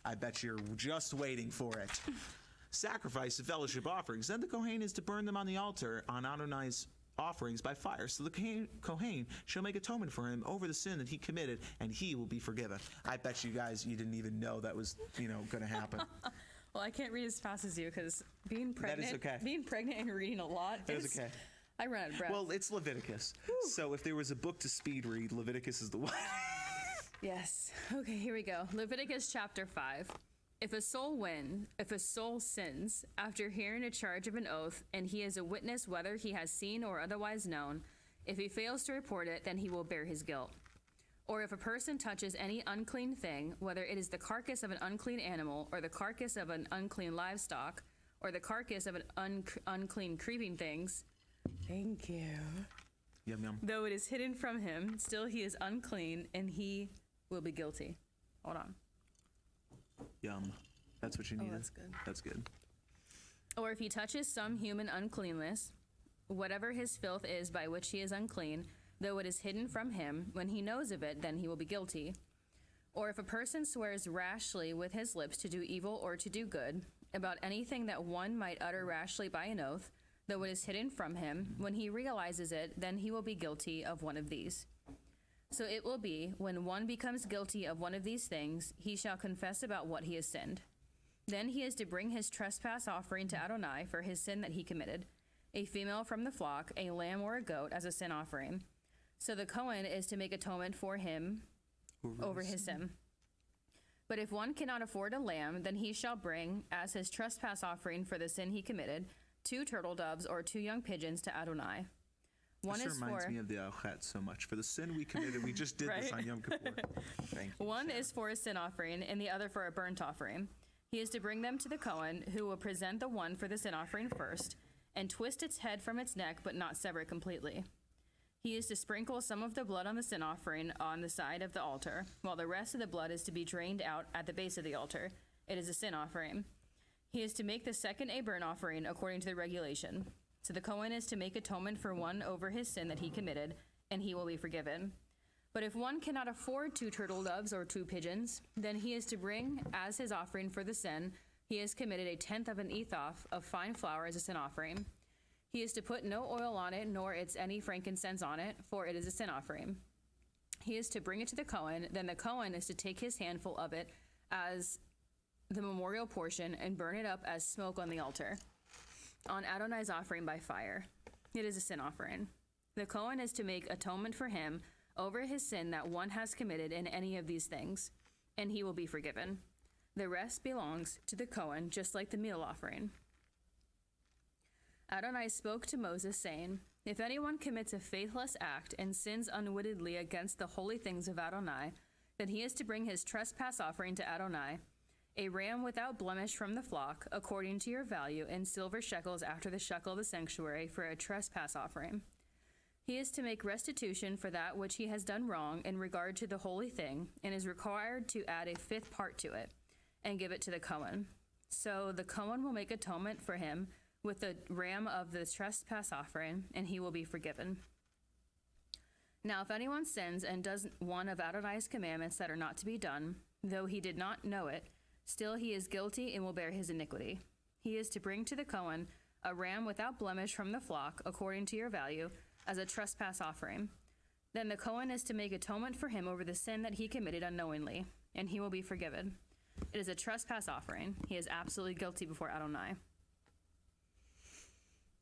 I bet you're just waiting for it. Sacrifice of fellowship offerings. Then the Kohen is to burn them on the altar on Adonai's offerings by fire. So the Kohen shall make atonement for him over the sin that he committed, and he will be forgiven. I bet you guys, you didn't even know that was, going to happen. Well, I can't read as fast as you because being pregnant, That is okay. being pregnant and reading a lot That is okay. I run out of breath. Well, it's Leviticus. So if there was a book to speed read, Leviticus is the one. Yes. Okay, here we go. Leviticus chapter 5. If a soul sins after hearing a charge of an oath, and he is a witness whether he has seen or otherwise known, if he fails to report it, then he will bear his guilt. Or if a person touches any unclean thing, whether it is the carcass of an unclean animal, or the carcass of an unclean livestock, or the carcass of an unclean creeping things, thank you. Yum, yum. Though it is hidden from him, still he is unclean, and he will be guilty. Hold on. Yum. That's what you needed. That's good. That's good. Or if he touches some human uncleanness, whatever his filth is by which he is unclean, though it is hidden from him, when he knows of it, then he will be guilty. Or if a person swears rashly with his lips to do evil or to do good, about anything that one might utter rashly by an oath, though it is hidden from him, when he realizes it, then he will be guilty of one of these. So it will be, when one becomes guilty of one of these things, he shall confess about what he has sinned. Then he is to bring his trespass offering to Adonai for his sin that he committed, a female from the flock, a lamb or a goat as a sin offering. So the Kohen is to make atonement for him over his sin. But if one cannot afford a lamb, then he shall bring, as his trespass offering for the sin he committed, 2 turtle doves or 2 young pigeons to Adonai. One this is reminds for me of the Alchet so much. For the sin we committed, we just did this Right. on Yom Kippur. Thank you. one is for a sin offering, and the other for a burnt offering. He is to bring them to the Kohen, who will present the one for the sin offering first, and twist its head from its neck, but not sever it completely. He is to sprinkle some of the blood on the sin offering on the side of the altar, while the rest of the blood is to be drained out at the base of the altar. It is a sin offering. He is to make the second a burnt offering according to the regulation. So the Kohen is to make atonement for one over his sin that he committed, and he will be forgiven. But if one cannot afford 2 turtle doves or 2 pigeons, then he is to bring, as his offering for the sin, he has committed 1/10 of an ephah of fine flour as a sin offering. He is to put no oil on it, nor its any frankincense on it, for it is a sin offering. He is to bring it to the Kohen, then the Kohen is to take his handful of it as the memorial portion and burn it up as smoke on the altar, on Adonai's offering by fire. It is a sin offering. The Kohen is to make atonement for him over his sin that one has committed in any of these things, and he will be forgiven. The rest belongs to the Kohen, just like the meal offering. Adonai spoke to Moses, saying, If anyone commits a faithless act and sins unwittingly against the holy things of Adonai, then he is to bring his trespass offering to Adonai, a ram without blemish from the flock, according to your value, in silver shekels after the shekel of the sanctuary, for a trespass offering. He is to make restitution for that which he has done wrong in regard to the holy thing, and is required to add a 5th part to it, and give it to the Kohen. So the Kohen will make atonement for him with the ram of the trespass offering, and he will be forgiven. Now if anyone sins and does one of Adonai's commandments that are not to be done, though he did not know it, still he is guilty and will bear his iniquity. He is to bring to the Kohen a ram without blemish from the flock, according to your value, as a trespass offering. Then the Kohen is to make atonement for him over the sin that he committed unknowingly, and he will be forgiven. It is a trespass offering. He is absolutely guilty before Adonai.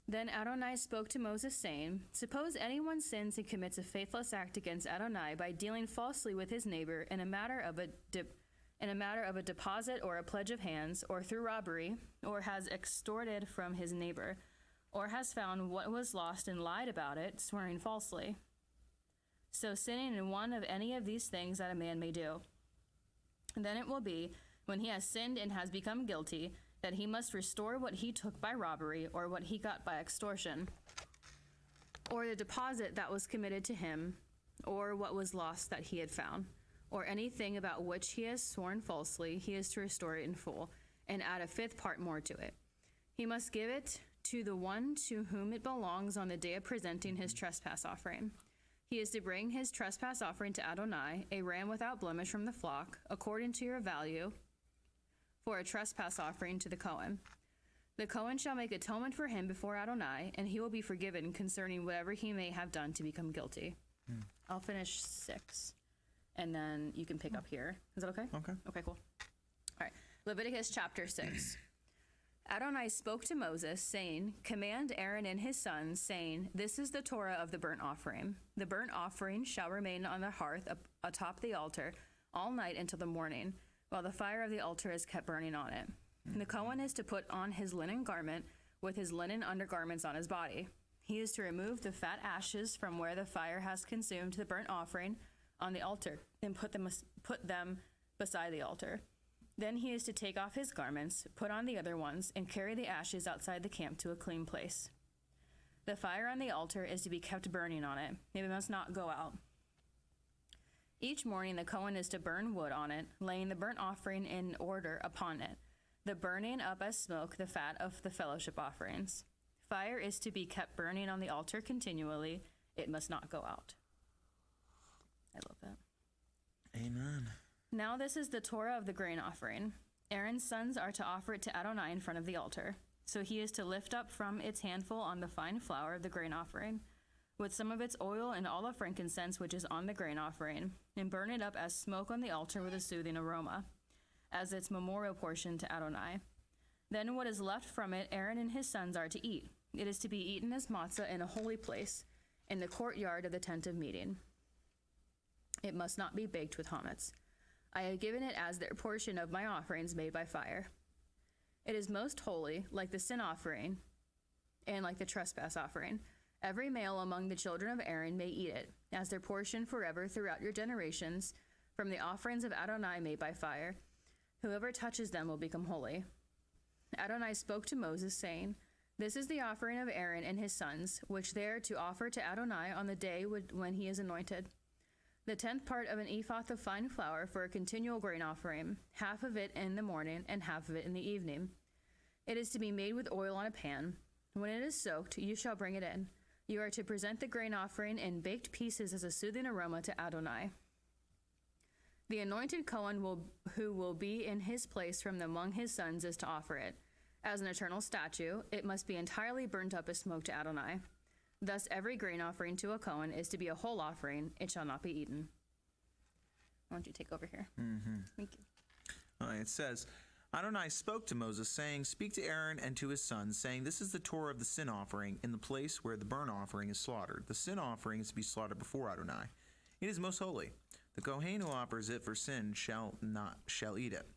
Then Adonai spoke to Moses, saying, Suppose anyone sins and commits a faithless act against Adonai by dealing falsely with his neighbor in a matter of a deposit or a pledge of hands, or through robbery, or has extorted from his neighbor, or has found what was lost and lied about it, swearing falsely. So sinning in one of any of these things that a man may do. Then it will be, when he has sinned and has become guilty, that he must restore what he took by robbery, or what he got by extortion, or the deposit that was committed to him, or what was lost that he had found, or anything about which he has sworn falsely, he is to restore it in full, and add a fifth part more to it. He must give it to the one to whom it belongs on the day of presenting his trespass offering. He is to bring his trespass offering to Adonai, a ram without blemish from the flock, according to your value, for a trespass offering to the Cohen. The Cohen shall make atonement for him before Adonai, and he will be forgiven concerning whatever he may have done to become guilty. I'll finish 6, and then you can pick up here. Is that okay? Okay. Okay, cool. All right, Leviticus chapter 6. Adonai spoke to Moses, saying, Command Aaron and his sons, saying, This is the Torah of the burnt offering. The burnt offering shall remain on the hearth atop the altar all night until the morning, while the fire of the altar is kept burning on it. The Cohen is to put on his linen garment with his linen undergarments on his body. He is to remove the fat ashes from where the fire has consumed the burnt offering on the altar and put them beside the altar. Then he is to take off his garments, put on the other ones, and carry the ashes outside the camp to a clean place. The fire on the altar is to be kept burning on it. It must not go out. Each morning the Cohen is to burn wood on it, laying the burnt offering in order upon it, the burning up as smoke the fat of the fellowship offerings. Fire is to be kept burning on the altar continually. It must not go out. I love that. Amen. Now this is the Torah of the grain offering. Aaron's sons are to offer it to Adonai in front of the altar. So he is to lift up from its handful on the fine flour of the grain offering, with some of its oil and all the frankincense which is on the grain offering, and burn it up as smoke on the altar with a soothing aroma, as its memorial portion to Adonai. Then what is left from it, Aaron and his sons are to eat. It is to be eaten as matzah in a holy place, in the courtyard of the tent of meeting. It must not be baked with chametz. I have given it as their portion of my offerings made by fire. It is most holy, like the sin offering, and like the trespass offering. Every male among the children of Aaron may eat it, as their portion forever throughout your generations, from the offerings of Adonai made by fire. Whoever touches them will become holy. Adonai spoke to Moses, saying, This is the offering of Aaron and his sons, which they are to offer to Adonai on the day when he is anointed. The 10th part of an ephah of fine flour for a continual grain offering, half of it in the morning and half of it in the evening. It is to be made with oil on a pan. When it is soaked, you shall bring it in. You are to present the grain offering in baked pieces as a soothing aroma to Adonai. The anointed Cohen who will be in his place from among his sons is to offer it. As an eternal statute, it must be entirely burnt up as smoke to Adonai. Thus every grain offering to a Cohen is to be a whole offering. It shall not be eaten. Why don't you take over here? Thank you. All right, it says, Adonai spoke to Moses, saying, Speak to Aaron and to his sons, saying, This is the Torah of the sin offering in the place where the burnt offering is slaughtered. The sin offering is to be slaughtered before Adonai. It is most holy. The Kohen who offers it for sin shall eat it.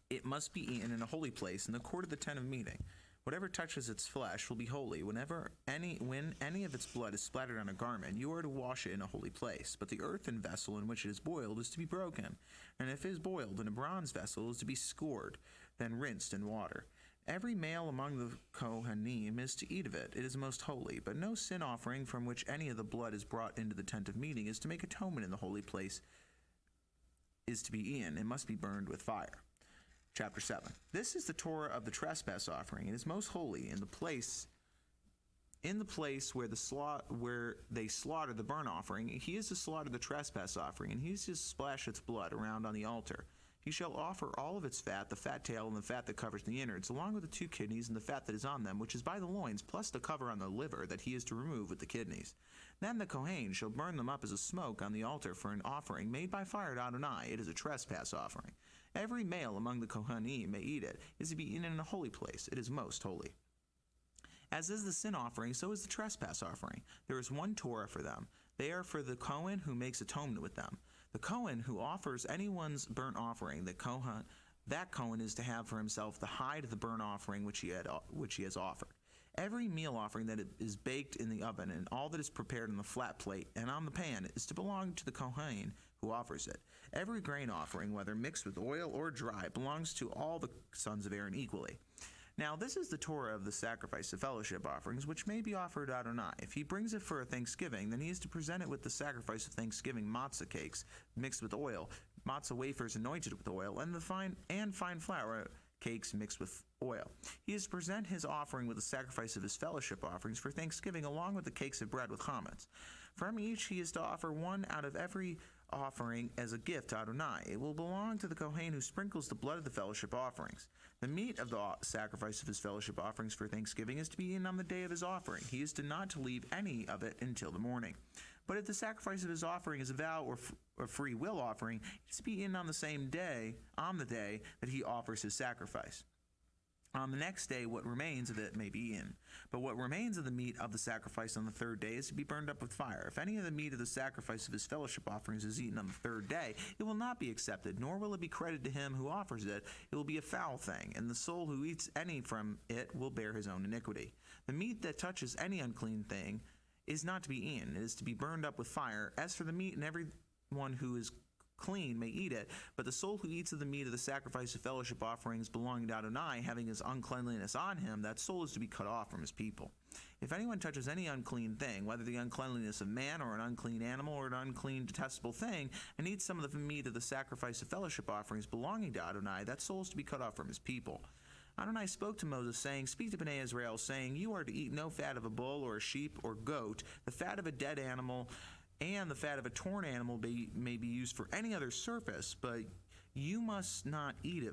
It must be eaten in a holy place in the court of the tent of meeting. Whatever touches its flesh will be holy. When any of its blood is splattered on a garment, you are to wash it in a holy place. But the earthen vessel in which it is boiled is to be broken. And if it is boiled in a bronze vessel, it is to be scored, then rinsed in water. Every male among the Kohanim is to eat of it. It is most holy. But no sin offering from which any of the blood is brought into the tent of meeting is to make atonement in the holy place is to be eaten. It must be burned with fire. Chapter 7. This is the Torah of the trespass offering. It is most holy in the place where they slaughter the burnt offering. He is to slaughter the trespass offering, and he is to splash its blood around on the altar. He shall offer all of its fat, the fat tail and the fat that covers the innards, along with the 2 kidneys and the fat that is on them, which is by the loins, plus the cover on the liver that he is to remove with the kidneys. Then the Kohen shall burn them up as a smoke on the altar for an offering made by fire to Adonai. It is a trespass offering. Every male among the Kohanim may eat it. It is to be eaten in a holy place. It is most holy. As is the sin offering, so is the trespass offering. There is one Torah for them. They are for the Kohen who makes atonement with them. The Kohen who offers anyone's burnt offering, that Kohen is to have for himself the hide of the burnt offering which he has offered. Every meal offering that is baked in the oven and all that is prepared on the flat plate and on the pan is to belong to the Kohen who offers it. Every grain offering, whether mixed with oil or dry, belongs to all the sons of Aaron equally. Now this is the Torah of the sacrifice of fellowship offerings, which may be offered to Adonai. If he brings it for a thanksgiving, then he is to present it with the sacrifice of thanksgiving matzah cakes mixed with oil, matzah wafers anointed with oil, and fine flour cakes mixed with oil. He is to present his offering with the sacrifice of his fellowship offerings for thanksgiving, along with the cakes of bread with chametz. From each he is to offer one out of every offering as a gift to Adonai. It will belong to the Kohen who sprinkles the blood of the fellowship offerings. The meat of the sacrifice of his fellowship offerings for thanksgiving is to be eaten on the day of his offering. He is to not to leave any of it until the morning. But if the sacrifice of his offering is a vow or a free will offering, it is to be eaten on the day that he offers his sacrifice. On the next day, what remains of it may be eaten. But what remains of the meat of the sacrifice on the third day is to be burned up with fire. If any of the meat of the sacrifice of his fellowship offerings is eaten on the third day, it will not be accepted, nor will it be credited to him who offers it. It will be a foul thing, and the soul who eats any from it will bear his own iniquity. The meat that touches any unclean thing is not to be eaten. It is to be burned up with fire. As for the meat, and everyone who is clean may eat it, but the soul who eats of the meat of the sacrifice of fellowship offerings belonging to Adonai, having his uncleanliness on him, that soul is to be cut off from his people. If anyone touches any unclean thing, whether the uncleanliness of man or an unclean animal or an unclean detestable thing, and eats some of the meat of the sacrifice of fellowship offerings belonging to Adonai, that soul is to be cut off from his people. Adonai spoke to Moses, saying, Speak to Bnei Israel, saying, You are to eat no fat of a bull or a sheep or goat, the fat of a dead animal, and the fat of a torn animal may be used for any other surface, but you must not eat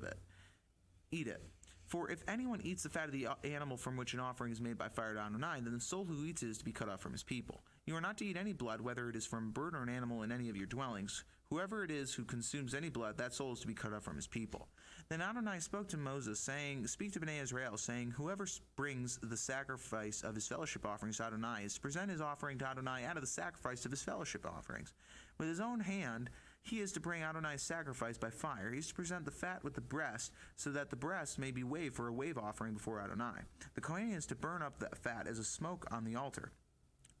it. For if anyone eats the fat of the animal from which an offering is made by fire to Adonai, then the soul who eats it is to be cut off from his people. You are not to eat any blood, whether it is from a bird or an animal in any of your dwellings. Whoever it is who consumes any blood, that soul is to be cut off from his people. Then Adonai spoke to Moses, saying, Speak to Bnei Israel, saying, Whoever brings the sacrifice of his fellowship offerings to Adonai is to present his offering to Adonai out of the sacrifice of his fellowship offerings. With his own hand, he is to bring Adonai's sacrifice by fire. He is to present the fat with the breast, so that the breast may be waved for a wave offering before Adonai. The Kohen is to burn up the fat as a smoke on the altar.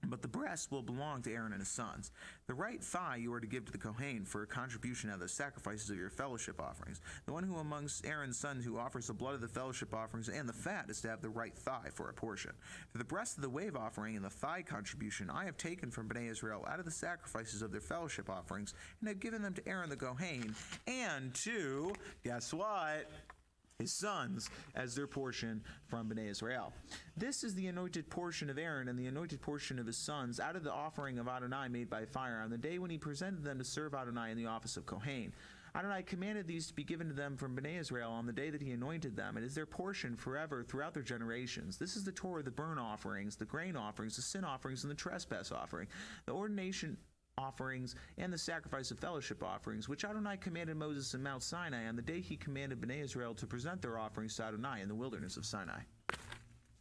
But the breast will belong to Aaron and his sons. The right thigh you are to give to the Kohen for a contribution out of the sacrifices of your fellowship offerings. The one who amongst Aaron's sons who offers the blood of the fellowship offerings and the fat is to have the right thigh for a portion. For the breast of the wave offering and the thigh contribution I have taken from Bnei Israel out of the sacrifices of their fellowship offerings, and have given them to Aaron the Kohen, and to, guess what? His sons as their portion from Bnei Israel. This is the anointed portion of Aaron and the anointed portion of his sons out of the offering of Adonai made by fire on the day when he presented them to serve Adonai in the office of Kohen. Adonai commanded these to be given to them from Bnei Israel on the day that he anointed them. It is their portion forever throughout their generations. This is the Torah of the burnt offerings, the grain offerings, the sin offerings, and the trespass offering, the ordination offerings, and the sacrifice of fellowship offerings, which Adonai commanded Moses in Mount Sinai on the day he commanded Bnei Israel to present their offerings to Adonai in the wilderness of Sinai.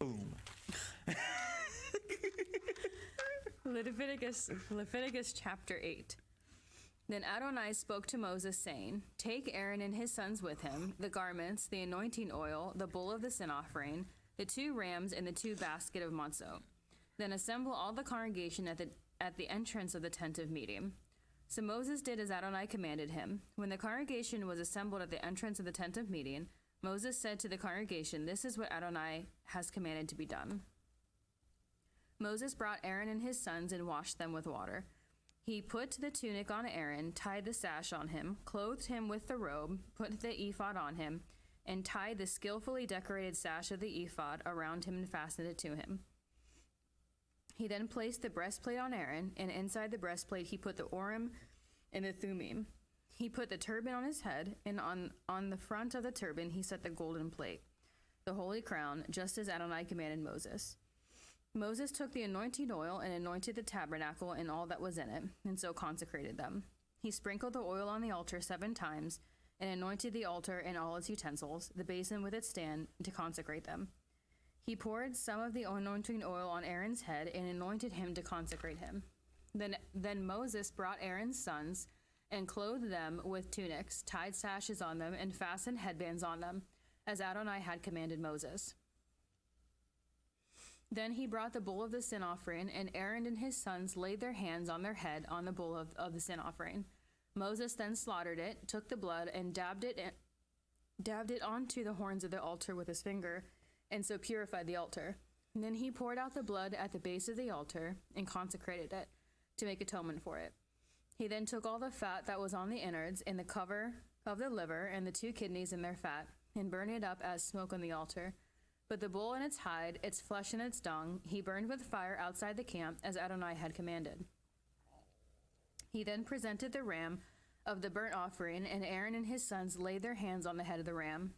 Boom. Leviticus chapter 8. Then Adonai spoke to Moses, saying, Take Aaron and his sons with him, the garments, the anointing oil, the bull of the sin offering, the 2 rams, and the 2 baskets of matzah. Then assemble all the congregation at the entrance of the tent of meeting. So Moses did as Adonai commanded him. When the congregation was assembled at the entrance of the tent of meeting, Moses said to the congregation, This is what Adonai has commanded to be done. Moses brought Aaron and his sons and washed them with water. He put the tunic on Aaron, tied the sash on him, clothed him with the robe, put the ephod on him, and tied the skillfully decorated sash of the ephod around him and fastened it to him. He then placed the breastplate on Aaron, and inside the breastplate he put the Urim and the Thummim. He put the turban on his head, and on the front of the turban he set the golden plate, the holy crown, just as Adonai commanded Moses. Moses took the anointing oil and anointed the tabernacle and all that was in it, and so consecrated them. He sprinkled the oil on the altar 7 times, and anointed the altar and all its utensils, the basin with its stand, to consecrate them. He poured some of the anointing oil on Aaron's head and anointed him to consecrate him. Then Moses brought Aaron's sons and clothed them with tunics, tied sashes on them, and fastened headbands on them, as Adonai had commanded Moses. Then he brought the bull of the sin offering, and Aaron and his sons laid their hands on their head on the bull of the sin offering. Moses then slaughtered it, took the blood, and dabbed it onto the horns of the altar with his finger, and so purified the altar. And then he poured out the blood at the base of the altar and consecrated it to make atonement for it. He then took all the fat that was on the innards and the cover of the liver and the 2 kidneys and their fat, and burned it up as smoke on the altar. But the bull and its hide, its flesh and its dung, he burned with fire outside the camp, as Adonai had commanded. He then presented the ram of the burnt offering, and Aaron and his sons laid their hands on the head of the ram.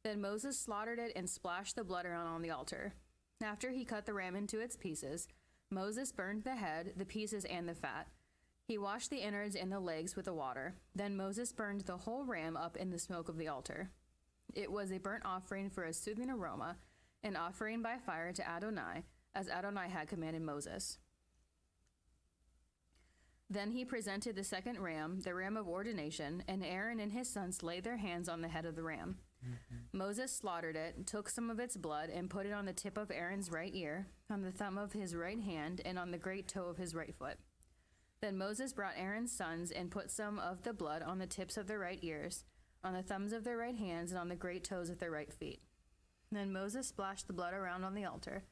Then Moses slaughtered it and splashed the blood around on the altar. After he cut the ram into its pieces, Moses burned the head, the pieces, and the fat. He washed the innards and the legs with the water. Then Moses burned the whole ram up in the smoke of the altar. It was a burnt offering for a soothing aroma, an offering by fire to Adonai, as Adonai had commanded Moses. Then he presented the second ram, the ram of ordination, and Aaron and his sons laid their hands on the head of the ram. Moses slaughtered it, took some of its blood, and put it on the tip of Aaron's right ear, on the thumb of his right hand, and on the great toe of his right foot. Then Moses brought Aaron's sons and put some of the blood on the tips of their right ears, on the thumbs of their right hands, and on the great toes of their right feet. Then Moses splashed the blood around on the altar.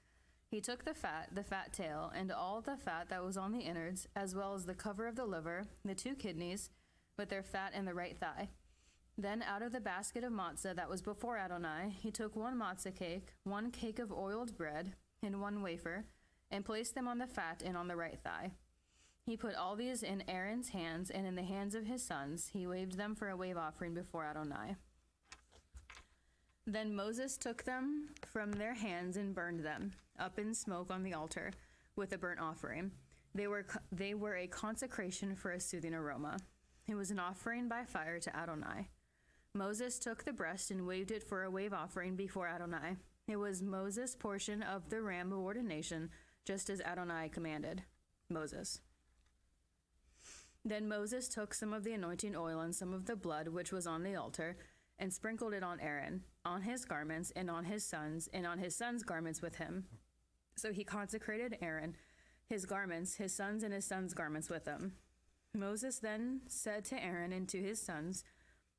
He took the fat tail, and all the fat that was on the innards, as well as the cover of the liver, the 2 kidneys, with their fat and the right thigh. Then out of the basket of matzah that was before Adonai, he took 1 matzah cake, 1 cake of oiled bread, and 1 wafer, and placed them on the fat and on the right thigh. He put all these in Aaron's hands and in the hands of his sons. He waved them for a wave offering before Adonai. Then Moses took them from their hands and burned them up in smoke on the altar with a burnt offering. They were a consecration for a soothing aroma. It was an offering by fire to Adonai. Moses took the breast and waved it for a wave offering before Adonai. It was Moses' portion of the ram of ordination, just as Adonai commanded Moses. Then Moses took some of the anointing oil and some of the blood which was on the altar, and sprinkled it on Aaron, on his garments, and on his sons garments with him. So he consecrated Aaron, his garments, his sons, and his sons' garments with him. Moses then said to Aaron and to his sons,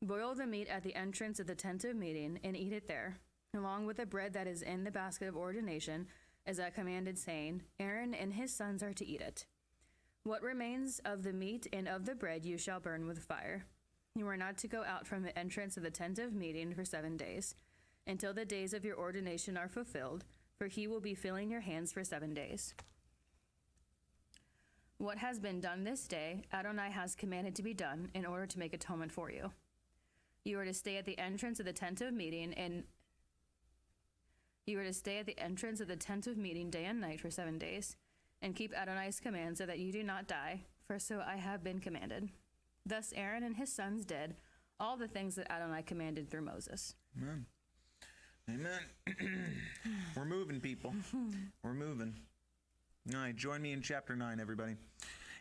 "Boil the meat at the entrance of the tent of meeting, and eat it there, along with the bread that is in the basket of ordination, as I commanded, saying, Aaron and his sons are to eat it. What remains of the meat and of the bread you shall burn with fire. You are not to go out from the entrance of the tent of meeting for 7 days, until the days of your ordination are fulfilled, for he will be filling your hands for 7 days. What has been done this day, Adonai has commanded to be done in order to make atonement for you. You are to stay at the entrance of the tent of meeting day and night for 7 days, and keep Adonai's command so that you do not die, for so I have been commanded." Thus Aaron and his sons did all the things that Adonai commanded through Moses. Amen. Amen. We're moving, people. We're moving. All right, join me in chapter 9, everybody.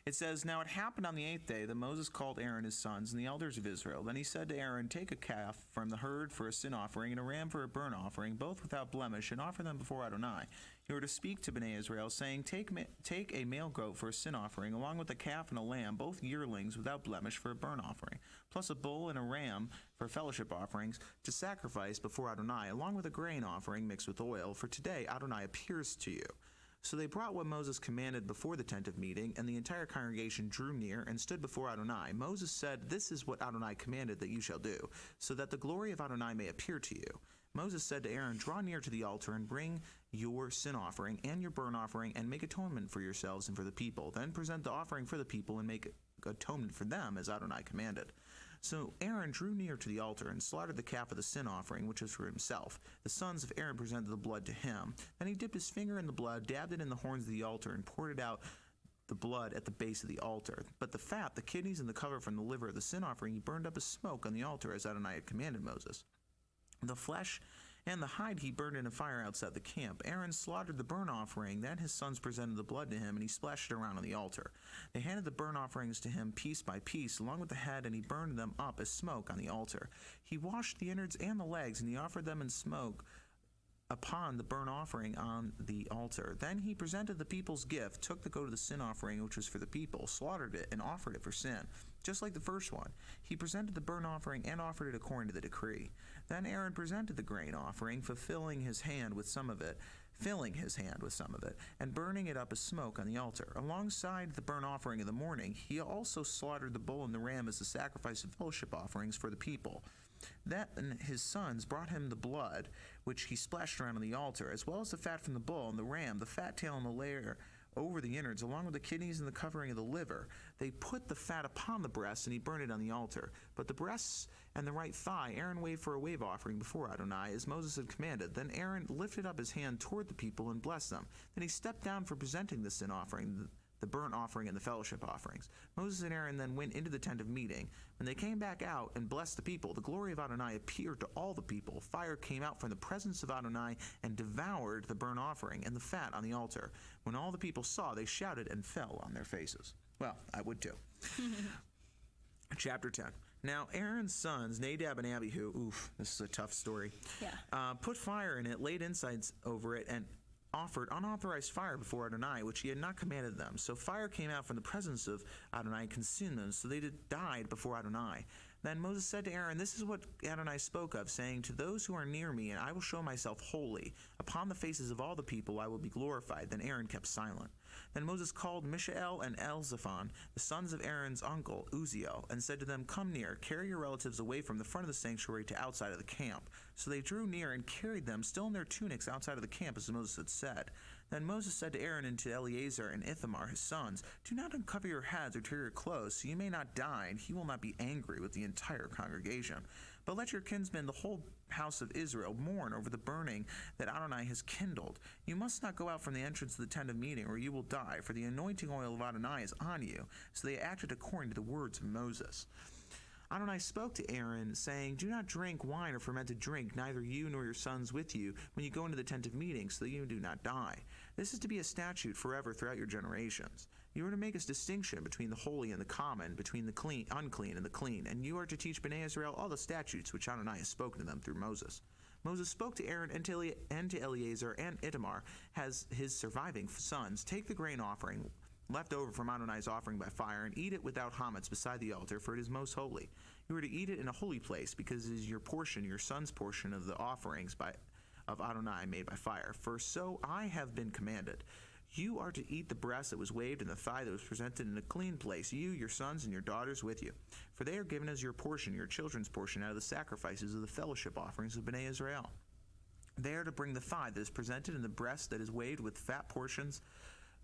It says, "Now it happened on the 8th day that Moses called Aaron his sons and the elders of Israel. Then he said to Aaron, Take a calf from the herd for a sin offering and a ram for a burnt offering, both without blemish, and offer them before Adonai. You are to speak to Bnei Israel, saying, Take a male goat for a sin offering, along with a calf and a lamb, both yearlings without blemish, for a burnt offering, plus a bull and a ram for fellowship offerings to sacrifice before Adonai, along with a grain offering mixed with oil, for today Adonai appears to you." So they brought what Moses commanded before the tent of meeting, and the entire congregation drew near and stood before Adonai. Moses said, "This is what Adonai commanded that you shall do, so that the glory of Adonai may appear to you." Moses said to Aaron, "Draw near to the altar and bring your sin offering and your burnt offering, and make atonement for yourselves and for the people. Then present the offering for the people and make atonement for them as Adonai commanded." So Aaron drew near to the altar and slaughtered the calf of the sin offering, which was for himself. The sons of Aaron presented the blood to him. Then he dipped his finger in the blood, dabbed it in the horns of the altar, and poured it out the blood at the base of the altar. But the fat, the kidneys, and the cover from the liver of the sin offering he burned up as smoke on the altar, as Adonai had commanded Moses. The flesh And the hide he burned in a fire outside the camp. Aaron slaughtered the burnt offering. Then his sons presented the blood to him, and he splashed it around on the altar. They handed the burnt offerings to him piece by piece, along with the head, and he burned them up as smoke on the altar. He washed the innards and the legs, and he offered them in smoke upon the burnt offering on the altar. Then he presented the people's gift, took the goat of the sin offering, which was for the people, slaughtered it, and offered it for sin, just like the first one. He presented the burnt offering and offered it according to the decree. Then Aaron presented the grain offering, filling his hand with some of it, and burning it up as smoke on the altar. Alongside the burnt offering of the morning, he also slaughtered the bull and the ram as the sacrifice of fellowship offerings for the people. Then his sons brought him the blood, which he splashed around on the altar, as well as the fat from the bull and the ram, the fat tail and the layer over the innards, along with the kidneys and the covering of the liver. They put the fat upon the breasts, and he burned it on the altar. But the breasts and the right thigh Aaron waved for a wave offering before Adonai, as Moses had commanded. Then Aaron lifted up his hand toward the people and blessed them. Then he stepped down for presenting the sin offering, the burnt offering, and the fellowship offerings. Moses and Aaron then went into the tent of meeting. When they came back out and blessed the people, the glory of Adonai appeared to all the people. Fire came out from the presence of Adonai and devoured the burnt offering and the fat on the altar. When all the people saw, they shouted and fell on their faces. Well, I would too. Chapter 10. Now Aaron's sons, Nadab and Abihu, this is a tough story, put fire in it, laid insides over it, and offered unauthorized fire before Adonai, which he had not commanded them. So fire came out from the presence of Adonai and consumed them, so they died before Adonai. Then Moses said to Aaron, "This is what Adonai spoke of, saying, 'To those who are near me, and I will show myself holy. Upon the faces of all the people I will be glorified.' Then Aaron kept silent. Then Moses called Mishael and Elzaphan, the sons of Aaron's uncle Uzziel, and said to them, 'Come near, carry your relatives away from the front of the sanctuary to outside of the camp.' So they drew near and carried them, still in their tunics, outside of the camp, as Moses had said. Then Moses said to Aaron and to Eleazar and Ithamar, his sons, 'Do not uncover your heads or tear your clothes, so you may not die, and he will not be angry with the entire congregation. But let your kinsmen, the whole house of Israel, mourn over the burning that Adonai has kindled. You must not go out from the entrance of the tent of meeting, or you will die, for the anointing oil of Adonai is on you.' So they acted according to the words of Moses. Adonai spoke to Aaron, saying, 'Do not drink wine or fermented drink, neither you nor your sons with you, when you go into the tent of meeting, so that you do not die. This is to be a statute forever throughout your generations. You are to make a distinction between the holy and the common, between the unclean and the clean, and you are to teach Bnei Israel all the statutes which Adonai has spoken to them through Moses.' Moses spoke to Aaron and to Eleazar and Ithamar, as his surviving sons, 'Take the grain offering left over from Adonai's offering by fire, and eat it without chametz beside the altar, for it is most holy. You are to eat it in a holy place, because it is your portion, your son's portion of the offerings of Adonai made by fire. For so I have been commanded. You are to eat the breast that was waved and the thigh that was presented in a clean place, you, your sons, and your daughters with you. For they are given as your portion, your children's portion, out of the sacrifices of the fellowship offerings of Bnei Israel. They are to bring the thigh that is presented and the breast that is waved with fat portions,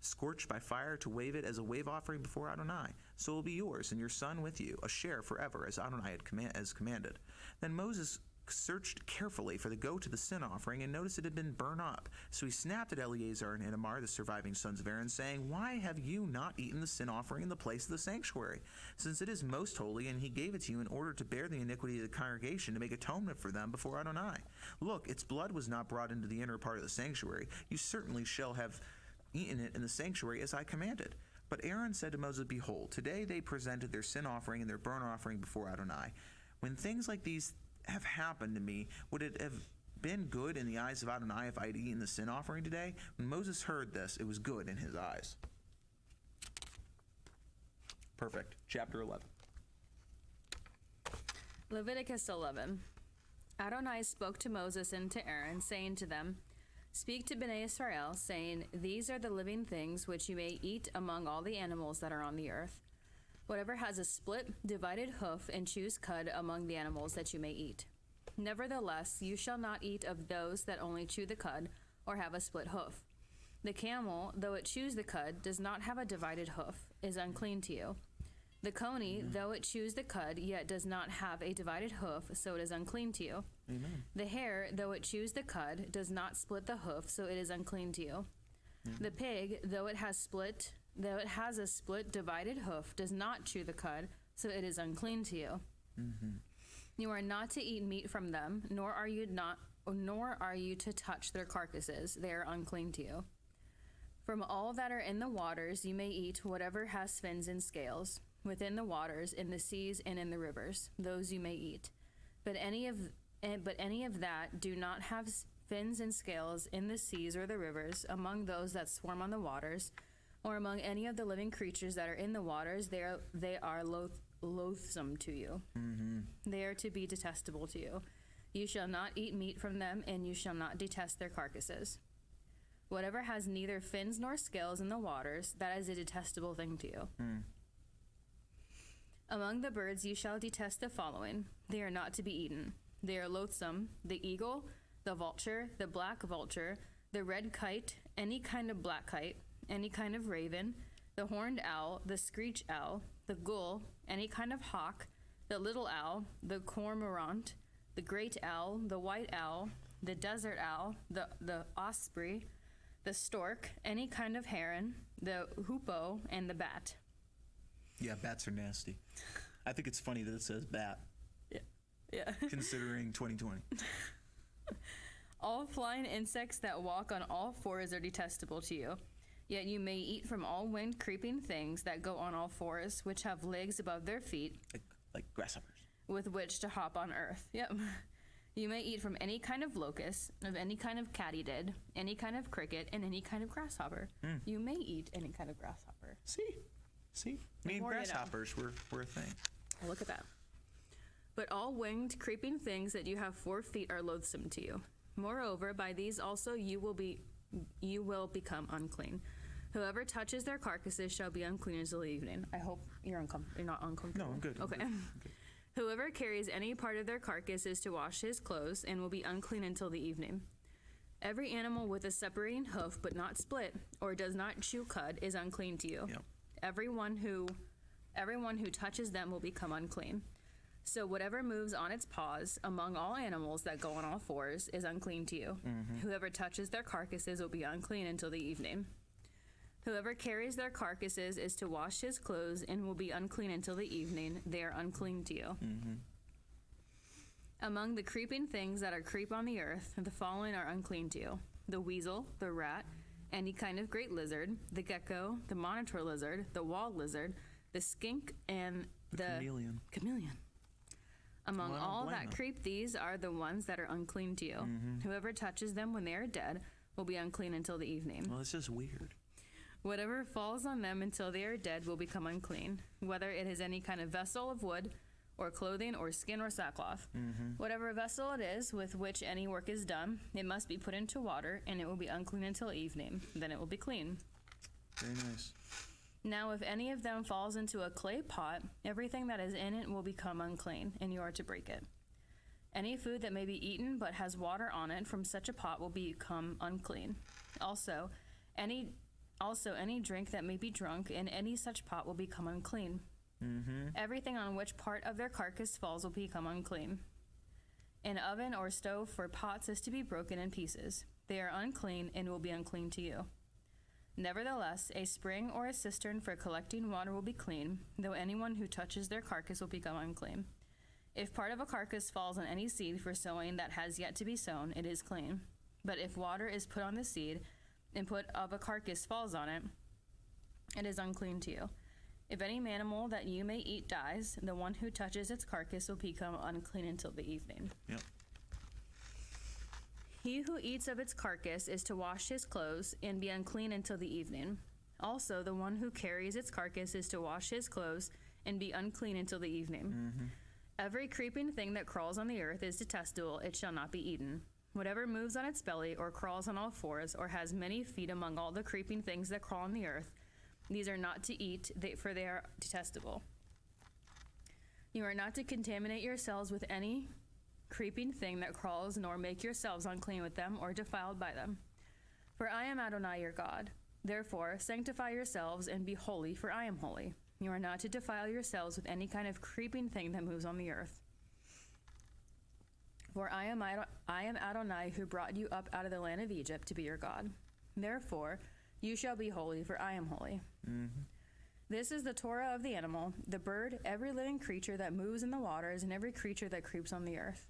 scorched by fire, to wave it as a wave offering before Adonai. So it will be yours and your son with you, a share forever, as Adonai has commanded.' Then Moses searched carefully for the goat of the sin offering and noticed it had been burned up. So he snapped at Eleazar and Ithamar, the surviving sons of Aaron, saying, 'Why have you not eaten the sin offering in the place of the sanctuary, since it is most holy, and he gave it to you in order to bear the iniquity of the congregation, to make atonement for them before Adonai? Look, its blood was not brought into the inner part of the sanctuary. You certainly shall have eaten it in the sanctuary as I commanded.' But Aaron said to Moses, 'Behold, today they presented their sin offering and their burnt offering before Adonai. When things like these have happened to me, would it have been good in the eyes of Adonai if I had eaten the sin offering today?' When Moses heard this, it was good in his eyes." Perfect. Chapter 11. Leviticus 11. Adonai spoke to Moses and to Aaron, saying to them, "Speak to Bnei Israel, saying, 'These are the living things which you may eat among all the animals that are on the earth. Whatever has a split, divided hoof, and chews cud among the animals that you may eat. Nevertheless, you shall not eat of those that only chew the cud or have a split hoof. The camel, though it chews the cud, does not have a divided hoof, is unclean to you. The coney, though it chews the cud, yet does not have a divided hoof, so it is unclean to you. Amen. The hare, though it chews the cud, does not split the hoof, so it is unclean to you. The pig, though it has a split divided hoof, does not chew the cud, so it is unclean to you. You are not to eat meat from them, nor are you to touch their carcasses. They are unclean to you. From all that are in the waters you may eat whatever has fins and scales. Within the waters, in the seas, and in the rivers, those you may eat. But any of that do not have fins and scales in the seas or the rivers, among those that swarm on the waters, or among any of the living creatures that are in the waters, they are loathsome to you. They are to be detestable to you. You shall not eat meat from them, and you shall not detest their carcasses. Whatever has neither fins nor scales in the waters, that is a detestable thing to you. Among the birds you shall detest the following. They are not to be eaten. They are loathsome: the eagle, the vulture, the black vulture, the red kite, any kind of black kite, any kind of raven, the horned owl, the screech owl, the gull, any kind of hawk, the little owl, the cormorant, the great owl, the white owl, the desert owl, the osprey, the stork, any kind of heron, the hoopoe, and the bat. Yeah, bats are nasty. I think it's funny that it says bat. Yeah. Considering 2020. All flying insects that walk on all fours are detestable to you. Yet you may eat from all winged creeping things that go on all fours, which have legs above their feet, Like grasshoppers. with which to hop on earth. Yep. You may eat from any kind of locust, of any kind of katydid, any kind of cricket, and any kind of grasshopper. You may eat any kind of grasshopper. See? Me and more you know. grasshoppers were a thing. Oh, look at that. But all winged creeping things that you have 4 feet are loathsome to you. Moreover, by these also you will become unclean. Whoever touches their carcasses shall be unclean until the evening. I hope you're not uncomfortable. No, I'm good. Okay. I'm good. Whoever carries any part of their carcass is to wash his clothes and will be unclean until the evening. Every animal with a separating hoof but not split, or does not chew cud, is unclean to you. Yep. Everyone who touches them will become unclean. So whatever moves on its paws among all animals that go on all fours is unclean to you. Whoever touches their carcasses will be unclean until the evening. Whoever carries their carcasses is to wash his clothes and will be unclean until the evening. They are unclean to you. Among the creeping things that are creep on the earth, the following are unclean to you: the weasel, the rat, any kind of great lizard, the gecko, the monitor lizard, the wall lizard, the skink, and the chameleon. Among Well, I don't all blame that them. creep, these are the ones that are unclean to you. Whoever touches them when they are dead will be unclean until the evening. Well, it's just weird. Whatever falls on them until they are dead will become unclean, whether it is any kind of vessel of wood, or clothing, or skin, or sackcloth. Whatever vessel it is with which any work is done, it must be put into water, and it will be unclean until evening. Then it will be clean. Very nice. Now, if any of them falls into a clay pot, everything that is in it will become unclean, and you are to break it. Any food that may be eaten but has water on it from such a pot will become unclean. Also, any drink that may be drunk in any such pot will become unclean. Everything on which part of their carcass falls will become unclean. An oven or stove for pots is to be broken in pieces. They are unclean and will be unclean to you. Nevertheless, a spring or a cistern for collecting water will be clean, though anyone who touches their carcass will become unclean. If part of a carcass falls on any seed for sowing that has yet to be sown, it is clean. But if water is put on the seed, and put of a carcass falls on it, it is unclean to you. If any animal that you may eat dies, the one who touches its carcass will become unclean until the evening. Yep. He who eats of its carcass is to wash his clothes and be unclean until the evening. Also, the one who carries its carcass is to wash his clothes and be unclean until the evening. Every creeping thing that crawls on the earth is detestable, it shall not be eaten. Whatever moves on its belly, or crawls on all fours, or has many feet among all the creeping things that crawl on the earth, these are not to eat, for they are detestable. You are not to contaminate yourselves with any creeping thing that crawls, nor make yourselves unclean with them or defiled by them. For I am Adonai your God. Therefore, sanctify yourselves and be holy, for I am holy. You are not to defile yourselves with any kind of creeping thing that moves on the earth. For I am Adonai who brought you up out of the land of Egypt to be your God. Therefore, you shall be holy, for I am holy. This is the Torah of the animal, the bird, every living creature that moves in the waters, and every creature that creeps on the earth,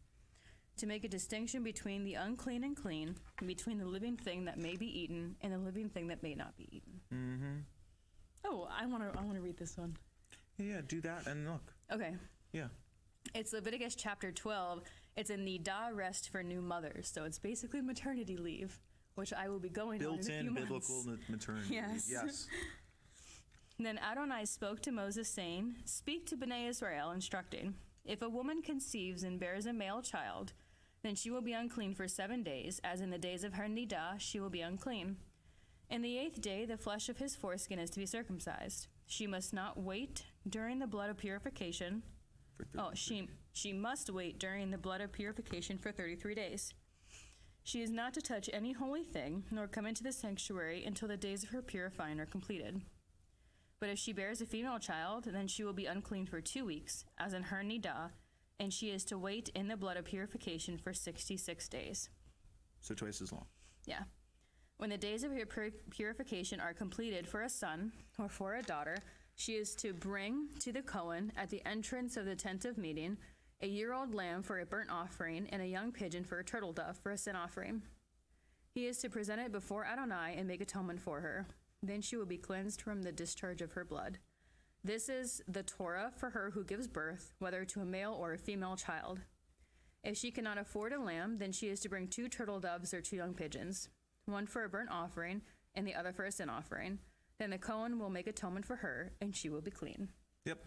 to make a distinction between the unclean and clean, and between the living thing that may be eaten and the living thing that may not be eaten. Mm-hmm. Oh, I want to read this one. Yeah, do that and look. Okay. Yeah. It's Leviticus chapter 12. It's a Nidah rest for new mothers. So it's basically maternity leave, which I will be going on in a few Built-in months. biblical maternity. Yes. Yes. Then Adonai spoke to Moses, saying, "Speak to Bnei Israel, instructing, if a woman conceives and bears a male child, then she will be unclean for 7 days, as in the days of her Nidah she will be unclean. In the 8th day the flesh of his foreskin is to be circumcised. She must not wait during the blood of purification. She must wait during the blood of purification for 33 days. She is not to touch any holy thing, nor come into the sanctuary until the days of her purifying are completed. But if she bears a female child, then she will be unclean for 2 weeks, as in her Nidah, and she is to wait in the blood of purification for 66 days." So twice as long. Yeah. When the days of her purification are completed for a son or for a daughter, she is to bring to the Cohen at the entrance of the tent of meeting a year-old lamb for a burnt offering and a young pigeon for a turtle dove for a sin offering. He is to present it before Adonai and make atonement for her. Then she will be cleansed from the discharge of her blood. This is the Torah for her who gives birth, whether to a male or a female child. If she cannot afford a lamb, then she is to bring 2 turtle doves or 2 young pigeons, one for a burnt offering and the other for a sin offering. Then the Cohen will make atonement for her, and she will be clean. Yep.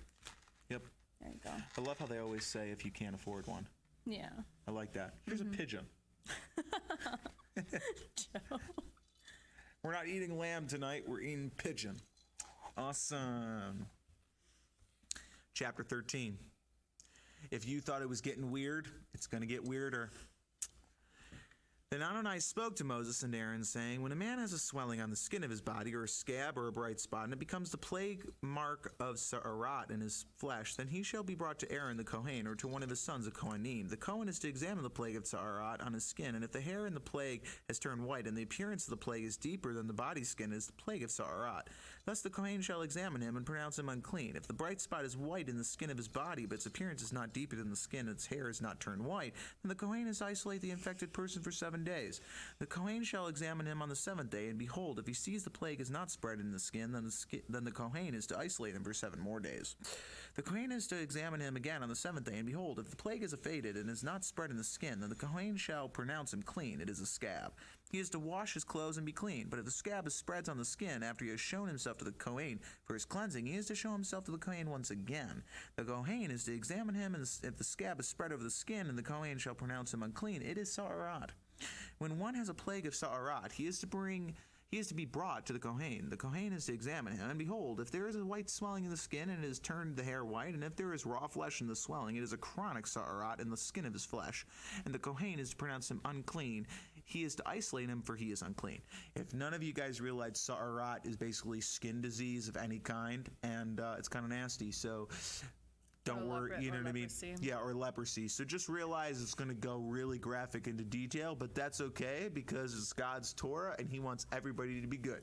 Yep. There you go. I love how they always say if you can't afford one. Yeah. I like that. Here's a pigeon. Joe. We're not eating lamb tonight. We're eating pigeon. Awesome. Chapter 13. If you thought it was getting weird, it's going to get weirder. Then Adonai spoke to Moses and Aaron, saying, "When a man has a swelling on the skin of his body, or a scab or a bright spot, and it becomes the plague mark of Sa'arat in his flesh, then he shall be brought to Aaron the Kohen, or to one of his sons, the Kohanim. The Kohen is to examine the plague of Sa'arat on his skin, and if the hair in the plague has turned white, and the appearance of the plague is deeper than the body skin, it is the plague of Sa'arat. Thus the Kohen shall examine him and pronounce him unclean. If the bright spot is white in the skin of his body, but its appearance is not deeper than the skin, and its hair is not turned white, then the Kohen is to isolate the infected person for 7 days. The Kohen shall examine him on the 7th day, and behold, if he sees the plague is not spread in the skin, then the Kohen is to isolate him for 7 more days. The Kohen is to examine him again on the 7th day, and behold, if the plague is faded and is not spread in the skin, then the Kohen shall pronounce him clean. It is a scab. He is to wash his clothes and be clean. But if the scab is spreads on the skin after he has shown himself to the Kohen for his cleansing, he is to show himself to the Kohen once again. The Kohen is to examine him, and if the scab is spread over the skin, and the Kohen shall pronounce him unclean, it is Sa'arat. When one has a plague of Sa'arat, he is to be brought to the Kohen. The Kohen is to examine him, and behold, if there is a white swelling in the skin, and it has turned the hair white, and if there is raw flesh in the swelling, it is a chronic Sa'arat in the skin of his flesh, and the Kohen is to pronounce him unclean. He is to isolate him, for he is unclean. If none of you guys realize, Sa'arat is basically skin disease of any kind, and it's kind of nasty, so don't worry, you know what I mean? Yeah, or leprosy. So just realize it's going to go really graphic into detail, but that's okay because it's God's Torah and he wants everybody to be good.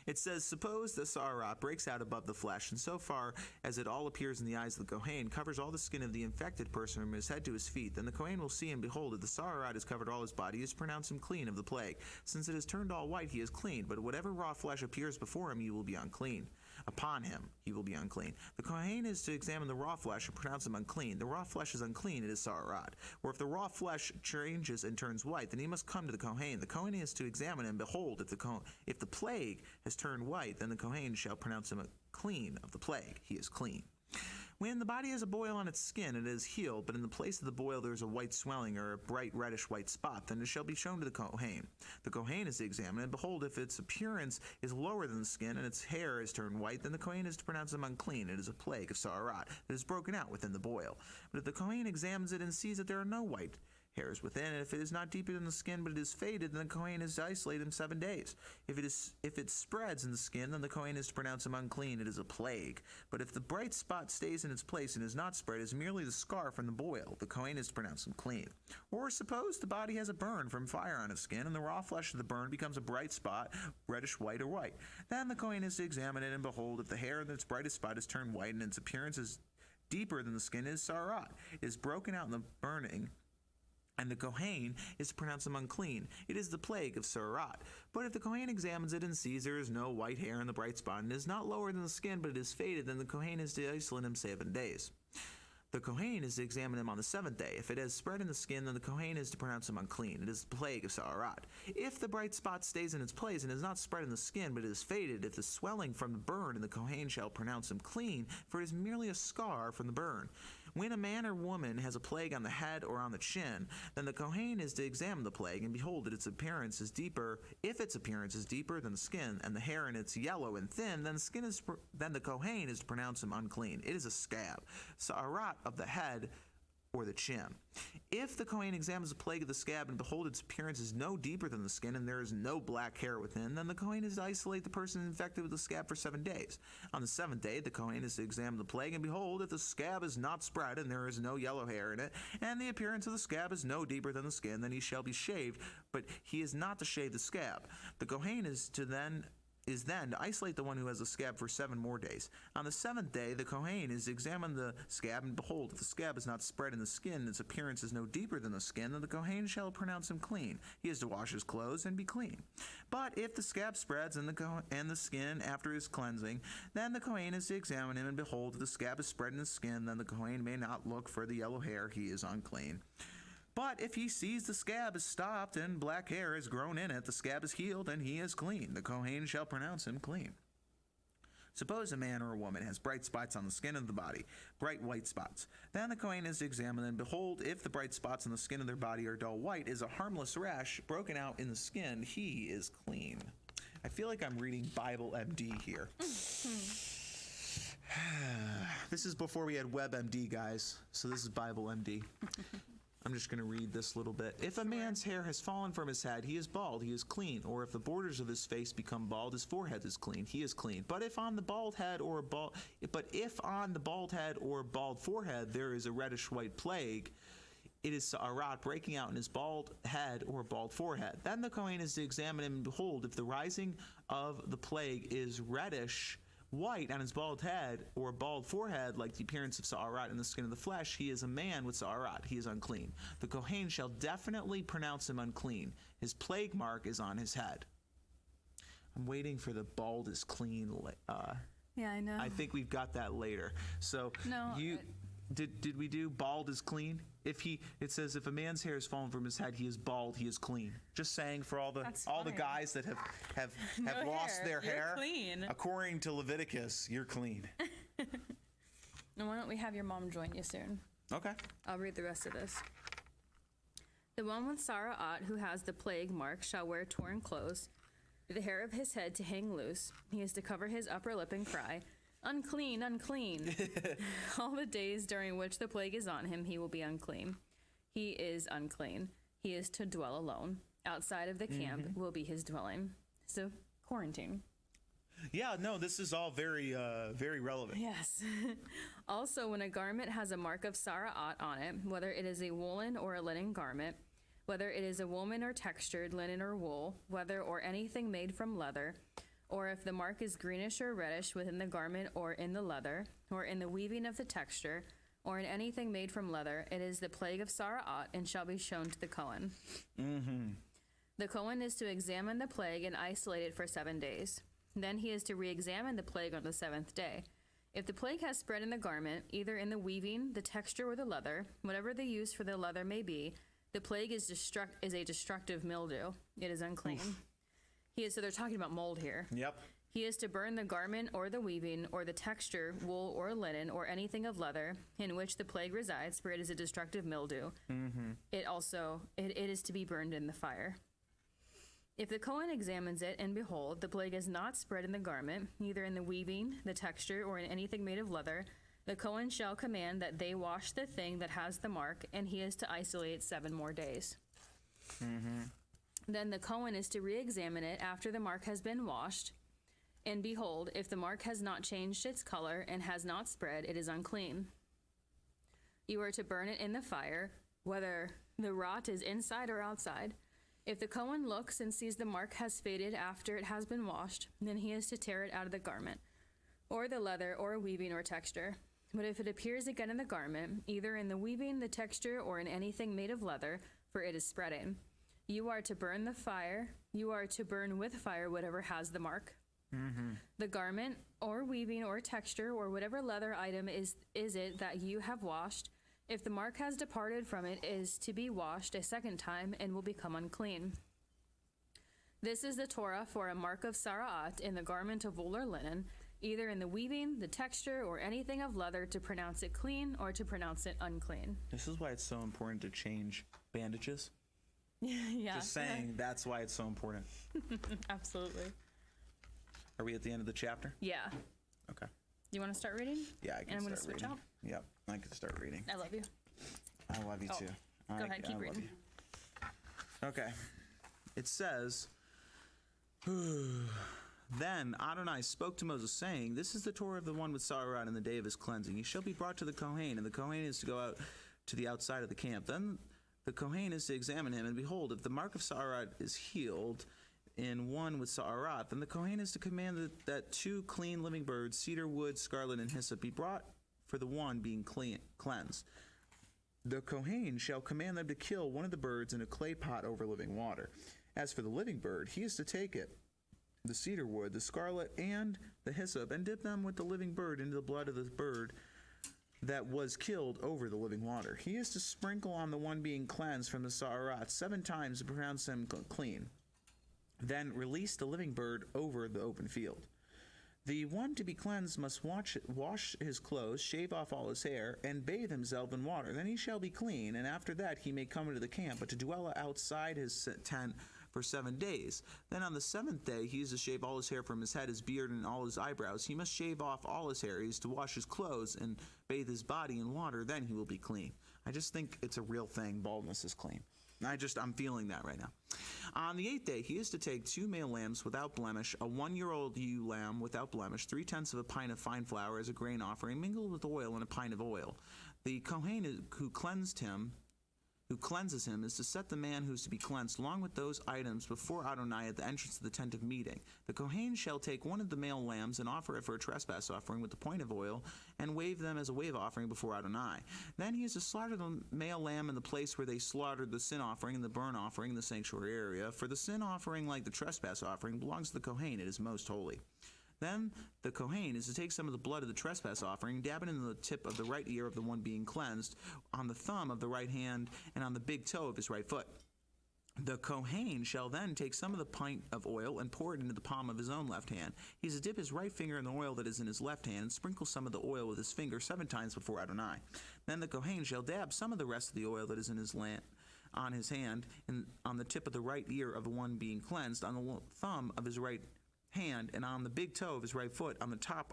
It says, "Suppose the Sa'arat breaks out above the flesh, and so far as it all appears in the eyes of the Kohen, covers all the skin of the infected person from his head to his feet. Then the Kohen will see, and behold, if the Sa'arat has covered all his body, he is to pronounce him clean of the plague. Since it has turned all white, he is clean. But whatever raw flesh appears before him, you will be unclean. Upon him, he will be unclean. The Kohen is to examine the raw flesh and pronounce him unclean. The raw flesh is unclean, it is Sa'arat. Or if the raw flesh changes and turns white, then he must come to the Kohen. The Kohen is to examine him. Behold, if the plague has turned white, then the Kohen shall pronounce him clean of the plague. He is clean. When the body has a boil on its skin, it is healed, but in the place of the boil there is a white swelling or a bright reddish white spot, then it shall be shown to the Kohen. The Kohen is to examine, and behold, if its appearance is lower than the skin, and its hair is turned white, then the Kohen is to pronounce him unclean. It is a plague of Sa'arat that is broken out within the boil. But if the Kohen examines it and sees that there are no white hairs within, and if it is not deeper than the skin, but it is faded, then the Kohen is to isolate him 7 days. If it spreads in the skin, then the Kohen is to pronounce him unclean. It is a plague. But if the bright spot stays in its place and is not spread, it is merely the scar from the boil. The Kohen is to pronounce him clean. Or suppose the body has a burn from fire on its skin, and the raw flesh of the burn becomes a bright spot, reddish white or white. Then the Kohen is to examine it, and behold, if the hair in its brightest spot is turned white, and its appearance is deeper than the skin, it is sarat. It is broken out in the burning, and the Kohen is to pronounce him unclean. It is the plague of sarat. But if the Kohen examines it and sees there is no white hair in the bright spot, and is not lower than the skin, but it is faded, then the Kohen is to isolate him 7 days. The Kohen is to examine him on the 7th day. If it has spread in the skin, then the Kohen is to pronounce him unclean. It is the plague of sarat. If the bright spot stays in its place and is not spread in the skin, but it is faded, if the swelling from the burn, and the Kohen shall pronounce him clean, for it is merely a scar from the burn. When a man or woman has a plague on the head or on the chin, then the Kohen is to examine the plague, and behold, its appearance is deeper. If its appearance is deeper than the skin, and the hair in it's yellow and thin, then the Kohen is to pronounce him unclean. It is a scab, sarat of the head or the chin. If the Kohen examines the plague of the scab, and behold, its appearance is no deeper than the skin, and there is no black hair within, then the Kohen is to isolate the person infected with the scab for 7 days. On the 7th day, the Kohen is to examine the plague, and behold, if the scab is not spread, and there is no yellow hair in it, and the appearance of the scab is no deeper than the skin, then he shall be shaved, but he is not to shave the scab. The Kohen is then to isolate the one who has a scab for 7 more days. On the 7th day, the Kohen is to examine the scab, and behold, if the scab is not spread in the skin, its appearance is no deeper than the skin, then the Kohen shall pronounce him clean. He is to wash his clothes and be clean. But if the scab spreads in the skin after his cleansing, then the Kohen is to examine him, and behold, if the scab is spread in the skin, then the Kohen may not look for the yellow hair. He is unclean. But if he sees the scab is stopped and black hair has grown in it, the scab is healed and he is clean. The Kohen shall pronounce him clean. Suppose a man or a woman has bright spots on the skin of the body, bright white spots. Then the Kohen is to examine them. Behold, if the bright spots on the skin of their body are dull white, is a harmless rash broken out in the skin, he is clean. I feel like I'm reading Bible MD here. This is before we had WebMD, guys. So this is Bible MD. I'm just going to read this little bit. If a man's hair has fallen from his head, he is bald, he is clean. Or if the borders of his face become bald, his forehead is clean, he is clean. But if on the bald head or bald forehead there is a reddish white plague, it is sarat breaking out in his bald head or bald forehead. Then the Kohen is to examine him, and behold, if the rising of the plague is reddish white on his bald head or bald forehead, like the appearance of sarat in the skin of the flesh, he is a man with sarat. He is unclean. The Kohen shall definitely pronounce him unclean. His plague mark is on his head. I'm waiting for the bald is clean. Yeah, I know. I think we've got that later. So No, did we do bald is clean? It says if a man's hair has fallen from his head, he is bald, he is clean. Just saying for all the guys that have lost their You're hair. clean. According to Leviticus, you're clean. Now, why don't we have your mom join you soon? Okay. I'll read the rest of this. The one with sarat who has the plague mark shall wear torn clothes, the hair of his head to hang loose. He is to cover his upper lip and cry, "Unclean, unclean." All the days during which the plague is on him, he will be unclean. He is unclean. He is to dwell alone. Outside of the camp will be his dwelling. So, quarantine. Yeah, no, this is all very, very relevant. Yes. Also, when a garment has a mark of sarat on it, whether it is a woolen or a linen garment, whether it is a woven or textured linen or wool, whether or anything made from leather, or if the mark is greenish or reddish within the garment or in the leather, or in the weaving of the texture, or in anything made from leather, it is the plague of sarat and shall be shown to the Kohen. The Kohen is to examine the plague and isolate it for 7 days. Then he is to re-examine the plague on the 7th day. If the plague has spread in the garment, either in the weaving, the texture, or the leather, whatever the use for the leather may be, the plague is a destructive mildew. It is unclean. So they're talking about mold here. Yep. He is to burn the garment or the weaving or the texture, wool or linen, or anything of leather in which the plague resides, for it is a destructive mildew. It is to be burned in the fire. If the Kohen examines it, and behold, the plague is not spread in the garment, neither in the weaving, the texture, or in anything made of leather, The Cohen shall command that they wash the thing that has the mark, and he is to isolate 7 more days. Then the Cohen is to re-examine it after the mark has been washed. And behold, if the mark has not changed its color and has not spread, it is unclean. You are to burn it in the fire, whether the rot is inside or outside. If the Cohen looks and sees the mark has faded after it has been washed, then he is to tear it out of the garment, or the leather, or weaving, or texture. But if it appears again in the garment, either in the weaving, the texture, or in anything made of leather, for it is spreading, you are to burn with fire whatever has the mark. The garment, or weaving, or texture, or whatever leather item is it that you have washed, if the mark has departed from it, is to be washed a second time and will become unclean. This is the Torah for a mark of sara'at in the garment of wool or linen, either in the weaving, the texture, or anything of leather, to pronounce it clean or to pronounce it unclean. This is why it's so important to change bandages. Yeah. Just saying, that's why it's so important. Absolutely. Are we at the end of the chapter? Yeah. Okay. You want to start reading? Yeah, I can And I'm start going to switch reading. out. Yep, I can start reading. I love you. I love you too. Go ahead, keep reading. Okay. It says, Then Adonai spoke to Moses, saying, This is the Torah of the one with Sara'at in the day of his cleansing. He shall be brought to the Kohen, and the Kohen is to go out to the outside of the camp. Then the Kohen is to examine him, and behold, if the mark of Sara'at is healed in one with Sara'at, then the Kohen is to command that 2 clean living birds, cedar wood, scarlet, and hyssop, be brought for the one being cleansed. The Kohen shall command them to kill one of the birds in a clay pot over living water. As for the living bird, he is to take it, the cedar wood, the scarlet, and the hyssop, and dip them with the living bird into the blood of the bird that was killed over the living water. He is to sprinkle on the one being cleansed from the Sara'at 7 times to pronounce him clean. Then release the living bird over the open field. The one to be cleansed must wash his clothes, shave off all his hair, and bathe himself in water. Then he shall be clean, and after that he may come into the camp, but to dwell outside his tent for 7 days. Then on the 7th day he is to shave all his hair from his head, his beard, and all his eyebrows. He must shave off all his hair. He is to wash his clothes and bathe his body in water. Then he will be clean. I just think it's a real thing. Baldness is clean. I'm feeling that right now. On the 8th day, he is to take 2 male lambs without blemish, a 1-year-old ewe lamb without blemish, 3/10 of a pint of fine flour as a grain offering, mingled with oil and a pint of oil. The Kohen who cleanses him is to set the man who is to be cleansed along with those items before Adonai at the entrance to the tent of meeting. The Kohen shall take one of the male lambs and offer it for a trespass offering with the point of oil and wave them as a wave offering before Adonai. Then he is to slaughter the male lamb in the place where they slaughtered the sin offering and the burnt offering in the sanctuary area. For the sin offering, like the trespass offering, belongs to the Kohen. It is most holy. Then the Kohen is to take some of the blood of the trespass offering, dab it into the tip of the right ear of the one being cleansed, on the thumb of the right hand, and on the big toe of his right foot. The Kohen shall then take some of the pint of oil and pour it into the palm of his own left hand. He is to dip his right finger in the oil that is in his left hand, and sprinkle some of the oil with his finger 7 times before Adonai. Then the Kohen shall dab some of the rest of the oil that is in his on his hand, and on the tip of the right ear of the one being cleansed, on the thumb of his right hand, and on the big toe of his right foot, on the top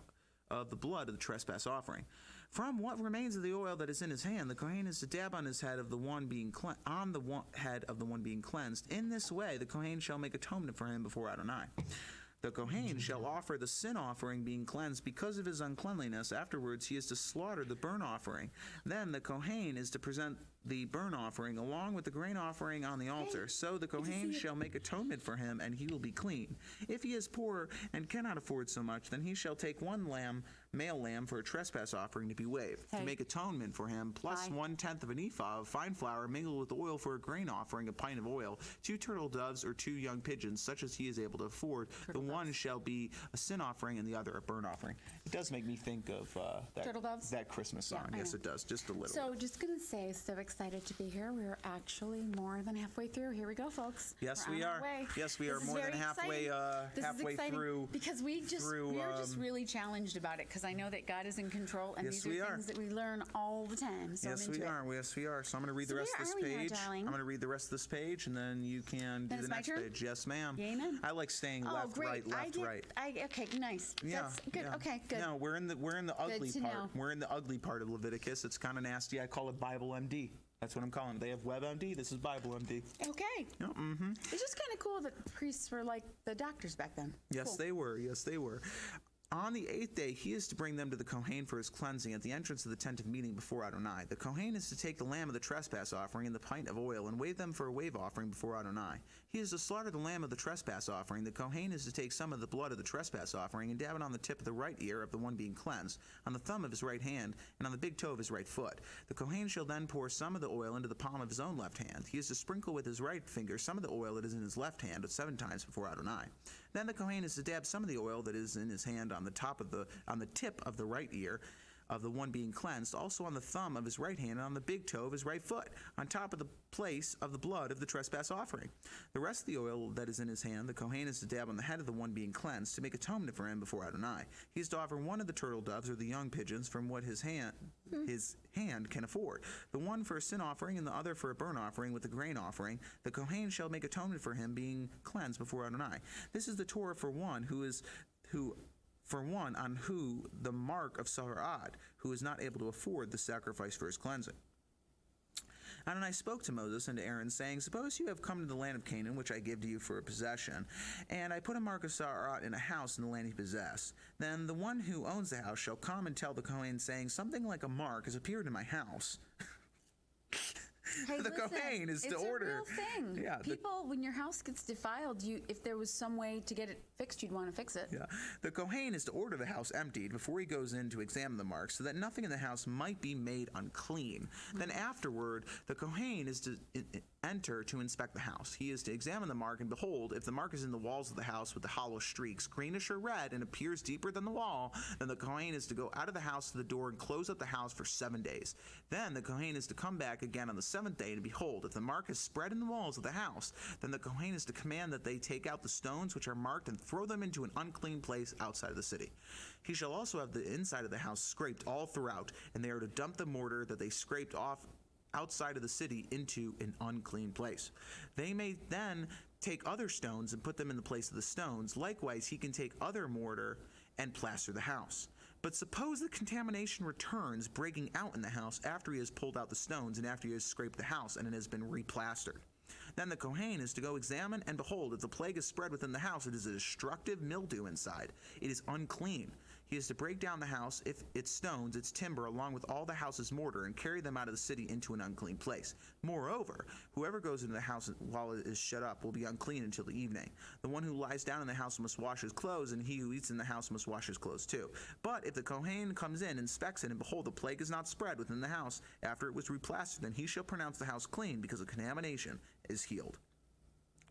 of the blood of the trespass offering. From what remains of the oil that is in his hand, the Kohen is to dab on his head of the one being head of the one being cleansed. In this way, the Kohen shall make atonement for him before Adonai. The Kohen shall offer the sin offering being cleansed because of his uncleanliness. Afterwards, he is to slaughter the burnt offering. Then the Kohen is to present the burnt offering along with the grain offering on the altar. So the Kohen shall make atonement for him, and he will be clean. If he is poor and cannot afford so much, then he shall take 1 male lamb for a trespass offering to be waved, to make atonement for him, plus 1/10 of an ephah of fine flour mingled with oil for a grain offering, a pint of oil, 2 turtle doves or 2 young pigeons, such as he is able to afford. The one shall be a sin offering and the other a burnt offering. It does make me think of Turtle doves? that Christmas song. Yeah, yes, it does, just a little. So just going to say, so excited excited to be here. We're actually more than halfway through. Here we go, folks. Yes, We're we on our are. way. Yes, we This are is more than very halfway exciting. This is halfway exciting through. because we're just through, really challenged about it because I know that God is in control and Yes, these we are are. things that we learn all the time. So Yes, I'm into we it. are. Yes, we are. So I'm going to read So the rest where of are this we now, page. darling? I'm going to read the rest of this page, and then you can do Then the it's my next turn? page. Yes, ma'am. Amen. I like staying Oh, left, great! right, left, right. Okay, nice. Yeah, That's good. yeah. Okay, good. No, we're in the ugly to part. know. We're in the ugly part of Leviticus. It's kind of nasty. I call it Bible MD. That's what I'm calling it. They have WebMD. This is Bible MD. Okay. Yeah, mm-hmm. It's just kind of cool that priests were like the doctors back then. Yes, Cool. they were. Yes, they were. On the 8th day, he is to bring them to the Kohen for his cleansing at the entrance of the tent of meeting before Adonai. The Kohen is to take the lamb of the trespass offering and the pint of oil and wave them for a wave offering before Adonai. He is to slaughter the lamb of the trespass offering. The Kohen is to take some of the blood of the trespass offering and dab it on the tip of the right ear of the one being cleansed, on the thumb of his right hand, and on the big toe of his right foot. The Kohen shall then pour some of the oil into the palm of his own left hand. He is to sprinkle with his right finger some of the oil that is in his left hand 7 times before Adonai. Then the Kohen is to dab some of the oil that is in his hand on the tip of the right ear of the one being cleansed, also on the thumb of his right hand and on the big toe of his right foot, on top of the place of the blood of the trespass offering. The rest of the oil that is in his hand, the Kohen is to dab on the head of the one being cleansed to make atonement for him before Adonai. He is to offer one of the turtle doves or the young pigeons from what his hand can afford, the one for a sin offering and the other for a burnt offering with the grain offering. The Kohen shall make atonement for him being cleansed before Adonai. This is the Torah for one on who the mark of Sara'at, who is not able to afford the sacrifice for his cleansing. Adonai spoke to Moses and to Aaron, saying, Suppose you have come to the land of Canaan, which I give to you for a possession, and I put a mark of Sara'at in a house in the land you possess. Then the one who owns the house shall come and tell the Kohen, saying, Something like a mark has appeared in my house. Hey, The listen, Kohen is to it's order. It's a real thing. Yeah, People, when your house gets defiled, if there was some way to get it fixed, you'd want to fix it. Yeah. The Kohen is to order the house emptied before he goes in to examine the mark, so that nothing in the house might be made unclean. Then afterward, the Kohen is to enter to inspect the house. He is to examine the mark, and behold, if the mark is in the walls of the house with the hollow streaks, greenish or red, and appears deeper than the wall, then the Kohen is to go out of the house to the door and close up the house for 7 days. Then the Kohen is to come back again on the 7th day, and behold, if the mark is spread in the walls of the house, then the Kohen is to command that they take out the stones which are marked and throw them into an unclean place outside of the city. He shall also have the inside of the house scraped all throughout, and they are to dump the mortar that they scraped off outside of the city into an unclean place. They may then take other stones and put them in the place of the stones. Likewise, he can take other mortar and plaster the house. But suppose the contamination returns, breaking out in the house after he has pulled out the stones and after he has scraped the house and it has been replastered. Then the Kohen is to go examine, and behold, if the plague is spread within the house, it is a destructive mildew inside. It is unclean. He is to break down the house, if its stones, its timber, along with all the house's mortar, and carry them out of the city into an unclean place. Moreover, whoever goes into the house while it is shut up will be unclean until the evening. The one who lies down in the house must wash his clothes, and he who eats in the house must wash his clothes too. But if the Kohen comes in, inspects it, and behold, the plague is not spread within the house after it was replastered, then he shall pronounce the house clean, because the contamination is healed.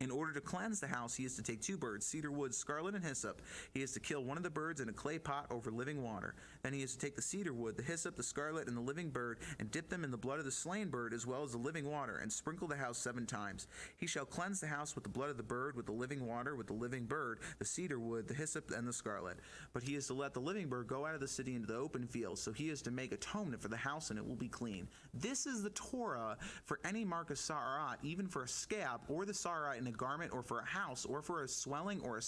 In order to cleanse the house, he is to take 2 birds, cedar wood, scarlet, and hyssop. He is to kill one of the birds in a clay pot over living water. Then he is to take the cedar wood, the hyssop, the scarlet, and the living bird, and dip them in the blood of the slain bird as well as the living water, and sprinkle the house 7 times. He shall cleanse the house with the blood of the bird, with the living water, with the living bird, the cedar wood, the hyssop, and the scarlet. But he is to let the living bird go out of the city into the open field. So he is to make atonement for the house, and it will be clean. This is the Torah for any mark of Sara'at, even for a scab, or the Sara'at in a garment, or for a house, or for a swelling, or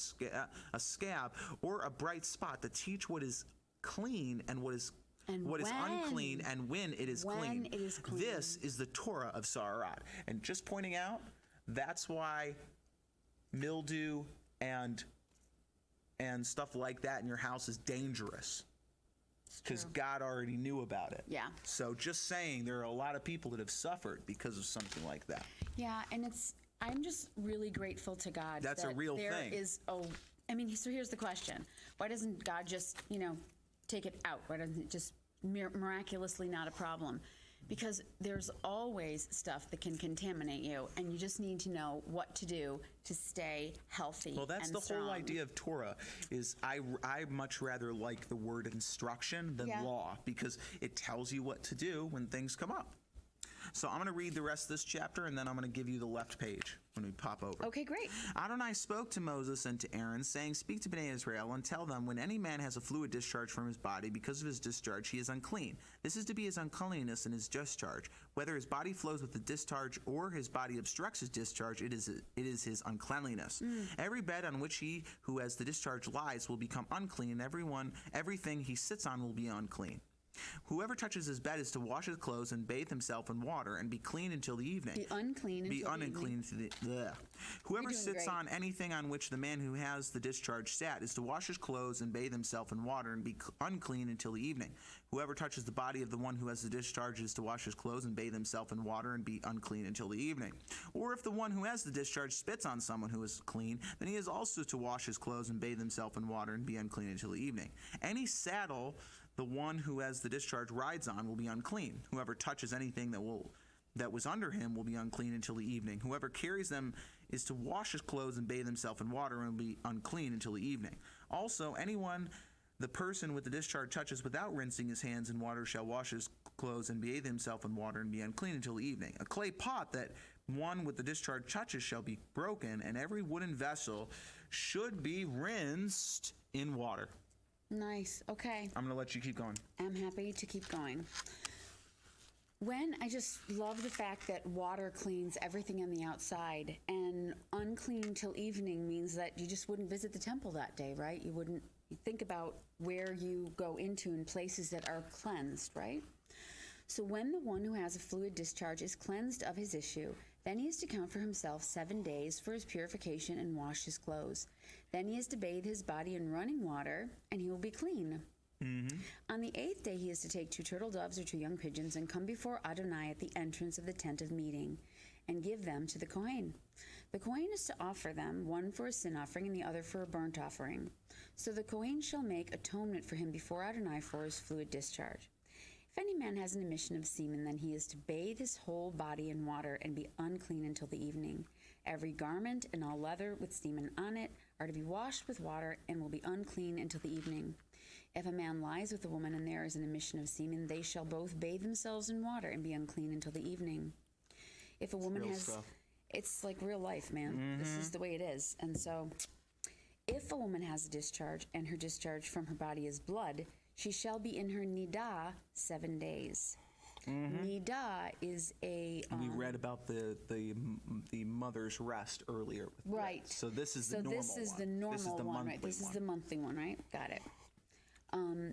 a scab, or a bright spot, to teach what is clean and what is unclean, and when it is clean. This is the Torah of Sara'at. And just pointing out, that's why mildew and stuff like that in your house is dangerous. Because God already knew about it. Yeah. So just saying, there are a lot of people that have suffered because of something like that. Yeah, and I'm just really grateful to God. That's a that real there thing. So here's the question. Why doesn't God just, take it out? Why doesn't it just miraculously not a problem? Because there's always stuff that can contaminate you, and you just need to know what to do to stay healthy. Well, that's and the strong. whole idea of Torah. Is I much rather like the word instruction than law, because it tells you what to do when things come up. So I'm going to read the rest of this chapter, and then I'm going to give you the left page when we pop over. Okay, great. Adonai spoke to Moses and to Aaron, saying, Speak to Bnei Israel and tell them, when any man has a fluid discharge from his body, because of his discharge he is unclean. This is to be his uncleanness in his discharge. Whether his body flows with the discharge or his body obstructs his discharge, it is his uncleanliness. Every bed on which he who has the discharge lies will become unclean, and everything he sits on will be unclean. Whoever touches his bed is to wash his clothes and bathe himself in water and be clean until the evening. Be unclean until the evening. Whoever sits great. on anything on which the man who has the discharge sat is to wash his clothes and bathe himself in water and be unclean until the evening. Whoever touches the body of the one who has the discharge is to wash his clothes and bathe himself in water and be unclean until the evening. Or if the one who has the discharge spits on someone who is clean, then he is also to wash his clothes and bathe himself in water and be unclean until the evening. Any saddle the one who has the discharge rides on will be unclean. Whoever touches anything that was under him will be unclean until the evening. Whoever carries them is to wash his clothes and bathe himself in water and will be unclean until the evening. Also, anyone the person with the discharge touches without rinsing his hands in water shall wash his clothes and bathe himself in water and be unclean until the evening. A clay pot that one with the discharge touches shall be broken, and every wooden vessel should be rinsed in water. Nice. Okay. I'm going to let you keep going. I'm happy to keep going. I just love the fact that water cleans everything on the outside, and unclean till evening means that you just wouldn't visit the temple that day, right? You think about where you go into in places that are cleansed, right? So when the one who has a fluid discharge is cleansed of his issue, then he is to count for himself 7 days for his purification and wash his clothes. Then he is to bathe his body in running water, and he will be clean. On the 8th day he is to take 2 turtle doves or 2 young pigeons and come before Adonai at the entrance of the tent of meeting and give them to the Kohen. The Kohen is to offer them, one for a sin offering and the other for a burnt offering. So the Kohen shall make atonement for him before Adonai for his fluid discharge. If any man has an emission of semen, then he is to bathe his whole body in water and be unclean until the evening. Every garment and all leather with semen on it are to be washed with water and will be unclean until the evening. If a man lies with a woman and there is an emission of semen, they shall both bathe themselves in water and be unclean until the evening. If a woman has... stuff. It's like real life, man. This is the way it is. And so, if a woman has a discharge and her discharge from her body is blood, she shall be in her nidah 7 days. Nidah is a... We read about the mother's rest earlier. Right. So this is the normal one. So this is the normal one, right? This is the monthly one, right? Got it.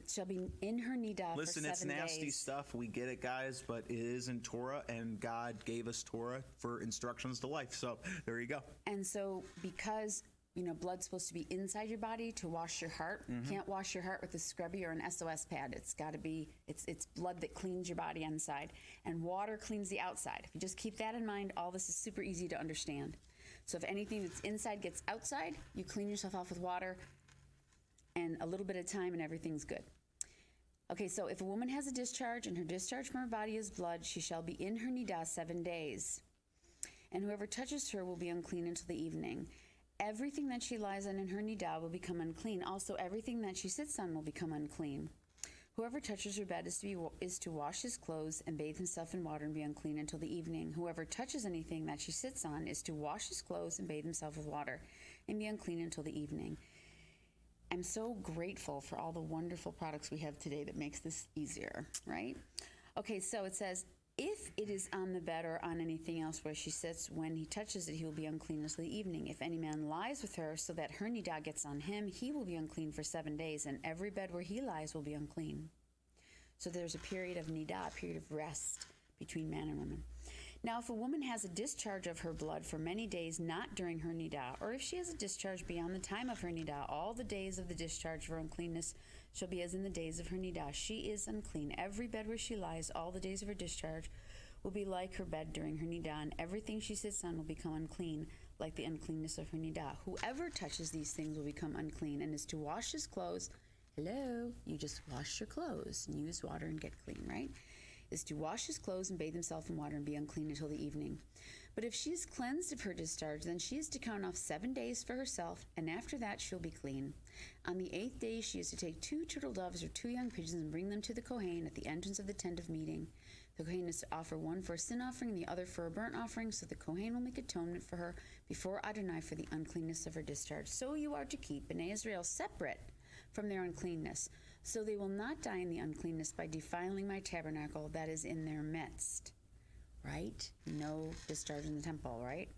Shall be in her nidah for 7 days. Listen, it's nasty stuff. We get it, guys, but it is in Torah, and God gave us Torah for instructions to life. So there you go. And so because, blood's supposed to be inside your body to wash your heart, you can't wash your heart with a scrubby or an SOS pad. It's got to be, it's blood that cleans your body inside, and water cleans the outside. If you just keep that in mind, all this is super easy to understand. So if anything that's inside gets outside, you clean yourself off with water and a little bit of time and everything's good. Okay, so if a woman has a discharge and her discharge from her body is blood, she shall be in her nidah 7 days. And whoever touches her will be unclean until the evening. Everything that she lies on in her nidah will become unclean. Also, everything that she sits on will become unclean. Whoever touches her bed is to wash his clothes and bathe himself in water and be unclean until the evening. Whoever touches anything that she sits on is to wash his clothes and bathe himself with water and be unclean until the evening. I'm so grateful for all the wonderful products we have today that makes this easier, right? Okay, so it says, if it is on the bed or on anything else where she sits, when he touches it, he will be unclean until the evening. If any man lies with her so that her nidah gets on him, he will be unclean for 7 days, and every bed where he lies will be unclean. So there's a period of nidah, a period of rest between man and woman. Now, if a woman has a discharge of her blood for many days not during her nidah, or if she has a discharge beyond the time of her nidah, all the days of the discharge of her uncleanness shall be as in the days of her nidah. She is unclean. Every bed where she lies, all the days of her discharge, will be like her bed during her nidah, and everything she sits on will become unclean, like the uncleanness of her nidah. Whoever touches these things will become unclean, and is to wash his clothes. Hello? You just wash your clothes and use water and get clean, right? Is to wash his clothes and bathe himself in water and be unclean until the evening. But if she is cleansed of her discharge, then she is to count off 7 days for herself, and after that she'll be clean. On the 8th day she is to take 2 turtle doves or 2 young pigeons and bring them to the Kohen at the entrance of the tent of meeting. The Kohen is to offer one for a sin offering and the other for a burnt offering, so the Kohen will make atonement for her before Adonai for the uncleanness of her discharge. So you are to keep Bnei Israel separate from their uncleanness, so they will not die in the uncleanness by defiling my tabernacle that is in their midst. Right? No discharge in the temple, right?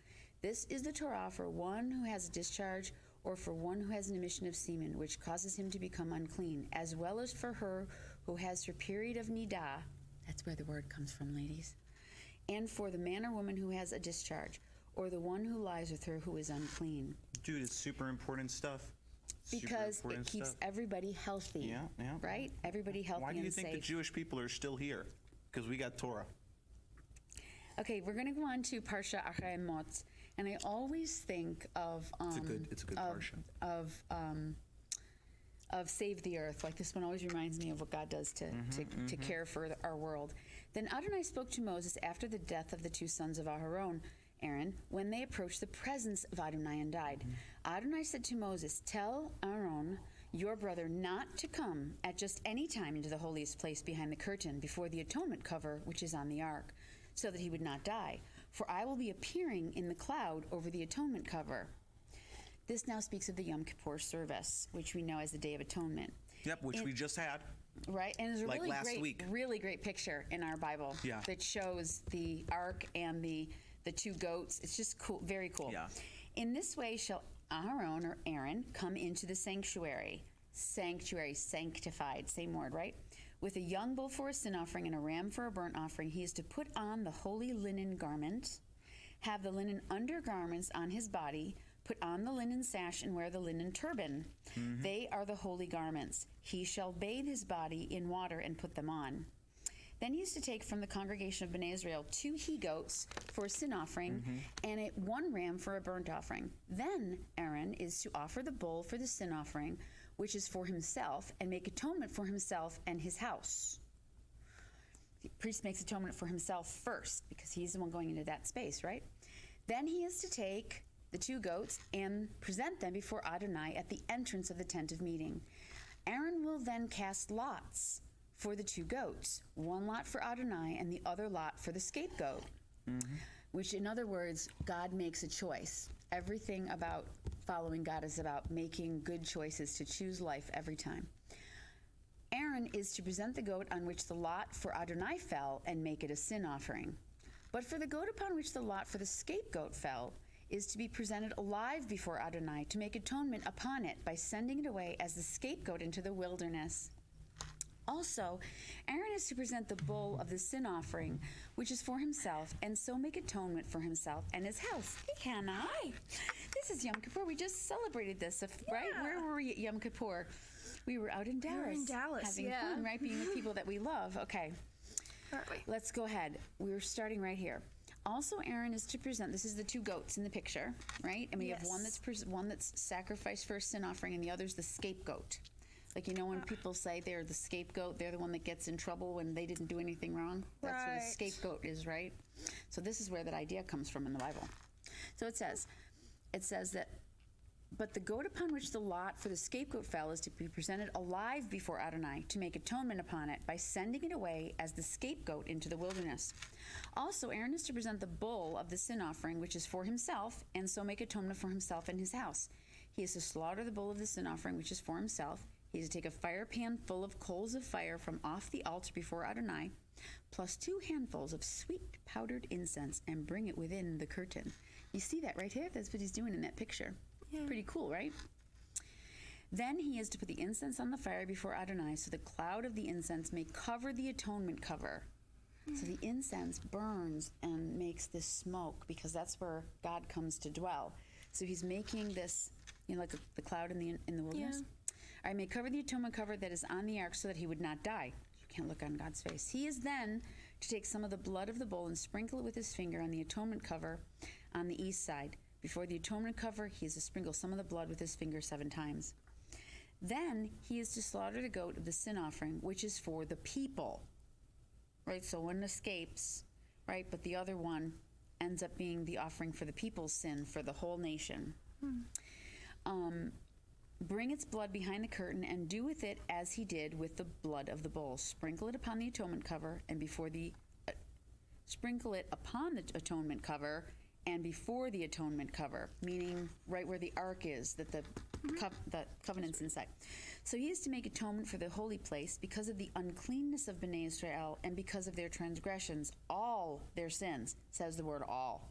This is the Torah for one who has a discharge or for one who has an emission of semen, which causes him to become unclean, as well as for her who has her period of nidah. That's where the word comes from, ladies. And for the man or woman who has a discharge, or the one who lies with her who is unclean. Dude, it's super important stuff. Because it keeps everybody healthy. Yeah. Right? Everybody healthy and safe. Why do you think the Jewish people are still here? Because we got Torah. Okay, we're going to go on to Parsha Acharei Mot, and I always think of it's a good parsha. Of Save the Earth. Like, this one always reminds me of what God does to care for our world. Then Adonai spoke to Moses after the death of the two sons of Aaron, when they approached the presence of Adonai and died. Adonai said to Moses, "Tell Aaron, your brother, not to come at just any time into the holiest place behind the curtain before the atonement cover which is on the ark, so that he would not die. For I will be appearing in the cloud over the atonement cover." This now speaks of the Yom Kippur service, which we know as the Day of Atonement. Yep, which we just had. Right, and there's a like last week. really great picture in our Bible that shows the ark and the two goats. It's just cool, very cool. Yeah. In this way shall Aaron or Aaron come into the sanctuary, sanctified, same word, right? With a young bull for a sin offering and a ram for a burnt offering, he is to put on the holy linen garment, have the linen undergarments on his body, put on the linen sash, and wear the linen turban. They are the holy garments. He shall bathe his body in water and put them on. Then he is to take from the congregation of Bnei Israel 2 he-goats for a sin offering and 1 ram for a burnt offering. Then Aaron is to offer the bull for the sin offering, which is for himself, and make atonement for himself and his house. The priest makes atonement for himself first, because he's the one going into that space, right? Then he is to take the 2 goats and present them before Adonai at the entrance of the tent of meeting. Aaron will then cast lots for the 2 goats, 1 lot for Adonai and the other lot for the scapegoat. Which, in other words, God makes a choice. Everything about following God is about making good choices to choose life every time. Aaron is to present the goat on which the lot for Adonai fell and make it a sin offering. But for the goat upon which the lot for the scapegoat fell is to be presented alive before Adonai to make atonement upon it by sending it away as the scapegoat into the wilderness. Also, Aaron is to present the bull of the sin offering, which is for himself, and so make atonement for himself and his house. Hey, Hannah. Hi. This is Yom Kippur. We just celebrated this, right? Where were we at Yom Kippur? We were out in Dallas. We were in Dallas, having fun, right? Being with people that we love. Okay. Aren't we? Let's go ahead. We were starting right here. Also, Aaron is to present. This is the 2 goats in the picture, right? And we have one that's sacrificed for a sin offering, and the other's the scapegoat. Like, you know, when people say they're the scapegoat, they're the one that gets in trouble when they didn't do anything wrong. That's what a scapegoat is, right? So this is where that idea comes from in the Bible. So it says that, but the goat upon which the lot for the scapegoat fell is to be presented alive before Adonai to make atonement upon it by sending it away as the scapegoat into the wilderness. Also, Aaron is to present the bull of the sin offering, which is for himself, and so make atonement for himself and his house. He is to slaughter the bull of the sin offering, which is for himself. He is to take a fire pan full of coals of fire from off the altar before Adonai, plus 2 handfuls of sweet powdered incense, and bring it within the curtain. You see that right here? That's what he's doing in that picture. Yeah. Pretty cool, right? Then he is to put the incense on the fire before Adonai, so the cloud of the incense may cover the atonement cover. So the incense burns and makes this smoke, because that's where God comes to dwell. So he's making this, you know, like the cloud in the wilderness. I may cover the atonement cover that is on the ark so that he would not die. You can't look on God's face. He is then to take some of the blood of the bull and sprinkle it with his finger on the atonement cover on the east side. Before the atonement cover, he is to sprinkle some of the blood with his finger 7 times. Then he is to slaughter the goat of the sin offering, which is for the people. Right? So one escapes, right? But the other one ends up being the offering for the people's sin, for the whole nation. Bring its blood behind the curtain and do with it as he did with the blood of the bull. Sprinkle it upon the atonement cover and before the sprinkle it upon the atonement cover and before the atonement cover, meaning right where the ark is, that the covenant's inside. So he is to make atonement for the holy place because of the uncleanness of Bnei Israel and because of their transgressions, all their sins, says the word all.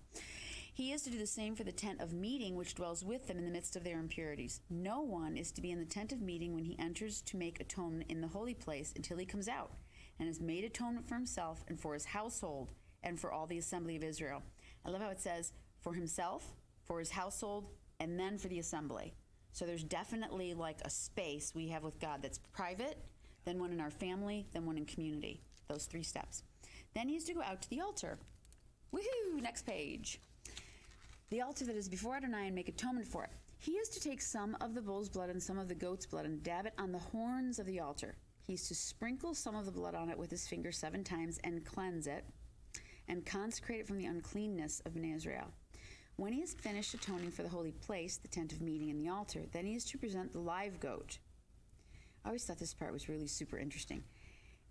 He is to do the same for the tent of meeting, which dwells with them in the midst of their impurities. No one is to be in the tent of meeting when he enters to make atonement in the holy place until he comes out and has made atonement for himself and for his household and for all the assembly of Israel. I love how it says for himself, for his household, and then for the assembly. So there's definitely like a space we have with God that's private, then one in our family, then one in community. Those 3 steps. Then he is to go out to the altar. Woohoo! Next page. The altar that is before Adonai and make atonement for it. He is to take some of the bull's blood and some of the goat's blood and dab it on the horns of the altar. He is to sprinkle some of the blood on it with his finger 7 times and cleanse it and consecrate it from the uncleanness of Bnei Israel. When he has finished atoning for the holy place, the tent of meeting and the altar, then he is to present the live goat. I always thought this part was really super interesting.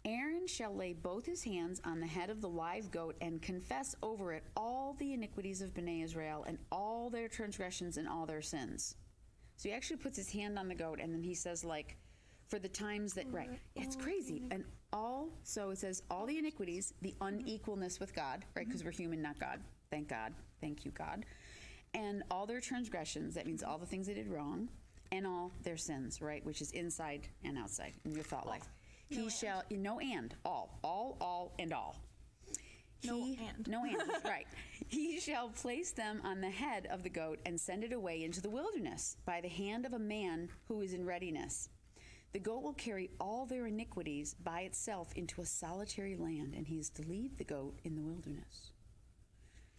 Aaron shall lay both his hands on the head of the live goat and confess over it all the iniquities of Bnei Israel and all their transgressions and all their sins. So he actually puts his hand on the goat and then he says like, for the times that, right, it's crazy. And all, so it says all the iniquities, the unequalness with God, right, because we're human, not God. Thank God. Thank you, God. And all their transgressions, that means all the things they did wrong, and all their sins, right, which is inside and outside in your thought life. He shall, no and, all, and all. No and, right. He shall place them on the head of the goat and send it away into the wilderness by the hand of a man who is in readiness. The goat will carry all their iniquities by itself into a solitary land, and he is to leave the goat in the wilderness.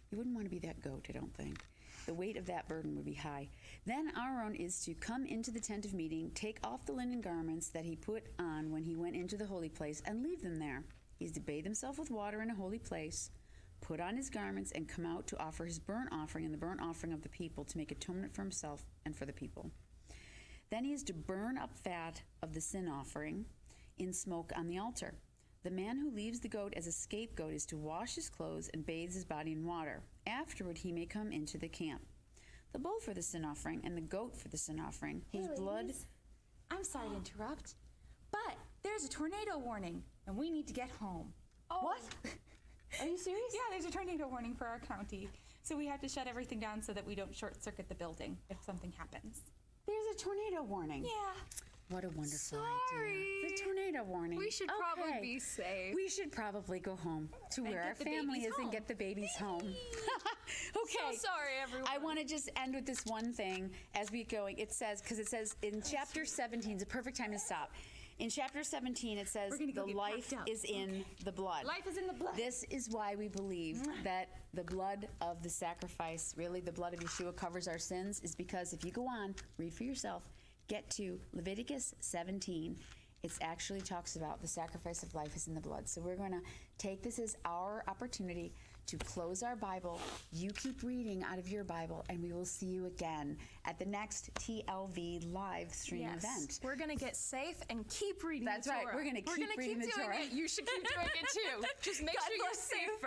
You wouldn't want to be that goat, I don't think. The weight of that burden would be high. Then Aaron is to come into the tent of meeting, take off the linen garments that he put on when he went into the holy place, and leave them there. He is to bathe himself with water in a holy place, put on his garments, and come out to offer his burnt offering and the burnt offering of the people to make atonement for himself and for the people. Then he is to burn up fat of the sin offering in smoke on the altar. The man who leaves the goat as a scapegoat is to wash his clothes and bathe his body in water. Afterward, he may come into the camp. The bull for the sin offering and the goat for the sin offering, whose blood... I'm sorry to interrupt, but there's a tornado warning, and we need to get home. Oh. What? Are you serious? Yeah, there's a tornado warning for our county, so we have to shut everything down so that we don't short-circuit the building if something happens. There's a tornado warning. Yeah. What a wonderful Sorry. idea. The tornado warning. We should probably be safe. We should probably go home to where our family is and get the babies home. Okay. So sorry, everyone. I want to just end with this one thing as we go. It says, because it says in chapter 17, it's a perfect time to stop. In chapter 17, it says, the life is in the blood. Life is in the blood. This is why we believe that the blood of the sacrifice, really the blood of Yeshua covers our sins, is because if you go on, read for yourself, get to Leviticus 17, it actually talks about the sacrifice of life is in the blood. So we're going to take this as our opportunity to close our Bible. You keep reading out of your Bible, and we will see you again at the next TLV live stream event. We're going to get safe and keep reading That's the Torah. Right. We're going to keep reading the Torah. You should keep doing it too. Just make sure you're safe first.